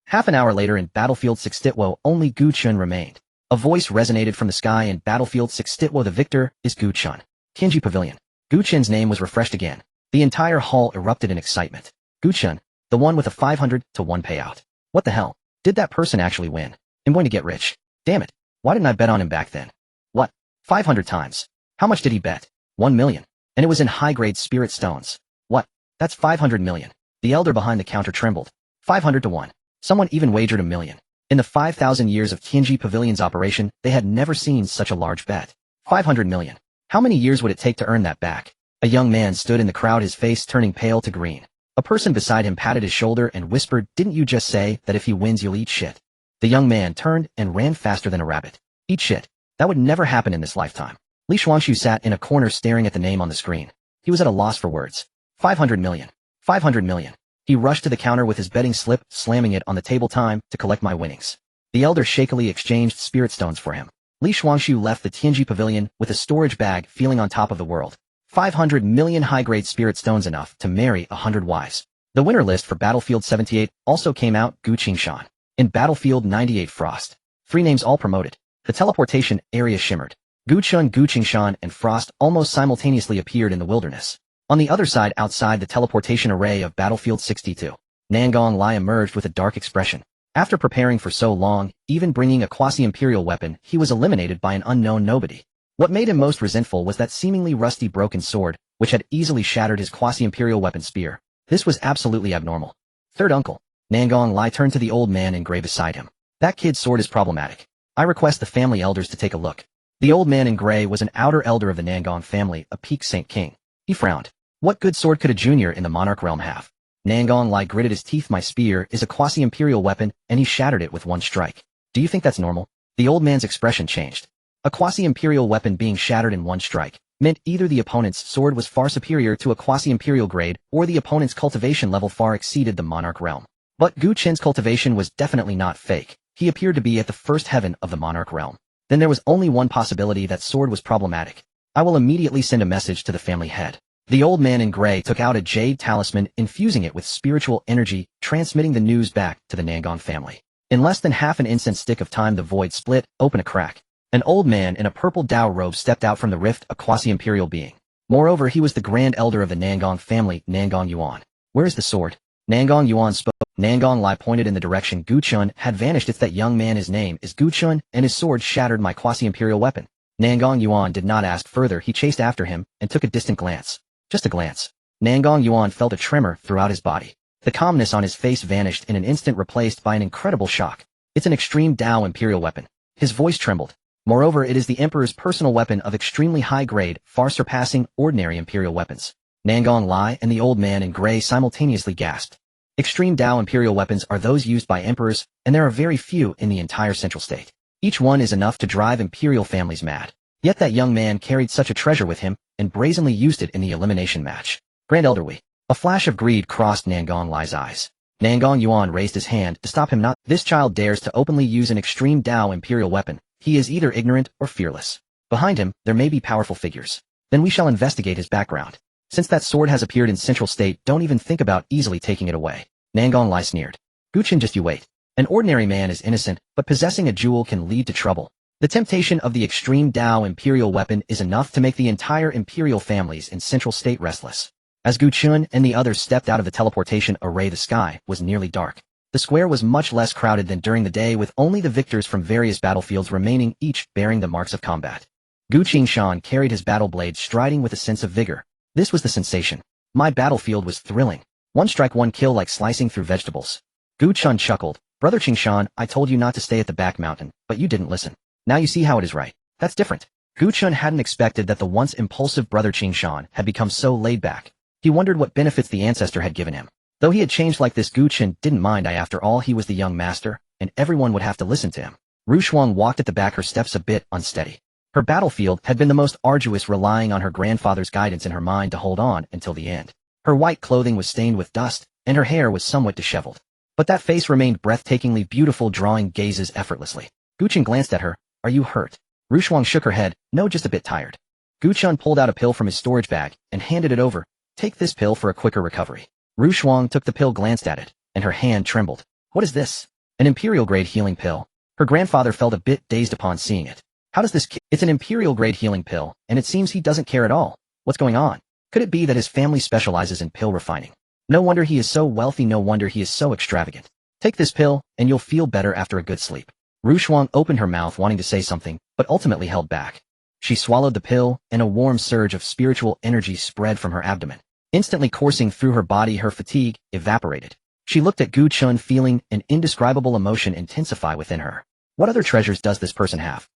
Half an hour later, in Battlefield 6 Titwo, only Xuan remained. A voice resonated from the sky in Battlefield 6 Titwo. The victor is Xuan. Qinji Pavilion. Xuan's name was refreshed again. The entire hall erupted in excitement. Xuan, the one with a 500 to 1 payout. What the hell? Did that person actually win? I'm going to get rich. Damn it. Why didn't I bet on him back then? What? 500 times. How much did he bet? 1 million. And it was in high-grade spirit stones. What? That's 500 million. The elder behind the counter trembled. 500 to 1. Someone even wagered 1 million. In the 5,000 years of Qinji Pavilion's operation, they had never seen such a large bet. 500 million. How many years would it take to earn that back? A young man stood in the crowd, his face turning pale to green. A person beside him patted his shoulder and whispered, "Didn't you just say that if he wins you'll eat shit?" The young man turned and ran faster than a rabbit. Eat shit. That would never happen in this lifetime. Li Xuanshu sat in a corner staring at the name on the screen. He was at a loss for words. 500 million. 500 million. He rushed to the counter with his betting slip, slamming it on the table. Time to collect my winnings. The elder shakily exchanged spirit stones for him. Li Shuangshu left the Tianji pavilion with a storage bag feeling on top of the world. 500 million high-grade spirit stones, enough to marry 100 wives. The winner list for Battlefield 78 also came out. Gu Qingshan. In Battlefield 98 Frost. 3 names all promoted. The teleportation area shimmered. Gu Chun, Gu Qingshan, and Frost almost simultaneously appeared in the wilderness. On the other side, outside the teleportation array of Battlefield 62, Nangong Lai emerged with a dark expression. After preparing for so long, even bringing a quasi-imperial weapon, he was eliminated by an unknown nobody. What made him most resentful was that seemingly rusty broken sword, which had easily shattered his quasi-imperial weapon spear. This was absolutely abnormal. Third uncle. Nangong Lai turned to the old man in gray beside him. That kid's sword is problematic. I request the family elders to take a look. The old man in gray was an outer elder of the Nangong family, a peak Saint King. He frowned. What good sword could a junior in the monarch realm have? Nangong Lai gritted his teeth. My spear is a quasi-imperial weapon, and he shattered it with one strike. Do you think that's normal? The old man's expression changed. A quasi-imperial weapon being shattered in one strike meant either the opponent's sword was far superior to a quasi-imperial grade, or the opponent's cultivation level far exceeded the monarch realm. But Gu Qin's cultivation was definitely not fake. He appeared to be at the first heaven of the monarch realm. Then there was only one possibility: that sword was problematic. I will immediately send a message to the family head. The old man in gray took out a jade talisman, infusing it with spiritual energy, transmitting the news back to the Nangong family. In less than half an instant stick of time, the void split open a crack. An old man in a purple Dao robe stepped out from the rift, a quasi-imperial being. Moreover, he was the grand elder of the Nangong family, Nangong Yuan. Where is the sword? Nangong Yuan spoke. Nangong Lai pointed in the direction Gu Chun had vanished. It's that young man. His name is Gu Chun, and his sword shattered my quasi-imperial weapon. Nangong Yuan did not ask further. He chased after him and took a distant glance. Just a glance. Nangong Yuan felt a tremor throughout his body. The calmness on his face vanished in an instant, replaced by an incredible shock. It's an extreme Dao imperial weapon. His voice trembled. Moreover, it is the Emperor's personal weapon of extremely high grade, far surpassing ordinary imperial weapons. Nangong Lai and the old man in gray simultaneously gasped. Extreme Dao imperial weapons are those used by emperors, and there are very few in the entire central state. Each one is enough to drive imperial families mad. Yet that young man carried such a treasure with him, and brazenly used it in the elimination match. Grand Elder Wei. A flash of greed crossed Nangong Lai's eyes. Nangong Yuan raised his hand to stop him. Not. This child dares to openly use an extreme Dao imperial weapon. He is either ignorant or fearless. Behind him, there may be powerful figures. Then we shall investigate his background. Since that sword has appeared in Central State, don't even think about easily taking it away. Nangong Lai sneered. Gu Qin, just you wait. An ordinary man is innocent, but possessing a jewel can lead to trouble. The temptation of the extreme Dao imperial weapon is enough to make the entire imperial families in Central State restless. As Gu Chun and the others stepped out of the teleportation array, the sky was nearly dark. The square was much less crowded than during the day, with only the victors from various battlefields remaining, each bearing the marks of combat. Gu Qingshan carried his battle blade, striding with a sense of vigor. This was the sensation. My battlefield was thrilling. One strike, one kill, like slicing through vegetables. Gu Chun chuckled. Brother Qingshan, I told you not to stay at the back mountain, but you didn't listen. Now you see how it is right. That's different. Gu Chun hadn't expected that the once impulsive brother Qingshan had become so laid back. He wondered what benefits the Ancestor had given him. Though he had changed like this, Gu Chun didn't mind. After all, he was the young master, and everyone would have to listen to him. Xuan walked at the back, her steps a bit unsteady. Her battlefield had been the most arduous, relying on her grandfather's guidance in her mind to hold on until the end. Her white clothing was stained with dust, and her hair was somewhat disheveled. But that face remained breathtakingly beautiful, drawing gazes effortlessly. Gu Chun glanced at her. Are you hurt? Xuan shook her head. No, just a bit tired. Gu Chun pulled out a pill from his storage bag and handed it over. Take this pill for a quicker recovery. Xuan took the pill, glanced at it, and her hand trembled. What is this? An imperial-grade healing pill. Her grandfather felt a bit dazed upon seeing it. How does this It's an imperial-grade healing pill, and it seems he doesn't care at all. What's going on? Could it be that his family specializes in pill refining? No wonder he is so wealthy, no wonder he is so extravagant. Take this pill, and you'll feel better after a good sleep. Xuan opened her mouth, wanting to say something, but ultimately held back. She swallowed the pill, and a warm surge of spiritual energy spread from her abdomen. Instantly coursing through her body, her fatigue evaporated. She looked at Gu Chun, feeling an indescribable emotion intensify within her. What other treasures does this person have?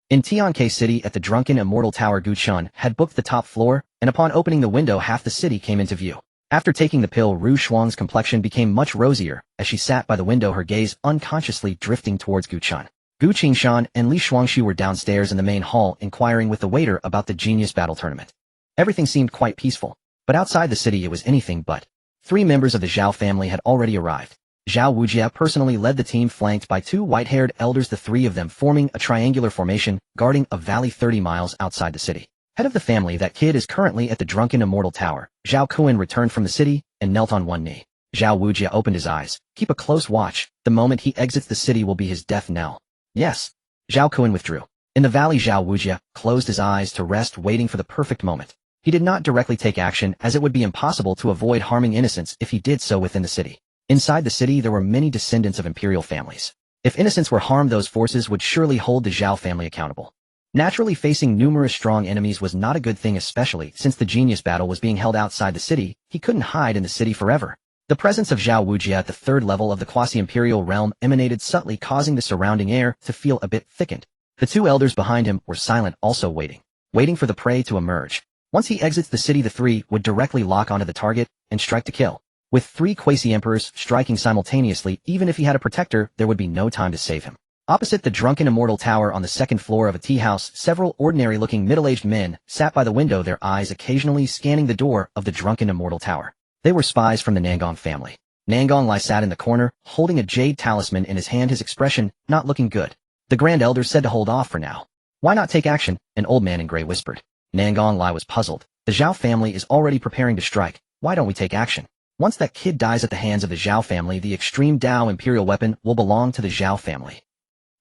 In Tianke City, at the drunken immortal tower, Gu Chun had booked the top floor, and upon opening the window, half the city came into view. After taking the pill, Xuan's complexion became much rosier as she sat by the window, her gaze unconsciously drifting towards Gu Chun. Gu Qingshan and Li Shuangshu were downstairs in the main hall, inquiring with the waiter about the genius battle tournament. Everything seemed quite peaceful, But outside the city it was anything but. 3 members of the Zhao family had already arrived. Zhao Wujia personally led the team flanked by 2 white-haired elders, the 3 of them forming a triangular formation, guarding a valley 30 miles outside the city. Head of the family, that kid is currently at the drunken immortal tower. Zhao Xuan returned from the city and knelt on one knee. Zhao Wujia opened his eyes. Keep a close watch. The moment he exits the city will be his death knell. Yes. Zhao Xuan withdrew. In the valley, Zhao Wujia closed his eyes to rest, waiting for the perfect moment. He did not directly take action, as it would be impossible to avoid harming innocents if he did so within the city. Inside the city there were many descendants of imperial families. If innocents were harmed, those forces would surely hold the Zhao family accountable. Naturally, facing numerous strong enemies was not a good thing, especially since the genius battle was being held outside the city. He couldn't hide in the city forever. The presence of Zhao Wujia at the 3rd level of the quasi-imperial realm emanated subtly, causing the surrounding air to feel a bit thickened. The 2 elders behind him were silent, also waiting for the prey to emerge. Once he exits the city, the 3 would directly lock onto the target and strike to kill. With 3 quasi-emperors striking simultaneously, even if he had a protector, there would be no time to save him. Opposite the drunken immortal tower on the 2nd floor of a tea house, several ordinary-looking middle-aged men sat by the window, their eyes occasionally scanning the door of the drunken immortal tower. They were spies from the Nangong family. Nangong Lai sat in the corner, holding a jade talisman in his hand, his expression not looking good. The Grand Elder said to hold off for now. Why not take action? An old man in gray whispered. Nangong Lai was puzzled. The Zhao family is already preparing to strike. Why don't we take action? Once that kid dies at the hands of the Zhao family, the extreme Dao imperial weapon will belong to the Zhao family.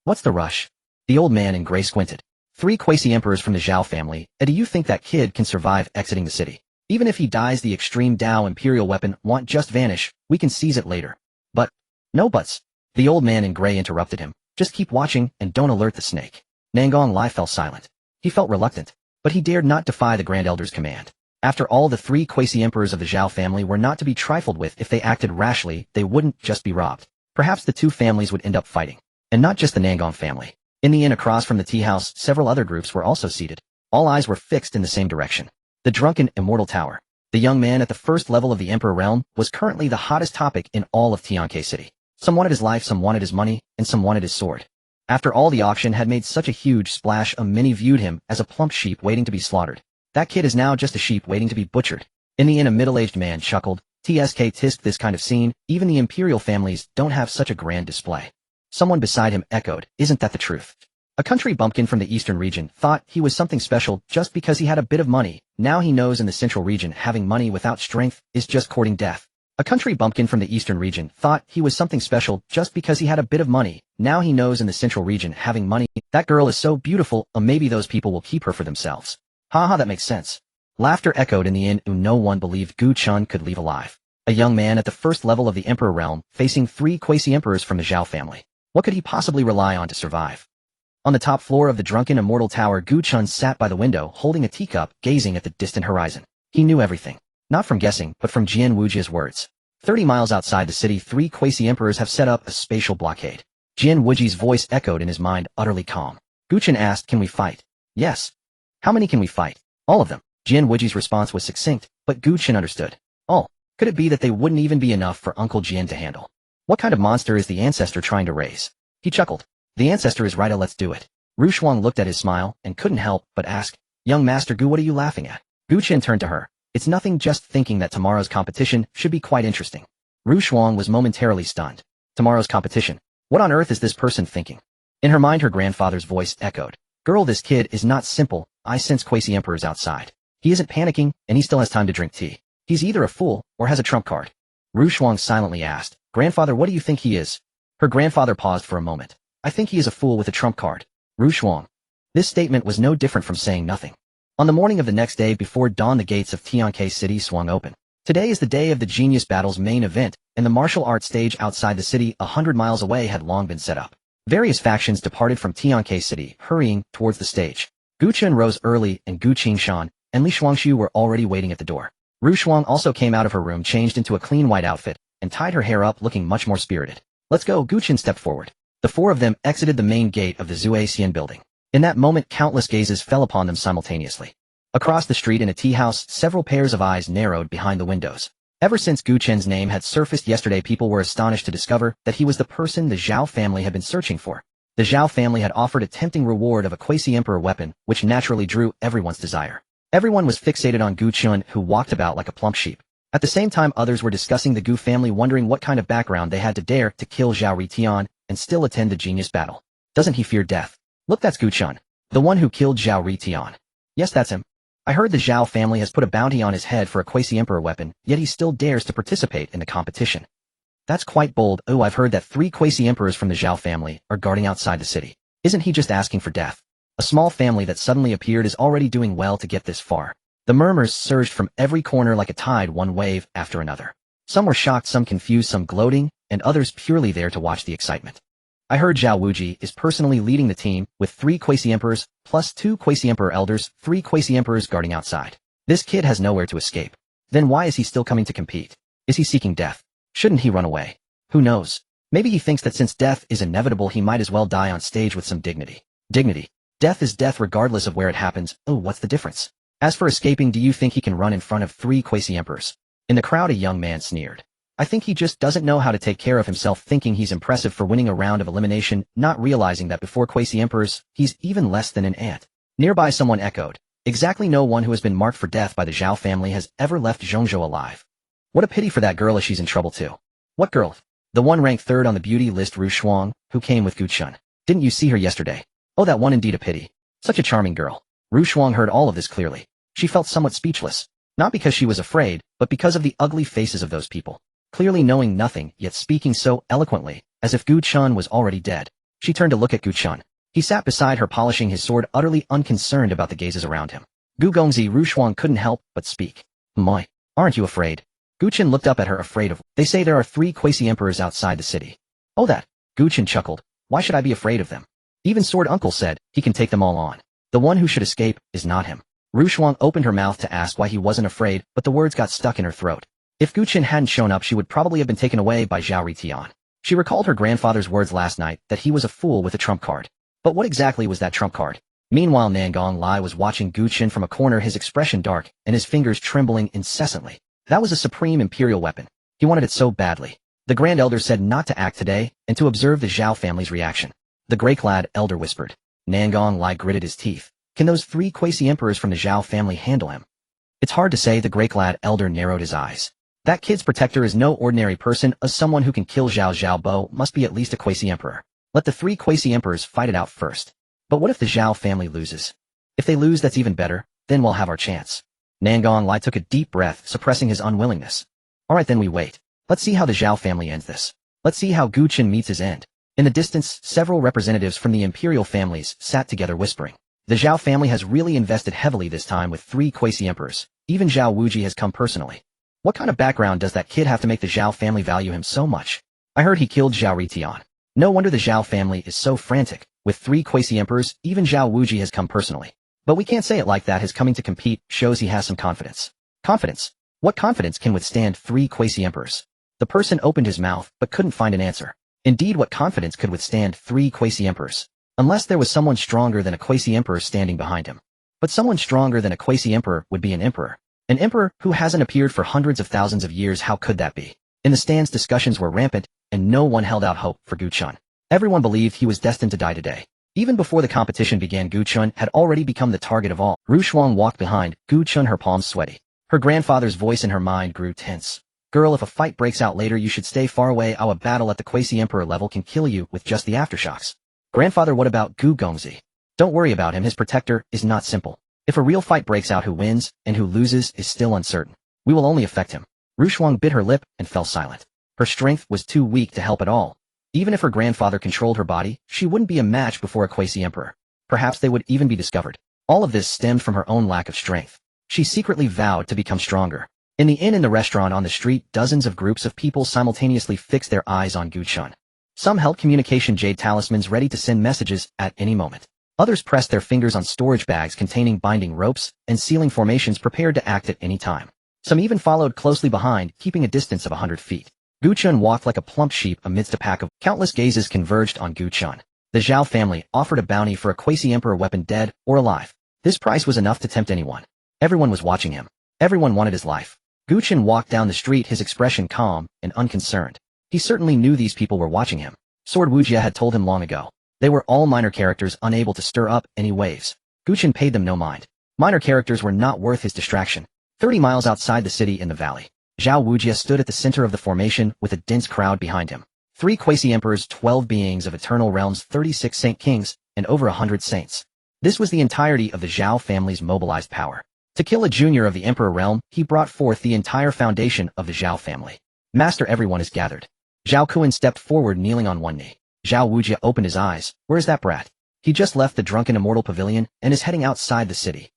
What's the rush? The old man in gray squinted. 3 quasi-emperors from the Zhao family, and do you think that kid can survive exiting the city? Even if he dies, the extreme Dao imperial weapon won't just vanish, we can seize it later. But, no buts. The old man in gray interrupted him. Just keep watching and don't alert the snake. Nangong Lai fell silent. He felt reluctant, but he dared not defy the Grand Elder's command. After all, the 3 quasi-emperors of the Zhao family were not to be trifled with. If they acted rashly, they wouldn't just be robbed. Perhaps the 2 families would end up fighting. And not just the Nangong family. In the inn across from the tea house, several other groups were also seated. All eyes were fixed in the same direction. The drunken immortal tower. The young man at the 1st level of the Emperor realm was currently the hottest topic in all of Tianke City. Some wanted his life, some wanted his money, and some wanted his sword. After all, the auction had made such a huge splash, many viewed him as a plump sheep waiting to be slaughtered. That kid is now just a sheep waiting to be butchered. In the inn, a middle-aged man chuckled. TSK tisk, this kind of scene, even the imperial families don't have such a grand display. Someone beside him echoed, isn't that the truth? A country bumpkin from the eastern region thought he was something special just because he had a bit of money. Now he knows in the central region having money without strength is just courting death. A country bumpkin from the eastern region thought he was something special just because he had a bit of money. Now he knows in the central region having money. That girl is so beautiful, maybe those people will keep her for themselves. Haha, that makes sense. Laughter echoed in the inn. No one believed Gu Chun could leave alive. A young man at the 1st level of the Emperor realm, facing 3 quasi-emperors from the Zhao family. What could he possibly rely on to survive? On the top floor of the drunken immortal tower, Gu Chun sat by the window, holding a teacup, gazing at the distant horizon. He knew everything. Not from guessing, but from Jian Wujia's words. 30 miles outside the city, 3 quasi-emperors have set up a spatial blockade. Jian Wuji's voice echoed in his mind, utterly calm. Gu Chun asked, can we fight? Yes. How many can we fight? All of them. Jian Wuji's response was succinct, but Gu Chun understood. All. Could it be that they wouldn't even be enough for Uncle Jian to handle? What kind of monster is the Ancestor trying to raise? He chuckled. The Ancestor is right, let's do it. Xuan looked at his smile and couldn't help but ask, young Master Gu, what are you laughing at? Gu Chun turned to her. It's nothing, just thinking that tomorrow's competition should be quite interesting. Xuan was momentarily stunned. Tomorrow's competition? What on earth is this person thinking? In her mind, her grandfather's voice echoed. Girl, this kid is not simple. I sense quasi-emperors outside. He isn't panicking, and he still has time to drink tea. He's either a fool or has a trump card. Xuan silently asked, Grandfather, what do you think he is? Her grandfather paused for a moment. I think he is a fool with a trump card. Xuan. This statement was no different from saying nothing. On the morning of the next day before dawn, the gates of Tianke City swung open. Today is the day of the Genius Battle's main event, and the martial arts stage outside the city 100 miles away had long been set up. Various factions departed from Tianke City, hurrying towards the stage. Gu Chun rose early, and Gu Qingshan and Li Shuangshu were already waiting at the door. Xuan also came out of her room, changed into a clean white outfit, and tied her hair up, looking much more spirited. Let's go, Gu Chun stepped forward. The 4 of them exited the main gate of the Xuan building. In that moment, countless gazes fell upon them simultaneously. Across the street in a tea house, several pairs of eyes narrowed behind the windows. Ever since Gu Chun's name had surfaced yesterday, people were astonished to discover that he was the person the Zhao family had been searching for. The Zhao family had offered a tempting reward of a quasi-emperor weapon, which naturally drew everyone's desire. Everyone was fixated on Gu Chun, who walked about like a plump sheep. At the same time, others were discussing the Gu family, wondering what kind of background they had to dare to kill Zhao Ritian and still attend the genius battle. Doesn't he fear death? Look, that's Gu Chun, the one who killed Zhao Ritian. Yes, that's him. I heard the Zhao family has put a bounty on his head for a quasi-emperor weapon, yet he still dares to participate in the competition. That's quite bold. Oh, I've heard that 3 quasi-emperors from the Zhao family are guarding outside the city. Isn't he just asking for death? A small family that suddenly appeared is already doing well to get this far. The murmurs surged from every corner like a tide, one wave after another. Some were shocked, some confused, some gloating, and others purely there to watch the excitement. I heard Zhao Wuji is personally leading the team, with 3 quasi-emperors, plus 2 quasi-emperor elders, 3 quasi-emperors guarding outside. This kid has nowhere to escape. Then why is he still coming to compete? Is he seeking death? Shouldn't he run away? Who knows? Maybe he thinks that since death is inevitable, he might as well die on stage with some dignity. Dignity. Death is death regardless of where it happens. Oh, what's the difference? As for escaping, do you think he can run in front of 3 quasi-emperors? In the crowd, a young man sneered. I think he just doesn't know how to take care of himself, thinking he's impressive for winning a round of elimination, not realizing that before quasi-emperors, he's even less than an ant. Nearby, someone echoed. Exactly, no one who has been marked for death by the Zhao family has ever left Zhongzhou alive. What a pity for that girl, as she's in trouble too. What girl? The one ranked 3rd on the beauty list, Xuan, who came with Gu Chun. Didn't you see her yesterday? Oh, that one, indeed a pity. Such a charming girl. Xuan heard all of this clearly. She felt somewhat speechless, not because she was afraid, but because of the ugly faces of those people. Clearly knowing nothing, yet speaking so eloquently, as if Gu Chun was already dead. She turned to look at Gu Chun. He sat beside her, polishing his sword, utterly unconcerned about the gazes around him. Gu Gongzi. Xuan couldn't help but speak. My, aren't you afraid? Gu Chun looked up at her, afraid of. They say there are 3 quasi-emperors outside the city. Oh, that. Gu Chun chuckled. Why should I be afraid of them? Even Sword Uncle said, he can take them all on. The one who should escape is not him. Xuan opened her mouth to ask why he wasn't afraid, but the words got stuck in her throat. If Gu Chun hadn't shown up, she would probably have been taken away by Zhao Ritian. She recalled her grandfather's words last night, that he was a fool with a trump card. But what exactly was that trump card? Meanwhile, Nangong Lai was watching Gu Chun from a corner, his expression dark, and his fingers trembling incessantly. That was a supreme imperial weapon. He wanted it so badly. The Grand Elder said not to act today, and to observe the Zhao family's reaction. The gray-clad elder whispered. Nangong Lai gritted his teeth. Can those 3 quasi-emperors from the Zhao family handle him? It's hard to say. The gray-clad elder narrowed his eyes. That kid's protector is no ordinary person. As someone who can kill Zhao Xiaobo must be at least a quasi-emperor. Let the 3 quasi-emperors fight it out first. But what if the Zhao family loses? If they lose, that's even better. Then we'll have our chance. Nangong Lai took a deep breath, suppressing his unwillingness. Alright, then we wait. Let's see how the Zhao family ends this. Let's see how Gu Chun meets his end. In the distance, several representatives from the imperial families sat together whispering. The Zhao family has really invested heavily this time with 3 quasi-emperors. Even Zhao Wuji has come personally. What kind of background does that kid have to make the Zhao family value him so much? I heard he killed Zhao Ritian. No wonder the Zhao family is so frantic. With 3 quasi-emperors, even Zhao Wuji has come personally. But we can't say it like that. His coming to compete shows he has some confidence. Confidence? What confidence can withstand 3 quasi-emperors? The person opened his mouth, but couldn't find an answer. Indeed, what confidence could withstand 3 quasi-emperors? Unless there was someone stronger than a quasi-emperor standing behind him. But someone stronger than a quasi-emperor would be an emperor. An emperor who hasn't appeared for hundreds of thousands of years. How could that be? In the stands, discussions were rampant, and no one held out hope for Gu Chun. Everyone believed he was destined to die today. Even before the competition began, Gu Chun had already become the target of all. Xuan walked behind Gu Chun, her palms sweaty. Her grandfather's voice in her mind grew tense. Girl, if a fight breaks out later, you should stay far away. Our battle at the quasi-emperor level can kill you with just the aftershocks. Grandfather, what about Gu Gongzi? Don't worry about him. His protector is not simple. If a real fight breaks out, who wins and who loses is still uncertain. We will only affect him. Xuan bit her lip and fell silent. Her strength was too weak to help at all. Even if her grandfather controlled her body, she wouldn't be a match before a quasi-emperor. Perhaps they would even be discovered. All of this stemmed from her own lack of strength. She secretly vowed to become stronger. In the inn, in the restaurant, on the street, dozens of groups of people simultaneously fixed their eyes on Gu Chun. Some held communication jade talismans ready to send messages at any moment. Others pressed their fingers on storage bags containing binding ropes and sealing formations prepared to act at any time. Some even followed closely behind, keeping a distance of 100 feet. Gu Chun walked like a plump sheep amidst a pack of countless gazes converged on Gu Chun. The Zhao family offered a bounty for a quasi-emperor weapon, dead or alive. This price was enough to tempt anyone. Everyone was watching him. Everyone wanted his life. Gu Chun walked down the street, his expression calm and unconcerned. He certainly knew these people were watching him. Sword Wujia had told him long ago. They were all minor characters unable to stir up any waves. Gu Chun paid them no mind. Minor characters were not worth his distraction. 30 miles outside the city in the valley, Zhao Wujia stood at the center of the formation with a dense crowd behind him. 3 quasi-emperors, 12 beings of eternal realms, 36 saint kings, and over 100 saints. This was the entirety of the Zhao family's mobilized power. To kill a junior of the emperor realm, he brought forth the entire foundation of the Zhao family. Master, everyone is gathered. Zhao Xuan stepped forward, kneeling on one knee. Zhao Wujia opened his eyes. Where is that brat? He just left the drunken immortal pavilion and is heading outside the city.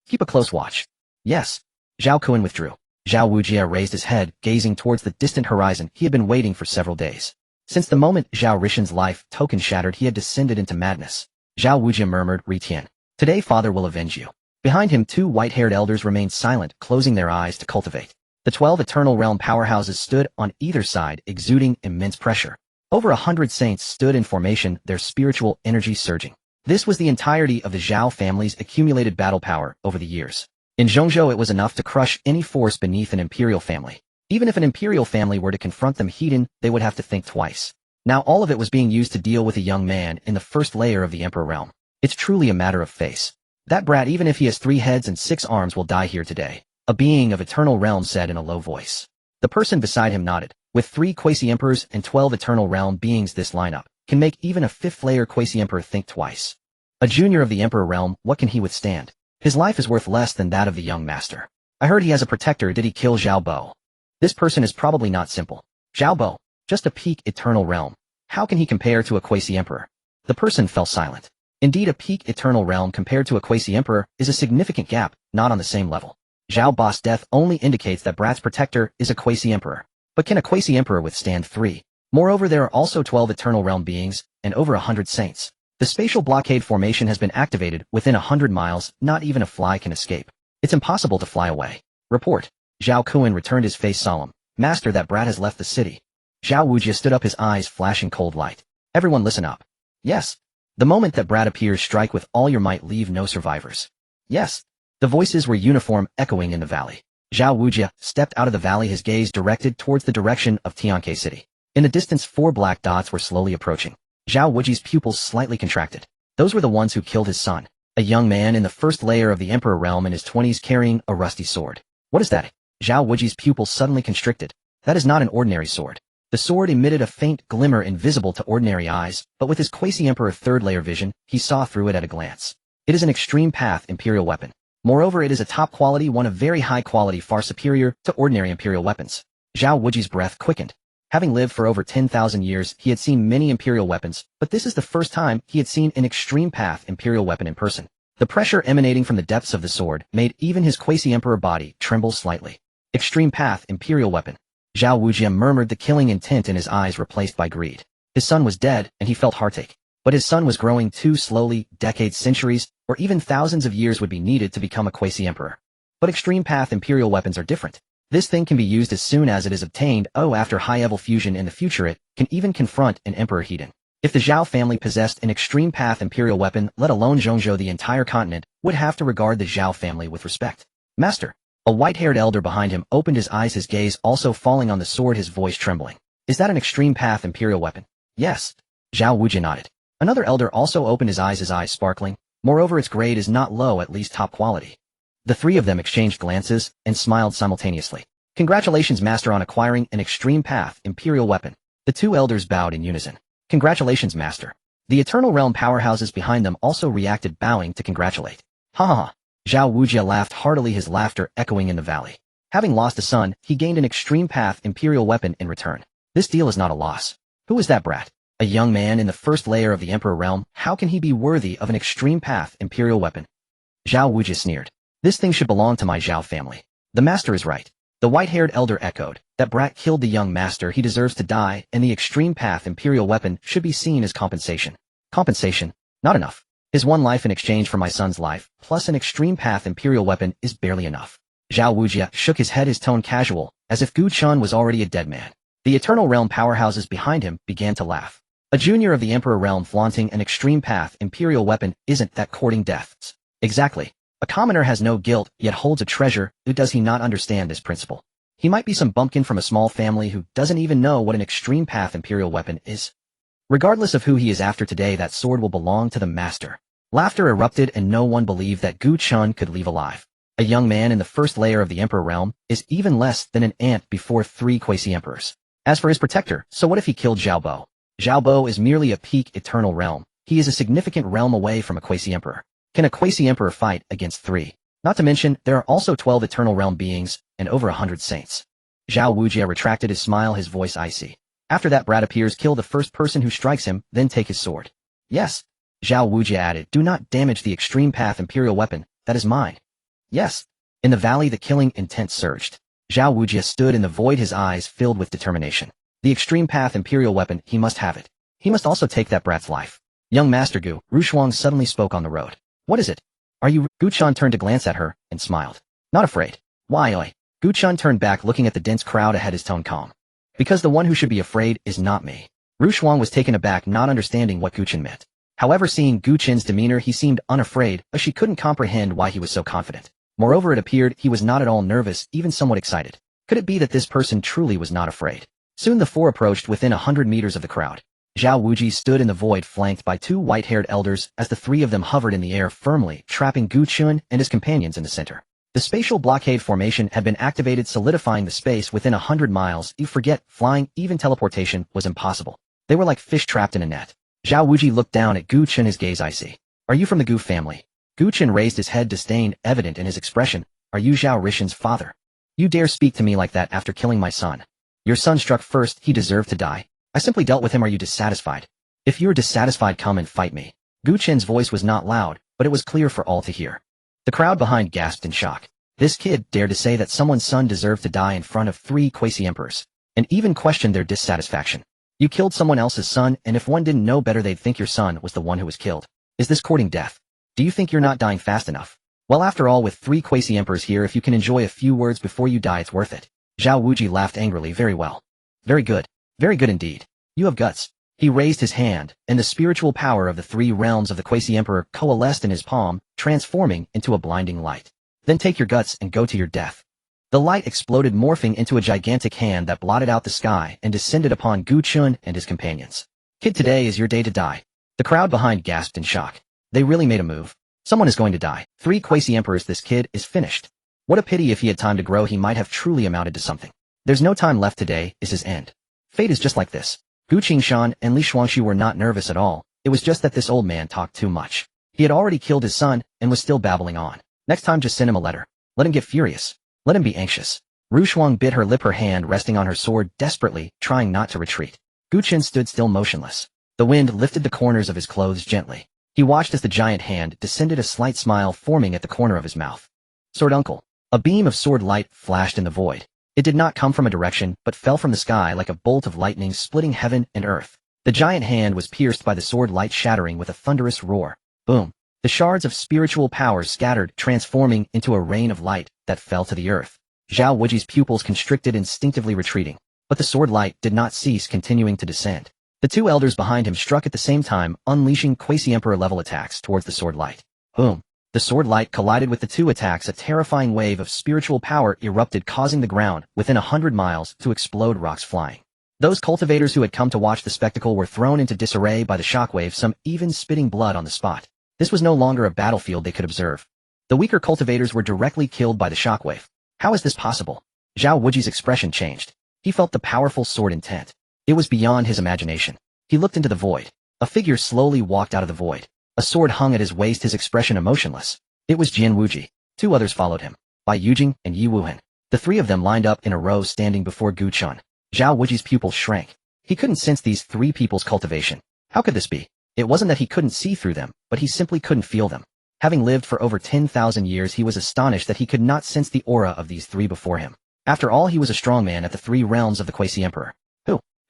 Keep a close watch. Yes. Zhao Xuan withdrew. Zhao Wujia raised his head, gazing towards the distant horizon. He had been waiting for several days. Since the moment Zhao Rishan's life token shattered, he had descended into madness. Zhao Wujia murmured, Ritian. Today father will avenge you. Behind him 2 white-haired elders remained silent, closing their eyes to cultivate. The 12 eternal realm powerhouses stood on either side, exuding immense pressure. Over 100 saints stood in formation, their spiritual energy surging. This was the entirety of the Zhao family's accumulated battle power over the years. In Zhongzhou, it was enough to crush any force beneath an imperial family. Even if an imperial family were to confront them head-on, they would have to think twice. Now all of it was being used to deal with a young man in the first layer of the emperor realm. It's truly a matter of face. That brat, even if he has 3 heads and 6 arms, will die here today. A being of eternal realm said in a low voice. The person beside him nodded. With 3 quasi-emperors and 12 eternal realm beings, this lineup can make even a 5th-layer quasi-emperor think twice. A junior of the emperor realm, what can he withstand? His life is worth less than that of the young master. I heard he has a protector. Did he kill Zhao Bo? This person is probably not simple. Zhao Bo, just a peak eternal realm. How can he compare to a quasi-emperor? The person fell silent. Indeed, a peak eternal realm compared to a quasi-emperor is a significant gap, not on the same level. Zhao Bo's death only indicates that Brat's protector is a quasi-emperor. But can a quasi-emperor withstand 3? Moreover, there are also 12 eternal realm beings, and over 100 saints. The spatial blockade formation has been activated within 100 miles, not even a fly can escape. It's impossible to fly away. Report. Zhao Xuan returned, his face solemn. Master, that brat has left the city. Zhao Wujia stood up, his eyes flashing cold light. Everyone listen up. Yes. The moment that brat appears, strike with all your might, leave no survivors. Yes. The voices were uniform, echoing in the valley. Zhao Wujia stepped out of the valley, his gaze directed towards the direction of Tianke City. In the distance, 4 black dots were slowly approaching. Zhao Wuji's pupils slightly contracted. Those were the ones who killed his son. A young man in the first layer of the emperor realm in his 20s carrying a rusty sword. What is that? Zhao Wuji's pupils suddenly constricted. That is not an ordinary sword. The sword emitted a faint glimmer invisible to ordinary eyes, but with his quasi-emperor 3rd layer vision, he saw through it at a glance. It is an extreme path imperial weapon. Moreover, it is a top quality one, of very high quality, far superior to ordinary imperial weapons. Zhao Wuji's breath quickened. Having lived for over 10,000 years, he had seen many imperial weapons, but this is the first time he had seen an extreme path imperial weapon in person. The pressure emanating from the depths of the sword made even his quasi-emperor body tremble slightly. Extreme path imperial weapon. Zhao Wujia murmured, the killing intent in his eyes replaced by greed. His son was dead, and he felt heartache. But his son was growing too slowly. Decades, centuries, or even thousands of years would be needed to become a quasi-emperor. But extreme path imperial weapons are different. This thing can be used as soon as it is obtained. After high-level fusion in the future, it can even confront an emperor hidden. If the Zhao family possessed an extreme path imperial weapon, let alone Zhongzhou, the entire continent would have to regard the Zhao family with respect. Master. A white-haired elder behind him opened his eyes, his gaze also falling on the sword, his voice trembling. Is that an extreme path imperial weapon? Yes. Zhao Wujia nodded. Another elder also opened his eyes sparkling. Moreover, its grade is not low, at least top quality. The 3 of them exchanged glances and smiled simultaneously. Congratulations, Master, on acquiring an extreme path imperial weapon. The 2 elders bowed in unison. Congratulations, Master. The eternal realm powerhouses behind them also reacted, bowing to congratulate. Ha ha ha. Zhao Wujia laughed heartily, his laughter echoing in the valley. Having lost a son, he gained an extreme path imperial weapon in return. This deal is not a loss. Who is that brat? A young man in the first layer of the emperor realm. How can he be worthy of an extreme path imperial weapon? Zhao Wujia sneered. This thing should belong to my Zhao family. The master is right. The white-haired elder echoed. That brat killed the young master. He deserves to die, and the extreme path imperial weapon should be seen as compensation. Compensation? Not enough. His one life in exchange for my son's life, plus an extreme path imperial weapon, is barely enough. Zhao Wujia shook his head, his tone casual, as if Xuan was already a dead man. The eternal realm powerhouses behind him began to laugh. A junior of the emperor realm flaunting an extreme path imperial weapon, isn't that courting deaths? Exactly. A commoner has no guilt, yet holds a treasure. Does he not understand this principle? He might be some bumpkin from a small family who doesn't even know what an extreme path imperial weapon is. Regardless of who he is after today, that sword will belong to the master. Laughter erupted and no one believed that Xuan could leave alive. A young man in the first layer of the Emperor realm is even less than an ant before 3 quasi-emperors. As for his protector, so what if he killed Xiaobo? Xiaobo is merely a peak eternal realm. He is a significant realm away from a quasi-emperor. Can a quasi-emperor fight against 3? Not to mention, there are also 12 eternal realm beings, and over 100 saints. Zhao Wujia retracted his smile, his voice icy. After that brat appears, kill the first person who strikes him, then take his sword. Yes. Zhao Wujia added, do not damage the extreme path imperial weapon, that is mine. Yes. In the valley the killing intent surged. Zhao Wujia stood in the void, his eyes filled with determination. The extreme path imperial weapon, he must have it. He must also take that brat's life. Young Master Gu, Rushuang suddenly spoke on the road. What is it? Are you? Guchan turned to glance at her, and smiled. Not afraid. Why, oi? Guchan turned back looking at the dense crowd ahead, his tone calm. Because the one who should be afraid is not me. Rushuang was taken aback, not understanding what Guchan meant. However, seeing Guchan's demeanor, he seemed unafraid, but she couldn't comprehend why he was so confident. Moreover, it appeared he was not at all nervous, even somewhat excited. Could it be that this person truly was not afraid? Soon the 4 approached within 100 meters of the crowd. Zhao Wuji stood in the void, flanked by 2 white-haired elders, as the 3 of them hovered in the air firmly, trapping Gu Chun and his companions in the center. The spatial blockade formation had been activated, solidifying the space within 100 miles. You forget, flying, even teleportation, was impossible. They were like fish trapped in a net. Zhao Wuji looked down at Gu Chun, his gaze icy. Are you from the Gu family? Gu Chun raised his head, disdain evident in his expression. Are you Zhao Rishan's father? You dare speak to me like that after killing my son? Your son struck first, he deserved to die. I simply dealt with him. Are you dissatisfied? If you're dissatisfied, come and fight me. Gu Chen's voice was not loud, but it was clear for all to hear. The crowd behind gasped in shock. This kid dared to say that someone's son deserved to die in front of 3 quasi-emperors, and even questioned their dissatisfaction. You killed someone else's son, and if one didn't know better, they'd think your son was the one who was killed. Is this courting death? Do you think you're not dying fast enough? Well, after all, with 3 quasi-emperors here, if you can enjoy a few words before you die, it's worth it. Zhao Wuji laughed angrily. Very well. Very good. Very good indeed. You have guts. He raised his hand, and the spiritual power of the 3 realms of the quasi-emperor coalesced in his palm, transforming into a blinding light. Then take your guts and go to your death. The light exploded, morphing into a gigantic hand that blotted out the sky and descended upon Gu Chun and his companions. Kid, today is your day to die. The crowd behind gasped in shock. They really made a move. Someone is going to die. 3 quasi-emperors, this kid is finished. What a pity. If he had time to grow, he might have truly amounted to something. There's no time left. Today is his end. Fate is just like this. Gu Qingshan and Li Shuangxu were not nervous at all. It was just that this old man talked too much. He had already killed his son and was still babbling on. Next time, just send him a letter. Let him get furious. Let him be anxious. Ru Shuang bit her lip, her hand resting on her sword, desperately, trying not to retreat. Gu Chen stood still, motionless. The wind lifted the corners of his clothes gently. He watched as the giant hand descended, a slight smile forming at the corner of his mouth. Sword uncle. A beam of sword light flashed in the void. It did not come from a direction, but fell from the sky like a bolt of lightning, splitting heaven and earth. The giant hand was pierced by the sword light, shattering with a thunderous roar. Boom. The shards of spiritual power scattered, transforming into a rain of light that fell to the earth. Zhao Wuji's pupils constricted, instinctively retreating. But the sword light did not cease, continuing to descend. The 2 elders behind him struck at the same time, unleashing quasi-emperor level attacks towards the sword light. Boom. The sword light collided with the 2 attacks. A terrifying wave of spiritual power erupted, causing the ground within 100 miles to explode, rocks flying. Those cultivators who had come to watch the spectacle were thrown into disarray by the shockwave, some even spitting blood on the spot. This was no longer a battlefield they could observe. The weaker cultivators were directly killed by the shockwave. How is this possible? Zhao Wuji's expression changed. He felt the powerful sword intent. It was beyond his imagination. He looked into the void. A figure slowly walked out of the void. A sword hung at his waist, his expression emotionless. It was Jian Wuji. 2 others followed him. Bai Yujing and Yi Wuhan. The 3 of them lined up in a row, standing before Gu Chun. Zhao Wuji's pupils shrank. He couldn't sense these 3 people's cultivation. How could this be? It wasn't that he couldn't see through them, but he simply couldn't feel them. Having lived for over 10,000 years, he was astonished that he could not sense the aura of these 3 before him. After all, he was a strong man at the 3 realms of the quasi-emperor.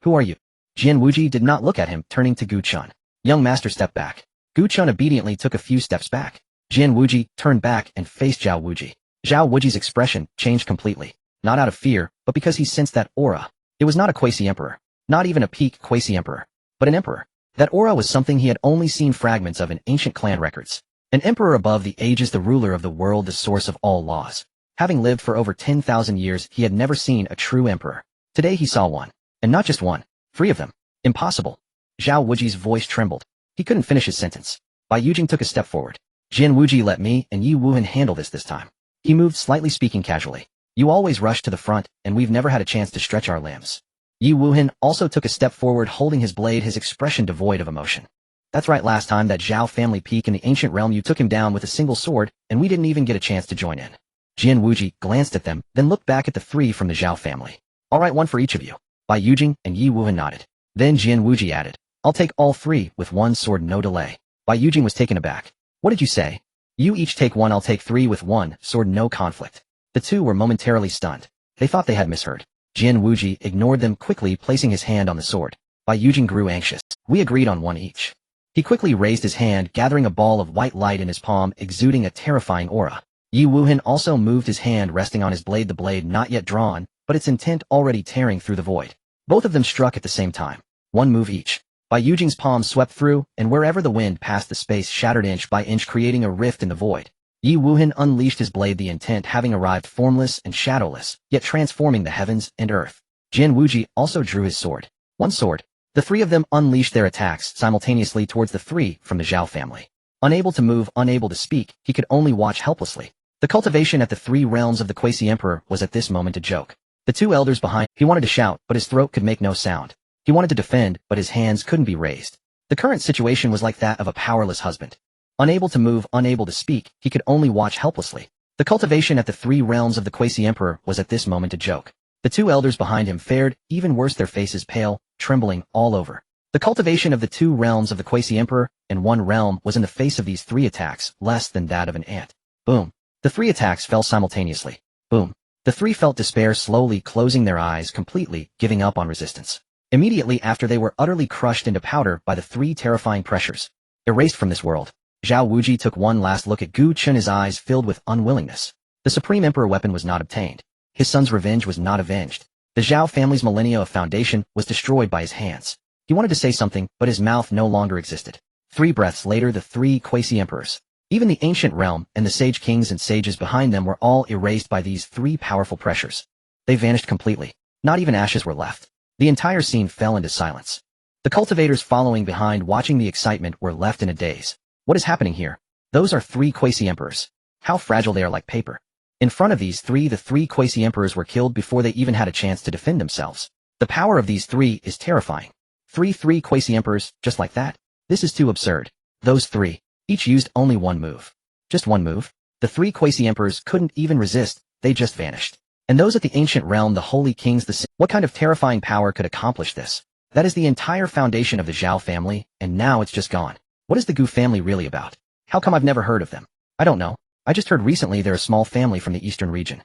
Who are you? Jian Wuji did not look at him, turning to Gu Chun. Young master, step back. Gu Chun obediently took a few steps back. Jian Wuji turned back and faced Zhao Wuji. Zhao Wuji's expression changed completely. Not out of fear, but because he sensed that aura. It was not a quasi-emperor. Not even a peak quasi-emperor. But an emperor. That aura was something he had only seen fragments of in ancient clan records. An emperor above the ages, the ruler of the world, the source of all laws. Having lived for over 10,000 years, he had never seen a true emperor. Today he saw one. And not just one. 3 of them. Impossible. Zhao Wuji's voice trembled. He couldn't finish his sentence. Bai Yujing took a step forward. Jin Wuji, let me and Yi Wuhan handle this time. He moved slightly, speaking casually. You always rush to the front, and we've never had a chance to stretch our limbs. Yi Wuhan also took a step forward, holding his blade, his expression devoid of emotion. That's right, last time that Zhao family peak in the ancient realm, you took him down with a single sword, and we didn't even get a chance to join in. Jin Wuji glanced at them, then looked back at the three from the Zhao family. All right, one for each of you. Bai Yujing and Yi Wuhan nodded. Then Jin Wuji added, I'll take all three with one sword, no delay. Bai Yujing was taken aback. What did you say? You each take one, I'll take three with one sword, no conflict. The two were momentarily stunned. They thought they had misheard. Jin Wuji ignored them, quickly placing his hand on the sword. Bai Yujing grew anxious. We agreed on one each. He quickly raised his hand, gathering a ball of white light in his palm, exuding a terrifying aura. Yi Wuhan also moved his hand, resting on his blade, the blade not yet drawn, but its intent already tearing through the void. Both of them struck at the same time. One move each. Bai Yujing's palm swept through, and wherever the wind passed, the space shattered inch by inch, creating a rift in the void. Yi Wuhan unleashed his blade, the intent having arrived formless and shadowless, yet transforming the heavens and earth. Jin Wuji also drew his sword. One sword. The three of them unleashed their attacks simultaneously towards the three from the Zhao family. Unable to move, unable to speak, he could only watch helplessly. The cultivation at the three realms of the Quasi-Emperor was at this moment a joke. The two elders behind, he wanted to shout, but his throat could make no sound. He wanted to defend, but his hands couldn't be raised. The current situation was like that of a powerless husband. Unable to move, unable to speak, he could only watch helplessly. The cultivation at the three realms of the Quasi-Emperor was at this moment a joke. The two elders behind him fared even worse, their faces pale, trembling all over. The cultivation of the two realms of the Quasi-Emperor and one realm was in the face of these three attacks less than that of an ant. Boom. The three attacks fell simultaneously. Boom. The three felt despair, slowly closing their eyes, completely giving up on resistance. Immediately after, they were utterly crushed into powder by the three terrifying pressures. Erased from this world. Zhao Wuji took one last look at Gu Chen, his eyes filled with unwillingness. The Supreme Emperor weapon was not obtained. His son's revenge was not avenged. The Zhao family's millennia of foundation was destroyed by his hands. He wanted to say something, but his mouth no longer existed. 3 breaths later, the 3 Quasi-Emperors, even the ancient realm and the sage kings and sages behind them, were all erased by these 3 powerful pressures. They vanished completely. Not even ashes were left. The entire scene fell into silence. The cultivators following behind, watching the excitement, were left in a daze. What is happening here? Those are 3 Quasi-Emperors. How fragile they are, like paper. In front of these 3, the 3 Quasi-Emperors were killed before they even had a chance to defend themselves. The power of these 3 is terrifying. 3 Quasi-Emperors, just like that? This is too absurd. Those 3, each used only one move. Just one move? The 3 Quasi-Emperors couldn't even resist, they just vanished. And those at the ancient realm, the holy kings, what kind of terrifying power could accomplish this? That is the entire foundation of the Zhao family, and now it's just gone. What is the Gu family really about? How come I've never heard of them? I don't know. I just heard recently they're a small family from the eastern region.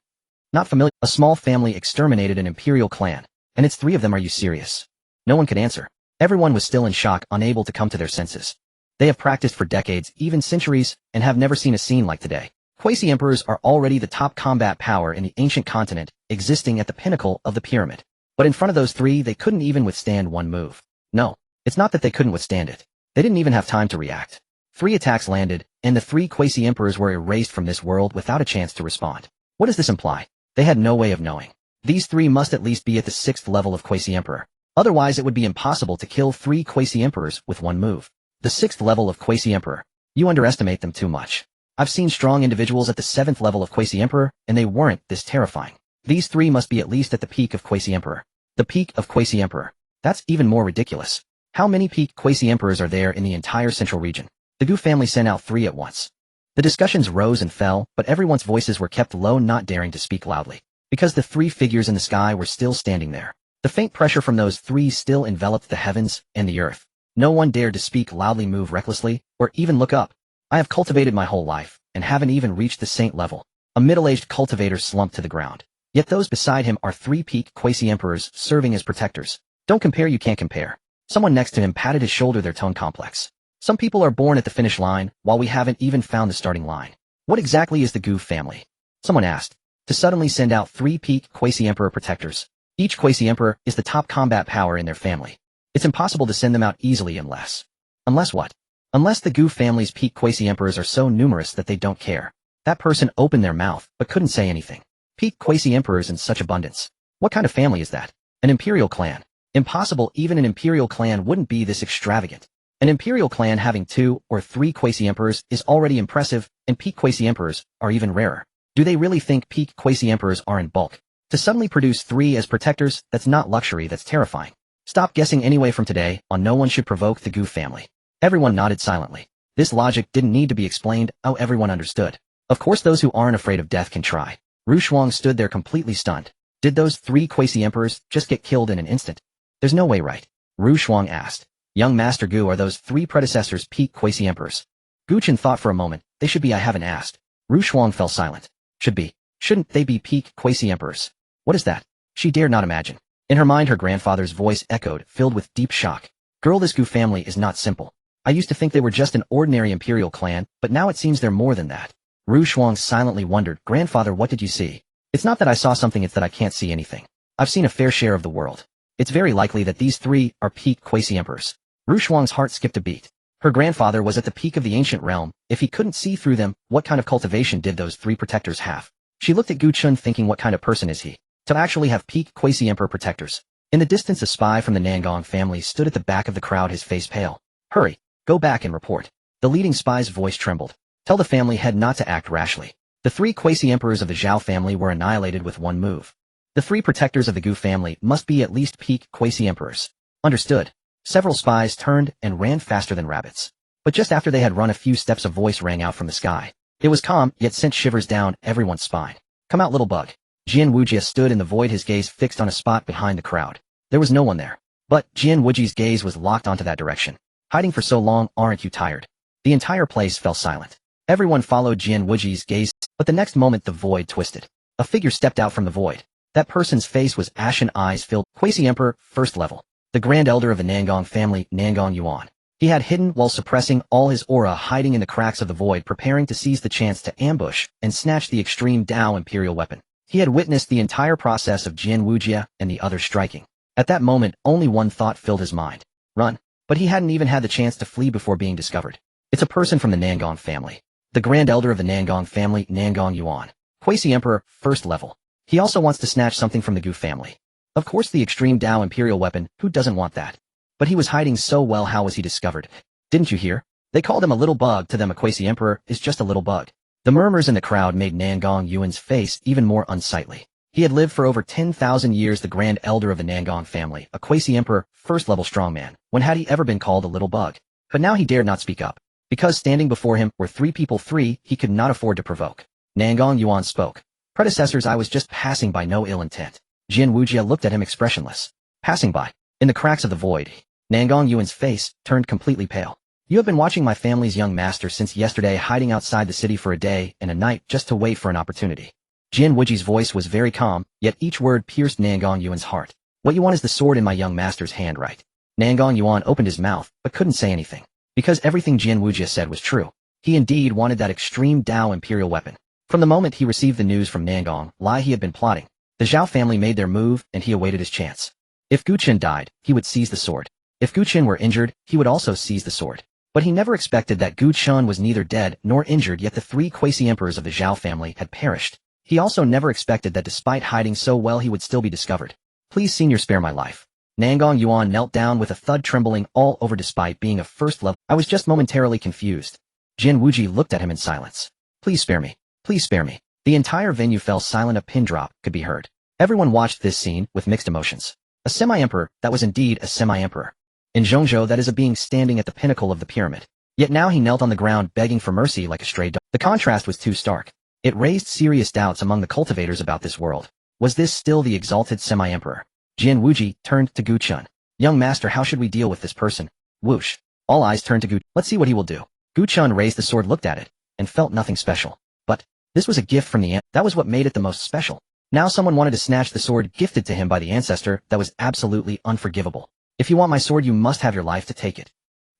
Not familiar. A small family exterminated an imperial clan. And it's 3 of them, are you serious? No one could answer. Everyone was still in shock, unable to come to their senses. They have practiced for decades, even centuries, and have never seen a scene like today. Quasi-Emperors are already the top combat power in the ancient continent, existing at the pinnacle of the pyramid. But in front of those 3, they couldn't even withstand one move. No, it's not that they couldn't withstand it. They didn't even have time to react. 3 attacks landed, and the 3 Quasi-Emperors were erased from this world without a chance to respond. What does this imply? They had no way of knowing. These 3 must at least be at the 6th level of Quasi-Emperor. Otherwise it would be impossible to kill 3 Quasi-Emperors with one move. The 6th level of Quasi-Emperor. You underestimate them too much. I've seen strong individuals at the 7th level of Quasi-Emperor, and they weren't this terrifying. These 3 must be at least at the peak of Quasi-Emperor. The peak of Quasi-Emperor. That's even more ridiculous. How many peak Quasi-Emperors are there in the entire central region? The Gu family sent out 3 at once. The discussions rose and fell, but everyone's voices were kept low, not daring to speak loudly. Because the 3 figures in the sky were still standing there. The faint pressure from those 3 still enveloped the heavens and the earth. No one dared to speak loudly, move recklessly, or even look up. I have cultivated my whole life, and haven't even reached the saint level. A middle-aged cultivator slumped to the ground. Yet those beside him are 3 peak Quasi-Emperors serving as protectors. Don't compare, you can't compare. Someone next to him patted his shoulder, their tone complex. Some people are born at the finish line, while we haven't even found the starting line. What exactly is the Gu family? Someone asked. To suddenly send out 3 peak Quasi-Emperor protectors. Each Quasi-Emperor is the top combat power in their family. It's impossible to send them out easily unless what? Unless the Gu family's peak Quasi-Emperors are so numerous that they don't care. That person opened their mouth, but couldn't say anything. Peak Quasi-Emperors in such abundance. What kind of family is that? An imperial clan. Impossible, even an imperial clan wouldn't be this extravagant. An imperial clan having 2 or 3 quasi-emperors is already impressive, and peak quasi-emperors are even rarer. Do they really think peak quasi-emperors are in bulk? To suddenly produce 3 as protectors, that's not luxury, that's terrifying. Stop guessing anyway. From today on, no one should provoke the Gu family. Everyone nodded silently. This logic didn't need to be explained. Oh, everyone understood. Of course those who aren't afraid of death can try. Xuan stood there completely stunned. Did those 3 quasi-emperors just get killed in an instant? There's no way, right? Xuan asked. Young Master Gu, are those 3 predecessors peak quasi-emperors? Guchen thought for a moment. They should be. I haven't asked. Xuan fell silent. Should be. Shouldn't they be peak quasi-emperors? What is that? She dared not imagine. In her mind her grandfather's voice echoed, filled with deep shock. Girl, this Gu family is not simple. I used to think they were just an ordinary imperial clan, but now it seems they're more than that. Xuan silently wondered. Grandfather, what did you see? It's not that I saw something, it's that I can't see anything. I've seen a fair share of the world. It's very likely that these 3 are peak quasi-emperors. Xuan's heart skipped a beat. Her grandfather was at the peak of the ancient realm. If he couldn't see through them, what kind of cultivation did those 3 protectors have? She looked at Guchen thinking, what kind of person is he to actually have peak quasi-emperor protectors? In the distance a spy from the Nangong family stood at the back of the crowd, his face pale. Hurry, go back and report. The leading spy's voice trembled. Tell the family head not to act rashly. The 3 quasi-emperors of the Zhao family were annihilated with one move. The 3 protectors of the Gu family must be at least peak quasi-emperors. Understood. Several spies turned and ran faster than rabbits. But just after they had run a few steps a voice rang out from the sky. It was calm, yet sent shivers down everyone's spine. Come out, little bug. Jian Wujia stood in the void, his gaze fixed on a spot behind the crowd. There was no one there. But Jian Wuji's gaze was locked onto that direction. Hiding for so long, aren't you tired? The entire place fell silent. Everyone followed Jian Wuji's gaze, but the next moment the void twisted. A figure stepped out from the void. That person's face was ashen, eyes filled. Quasi-Emperor, first level. The Grand Elder of the Nangong family, Nangong Yuan. He had hidden while suppressing all his aura, hiding in the cracks of the void, preparing to seize the chance to ambush and snatch the extreme Dao Imperial weapon. He had witnessed the entire process of Jian Wujia and the others striking. At that moment, only one thought filled his mind. Run. But he hadn't even had the chance to flee before being discovered. It's a person from the Nangong family. The Grand Elder of the Nangong family, Nangong Yuan. Quasi-Emperor, first level. He also wants to snatch something from the Gu family. Of course the extreme Dao Imperial weapon, who doesn't want that? But he was hiding so well, how was he discovered? Didn't you hear? They called him a little bug, to them a quasi-emperor is just a little bug. The murmurs in the crowd made Nangong Yuan's face even more unsightly. He had lived for over 10,000 years, the Grand Elder of the Nangong family, a quasi-emperor, first-level strongman. When had he ever been called a little bug? But now he dared not speak up. Because standing before him were 3 people, 3 he could not afford to provoke. Nangong Yuan spoke. Predecessors, I was just passing by, no ill intent. Jian Wujia looked at him expressionless. Passing by. In the cracks of the void, Nangong Yuan's face turned completely pale. You have been watching my family's young master since yesterday, hiding outside the city for a day and a night just to wait for an opportunity. Jian Wuji's voice was very calm, yet each word pierced Nangong Yuan's heart. What you want is the sword in my young master's hand, right? Nangong Yuan opened his mouth, but couldn't say anything. Because everything Jian Wujia said was true. He indeed wanted that extreme Dao Imperial weapon. From the moment he received the news from Nangong, lie he had been plotting. The Zhao family made their move, and he awaited his chance. If Guchen died, he would seize the sword. If Guchen were injured, he would also seize the sword. But he never expected that Guchen was neither dead nor injured, yet the 3 quasi-emperors of the Zhao family had perished. He also never expected that despite hiding so well he would still be discovered. Please, senior, spare my life. Nangong Yuan knelt down with a thud, trembling all over despite being a first level. I was just momentarily confused. Jian Wuji looked at him in silence. Please spare me. Please spare me. The entire venue fell silent, a pin drop could be heard. Everyone watched this scene with mixed emotions. A semi-emperor, that was indeed a semi-emperor. In Zhongzhou, that is a being standing at the pinnacle of the pyramid. Yet now he knelt on the ground begging for mercy like a stray dog. The contrast was too stark. It raised serious doubts among the cultivators about this world. Was this still the exalted semi-emperor? Jian Wuji turned to Guchen. Young master, how should we deal with this person? Whoosh. All eyes turned to Gu. Let's see what he will do. Guchen raised the sword, looked at it, and felt nothing special. But this was a gift from the that was what made it the most special. Now someone wanted to snatch the sword gifted to him by the ancestor. That was absolutely unforgivable. If you want my sword, you must have your life to take it.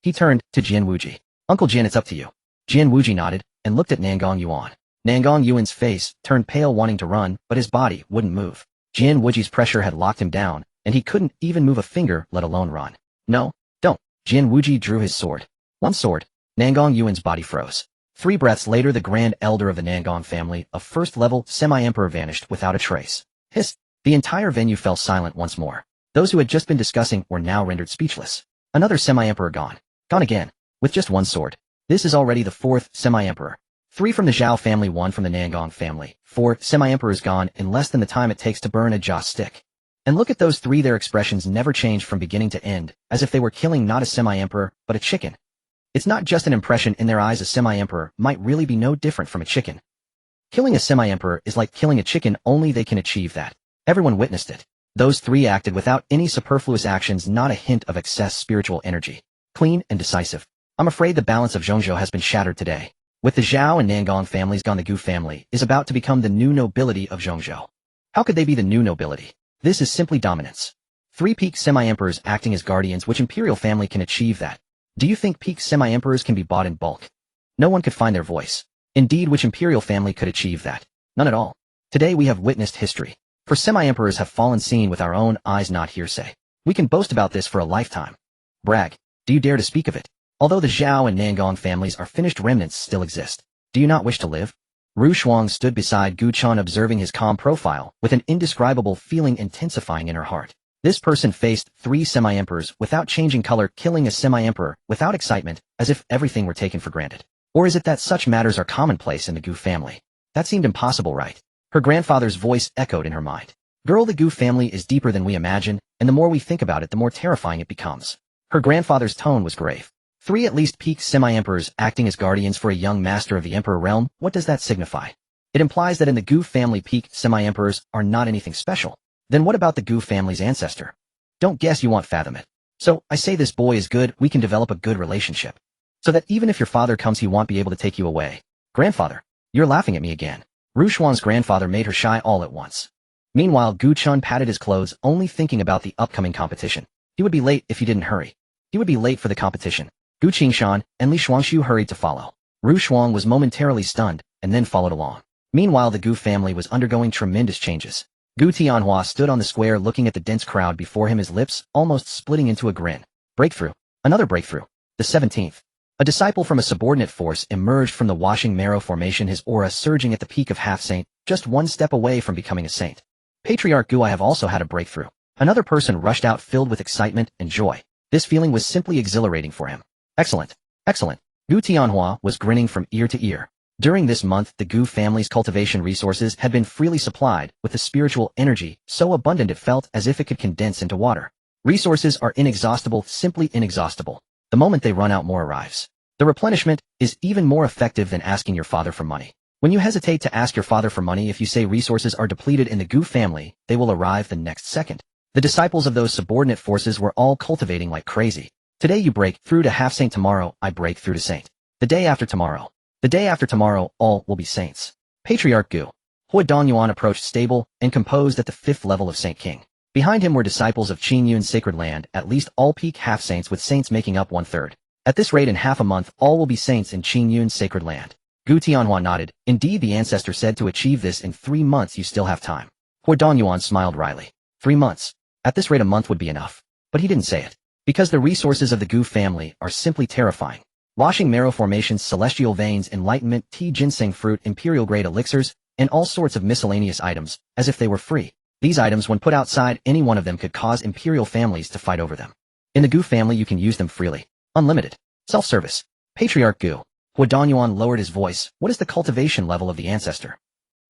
He turned to Jian Wuji. Uncle Jian, it's up to you. Jian Wuji nodded and looked at Nangong Yuan. Nangong Yuan's face turned pale, wanting to run, but his body wouldn't move. Jian Wuji's pressure had locked him down, and he couldn't even move a finger, let alone run. No, don't. Jian Wuji drew his sword. One sword. Nangong Yuan's body froze. 3 breaths later, the Grand Elder of the Nangong family, a first-level semi-emperor, vanished without a trace. Hiss! The entire venue fell silent once more. Those who had just been discussing were now rendered speechless. Another semi-emperor gone. Gone again. With just one sword. This is already the fourth semi-emperor. 3 from the Zhao family, 1 from the Nangong family. 4 semi-emperors gone in less than the time it takes to burn a joss stick. And look at those 3, their expressions never changed from beginning to end, as if they were killing not a semi-emperor, but a chicken. It's not just an impression, in their eyes a semi-emperor might really be no different from a chicken. Killing a semi-emperor is like killing a chicken, only they can achieve that. Everyone witnessed it. Those 3 acted without any superfluous actions, not a hint of excess spiritual energy. Clean and decisive. I'm afraid the balance of Zhongzhou has been shattered today. With the Zhao and Nangong families gone, the Gu family is about to become the new nobility of Zhongzhou. How could they be the new nobility? This is simply dominance. 3 peak semi-emperors acting as guardians, which imperial family can achieve that? Do you think peak semi-emperors can be bought in bulk? No one could find their voice. Indeed, which imperial family could achieve that? None at all. Today we have witnessed history. For semi-emperors have fallen, seen with our own eyes, not hearsay. We can boast about this for a lifetime. Brag. Do you dare to speak of it? Although the Zhao and Nangong families are finished, remnants still exist. Do you not wish to live? Xuan stood beside Gu Chen, observing his calm profile, with an indescribable feeling intensifying in her heart. This person faced 3 semi-emperors without changing color, killing a semi-emperor without excitement, as if everything were taken for granted. Or is it that such matters are commonplace in the Gu family? That seemed impossible, right? Her grandfather's voice echoed in her mind. Girl, the Gu family is deeper than we imagine, and the more we think about it, the more terrifying it becomes. Her grandfather's tone was grave. 3 at least peak semi-emperors acting as guardians for a young master of the emperor realm. What does that signify? It implies that in the Gu family, peak semi-emperors are not anything special. Then what about the Gu family's ancestor? Don't guess, you won't fathom it. So, I say this boy is good, we can develop a good relationship. So that even if your father comes, he won't be able to take you away. Grandfather, you're laughing at me again. Xuan's grandfather made her shy all at once. Meanwhile, Gu Chen patted his clothes, only thinking about the upcoming competition. He would be late if he didn't hurry. He would be late for the competition. Gu Qingshan and Li Shuangshu hurried to follow. Xuan was momentarily stunned, and then followed along. Meanwhile, the Gu family was undergoing tremendous changes. Gu Tianhua stood on the square looking at the dense crowd before him, his lips almost splitting into a grin. Breakthrough. Another breakthrough. The 17th. A disciple from a subordinate force emerged from the washing marrow formation, his aura surging at the peak of half-saint, just one step away from becoming a saint. Patriarch Gu, I have also had a breakthrough. Another person rushed out, filled with excitement and joy. This feeling was simply exhilarating for him. Excellent. Excellent. Gu Tianhua was grinning from ear to ear. During this month, the Gu family's cultivation resources had been freely supplied, with a spiritual energy so abundant it felt as if it could condense into water. Resources are inexhaustible, simply inexhaustible. The moment they run out, more arrives. The replenishment is even more effective than asking your father for money. When you hesitate to ask your father for money, if you say resources are depleted in the Gu family, they will arrive the next second. The disciples of those subordinate forces were all cultivating like crazy. Today you break through to half-saint, tomorrow I break through to saint. The day after tomorrow, all will be saints. Patriarch Gu Huadong approached stable and composed at the 5th level of Saint King. Behind him were disciples of Qingyun's sacred land, at least all peak half-saints, with saints making up 1/3. At this rate, in half a month, all will be saints in Qingyun's sacred land. Gu Tianhua nodded. Indeed, the ancestor said to achieve this in 3 months. You still have time. Huadong smiled wryly. 3 months. At this rate, a month would be enough. But he didn't say it. Because the resources of the Gu family are simply terrifying. Washing marrow formations, celestial veins, enlightenment, tea, ginseng fruit, imperial-grade elixirs, and all sorts of miscellaneous items, as if they were free. These items, when put outside, any one of them could cause imperial families to fight over them. In the Gu family, you can use them freely. Unlimited. Self-service. Patriarch Gu Huadong lowered his voice. What is the cultivation level of the ancestor?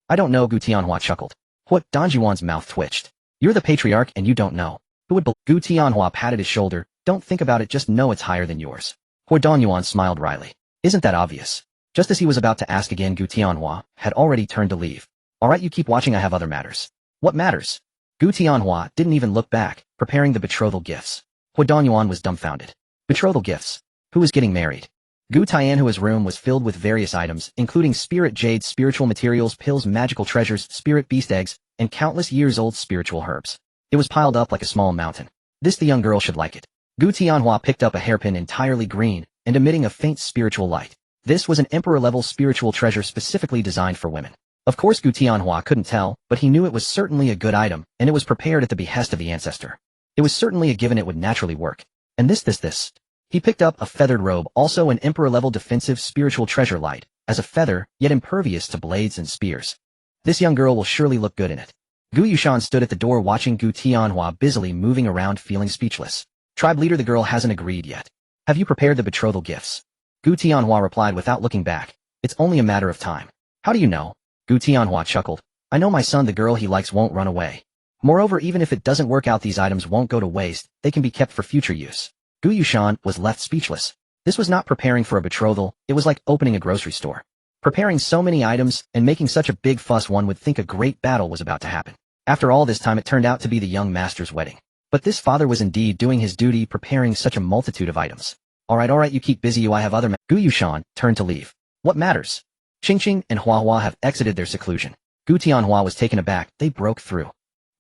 I don't know, Gu Tianhua chuckled. Huadong's mouth twitched. You're the patriarch and you don't know. Who would Gu Tianhua patted his shoulder. Don't think about it, just know it's higher than yours. Huadong smiled wryly. Isn't that obvious? Just as he was about to ask again, Gu Tianhua had already turned to leave. Alright, you keep watching, I have other matters. What matters? Gu Tianhua didn't even look back, preparing the betrothal gifts. Huadong was dumbfounded. Betrothal gifts? Who was getting married? Gu Tianhua's room was filled with various items, including spirit jade, spiritual materials, pills, magical treasures, spirit beast eggs, and countless years-old spiritual herbs. It was piled up like a small mountain. This, the young girl should like it. Gu Tianhua picked up a hairpin entirely green and emitting a faint spiritual light. This was an emperor-level spiritual treasure specifically designed for women. Of course, Gu Tianhua couldn't tell, but he knew it was certainly a good item, and it was prepared at the behest of the ancestor. It was certainly a given, it would naturally work. And this. He picked up a feathered robe, also an emperor-level defensive spiritual treasure, light as a feather, yet impervious to blades and spears. This young girl will surely look good in it. Gu Yushan stood at the door watching Gu Tianhua busily moving around, feeling speechless. Tribe leader, the girl hasn't agreed yet. Have you prepared the betrothal gifts? Gu Tianhua replied without looking back. It's only a matter of time. How do you know? Gu Tianhua chuckled. I know my son, the girl he likes won't run away. Moreover, even if it doesn't work out, these items won't go to waste, they can be kept for future use. Gu Yushan was left speechless. This was not preparing for a betrothal, it was like opening a grocery store. Preparing so many items and making such a big fuss, one would think a great battle was about to happen. After all this time, it turned out to be the young master's wedding. But this father was indeed doing his duty, preparing such a multitude of items. Alright, you keep busy, I have other Gu Yushan turned to leave. What matters? Qingqing and Huahua have exited their seclusion. Gu Tianhua was taken aback, they broke through.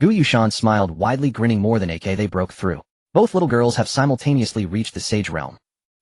Gu Yushan smiled widely, grinning more than they broke through. Both little girls have simultaneously reached the sage realm.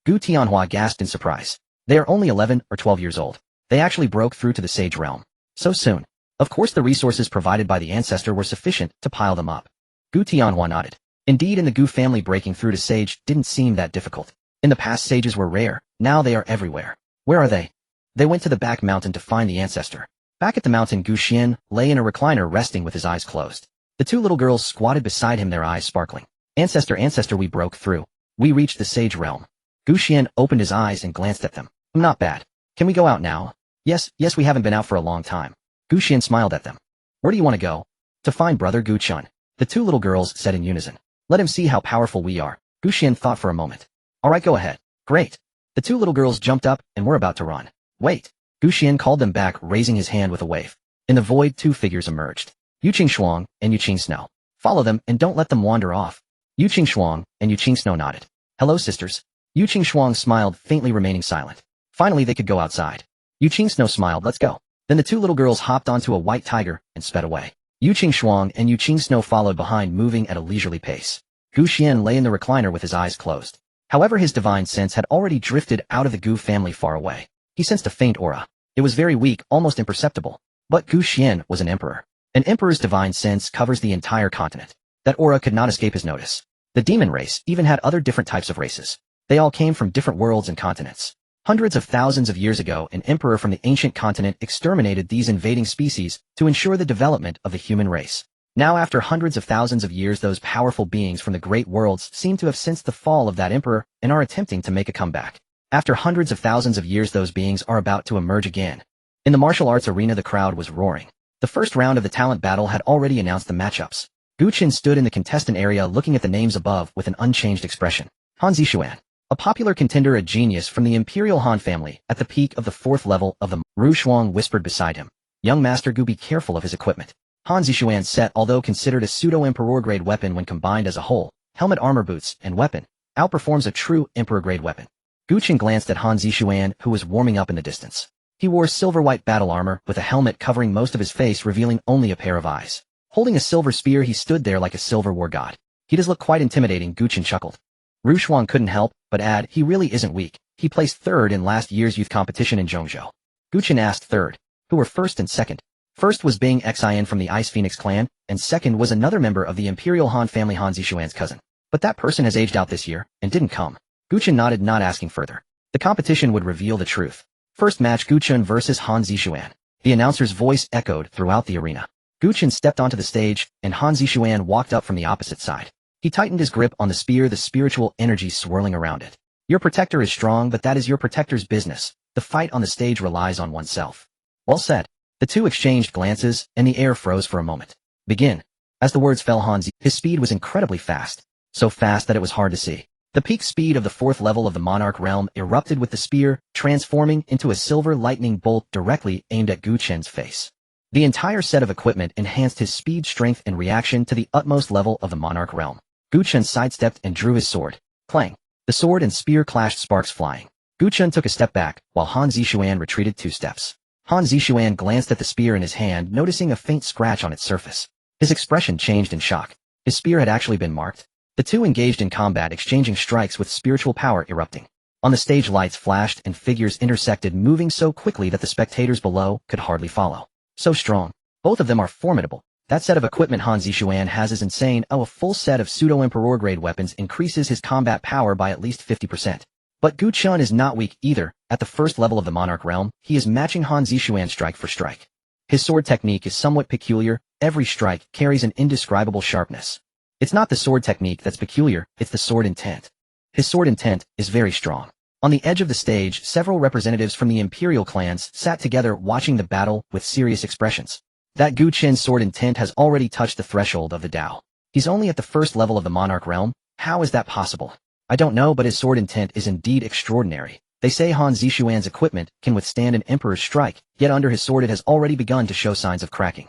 Gu Tianhua gasped in surprise. They are only 11 or 12 years old. They actually broke through to the sage realm. So soon. Of course the resources provided by the ancestor were sufficient to pile them up. Gu Tianhua nodded. Indeed, in the Gu family, breaking through to sage didn't seem that difficult. In the past, sages were rare, now they are everywhere. Where are they? They went to the back mountain to find the ancestor. Back at the mountain, Gu Xian lay in a recliner resting with his eyes closed. The two little girls squatted beside him, their eyes sparkling. Ancestor, we broke through. We reached the sage realm. Gu Xian opened his eyes and glanced at them. Not bad. Can we go out now? Yes, we haven't been out for a long time. Gu Xian smiled at them. Where do you want to go? To find brother Gu Chun. The two little girls said in unison. Let him see how powerful we are. Gu Xian thought for a moment. Alright, go ahead. Great. The two little girls jumped up and were about to run. Wait. Gu Xian called them back, raising his hand with a wave. In the void, two figures emerged. Yuqing Xuan and Yuqing Snow. Follow them and don't let them wander off. Yuqing Xuan and Yuqing Snow nodded. Hello, sisters. Yuqing Xuan smiled, faintly remaining silent. Finally, they could go outside. Yuqing Snow smiled, let's go. Then the two little girls hopped onto a white tiger and sped away. Yuqing Xuan and Yuqing Snow followed behind, moving at a leisurely pace. Gu Xian lay in the recliner with his eyes closed. However, his divine sense had already drifted out of the Gu family far away. He sensed a faint aura. It was very weak, almost imperceptible. But Gu Xian was an emperor. An emperor's divine sense covers the entire continent. That aura could not escape his notice. The demon race even had other different types of races. They all came from different worlds and continents. Hundreds of thousands of years ago, an emperor from the ancient continent exterminated these invading species to ensure the development of the human race. Now, after hundreds of thousands of years, those powerful beings from the great worlds seem to have sensed the fall of that emperor and are attempting to make a comeback. After hundreds of thousands of years, those beings are about to emerge again. In the martial arts arena, the crowd was roaring. The first round of the talent battle had already announced the matchups. Gu Qin stood in the contestant area looking at the names above with an unchanged expression. Han Zixuan, a popular contender, a genius from the Imperial Han family, at the peak of the 4th level of the Ru Shuang whispered beside him. Young Master Gu, be careful of his equipment. Han Zixuan's set, although considered a pseudo-emperor-grade weapon when combined as a whole, helmet, armor, boots, and weapon, outperforms a true emperor-grade weapon. Gu Qin glanced at Han Zixuan, who was warming up in the distance. He wore silver-white battle armor with a helmet covering most of his face, revealing only a pair of eyes. Holding a silver spear, he stood there like a silver war god. He does look quite intimidating, Gu Qin chuckled. Ru Shuang couldn't help but add, he really isn't weak. He placed 3rd in last year's youth competition in Zhongzhou. Gu Qin asked 3rd, who were 1st and 2nd. 1st was Bing Xian from the Ice Phoenix clan, and 2nd was another member of the Imperial Han family, Han Zixuan's cousin. But that person has aged out this year, and didn't come. Gu Qin nodded, not asking further. The competition would reveal the truth. First match, Gu Qin versus Han Zixuan. The announcer's voice echoed throughout the arena. Gu Qin stepped onto the stage, and Han Zixuan walked up from the opposite side. He tightened his grip on the spear, the spiritual energy swirling around it. Your protector is strong, but that is your protector's business. The fight on the stage relies on oneself. Well said. The two exchanged glances, and the air froze for a moment. Begin. As the words fell, his speed was incredibly fast. So fast that it was hard to see. The peak speed of the 4th level of the Monarch realm erupted with the spear, transforming into a silver lightning bolt directly aimed at Gu Qin's face. The entire set of equipment enhanced his speed, strength, and reaction to the utmost level of the Monarch realm. Gu Qin sidestepped and drew his sword. Clang. The sword and spear clashed, sparks flying. Gu Qin took a step back, while Han Zixuan retreated 2 steps. Han Zixuan glanced at the spear in his hand, noticing a faint scratch on its surface. His expression changed in shock. His spear had actually been marked. The two engaged in combat, exchanging strikes with spiritual power erupting. On the stage, lights flashed and figures intersected, moving so quickly that the spectators below could hardly follow. So strong. Both of them are formidable. That set of equipment Han Zixuan has is insane. Oh, a full set of pseudo-emperor-grade weapons increases his combat power by at least 50%. But Gu Qin is not weak either. At the 1st level of the Monarch realm, he is matching Han Zixuan strike for strike. His sword technique is somewhat peculiar. Every strike carries an indescribable sharpness. It's not the sword technique that's peculiar, it's the sword intent. His sword intent is very strong. On the edge of the stage, several representatives from the imperial clans sat together watching the battle with serious expressions. That Gu Qin's sword intent has already touched the threshold of the Dao. He's only at the first level of the monarch realm. How is that possible? I don't know, but his sword intent is indeed extraordinary. They say Han Zixuan's equipment can withstand an emperor's strike, yet under his sword it has already begun to show signs of cracking.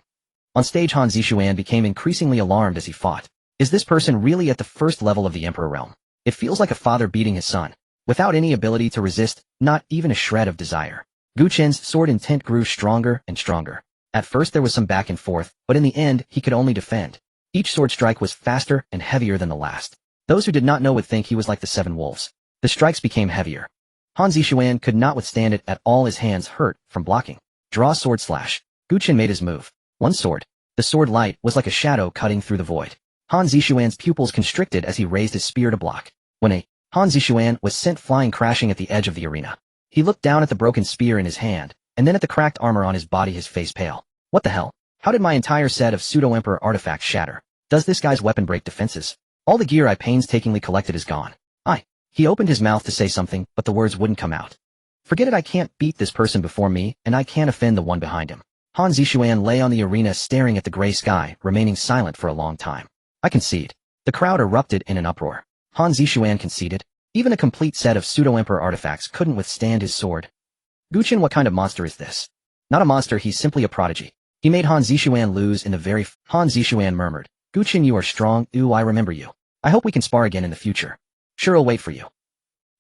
On stage, Han Zixuan became increasingly alarmed as he fought. Is this person really at the first level of the emperor realm? It feels like a father beating his son. Without any ability to resist, not even a shred of desire. Gu Qin's sword intent grew stronger and stronger. At first there was some back and forth, but in the end he could only defend. Each sword strike was faster and heavier than the last. Those who did not know would think he was like the seven wolves. The strikes became heavier. Han Zixuan could not withstand it at all. His hands hurt from blocking. Draw sword slash. Gu Qin made his move. One sword. The sword light was like a shadow cutting through the void. Han Zixuan's pupils constricted as he raised his spear to block. Han Zixuan was sent flying, crashing at the edge of the arena. He looked down at the broken spear in his hand, and then at the cracked armor on his body, his face pale. What the hell? How did my entire set of pseudo-emperor artifacts shatter? Does this guy's weapon break defenses? All the gear I painstakingly collected is gone. He opened his mouth to say something, but the words wouldn't come out. Forget it, I can't beat this person before me, and I can't offend the one behind him. Han Zixuan lay on the arena staring at the gray sky, remaining silent for a long time. I concede. The crowd erupted in an uproar. Han Zixuan conceded. Even a complete set of pseudo-emperor artifacts couldn't withstand his sword. Gu Qin, what kind of monster is this? Not a monster, he's simply a prodigy. He made Han Zixuan lose in the very Han Zixuan murmured. Gu Qin, you are strong. Ooh, I remember you. I hope we can spar again in the future. Sure, I'll wait for you.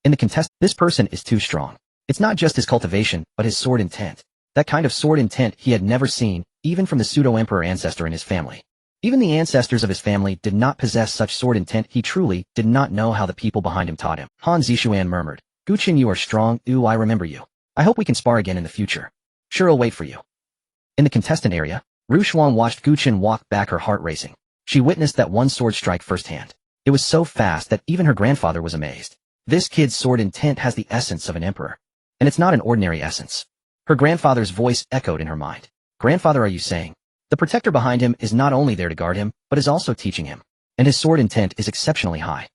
In the contest, this person is too strong. It's not just his cultivation, but his sword intent. That kind of sword intent he had never seen, even from the pseudo-emperor ancestor in his family. Even the ancestors of his family did not possess such sword intent. He truly did not know how the people behind him taught him. Han Zixuan murmured. Gu Qin, you are strong. Ooh, I remember you. I hope we can spar again in the future. Sure, I'll wait for you. In the contestant area, Xuan watched Gu Qin walk back, her heart racing. She witnessed that one sword strike firsthand. It was so fast that even her grandfather was amazed. This kid's sword intent has the essence of an emperor. And it's not an ordinary essence. Her grandfather's voice echoed in her mind. Grandfather, are you saying? The protector behind him is not only there to guard him, but is also teaching him. And his sword intent is exceptionally high.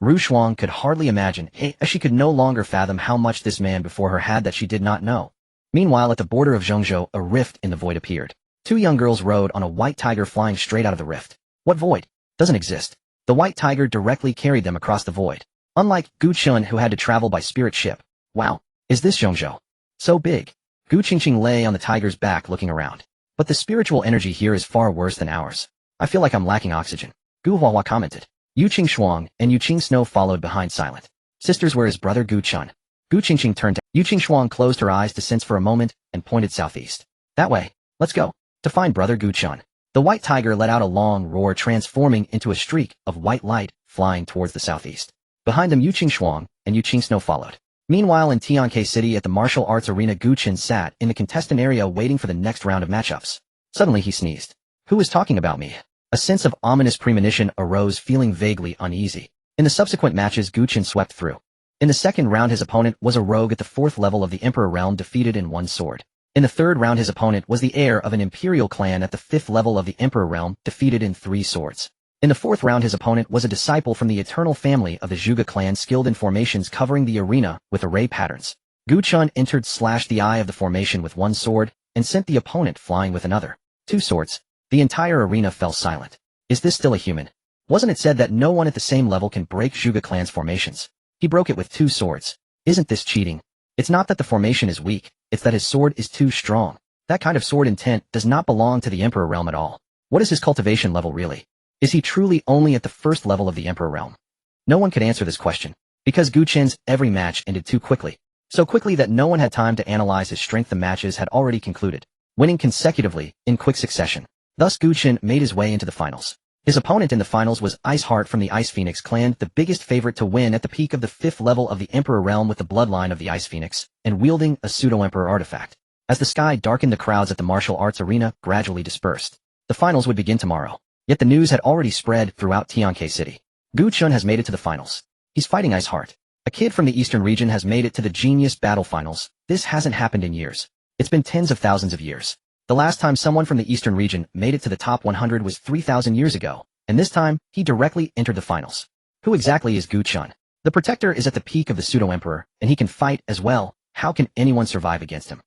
Xuan could hardly imagine, as she could no longer fathom how much this man before her had that she did not know. Meanwhile, at the border of Zhongzhou, a rift in the void appeared. Two young girls rode on a white tiger flying straight out of the rift. What void? Doesn't exist. The white tiger directly carried them across the void. Unlike Gu Qin, who had to travel by spirit ship. Wow, is this Zhongzhou? So big. Gu Qingqing lay on the tiger's back looking around. But the spiritual energy here is far worse than ours. I feel like I'm lacking oxygen. Gu Huahua commented. Yu Qing Shuang and Yu Qing Snow followed behind silent. Sisters, where is brother Gu Chun? Gu Qingqing turned to Yu Qing Shuang, closed her eyes to sense for a moment, and pointed southeast. That way. Let's go. To find brother Gu Chun. The white tiger let out a long roar, transforming into a streak of white light, flying towards the southeast. Behind them, Yu Qing Shuang and Yu Qing Snow followed. Meanwhile, in Tianke City at the martial arts arena, Gu Qin sat in the contestant area waiting for the next round of matchups. Suddenly he sneezed. Who is talking about me? A sense of ominous premonition arose, feeling vaguely uneasy. In the subsequent matches, Gu Qin swept through. In the second round, his opponent was a rogue at the fourth level of the Emperor realm, defeated in one sword. In the third round, his opponent was the heir of an imperial clan at the fifth level of the Emperor realm, defeated in 3 swords. In the fourth round, his opponent was a disciple from the eternal family of the Zhuge clan, skilled in formations covering the arena with array patterns. Gu Chun entered, slashed the eye of the formation with one sword, and sent the opponent flying with another. 2 swords. The entire arena fell silent. Is this still a human? Wasn't it said that no one at the same level can break Zhuge clan's formations? He broke it with 2 swords. Isn't this cheating? It's not that the formation is weak, it's that his sword is too strong. That kind of sword intent does not belong to the Emperor realm at all. What is his cultivation level really? Is he truly only at the first level of the Emperor realm? No one could answer this question, because Gu Qin's every match ended too quickly. So quickly that no one had time to analyze his strength. The matches had already concluded, winning consecutively, in quick succession. Thus Gu Qin made his way into the finals. His opponent in the finals was Ice Heart from the Ice Phoenix clan, the biggest favorite to win at the peak of the 5th level of the Emperor realm, with the bloodline of the Ice Phoenix, and wielding a pseudo-emperor artifact. As the sky darkened, the crowds at the martial arts arena gradually dispersed. The finals would begin tomorrow. Yet the news had already spread throughout Tianke City. Gu Chun has made it to the finals. He's fighting Ice Heart. A kid from the eastern region has made it to the Genius Battle Finals. This hasn't happened in years. It's been tens of thousands of years. The last time someone from the eastern region made it to the top 100 was 3,000 years ago, and this time, he directly entered the finals. Who exactly is Gu Chun? The Protector is at the peak of the pseudo-emperor, and he can fight as well. How can anyone survive against him?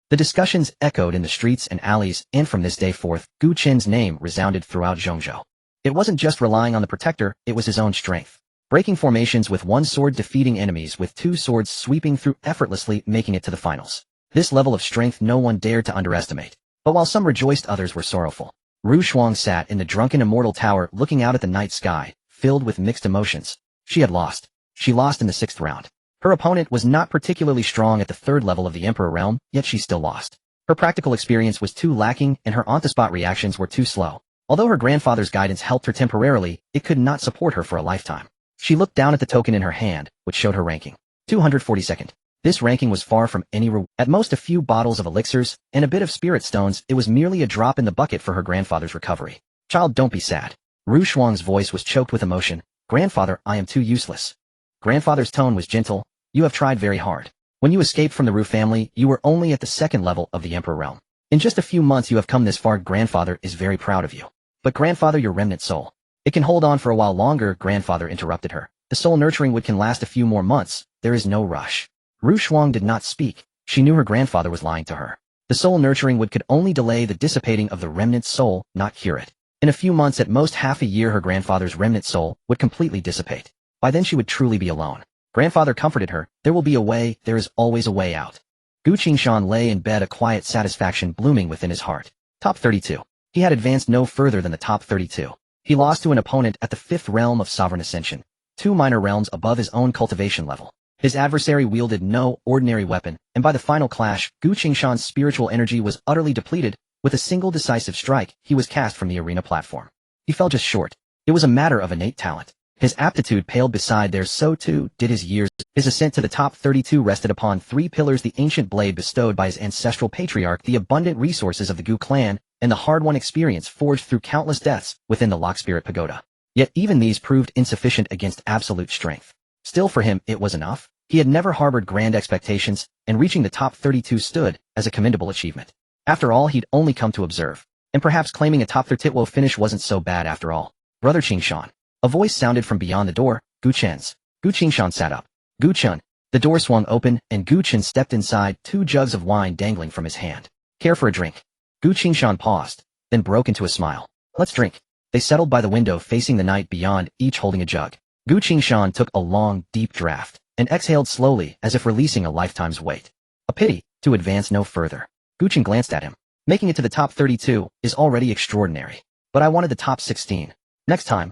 The discussions echoed in the streets and alleys, and from this day forth, Gu Qin's name resounded throughout Zhongzhou. It wasn't just relying on the Protector, it was his own strength. Breaking formations with one sword, defeating enemies with two swords, sweeping through effortlessly, making it to the finals. This level of strength no one dared to underestimate. But while some rejoiced, others were sorrowful. Xuan sat in the drunken immortal tower, looking out at the night sky, filled with mixed emotions. She had lost. She lost in the 6th round. Her opponent was not particularly strong at the 3rd level of the Emperor realm, yet she still lost. Her practical experience was too lacking, and her on-the-spot reactions were too slow. Although her grandfather's guidance helped her temporarily, it could not support her for a lifetime. She looked down at the token in her hand, which showed her ranking. 242nd. This ranking was far from any reward. At most a few bottles of elixirs, and a bit of spirit stones, it was merely a drop in the bucket for her grandfather's recovery. Child, don't be sad. Xuan's voice was choked with emotion. Grandfather, I am too useless. Grandfather's tone was gentle. You have tried very hard. When you escaped from the Ru family, you were only at the 2nd level of the Emperor realm. In just a few months you have come this far. Grandfather is very proud of you. But grandfather, your remnant soul. It can hold on for a while longer, grandfather interrupted her. The soul nurturing wood can last a few more months. There is no rush. Xuan did not speak. She knew her grandfather was lying to her. The soul nurturing wood could only delay the dissipating of the remnant soul, not cure it. In a few months, at most half a year, her grandfather's remnant soul would completely dissipate. By then she would truly be alone. Grandfather comforted her. There will be a way, there is always a way out. Gu Qingshan lay in bed, a quiet satisfaction blooming within his heart. Top 32. He had advanced no further than the top 32. He lost to an opponent at the 5th realm of Sovereign Ascension, 2 minor realms above his own cultivation level. His adversary wielded no ordinary weapon, and by the final clash, Gu Qingshan's spiritual energy was utterly depleted. With a single decisive strike, he was cast from the arena platform. He fell just short. It was a matter of innate talent. His aptitude paled beside theirs, so too did his years. His ascent to the top 32 rested upon 3 pillars: the ancient blade bestowed by his ancestral patriarch, the abundant resources of the Gu clan, and the hard-won experience forged through countless deaths within the Lock Spirit Pagoda. Yet even these proved insufficient against absolute strength. Still, for him, it was enough. He had never harbored grand expectations, and reaching the top 32 stood as a commendable achievement. After all, he'd only come to observe. And perhaps claiming a top 32 finish wasn't so bad after all. Brother Qingshan. A voice sounded from beyond the door. Gu Chen's. Gu Qingshan sat up. Gu Chen. The door swung open, and Gu Chen stepped inside, 2 jugs of wine dangling from his hand. Care for a drink? Gu Qingshan paused, then broke into a smile. Let's drink. They settled by the window facing the night beyond, each holding a jug. Gu Qingshan took a long, deep draft, and exhaled slowly as if releasing a lifetime's weight. A pity, to advance no further. Gu Chen glanced at him. Making it to the top 32 is already extraordinary. But I wanted the top 16. Next time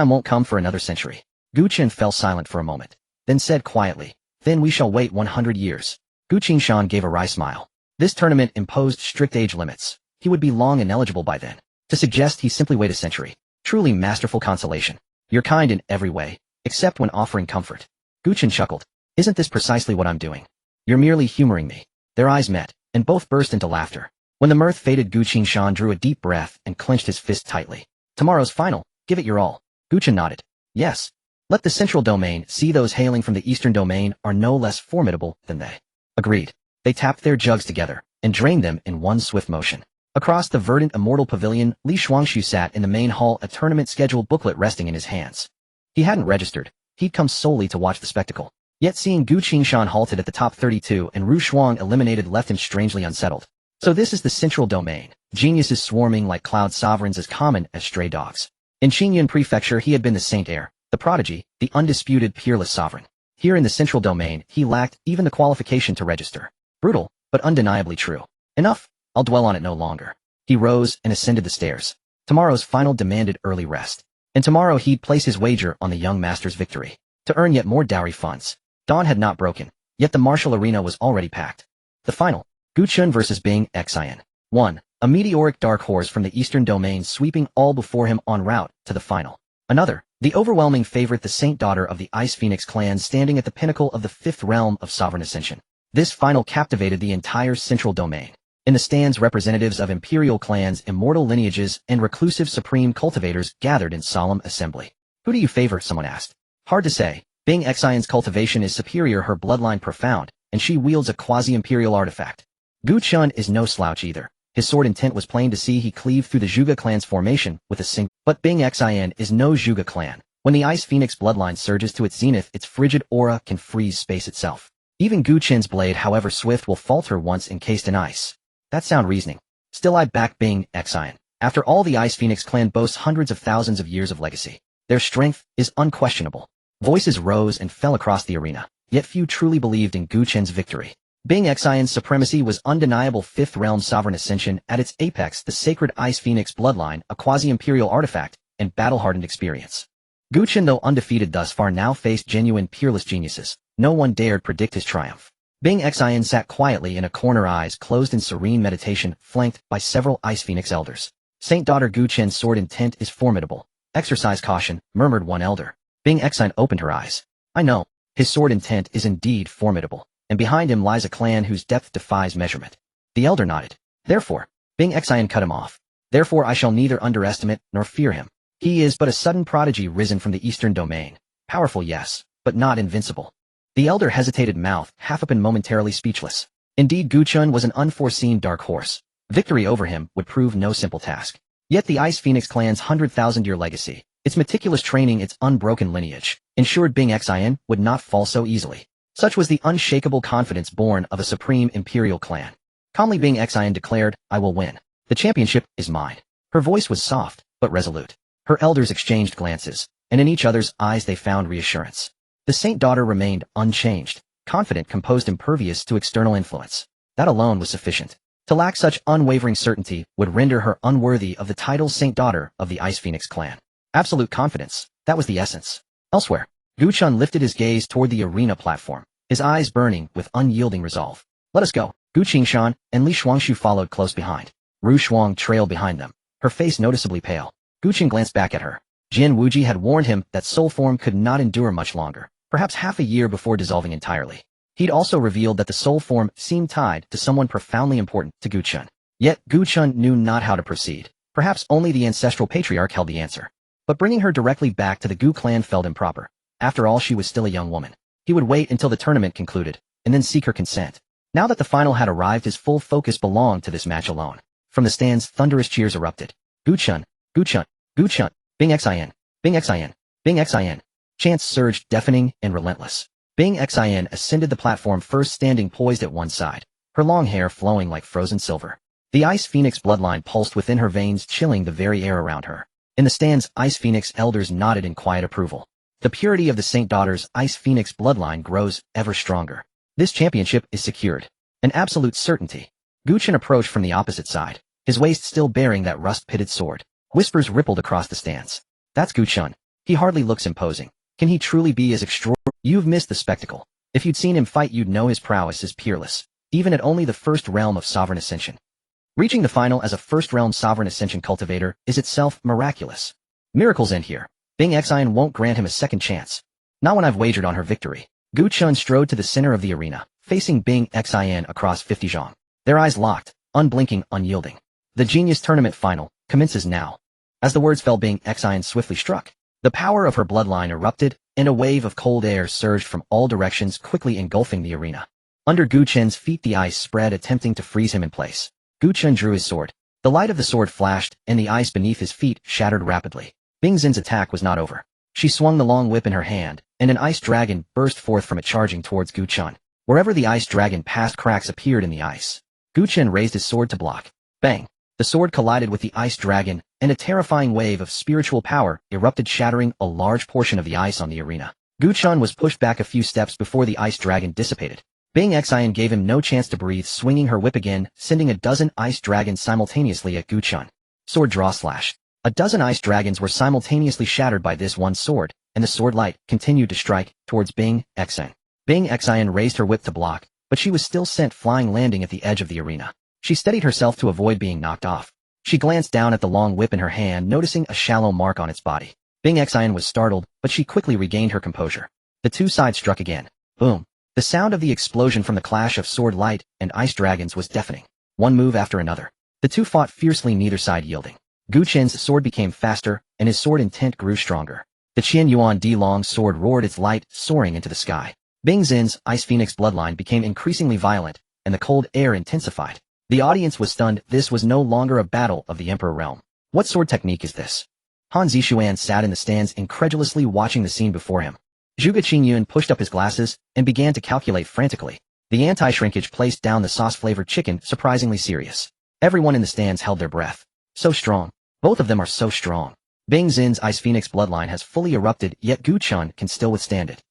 won't come for another century. Gu Chen fell silent for a moment, then said quietly, then we shall wait 100 years. Gu Qingshan gave a wry smile. This tournament imposed strict age limits. He would be long ineligible by then. To suggest he simply wait a century. Truly masterful consolation. You're kind in every way, except when offering comfort. Gu Chen chuckled. Isn't this precisely what I'm doing? You're merely humoring me. Their eyes met, and both burst into laughter. When the mirth faded, Gu Qingshan drew a deep breath and clenched his fist tightly. Tomorrow's final. Give it your all. Gu Chen nodded. Yes. Let the central domain see those hailing from the eastern domain are no less formidable than they. Agreed. They tapped their jugs together and drained them in one swift motion. Across the verdant immortal pavilion, Li Shuangshu sat in the main hall, a tournament schedule booklet resting in his hands. He hadn't registered. He'd come solely to watch the spectacle. Yet seeing Gu Qingshan halted at the top 32 and Ru Shuang eliminated left him strangely unsettled. So this is the central domain. Geniuses swarming like cloud sovereigns, as common as stray dogs. In Qingyun Prefecture he had been the saint heir, the prodigy, the undisputed peerless sovereign. Here in the central domain he lacked even the qualification to register. Brutal, but undeniably true. Enough, I'll dwell on it no longer. He rose and ascended the stairs. Tomorrow's final demanded early rest. And tomorrow he'd place his wager on the young master's victory, to earn yet more dowry funds. Dawn had not broken, yet the martial arena was already packed. The final, Gu Chun versus Bing Xian. 1. A meteoric dark horse from the eastern domain sweeping all before him en route to the final. Another, the overwhelming favorite, the saint daughter of the Ice Phoenix clan, standing at the pinnacle of the 5th realm of Sovereign Ascension. This final captivated the entire central domain. In the stands, representatives of imperial clans, immortal lineages, and reclusive supreme cultivators gathered in solemn assembly. Who do you favor? Someone asked. Hard to say. Bing Xian's cultivation is superior, her bloodline profound, and she wields a quasi-imperial artifact. Gu Chun is no slouch either. His sword intent was plain to see. He cleaved through the Zhuge clan's formation with a single. But Bing Xian is no Zhuge clan, When the Ice Phoenix bloodline surges to its zenith, its frigid aura can freeze space itself. Even Gu Qin's blade, however swift, will falter once encased in ice. That's sound reasoning. Still, I back Bing Xian. After all, the Ice Phoenix clan boasts hundreds of thousands of years of legacy. Their strength is unquestionable. Voices rose and fell across the arena, yet few truly believed in Gu Qin's victory. Bing Xian's supremacy was undeniable. Fifth Realm Sovereign Ascension at its apex, the sacred Ice Phoenix bloodline, a quasi-imperial artifact, and battle-hardened experience. Gu Qin, though undefeated thus far, now faced genuine peerless geniuses. No one dared predict his triumph. Bing Xian sat quietly in a corner, eyes closed in serene meditation, flanked by several Ice Phoenix elders. Saint Daughter Gu Qin's sword intent is formidable. Exercise caution, murmured one elder. Bing Xian opened her eyes. I know. His sword intent is indeed formidable, and behind him lies a clan whose depth defies measurement. The elder nodded. Therefore, Bing Xian cut him off. Therefore I shall neither underestimate nor fear him. He is but a sudden prodigy risen from the eastern domain. Powerful, yes, but not invincible. The elder hesitated, mouth half open, momentarily speechless. Indeed, Gu Qin was an unforeseen dark horse. Victory over him would prove no simple task. Yet the Ice Phoenix clan's 100,000-year legacy, its meticulous training, its unbroken lineage, ensured Bing Xian would not fall so easily. Such was the unshakable confidence born of a supreme imperial clan. Calmly Bing Xian declared, I will win. The championship is mine. Her voice was soft, but resolute. Her elders exchanged glances, and in each other's eyes they found reassurance. The Saint Daughter remained unchanged, confident, composed, impervious to external influence. That alone was sufficient. To lack such unwavering certainty would render her unworthy of the title Saint Daughter of the Ice Phoenix clan. Absolute confidence, that was the essence. Elsewhere, Gu Qin lifted his gaze toward the arena platform, his eyes burning with unyielding resolve. Let us go. Gu Qingshan and Li Shuangshu followed close behind. Ru Shuang trailed behind them, her face noticeably pale. Gu Qin glanced back at her. Jian Wuji had warned him that soul form could not endure much longer, perhaps half a year before dissolving entirely. He'd also revealed that the soul form seemed tied to someone profoundly important to Gu Qin. Yet Gu Qin knew not how to proceed. Perhaps only the ancestral patriarch held the answer. But bringing her directly back to the Gu clan felt improper. After all, she was still a young woman. He would wait until the tournament concluded, and then seek her consent. Now that the final had arrived, his full focus belonged to this match alone. From the stands, thunderous cheers erupted. Gu Qin, Gu Qin, Gu Qin, Bing Xian, Bing Xian, Bing Xian. Chants surged, deafening and relentless. Bing Xian ascended the platform first, standing poised at one side, her long hair flowing like frozen silver. The Ice Phoenix bloodline pulsed within her veins, chilling the very air around her. In the stands, Ice Phoenix elders nodded in quiet approval. The purity of the Saint Daughter's Ice Phoenix bloodline grows ever stronger. This championship is secured. An absolute certainty. Gu Qin approached from the opposite side, his waist still bearing that rust-pitted sword. Whispers rippled across the stands. That's Gu Qin. He hardly looks imposing. Can he truly be as extraordinary? You've missed the spectacle. If you'd seen him fight, you'd know his prowess is peerless, even at only the first realm of Sovereign Ascension. Reaching the final as a first realm Sovereign Ascension cultivator is itself miraculous. Miracles end here. Bing Xian won't grant him a second chance. Not when I've wagered on her victory. Gu Qin strode to the center of the arena, facing Bing Xian across 50 zhang. Their eyes locked, unblinking, unyielding. The Genius Tournament final commences now. As the words fell, Bing Xian swiftly struck. The power of her bloodline erupted, and a wave of cold air surged from all directions, quickly engulfing the arena. Under Gu Qin's feet the ice spread, attempting to freeze him in place. Gu Qin drew his sword. The light of the sword flashed, and the ice beneath his feet shattered rapidly. Bing Xian's attack was not over. She swung the long whip in her hand, and an ice dragon burst forth from it, charging towards Gu Qin. Wherever the ice dragon passed, cracks appeared in the ice. Gu Qin raised his sword to block. Bang! The sword collided with the ice dragon, and a terrifying wave of spiritual power erupted, shattering a large portion of the ice on the arena. Gu Qin was pushed back a few steps before the ice dragon dissipated. Bing Xian gave him no chance to breathe, swinging her whip again, sending a dozen ice dragons simultaneously at Gu Qin. Sword draw slash. A dozen ice dragons were simultaneously shattered by this one sword, and the sword light continued to strike towards Bing Xian. Bing Xian raised her whip to block, but she was still sent flying, landing at the edge of the arena. She steadied herself to avoid being knocked off. She glanced down at the long whip in her hand, noticing a shallow mark on its body. Bing Xian was startled, but she quickly regained her composure. The two sides struck again. Boom. The sound of the explosion from the clash of sword light and ice dragons was deafening. One move after another. The two fought fiercely, neither side yielding. Gu Qin's sword became faster, and his sword intent grew stronger. The Qian Yuan Di Long's sword roared, its light soaring into the sky. Bing Xian's Ice Phoenix bloodline became increasingly violent, and the cold air intensified. The audience was stunned. This was no longer a battle of the Emperor realm. What sword technique is this? Han Zixuan sat in the stands incredulously watching the scene before him. Zhuge Qingyun pushed up his glasses and began to calculate frantically. The anti-shrinkage placed down the sauce-flavored chicken surprisingly serious. Everyone in the stands held their breath. So strong. Both of them are so strong. Bing Zin's Ice Phoenix bloodline has fully erupted, yet Gu Chun can still withstand it.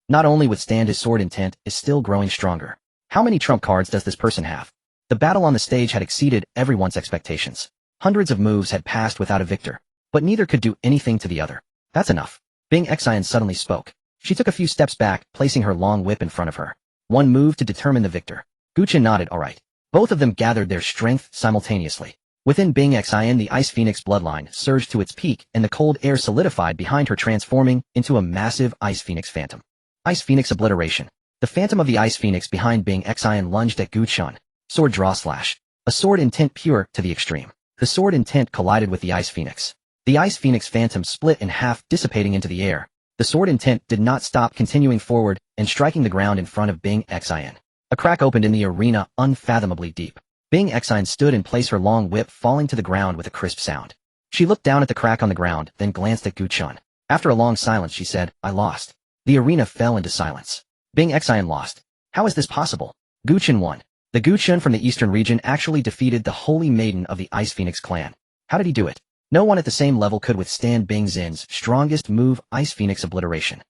Not only withstand, his sword intent is still growing stronger. How many trump cards does this person have? The battle on the stage had exceeded everyone's expectations. Hundreds of moves had passed without a victor, but neither could do anything to the other. That's enough. Bing Xian suddenly spoke. She took a few steps back, placing her long whip in front of her. One move to determine the victor. Gu Chun nodded, all right. Both of them gathered their strength simultaneously. Within Bing Xian, the Ice Phoenix bloodline surged to its peak, and the cold air solidified behind her, transforming into a massive Ice Phoenix phantom. Ice Phoenix obliteration. The phantom of the Ice Phoenix behind Bing Xian lunged at Gu Chun. Sword draw slash. A sword intent pure to the extreme. The sword intent collided with the Ice Phoenix. The Ice Phoenix phantom split in half, dissipating into the air. The sword intent did not stop, continuing forward and striking the ground in front of Bing Xian. A crack opened in the arena, unfathomably deep. Bing Xian stood in place, her long whip falling to the ground with a crisp sound. She looked down at the crack on the ground, then glanced at Gu Chun. After a long silence, she said, I lost. The arena fell into silence. Bing Xian lost. How is this possible? Gu Chun won. The Gu Chun from the eastern region actually defeated the Holy Maiden of the Ice Phoenix clan. How did he do it? No one at the same level could withstand Bing Zin's strongest move, Ice Phoenix obliteration.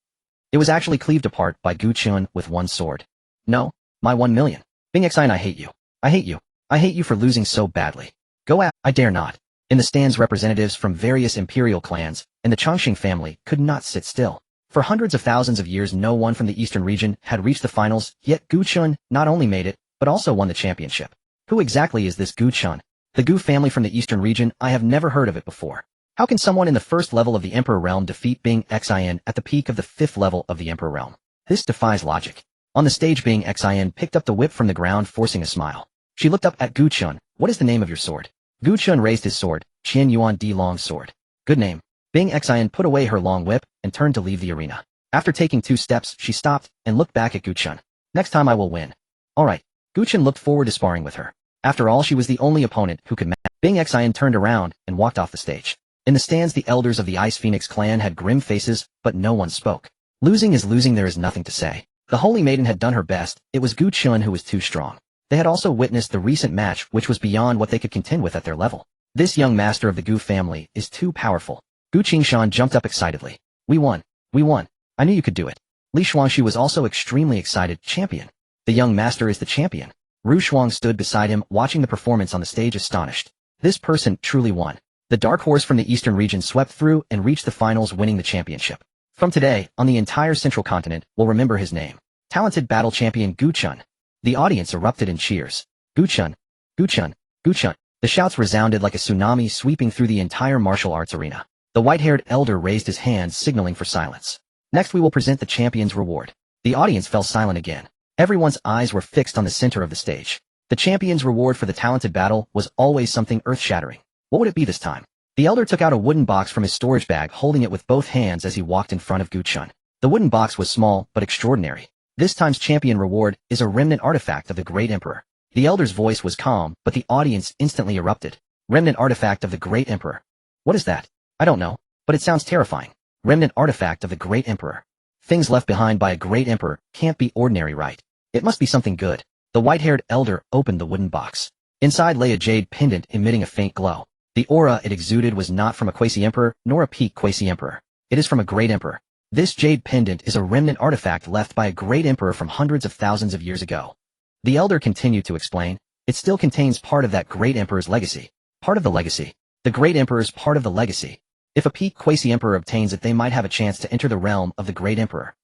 It was actually cleaved apart by Gu Chun with one sword. No, my 1 million. Bing Xian, I hate you. I hate you. I hate you for losing so badly. Go at, I dare not. In the stands, representatives from various imperial clans and the Chongqing family could not sit still. For hundreds of thousands of years, no one from the eastern region had reached the finals, yet Gu Chun not only made it, but also won the championship. Who exactly is this Gu Chun? The Gu family from the eastern region, I have never heard of it before. How can someone in the first level of the Emperor realm defeat Bing Xian at the peak of the 5th level of the Emperor realm? This defies logic. On the stage, Bing Xian picked up the whip from the ground, forcing a smile. She looked up at Gu Chun. What is the name of your sword? Gu Chun raised his sword, Qian Yuan Di Long sword. Good name. Bing Xian put away her long whip and turned to leave the arena. After taking 2 steps, she stopped and looked back at Gu Chun. Next time I will win. Alright. Gu Chun looked forward to sparring with her. After all, she was the only opponent who could match. Bing Xian turned around and walked off the stage. In the stands, the elders of the Ice Phoenix clan had grim faces, but no one spoke. Losing is losing, there is nothing to say. The Holy Maiden had done her best, it was Gu Chun who was too strong. They had also witnessed the recent match, which was beyond what they could contend with at their level. This young master of the Gu family is too powerful. Gu Qingshan jumped up excitedly. We won. We won. I knew you could do it. Li Xuanxi was also extremely excited. Champion. The young master is the champion. Ru Shuang stood beside him, watching the performance on the stage, astonished. This person truly won. The dark horse from the eastern region swept through and reached the finals, winning the championship. From today, on the entire central continent will remember his name. Talented battle champion Gu Chun. The audience erupted in cheers. Gu Chun. Gu Chun. Gu Chun. The shouts resounded like a tsunami, sweeping through the entire martial arts arena. The white-haired elder raised his hands, signaling for silence. Next we will present the champion's reward. The audience fell silent again. Everyone's eyes were fixed on the center of the stage. The champion's reward for the talented battle was always something earth-shattering. What would it be this time? The elder took out a wooden box from his storage bag, holding it with both hands as he walked in front of Gu Chun. The wooden box was small, but extraordinary. This time's champion reward is a remnant artifact of the Great Emperor. The elder's voice was calm, but the audience instantly erupted. Remnant artifact of the Great Emperor. What is that? I don't know, but it sounds terrifying. Remnant artifact of the Great Emperor. Things left behind by a Great Emperor can't be ordinary, right? It must be something good. The white-haired elder opened the wooden box. Inside lay a jade pendant emitting a faint glow. The aura it exuded was not from a quasi-emperor, nor a peak quasi-emperor. It is from a Great Emperor. This jade pendant is a remnant artifact left by a Great Emperor from hundreds of thousands of years ago. The elder continued to explain. It still contains part of that Great Emperor's legacy. Part of the legacy. The Great Emperor's part of the legacy. If a peak quasi-emperor obtains it, they might have a chance to enter the realm of the Great Emperor.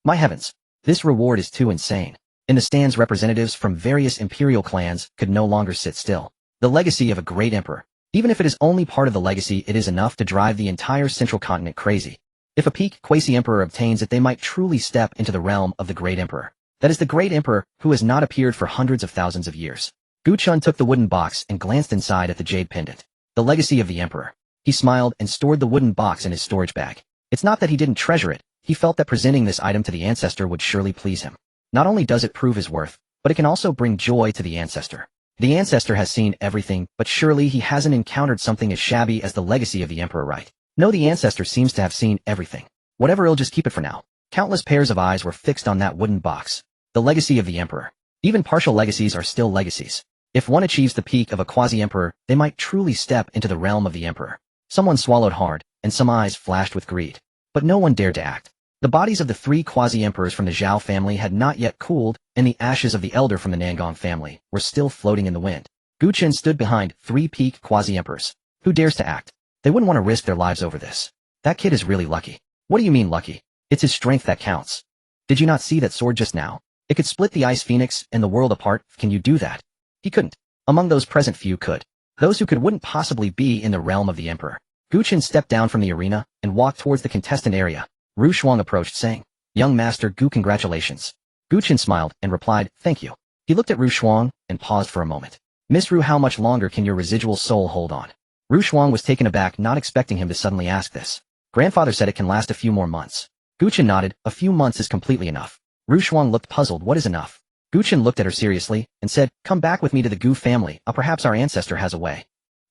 My heavens. This reward is too insane. In the stands, representatives from various imperial clans could no longer sit still. The legacy of a Great Emperor. Even if it is only part of the legacy, it is enough to drive the entire central continent crazy. If a peak quasi-emperor obtains it, they might truly step into the realm of the Great Emperor. That is the Great Emperor, who has not appeared for hundreds of thousands of years. Gu Chun took the wooden box and glanced inside at the jade pendant. The legacy of the Emperor. He smiled and stored the wooden box in his storage bag. It's not that he didn't treasure it, he felt that presenting this item to the Ancestor would surely please him. Not only does it prove his worth, but it can also bring joy to the Ancestor. The Ancestor has seen everything, but surely he hasn't encountered something as shabby as the legacy of the Emperor, right? No, the Ancestor seems to have seen everything. Whatever, he'll just keep it for now. Countless pairs of eyes were fixed on that wooden box. The legacy of the Emperor. Even partial legacies are still legacies. If one achieves the peak of a quasi-emperor, they might truly step into the realm of the Emperor. Someone swallowed hard, and some eyes flashed with greed. But no one dared to act. The bodies of the 3 quasi-emperors from the Zhao family had not yet cooled, and the ashes of the elder from the Nangong family were still floating in the wind. Xuan stood behind 3 peak quasi-emperors. Who dares to act? They wouldn't want to risk their lives over this. That kid is really lucky. What do you mean lucky? It's his strength that counts. Did you not see that sword just now? It could split the Ice Phoenix and the world apart. Can you do that? He couldn't. Among those present, few could. Those who could wouldn't possibly be in the realm of the Emperor. Xuan stepped down from the arena and walked towards the contestant area. Xuan approached, saying, "Young Master Gu, congratulations." Xuan smiled and replied, "Thank you." He looked at Xuan and paused for a moment. "Miss Ru, how much longer can your residual soul hold on?" Xuan was taken aback, not expecting him to suddenly ask this. Grandfather said it can last a few more months. Xuan nodded. "A few months is completely enough." Xuan looked puzzled. "What is enough?" Xuan looked at her seriously and said, "Come back with me to the Gu family. Perhaps our ancestor has a way."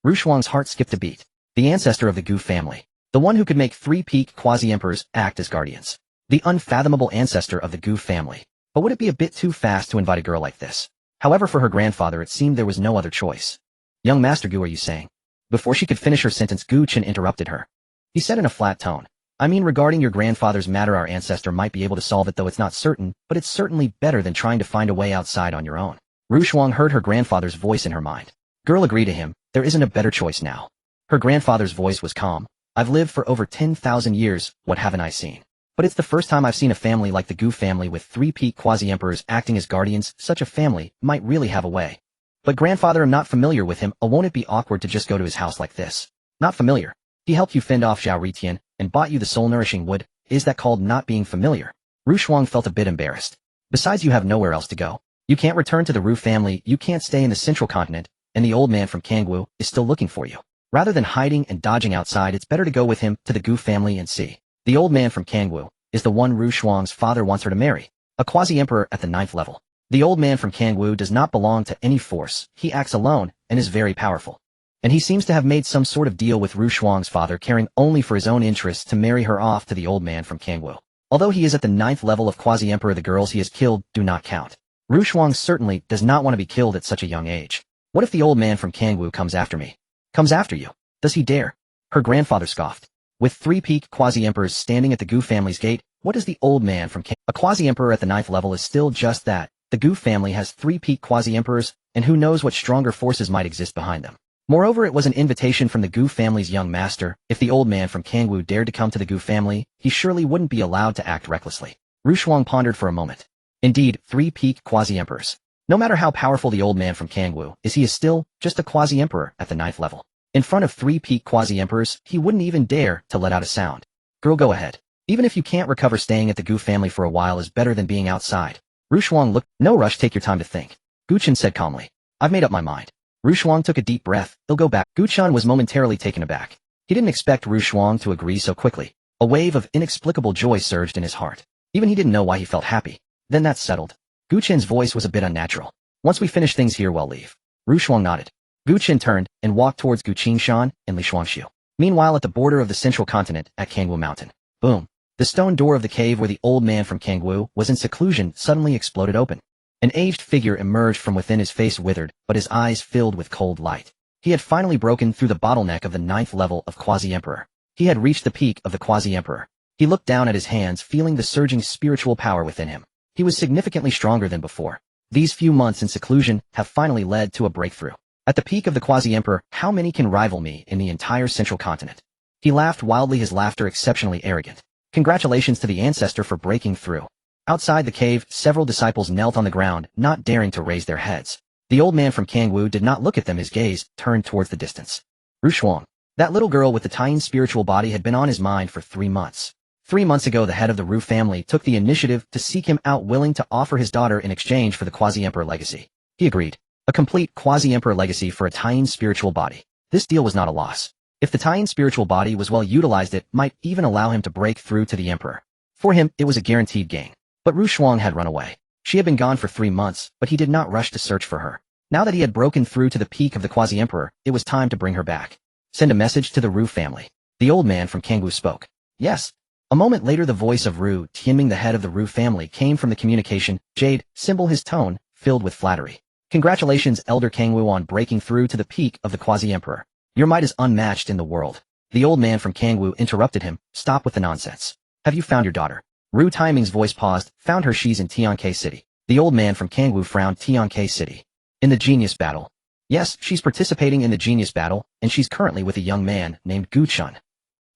Xuan's heart skipped a beat. The ancestor of the Gu family. The one who could make 3 peak quasi-emperors act as guardians. The unfathomable ancestor of the Gu family. But would it be a bit too fast to invite a girl like this? However, for her grandfather it seemed there was no other choice. "Young Master Gu, are you saying?" Before she could finish her sentence, Xuan interrupted her. He said in a flat tone, "I mean, regarding your grandfather's matter, our ancestor might be able to solve it, though it's not certain, but it's certainly better than trying to find a way outside on your own." Xuan heard her grandfather's voice in her mind. Girl agreed to him. There isn't a better choice now. Her grandfather's voice was calm. "I've lived for over 10,000 years, what haven't I seen? But it's the first time I've seen a family like the Gu family with 3 peak quasi-emperors acting as guardians. Such a family might really have a way. But grandfather, I'm not familiar with him. Won't it be awkward to just go to his house like this?" "Not familiar? He helped you fend off Zhao Ritian and bought you the soul-nourishing wood. Is that called not being familiar?" Xuan felt a bit embarrassed. "Besides, you have nowhere else to go. You can't return to the Ru family, you can't stay in the central continent, and the old man from Hongguo is still looking for you. Rather than hiding and dodging outside, it's better to go with him to the Gu family and see. The old man from Hongguo is the one Xuan's father wants her to marry. A quasi-emperor at the 9th level. The old man from Hongguo does not belong to any force. He acts alone and is very powerful. And he seems to have made some sort of deal with Xuan's father, caring only for his own interests, to marry her off to the old man from Hongguo. Although he is at the 9th level of quasi-emperor, the girls he has killed do not count. Xuan certainly does not want to be killed at such a young age. What if the old man from Hongguo comes after me? Comes after you? Does he dare? Her grandfather scoffed. With 3 peak quasi-emperors standing at the Gu family's gate, what does the old man from A quasi-emperor at the 9th level is still just that. The Gu family has 3 peak quasi-emperors, and who knows what stronger forces might exist behind them. Moreover, it was an invitation from the Gu family's young master. If the old man from Hongguo dared to come to the Gu family, he surely wouldn't be allowed to act recklessly. Xuan pondered for a moment. Indeed, 3 peak quasi-emperors. No matter how powerful the old man from Hongguo is, he is still just a quasi-emperor at the 9th level. In front of 3 peak quasi-emperors, he wouldn't even dare to let out a sound. Girl, go ahead. Even if you can't recover, staying at the Gu family for a while is better than being outside. Xuan looked. "No rush, take your time to think." Xuan said calmly. "I've made up my mind." Xuan took a deep breath. "He'll go back." Xuan was momentarily taken aback. He didn't expect Xuan to agree so quickly. A wave of inexplicable joy surged in his heart. Even he didn't know why he felt happy. "Then that's settled." Xuan's voice was a bit unnatural. "Once we finish things here, we'll leave." Xuan nodded. Xuan turned and walked towards Guqingshan and Lishuangshu. Meanwhile, at the border of the central continent, at Hongguo Mountain. Boom. The stone door of the cave where the old man from Hongguo was in seclusion suddenly exploded open. An aged figure emerged from within, his face withered, but his eyes filled with cold light. He had finally broken through the bottleneck of the 9th level of Quasi-Emperor. He had reached the peak of the Quasi-Emperor. He looked down at his hands, feeling the surging spiritual power within him. He was significantly stronger than before. These few months in seclusion have finally led to a breakthrough. At the peak of the Quasi-Emperor, how many can rival me in the entire central continent? He laughed wildly, his laughter exceptionally arrogant. Congratulations to the Ancestor for breaking through. Outside the cave, several disciples knelt on the ground, not daring to raise their heads. The old man from Hongguo did not look at them, his gaze turned towards the distance. Xuan. That little girl with the tiny spiritual body had been on his mind for 3 months. 3 months ago, the head of the Ru family took the initiative to seek him out, willing to offer his daughter in exchange for the Quasi-Emperor legacy. He agreed. A complete Quasi-Emperor legacy for a tiny spiritual body. This deal was not a loss. If the tiny spiritual body was well utilized, it might even allow him to break through to the Emperor. For him, it was a guaranteed gain. But Xuan had run away. She had been gone for 3 months, but he did not rush to search for her. Now that he had broken through to the peak of the Quasi-Emperor, it was time to bring her back. Send a message to the Ru family. The old man from Kangwu spoke. Yes. A moment later the voice of Ru Tianming, the head of the Ru family, came from the communication jade symbol, his tone filled with flattery. Congratulations, Elder Kangwu, on breaking through to the peak of the Quasi-Emperor. Your might is unmatched in the world. The old man from Kangwu interrupted him. Stop with the nonsense. Have you found your daughter? Ru Tianming's voice paused. Found her. She's in Tianke City. The old man from Kangwu frowned. Tianke City. In the genius battle. Yes, she's participating in the genius battle, and she's currently with a young man named Xuan.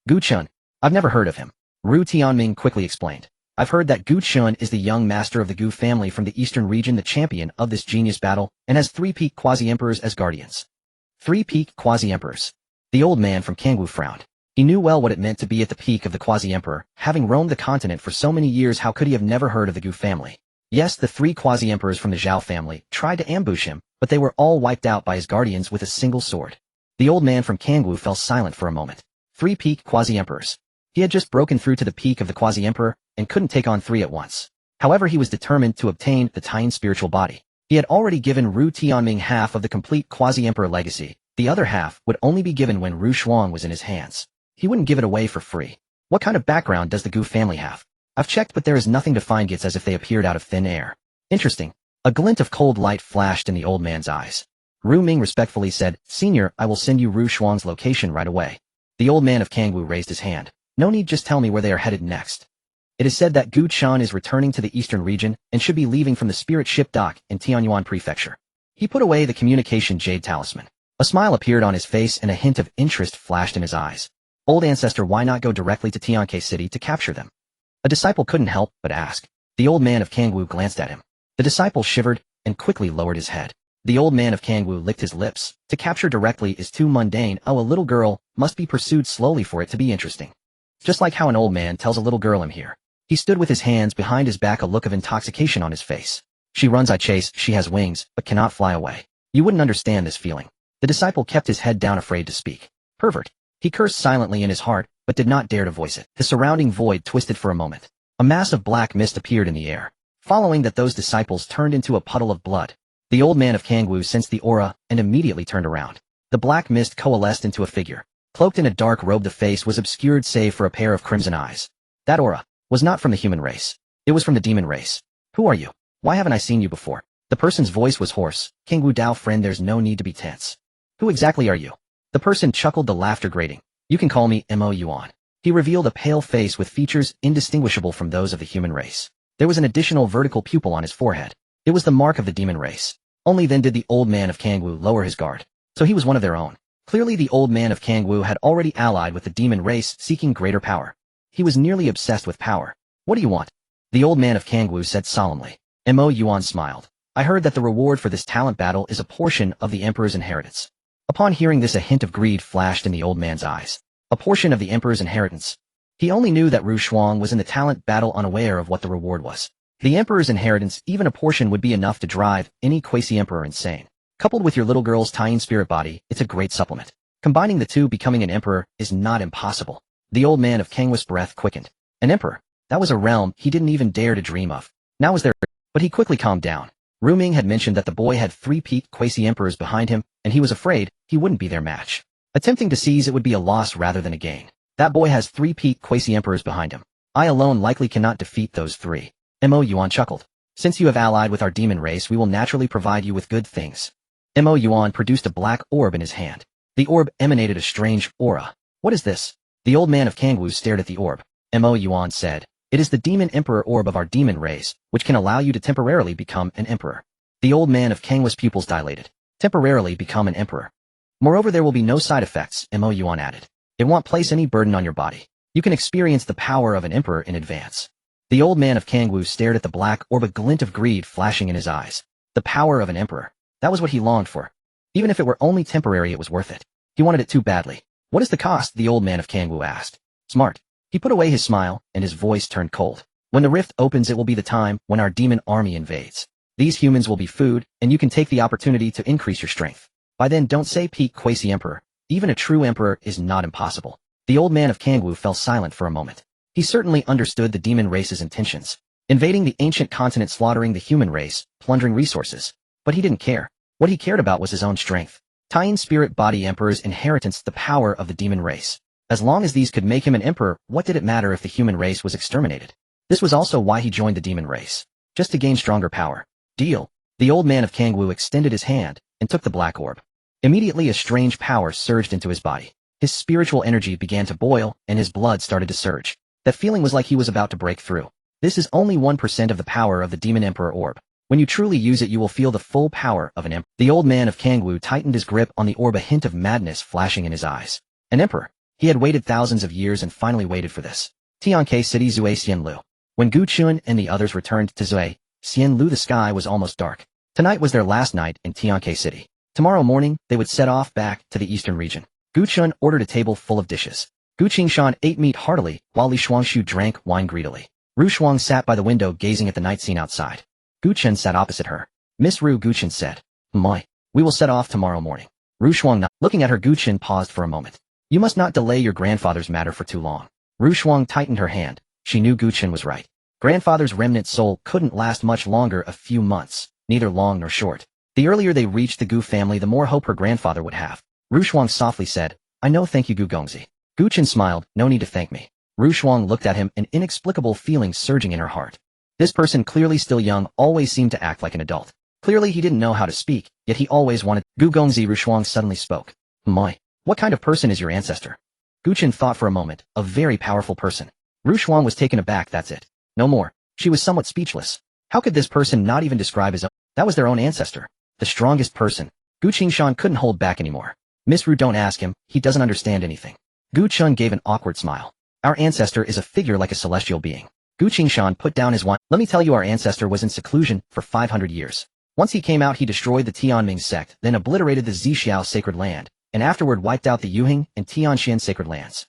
Xuan? I've never heard of him. Ru Tianming quickly explained. I've heard that Xuan is the young master of the Gu family from the eastern region, the champion of this genius battle, and has 3 peak quasi-emperors as guardians. 3 peak quasi-emperors. The old man from Kangwu frowned. He knew well what it meant to be at the peak of the quasi-emperor. Having roamed the continent for so many years, how could he have never heard of the Gu family? Yes, the 3 quasi-emperors from the Zhao family tried to ambush him, but they were all wiped out by his guardians with a single sword. The old man from Kangwu fell silent for a moment. 3 peak quasi-emperors. He had just broken through to the peak of the quasi-emperor and couldn't take on 3 at once. However, he was determined to obtain the Tian spiritual body. He had already given Ru Tianming half of the complete quasi-emperor legacy. The other half would only be given when Ru Xuan was in his hands. He wouldn't give it away for free. What kind of background does the Gu family have? I've checked, but there is nothing to find. It's as if they appeared out of thin air. Interesting. A glint of cold light flashed in the old man's eyes. Ru Ming respectfully said, Senior, I will send you Ru Xuan's location right away. The old man of Kangwu raised his hand. No need, just tell me where they are headed next. It is said that Xuan is returning to the eastern region and should be leaving from the spirit ship dock in Tianyuan Prefecture. He put away the communication jade talisman. A smile appeared on his face and a hint of interest flashed in his eyes. Old Ancestor, why not go directly to Tianke City to capture them? A disciple couldn't help but ask. The old man of Kangwu glanced at him. The disciple shivered and quickly lowered his head. The old man of Kangwu licked his lips. To capture directly is too mundane. Oh, a little girl must be pursued slowly for it to be interesting. Just like how an old man tells a little girl, I'm here. He stood with his hands behind his back, a look of intoxication on his face. She runs, I chase, she has wings, but cannot fly away. You wouldn't understand this feeling. The disciple kept his head down, afraid to speak. Pervert. He cursed silently in his heart, but did not dare to voice it. The surrounding void twisted for a moment. A mass of black mist appeared in the air. Following that, those disciples turned into a puddle of blood. The old man of Kangwu sensed the aura and immediately turned around. The black mist coalesced into a figure. Cloaked in a dark robe, the face was obscured save for a pair of crimson eyes. That aura was not from the human race. It was from the demon race. Who are you? Why haven't I seen you before? The person's voice was hoarse. Kangwu Dao, friend, there's no need to be tense. Who exactly are you? The person chuckled, the laughter grating. You can call me Mo Yuan. He revealed a pale face with features indistinguishable from those of the human race. There was an additional vertical pupil on his forehead. It was the mark of the demon race. Only then did the old man of Kangwu lower his guard. So he was one of their own. Clearly the old man of Kangwu had already allied with the demon race, seeking greater power. He was nearly obsessed with power. What do you want? The old man of Kangwu said solemnly. Mo Yuan smiled. I heard that the reward for this talent battle is a portion of the emperor's inheritance. Upon hearing this, a hint of greed flashed in the old man's eyes. A portion of the emperor's inheritance. He only knew that Ru Xuan was in the talent battle, unaware of what the reward was. The emperor's inheritance, even a portion, would be enough to drive any quasi-emperor insane. Coupled with your little girl's Tian spirit body, it's a great supplement. Combining the two, becoming an emperor, is not impossible. The old man of Kangwu's breath quickened. An emperor? That was a realm he didn't even dare to dream of. Now was there, but he quickly calmed down. Ru Ming had mentioned that the boy had 3 peak quasi-emperors behind him, and he was afraid he wouldn't be their match. Attempting to seize it would be a loss rather than a gain. That boy has 3 peak quasi-emperors behind him. I alone likely cannot defeat those 3. Mo Yuan chuckled. Since you have allied with our demon race, we will naturally provide you with good things. Mo Yuan produced a black orb in his hand. The orb emanated a strange aura. What is this? The old man of Kangwu stared at the orb. Mo Yuan said, it is the demon emperor orb of our demon race, which can allow you to temporarily become an emperor. The old man of Kangwu's pupils dilated. Temporarily become an emperor. Moreover, there will be no side effects, Mo Yuan added. It won't place any burden on your body. You can experience the power of an emperor in advance. The old man of Kangwu stared at the black orb, a glint of greed flashing in his eyes. The power of an emperor. That was what he longed for. Even if it were only temporary, it was worth it. He wanted it too badly. What is the cost? The old man of Kangwu asked. Smart. He put away his smile, and his voice turned cold. When the rift opens, it will be the time when our demon army invades. These humans will be food, and you can take the opportunity to increase your strength. By then, don't say peak quasi-emperor. Even a true emperor is not impossible. The old man of Kangwu fell silent for a moment. He certainly understood the demon race's intentions. Invading the ancient continent, slaughtering the human race, plundering resources. But he didn't care. What he cared about was his own strength. Tian spirit body emperor's inheritance, the power of the demon race. As long as these could make him an emperor, what did it matter if the human race was exterminated? This was also why he joined the demon race. Just to gain stronger power. Deal. The old man of Hongguo extended his hand and took the black orb. Immediately a strange power surged into his body. His spiritual energy began to boil and his blood started to surge. That feeling was like he was about to break through. This is only 1% of the power of the demon emperor orb. When you truly use it you will feel the full power of an emperor. The old man of Hongguo tightened his grip on the orb, a hint of madness flashing in his eyes. An emperor. He had waited thousands of years and finally waited for this. Tianke City, Zue Xianlu. When Xuan and the others returned to Zue Xianlu, the sky was almost dark. Tonight was their last night in Tianke City. Tomorrow morning, they would set off back to the eastern region. Xuan ordered a table full of dishes. Gu Qingshan ate meat heartily, while Li Shuangshu drank wine greedily. Ru Shuang sat by the window gazing at the night scene outside. Gu Chen sat opposite her. Miss Ru, Gu Chen said. My. We will set off tomorrow morning. Ru Shuang not. Looking at her, Gu Chen paused for a moment. You must not delay your grandfather's matter for too long. Ru Shuang tightened her hand. She knew Gu Chen was right. Grandfather's remnant soul couldn't last much longer, a few months, neither long nor short. The earlier they reached the Gu family, the more hope her grandfather would have. Ru Shuang softly said, I know, thank you, Gu Gongzi. Gu Chen smiled, no need to thank me. Ru Shuang looked at him, an inexplicable feeling surging in her heart. This person, clearly still young, always seemed to act like an adult. Clearly he didn't know how to speak, yet he always wanted. Gu Gongzi. Ru Shuang suddenly spoke. My. What kind of person is your ancestor? Gu Chen thought for a moment. A very powerful person. Ru Shuang was taken aback, that's it. No more. She was somewhat speechless. How could this person not even describe his own? That was their own ancestor. The strongest person. Gu Qingshan couldn't hold back anymore. Miss Ru, don't ask him, he doesn't understand anything. Gu Chun gave an awkward smile. Our ancestor is a figure like a celestial being. Gu Qingshan put down his wine. Let me tell you, our ancestor was in seclusion for 500 years. Once he came out, he destroyed the Tianming sect, then obliterated the Zixiao sacred land, and afterward wiped out the Yuhing and Tianxian sacred lands.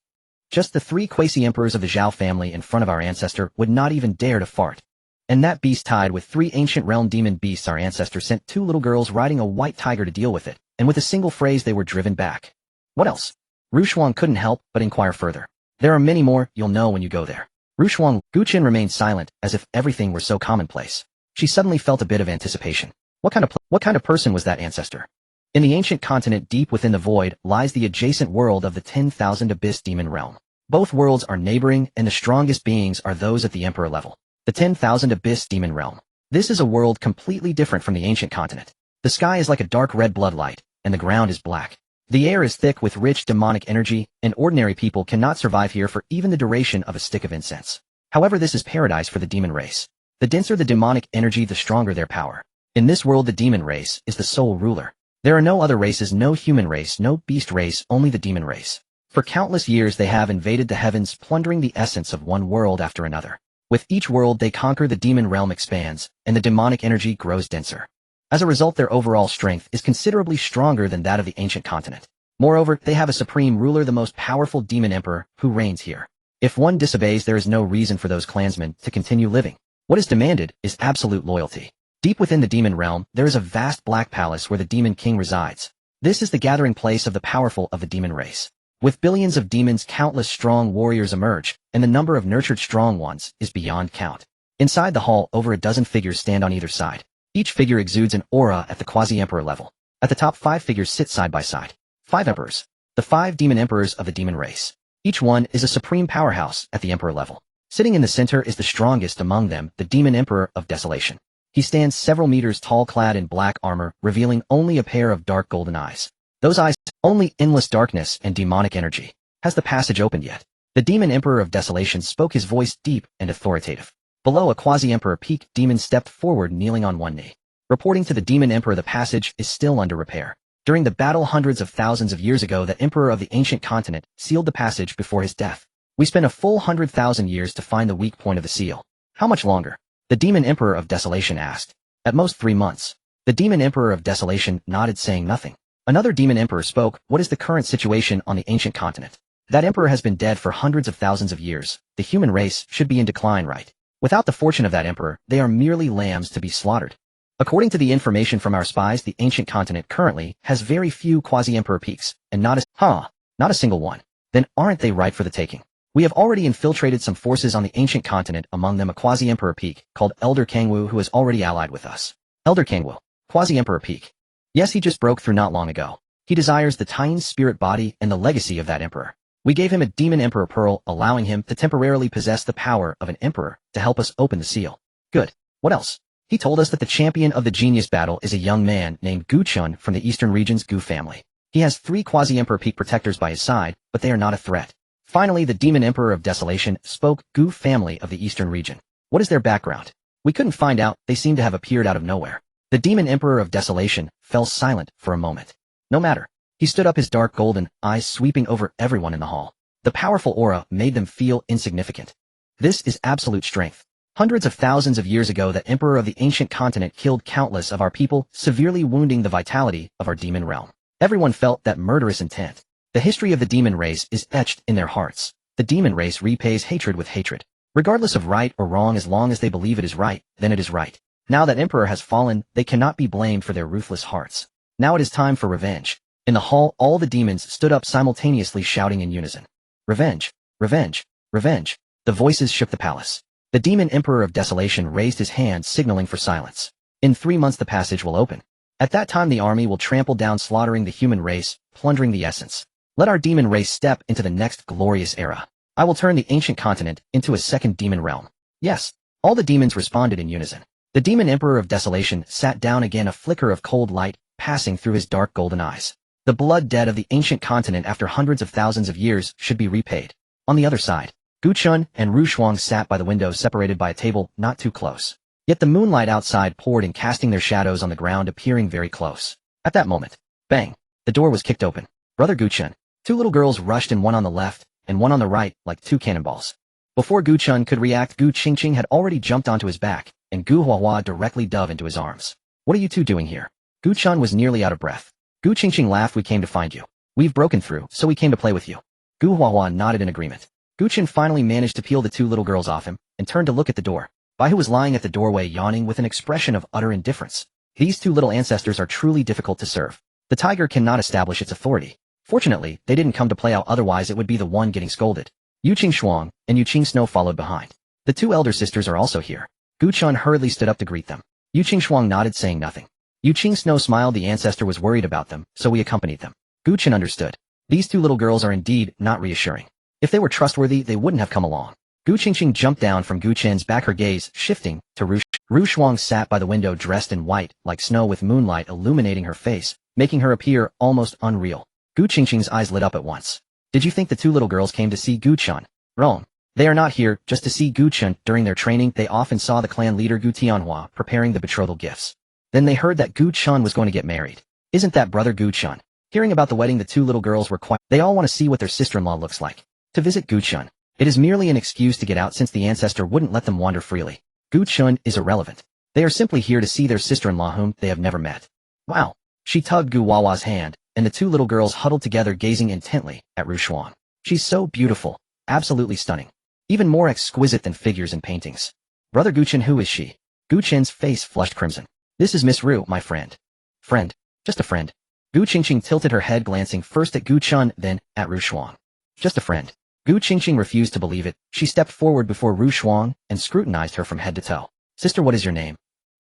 Just the 3 quasi-emperors of the Zhao family in front of our ancestor would not even dare to fart. And that beast tied with 3 ancient realm demon beasts. Our ancestor sent 2 little girls riding a white tiger to deal with it, and with a single phrase they were driven back. What else? Ru Shuang couldn't help but inquire further. There are many more, you'll know when you go there. Ru Shuang. Gu Chen remained silent, as if everything were so commonplace. She suddenly felt a bit of anticipation. What kind of person was that ancestor? In the ancient continent deep within the void lies the adjacent world of the 10,000 Abyss Demon Realm. Both worlds are neighboring, and the strongest beings are those at the Emperor level. The 10,000 Abyss Demon Realm. This is a world completely different from the ancient continent. The sky is like a dark red bloodlight, and the ground is black. The air is thick with rich demonic energy, and ordinary people cannot survive here for even the duration of a stick of incense. However, this is paradise for the demon race. The denser the demonic energy, the stronger their power. In this world, the demon race is the sole ruler. There are no other races, no human race, no beast race, only the demon race. For countless years they have invaded the heavens, plundering the essence of one world after another. With each world they conquer, the demon realm expands, and the demonic energy grows denser. As a result, their overall strength is considerably stronger than that of the ancient continent. Moreover, they have a supreme ruler, the most powerful demon emperor, who reigns here. If one disobeys, there is no reason for those clansmen to continue living. What is demanded is absolute loyalty. Deep within the demon realm, there is a vast black palace where the demon king resides. This is the gathering place of the powerful of the demon race. With billions of demons, countless strong warriors emerge, and the number of nurtured strong ones is beyond count. Inside the hall, over a dozen figures stand on either side. Each figure exudes an aura at the quasi-emperor level. At the top, 5 figures sit side by side. 5 emperors. The 5 demon emperors of the demon race. Each one is a supreme powerhouse at the emperor level. Sitting in the center is the strongest among them, the demon emperor of Desolation. He stands several meters tall, clad in black armor, revealing only a pair of dark golden eyes. Those eyes, only endless darkness and demonic energy. Has the passage opened yet? The demon emperor of Desolation spoke, his voice deep and authoritative. Below, a quasi-emperor peak demon stepped forward, kneeling on one knee. Reporting to the demon emperor, the passage is still under repair. During the battle hundreds of thousands of years ago, the emperor of the ancient continent sealed the passage before his death. We spent a full 100,000 years to find the weak point of the seal. How much longer? The demon emperor of Desolation asked. At most 3 months. The demon emperor of Desolation nodded, saying nothing. Another demon emperor spoke. What is the current situation on the ancient continent? That emperor has been dead for hundreds of thousands of years. The human race should be in decline, right? Without the fortune of that emperor, they are merely lambs to be slaughtered. According to the information from our spies, the ancient continent currently has very few quasi-emperor peaks, and not a single one. Then aren't they ripe for the taking? We have already infiltrated some forces on the ancient continent, among them a quasi-emperor peak, called Elder Hongguo, who is already allied with us. Elder Hongguo, quasi-emperor peak. Yes, he just broke through not long ago. He desires the Tian's spirit body and the legacy of that emperor. We gave him a Demon Emperor Pearl, allowing him to temporarily possess the power of an emperor to help us open the seal. Good. What else? He told us that the champion of the genius battle is a young man named Xuan from the eastern region's Gu family. He has 3 quasi-emperor peak protectors by his side, but they are not a threat. Finally, the Demon Emperor of Desolation spoke. Gu family of the eastern region. What is their background? We couldn't find out. They seem to have appeared out of nowhere. The Demon Emperor of Desolation fell silent for a moment. No matter. He stood up, his dark golden eyes sweeping over everyone in the hall. The powerful aura made them feel insignificant. This is absolute strength. Hundreds of thousands of years ago, the Emperor of the Ancient Continent killed countless of our people, severely wounding the vitality of our demon realm. Everyone felt that murderous intent. The history of the demon race is etched in their hearts. The demon race repays hatred with hatred. Regardless of right or wrong, as long as they believe it is right, then it is right. Now that Emperor has fallen, they cannot be blamed for their ruthless hearts. Now it is time for revenge. In the hall, all the demons stood up simultaneously, shouting in unison. Revenge! Revenge! Revenge! The voices shook the palace. The Demon Emperor of Desolation raised his hand, signaling for silence. In 3 months the passage will open. At that time the army will trample down, slaughtering the human race, plundering the essence. Let our demon race step into the next glorious era. I will turn the ancient continent into a second demon realm. Yes. All the demons responded in unison. The Demon Emperor of Desolation sat down again, a flicker of cold light passing through his dark golden eyes. The blood debt of the ancient continent after hundreds of thousands of years should be repaid. On the other side, Xuan and Xuan sat by the window, separated by a table not too close. Yet the moonlight outside poured in, casting their shadows on the ground, appearing very close. At that moment, bang, the door was kicked open. Brother Xuan. 2 little girls rushed in, one on the left and one on the right, like 2 cannonballs. Before Xuan could react, Gu Qingqing had already jumped onto his back, and Gu Huahua directly dove into his arms. What are you 2 doing here? Xuan was nearly out of breath. Gu Qingqing laughed. We came to find you. We've broken through, so we came to play with you. Gu Huahua nodded in agreement. Xuan finally managed to peel the 2 little girls off him, and turned to look at the door. Bai, who was lying at the doorway, yawning with an expression of utter indifference. These 2 little ancestors are truly difficult to serve. The tiger cannot establish its authority. Fortunately, they didn't come to play out, otherwise it would be the one getting scolded. Yuqing Xuan and Yuqing Snow followed behind. The 2 elder sisters are also here. Xuan hurriedly stood up to greet them. Yuqing Xuan nodded, saying nothing. Yuqing Snow smiled. The ancestor was worried about them, so we accompanied them. Xuan understood. These 2 little girls are indeed not reassuring. If they were trustworthy, they wouldn't have come along. Gu Qingqing jumped down from Gu Chen's back, her gaze shifting to Ru Xuan sat by the window, dressed in white, like snow, with moonlight illuminating her face, making her appear almost unreal. Gu Qingqing's eyes lit up at once. Did you think the 2 little girls came to see Xuan? Wrong. They are not here just to see Xuan. During their training, they often saw the clan leader Gu Tianhua preparing the betrothal gifts. Then they heard that Xuan was going to get married. Isn't that brother Xuan? Hearing about the wedding, the 2 little girls were quiet. They all want to see what their sister-in-law looks like. To visit Xuan. It is merely an excuse to get out, since the ancestor wouldn't let them wander freely. Xuan is irrelevant. They are simply here to see their sister-in-law, whom they have never met. Wow. She tugged Gu Wawa's hand, and the 2 little girls huddled together, gazing intently at Xuan. She's so beautiful. Absolutely stunning. Even more exquisite than figures and paintings. Brother Xuan, who is she? Xuan's face flushed crimson. This is Miss Ru, my friend. Friend. Just a friend. Gu Qingqing tilted her head, glancing first at Xuan, then at Xuan. Just a friend. Gu Qingqing refused to believe it. She stepped forward before Xuan and scrutinized her from head to toe. Sister, what is your name?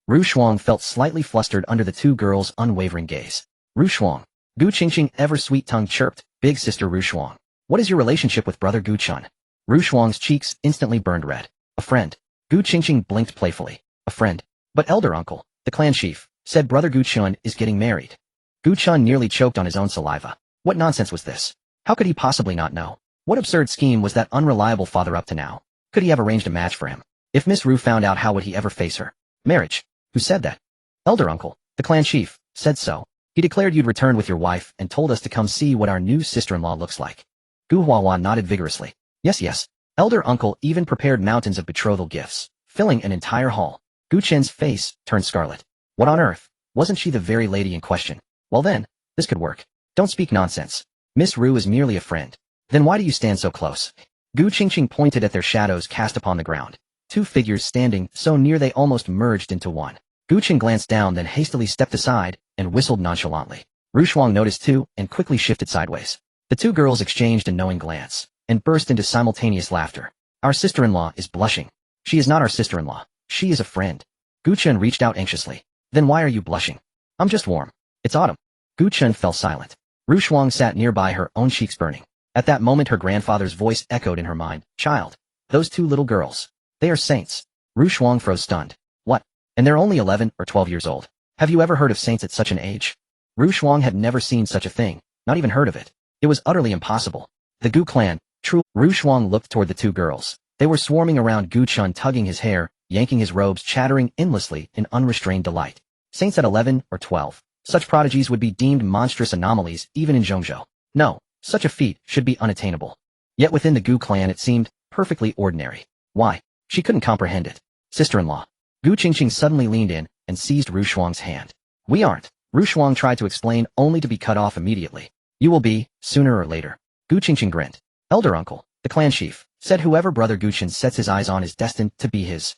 Xuan felt slightly flustered under the 2 girls' unwavering gaze. Xuan. Gu Qingqing ever sweet-tongued chirped. Big sister Xuan. What is your relationship with brother Xuan? Xuan's cheeks instantly burned red. A friend. Gu Qingqing blinked playfully. A friend. But elder uncle, the clan chief, said brother Xuan is getting married. Xuan nearly choked on his own saliva. What nonsense was this? How could he possibly not know? What absurd scheme was that unreliable father up to now? Could he have arranged a match for him? If Miss Ru found out, how would he ever face her? Marriage. Who said that? Elder uncle, the clan chief, said so. He declared you'd returned with your wife and told us to come see what our new sister-in-law looks like. Gu Huahua nodded vigorously. Yes. Elder uncle even prepared mountains of betrothal gifts, filling an entire hall. Gu Chen's face turned scarlet. What on earth? Wasn't she the very lady in question? Well then, this could work. Don't speak nonsense. Miss Ru is merely a friend. Then why do you stand so close? Gu Qingqing pointed at their shadows cast upon the ground. 2 figures standing so near they almost merged into one. Gu Qing glanced down, then hastily stepped aside and whistled nonchalantly. Xuan noticed too and quickly shifted sideways. The 2 girls exchanged a knowing glance and burst into simultaneous laughter. Our sister-in-law is blushing. She is not our sister-in-law. She is a friend. Gu Chen reached out anxiously. Then why are you blushing? I'm just warm. It's autumn. Gu Chen fell silent. Xuan sat nearby, her own cheeks burning. At that moment her grandfather's voice echoed in her mind. Child, those two little girls. They are saints. Xuan froze stunned. What? And they're only 11 or 12 years old. Have you ever heard of saints at such an age? Xuan had never seen such a thing, not even heard of it. It was utterly impossible. The Gu clan, true. Xuan looked toward the two girls. They were swarming around Gu Chun, tugging his hair, yanking his robes, chattering endlessly in unrestrained delight. Saints at 11 or 12. Such prodigies would be deemed monstrous anomalies even in Zhongzhou. No, such a feat should be unattainable. Yet within the Gu clan it seemed perfectly ordinary. Why? She couldn't comprehend it. Sister-in-law. Gu Qingqing suddenly leaned in and seized Xuan's hand. We aren't. Xuan tried to explain only to be cut off immediately. You will be, sooner or later. Gu Qingqing grinned. Elder uncle, the clan chief, said whoever brother Guchen sets his eyes on is destined to be his.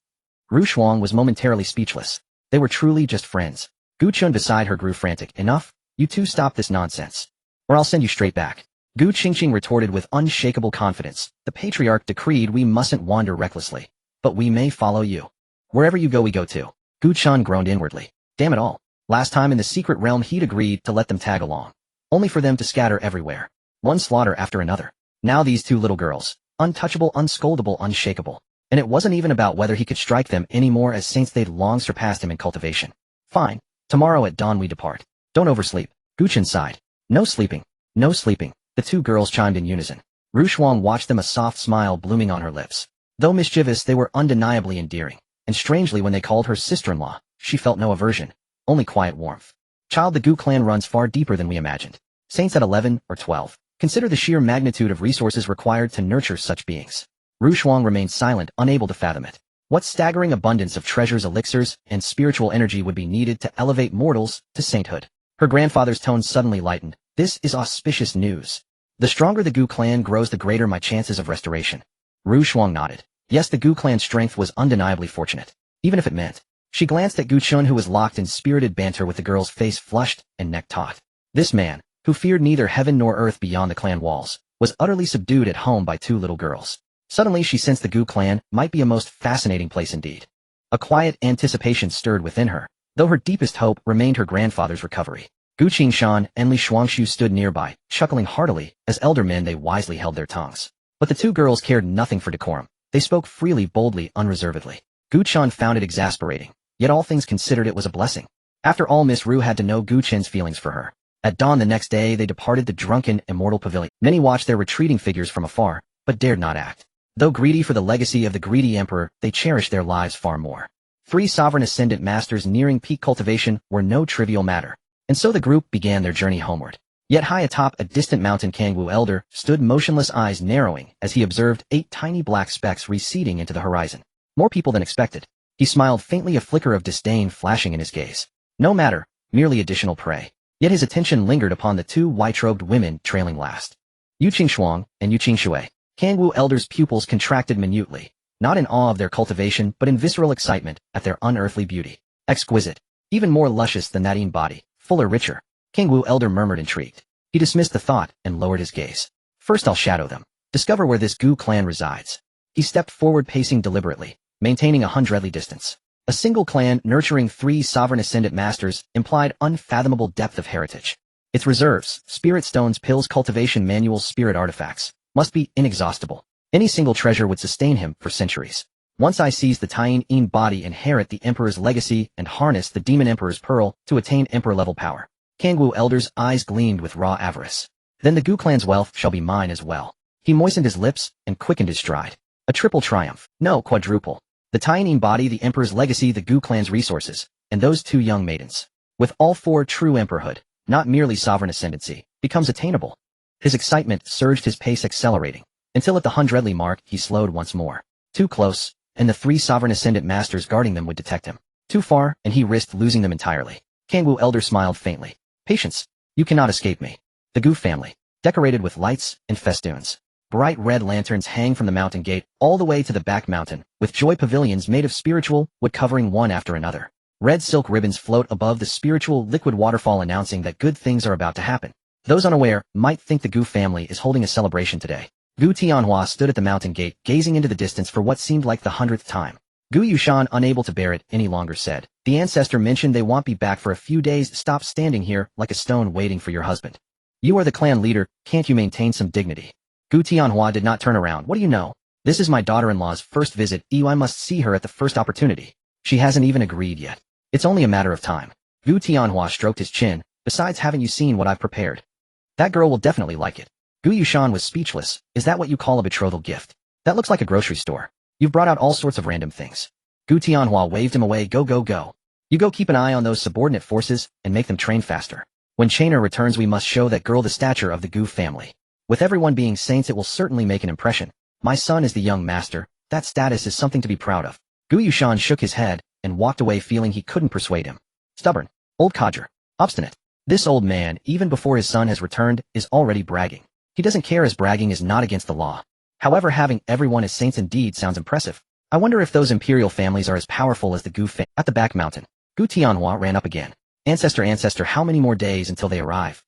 Xuan was momentarily speechless. They were truly just friends. Gu Chun beside her grew frantic. Enough, you two stop this nonsense. Or I'll send you straight back. Gu Qingqing retorted with unshakable confidence. The patriarch decreed we mustn't wander recklessly. But we may follow you. Wherever you go we go too. Gu Chun groaned inwardly. Damn it all. Last time in the secret realm he'd agreed to let them tag along. Only for them to scatter everywhere. One slaughter after another. Now these two little girls. Untouchable, unscoldable, unshakable. And it wasn't even about whether he could strike them anymore, as saints they'd long surpassed him in cultivation. Fine. Tomorrow at dawn we depart. Don't oversleep. Gu Chun sighed. No sleeping. No sleeping. The two girls chimed in unison. Xuan watched them, a soft smile blooming on her lips. Though mischievous, they were undeniably endearing. And strangely, when they called her sister-in-law, she felt no aversion, only quiet warmth. Child, the Gu clan runs far deeper than we imagined. Saints at 11 or 12. Consider the sheer magnitude of resources required to nurture such beings. Xuan remained silent, unable to fathom it. What staggering abundance of treasures, elixirs, and spiritual energy would be needed to elevate mortals to sainthood? Her grandfather's tone suddenly lightened. This is auspicious news. The stronger the Gu clan grows, the greater my chances of restoration. Xuan nodded. Yes, the Gu clan's strength was undeniably fortunate, even if it meant. She glanced at Gu Chun, who was locked in spirited banter with the girl's face flushed and neck taut. This man, who feared neither heaven nor earth beyond the clan walls, was utterly subdued at home by two little girls. Suddenly she sensed the Gu clan might be a most fascinating place indeed. A quiet anticipation stirred within her, though her deepest hope remained her grandfather's recovery. Gu Qingshan and Li Shuangshu stood nearby, chuckling heartily. As elder men they wisely held their tongues. But the two girls cared nothing for decorum. They spoke freely, boldly, unreservedly. Gu Chun found it exasperating, yet all things considered it was a blessing. After all, Miss Ru had to know Gu Chen's feelings for her. At dawn the next day they departed the drunken, immortal pavilion. Many watched their retreating figures from afar, but dared not act. Though greedy for the legacy of the greedy emperor, they cherished their lives far more. 3 sovereign ascendant masters nearing peak cultivation were no trivial matter. And so the group began their journey homeward. Yet high atop a distant mountain, Hongguo elder stood motionless, eyes narrowing as he observed 8 tiny black specks receding into the horizon. More people than expected. He smiled faintly, a flicker of disdain flashing in his gaze. No matter, merely additional prey. Yet his attention lingered upon the 2 white-robed women trailing last. Yu Qingshuang and Yu Qingshui. Hongguo elder's pupils contracted minutely, not in awe of their cultivation but in visceral excitement at their unearthly beauty. Exquisite. Even more luscious than that body. Fuller, richer. Hongguo elder murmured, intrigued. He dismissed the thought and lowered his gaze. First I'll shadow them. Discover where this Gu clan resides. He stepped forward, pacing deliberately, maintaining 100 distance. A single clan nurturing 3 sovereign ascendant masters implied unfathomable depth of heritage. Its reserves, spirit stones, pills, cultivation manuals, spirit artifacts, must be inexhaustible. Any single treasure would sustain him for centuries. Once I seize the Taiyin body, inherit the Emperor's legacy, and harness the Demon Emperor's pearl to attain Emperor-level power. Hongguo elder's eyes gleamed with raw avarice. Then the Gu clan's wealth shall be mine as well. He moistened his lips and quickened his stride. A triple triumph. No, quadruple. The Taiyin body, the Emperor's legacy, the Gu clan's resources, and those 2 young maidens. With all 4, true emperorhood, not merely sovereign ascendancy, becomes attainable. His excitement surged, his pace accelerating, until at the 100 mark he slowed once more. Too close, and the 3 sovereign ascendant masters guarding them would detect him. Too far, and he risked losing them entirely. Hongguo elder smiled faintly. Patience. You cannot escape me. The Gu family, decorated with lights and festoons. Bright red lanterns hang from the mountain gate all the way to the back mountain, with joy pavilions made of spiritual wood covering one after another. Red silk ribbons float above the spiritual liquid waterfall, announcing that good things are about to happen. Those unaware might think the Gu family is holding a celebration today. Gu Tianhua stood at the mountain gate, gazing into the distance for what seemed like the 100th time. Gu Yushan, unable to bear it any longer, said, "The ancestor mentioned they won't be back for a few days. Stop standing here like a stone waiting for your husband. You are the clan leader, can't you maintain some dignity?" Gu Tianhua did not turn around. What do you know? This is my daughter-in-law's first visit. I must see her at the first opportunity. She hasn't even agreed yet. It's only a matter of time. Gu Tianhua stroked his chin. Besides, haven't you seen what I've prepared? That girl will definitely like it. Gu Yushan was speechless. Is that what you call a betrothal gift? That looks like a grocery store. You've brought out all sorts of random things. Gu Tianhua waved him away. Go, go, go. You go keep an eye on those subordinate forces and make them train faster. When Chainer returns, we must show that girl the stature of the Gu family. With everyone being saints, it will certainly make an impression. My son is the young master. That status is something to be proud of. Gu Yushan shook his head and walked away feeling he couldn't persuade him. Stubborn. Old codger. Obstinate. This old man, even before his son has returned, is already bragging. He doesn't care as bragging is not against the law. However, having everyone as saints indeed sounds impressive. I wonder if those imperial families are as powerful as the Gu family. At the back mountain, Gu Tianhua ran up again. Ancestor, how many more days until they arrive?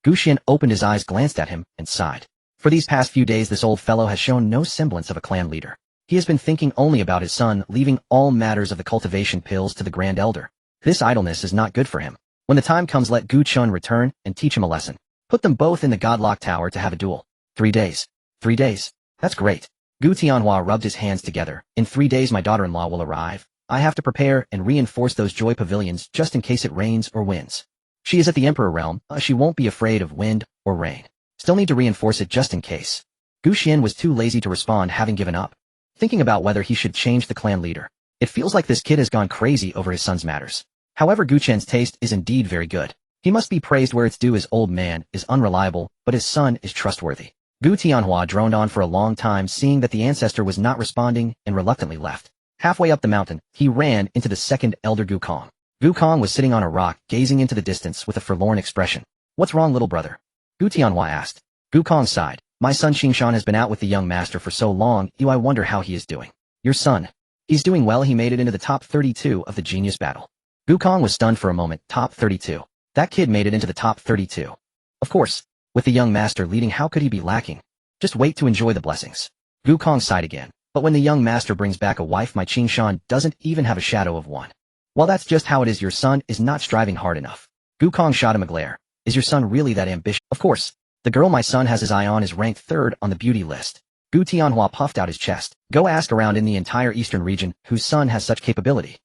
Gu Xian opened his eyes, glanced at him, and sighed. For these past few days this old fellow has shown no semblance of a clan leader. He has been thinking only about his son, leaving all matters of the cultivation pills to the Grand Elder. This idleness is not good for him. When the time comes, let Gu Chun return and teach him a lesson. Put them both in the Godlock Tower to have a duel. 3 days. 3 days. That's great. Gu Tianhua rubbed his hands together. In 3 days my daughter-in-law will arrive. I have to prepare and reinforce those joy pavilions just in case it rains or winds. She is at the Emperor realm. She won't be afraid of wind or rain. Still need to reinforce it just in case. Gu Xian was too lazy to respond, having given up, thinking about whether he should change the clan leader. It feels like this kid has gone crazy over his son's matters. However, Gu Qian's taste is indeed very good. He must be praised where it's due. His old man is unreliable, but his son is trustworthy. Gu Tianhua droned on for a long time, seeing that the ancestor was not responding, and reluctantly left. Halfway up the mountain, he ran into the second elder Gu Kong. Gu Kong was sitting on a rock, gazing into the distance with a forlorn expression. What's wrong, little brother? Gu Tianhua asked. Gu Kong sighed. My son Xingshan has been out with the young master for so long, I wonder how he is doing. Your son. He's doing well. He made it into the top 32 of the genius battle. Gu Kong was stunned for a moment. Top 32. That kid made it into the top 32. Of course. With the young master leading, how could he be lacking? Just wait to enjoy the blessings. Gu Kong sighed again. But when the young master brings back a wife, my Xingshan doesn't even have a shadow of one. Well, that's just how it is. Your son is not striving hard enough. Gu Kong shot him a glare. Is your son really that ambitious? Of course. The girl my son has his eye on is ranked 3rd on the beauty list. Gu Tianhua puffed out his chest. Go ask around in the entire eastern region whose son has such capability.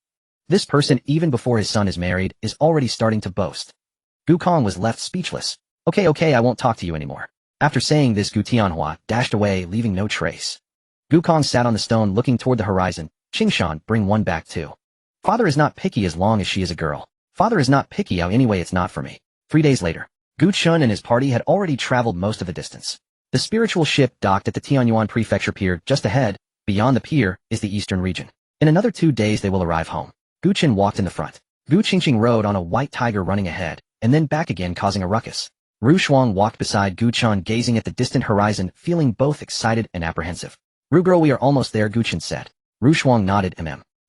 This person, even before his son is married, is already starting to boast. Gu Kong was left speechless. Okay, I won't talk to you anymore. After saying this, Gu Tianhua dashed away, leaving no trace. Gu Kong sat on the stone looking toward the horizon. Xingshan, bring one back too. Father is not picky as long as she is a girl. Father is not picky. Anyway, it's not for me. 3 days later, Gu Chun and his party had already traveled most of the distance. The spiritual ship docked at the Tianyuan Prefecture Pier just ahead. Beyond the pier is the eastern region. In another 2 days they will arrive home. Gu Chen walked in the front. Gu Qingqing rode on a white tiger, running ahead, and then back again, causing a ruckus. Ru Shuang walked beside Gu Chun, gazing at the distant horizon, feeling both excited and apprehensive. Ru girl, we are almost there, Gu Chen said. Ru Shuang nodded.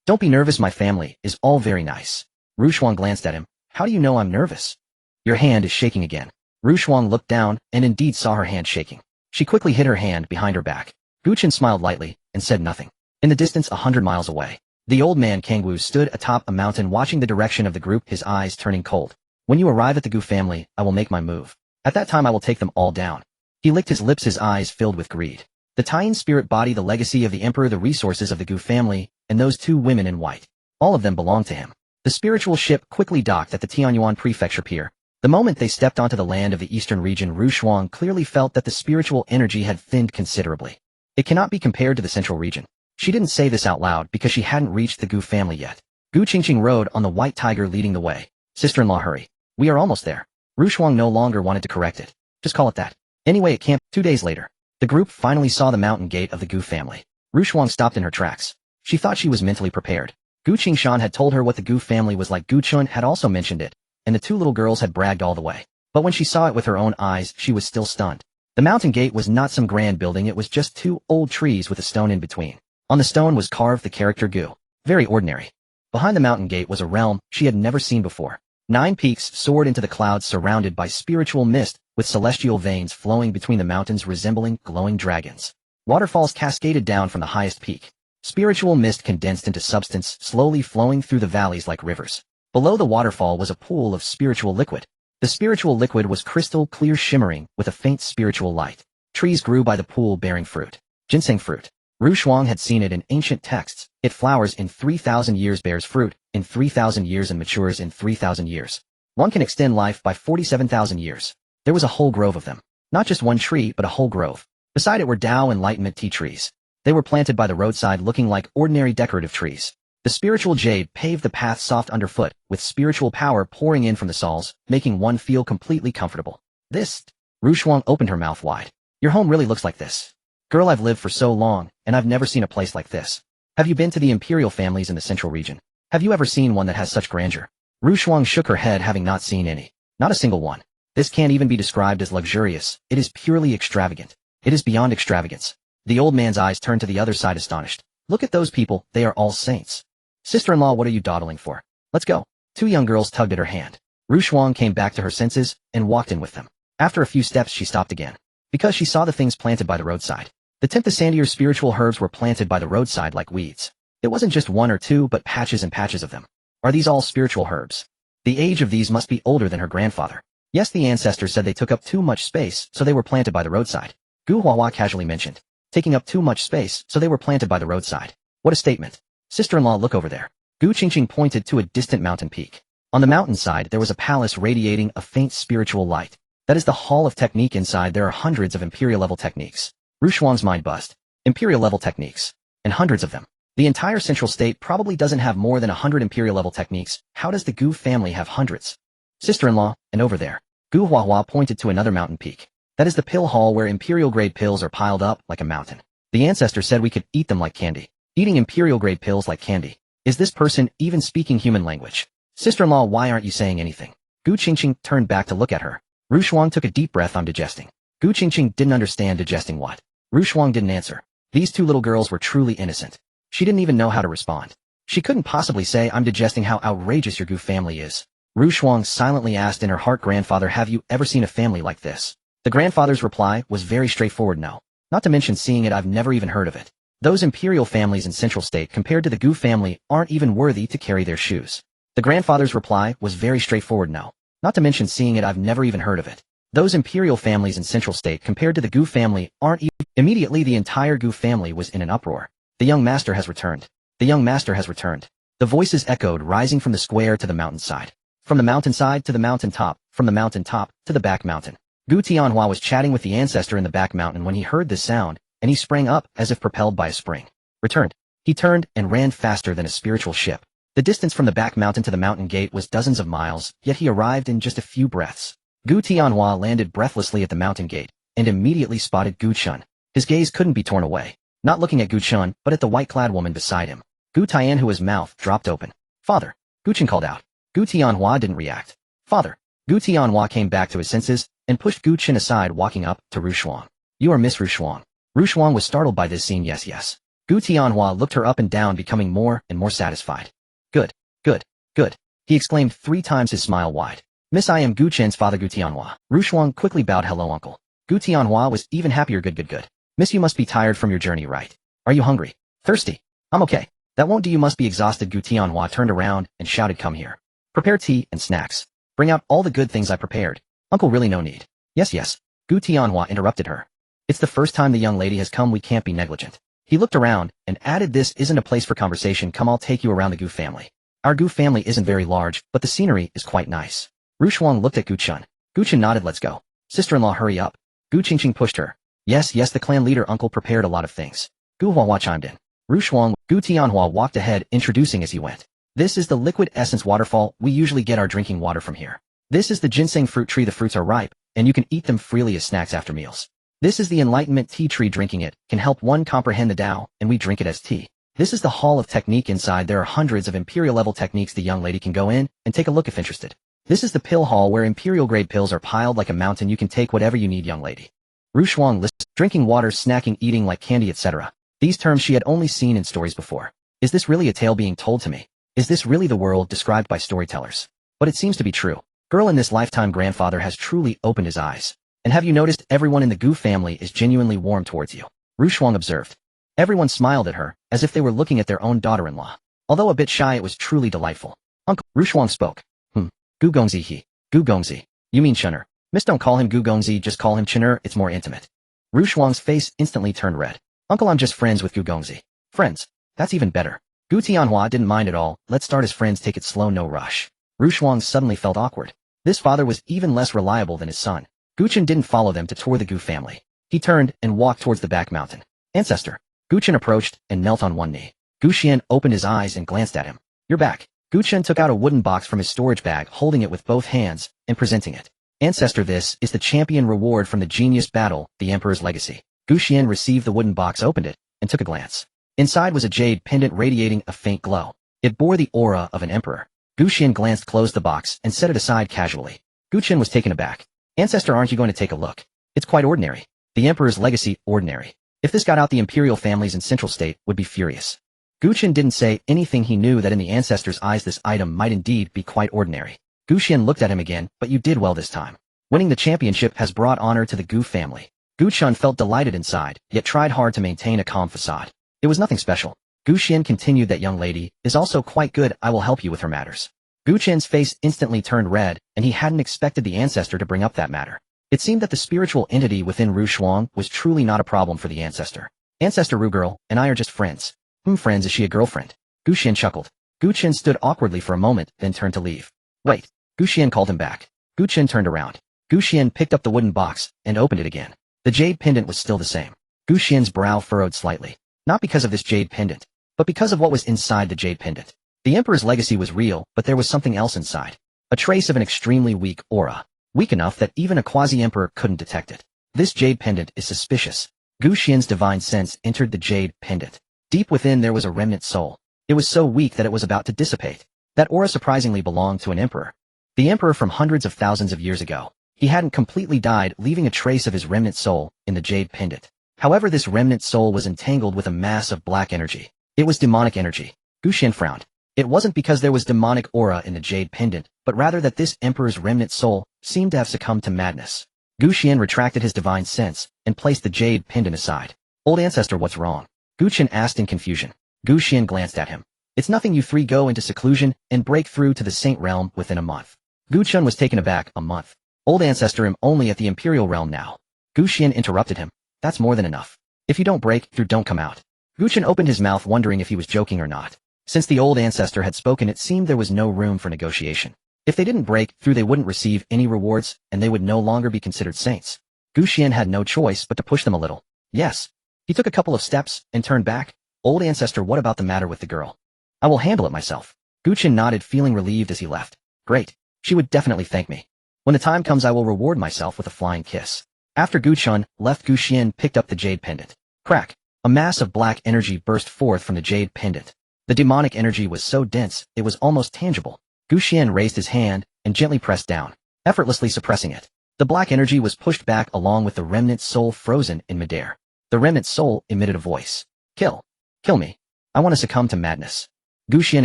Don't be nervous, my family is all very nice. Ru Shuang glanced at him. How do you know I'm nervous? Your hand is shaking again. Ru Shuang looked down and indeed saw her hand shaking. She quickly hid her hand behind her back. Gu Chen smiled lightly and said nothing. In the distance, 100 miles away, the old man Kangwu stood atop a mountain, watching the direction of the group, his eyes turning cold. When you arrive at the Gu family, I will make my move. At that time I will take them all down. He licked his lips, his eyes filled with greed. The Taiyan spirit body, the legacy of the emperor, the resources of the Gu family, and those 2 women in white. All of them belong to him. The spiritual ship quickly docked at the Tianyuan Prefecture Pier. The moment they stepped onto the land of the eastern region, Ru Shuang clearly felt that the spiritual energy had thinned considerably. It cannot be compared to the central region. She didn't say this out loud because she hadn't reached the Gu family yet. Gu Qingqing rode on the white tiger, leading the way. Sister-in-law, hurry. We are almost there. Ru Shuang no longer wanted to correct it. Just call it that. Anyway, it can't. 2 days later, the group finally saw the mountain gate of the Gu family. Ru Shuang stopped in her tracks. She thought she was mentally prepared. Gu Qingshan had told her what the Gu family was like. Gu Chun had also mentioned it, and the 2 little girls had bragged all the way. But when she saw it with her own eyes, she was still stunned. The mountain gate was not some grand building, it was just 2 old trees with a stone in between. On the stone was carved the character Gu. Very ordinary. Behind the mountain gate was a realm she had never seen before. 9 peaks soared into the clouds, surrounded by spiritual mist, with celestial veins flowing between the mountains resembling glowing dragons. Waterfalls cascaded down from the highest peak. Spiritual mist condensed into substance, slowly flowing through the valleys like rivers. Below the waterfall was a pool of spiritual liquid. The spiritual liquid was crystal clear, shimmering with a faint spiritual light. Trees grew by the pool bearing fruit. Ginseng fruit. Ru Xuan had seen it in ancient texts. It flowers in 3,000 years, bears fruit in 3,000 years, and matures in 3,000 years. One can extend life by 47,000 years. There was a whole grove of them. Not just one tree, but a whole grove. Beside it were Tao Enlightenment tea trees. They were planted by the roadside looking like ordinary decorative trees. The spiritual jade paved the path soft underfoot, with spiritual power pouring in from the sols, making one feel completely comfortable. This. Ru Xuan opened her mouth wide. Your home really looks like this. Girl, I've lived for so long, and I've never seen a place like this. Have you been to the imperial families in the central region? Have you ever seen one that has such grandeur? Ru Xuan shook her head, having not seen any. Not a single one. This can't even be described as luxurious. It is purely extravagant. It is beyond extravagance. The old man's eyes turned to the other side astonished. Look at those people, they are all saints. Sister-in-law, what are you dawdling for? Let's go. Two young girls tugged at her hand. Ru Xuan came back to her senses and walked in with them. After a few steps she stopped again. Because she saw the things planted by the roadside. The 10th Sandier spiritual herbs were planted by the roadside like weeds. It wasn't just one or two, but patches and patches of them. Are these all spiritual herbs? The age of these must be older than her grandfather. Yes, the ancestor said they took up too much space, so they were planted by the roadside. Gu Huahua casually mentioned. Taking up too much space, so they were planted by the roadside. What a statement. Sister-in-law, look over there. Gu Qingqing pointed to a distant mountain peak. On the mountainside there was a palace radiating a faint spiritual light. That is the Hall of Technique. Inside there are hundreds of imperial-level techniques. Ru Xuan's mind buzzed. Imperial-level techniques. And hundreds of them. The entire central state probably doesn't have more than 100 imperial-level techniques. How does the Gu family have hundreds? Sister-in-law, and over there. Gu Huahua pointed to another mountain peak. That is the pill hall where imperial-grade pills are piled up like a mountain. The ancestor said we could eat them like candy. Eating imperial-grade pills like candy. Is this person even speaking human language? Sister-in-law, why aren't you saying anything? Gu Qingqing turned back to look at her. Ru Xuan took a deep breath. I'm digesting. Gu Qingqing didn't understand digesting what. Ru Xuan didn't answer. These two little girls were truly innocent. She didn't even know how to respond. She couldn't possibly say, I'm digesting how outrageous your Gu family is. Ru Xuan silently asked in her heart, grandfather, have you ever seen a family like this? The grandfather's reply was very straightforward, no. Not to mention seeing it, I've never even heard of it. Those imperial families in Central State compared to the Gu family aren't even worthy to carry their shoes. The grandfather's reply was very straightforward, no. Not to mention seeing it, I've never even heard of it. Those imperial families in Central State compared to the Gu family aren't even... Immediately the entire Gu family was in an uproar. The young master has returned. The young master has returned. The voices echoed, rising from the square to the mountainside. From the mountainside to the mountaintop, from the mountaintop to the back mountain. Gu Tianhua was chatting with the ancestor in the back mountain when he heard this sound, and he sprang up as if propelled by a spring. Returned. He turned and ran faster than a spiritual ship. The distance from the back mountain to the mountain gate was dozens of miles, yet he arrived in just a few breaths. Gu Tianhua landed breathlessly at the mountain gate, and immediately spotted Gu Chun. His gaze couldn't be torn away. Not looking at Gu Chun, but at the white-clad woman beside him. Gu Tianhua's mouth dropped open. Father! Gu Chun called out. Gu Tianhua didn't react. Father! Gu Tianhua came back to his senses, and pushed Gu Chun aside, walking up to Ru Xuan. You are Miss Ru Xuan. Ru Xuan was startled by this scene. Yes, yes. Gu Tianhua looked her up and down, becoming more and more satisfied. Good, good, good. He exclaimed 3 times, his smile wide. Miss, I am Gu Chen's father, Gu Tianhua. Ru Xuan quickly bowed. Hello, uncle. Gu Tianhua was even happier. Good, good, good. Miss, you must be tired from your journey, right? Are you hungry? Thirsty? I'm okay. That won't do. You must be exhausted. Gu Tianhua turned around and shouted, come here. Prepare tea and snacks. Bring out all the good things I prepared. Uncle, really no need. Yes, yes. Gu Tianhua interrupted her. It's the first time the young lady has come. We can't be negligent. He looked around and added, this isn't a place for conversation. Come, I'll take you around the Gu family. Our Gu family isn't very large, but the scenery is quite nice. Ru Xuan looked at Gu Chun. Gu Chun nodded. Let's go. Sister-in-law, hurry up. Gu Qingqing pushed her. Yes, yes, the clan leader uncle prepared a lot of things. Gu Huahua chimed in. Ru Xuan, Gu Tianhua walked ahead, introducing as he went. This is the liquid essence waterfall. We usually get our drinking water from here. This is the ginseng fruit tree. The fruits are ripe, and you can eat them freely as snacks after meals. This is the enlightenment tea tree. Drinking it can help one comprehend the Tao, and we drink it as tea. This is the Hall of Technique. Inside there are hundreds of imperial-level techniques. The young lady can go in and take a look if interested. This is the pill hall where imperial-grade pills are piled like a mountain. You can take whatever you need, young lady. Ru Xuan listened, drinking water, snacking, eating like candy, etc. These terms she had only seen in stories before. Is this really a tale being told to me? Is this really the world described by storytellers? But it seems to be true. Girl, in this lifetime grandfather has truly opened his eyes. And have you noticed everyone in the Gu family is genuinely warm towards you? Ru Xuan observed. Everyone smiled at her, as if they were looking at their own daughter-in-law. Although a bit shy, it was truly delightful. Uncle, Ru Xuan spoke. Gu Gongzi he. Gu Gongzi. You mean Chun'er. Miss, don't call him Gu Gongzi, just call him Chun'er, it's more intimate. Xuan's face instantly turned red. Uncle, I'm just friends with Gu Gongzi. Friends? That's even better. Gu Tianhua didn't mind at all. Let's start as friends, take it slow, no rush. Xuan suddenly felt awkward. This father was even less reliable than his son. Guchen didn't follow them to tour the Gu family. He turned and walked towards the back mountain. Ancestor. Guchen approached and knelt on one knee. Gu Xian opened his eyes and glanced at him. You're back. Guchen took out a wooden box from his storage bag, holding it with both hands and presenting it. Ancestor, this is the champion reward from the genius battle, the Emperor's legacy. Gu Xian received the wooden box, opened it, and took a glance. Inside was a jade pendant radiating a faint glow. It bore the aura of an emperor. Gu Xian glanced, closed the box, and set it aside casually. Gu Chen was taken aback. Ancestor, aren't you going to take a look? It's quite ordinary. The Emperor's legacy, ordinary. If this got out, the imperial families in Central State would be furious. Gu Chen didn't say anything. He knew that in the Ancestor's eyes this item might indeed be quite ordinary. Gu Xian looked at him again, but you did well this time. Winning the championship has brought honor to the Gu family. Gu Chen felt delighted inside, yet tried hard to maintain a calm facade. It was nothing special. Gu Xian continued, that young lady is also quite good. I will help you with her matters. Gu Chen's face instantly turned red, and he hadn't expected the Ancestor to bring up that matter. It seemed that the spiritual entity within Xuan was truly not a problem for the Ancestor. Ancestor, Ru girl and I are just friends. Friends, is she a girlfriend? Gu Xian chuckled. Gu Chen stood awkwardly for a moment, then turned to leave. Wait. Gu Xian called him back. Gu Chen turned around. Gu Xian picked up the wooden box and opened it again. The jade pendant was still the same. Gu Xian's brow furrowed slightly. Not because of this jade pendant, but because of what was inside the jade pendant. The Emperor's legacy was real, but there was something else inside. A trace of an extremely weak aura. Weak enough that even a quasi-emperor couldn't detect it. This jade pendant is suspicious. Gu Xian's divine sense entered the jade pendant. Deep within there was a remnant soul. It was so weak that it was about to dissipate. That aura surprisingly belonged to an emperor. The emperor from hundreds of thousands of years ago. He hadn't completely died, leaving a trace of his remnant soul in the jade pendant. However, this remnant soul was entangled with a mass of black energy. It was demonic energy. Gu Xian frowned. It wasn't because there was demonic aura in the jade pendant, but rather that this emperor's remnant soul seemed to have succumbed to madness. Gu Xian retracted his divine sense and placed the jade pendant aside. Old Ancestor, what's wrong? Gu Chen asked in confusion. Gu Xian glanced at him. It's nothing, you three go into seclusion and break through to the Saint Realm within a month. Gu Chen was taken aback. A month? Old Ancestor, I'm only at the Imperial Realm now. Gu Xian interrupted him. That's more than enough. If you don't break through, don't come out. Gu Chen opened his mouth, wondering if he was joking or not. Since the old Ancestor had spoken, it seemed there was no room for negotiation. If they didn't break through, they wouldn't receive any rewards, and they would no longer be considered saints. Gu Xian had no choice but to push them a little. Yes. He took a couple of steps and turned back. Old Ancestor, what about the matter with the girl? I will handle it myself. Gu Chen nodded, feeling relieved as he left. Great. She would definitely thank me. When the time comes, I will reward myself with a flying kiss. After Gu Chen left, Gu Xian picked up the jade pendant. Crack. A mass of black energy burst forth from the jade pendant. The demonic energy was so dense, it was almost tangible. Gu Xian raised his hand and gently pressed down, effortlessly suppressing it. The black energy was pushed back along with the remnant soul frozen in midair. The remnant soul emitted a voice. Kill. Kill me. I want to succumb to madness. Gu Xian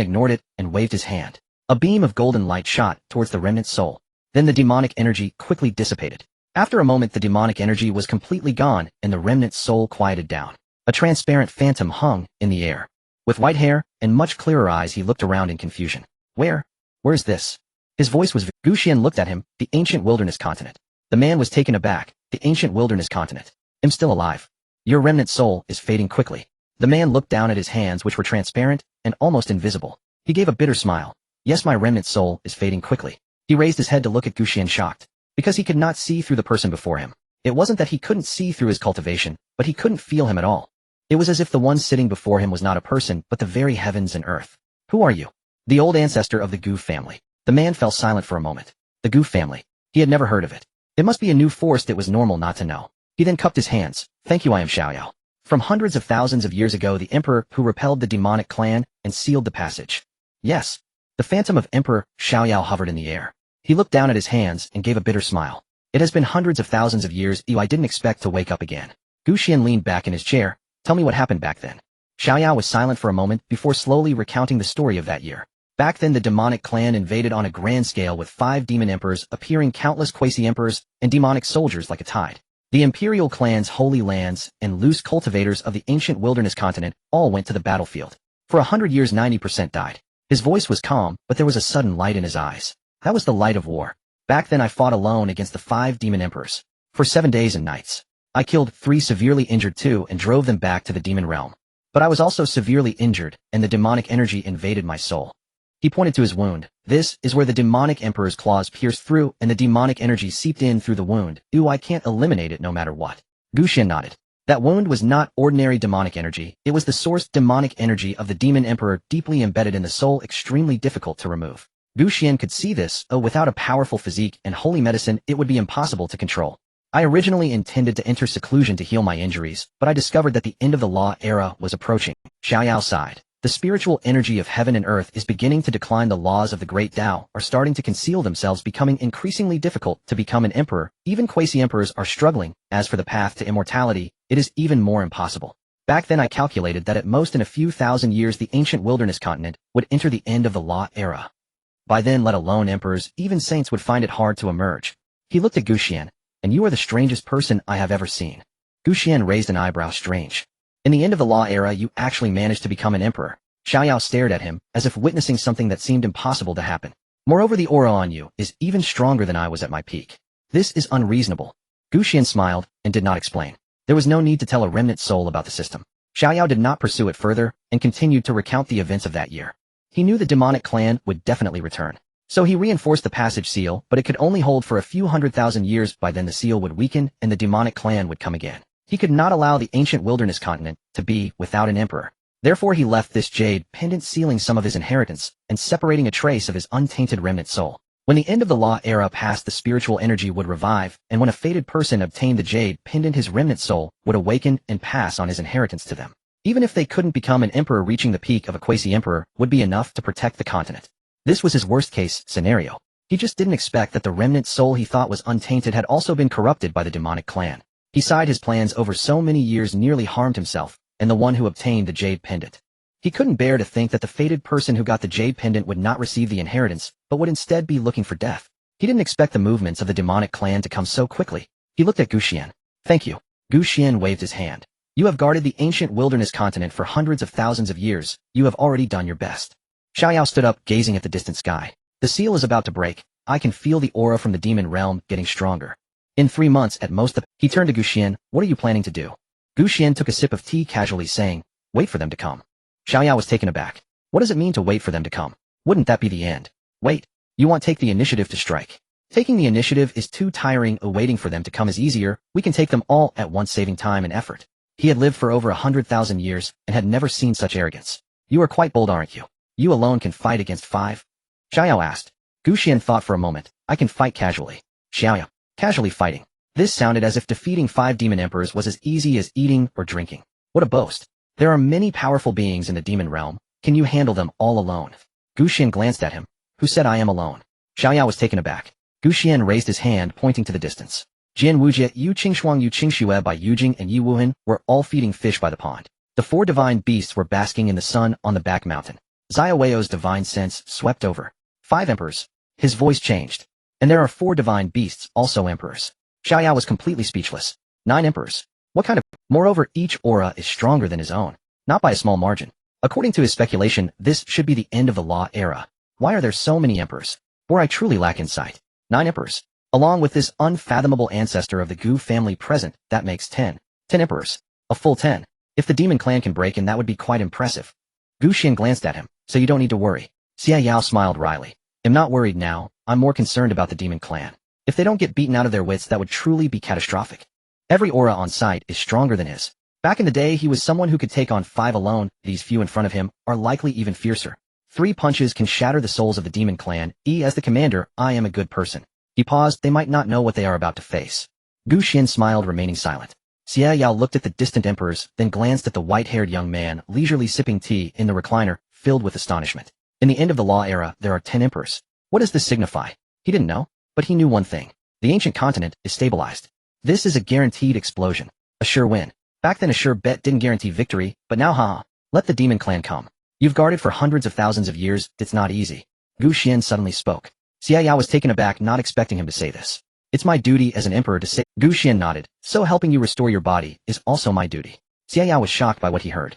ignored it and waved his hand. A beam of golden light shot towards the remnant soul. Then the demonic energy quickly dissipated. After a moment, the demonic energy was completely gone and the remnant soul quieted down. A transparent phantom hung in the air. With white hair and much clearer eyes, he looked around in confusion. Where's this? His voice was Gu Xian looked at him. The ancient wilderness continent. The man was taken aback. The ancient wilderness continent. I'm still alive. Your remnant soul is fading quickly. The man looked down at his hands, which were transparent and almost invisible. He gave a bitter smile. Yes, my remnant soul is fading quickly. He raised his head to look at Gu Xian, shocked. Because he could not see through the person before him. It wasn't that he couldn't see through his cultivation, but he couldn't feel him at all. It was as if the one sitting before him was not a person, but the very heavens and earth. Who are you? The old ancestor of the Gu family. The man fell silent for a moment. The Gu family. He had never heard of it. It must be a new force. It was normal not to know. He then cupped his hands. Thank you, I am Xiaoyao. From hundreds of thousands of years ago, the emperor who repelled the demonic clan and sealed the passage. Yes. The phantom of Emperor Xiaoyao hovered in the air. He looked down at his hands and gave a bitter smile. It has been hundreds of thousands of years. I didn't expect to wake up again. Gu Xian leaned back in his chair. Tell me what happened back then. Xiaoyao was silent for a moment before slowly recounting the story of that year. Back then, the demonic clan invaded on a grand scale with 5 demon emperors appearing, countless quasi-emperors and demonic soldiers like a tide. The imperial clan's holy lands and loose cultivators of the ancient wilderness continent all went to the battlefield. For 100 years, 90% died. His voice was calm, but there was a sudden light in his eyes. That was the light of war. Back then I fought alone against the 5 demon emperors. For 7 days and nights. I killed 3 severely injured too and drove them back to the demon realm. But I was also severely injured, and the demonic energy invaded my soul. He pointed to his wound. This is where the demonic emperor's claws pierced through and the demonic energy seeped in through the wound. Ooh, I can't eliminate it no matter what. Xuan nodded. That wound was not ordinary demonic energy, it was the source demonic energy of the demon emperor deeply embedded in the soul, extremely difficult to remove. Xuan could see this, without a powerful physique and holy medicine it would be impossible to control. I originally intended to enter seclusion to heal my injuries, but I discovered that the end of the law era was approaching. Xiaoyao sighed. The spiritual energy of heaven and earth is beginning to decline. The laws of the great Tao are starting to conceal themselves, becoming increasingly difficult to become an emperor. Even quasi-emperors are struggling. As for the path to immortality, it is even more impossible. Back then I calculated that at most in a few thousand years the ancient wilderness continent would enter the end of the law era. By then, let alone emperors, even saints would find it hard to emerge. He looked at Xuan. And you are the strangest person I have ever seen. Xuan raised an eyebrow. Strange. In the end of the law era you actually managed to become an emperor. Xiaoyao stared at him, as if witnessing something that seemed impossible to happen. Moreover, the aura on you is even stronger than I was at my peak. This is unreasonable. Xuan smiled, and did not explain. There was no need to tell a remnant soul about the system. Xiaoyao did not pursue it further, and continued to recount the events of that year. He knew the demonic clan would definitely return. So he reinforced the passage seal, but it could only hold for a few 100,000 years. By then the seal would weaken, and the demonic clan would come again. He could not allow the ancient wilderness continent to be without an emperor. Therefore he left this jade pendant, sealing some of his inheritance, and separating a trace of his untainted remnant soul. When the end of the law era passed, the spiritual energy would revive, and when a fated person obtained the jade pendant, his remnant soul would awaken and pass on his inheritance to them. Even if they couldn't become an emperor, reaching the peak of a quasi-emperor would be enough to protect the continent. This was his worst-case scenario. He just didn't expect that the remnant soul he thought was untainted had also been corrupted by the demonic clan. He sighed. His plans over so many years nearly harmed himself, and the one who obtained the jade pendant. He couldn't bear to think that the fated person who got the jade pendant would not receive the inheritance, but would instead be looking for death. He didn't expect the movements of the demonic clan to come so quickly. He looked at Xuan. Thank you. Xuan waved his hand. You have guarded the ancient wilderness continent for hundreds of thousands of years. You have already done your best. Xiaoyao stood up, gazing at the distant sky. The seal is about to break. I can feel the aura from the demon realm getting stronger. In 3 months at most. He turned to Xuan. What are you planning to do? Xuan took a sip of tea casually, saying, wait for them to come. Xiaoyao was taken aback. What does it mean to wait for them to come? Wouldn't that be the end? Wait. You want take the initiative to strike. Taking the initiative is too tiring. Waiting for them to come is easier. We can take them all at once, saving time and effort. He had lived for over 100,000 years and had never seen such arrogance. You are quite bold, aren't you? You alone can fight against 5? Xiaoyao asked. Xuan thought for a moment. I can fight casually. Xiaoyao. Casually fighting. This sounded as if defeating 5 demon emperors was as easy as eating or drinking. What a boast. There are many powerful beings in the demon realm. Can you handle them all alone? Xuan glanced at him. Who said I am alone? Xiaoyao was taken aback. Xuan raised his hand, pointing to the distance. Jian Wujie, Yu Qingshuang, Yu Qingxue by Yujing and Yi Wuhan were all feeding fish by the pond. The 4 divine beasts were basking in the sun on the back mountain. Xia Weio's divine sense swept over. 5 emperors. His voice changed. And there are 4 divine beasts, also emperors. Xiaoyao was completely speechless. 9 emperors. What kind of... Moreover, each aura is stronger than his own. Not by a small margin. According to his speculation, this should be the end of the law era. Why are there so many emperors? For I truly lack insight. 9 emperors. Along with this unfathomable ancestor of the Gu family present, that makes 10. 10 emperors. A full 10. If the demon clan can break in, that would be quite impressive. Xuan glanced at him. So you don't need to worry. Xiaoyao smiled wryly. I'm not worried now. I'm more concerned about the demon clan. If they don't get beaten out of their wits, that would truly be catastrophic. Every aura on site is stronger than his. Back in the day, he was someone who could take on 5 alone. These few in front of him are likely even fiercer. 3 punches can shatter the souls of the demon clan. As the commander, I am a good person. He paused. They might not know what they are about to face. Xuan smiled, remaining silent. Xiaoyao looked at the distant emperors, then glanced at the white-haired young man leisurely sipping tea in the recliner, filled with astonishment. In the end of the law era, there are 10 emperors. What does this signify? He didn't know, but he knew one thing. The ancient continent is stabilized. This is a guaranteed explosion. A sure win. Back then a sure bet didn't guarantee victory, but now let the demon clan come. You've guarded for hundreds of thousands of years, it's not easy. Xuan suddenly spoke. Xiaoyao was taken aback, not expecting him to say this. It's my duty as an emperor to say. Xuan nodded. So helping you restore your body is also my duty. Xiaoyao was shocked by what he heard.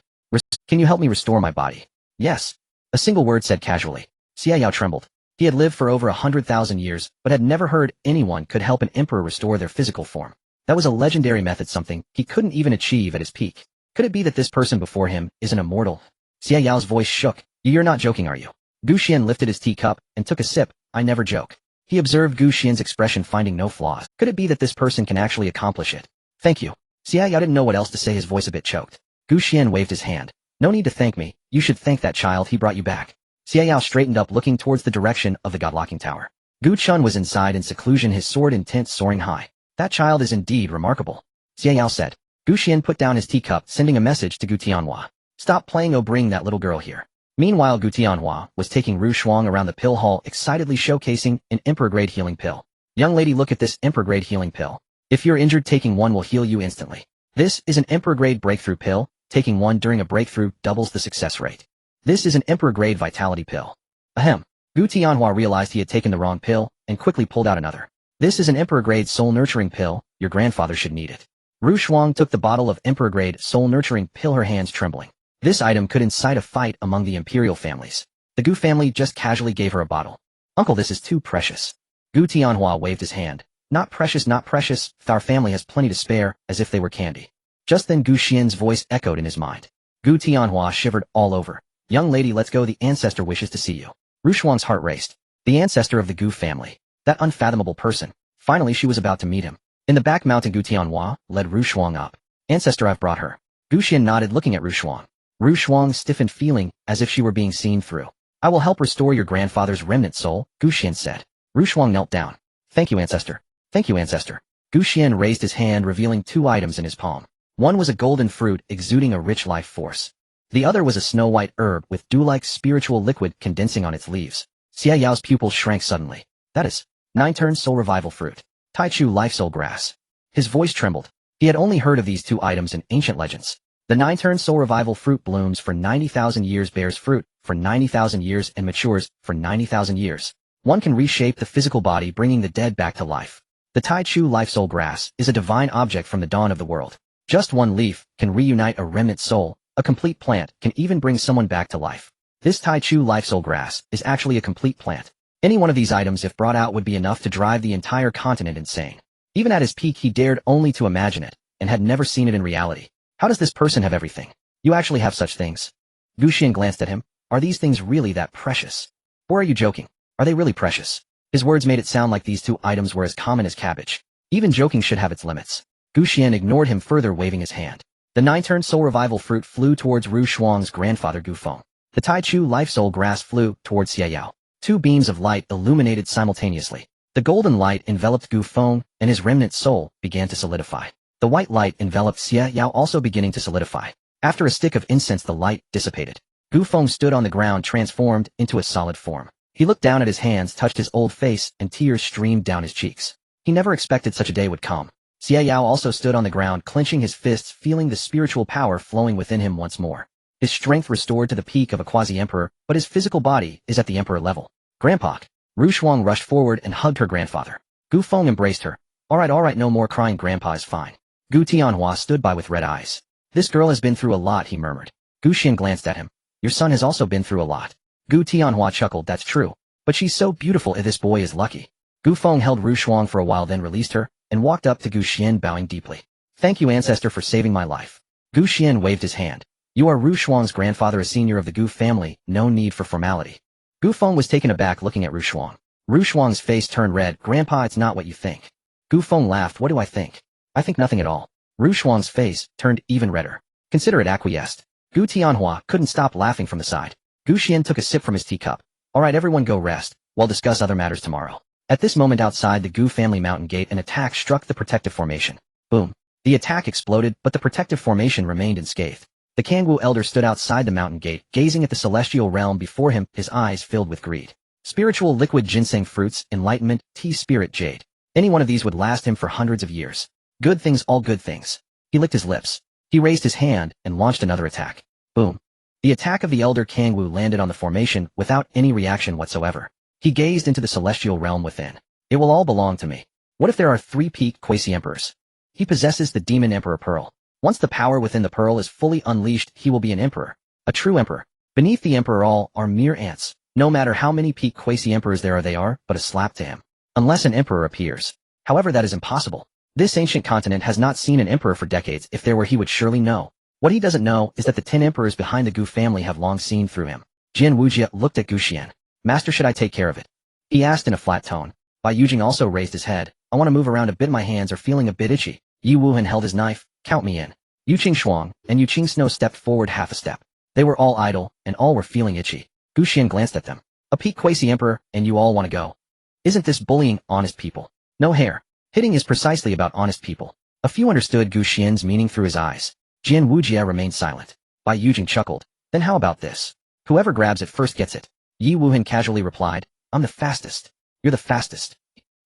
Can you help me restore my body? Yes. A single word said casually. Xiaoyao trembled. He had lived for over 100,000 years, but had never heard anyone could help an emperor restore their physical form. That was a legendary method, something he couldn't even achieve at his peak. Could it be that this person before him is an immortal? Xia Yao's voice shook. You're not joking, are you? Gu Xian lifted his teacup and took a sip. I never joke. He observed Gu Xian's expression, finding no flaws. Could it be that this person can actually accomplish it? Thank you. Xia Yao didn't know what else to say, his voice a bit choked. Gu Xian waved his hand. No need to thank me, you should thank that child, he brought you back. Xia Yao straightened up, looking towards the direction of the God-locking tower. Gu Chun was inside in seclusion, his sword intent soaring high. That child is indeed remarkable, Xia Yao said. Gu Xian put down his teacup, sending a message to Gu Tianhua. Stop playing, oh, bring that little girl here. Meanwhile, Gu Tianhua was taking Ru Shuang around the pill hall, excitedly showcasing an Emperor-grade healing pill. Young lady, look at this Emperor-grade healing pill. If you're injured, taking one will heal you instantly. This is an Emperor-grade breakthrough pill. Taking one during a breakthrough doubles the success rate. This is an Emperor-grade vitality pill. Ahem. Gu Tianhua realized he had taken the wrong pill and quickly pulled out another. This is an Emperor-grade soul-nurturing pill. Your grandfather should need it. Ru Shuang took the bottle of Emperor-grade soul-nurturing pill, her hands trembling. This item could incite a fight among the imperial families. The Gu family just casually gave her a bottle. Uncle, this is too precious. Gu Tianhua waved his hand. Not precious, not precious. Our family has plenty to spare, as if they were candy. Just then Gu Xian's voice echoed in his mind. Gu Tianhua shivered all over. Young lady, let's go. The ancestor wishes to see you. Ru Shuang's heart raced. The ancestor of the Gu family. That unfathomable person. Finally she was about to meet him. In the back mountain, Gu Tianhua led Ru Shuang up. Ancestor, I've brought her. Gu Xian nodded, looking at Ru Shuang. Ru Shuang stiffened, feeling as if she were being seen through. I will help restore your grandfather's remnant soul, Gu Xian said. Ru Shuang knelt down. Thank you, ancestor. Thank you, ancestor. Gu Xian raised his hand, revealing two items in his palm. One was a golden fruit exuding a rich life force. The other was a snow-white herb with dew-like spiritual liquid condensing on its leaves. Xia Yao's pupils shrank suddenly. That is 9-turn soul revival fruit. Taichu life soul grass. His voice trembled. He had only heard of these two items in ancient legends. The 9-turn soul revival fruit blooms for 90,000 years, bears fruit for 90,000 years, and matures for 90,000 years. One can reshape the physical body, bringing the dead back to life. The Taichu life soul grass is a divine object from the dawn of the world. Just one leaf can reunite a remnant soul. A complete plant can even bring someone back to life. This Taichu life soul grass is actually a complete plant. Any one of these items, if brought out, would be enough to drive the entire continent insane. Even at his peak, he dared only to imagine it, and had never seen it in reality. How does this person have everything? You actually have such things? Gu Xian glanced at him. Are these things really that precious? Or are you joking? Are they really precious? His words made it sound like these two items were as common as cabbage. Even joking should have its limits. Gu Xian ignored him further, waving his hand. The 9-turn soul revival fruit flew towards Ru Shuang's grandfather Gu Feng. The Taichu life soul grass flew towards Xia Yao. Two beams of light illuminated simultaneously. The golden light enveloped Gu Feng, and his remnant soul began to solidify. The white light enveloped Xia Yao, also beginning to solidify. After a stick of incense, the light dissipated. Gu Feng stood on the ground, transformed into a solid form. He looked down at his hands, touched his old face, and tears streamed down his cheeks. He never expected such a day would come. Xia Yao also stood on the ground, clenching his fists, feeling the spiritual power flowing within him once more. His strength restored to the peak of a quasi-emperor, but his physical body is at the emperor level. Grandpa! Ru Shuang rushed forward and hugged her grandfather. Gu Feng embraced her. All right, no more crying, Grandpa is fine. Gu Tianhua stood by with red eyes. This girl has been through a lot, he murmured. Gu Xian glanced at him. Your son has also been through a lot. Gu Tianhua chuckled. That's true. But she's so beautiful, this boy is lucky. Gu Feng held Ru Shuang for a while, then released her, and walked up to Gu Xian, bowing deeply. Thank you, ancestor, for saving my life. Gu Xian waved his hand. You are Ru Shuang's grandfather, a senior of the Gu family, no need for formality. Gu Feng was taken aback, looking at Ru Shuang. Ru Shuang's face turned red. Grandpa, it's not what you think. Gu Feng laughed. What do I think? I think nothing at all. Ru Shuang's face turned even redder. Consider it, acquiesced. Gu Tianhua couldn't stop laughing from the side. Gu Xian took a sip from his teacup. All right, everyone go rest. We'll discuss other matters tomorrow. At this moment, outside the Gu family mountain gate, an attack struck the protective formation. Boom. The attack exploded, but the protective formation remained unscathed. The Hongguo elder stood outside the mountain gate, gazing at the celestial realm before him, his eyes filled with greed. Spiritual liquid ginseng fruits, enlightenment, tea spirit jade. Any one of these would last him for hundreds of years. Good things, all good things. He licked his lips. He raised his hand and launched another attack. Boom. The attack of the elder Hongguo landed on the formation without any reaction whatsoever. He gazed into the celestial realm within. It will all belong to me. What if there are 3 peak quasi-emperors? He possesses the demon emperor pearl. Once the power within the pearl is fully unleashed, he will be an emperor. A true emperor. Beneath the emperor, all are mere ants. No matter how many peak quasi-emperors there are, they are but a slap to him. Unless an emperor appears. However, that is impossible. This ancient continent has not seen an emperor for decades. If there were, he would surely know. What he doesn't know is that the 10 emperors behind the Gu family have long seen through him. Jian Wujie looked at Gu Xian. Master, should I take care of it? He asked in a flat tone. Bai Yujing also raised his head. I want to move around a bit. My hands are feeling a bit itchy. Yi Wuhan held his knife. Count me in. Yu Qing Xuan and Yu Qing Snow stepped forward half a step. They were all idle, and all were feeling itchy. Gu Xian glanced at them. A peak quasi-emperor, and you all want to go. Isn't this bullying honest people? No hair. Hitting is precisely about honest people. A few understood Gu Xian's meaning through his eyes. Jian Wujie remained silent. Bai Yujing chuckled. Then how about this? Whoever grabs it first gets it. Yi Wuhan casually replied, I'm the fastest. You're the fastest.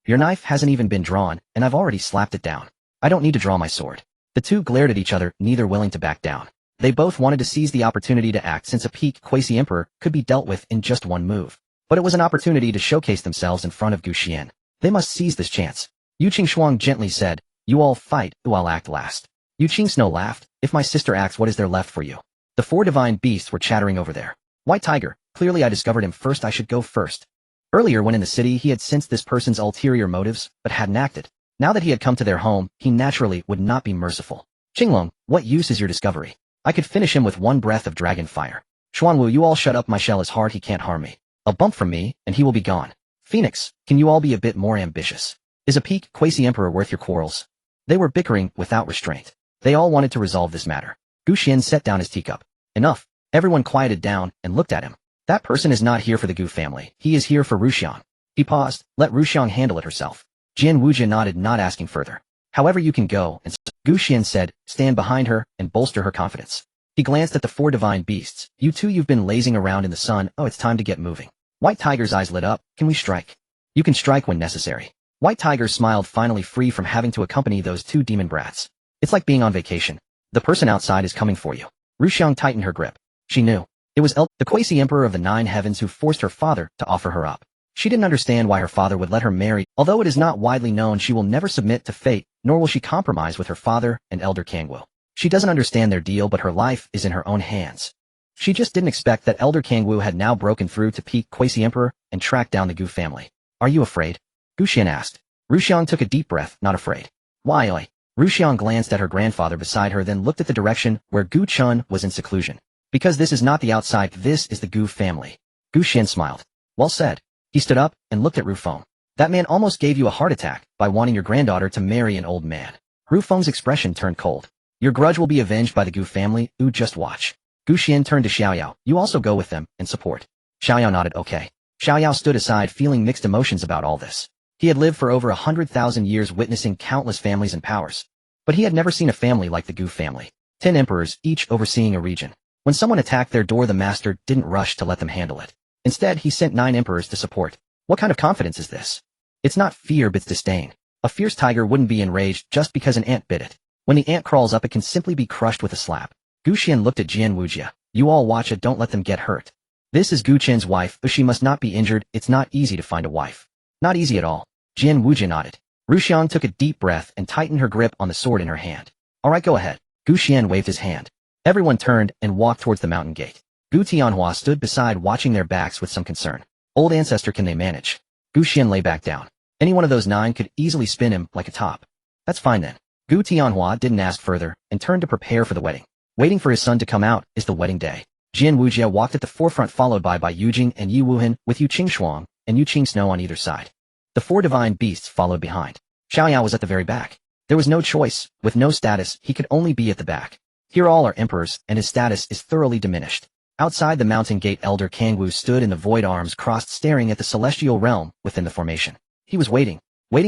Your knife hasn't even been drawn, and I've already slapped it down. I don't need to draw my sword. The two glared at each other, neither willing to back down. They both wanted to seize the opportunity to act, since a peak quasi-emperor could be dealt with in just one move. But it was an opportunity to showcase themselves in front of Gu Xian. They must seize this chance. Yu Qing Xuan gently said, you all fight, I'll act last. Yu Qing Snow laughed. If my sister acts, what is there left for you? The 4 divine beasts were chattering over there. White Tiger, clearly I discovered him first. I should go first. Earlier when in the city he had sensed this person's ulterior motives, but hadn't acted. Now that he had come to their home, he naturally would not be merciful. Qinglong, what use is your discovery? I could finish him with one breath of dragon fire. Xuanwu, you all shut up. My shell is hard. He can't harm me. A bump from me, and he will be gone. Phoenix, can you all be a bit more ambitious? Is a peak quasi-emperor worth your quarrels? They were bickering without restraint. They all wanted to resolve this matter. Gu Xian set down his teacup. Enough. Everyone quieted down and looked at him. That person is not here for the Gu family. He is here for Ruxiang. He paused. Let Ruxiang handle it herself. Jian Wujie nodded, not asking further. However, you can go, and Gu Xian said, stand behind her and bolster her confidence. He glanced at the 4 divine beasts. You two, you've been lazing around in the sun. Oh, it's time to get moving. White Tiger's eyes lit up. Can we strike? You can strike when necessary. White Tiger smiled, finally free from having to accompany those 2 demon brats. It's like being on vacation. The person outside is coming for you. Ruxiang tightened her grip. She knew. It was the quasi-emperor of the 9 heavens who forced her father to offer her up. She didn't understand why her father would let her marry. Although it is not widely known, she will never submit to fate, nor will she compromise with her father and Elder Hongguo. She doesn't understand their deal, but her life is in her own hands. She just didn't expect that Elder Hongguo had now broken through to peak quasi-emperor and tracked down the Gu family. Are you afraid? Gu Xian asked. Ruxiang took a deep breath, not afraid. Why, oi? Ruxiang glanced at her grandfather beside her, then looked at the direction where Gu Chun was in seclusion. Because this is not the outside, this is the Gu family. Gu Xian smiled. Well said. He stood up and looked at Rufeng. That man almost gave you a heart attack by wanting your granddaughter to marry an old man. Rufeng's expression turned cold. Your grudge will be avenged by the Gu family. Ooh, just watch. Gu Xian turned to Xiaoyao. You also go with them and support. Xiaoyao nodded. Okay. Xiaoyao stood aside, feeling mixed emotions about all this. He had lived for over 100,000 years, witnessing countless families and powers. But he had never seen a family like the Gu family. 10 emperors, each overseeing a region. When someone attacked their door, the master didn't rush to let them handle it. Instead, he sent 9 emperors to support. What kind of confidence is this? It's not fear, but it's disdain. A fierce tiger wouldn't be enraged just because an ant bit it. When the ant crawls up, it can simply be crushed with a slap. Gu Xian looked at Jian Wujie. You all watch it, don't let them get hurt. This is Gu Chen's wife, but she must not be injured. It's not easy to find a wife. Not easy at all. Jian Wujie nodded. Ruxiang took a deep breath and tightened her grip on the sword in her hand. All right, go ahead. Gu Xian waved his hand. Everyone turned and walked towards the mountain gate. Gu Tianhua stood beside, watching their backs with some concern. Old Ancestor, can they manage? Gu Xian lay back down. Any one of those 9 could easily spin him like a top. That's fine then. Gu Tianhua didn't ask further and turned to prepare for the wedding. Waiting for his son to come out is the wedding day. Jian Wujie walked at the forefront, followed by Bai Yujing and Yi Wuhan, with Yu Qing Xuan and Yu Qing Snow on either side. The 4 divine beasts followed behind. Xiaoyao was at the very back. There was no choice. With no status, he could only be at the back. Here all are emperors, and his status is thoroughly diminished. Outside the mountain gate, Elder Hongguo stood in the void, arms crossed, staring at the celestial realm within the formation. He was waiting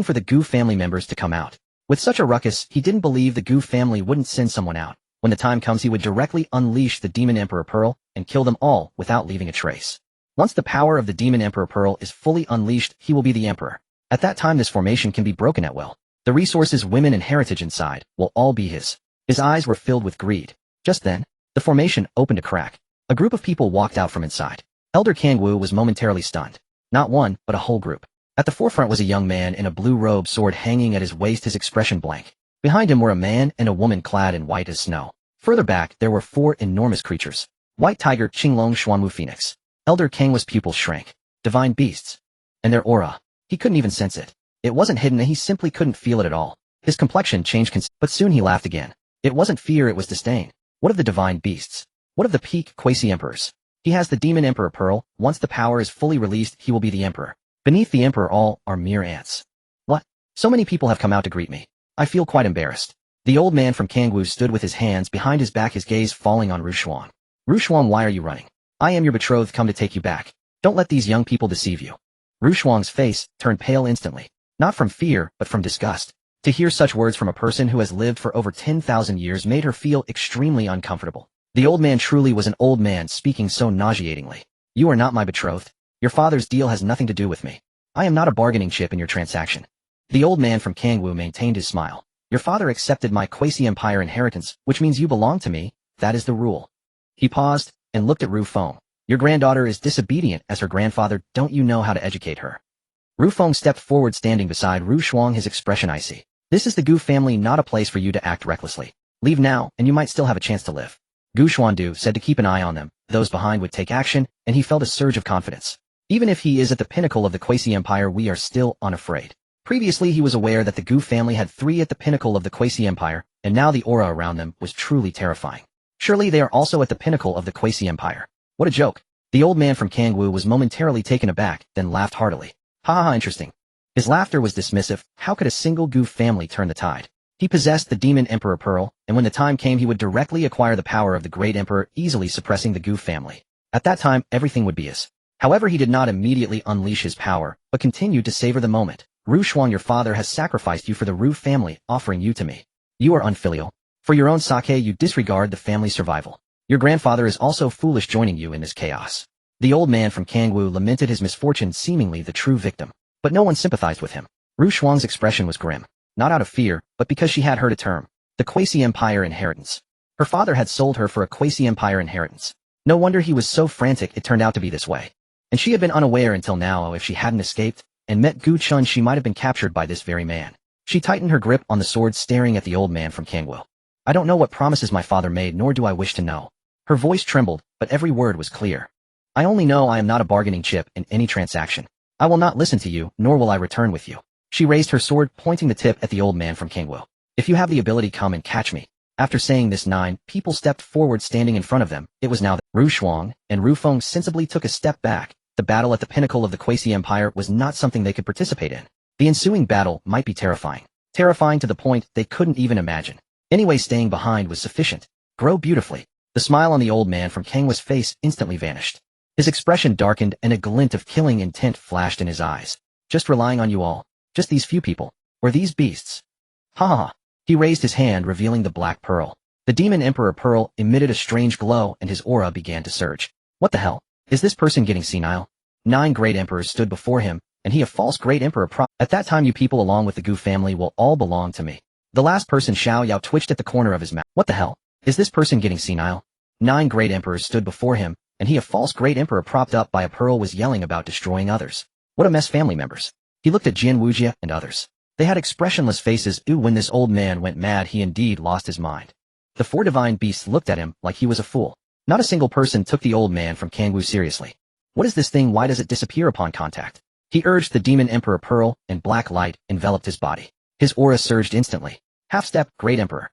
for the Gu family members to come out. With such a ruckus, he didn't believe the Gu family wouldn't send someone out. When the time comes, he would directly unleash the Demon Emperor Pearl and kill them all without leaving a trace. Once the power of the Demon Emperor Pearl is fully unleashed, he will be the emperor. At that time, this formation can be broken at will. The resources, women, and heritage inside will all be his. His eyes were filled with greed. Just then, the formation opened a crack. A group of people walked out from inside. Elder Hongguo was momentarily stunned. Not one, but a whole group. At the forefront was a young man in a blue robe, sword hanging at his waist, his expression blank. Behind him were a man and a woman clad in white as snow. Further back, there were 4 enormous creatures. White Tiger, Qinglong, Xuanwu, Phoenix. Elder Hongguo's pupils shrank. Divine beasts. And their aura. He couldn't even sense it. It wasn't hidden, and he simply couldn't feel it at all. His complexion changed but soon he laughed again. It wasn't fear, it was disdain. What of the divine beasts? What of the peak quasi-emperors? He has the demon emperor pearl. Once the power is fully released, he will be the emperor. Beneath the emperor all are mere ants. What? So many people have come out to greet me. I feel quite embarrassed. The old man from Hongguo stood with his hands behind his back, his gaze falling on Xuan. Xuan, why are you running? I am your betrothed, come to take you back. Don't let these young people deceive you. Xuan's face turned pale instantly. Not from fear, but from disgust. To hear such words from a person who has lived for over 10,000 years made her feel extremely uncomfortable. The old man truly was an old man speaking so nauseatingly. You are not my betrothed. Your father's deal has nothing to do with me. I am not a bargaining chip in your transaction. The old man from Hongguo maintained his smile. Your father accepted my quasi-empire inheritance, which means you belong to me. That is the rule. He paused and looked at Ru Feng. Your granddaughter is disobedient as her grandfather. Don't you know how to educate her? Ru Feng stepped forward, standing beside Ru Xuan, his expression icy. This is the Gu family, not a place for you to act recklessly. Leave now, and you might still have a chance to live. Gu Xuandu said to keep an eye on them. Those behind would take action, and he felt a surge of confidence. Even if he is at the pinnacle of the quasi-empire, we are still unafraid. Previously he was aware that the Gu family had 3 at the pinnacle of the quasi-empire, and now the aura around them was truly terrifying. Surely they are also at the pinnacle of the quasi-empire. What a joke. The old man from Hongguo was momentarily taken aback, then laughed heartily. Ha ha, interesting. His laughter was dismissive. How could a single Gu family turn the tide? He possessed the demon emperor pearl, and when the time came he would directly acquire the power of the great emperor, easily suppressing the Gu family. At that time, everything would be his. However, he did not immediately unleash his power, but continued to savor the moment. Ru Xuan, your father has sacrificed you for the Ru family, offering you to me. You are unfilial. For your own sake, you disregard the family's survival. Your grandfather is also foolish, joining you in this chaos. The old man from Hongguo lamented his misfortune, seemingly the true victim. But no one sympathized with him. Ru Xuan's expression was grim. Not out of fear, but because she had heard a term. The quasi-empire inheritance. Her father had sold her for a quasi-empire inheritance. No wonder he was so frantic, it turned out to be this way. And she had been unaware until now. If she hadn't escaped and met Gu Chun, she might have been captured by this very man. She tightened her grip on the sword, staring at the old man from Hongguo. I don't know what promises my father made, nor do I wish to know. Her voice trembled, but every word was clear. I only know I am not a bargaining chip in any transaction. I will not listen to you, nor will I return with you. She raised her sword, pointing the tip at the old man from Hongguo. If you have the ability, come and catch me. After saying this, 9 people stepped forward, standing in front of them. It was now that Ru Xuan and Ru Feng sensibly took a step back. The battle at the pinnacle of the quasi-empire was not something they could participate in. The ensuing battle might be terrifying. Terrifying to the point they couldn't even imagine. Anyway, staying behind was sufficient. Grow beautifully. The smile on the old man from Hongguo's face instantly vanished. His expression darkened and a glint of killing intent flashed in his eyes. Just relying on you all. Just these few people. Or these beasts. Ha ha ha. He raised his hand, revealing the black pearl. The demon emperor pearl emitted a strange glow and his aura began to surge. What the hell? Is this person getting senile? 9 great emperors stood before him, and he a false great emperor. At that time, you people along with the Gu family will all belong to me. The last person, Xiao Yao, twitched at the corner of his mouth. What the hell? Is this person getting senile? 9 great emperors stood before him, and he a false great emperor propped up by a pearl was yelling about destroying others. What a mess, family members. He looked at Jin Wujia and others. They had expressionless faces. When this old man went mad, he indeed lost his mind. The 4 divine beasts looked at him like he was a fool. Not a single person took the old man from Hongguo seriously. What is this thing? Why does it disappear upon contact? He urged the demon emperor pearl, and black light enveloped his body. His aura surged instantly. Half step, great emperor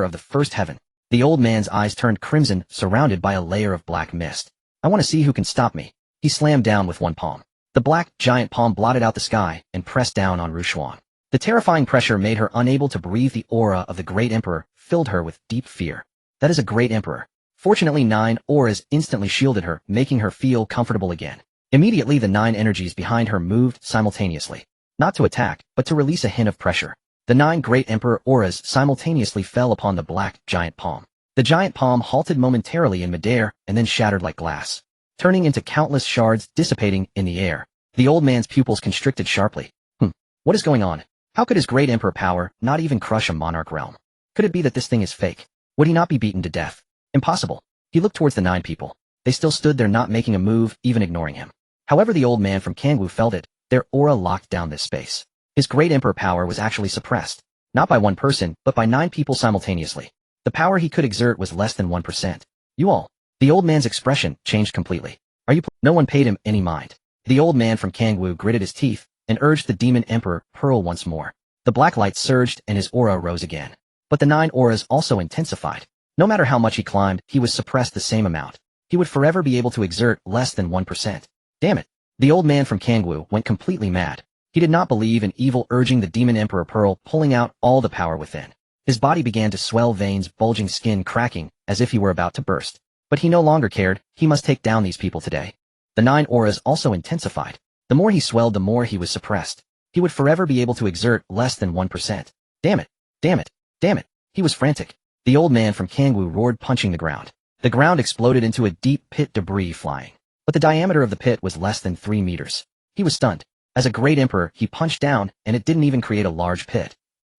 of the first heaven. The old man's eyes turned crimson, surrounded by a layer of black mist. I want to see who can stop me. He slammed down with one palm. The black, giant palm blotted out the sky and pressed down on Ru Xuan. The terrifying pressure made her unable to breathe. The aura of the great emperor filled her with deep fear. That is a great emperor. Fortunately, 9 auras instantly shielded her, making her feel comfortable again. Immediately, the 9 energies behind her moved simultaneously. Not to attack, but to release a hint of pressure. The 9 great emperor auras simultaneously fell upon the black, giant palm. The giant palm halted momentarily in midair and then shattered like glass, turning into countless shards, dissipating in the air. The old man's pupils constricted sharply. What is going on? How could his great emperor power not even crush a monarch realm? Could it be that this thing is fake? Would he not be beaten to death? Impossible. He looked towards the 9 people. They still stood there, not making a move, even ignoring him. However, the old man from Hongguo felt it. Their aura locked down this space. His great emperor power was actually suppressed. Not by one person, but by 9 people simultaneously. The power he could exert was less than 1%. You all. The old man's expression changed completely. Are you No one paid him any mind. The old man from Hongguo gritted his teeth and urged the demon emperor pearl once more. The The black light surged and his aura rose again. But the 9 auras also intensified. No matter how much he climbed, he was suppressed the same amount. He would forever be able to exert less than 1%. Damn it. The old man from Hongguo went completely mad. He did not believe in evil urging the Demon Emperor Pearl, pulling out all the power within. His body began to swell, veins bulging, skin cracking, as if he were about to burst. But he no longer cared. He must take down these people today. The 9 auras also intensified. The more he swelled, the more he was suppressed. He would forever be able to exert less than 1%. Damn it. Damn it. Damn it. He was frantic. The old man from Hongguo roared, punching the ground. The ground exploded into a deep pit, debris flying. But the diameter of the pit was less than 3 meters. He was stunned. As a great emperor, he punched down, and it didn't even create a large pit.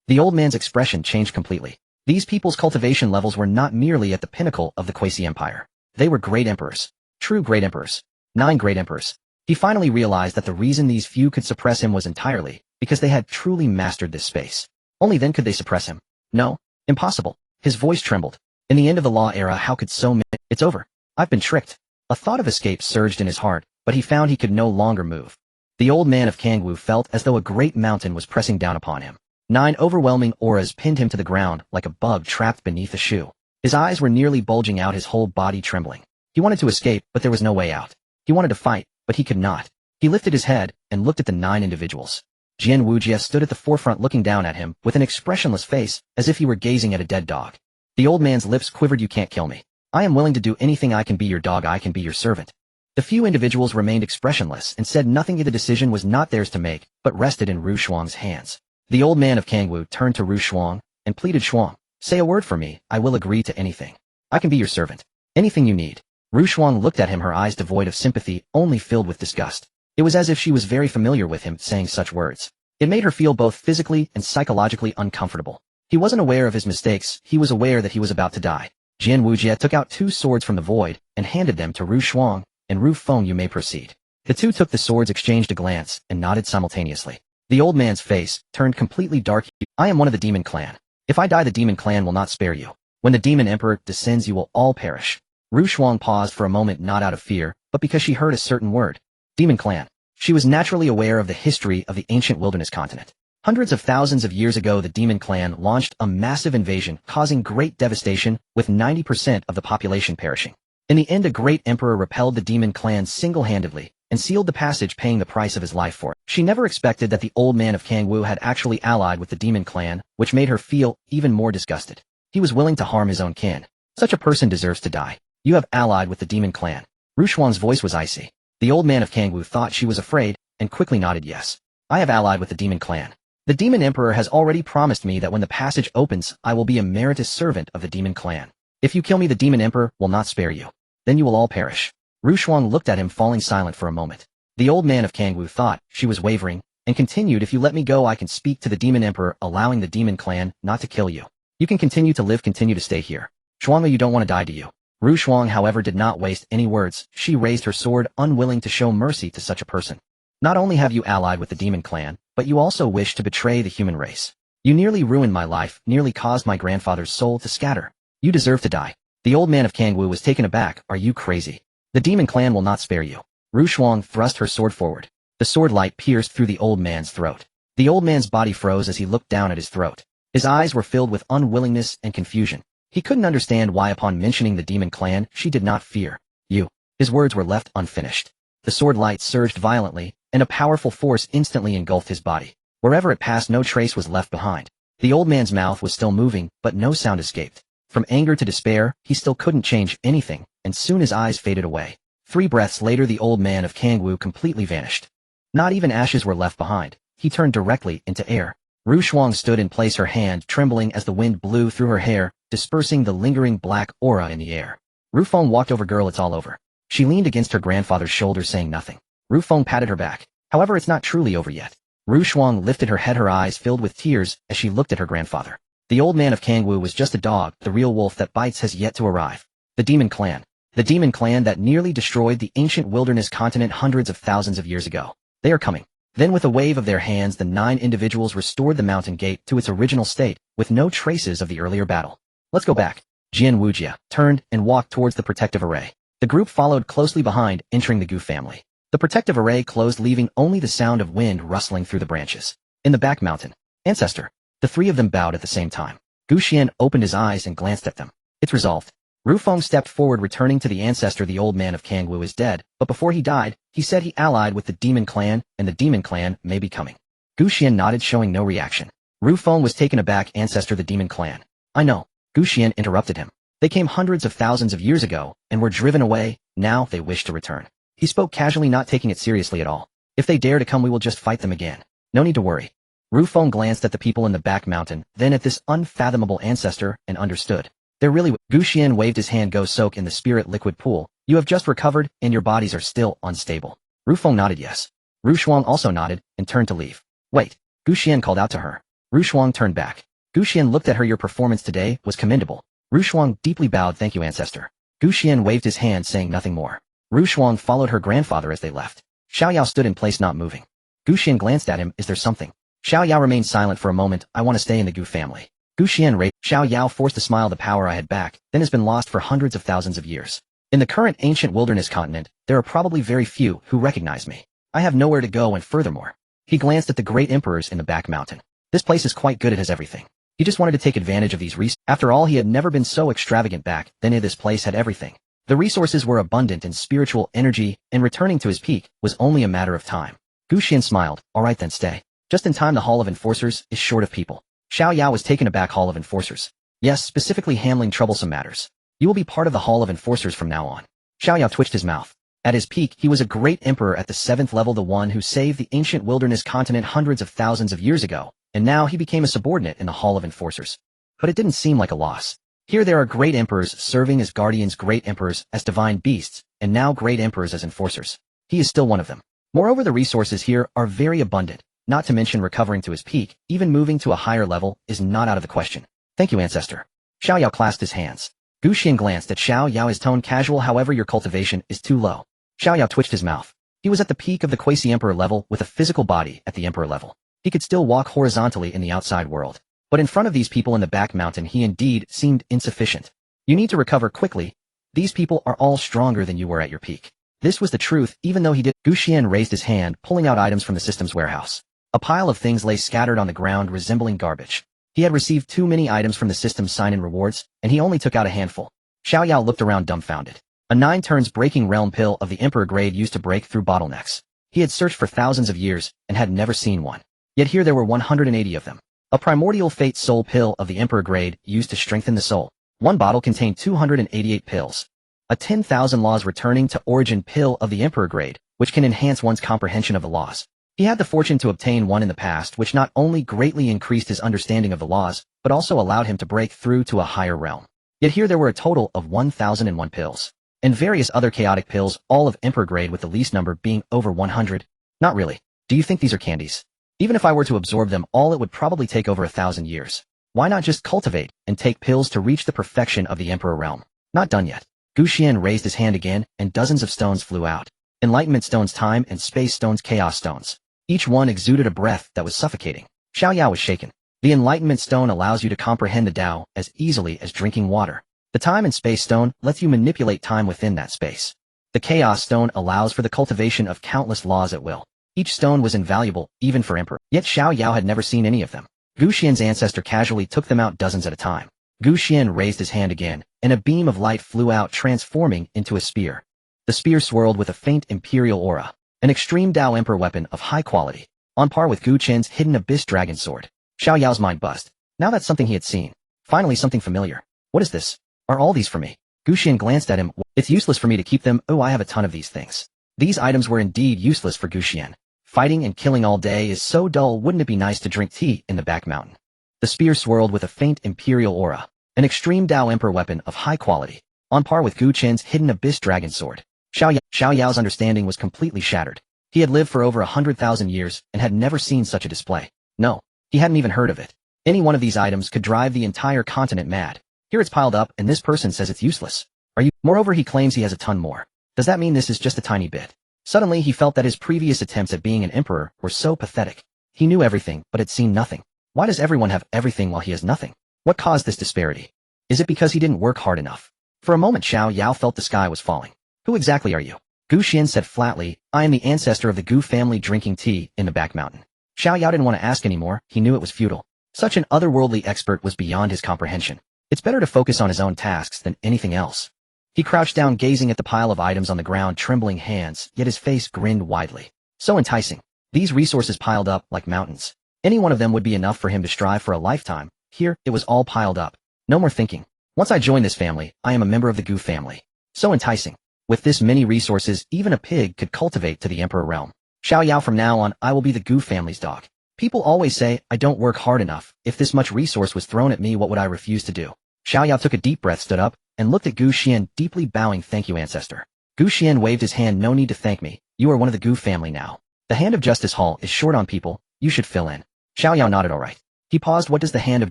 The old man's expression changed completely. These people's cultivation levels were not merely at the pinnacle of the Quasi Empire. They were great emperors. True great emperors. 9 great emperors. He finally realized that the reason these few could suppress him was entirely because they had truly mastered this space. Only then could they suppress him. No. Impossible. His voice trembled. In the end of the law era, how could so many— It's over. I've been tricked. A thought of escape surged in his heart, but he found he could no longer move. The old man of Hongguo felt as though a great mountain was pressing down upon him. 9 overwhelming auras pinned him to the ground like a bug trapped beneath a shoe. His eyes were nearly bulging out, his whole body trembling. He wanted to escape, but there was no way out. He wanted to fight, but he could not. He lifted his head and looked at the 9 individuals. Jian Wujie stood at the forefront looking down at him with an expressionless face, as if he were gazing at a dead dog. The old man's lips quivered. You can't kill me. I am willing to do anything. I can be your dog. I can be your servant. The few individuals remained expressionless and said nothing. The decision was not theirs to make, but rested in Ru Shuang's hands. The old man of Hongguo turned to Ru Shuang and pleaded, Xuan, say a word for me. I will agree to anything. I can be your servant. Anything you need. Ru Shuang looked at him, her eyes devoid of sympathy, only filled with disgust. It was as if she was very familiar with him saying such words. It made her feel both physically and psychologically uncomfortable. He wasn't aware of his mistakes. He was aware that he was about to die. Jian Wujie took out 2 swords from the void and handed them to Ru Shuang and Ru Feng. You may proceed. The 2 took the swords, exchanged a glance, and nodded simultaneously. The old man's face turned completely dark. I am one of the demon clan. If I die, the demon clan will not spare you. When the demon emperor descends, you will all perish. Ru Shuang paused for a moment, not out of fear, but because she heard a certain word. Demon clan. She was naturally aware of the history of the ancient wilderness continent. Hundreds of thousands of years ago, the demon clan launched a massive invasion, causing great devastation, with 90% of the population perishing. In the end, a great emperor repelled the demon clan single-handedly and sealed the passage, paying the price of his life for it. She never expected that the old man of Hongguo had actually allied with the demon clan, which made her feel even more disgusted. He was willing to harm his own kin. Such a person deserves to die. You have allied with the demon clan. Ru Shuang's voice was icy. The old man of Hongguo thought she was afraid, and quickly nodded yes. I have allied with the demon clan. The demon emperor has already promised me that when the passage opens, I will be a meritorious servant of the demon clan. If you kill me, the demon emperor will not spare you. Then you will all perish. Ru Shuang looked at him, falling silent for a moment. The old man of Hongguo thought she was wavering, and continued, if you let me go, I can speak to the demon emperor, allowing the demon clan not to kill you. You can continue to live, continue to stay here. Xuan, you don't want to die, do you? Ru Shuang, however, did not waste any words. She raised her sword, unwilling to show mercy to such a person. Not only have you allied with the demon clan, but you also wish to betray the human race. You nearly ruined my life, nearly caused my grandfather's soul to scatter. You deserve to die. The old man of Hongguo was taken aback. Are you crazy? The demon clan will not spare you. Ru Shuang thrust her sword forward. The sword light pierced through the old man's throat. The old man's body froze as he looked down at his throat. His eyes were filled with unwillingness and confusion. He couldn't understand why, upon mentioning the demon clan, she did not fear. You. His words were left unfinished. The sword light surged violently, and a powerful force instantly engulfed his body. Wherever it passed, no trace was left behind. The old man's mouth was still moving, but no sound escaped. From anger to despair, he still couldn't change anything, and soon his eyes faded away. 3 breaths later, the old man of Hongguo completely vanished. Not even ashes were left behind. He turned directly into air. Ru Shuang stood in place, her hand trembling as the wind blew through her hair, dispersing the lingering black aura in the air. Ru Feng walked over. Girl, it's all over. She leaned against her grandfather's shoulder, saying nothing. Ru Feng patted her back. However, it's not truly over yet. Ru Shuang lifted her head, her eyes filled with tears as she looked at her grandfather. The old man of Hongguo was just a dog. The real wolf that bites has yet to arrive. The demon clan. The demon clan that nearly destroyed the ancient wilderness continent hundreds of thousands of years ago. They are coming. Then with a wave of their hands, the 9 individuals restored the mountain gate to its original state, with no traces of the earlier battle. Let's go back. Jian Wujie turned and walked towards the protective array. The group followed closely behind, entering the Gu family. The protective array closed, leaving only the sound of wind rustling through the branches. In the back mountain, Ancestor. The three of them bowed at the same time. Gu Xian opened his eyes and glanced at them. It's resolved. Ru Feng stepped forward, returning to the ancestor. The old man of Hongguo is dead, but before he died, he said he allied with the demon clan, and the demon clan may be coming. Gu Xian nodded, showing no reaction. Ru Feng was taken aback. Ancestor, the demon clan. I know. Gu Xian interrupted him. They came hundreds of thousands of years ago, and were driven away. Now they wish to return. He spoke casually, not taking it seriously at all. If they dare to come, we will just fight them again. No need to worry. Ru Feng glanced at the people in the back mountain, then at this unfathomable ancestor, and understood. They're really— Gu Xian waved his hand. Go soak in the spirit liquid pool. You have just recovered, and your bodies are still unstable. Ru Feng nodded yes. Ru Xuan also nodded, and turned to leave. Wait. Gu Xian called out to her. Ru Xuan turned back. Gu Xian looked at her. Your performance today was commendable. Ru Xuan deeply bowed. Thank you, ancestor. Gu Xian waved his hand, saying nothing more. Ru Xuan followed her grandfather as they left. Xiao Yao stood in place, not moving. Gu Xian glanced at him. Is there something? Xiao Yao remained silent for a moment. I want to stay in the Gu family. Gu Xian raised. Xiao Yao forced a smile. The power I had back then has been lost for hundreds of thousands of years. In the current ancient wilderness continent, there are probably very few who recognize me. I have nowhere to go, and furthermore, he glanced at the great emperors in the back mountain. This place is quite good. It has everything. He just wanted to take advantage of these resources. After all, he had never been so extravagant back then. This place had everything. The resources were abundant in spiritual energy, and returning to his peak was only a matter of time. Gu Xian smiled. All right then, stay. Just in time. The Hall of Enforcers is short of people. Xiao Yao was taken aback. Hall of Enforcers? Yes, specifically handling troublesome matters. You will be part of the Hall of Enforcers from now on. Xiao Yao twitched his mouth. At his peak, he was a great emperor at the 7th level, the one who saved the ancient wilderness continent hundreds of thousands of years ago, and now he became a subordinate in the Hall of Enforcers. But it didn't seem like a loss. Here there are great emperors serving as guardians, great emperors as divine beasts, and now great emperors as enforcers. He is still one of them. Moreover, the resources here are very abundant, not to mention recovering to his peak. Even moving to a higher level is not out of the question. Thank you, ancestor. Xiao Yao clasped his hands. Gu Xian glanced at Xiao Yao, his tone casual. However, your cultivation is too low. Xiao Yao twitched his mouth. He was at the peak of the quasi-emperor level with a physical body at the emperor level. He could still walk horizontally in the outside world. But in front of these people in the back mountain, he indeed seemed insufficient. You need to recover quickly. These people are all stronger than you were at your peak. This was the truth, even though he did. Gu Xian raised his hand, pulling out items from the system's warehouse. A pile of things lay scattered on the ground, resembling garbage. He had received too many items from the system's sign-in rewards, and he only took out a handful. Xiao Yao looked around dumbfounded. A 9 turns breaking realm pill of the emperor grade used to break through bottlenecks. He had searched for thousands of years, and had never seen one. Yet here there were 180 of them. A primordial fate soul pill of the emperor grade used to strengthen the soul. One bottle contained 288 pills. A 10,000 laws returning to origin pill of the emperor grade, which can enhance one's comprehension of the laws. He had the fortune to obtain one in the past, which not only greatly increased his understanding of the laws, but also allowed him to break through to a higher realm. Yet here there were a total of 1,001 pills. And various other chaotic pills, all of emperor grade, with the least number being over 100. Not really. Do you think these are candies? Even if I were to absorb them all, it would probably take over 1,000 years. Why not just cultivate and take pills to reach the perfection of the emperor realm? Not done yet. Gu Xian raised his hand again, and dozens of stones flew out. Enlightenment stones, time and space stones, chaos stones. Each one exuded a breath that was suffocating. Xiao Yao was shaken. The enlightenment stone allows you to comprehend the Tao as easily as drinking water. The time and space stone lets you manipulate time within that space. The chaos stone allows for the cultivation of countless laws at will. Each stone was invaluable, even for emperor. Yet Xiao Yao had never seen any of them. Gu Xian's ancestor casually took them out dozens at a time. Gu Xian raised his hand again, and a beam of light flew out, transforming into a spear. The spear swirled with a faint imperial aura. An extreme Tao emperor weapon of high quality, on par with Gu Chen's hidden abyss dragon sword. Xiao Yao's mind buzzed. Now that's something he had seen. Finally something familiar. What is this? Are all these for me? Gu Xian glanced at him. It's useless for me to keep them. Oh, I have a ton of these things. These items were indeed useless for Gu Xian. Fighting and killing all day is so dull. Wouldn't it be nice to drink tea in the back mountain? The spear swirled with a faint imperial aura. An extreme Tao emperor weapon of high quality, on par with Gu Chen's hidden abyss dragon sword. Xiao Yao's understanding was completely shattered. He had lived for over 100,000 years and had never seen such a display. No, he hadn't even heard of it. Any one of these items could drive the entire continent mad. Here it's piled up, and this person says it's useless. Are you? Moreover, he claims he has a ton more. Does that mean this is just a tiny bit? Suddenly he felt that his previous attempts at being an emperor were so pathetic. He knew everything, but had seen nothing. Why does everyone have everything while he has nothing? What caused this disparity? Is it because he didn't work hard enough? For a moment Xiao Yao felt the sky was falling. Who exactly are you? Gu Xian said flatly, I am the ancestor of the Gu family drinking tea in the back mountain. Xiao Yao didn't want to ask anymore, he knew it was futile. Such an otherworldly expert was beyond his comprehension. It's better to focus on his own tasks than anything else. He crouched down gazing at the pile of items on the ground, trembling hands, yet his face grinned widely. So enticing. These resources piled up like mountains. Any one of them would be enough for him to strive for a lifetime. Here, it was all piled up. No more thinking. Once I join this family, I am a member of the Gu family. So enticing. With this many resources, even a pig could cultivate to the Emperor realm. Xiao Yao, from now on, I will be the Gu family's dog. People always say, I don't work hard enough. If this much resource was thrown at me, what would I refuse to do? Xiao Yao took a deep breath, stood up, and looked at Gu Xian, deeply bowing. Thank you, Ancestor. Gu Xian waved his hand. No need to thank me. You are one of the Gu family now. The Hand of Justice Hall is short on people. You should fill in. Xiao Yao nodded. All right. He paused. What does the Hand of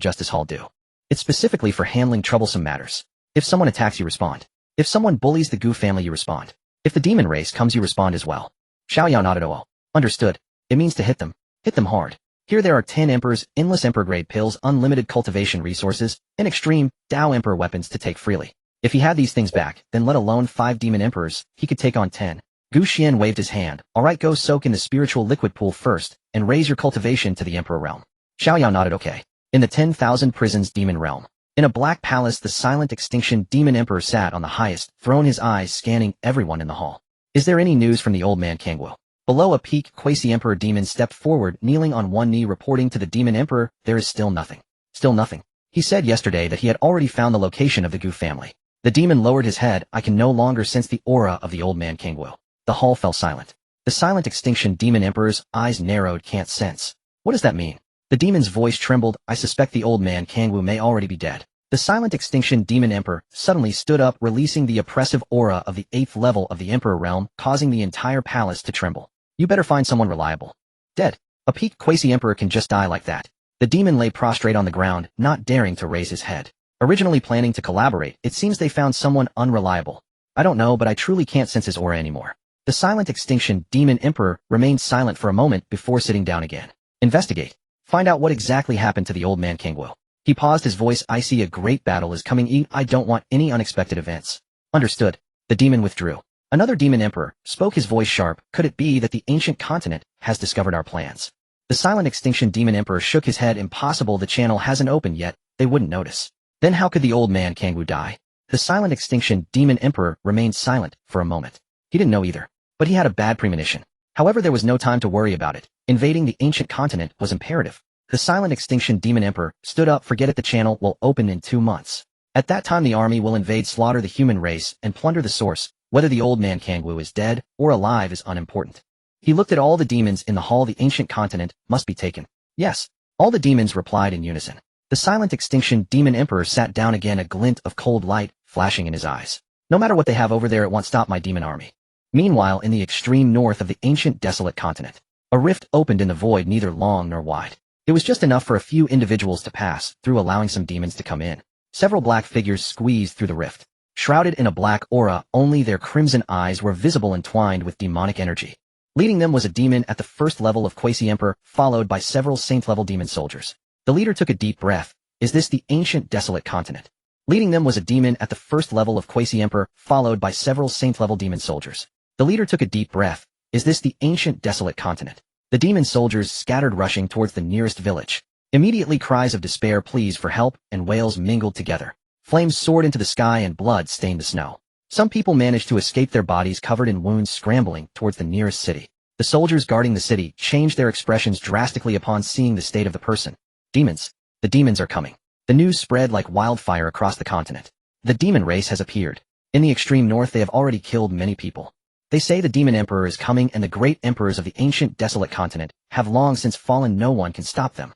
Justice Hall do? It's specifically for handling troublesome matters. If someone attacks, you respond. If someone bullies the Gu family, you respond. If the demon race comes, you respond as well. Xiao Yao nodded. Oh, understood. It means to hit them. Hit them hard. Here there are 10 emperors, endless emperor-grade pills, unlimited cultivation resources, and extreme Dao emperor weapons to take freely. If he had these things back, then let alone 5 demon emperors, he could take on 10. Gu Xian waved his hand. All right, go soak in the spiritual liquid pool first, and raise your cultivation to the emperor realm. Xiao Yao nodded. Okay. In the 10,000 prisons demon realm. In a black palace, the silent extinction demon emperor sat on the highest throne, his eyes scanning everyone in the hall. Is there any news from the old man Hongguo? Below, a peak quasi-emperor demon stepped forward, kneeling on one knee, reporting to the demon emperor. There is still nothing. Still nothing. He said yesterday that he had already found the location of the Gu family. The demon lowered his head. I can no longer sense the aura of the old man Hongguo. The hall fell silent. The silent extinction demon emperor's eyes narrowed. Can't sense. What does that mean? The demon's voice trembled. I suspect the old man Hongguo may already be dead. The silent extinction demon emperor suddenly stood up, releasing the oppressive aura of the 8th level of the emperor realm, causing the entire palace to tremble. You better find someone reliable. Dead. A peak quasi-emperor can just die like that. The demon lay prostrate on the ground, not daring to raise his head. Originally planning to collaborate, it seems they found someone unreliable. I don't know, but I truly can't sense his aura anymore. The silent extinction demon emperor remained silent for a moment before sitting down again. Investigate. Find out what exactly happened to the old man Hongguo. He paused, his voice. I see a great battle is coming. I don't want any unexpected events. Understood. The demon withdrew. Another demon emperor spoke, his voice sharp. Could it be that the ancient continent has discovered our plans? The silent extinction demon emperor shook his head. Impossible, the channel hasn't opened yet. They wouldn't notice. Then how could the old man Hongguo die? The silent extinction demon emperor remained silent for a moment. He didn't know either, but he had a bad premonition. However, there was no time to worry about it. Invading the ancient continent was imperative. The silent extinction demon emperor stood up. Forget it, the channel will open in 2 months. At that time the army will invade, slaughter the human race, and plunder the source. Whether the old man Hongguo is dead or alive is unimportant. He looked at all the demons in the hall. The ancient continent must be taken. Yes. All the demons replied in unison. The silent extinction demon emperor sat down again, a glint of cold light flashing in his eyes. No matter what they have over there, it won't stop my demon army. Meanwhile, in the extreme north of the ancient desolate continent, a rift opened in the void, neither long nor wide. It was just enough for a few individuals to pass through, allowing some demons to come in. Several black figures squeezed through the rift. Shrouded in a black aura, only their crimson eyes were visible, entwined with demonic energy. Leading them was a demon at the first level of quasi-emperor, followed by several saint-level demon soldiers. The leader took a deep breath. Is this the ancient desolate continent? Leading them was a demon at the first level of quasi-emperor, followed by several saint-level demon soldiers. The leader took a deep breath. Is this the ancient desolate continent? The demon soldiers scattered, rushing towards the nearest village. Immediately cries of despair, pleas for help, and wails mingled together. Flames soared into the sky and blood stained the snow. Some people managed to escape, their bodies covered in wounds, scrambling towards the nearest city. The soldiers guarding the city changed their expressions drastically upon seeing the state of the person. Demons. The demons are coming. The news spread like wildfire across the continent. The demon race has appeared. In the extreme north they have already killed many people. They say the demon emperor is coming, and the great emperors of the ancient desolate continent have long since fallen. No one can stop them.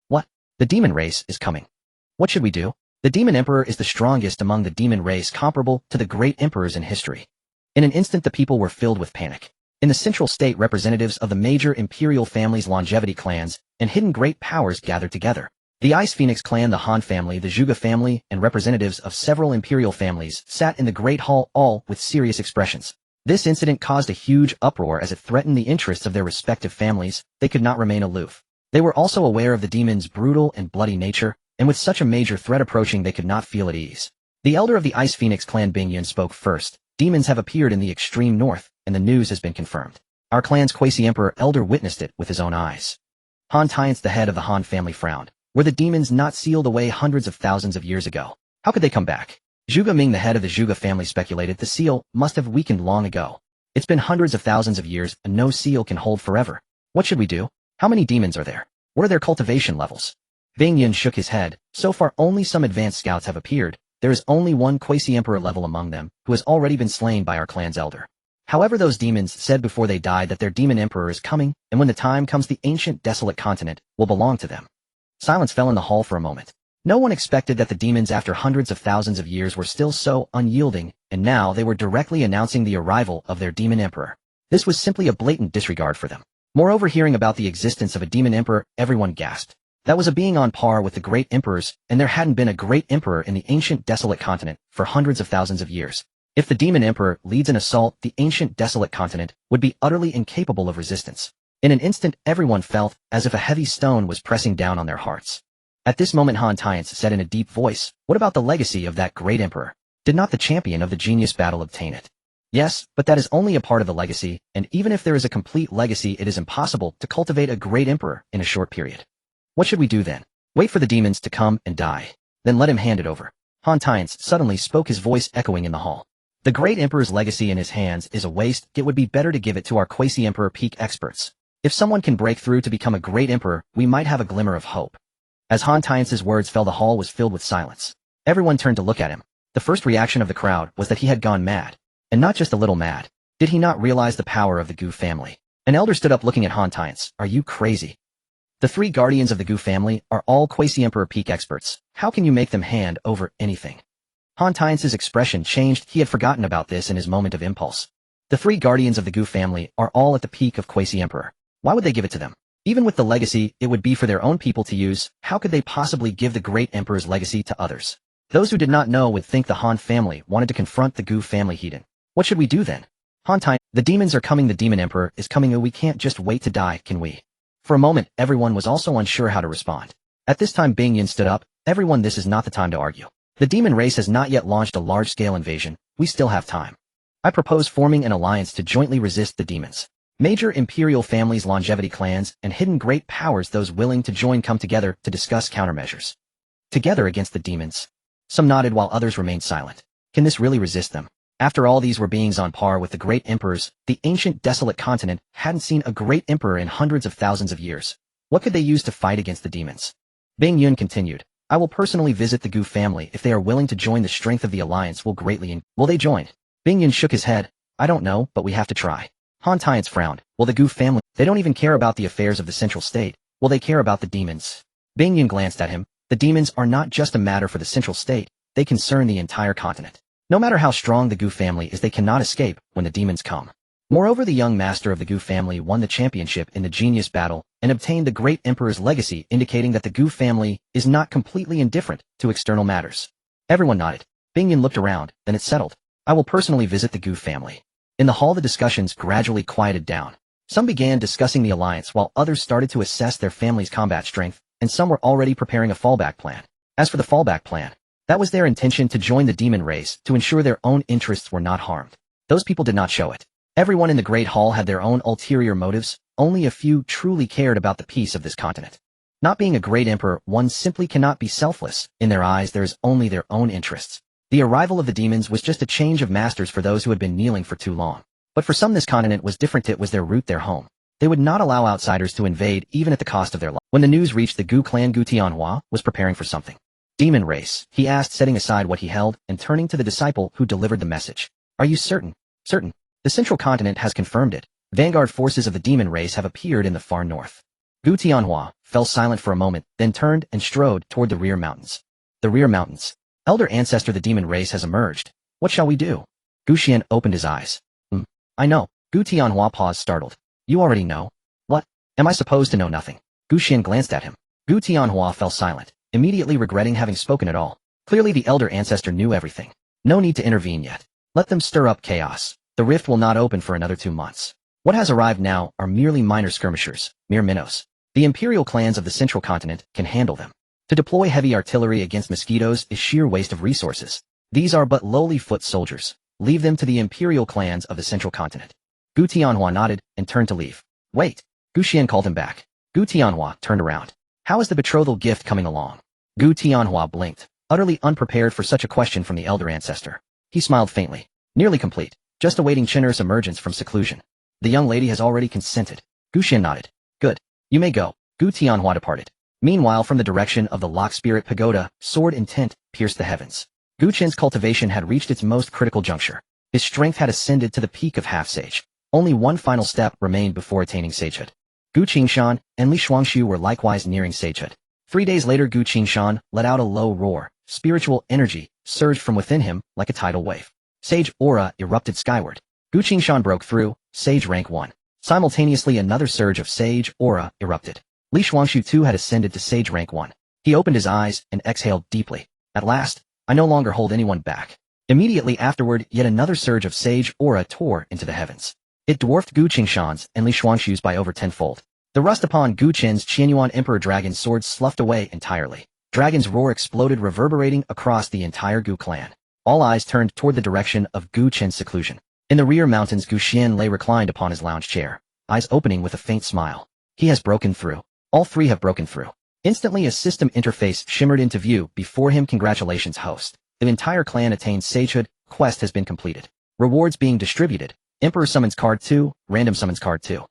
What? The demon race is coming. What should we do? The demon emperor is the strongest among the demon race, comparable to the great emperors in history. In an instant the people were filled with panic. In the central state, representatives of the major imperial families, longevity clans, and hidden great powers gathered together. The Ice Phoenix clan, the Han family, the Zhuge family, and representatives of several imperial families sat in the great hall, all with serious expressions. This incident caused a huge uproar as it threatened the interests of their respective families. They could not remain aloof. They were also aware of the demon's brutal and bloody nature, and with such a major threat approaching they could not feel at ease. The elder of the Ice Phoenix clan, Bingyan, spoke first. Demons have appeared in the extreme north, and the news has been confirmed. Our clan's quasi-emperor elder witnessed it with his own eyes. Han Tiance, the head of the Han family, frowned. Were the demons not sealed away hundreds of thousands of years ago? How could they come back? Zhuge Ming, the head of the Zhuge family, speculated the seal must have weakened long ago. It's been hundreds of thousands of years, and no seal can hold forever. What should we do? How many demons are there? What are their cultivation levels? Bing Yun shook his head. So far only some advanced scouts have appeared. There is only one quasi-emperor level among them, who has already been slain by our clan's elder. However, those demons said before they died that their demon emperor is coming, and when the time comes the ancient desolate continent will belong to them. Silence fell in the hall for a moment. No one expected that the demons after hundreds of thousands of years were still so unyielding, and now they were directly announcing the arrival of their demon emperor. This was simply a blatant disregard for them. Moreover, hearing about the existence of a demon emperor, everyone gasped. That was a being on par with the great emperors, and there hadn't been a great emperor in the ancient desolate continent for hundreds of thousands of years. If the demon emperor leads an assault, the ancient desolate continent would be utterly incapable of resistance. In an instant, everyone felt as if a heavy stone was pressing down on their hearts. At this moment, Han Tiance said in a deep voice, "What about the legacy of that great emperor? Did not the champion of the genius battle obtain it?" "Yes, but that is only a part of the legacy, and even if there is a complete legacy, it is impossible to cultivate a great emperor in a short period." "What should we do then? Wait for the demons to come and die. Then let him hand it over." Han Tiance suddenly spoke, his voice echoing in the hall. "The great emperor's legacy in his hands is a waste. It would be better to give it to our quasi-emperor peak experts. If someone can break through to become a great emperor, we might have a glimmer of hope." As Han Tiance's words fell, the hall was filled with silence. Everyone turned to look at him. The first reaction of the crowd was that he had gone mad. And not just a little mad. Did he not realize the power of the Gu family? An elder stood up looking at Han Tiance. "Are you crazy? The three guardians of the Gu family are all quasi-emperor peak experts. How can you make them hand over anything?" Han Tiance's expression changed. He had forgotten about this in his moment of impulse. The three guardians of the Gu family are all at the peak of quasi-emperor. Why would they give it to them? Even with the legacy, it would be for their own people to use. How could they possibly give the great emperor's legacy to others? Those who did not know would think the Han family wanted to confront the Gu family hidden. What should we do then? Han Tiance, the demons are coming. The demon emperor is coming. We can't just wait to die, can we? For a moment, everyone was also unsure how to respond. At this time, Bing Yin stood up. "Everyone, this is not the time to argue. The demon race has not yet launched a large-scale invasion. We still have time. I propose forming an alliance to jointly resist the demons. Major imperial families, longevity clans, and hidden great powers, those willing to join, come together to discuss countermeasures. Together against the demons." Some nodded while others remained silent. Can this really resist them? After all, these were beings on par with the great emperors. The ancient desolate continent hadn't seen a great emperor in hundreds of thousands of years. What could they use to fight against the demons? Bing Yun continued. "I will personally visit the Gu family. If they are willing to join, the strength of the alliance will greatly Will they join?" Bing Yun shook his head. "I don't know, but we have to try." Han Tiance frowned. "Will the Gu family? They don't even care about the affairs of the central state. Will they care about the demons?" Bing Yun glanced at him. "The demons are not just a matter for the central state. They concern the entire continent. No matter how strong the Gu family is, they cannot escape when the demons come." Moreover, the young master of the Gu family won the championship in the genius battle and obtained the great emperor's legacy, indicating that the Gu family is not completely indifferent to external matters. Everyone nodded. Bing Yin looked around, then it settled. "I will personally visit the Gu family." In the hall, the discussions gradually quieted down. Some began discussing the alliance, while others started to assess their family's combat strength, and some were already preparing a fallback plan. As for the fallback plan, that was their intention to join the demon race to ensure their own interests were not harmed. Those people did not show it. Everyone in the Great Hall had their own ulterior motives. Only a few truly cared about the peace of this continent. Not being a great emperor, one simply cannot be selfless. In their eyes, there is only their own interests. The arrival of the demons was just a change of masters for those who had been kneeling for too long. But for some, this continent was different. It was their root, their home. They would not allow outsiders to invade, even at the cost of their life. When the news reached the Gu clan, Gu Tianhua was preparing for something. "Demon race?" he asked, setting aside what he held and turning to the disciple who delivered the message. "Are you certain?" "Certain. The central continent has confirmed it. Vanguard forces of the demon race have appeared in the far north." Gu Tianhua fell silent for a moment, then turned and strode toward the rear mountains. "The rear mountains. Elder Ancestor, the demon race has emerged. What shall we do?" Gu Xian opened his eyes. I know." Gu Tianhua paused, startled. "You already know? What? Am I supposed to know nothing?" Gu Xian glanced at him. Gu Tianhua fell silent, immediately regretting having spoken at all. Clearly the elder ancestor knew everything. No need to intervene yet. Let them stir up chaos. The rift will not open for another 2 months. What has arrived now are merely minor skirmishers, mere minnows. The imperial clans of the central continent can handle them. To deploy heavy artillery against mosquitoes is sheer waste of resources. These are but lowly foot soldiers. Leave them to the imperial clans of the central continent. Gu Tianhua nodded and turned to leave. "Wait." Gu Xian called him back. Gu Tianhua turned around. How is the betrothal gift coming along? Gu Tianhua blinked, utterly unprepared for such a question from the elder ancestor. He smiled faintly. Nearly complete, just awaiting Qin'er's emergence from seclusion. The young lady has already consented. Gu Xian nodded. Good. You may go. Gu Tianhua departed. Meanwhile, from the direction of the Lock Spirit Pagoda, sword intent pierced the heavens. Gu Qian's cultivation had reached its most critical juncture. His strength had ascended to the peak of half-sage. Only one final step remained before attaining sagehood. Gu Qingshan and Li Shuangshu were likewise nearing sagehood. 3 days later, Gu Qingshan let out a low roar. Spiritual energy surged from within him like a tidal wave. Sage aura erupted skyward. Gu Qingshan broke through, sage rank 1. Simultaneously, another surge of sage aura erupted. Li Shuangshu too had ascended to sage rank 1. He opened his eyes and exhaled deeply. At last, I no longer hold anyone back. Immediately afterward, yet another surge of sage aura tore into the heavens. It dwarfed Gu Qingshan's and Li Shuangshu's by over tenfold. The rust upon Gu Qin's Qianyuan Emperor Dragon's sword sloughed away entirely. Dragon's roar exploded, reverberating across the entire Gu clan. All eyes turned toward the direction of Gu Qin's seclusion. In the rear mountains, Gu Xian lay reclined upon his lounge chair, eyes opening with a faint smile. He has broken through. All three have broken through. Instantly, a system interface shimmered into view before him. Congratulations, host. The entire clan attained sagehood. Quest has been completed. Rewards being distributed. Emperor Summons Card 2, Random Summons Card 2.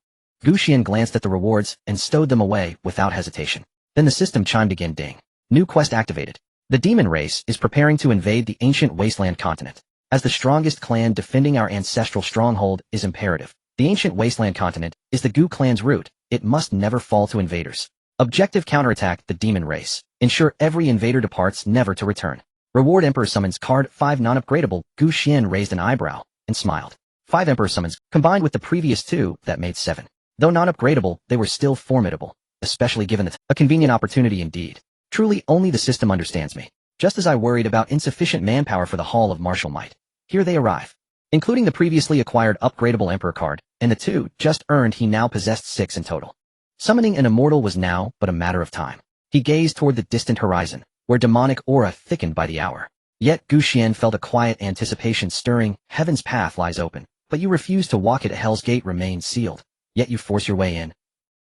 Gu Xian glanced at the rewards and stowed them away without hesitation. Then the system chimed again. Ding. New quest activated. The demon race is preparing to invade the ancient wasteland continent. As the strongest clan, defending our ancestral stronghold is imperative. The ancient wasteland continent is the Gu clan's root. It must never fall to invaders. Objective: counterattack the demon race. Ensure every invader departs, never to return. Reward: Emperor Summons Card 5 non-upgradable. Gu Xian raised an eyebrow and smiled. 5 Emperor Summons, combined with the previous 2, that made 7. Though non-upgradable, they were still formidable, especially given that a convenient opportunity indeed. Truly, only the system understands me. Just as I worried about insufficient manpower for the Hall of Martial Might. Here they arrive. Including the previously acquired upgradable Emperor card, and the 2 just earned, he now possessed 6 in total. Summoning an immortal was now but a matter of time. He gazed toward the distant horizon, where demonic aura thickened by the hour. Yet Gu Xian felt a quiet anticipation stirring. Heaven's path lies open, but you refuse to walk it. Hell's gate remains sealed, yet you force your way in.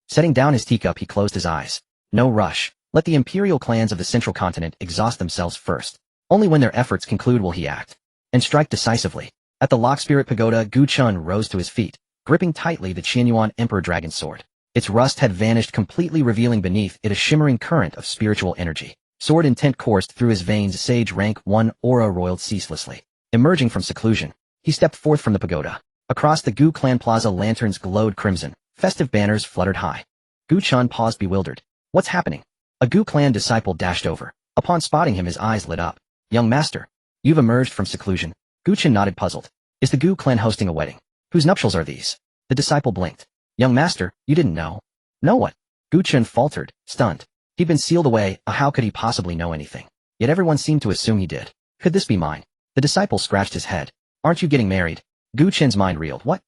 Setting down his teacup, he closed his eyes. No rush. Let the imperial clans of the central continent exhaust themselves first. Only when their efforts conclude will he act. And strike decisively. At the Lock Spirit Pagoda, Gu Chun rose to his feet, gripping tightly the Qianyuan Emperor Dragon sword. Its rust had vanished completely, revealing beneath it a shimmering current of spiritual energy. Sword intent coursed through his veins. Sage rank 1 aura roiled ceaselessly. Emerging from seclusion, he stepped forth from the pagoda. Across the Gu clan plaza, lanterns glowed crimson. Festive banners fluttered high. Gu Chun paused, bewildered. What's happening? A Gu clan disciple dashed over. Upon spotting him, his eyes lit up. Young master, you've emerged from seclusion. Gu Chun nodded, puzzled. Is the Gu clan hosting a wedding? Whose nuptials are these? The disciple blinked. Young master, you didn't know? Know what? Gu Chun faltered, stunned. He'd been sealed away. How could he possibly know anything? Yet everyone seemed to assume he did. Could this be mine? The disciple scratched his head. Aren't you getting married? Gu Chin's mind reeled. What?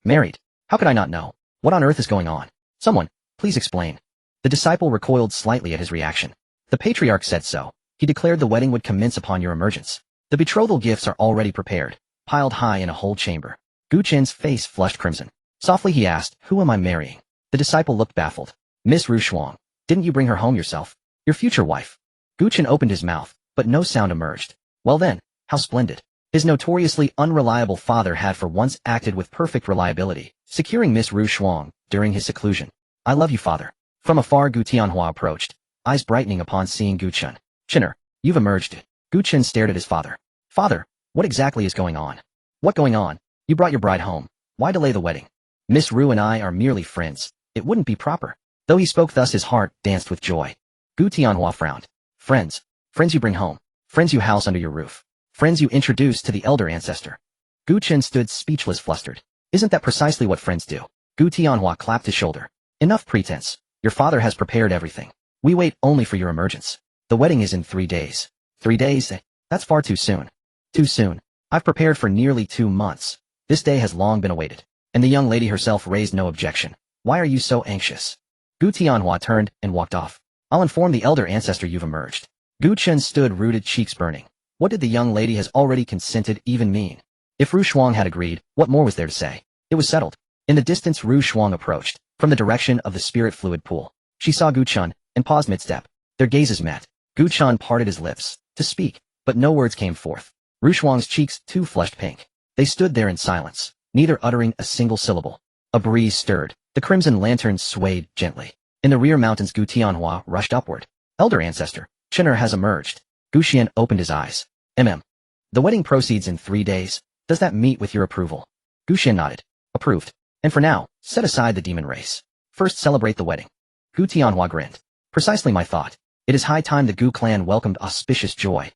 Married? How could I not know? What on earth is going on? Someone, please explain. The disciple recoiled slightly at his reaction. The patriarch said so. He declared the wedding would commence upon your emergence. The betrothal gifts are already prepared, piled high in a whole chamber. Gu Chin's face flushed crimson. Softly he asked, who am I marrying? The disciple looked baffled. Miss Ru Shuang. Didn't you bring her home yourself? Your future wife. Gu Chin opened his mouth, but no sound emerged. Well then, how splendid. His notoriously unreliable father had for once acted with perfect reliability, securing Miss Ru Shuang during his seclusion. I love you, father. From afar, Gu Tianhua approached, eyes brightening upon seeing Gu Chun. Chinner, you've emerged. Gu Chin stared at his father. Father, what exactly is going on? What going on? You brought your bride home. Why delay the wedding? Miss Ru and I are merely friends. It wouldn't be proper. Though he spoke thus, his heart danced with joy. Gu Tianhua frowned. Friends. Friends you bring home. Friends you house under your roof. Friends you introduce to the elder ancestor. Gu Chen stood speechless, flustered. Isn't that precisely what friends do? Gu Tianhua clapped his shoulder. Enough pretense. Your father has prepared everything. We wait only for your emergence. The wedding is in 3 days. 3 days? That's far too soon. Too soon. I've prepared for nearly 2 months. This day has long been awaited. And the young lady herself raised no objection. Why are you so anxious? Gu Tianhua turned and walked off. I'll inform the elder ancestor you've emerged. Gu Chen stood rooted, cheeks burning. What did the young lady has already consented even mean? If Ru Shuang had agreed, what more was there to say? It was settled. In the distance, Ru Shuang approached, from the direction of the spirit fluid pool. She saw Xuan and paused mid-step. Their gazes met. Xuan parted his lips to speak, but no words came forth. Rushuang's cheeks too flushed pink. They stood there in silence, neither uttering a single syllable. A breeze stirred. The crimson lanterns swayed gently. In the rear mountains, Gu Tianhua rushed upward. Elder Ancestor, Chinner has emerged. Guxian opened his eyes. The wedding proceeds in 3 days. Does that meet with your approval? Guxian nodded. Approved. And for now, set aside the demon race. First celebrate the wedding. Gu Tianhua grinned. Precisely my thought. It is high time the Gu clan welcomed auspicious joy.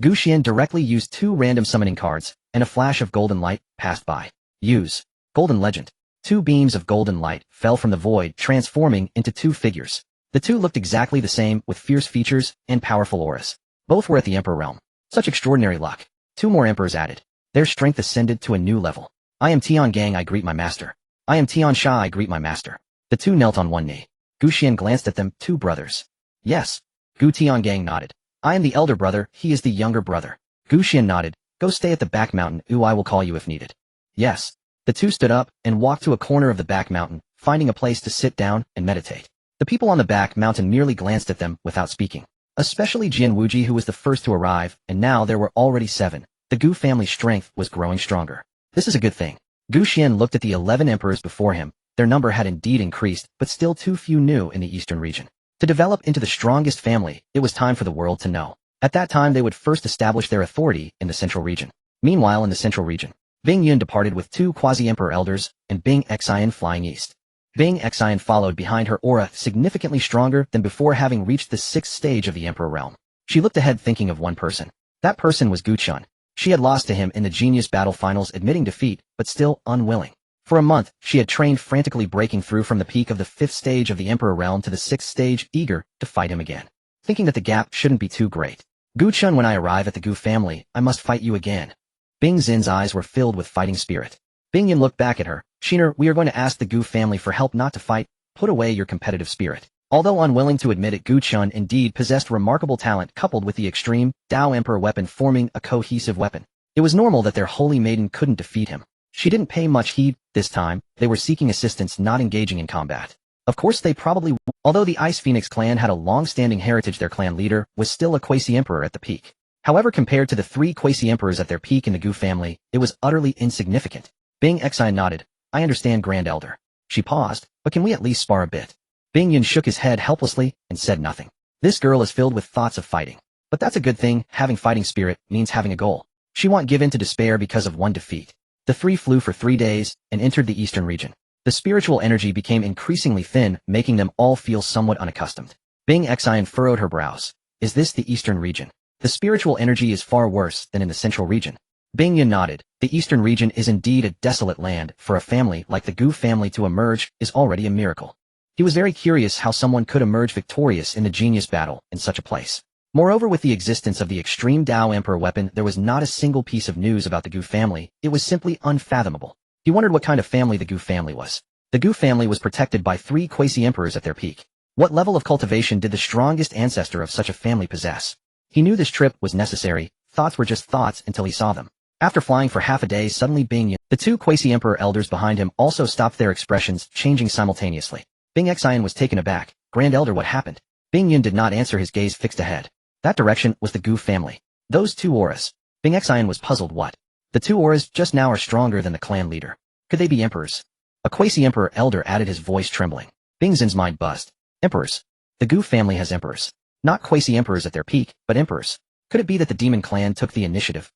Guxian directly used 2 random summoning cards, and a flash of golden light passed by. Use. Golden Legend. 2 beams of golden light fell from the void, transforming into 2 figures. The 2 looked exactly the same, with fierce features and powerful auras. Both were at the Emperor realm. Such extraordinary luck. 2 more Emperors added. Their strength ascended to a new level. I am Tian Gang, I greet my master. I am Tian Sha, I greet my master. The 2 knelt on one knee. Guxian glanced at them. 2 brothers. Yes. Gu Tian Gang nodded. I am the elder brother, he is the younger brother. Guxian nodded. Go stay at the back mountain, I will call you if needed. Yes. The 2 stood up and walked to a corner of the back mountain, finding a place to sit down and meditate. The people on the back mountain merely glanced at them without speaking. Especially Jian Wuji, who was the first to arrive, and now there were already 7. The Gu family's strength was growing stronger. This is a good thing. Guxian looked at the 11 emperors before him. Their number had indeed increased, but still too few new in the eastern region. To develop into the strongest family, it was time for the world to know. At that time they would first establish their authority in the central region. Meanwhile in the central region, Bing Yun departed with 2 quasi-emperor elders, and Bing Xian flying east. Bing Xian followed behind, her aura significantly stronger than before, having reached the 6th stage of the emperor realm. She looked ahead, thinking of one person. That person was Xuan. She had lost to him in the genius battle finals, admitting defeat, but still unwilling. For a month, she had trained frantically, breaking through from the peak of the 5th stage of the emperor realm to the 6th stage, eager to fight him again. Thinking that the gap shouldn't be too great. Xuan, when I arrive at the Gu family, I must fight you again. Bing Zin's eyes were filled with fighting spirit. Bing Yin looked back at her. Shiner, we are going to ask the Gu family for help, not to fight. Put away your competitive spirit. Although unwilling to admit it, Xuan indeed possessed remarkable talent, coupled with the extreme Dao Emperor weapon, forming a cohesive weapon. It was normal that their holy maiden couldn't defeat him. She didn't pay much heed. This time, they were seeking assistance, not engaging in combat. Of course they probably would. Although the Ice Phoenix clan had a long-standing heritage, their clan leader was still a quasi-emperor at the peak. However, compared to the 3 quasi-emperors at their peak in the Gu family, it was utterly insignificant. Bing Xian nodded. I understand, Grand Elder. She paused, but can we at least spar a bit? Bing Yun shook his head helplessly and said nothing. This girl is filled with thoughts of fighting. But that's a good thing. Having fighting spirit means having a goal. She won't give in to despair because of one defeat. The 3 flew for 3 days and entered the eastern region. The spiritual energy became increasingly thin, making them all feel somewhat unaccustomed. Bing Xian furrowed her brows. Is this the eastern region? The spiritual energy is far worse than in the central region. Bing Yun nodded. The eastern region is indeed a desolate land. For a family like the Gu family to emerge is already a miracle. He was very curious how someone could emerge victorious in the genius battle in such a place. Moreover, with the existence of the extreme Dao Emperor weapon, there was not a single piece of news about the Gu family. It was simply unfathomable. He wondered what kind of family the Gu family was. The Gu family was protected by 3 quasi-emperors at their peak. What level of cultivation did the strongest ancestor of such a family possess? He knew this trip was necessary. Thoughts were just thoughts until he saw them. After flying for half a day, suddenly Bing Yun, the 2 quasi-emperor elders behind him, also stopped, their expressions changing simultaneously. Bing Xian was taken aback. Grand Elder, what happened? Bing Yun did not answer, his gaze fixed ahead. That direction was the Gu family. Those 2 auras. Bing Xian was puzzled. What? The 2 auras just now are stronger than the clan leader. Could they be emperors? A quasi-emperor elder added, his voice trembling. Bing Zin's mind buzzed. Emperors. The Gu family has emperors. Not quasi-emperors at their peak, but emperors. Could it be that the demon clan took the initiative?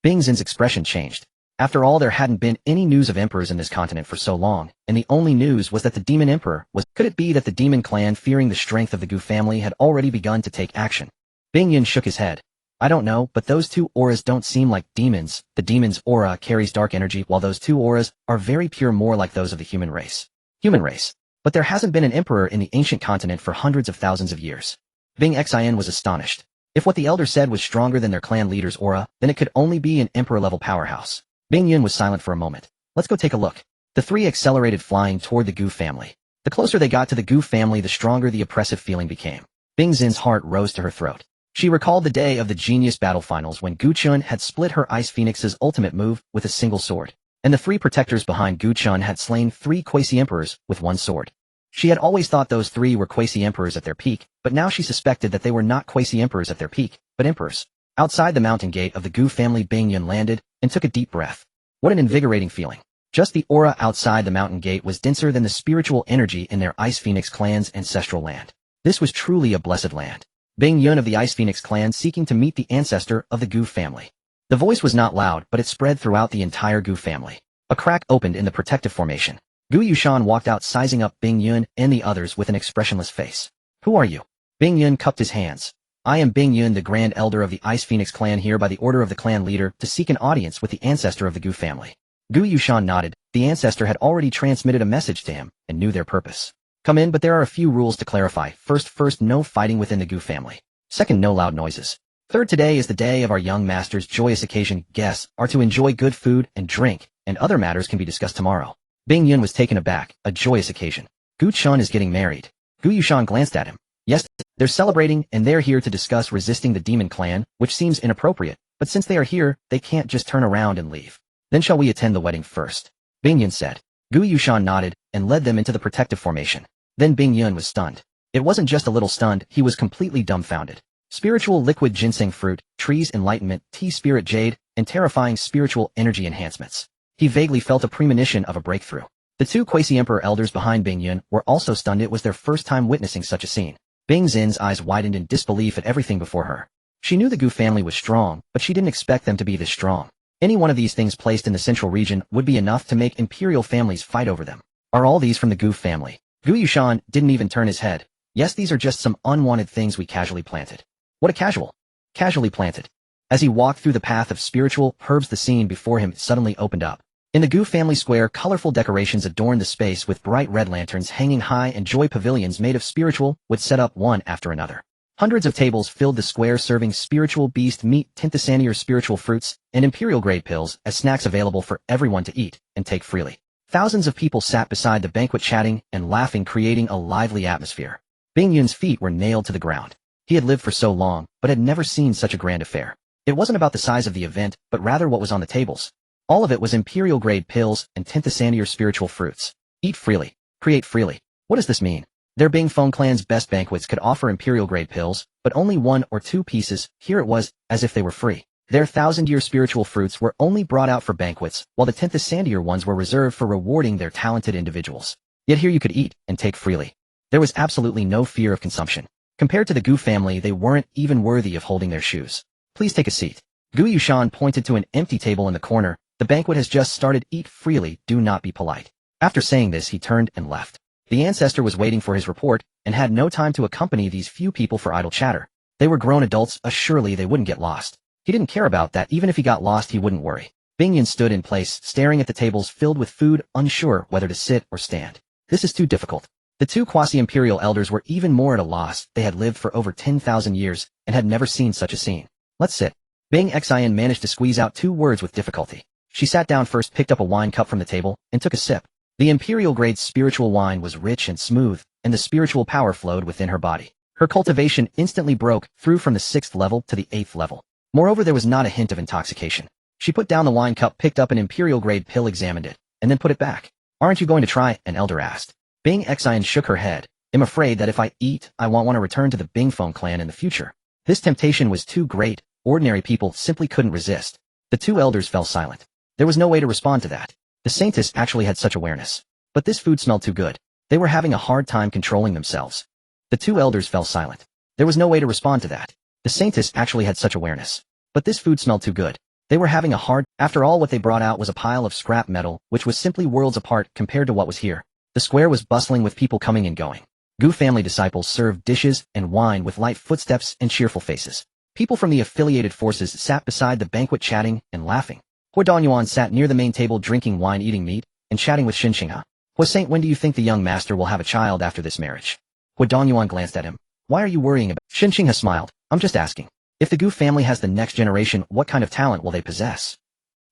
Bing Zin's expression changed. After all, there hadn't been any news of emperors in this continent for so long, and the only news was that the demon emperor was. Could it be that the demon clan, fearing the strength of the Gu family, had already begun to take action? Bing Yun shook his head. I don't know, but those 2 auras don't seem like demons. The demon's aura carries dark energy, while those 2 auras are very pure, more like those of the human race. Human race. But there hasn't been an emperor in the ancient continent for hundreds of thousands of years. Bing Xian was astonished. If what the elder said was stronger than their clan leader's aura, then it could only be an emperor-level powerhouse. Bing Yun was silent for a moment. Let's go take a look. The 3 accelerated, flying toward the Gu family. The closer they got to the Gu family, the stronger the oppressive feeling became. Bing Zin's heart rose to her throat. She recalled the day of the genius battle finals when Xuan had split her Ice Phoenix's ultimate move with a single sword. and the 3 protectors behind Xuan had slain 3 quasi-emperors with 1 sword. She had always thought those 3 were quasi-emperors at their peak, but now she suspected that they were not quasi-emperors at their peak, but emperors. Outside the mountain gate of the Gu family, Bing Yun landed and took a deep breath. What an invigorating feeling. Just the aura outside the mountain gate was denser than the spiritual energy in their Ice Phoenix clan's ancestral land. This was truly a blessed land. Bing Yun of the Ice Phoenix clan seeking to meet the ancestor of the Gu family. The voice was not loud, but it spread throughout the entire Gu family. A crack opened in the protective formation. Gu Yushan walked out, sizing up Bing Yun and the others with an expressionless face. Who are you? Bing Yun cupped his hands. I am Bing Yun, the Grand Elder of the Ice Phoenix clan, here by the order of the clan leader to seek an audience with the ancestor of the Gu family. Gu Yushan nodded. The ancestor had already transmitted a message to him and knew their purpose. Come in, but there are a few rules to clarify. First, no fighting within the Gu family. Second, no loud noises. Third, today is the day of our young master's joyous occasion. Guests are to enjoy good food and drink, and other matters can be discussed tomorrow. Bing Yun was taken aback. A joyous occasion. Gu Chun is getting married. Gu Yushan glanced at him. Yes, they're celebrating, and they're here to discuss resisting the demon clan, which seems inappropriate, but since they are here, they can't just turn around and leave. Then shall we attend the wedding first? Bing Yun said. Gu Yushan nodded and led them into the protective formation. Then Bing Yun was stunned. It wasn't just a little stunned, he was completely dumbfounded. Spiritual liquid ginseng fruit, trees enlightenment, tea spirit jade, and terrifying spiritual energy enhancements. He vaguely felt a premonition of a breakthrough. The 2 quasi-emperor elders behind Bing Yun were also stunned. It was their first time witnessing such a scene. Bing Zin's eyes widened in disbelief at everything before her. She knew the Gu family was strong, but she didn't expect them to be this strong. Any one of these things placed in the central region would be enough to make imperial families fight over them. Are all these from the Gu family? Gu Yushan didn't even turn his head. Yes, these are just some unwanted things we casually planted. What a casually planted. As he walked through the path of spiritual herbs, the scene before him suddenly opened up. In the Gu family square, colorful decorations adorned the space with bright red lanterns hanging high, and joy pavilions made of spiritual would set up one after another. Hundreds of tables filled the square serving spiritual beast meat, tintasanier spiritual fruits, and imperial-grade pills as snacks available for everyone to eat and take freely. Thousands of people sat beside the banquet chatting and laughing, creating a lively atmosphere. Bing Yun's feet were nailed to the ground. He had lived for so long, but had never seen such a grand affair. It wasn't about the size of the event, but rather what was on the tables. All of it was imperial-grade pills and tintasanier spiritual fruits. Eat freely. Create freely. What does this mean? Their Bing Feng clan's best banquets could offer imperial-grade pills, but only 1 or 2 pieces. Here it was, as if they were free. Their 1,000-year spiritual fruits were only brought out for banquets, while the tintasanier ones were reserved for rewarding their talented individuals. Yet here you could eat and take freely. There was absolutely no fear of consumption. Compared to the Gu family, they weren't even worthy of holding their shoes. Please take a seat. Gu Yushan pointed to an empty table in the corner. The banquet has just started. Eat freely, do not be polite. After saying this, he turned and left. The ancestor was waiting for his report and had no time to accompany these few people for idle chatter. They were grown adults, surely they wouldn't get lost. He didn't care about that. Even if he got lost, he wouldn't worry. Bing Yun stood in place, staring at the tables filled with food, unsure whether to sit or stand. This is too difficult. The 2 quasi-imperial elders were even more at a loss. They had lived for over 10,000 years and had never seen such a scene. Let's sit. Bing Xian managed to squeeze out 2 words with difficulty. She sat down first, picked up a wine cup from the table, and took a sip. The imperial-grade spiritual wine was rich and smooth, and the spiritual power flowed within her body. Her cultivation instantly broke through from the 6th level to the 8th level. Moreover, there was not a hint of intoxication. She put down the wine cup, picked up an imperial-grade pill, examined it, and then put it back. Aren't you going to try? An elder asked. Bing Xian shook her head. I'm afraid that if I eat, I won't want to return to the Bing Feng clan in the future. This temptation was too great. Ordinary people simply couldn't resist. The 2 elders fell silent. There was no way to respond to that. The saintess actually had such awareness. But this food smelled too good. They were having a hard time controlling themselves. The 2 elders fell silent. There was no way to respond to that. The saintess actually had such awareness. But this food smelled too good. They were having a hard... After all, what they brought out was a pile of scrap metal, which was simply worlds apart compared to what was here. The square was bustling with people coming and going. Gu family disciples served dishes and wine with light footsteps and cheerful faces. People from the affiliated forces sat beside the banquet chatting and laughing. Hua Yuan sat near the main table drinking wine, eating meat, and chatting with Xinxingha. Hua Saint, when do you think the young master will have a child after this marriage? Hua Yuan glanced at him. Why are you worrying about... Xinxingha smiled. I'm just asking. If the Gu family has the next generation, what kind of talent will they possess?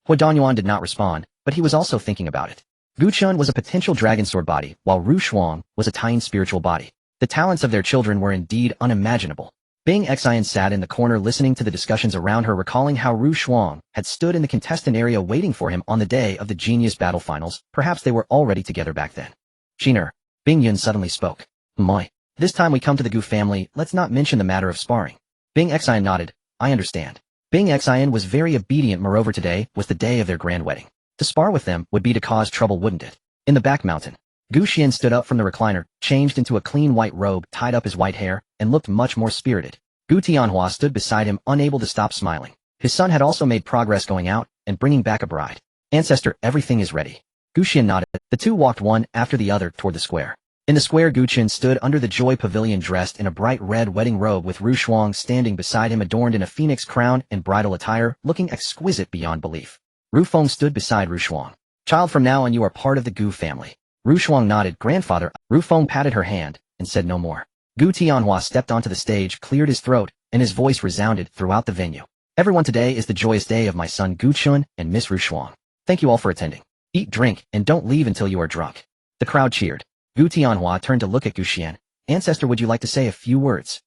Hua Yuan did not respond, but he was also thinking about it. Gu Chun was a potential dragon sword body, while Xuan was a Taiyin spiritual body. The talents of their children were indeed unimaginable. Bing Xian sat in the corner listening to the discussions around her, recalling how Xuan had stood in the contestant area waiting for him on the day of the Genius Battle Finals. Perhaps they were already together back then. Shiner, Bing Yun suddenly spoke. Moi. This time we come to the Gu family, let's not mention the matter of sparring. Bing Xian nodded. I understand. Bing Xian was very obedient. Moreover, today was the day of their grand wedding. To spar with them would be to cause trouble, wouldn't it? In the back mountain, Gu Xian stood up from the recliner, changed into a clean white robe, tied up his white hair, and looked much more spirited. Gu Tianhua stood beside him, unable to stop smiling. His son had also made progress going out and bringing back a bride. Ancestor, everything is ready. Gu Xian nodded. The two walked one after the other toward the square. In the square, Gu Qian stood under the Joy Pavilion dressed in a bright red wedding robe with Xuan standing beside him adorned in a phoenix crown and bridal attire, looking exquisite beyond belief. Feng stood beside Xuan. Child, from now on you are part of the Gu family. Xuan nodded. Grandfather. Feng patted her hand and said no more. Gu Tianhua stepped onto the stage, cleared his throat, and his voice resounded throughout the venue. Everyone, today is the joyous day of my son Gu Chun and Miss Xuan. Thank you all for attending. Eat, drink, and don't leave until you are drunk. The crowd cheered. Gu Tianhua turned to look at Gu Xian. Ancestor, would you like to say a few words?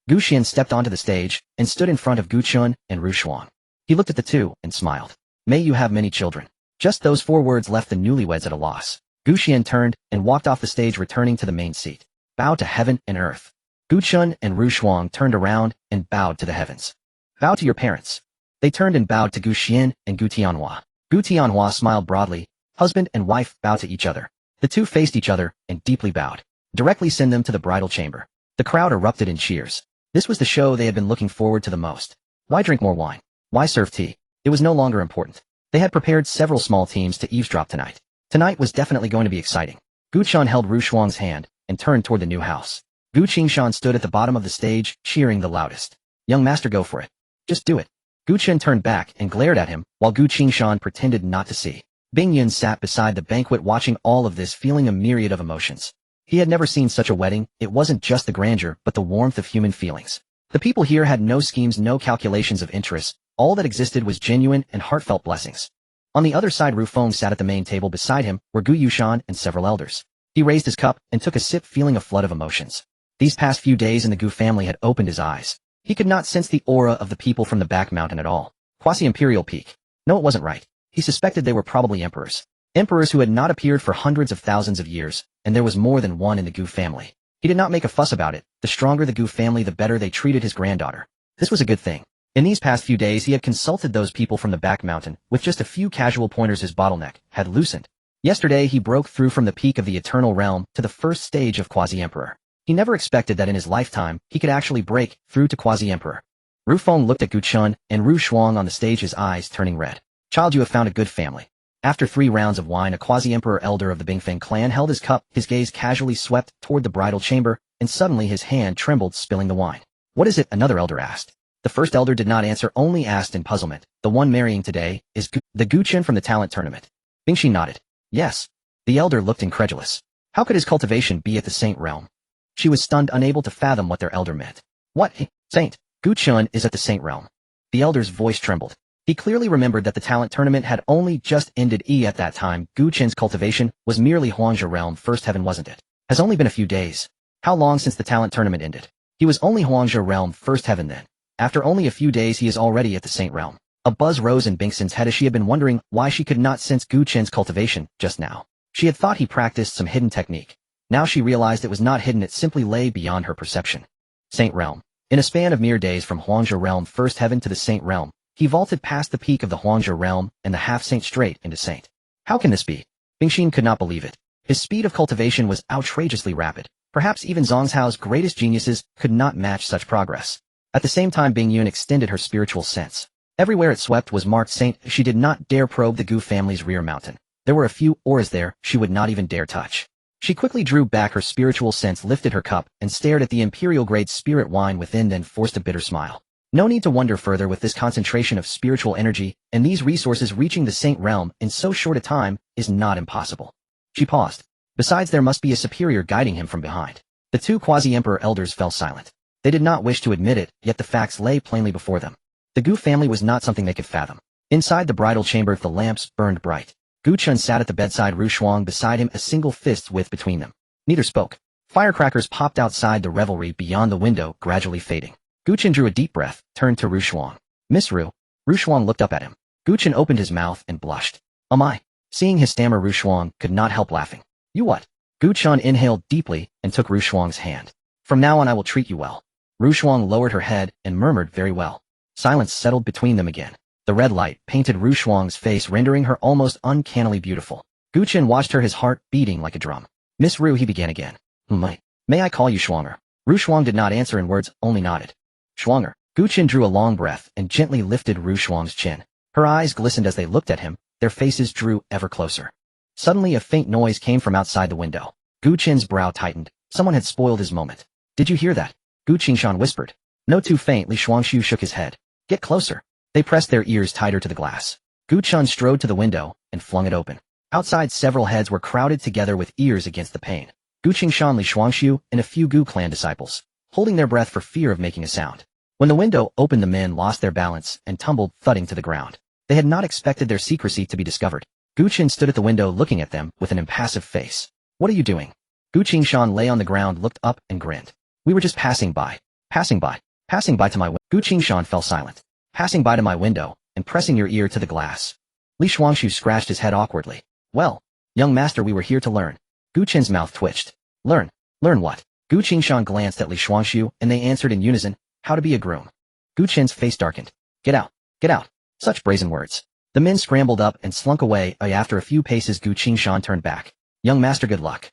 Gu Xian stepped onto the stage and stood in front of Gu Chun and Xuan. He looked at the two and smiled. May you have many children. Just those 4 words left the newlyweds at a loss. Gu Xian turned and walked off the stage, returning to the main seat. Bow to heaven and earth. Gu Chun and Xuan turned around and bowed to the heavens. Bow to your parents. They turned and bowed to Gu Xian and Gu Tianhua. Gu Tianhua smiled broadly. Husband and wife bowed to each other. The two faced each other and deeply bowed. Directly send them to the bridal chamber. The crowd erupted in cheers. This was the show they had been looking forward to the most. Why drink more wine? Why serve tea? It was no longer important. They had prepared several small teams to eavesdrop tonight. Tonight was definitely going to be exciting. Gu Chun held Xuan's hand and turned toward the new house. Gu Qingshan stood at the bottom of the stage, cheering the loudest. Young master, go for it. Just do it. Gu Chen turned back and glared at him, while Gu Qingshan pretended not to see. Bing Yun sat beside the banquet watching all of this, feeling a myriad of emotions. He had never seen such a wedding. It wasn't just the grandeur, but the warmth of human feelings. The people here had no schemes, no calculations of interest. All that existed was genuine and heartfelt blessings. On the other side, Feng sat at the main table. Beside him were Gu Yushan and several elders. He raised his cup and took a sip, feeling a flood of emotions. These past few days in the Gu family had opened his eyes. He could not sense the aura of the people from the back mountain at all. Quasi-imperial peak. No, it wasn't right. He suspected they were probably emperors. Emperors who had not appeared for hundreds of thousands of years, and there was more than one in the Gu family. He did not make a fuss about it. The stronger the Gu family, the better they treated his granddaughter. This was a good thing. In these past few days, he had consulted those people from the back mountain. With just a few casual pointers, his bottleneck had loosened. Yesterday, he broke through from the peak of the eternal realm to the first stage of quasi-emperor. He never expected that in his lifetime, he could actually break through to quasi-emperor. Feng looked at Gu Chun and Xuan on the stage, his eyes turning red. Child, you have found a good family. After 3 rounds of wine, a quasi-emperor elder of the Bingfeng clan held his cup. His gaze casually swept toward the bridal chamber, and suddenly his hand trembled, spilling the wine. What is it? Another elder asked. The first elder did not answer, only asked in puzzlement. The one marrying today is the Gu Chen from the talent tournament. Bingxi nodded. Yes. The elder looked incredulous. How could his cultivation be at the Saint realm? She was stunned, unable to fathom what their elder meant. What? Saint? Gu Chun is at the Saint realm. The elder's voice trembled. He clearly remembered that the talent tournament had only just ended. At that time, Gu Chen's cultivation was merely Hongguo realm first heaven, wasn't it? Has only been a few days. How long since the talent tournament ended? He was only Hongguo realm first heaven then. After only a few days, he is already at the Saint realm. A buzz rose in Bingxin's head as she had been wondering why she could not sense Gu Chen's cultivation just now. She had thought he practiced some hidden technique. Now she realized it was not hidden, it simply lay beyond her perception. Saint realm. In a span of mere days from Hongguo realm first heaven to the Saint realm, he vaulted past the peak of the Hongguo realm and the half-saint straight into Saint. How can this be? Bingxin could not believe it. His speed of cultivation was outrageously rapid. Perhaps even Zhonghao's greatest geniuses could not match such progress. At the same time, Bing Yun extended her spiritual sense. Everywhere it swept was marked Saint. She did not dare probe the Gu family's rear mountain. There were a few auras there she would not even dare touch. She quickly drew back her spiritual sense, lifted her cup, and stared at the imperial-grade spirit wine within, then forced a bitter smile. No need to wonder further. With this concentration of spiritual energy and these resources, reaching the Saint realm in so short a time is not impossible. She paused. Besides, there must be a superior guiding him from behind. The two quasi-emperor elders fell silent. They did not wish to admit it, yet the facts lay plainly before them. The Gu family was not something they could fathom. Inside the bridal chamber, the lamps burned bright. Gu Chun sat at the bedside, Xuan beside him, a single fist's width between them. Neither spoke. Firecrackers popped outside, the revelry beyond the window gradually fading. Chen drew a deep breath, turned to Xuan. Miss Ru. Xuan looked up at him. Chen opened his mouth and blushed. My. Seeing his stammer, Xuan could not help laughing. You what? Chen inhaled deeply and took Xuan's hand. From now on I will treat you well. Xuan lowered her head and murmured very well. Silence settled between them again. The red light painted Xuan's face, rendering her almost uncannily beautiful. Chen watched her, his heart beating like a drum. Miss Ru, he began again. May I call you Xuanger? Xuan did not answer in words, only nodded. Xuanger. Chen drew a long breath and gently lifted Xuan's chin. Her eyes glistened as they looked at him, their faces drew ever closer. Suddenly a faint noise came from outside the window. Chen's brow tightened. Someone had spoiled his moment. Did you hear that? Chen whispered. No, too faintly. Xuangshu shook his head. Get closer. They pressed their ears tighter to the glass. Chen strode to the window and flung it open. Outside, several heads were crowded together with ears against the pane. Qingshan, Li Xuangshu, and a few Gu clan disciples, holding their breath for fear of making a sound. When the window opened, the men lost their balance and tumbled thudding to the ground. They had not expected their secrecy to be discovered. Chen stood at the window looking at them with an impassive face. What are you doing? Qingshan lay on the ground, looked up, and grinned. We were just passing by. Passing by to my window. Qingshan fell silent. Passing by to my window, and pressing your ear to the glass. Li Xuangshu scratched his head awkwardly. Well, young master, we were here to learn. Chen's mouth twitched. Learn? Learn what? Qingshan glanced at Li Xuangshu, and they answered in unison, how to be a groom. Chen's face darkened. Get out. Get out. Such brazen words. The men scrambled up and slunk away. After a few paces, Qingshan turned back. Young master, good luck.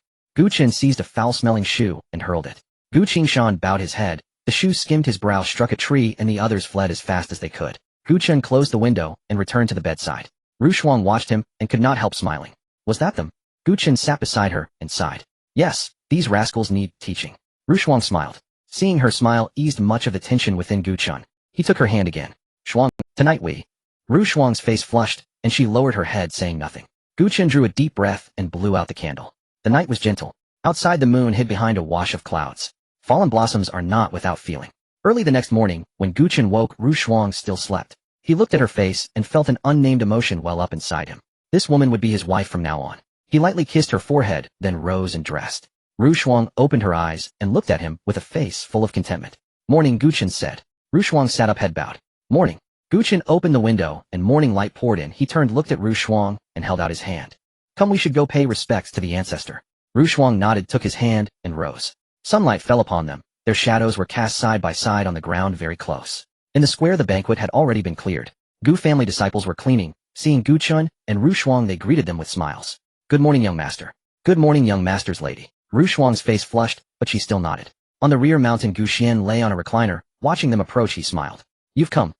Chen seized a foul-smelling shoe and hurled it. Qingshan bowed his head. The shoe skimmed his brow, struck a tree, and the others fled as fast as they could. Chen closed the window and returned to the bedside. Xuan watched him and could not help smiling. Was that them? Chen sat beside her and sighed. Yes, these rascals need teaching. Xuan smiled. Seeing her smile eased much of the tension within Chen. He took her hand again. Xuan, tonight we. Xuan's face flushed, and she lowered her head, saying nothing. Chen drew a deep breath and blew out the candle. The night was gentle. Outside, the moon hid behind a wash of clouds. Fallen blossoms are not without feeling. Early the next morning, when Chen woke, Xuan still slept. He looked at her face and felt an unnamed emotion well up inside him. This woman would be his wife from now on. He lightly kissed her forehead, then rose and dressed. Xuan opened her eyes and looked at him with a face full of contentment. Morning, Chen said. Xuan sat up, head bowed. Morning. Chen opened the window and morning light poured in. He turned, looked at Xuan, and held out his hand. Come, we should go pay respects to the ancestor. Xuan nodded, took his hand, and rose. Sunlight fell upon them. Their shadows were cast side by side on the ground very close. In the square, the banquet had already been cleared. Gu family disciples were cleaning. Seeing Chen and Xuan, they greeted them with smiles. Good morning, young master. Good morning, young master's lady. Xuan's face flushed, but she still nodded. On the rear mountain, Xian lay on a recliner. Watching them approach, he smiled. You've come.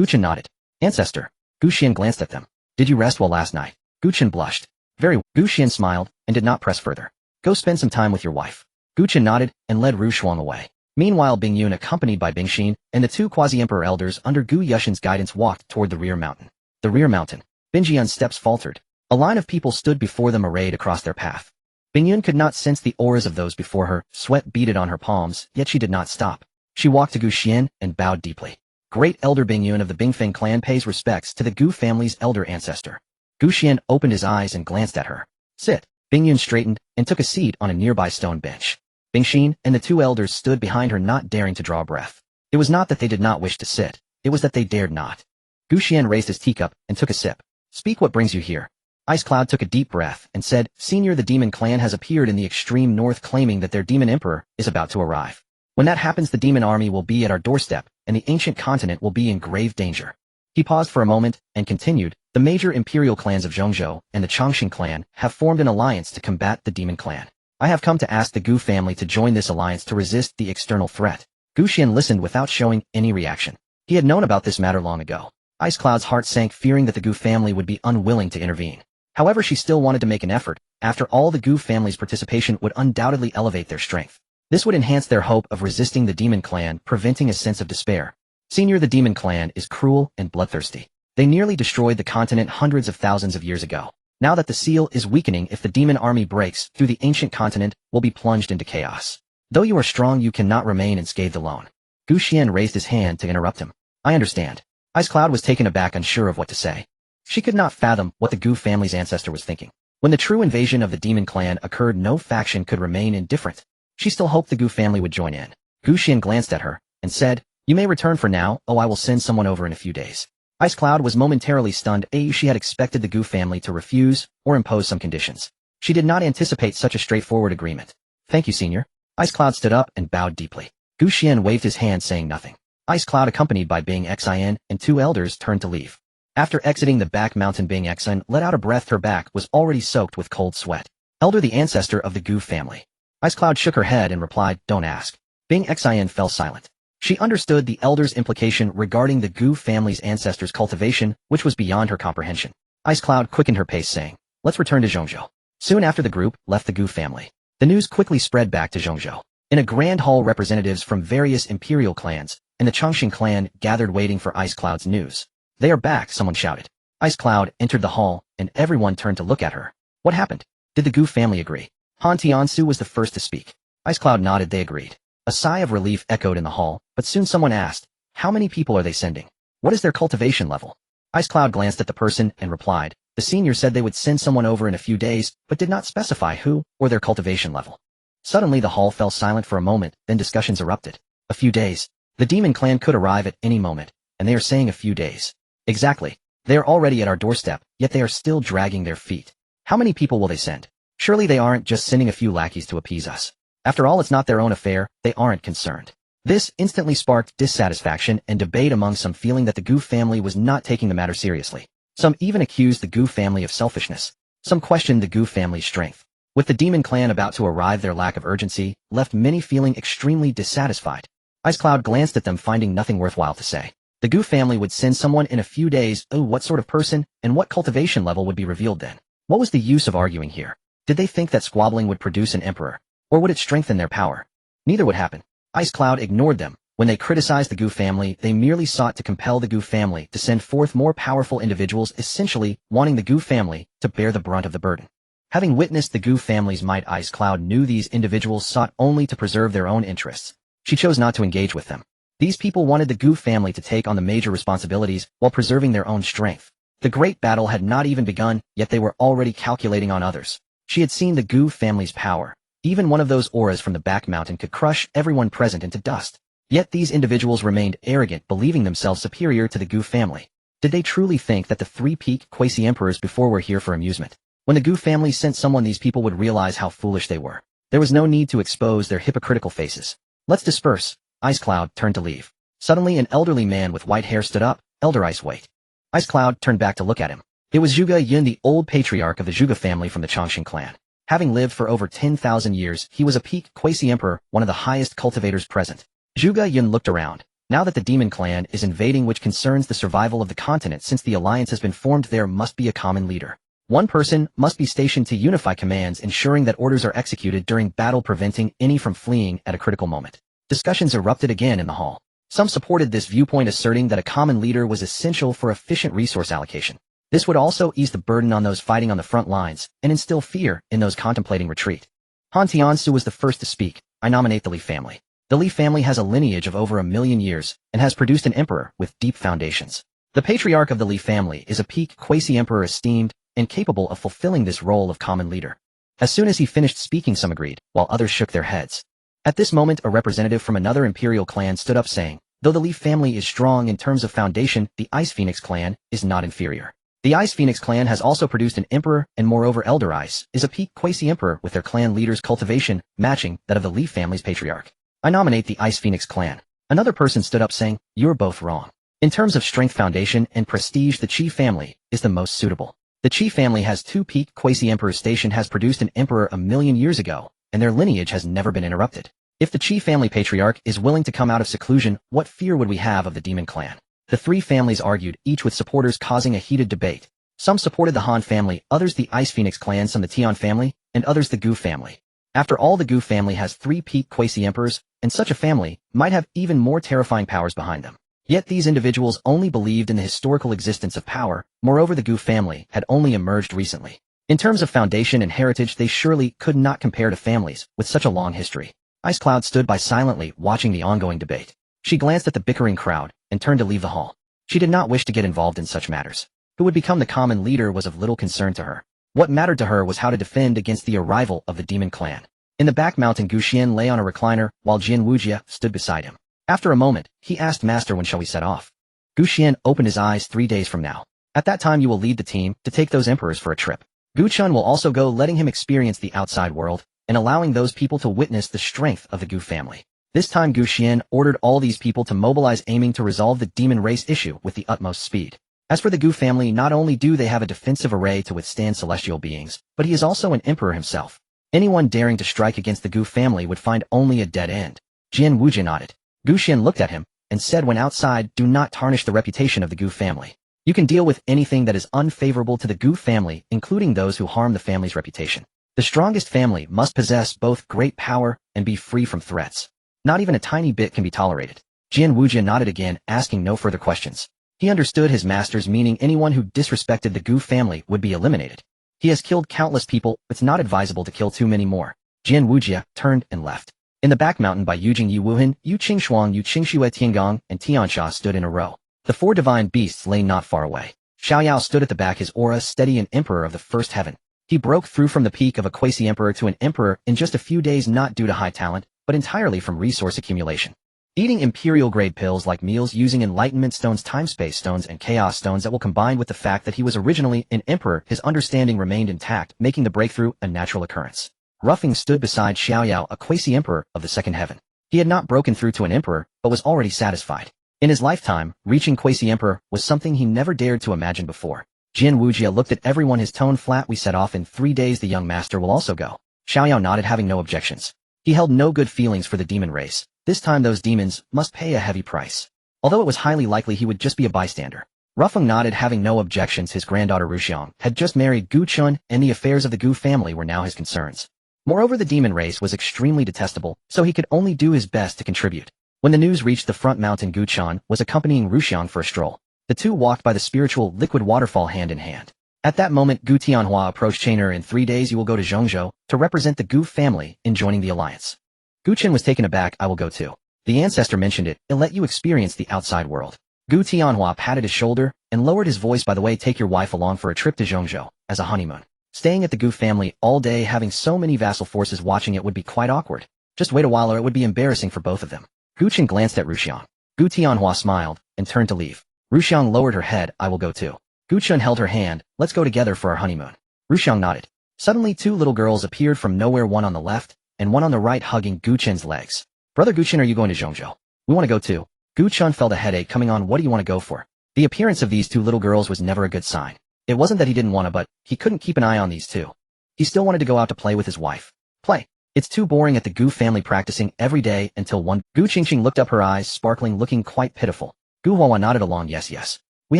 Chen nodded. Ancestor. Xian glanced at them. Did you rest well last night? Chen blushed. Very well. Xian smiled and did not press further. Go spend some time with your wife. Chen nodded and led Xuan away. Meanwhile, Bingyun, accompanied by Bingxin and the two quasi-emperor elders under Gu Yushin's guidance, walked toward the rear mountain. The rear mountain. Bingyun's steps faltered. A line of people stood before them, arrayed across their path. Bingyun could not sense the auras of those before her. Sweat beaded on her palms, yet she did not stop. She walked to Gu Xian and bowed deeply. Great Elder Bingyun of the Bingfeng clan pays respects to the Gu family's elder ancestor. Gu Xian opened his eyes and glanced at her. Sit. Bingyun straightened and took a seat on a nearby stone bench. Bingxin and the two elders stood behind her, not daring to draw a breath. It was not that they did not wish to sit, it was that they dared not. Gu Xian raised his teacup and took a sip. Speak, what brings you here? Ice Cloud took a deep breath and said, Senior, the demon clan has appeared in the extreme north, claiming that their demon emperor is about to arrive. When that happens, the demon army will be at our doorstep, and the ancient continent will be in grave danger. He paused for a moment and continued, the major imperial clans of Zhongzhou and the Chongqing clan have formed an alliance to combat the demon clan. I have come to ask the Gu family to join this alliance to resist the external threat. Gu Xian listened without showing any reaction. He had known about this matter long ago. Ice Cloud's heart sank, fearing that the Gu family would be unwilling to intervene. However, she still wanted to make an effort. After all, the Gu family's participation would undoubtedly elevate their strength. This would enhance their hope of resisting the demon clan, preventing a sense of despair. Senior, the demon clan is cruel and bloodthirsty. They nearly destroyed the continent hundreds of thousands of years ago. Now that the seal is weakening, if the demon army breaks through, the ancient continent will be plunged into chaos. Though you are strong, you cannot remain unscathed alone. Gu Xian raised his hand to interrupt him. I understand. Ice Cloud was taken aback, unsure of what to say. She could not fathom what the Gu family's ancestor was thinking. When the true invasion of the demon clan occurred, no faction could remain indifferent. She still hoped the Gu family would join in. Gu Xian glanced at her and said, You may return for now. Oh, I will send someone over in a few days. Ice Cloud was momentarily stunned. She had expected the Gu family to refuse or impose some conditions. She did not anticipate such a straightforward agreement. Thank you, senior. Ice Cloud stood up and bowed deeply. Gu Xian waved his hand saying nothing. Ice Cloud, accompanied by Bing Xian and two elders, turned to leave. After exiting the back mountain, Bing Xian let out a breath. Her back was already soaked with cold sweat. Elder, the ancestor of the Gu family. Ice Cloud shook her head and replied, don't ask. Bing Xian fell silent. She understood the elder's implication regarding the Gu family's ancestors' cultivation, which was beyond her comprehension. Ice Cloud quickened her pace, saying, let's return to Zhongzhou. Soon after the group left the Gu family, the news quickly spread back to Zhongzhou. In a grand hall, representatives from various imperial clans and the Changxing clan gathered waiting for Ice Cloud's news. They are back, someone shouted. Ice Cloud entered the hall, and everyone turned to look at her. What happened? Did the Gu family agree? Han Tiansu was the first to speak. Ice Cloud nodded. They agreed. A sigh of relief echoed in the hall, but soon someone asked, how many people are they sending? What is their cultivation level? Ice Cloud glanced at the person and replied, the senior said they would send someone over in a few days, but did not specify who or their cultivation level. Suddenly the hall fell silent for a moment, then discussions erupted. A few days. The demon clan could arrive at any moment, and they are saying a few days. Exactly. They are already at our doorstep, yet they are still dragging their feet. How many people will they send? Surely they aren't just sending a few lackeys to appease us. After all, it's not their own affair, they aren't concerned. This instantly sparked dissatisfaction and debate among some, feeling that the Gu family was not taking the matter seriously. Some even accused the Gu family of selfishness. Some questioned the Gu family's strength. With the demon clan about to arrive, their lack of urgency left many feeling extremely dissatisfied. Ice Cloud glanced at them, finding nothing worthwhile to say. The Gu family would send someone in a few days. Oh, what sort of person and what cultivation level would be revealed then? What was the use of arguing here? Did they think that squabbling would produce an emperor? Or would it strengthen their power? Neither would happen. Ice Cloud ignored them. When they criticized the Gu family, they merely sought to compel the Gu family to send forth more powerful individuals, essentially wanting the Gu family to bear the brunt of the burden. Having witnessed the Gu family's might, Ice Cloud knew these individuals sought only to preserve their own interests. She chose not to engage with them. These people wanted the Gu family to take on the major responsibilities while preserving their own strength. The great battle had not even begun, yet they were already calculating on others. She had seen the Gu family's power. Even one of those auras from the back mountain could crush everyone present into dust. Yet these individuals remained arrogant, believing themselves superior to the Gu family. Did they truly think that the three-peak quasi-emperors before were here for amusement? When the Gu family sent someone, these people would realize how foolish they were. There was no need to expose their hypocritical faces. Let's disperse. Ice Cloud turned to leave. Suddenly an elderly man with white hair stood up. Elder Ice, wait. Ice Cloud turned back to look at him. It was Zhuge Yun, the old patriarch of the Zhuge family from the Changxing clan. Having lived for over 10,000 years, he was a peak quasi-emperor, one of the highest cultivators present. Zhuge Yun looked around. Now that the demon clan is invading, which concerns the survival of the continent since the alliance has been formed, there must be a common leader. One person must be stationed to unify commands, ensuring that orders are executed during battle, preventing any from fleeing at a critical moment. Discussions erupted again in the hall. Some supported this viewpoint, asserting that a common leader was essential for efficient resource allocation. This would also ease the burden on those fighting on the front lines and instill fear in those contemplating retreat. Han Tiansu was the first to speak. I nominate the Li family. The Li family has a lineage of over 1,000,000 years and has produced an emperor with deep foundations. The patriarch of the Li family is a peak quasi-emperor, esteemed and capable of fulfilling this role of common leader. As soon as he finished speaking, some agreed, while others shook their heads. At this moment, a representative from another imperial clan stood up, saying, though the Li family is strong in terms of foundation, the Ice Phoenix clan is not inferior. The Ice Phoenix clan has also produced an emperor, and moreover Elder Ice is a peak quasi-emperor with their clan leader's cultivation matching that of the Li family's patriarch. I nominate the Ice Phoenix clan. Another person stood up, saying, you're both wrong. In terms of strength, foundation, and prestige, the Qi family is the most suitable. The Qi family has two peak quasi-emperors stationed, has produced an emperor 1,000,000 years ago, and their lineage has never been interrupted. If the Qi family patriarch is willing to come out of seclusion, what fear would we have of the demon clan? The three families argued, each with supporters, causing a heated debate. Some supported the Han family, others the Ice Phoenix clan, some the Tian family, and others the Gu family. After all, the Gu family has three peak quasi-emperors, and such a family might have even more terrifying powers behind them. Yet these individuals only believed in the historical existence of power. Moreover, the Gu family had only emerged recently. In terms of foundation and heritage, they surely could not compare to families with such a long history. Ice Cloud stood by silently, watching the ongoing debate. She glanced at the bickering crowd and turned to leave the hall. She did not wish to get involved in such matters. Who would become the common leader was of little concern to her. What mattered to her was how to defend against the arrival of the demon clan. In the back mountain, Gu Xian lay on a recliner, while Jian Wujia stood beside him. After a moment, he asked Master, when shall we set off? Gu Xian opened his eyes. 3 days from now. At that time you will lead the team to take those emperors for a trip. Gu Chun will also go, letting him experience the outside world, and allowing those people to witness the strength of the Gu family. This time Gu Xian ordered all these people to mobilize, aiming to resolve the demon race issue with the utmost speed. As for the Gu family, not only do they have a defensive array to withstand celestial beings, but he is also an emperor himself. Anyone daring to strike against the Gu family would find only a dead end. Jian Wujia nodded. Gu Xian looked at him and said, when outside, do not tarnish the reputation of the Gu family. You can deal with anything that is unfavorable to the Gu family, including those who harm the family's reputation. The strongest family must possess both great power and be free from threats. Not even a tiny bit can be tolerated. Jian Wujia nodded again, asking no further questions. He understood his master's meaning. Anyone who disrespected the Gu family would be eliminated. He has killed countless people, it's not advisable to kill too many more. Jian Wujia turned and left. In the back mountain by Yujing Yu Wuhan, Yu Qingxuang, Yu Qingxue Tiangong, and Tiansha stood in a row. The 4 divine beasts lay not far away. Xiaoyao stood at the back, his aura steady, an emperor of the first heaven. He broke through from the peak of a quasi-emperor to an emperor in just a few days, not due to high talent, but entirely from resource accumulation. Eating imperial-grade pills like meals, using enlightenment stones, time-space stones, and chaos stones that will combine with the fact that he was originally an emperor, his understanding remained intact, making the breakthrough a natural occurrence. Ruffing stood beside Xiaoyao, a quasi-emperor of the second heaven. He had not broken through to an emperor, but was already satisfied. In his lifetime, reaching quasi-emperor was something he never dared to imagine before. Jian Wujia looked at everyone, his tone flat. We set off in 3 days. The young master will also go. Xiaoyao nodded, having no objections. He held no good feelings for the demon race. This time those demons must pay a heavy price. Although it was highly likely he would just be a bystander. Ruffeng nodded, having no objections. His granddaughter Ruxiang had just married Gu Chun, and the affairs of the Gu family were now his concerns. Moreover, the demon race was extremely detestable, so he could only do his best to contribute. When the news reached the front mountain, Gu Chun was accompanying Ruxiang for a stroll. The two walked by the spiritual liquid waterfall hand in hand. At that moment, Gu Tianhua approached Chainer. In 3 days you will go to Zhongzhou to represent the Gu family in joining the alliance. Gu Chen was taken aback. I will go too. The ancestor mentioned it. It'll let you experience the outside world. Gu Tianhua patted his shoulder and lowered his voice. By the way, take your wife along for a trip to Zhongzhou as a honeymoon. Staying at the Gu family all day, having so many vassal forces watching it, would be quite awkward. Just wait a while or it would be embarrassing for both of them. Gu Chen glanced at Ruxiang. Gu Tianhua smiled and turned to leave. Ruxiang lowered her head. I will go too. Gu Chen held her hand. Let's go together for our honeymoon. Ruxiang nodded. Suddenly 2 little girls appeared from nowhere, one on the left and one on the right, hugging Gu Chen's legs. Brother Gu Chen, are you going to Zhongzhou? We want to go too. Gu Chen felt a headache coming on. What do you want to go for? The appearance of these 2 little girls was never a good sign. It wasn't that he didn't want to, but he couldn't keep an eye on these 2. He still wanted to go out to play with his wife. Play. It's too boring at the Gu family, practicing every day until one. Gu Qingqing looked up, her eyes sparkling, looking quite pitiful. Gu Huahua nodded along. Yes. We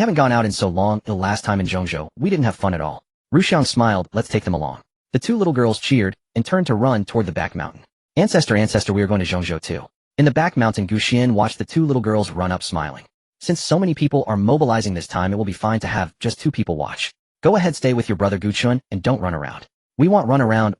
haven't gone out in so long. Last time in Zhongzhou, we didn't have fun at all. Ruxiang smiled. Let's take them along. The 2 little girls cheered and turned to run toward the back mountain. Ancestor, we are going to Zhongzhou too. In the back mountain, Gu Xian watched the 2 little girls run up, smiling. Since so many people are mobilizing this time, it will be fine to have just 2 people watch. Go ahead, stay with your brother Gu Chun and don't run around. We won't run around.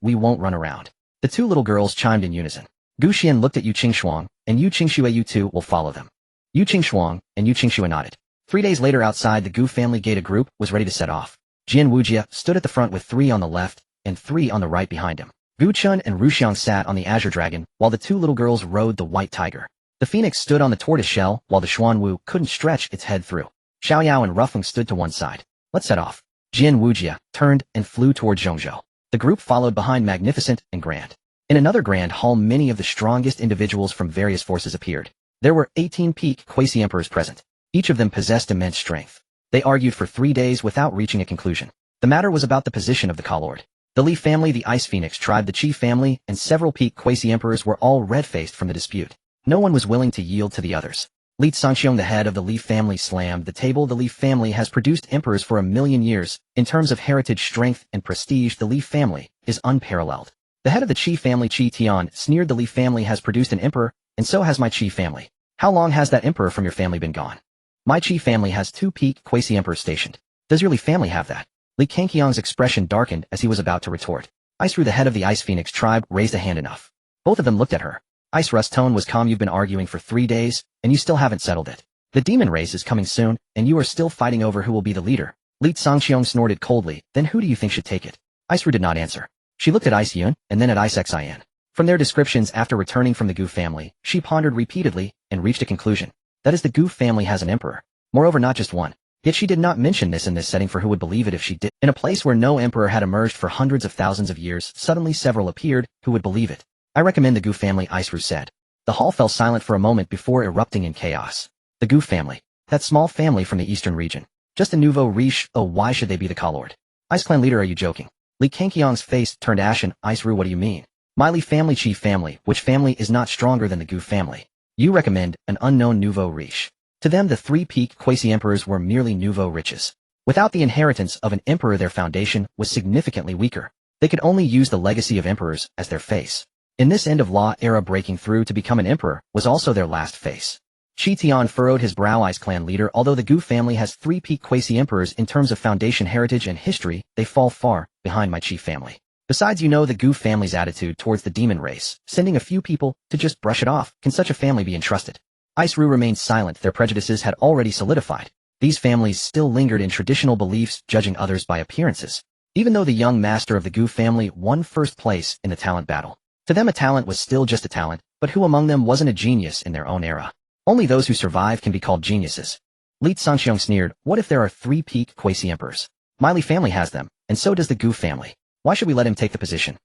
The 2 little girls chimed in unison. Gu Xian looked at Yu Qingxuang and Yu Qingxue. You 2 will follow them. Yu Qingxuang and Yu Qingxue nodded. 3 days later, outside the Gu family gate, a group was ready to set off. Jian Wujia stood at the front with 3 on the left and 3 on the right behind him. Gu Chun and Ruxiang sat on the azure dragon, while the 2 little girls rode the white tiger. The phoenix stood on the tortoise shell, while the Xuan Wu couldn't stretch its head through. Xiaoyao and Ruffeng stood to one side. Let's set off. Jian Wujia turned and flew toward Zhongzhou. The group followed behind, magnificent and grand. In another grand hall, many of the strongest individuals from various forces appeared. There were 18 peak quasi-emperors present. Each of them possessed immense strength. They argued for 3 days without reaching a conclusion. The matter was about the position of the Kalord. The Li family, the Ice Phoenix tribe, the Qi family, and several peak quasi-emperors were all red-faced from the dispute. No one was willing to yield to the others. Li Sanxiong, the head of the Li family, slammed the table. The Li family has produced emperors for 1,000,000 years. In terms of heritage, strength, and prestige, the Li family is unparalleled. The head of the Qi family, Qi Tian, sneered. The Li family has produced an emperor, and so has my Qi family. How long has that emperor from your family been gone? My Qi family has 2 peak quasi-emperors stationed. Does your Li family have that? Li Kangqiang's expression darkened as he was about to retort. Ice Ru, the head of the Ice Phoenix tribe, raised a hand. Enough. Both of them looked at her. Ice Ru's tone was calm. You've been arguing for 3 days, and you still haven't settled it. The demon race is coming soon, and you are still fighting over who will be the leader. Li Sangxiong snorted coldly. Then who do you think should take it? Ice Ru did not answer. She looked at Ice Yun, and then at Ice Xin. From their descriptions after returning from the Gu family, she pondered repeatedly and reached a conclusion. That is, the Gu family has an emperor. Moreover, not just one. Yet she did not mention this in this setting, for who would believe it if she did? In a place where no emperor had emerged for hundreds of thousands of years, suddenly several appeared. Who would believe it? I recommend the Gu family, Isru said. The hall fell silent for a moment before erupting in chaos. The Gu family. That small family from the eastern region. Just a nouveau riche. Oh, why should they be the Lord? Ice clan leader, are you joking? Li Kangqiang's face turned ashen. Isru, what do you mean? My Li family, chief family, which family is not stronger than the Gu family? You recommend an unknown nouveau riche. To them, the three peak quasi-emperors were merely nouveau riches. Without the inheritance of an emperor, their foundation was significantly weaker. They could only use the legacy of emperors as their face. In this end-of-law era, breaking through to become an emperor was also their last face. Chi Tian furrowed his brow. Ice clan leader, although the Gu family has three peak quasi-emperors in terms of foundation, heritage, and history, they fall far behind my chief family. Besides, you know the Gu family's attitude towards the demon race, sending a few people to just brush it off. Can such a family be entrusted? Isru remained silent. Their prejudices had already solidified. These families still lingered in traditional beliefs, judging others by appearances. Even though the young master of the Gu family won first place in the talent battle. To them, a talent was still just a talent, but who among them wasn't a genius in their own era? Only those who survive can be called geniuses. Li Sanxiong sneered. What if there are three peak quasi-emperors? My Li family has them, and so does the Gu family. Why should we let him take the position?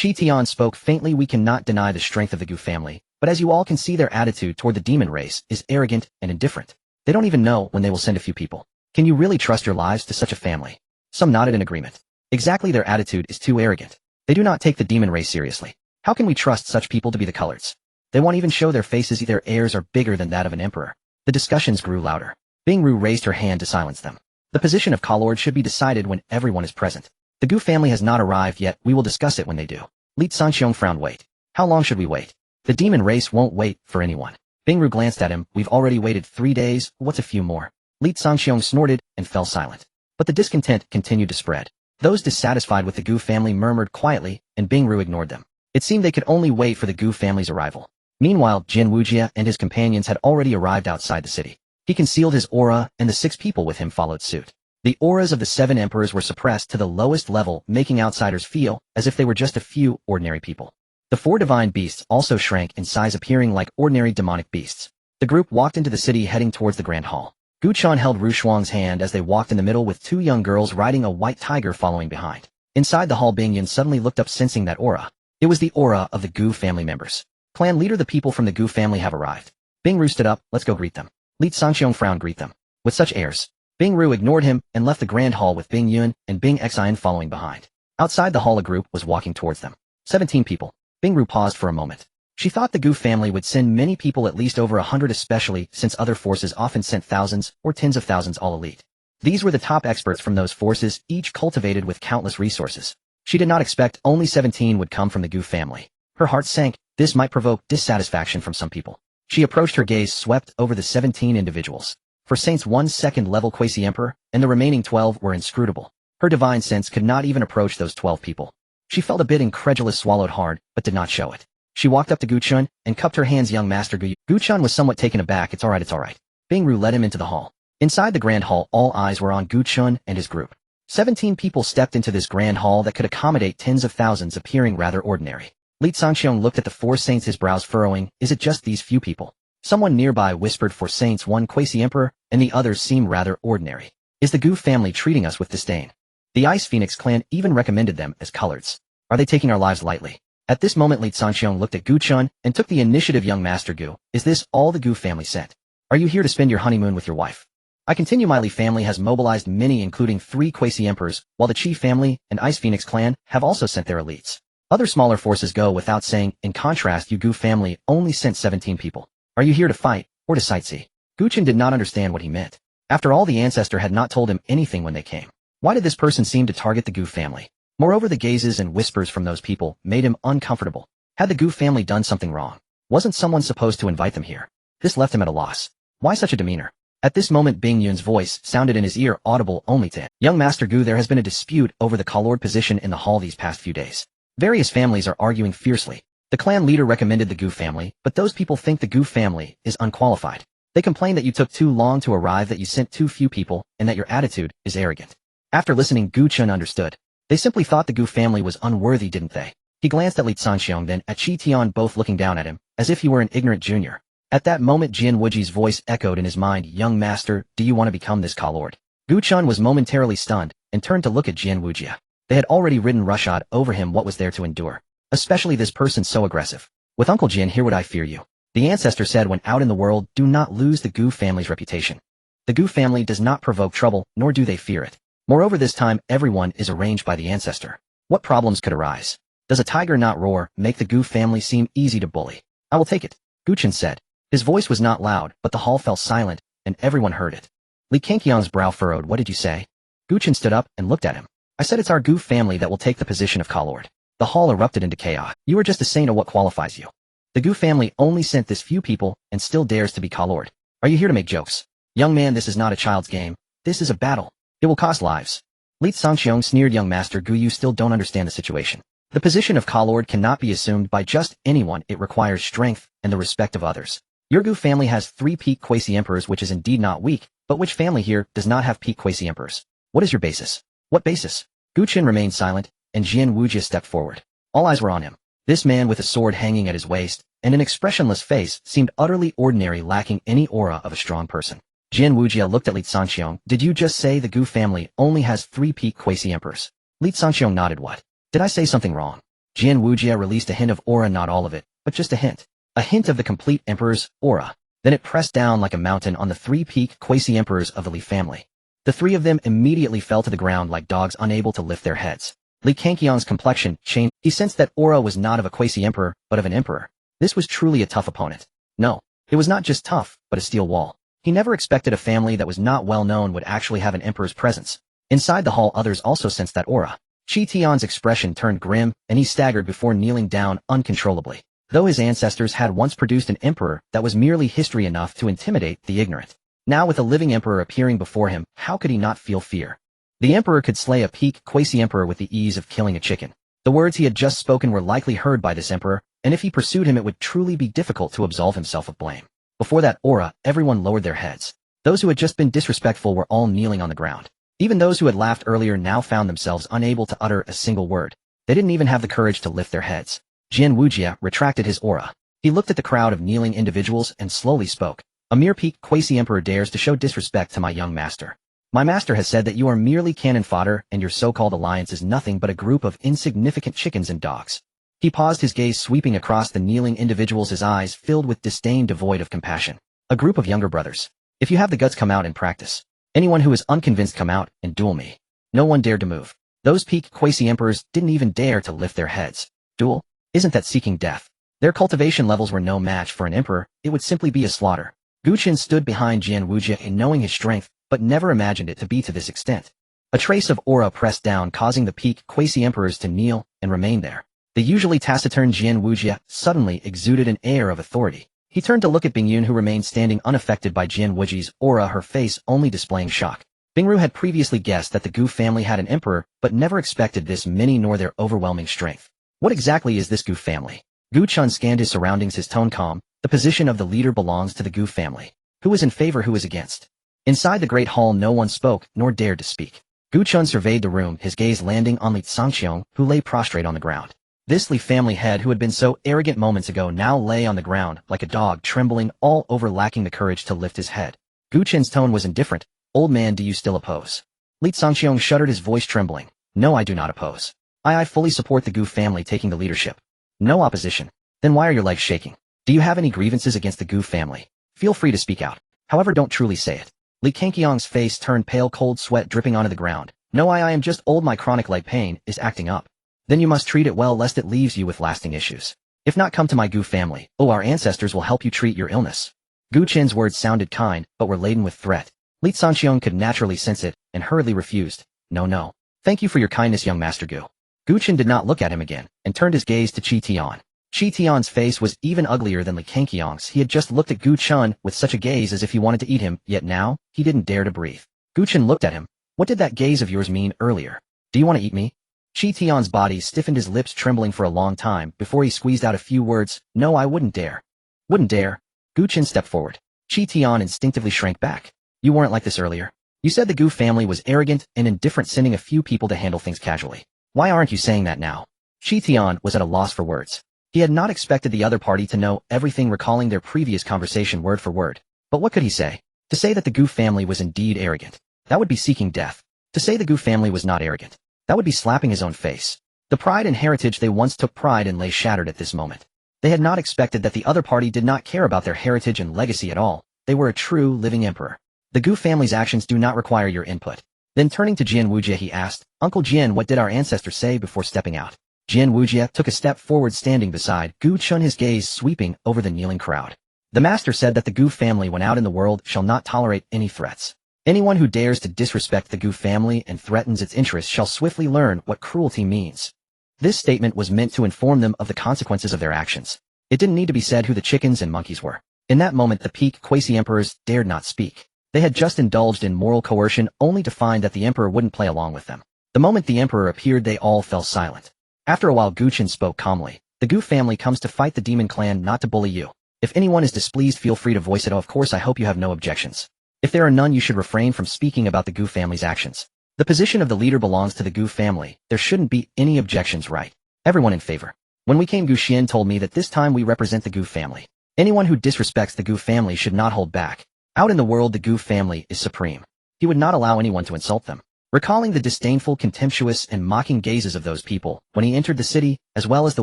Chi Tian spoke faintly. We cannot deny the strength of the Gu family, but as you all can see, their attitude toward the demon race is arrogant and indifferent. They don't even know when they will send a few people. Can you really trust your lives to such a family? Some nodded in agreement. Exactly, their attitude is too arrogant. They do not take the demon race seriously. How can we trust such people to be the coloreds? They won't even show their faces. Their airs are bigger than that of an emperor. The discussions grew louder. Bingru raised her hand to silence them. The position of Kalord should be decided when everyone is present. The Gu family has not arrived yet. We will discuss it when they do. Li Sanxiong frowned. Wait. How long should we wait? The demon race won't wait for anyone. Bingru glanced at him. We've already waited 3 days. What's a few more? Li Sanxiong snorted and fell silent. But the discontent continued to spread. Those dissatisfied with the Gu family murmured quietly, and Bingru ignored them. It seemed they could only wait for the Gu family's arrival. Meanwhile, Jin Wujia and his companions had already arrived outside the city. He concealed his aura, and the 6 people with him followed suit. The auras of the 7 emperors were suppressed to the lowest level, making outsiders feel as if they were just a few ordinary people. The 4 divine beasts also shrank in size, appearing like ordinary demonic beasts. The group walked into the city, heading towards the Grand Hall. Gu Chuan held Ru Shuang's hand as they walked in the middle, with 2 young girls riding a white tiger following behind. Inside the hall, Bing Yun suddenly looked up, sensing that aura. It was the aura of the Gu family members. Clan leader, the people from the Gu family have arrived. Bing Ru stood up. Let's go greet them. Li Sanxiong frowned. Greet them? With such airs? Bing Ru ignored him and left the grand hall with Bing Yun and Bing Xian following behind. Outside the hall, a group was walking towards them. 17 people. Bing Ru paused for a moment. She thought the Gu family would send many people, at least over 100, especially since other forces often sent thousands or tens of thousands, all elite. These were the top experts from those forces, each cultivated with countless resources. She did not expect only 17 would come from the Gu family. Her heart sank. This might provoke dissatisfaction from some people. She approached, her gaze swept over the 17 individuals. For Saints, 1 second-level quasi-emperor, and the remaining 12 were inscrutable. Her divine sense could not even approach those 12 people. She felt a bit incredulous, swallowed hard, but did not show it. She walked up to Gu Chun and cupped her hands. Young Master Gu. Gu Chun was somewhat taken aback. It's all right. Bing Ru led him into the hall. Inside the grand hall, all eyes were on Gu Chun and his group. 17 people stepped into this grand hall that could accommodate tens of thousands, appearing rather ordinary. Li Sanxiong looked at the 4 saints, his brows furrowing. Is it just these few people? Someone nearby whispered, 4 saints, 1 quasi-emperor, and the others seem rather ordinary. Is the Gu family treating us with disdain? The Ice Phoenix clan even recommended them as coloreds. Are they taking our lives lightly? At this moment, Li Sanxiong looked at Gu Chun and took the initiative. Young Master Gu, is this all the Gu family sent? Are you here to spend your honeymoon with your wife? I continue. My Li family has mobilized many, including 3 quasi-emperors, while the Chi family and Ice Phoenix clan have also sent their elites. Other smaller forces go without saying. In contrast, you Gu family only sent 17 people. Are you here to fight, or to sightsee? Gu Chun did not understand what he meant. After all, the Ancestor had not told him anything when they came. Why did this person seem to target the Gu family? Moreover, the gazes and whispers from those people made him uncomfortable. Had the Gu family done something wrong? Wasn't someone supposed to invite them here? This left him at a loss. Why such a demeanor? At this moment, Bing Yun's voice sounded in his ear, audible only to him. Young Master Gu, there has been a dispute over the Kalord position in the hall these past few days. Various families are arguing fiercely. The clan leader recommended the Gu family, but those people think the Gu family is unqualified. They complain that you took too long to arrive, that you sent too few people, and that your attitude is arrogant. After listening, Gu Chun understood. They simply thought the Gu family was unworthy, didn't they? He glanced at Li Sanxiong then at Qi Tian, both looking down at him, as if he were an ignorant junior. At that moment Jian Wuji's voice echoed in his mind, "Young master, do you want to become this Ka-Lord?" Gu Chun was momentarily stunned, and turned to look at Jian Wujia. They had already ridden roughshod over him. What was there to endure? Especially this person so aggressive. "With Uncle Jian here would I fear you?" The ancestor said when out in the world, "Do not lose the Gu family's reputation. The Gu family does not provoke trouble, nor do they fear it. Moreover this time everyone is arranged by the ancestor. What problems could arise? Does a tiger not roar, make the Gu family seem easy to bully? I will take it," Gu Chun said. His voice was not loud, but the hall fell silent, and everyone heard it. Li Kangqiang's brow furrowed. "What did you say?" Gu Chun stood up and looked at him. "I said it's our Gu family that will take the position of Ka-Lord." The hall erupted into chaos. "You are just a saint of what qualifies you. The Gu family only sent this few people and still dares to be Ka-Lord. Are you here to make jokes? Young man, this is not a child's game. This is a battle. It will cost lives." Li Sanxiong sneered. "Young master Gu, you still don't understand the situation. The position of Ka-Lord cannot be assumed by just anyone. It requires strength and the respect of others. Your Gu family has 3 peak quasi-emperors, which is indeed not weak, but which family here does not have peak quasi-emperors? What is your basis?" "What basis?" Gu Chun remained silent, and Jian Wujia stepped forward. All eyes were on him. This man with a sword hanging at his waist, and an expressionless face, seemed utterly ordinary, lacking any aura of a strong person. Jian Wujia looked at Li Sanxiong. "Did you just say the Gu family only has 3 peak quasi-emperors?" Li Sanxiong nodded. "What? Did I say something wrong?" Jian Wujia released a hint of aura, not all of it, but just a hint. A hint of the complete emperor's aura. Then it pressed down like a mountain on the 3 peak quasi-emperors of the Li family. The 3 of them immediately fell to the ground like dogs, unable to lift their heads. Li Kangqiang's complexion changed. He sensed that aura was not of a quasi-emperor, but of an emperor. This was truly a tough opponent. No, it was not just tough, but a steel wall. He never expected a family that was not well known would actually have an emperor's presence. Inside the hall others also sensed that aura. Qi Tian's expression turned grim, and he staggered before kneeling down uncontrollably. Though his ancestors had once produced an emperor, that was merely history enough to intimidate the ignorant. Now with a living emperor appearing before him, how could he not feel fear? The emperor could slay a peak quasi-emperor with the ease of killing a chicken. The words he had just spoken were likely heard by this emperor, and if he pursued him it would truly be difficult to absolve himself of blame. Before that aura, everyone lowered their heads. Those who had just been disrespectful were all kneeling on the ground. Even those who had laughed earlier now found themselves unable to utter a single word. They didn't even have the courage to lift their heads. Jian Wujia retracted his aura. He looked at the crowd of kneeling individuals and slowly spoke. "A mere peak quasi-emperor dares to show disrespect to my young master. My master has said that you are merely cannon fodder and your so-called alliance is nothing but a group of insignificant chickens and dogs." He paused, his gaze sweeping across the kneeling individuals, his eyes filled with disdain devoid of compassion. "A group of younger brothers. If you have the guts, come out and practice. Anyone who is unconvinced, come out and duel me." No one dared to move. Those peak quasi-emperors didn't even dare to lift their heads. Duel? Isn't that seeking death? Their cultivation levels were no match for an emperor. It would simply be a slaughter. Gu Chun stood behind Jian Wujia, knowing his strength, but never imagined it to be to this extent. A trace of aura pressed down, causing the peak quasi-emperors to kneel and remain there. The usually taciturn Jian Wujia suddenly exuded an air of authority. He turned to look at Bingyun, who remained standing unaffected by Jian Wuji's aura, her face only displaying shock. Bingru had previously guessed that the Gu family had an emperor, but never expected this many nor their overwhelming strength. What exactly is this Gu family? Gu Chun scanned his surroundings, his tone calm. The position of the leader belongs to the Gu family. Who is in favor, who is against? Inside the great hall no one spoke, nor dared to speak. Gu Chun surveyed the room, his gaze landing on Li Sanxiong, who lay prostrate on the ground. This Li family head, who had been so arrogant moments ago, now lay on the ground, like a dog, trembling all over, lacking the courage to lift his head. Gu Chun's tone was indifferent. "Old man, do you still oppose?" Li Sanxiong shuddered, his voice trembling. "No, I do not oppose. I fully support the Gu family taking the leadership." "No opposition? Then why are your legs shaking? Do you have any grievances against the Gu family? Feel free to speak out. However, don't truly say it." Li Kangqiang's face turned pale, cold sweat dripping onto the ground. "No, I am just old. My chronic leg pain is acting up." "Then you must treat it well, lest it leaves you with lasting issues. If not, come to my Gu family. Oh, our ancestors will help you treat your illness." Gu Chen's words sounded kind, but were laden with threat. Li Sanxiong could naturally sense it, and hurriedly refused. "No, no. Thank you for your kindness, young Master Gu." Gu Chen did not look at him again, and turned his gaze to Qi Tian. Qi Tian's face was even uglier than Li Kangqiang's. He had just looked at Gu Chun with such a gaze as if he wanted to eat him, yet now, he didn't dare to breathe. Gu Chen looked at him. "What did that gaze of yours mean earlier? Do you want to eat me?" Qi Tian's body stiffened, his lips trembling for a long time before he squeezed out a few words. "No, I wouldn't dare." "Wouldn't dare?" Gu Chen stepped forward. Qi Tian instinctively shrank back. "You weren't like this earlier. You said the Gu family was arrogant and indifferent, sending a few people to handle things casually. Why aren't you saying that now?" Shi Tian was at a loss for words. He had not expected the other party to know everything, recalling their previous conversation word for word. But what could he say? To say that the Gu family was indeed arrogant, that would be seeking death. To say the Gu family was not arrogant, that would be slapping his own face. The pride and heritage they once took pride in lay shattered at this moment. They had not expected that the other party did not care about their heritage and legacy at all. They were a true, living emperor. The Gu family's actions do not require your input. Then turning to Jian Wujie he asked, Uncle Jian, what did our ancestor say before stepping out? Jian Wujie took a step forward, standing beside Gu Chun, his gaze sweeping over the kneeling crowd. The master said that the Gu family when out in the world shall not tolerate any threats. Anyone who dares to disrespect the Gu family and threatens its interests shall swiftly learn what cruelty means. This statement was meant to inform them of the consequences of their actions. It didn't need to be said who the chickens and monkeys were. In that moment the peak quasi-emperors dared not speak. They had just indulged in moral coercion only to find that the emperor wouldn't play along with them. The moment the emperor appeared they all fell silent. After a while Gu Chen spoke calmly. The Gu family comes to fight the demon clan, not to bully you. If anyone is displeased feel free to voice it. Of course I hope you have no objections. If there are none you should refrain from speaking about the Gu family's actions. The position of the leader belongs to the Gu family. There shouldn't be any objections, right? Everyone in favor. When we came Gu Xian told me that this time we represent the Gu family. Anyone who disrespects the Gu family should not hold back. Out in the world the Gu family is supreme. He would not allow anyone to insult them. Recalling the disdainful, contemptuous, and mocking gazes of those people when he entered the city, as well as the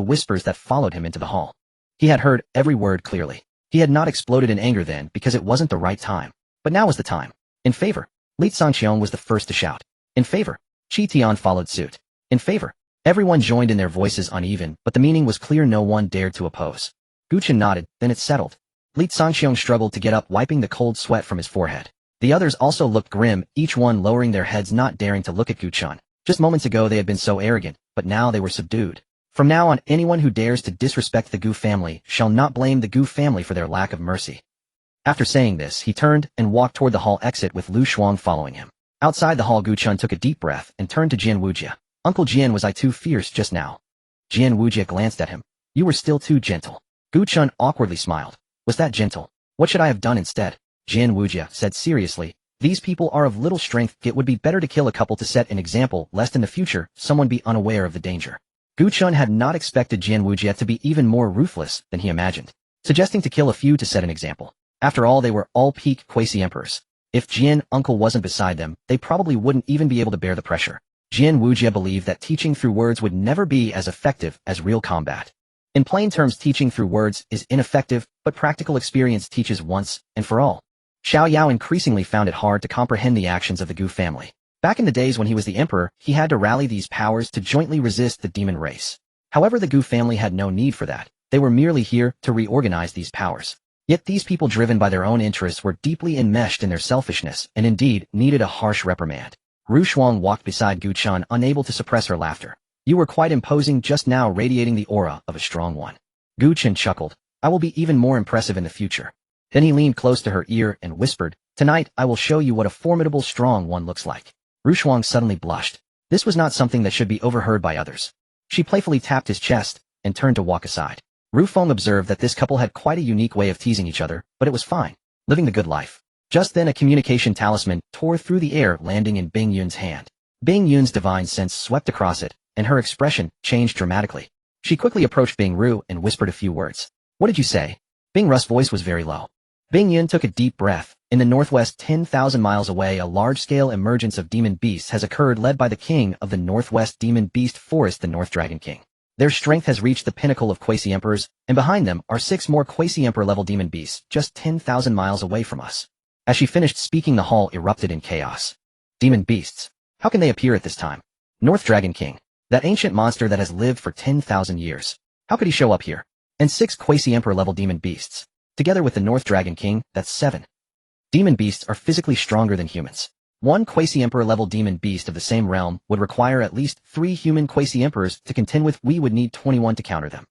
whispers that followed him into the hall. He had heard every word clearly. He had not exploded in anger then because it wasn't the right time. But now was the time. In favor. Li Zongqiang was the first to shout. In favor. Shi Tian followed suit. In favor. Everyone joined in, their voices uneven, but the meaning was clear. No one dared to oppose. Gu Chen nodded, then it settled. Li Zongqiang struggled to get up, wiping the cold sweat from his forehead. The others also looked grim, each one lowering their heads, not daring to look at Gu Chen. Just moments ago they had been so arrogant, but now they were subdued. From now on, anyone who dares to disrespect the Gu family shall not blame the Gu family for their lack of mercy. After saying this, he turned and walked toward the hall exit with Lu Shuang following him. Outside the hall, Gu Chen took a deep breath and turned to Jian Wujie. Uncle Jian, was I too fierce just now? Jian Wujie glanced at him. You were still too gentle. Gu Chen awkwardly smiled. Was that gentle? What should I have done instead? Jian Wujie said seriously. These people are of little strength. It would be better to kill a couple to set an example, lest in the future someone be unaware of the danger. Gu Chen had not expected Jian Wujie to be even more ruthless than he imagined, suggesting to kill a few to set an example. After all, they were all peak quasi-emperors. If Jian uncle wasn't beside them, they probably wouldn't even be able to bear the pressure. Jian Wujie believed that teaching through words would never be as effective as real combat. In plain terms, teaching through words is ineffective, but practical experience teaches once and for all. Xiao Yao increasingly found it hard to comprehend the actions of the Gu family. Back in the days when he was the emperor, he had to rally these powers to jointly resist the demon race. However, the Gu family had no need for that. They were merely here to reorganize these powers. Yet these people, driven by their own interests, were deeply enmeshed in their selfishness and indeed needed a harsh reprimand. Ru Shuang walked beside Gu Chen, unable to suppress her laughter. You were quite imposing just now, radiating the aura of a strong one. Gu Chen chuckled. I will be even more impressive in the future. Then he leaned close to her ear and whispered, Tonight I will show you what a formidable strong one looks like. Ru Shuang suddenly blushed. This was not something that should be overheard by others. She playfully tapped his chest and turned to walk aside. Ru Feng observed that this couple had quite a unique way of teasing each other, but it was fine. Living the good life. Just then a communication talisman tore through the air, landing in Bing Yun's hand. Bing Yun's divine sense swept across it, and her expression changed dramatically. She quickly approached Bing Ru and whispered a few words. What did you say? Bing Ru's voice was very low. Bing Yun took a deep breath. In the northwest, 10,000 miles away, a large-scale emergence of demon beasts has occurred, led by the king of the northwest demon beast forest, the North Dragon King. Their strength has reached the pinnacle of quasi-emperors, and behind them are 6 more quasi-emperor level demon beasts, just 10,000 miles away from us. As she finished speaking, the hall erupted in chaos. Demon beasts. How can they appear at this time? North Dragon King. That ancient monster that has lived for 10,000 years. How could he show up here? And 6 quasi-emperor level demon beasts. Together with the North Dragon King, that's 7. Demon beasts are physically stronger than humans. 1 quasi-emperor level demon beast of the same realm would require at least 3 human quasi-emperors to contend with. We would need 21 to counter them.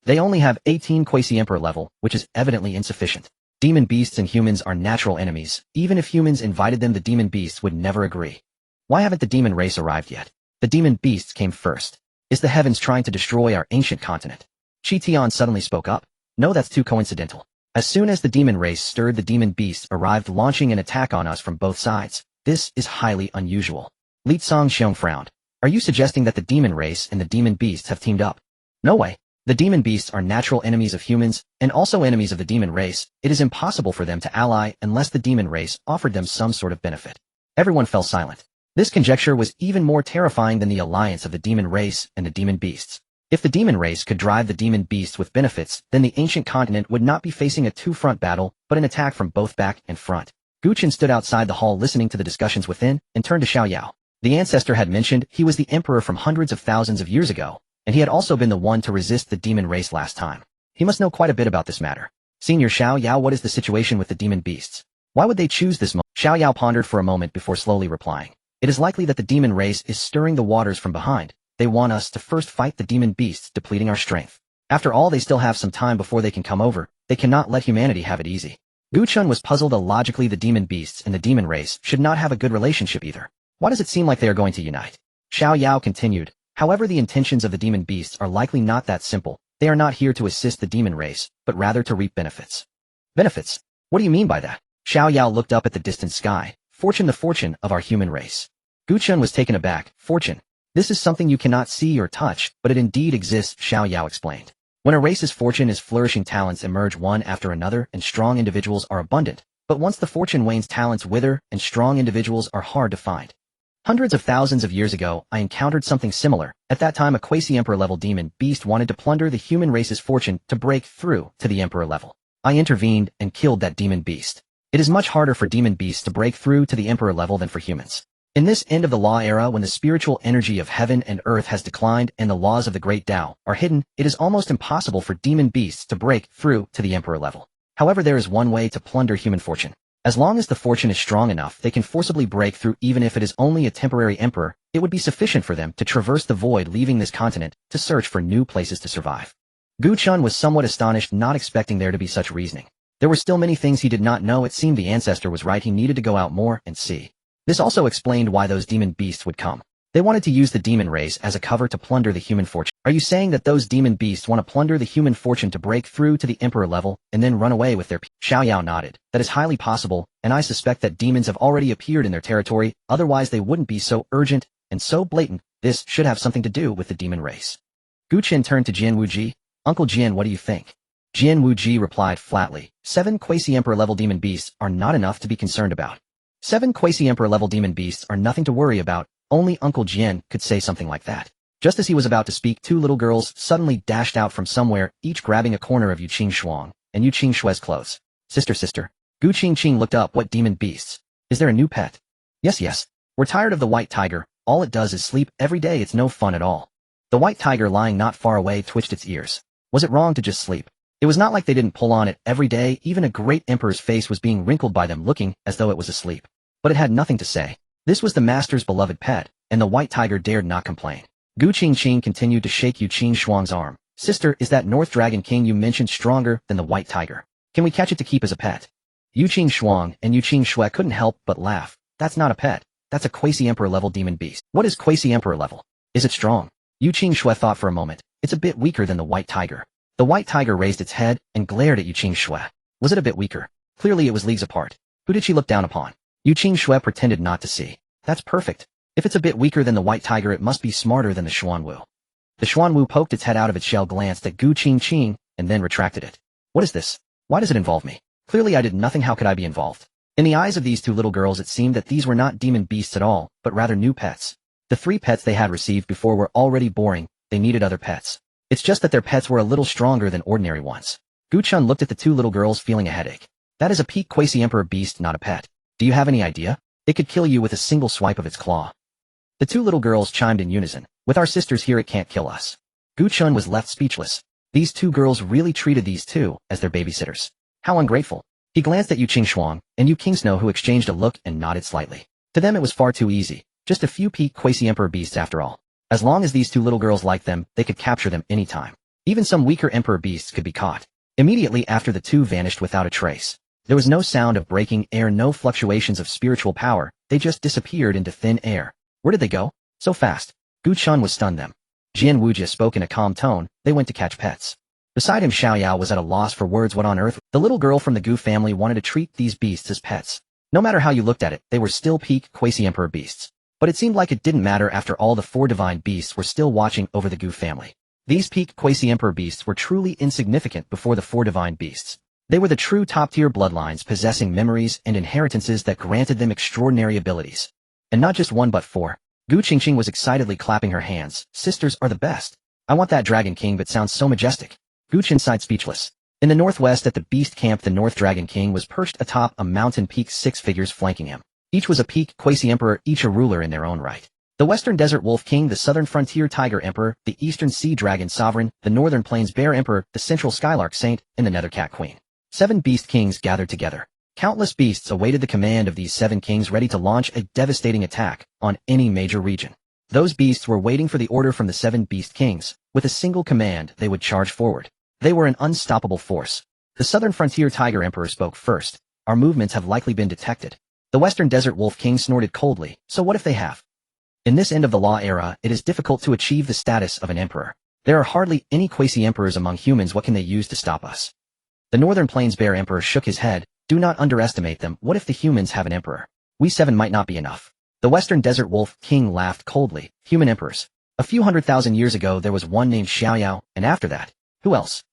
They only have 18 quasi-emperor level, which is evidently insufficient. Demon beasts and humans are natural enemies. Even if humans invited them, the demon beasts would never agree. Why haven't the demon race arrived yet? The demon beasts came first. Is the heavens trying to destroy our ancient continent? Shi Tian suddenly spoke up. No, that's too coincidental. As soon as the demon race stirred, the demon beasts arrived, launching an attack on us from both sides. This is highly unusual. Li Zongqiang frowned. Are you suggesting that the demon race and the demon beasts have teamed up? No way. The demon beasts are natural enemies of humans, and also enemies of the demon race. It is impossible for them to ally unless the demon race offered them some sort of benefit. Everyone fell silent. This conjecture was even more terrifying than the alliance of the demon race and the demon beasts. If the demon race could drive the demon beasts with benefits, then the ancient continent would not be facing a two-front battle, but an attack from both back and front. Xuan stood outside the hall listening to the discussions within, and turned to Xiaoyao. The ancestor had mentioned he was the emperor from hundreds of thousands of years ago, and he had also been the one to resist the demon race last time. He must know quite a bit about this matter. Senior Xiaoyao, what is the situation with the demon beasts? Why would they choose this moment? Xiaoyao pondered for a moment before slowly replying. It is likely that the demon race is stirring the waters from behind. They want us to first fight the demon beasts, depleting our strength. After all, they still have some time before they can come over. They cannot let humanity have it easy. Xuan was puzzled. Logically, the demon beasts and the demon race should not have a good relationship either. Why does it seem like they are going to unite? Xiaoyao continued. However, the intentions of the demon beasts are likely not that simple. They are not here to assist the demon race, but rather to reap benefits. Benefits? What do you mean by that? Xiaoyao looked up at the distant sky. Fortune, the fortune of our human race. Xuan was taken aback. Fortune. This is something you cannot see or touch, but it indeed exists, Xiaoyao explained. When a race's fortune is flourishing, talents emerge one after another and strong individuals are abundant. But once the fortune wanes, talents wither and strong individuals are hard to find. Hundreds of thousands of years ago, I encountered something similar. At that time, a quasi-emperor level demon beast wanted to plunder the human race's fortune to break through to the emperor level. I intervened and killed that demon beast. It is much harder for demon beasts to break through to the emperor level than for humans. In this end of the law era, when the spiritual energy of heaven and earth has declined and the laws of the great Tao are hidden, it is almost impossible for demon beasts to break through to the emperor level. However, there is one way to plunder human fortune. As long as the fortune is strong enough, they can forcibly break through. Even if it is only a temporary emperor, it would be sufficient for them to traverse the void, leaving this continent to search for new places to survive. Xuan was somewhat astonished, not expecting there to be such reasoning. There were still many things he did not know. It seemed the ancestor was right. He needed to go out more and see. This also explained why those demon beasts would come. They wanted to use the demon race as a cover to plunder the human fortune. Are you saying that those demon beasts want to plunder the human fortune to break through to the emperor level and then run away with their people? Xiaoyao nodded. That is highly possible, and I suspect that demons have already appeared in their territory, otherwise they wouldn't be so urgent and so blatant. This should have something to do with the demon race. Xuan turned to Jian Wuji. Uncle Jian, what do you think? Jian Wuji replied flatly. 7 quasi-emperor level demon beasts are not enough to be concerned about. 7 quasi-emperor level demon beasts are nothing to worry about. Only Uncle Jian could say something like that. Just as he was about to speak, 2 little girls suddenly dashed out from somewhere, each grabbing a corner of Yuqing Xuan and Yuqing Shue's clothes. Sister. Gu Qingqing looked up. What demon beasts? Is there a new pet? Yes. We're tired of the white tiger. All it does is sleep every day. It's no fun at all. The white tiger lying not far away twitched its ears. Was it wrong to just sleep? It was not like they didn't pull on it every day. Even a great emperor's face was being wrinkled by them, looking as though it was asleep. But it had nothing to say. This was the master's beloved pet, and the white tiger dared not complain. Gu Qingqing continued to shake Yuqing Xuan's arm. Sister, is that North Dragon King you mentioned stronger than the white tiger? Can we catch it to keep as a pet? Yuqing Xuan and Yuqing Shui couldn't help but laugh. That's not a pet. That's a quasi-emperor level demon beast. What is quasi-emperor level? Is it strong? Yuqing Shui thought for a moment. It's a bit weaker than the white tiger. The white tiger raised its head and glared at Yuqing Shui. Was it a bit weaker? Clearly it was leagues apart. Who did she look down upon? Yuqing Shui pretended not to see. That's perfect. If it's a bit weaker than the white tiger, it must be smarter than the Xuanwu. The Xuanwu poked its head out of its shell, glanced at Gu Qingqing, and then retracted it. What is this? Why does it involve me? Clearly I did nothing. How could I be involved? In the eyes of these 2 little girls, it seemed that these were not demon beasts at all, but rather new pets. The 3 pets they had received before were already boring. They needed other pets. It's just that their pets were a little stronger than ordinary ones. Guchun looked at the 2 little girls, feeling a headache. That is a peak quasi-emperor beast, not a pet. Do you have any idea? It could kill you with a single swipe of its claw. The 2 little girls chimed in unison. With our sisters here, it can't kill us. Guchun was left speechless. These 2 girls really treated these 2 as their babysitters. How ungrateful. He glanced at Yuqing Xuan and Yuqing Snow, who exchanged a look and nodded slightly. To them it was far too easy. Just a few peak quasi-emperor beasts after all. As long as these 2 little girls liked them, they could capture them anytime. Even some weaker emperor beasts could be caught. Immediately after, the 2 vanished without a trace. There was no sound of breaking air, no fluctuations of spiritual power. They just disappeared into thin air. Where did they go? So fast. Guchun was stunned them. Jian Wujia spoke in a calm tone. They went to catch pets. Beside him, Xiaoyao was at a loss for words. What on earth? The little girl from the Gu family wanted to treat these beasts as pets. No matter how you looked at it, they were still peak quasi-emperor beasts. But it seemed like it didn't matter after all. The four divine beasts were still watching over the Gu family. These peak quasi-emperor beasts were truly insignificant before the four divine beasts. They were the true top-tier bloodlines possessing memories and inheritances that granted them extraordinary abilities. And not just one but four. Gu Qingqing was excitedly clapping her hands. Sisters are the best. I want that Dragon King, but sounds so majestic. Gu Qin sighed speechless. In the northwest at the beast camp, the North Dragon King was perched atop a mountain peak, 6 figures flanking him. Each was a peak quasi-emperor, each a ruler in their own right. The Western Desert Wolf King, the Southern Frontier Tiger Emperor, the Eastern Sea Dragon Sovereign, the Northern Plains Bear Emperor, the Central Skylark Saint, and the Nether Cat Queen. 7 beast kings gathered together. Countless beasts awaited the command of these 7 kings, ready to launch a devastating attack on any major region. Those beasts were waiting for the order from the 7 beast kings. With a single command, they would charge forward. They were an unstoppable force. The Southern Frontier Tiger Emperor spoke first. Our movements have likely been detected. The Western Desert Wolf King snorted coldly. So what if they have? In this end of the law era, it is difficult to achieve the status of an emperor. There are hardly any quasi-emperors among humans. What can they use to stop us? The Northern Plains Bear Emperor shook his head. Do not underestimate them. What if the humans have an emperor? We 7 might not be enough. The Western Desert Wolf King laughed coldly. Human emperors. A few 100,000 years ago there was one named Xiaoyao, and after that, who else?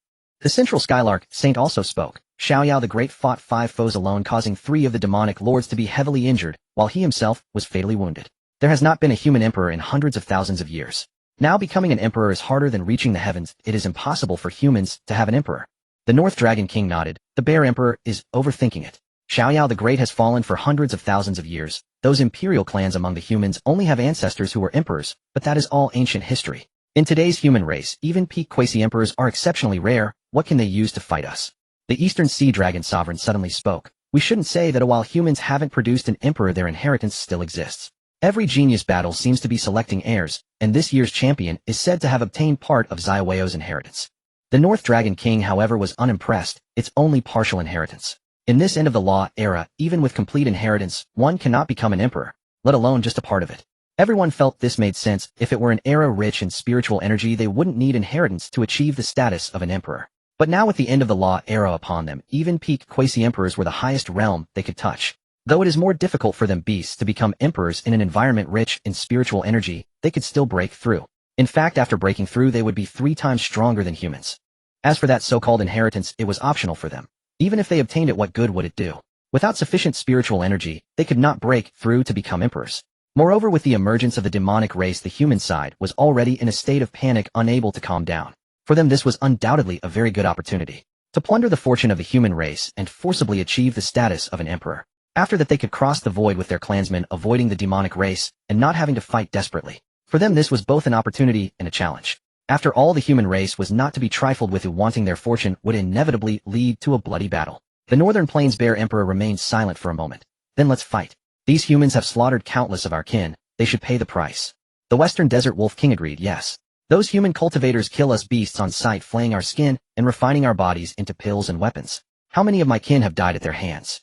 The Central Skylark Saint also spoke. Xiaoyao the Great fought 5 foes alone, causing 3 of the demonic lords to be heavily injured, while he himself was fatally wounded. There has not been a human emperor in hundreds of thousands of years. Now becoming an emperor is harder than reaching the heavens. It is impossible for humans to have an emperor. The North Dragon King nodded. The Bear Emperor is overthinking it. Xiaoyao the Great has fallen for hundreds of thousands of years. Those imperial clans among the humans only have ancestors who were emperors, but that is all ancient history. In today's human race, even peak quasi-emperors are exceptionally rare. What can they use to fight us? The Eastern Sea Dragon Sovereign suddenly spoke. We shouldn't say that while humans haven't produced an emperor, their inheritance still exists. Every genius battle seems to be selecting heirs, and this year's champion is said to have obtained part of Xiaoweo's inheritance. The North Dragon King, however, was unimpressed. It's only partial inheritance. In this end of the law era, even with complete inheritance, one cannot become an emperor, let alone just a part of it. Everyone felt this made sense. If it were an era rich in spiritual energy, they wouldn't need inheritance to achieve the status of an emperor. But now with the end of the law era upon them, even peak quasi-emperors were the highest realm they could touch. Though it is more difficult for them beasts to become emperors in an environment rich in spiritual energy, they could still break through. In fact, after breaking through, they would be 3 times stronger than humans. As for that so-called inheritance, it was optional for them. Even if they obtained it, what good would it do? Without sufficient spiritual energy, they could not break through to become emperors. Moreover, with the emergence of the demonic race, the human side was already in a state of panic, unable to calm down. For them, this was undoubtedly a very good opportunity to plunder the fortune of the human race and forcibly achieve the status of an emperor. After that, they could cross the void with their clansmen, avoiding the demonic race and not having to fight desperately. For them, this was both an opportunity and a challenge. After all, the human race was not to be trifled with, who wanting their fortune would inevitably lead to a bloody battle. The Northern Plains Bear Emperor remained silent for a moment. Then let's fight. These humans have slaughtered countless of our kin. They should pay the price. The Western Desert Wolf King agreed. Yes. Those human cultivators kill us beasts on sight, flaying our skin and refining our bodies into pills and weapons. How many of my kin have died at their hands?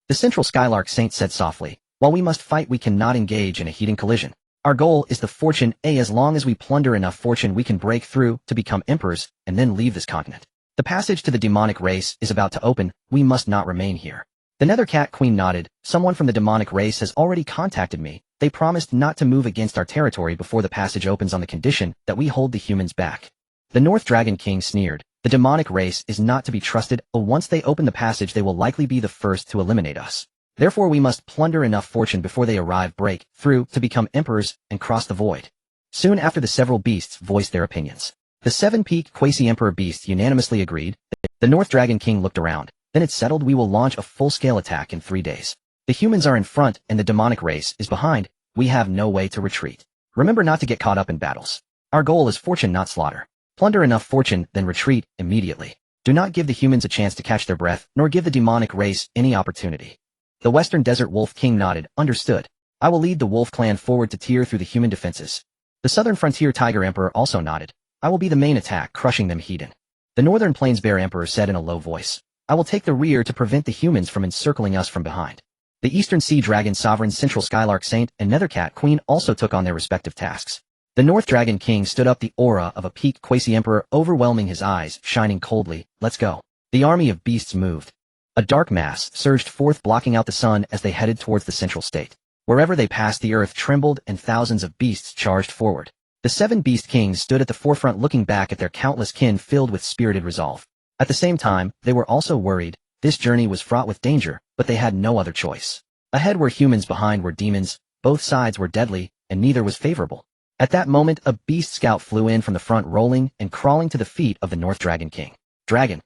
The Central Skylark Saint said softly. While we must fight, we cannot engage in a heating collision. Our goal is the fortune. As long as we plunder enough fortune, we can break through to become emperors and then leave this continent. The passage to the demonic race is about to open. We must not remain here. The Nether Cat Queen nodded. Someone from the demonic race has already contacted me. They promised not to move against our territory before the passage opens, on the condition that we hold the humans back. The North Dragon King sneered. The demonic race is not to be trusted. Once they open the passage, they will likely be the first to eliminate us. Therefore, we must plunder enough fortune before they arrive, break through to become emperors and cross the void. Soon after, the several beasts voiced their opinions. The 7 peak quasi-emperor beasts unanimously agreed. The North Dragon King looked around. Then it's settled. We will launch a full-scale attack in 3 days. The humans are in front and the demonic race is behind. We have no way to retreat. Remember not to get caught up in battles. Our goal is fortune, not slaughter. Plunder enough fortune, then retreat immediately. Do not give the humans a chance to catch their breath, nor give the demonic race any opportunity. The Western Desert Wolf King nodded. Understood. I will lead the Wolf Clan forward to tear through the human defenses. The Southern Frontier Tiger Emperor also nodded. I will be the main attack, crushing them hidden. The Northern Plains Bear Emperor said in a low voice. I will take the rear to prevent the humans from encircling us from behind. The Eastern Sea Dragon Sovereign, Central Skylark Saint, and Nether Cat Queen also took on their respective tasks. The North Dragon King stood up, the aura of a peak quasi-emperor overwhelming his eyes, shining coldly. Let's go. The army of beasts moved. A dark mass surged forth, blocking out the sun as they headed towards the central state. Wherever they passed, the earth trembled and thousands of beasts charged forward. The 7 beast kings stood at the forefront looking back at their countless kin filled with spirited resolve. At the same time, they were also worried. This journey was fraught with danger, but they had no other choice. Ahead were humans, behind were demons, both sides were deadly, and neither was favorable. At that moment, a beast scout flew in from the front, rolling and crawling to the feet of the North Dragon King. Dragon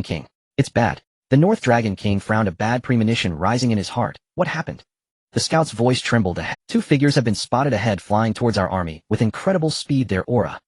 King. It's bad. The North Dragon King frowned, a bad premonition rising in his heart. What happened? The scout's voice trembled. Ahead. 2 figures have been spotted ahead, flying towards our army with incredible speed. Their aura.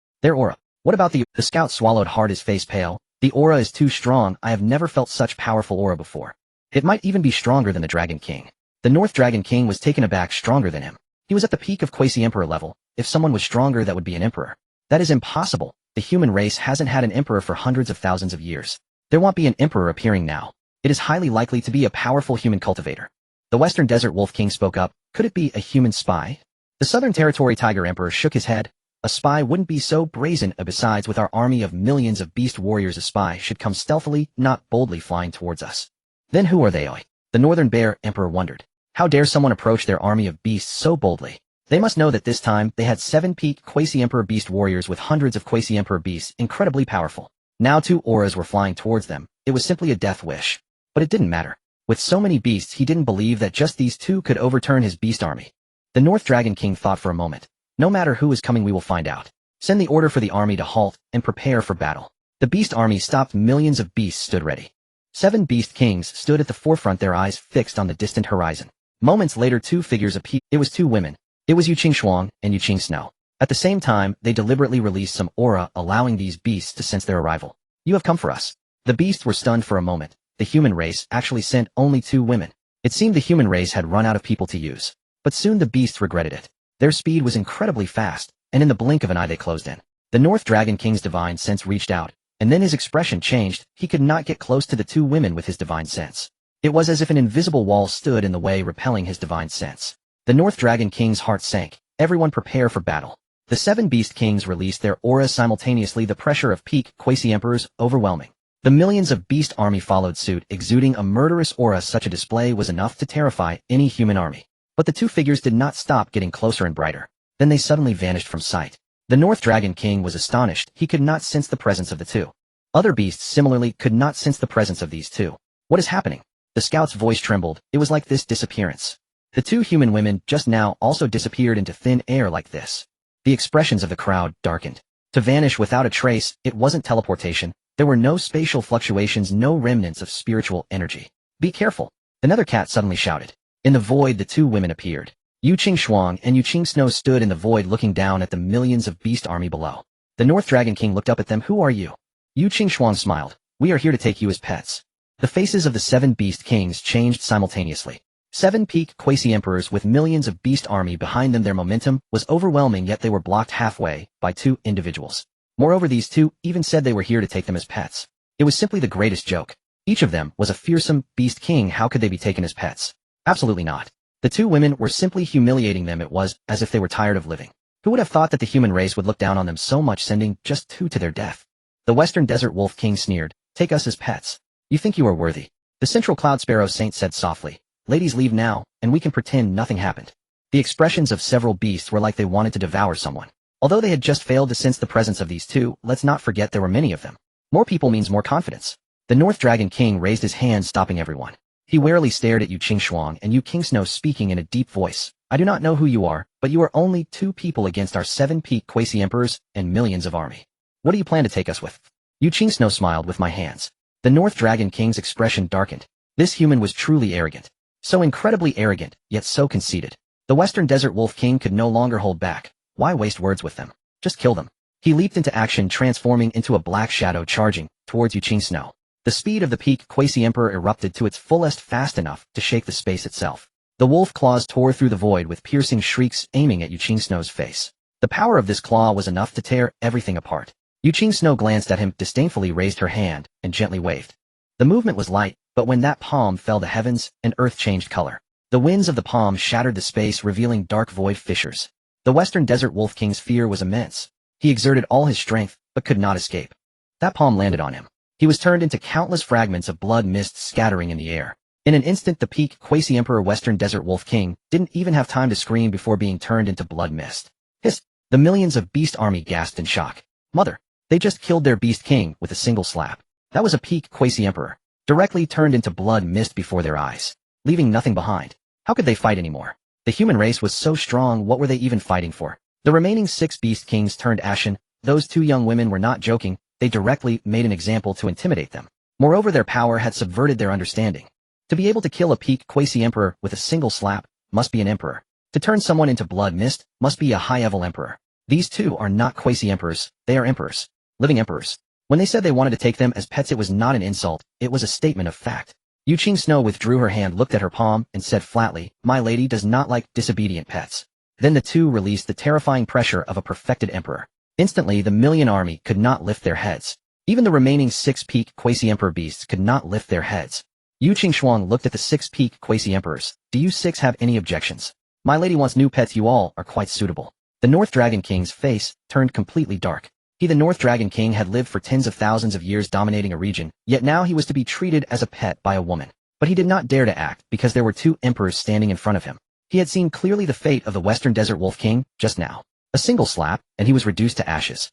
What about the scout swallowed hard, his face pale. The aura is too strong. I have never felt such powerful aura before. It might even be stronger than the Dragon King. The North Dragon King was taken aback. Stronger than him. He was at the peak of Quasi-Emperor level. If someone was stronger, that would be an emperor. That is impossible. The human race hasn't had an emperor for hundreds of thousands of years. There won't be an emperor appearing now. It is highly likely to be a powerful human cultivator. The Western Desert Wolf King spoke up. Could it be a human spy? The Southern Territory Tiger Emperor shook his head. A spy wouldn't be so brazen. Besides, with our army of millions of beast warriors, a spy should come stealthily, not boldly flying towards us. Then who are they? The Northern Bear Emperor wondered. How dare someone approach their army of beasts so boldly? They must know that this time they had 7 peak Quasi-Emperor beast warriors with hundreds of Quasi-Emperor beasts, incredibly powerful. Now 2 auras were flying towards them. It was simply a death wish. But it didn't matter. With so many beasts, he didn't believe that just these 2 could overturn his beast army. The North Dragon King thought for a moment. No matter who is coming, we will find out. Send the order for the army to halt and prepare for battle. The beast army stopped. Millions of beasts stood ready. 7 beast kings stood at the forefront, their eyes fixed on the distant horizon. Moments later, 2 figures appeared. It was 2 women. It was Xuan and Snow. At the same time, they deliberately released some aura, allowing these beasts to sense their arrival. You have come for us. The beasts were stunned for a moment. The human race actually sent only 2 women. It seemed the human race had run out of people to use. But soon the beasts regretted it. Their speed was incredibly fast, and in the blink of an eye they closed in. The North Dragon King's divine sense reached out, and then his expression changed. He could not get close to the 2 women with his divine sense. It was as if an invisible wall stood in the way, repelling his divine sense. The North Dragon King's heart sank. Everyone prepare for battle. The 7 beast kings released their auras simultaneously, the pressure of peak Quasi-Emperors overwhelming. The millions of beast army followed suit, exuding a murderous aura. Such a display was enough to terrify any human army. But the 2 figures did not stop getting closer and brighter. Then they suddenly vanished from sight. The North Dragon King was astonished. He could not sense the presence of the 2. Other beasts similarly could not sense the presence of these 2. What is happening? The scout's voice trembled. It was like this disappearance. The 2 human women just now also disappeared into thin air like this. The expressions of the crowd darkened. To vanish without a trace, it wasn't teleportation. There were no spatial fluctuations, no remnants of spiritual energy. Be careful. Another cat suddenly shouted. In the void, the 2 women appeared. Xuan and Snow stood in the void looking down at the millions of beast army below. The North Dragon King looked up at them. Who are you? Xuan smiled. We are here to take you as pets. The faces of the 7 beast kings changed simultaneously. 7 peak Quasi-Emperors with millions of beast army behind them. Their momentum was overwhelming, yet they were blocked halfway by 2 individuals. Moreover, these 2 even said they were here to take them as pets. It was simply the greatest joke. Each of them was a fearsome beast king. How could they be taken as pets? Absolutely not. The 2 women were simply humiliating them. It was as if they were tired of living. Who would have thought that the human race would look down on them so much, sending just 2 to their death? The Western Desert Wolf King sneered. Take us as pets. You think you are worthy? The Central Cloud Sparrow Saint said softly. Ladies, leave now, and we can pretend nothing happened. The expressions of several beasts were like they wanted to devour someone. Although they had just failed to sense the presence of these 2, let's not forget there were many of them. More people means more confidence. The North Dragon King raised his hand, stopping everyone. He warily stared at Xuan and Snow, speaking in a deep voice. I do not know who you are, but you are only 2 people against our 7 peak Quasi-Emperors and millions of army. What do you plan to take us with? Snow smiled. With my hands. The North Dragon King's expression darkened. This human was truly arrogant. So incredibly arrogant, yet so conceited. The Western Desert Wolf King could no longer hold back. Why waste words with them? Just kill them. He leaped into action, transforming into a black shadow, charging towards Snow. The speed of the peak Quasi-Emperor erupted to its fullest, fast enough to shake the space itself. The wolf claws tore through the void with piercing shrieks, aiming at Snow's face. The power of this claw was enough to tear everything apart. Snow glanced at him, disdainfully raised her hand, and gently waved. The movement was light, but when that palm fell, the heavens and earth changed color. The winds of the palm shattered the space, revealing dark void fissures. The Western Desert Wolf King's fear was immense. He exerted all his strength, but could not escape. That palm landed on him. He was turned into countless fragments of blood, mist scattering in the air. In an instant the peak quasi-emperor Western Desert Wolf King didn't even have time to scream before being turned into blood mist. Hiss! The millions of beast army gasped in shock. Mother! They just killed their beast king with a single slap. That was a peak quasi-emperor, directly turned into blood mist before their eyes, leaving nothing behind. How could they fight anymore? The human race was so strong, what were they even fighting for? The remaining 6 beast kings turned ashen. Those 2 young women were not joking, they directly made an example to intimidate them. Moreover, their power had subverted their understanding. To be able to kill a peak quasi-emperor with a single slap must be an emperor. To turn someone into blood mist must be a high-level emperor. These 2 are not quasi-emperors, they are emperors. Living emperors. When they said they wanted to take them as pets, it was not an insult, it was a statement of fact. Yuqing Snow withdrew her hand, looked at her palm, and said flatly, "My lady does not like disobedient pets." Then the 2 released the terrifying pressure of a perfected emperor. Instantly, the million army could not lift their heads. Even the remaining 6 peak quasi-emperor beasts could not lift their heads. Yuqing Xuan looked at the 6 peak quasi-emperors. Do you 6 have any objections? My lady wants new pets, you all are quite suitable. The North Dragon King's face turned completely dark. He, the North Dragon King, had lived for tens of thousands of years dominating a region, yet now he was to be treated as a pet by a woman. But he did not dare to act because there were 2 emperors standing in front of him. He had seen clearly the fate of the Western Desert Wolf King just now. A single slap, and he was reduced to ashes.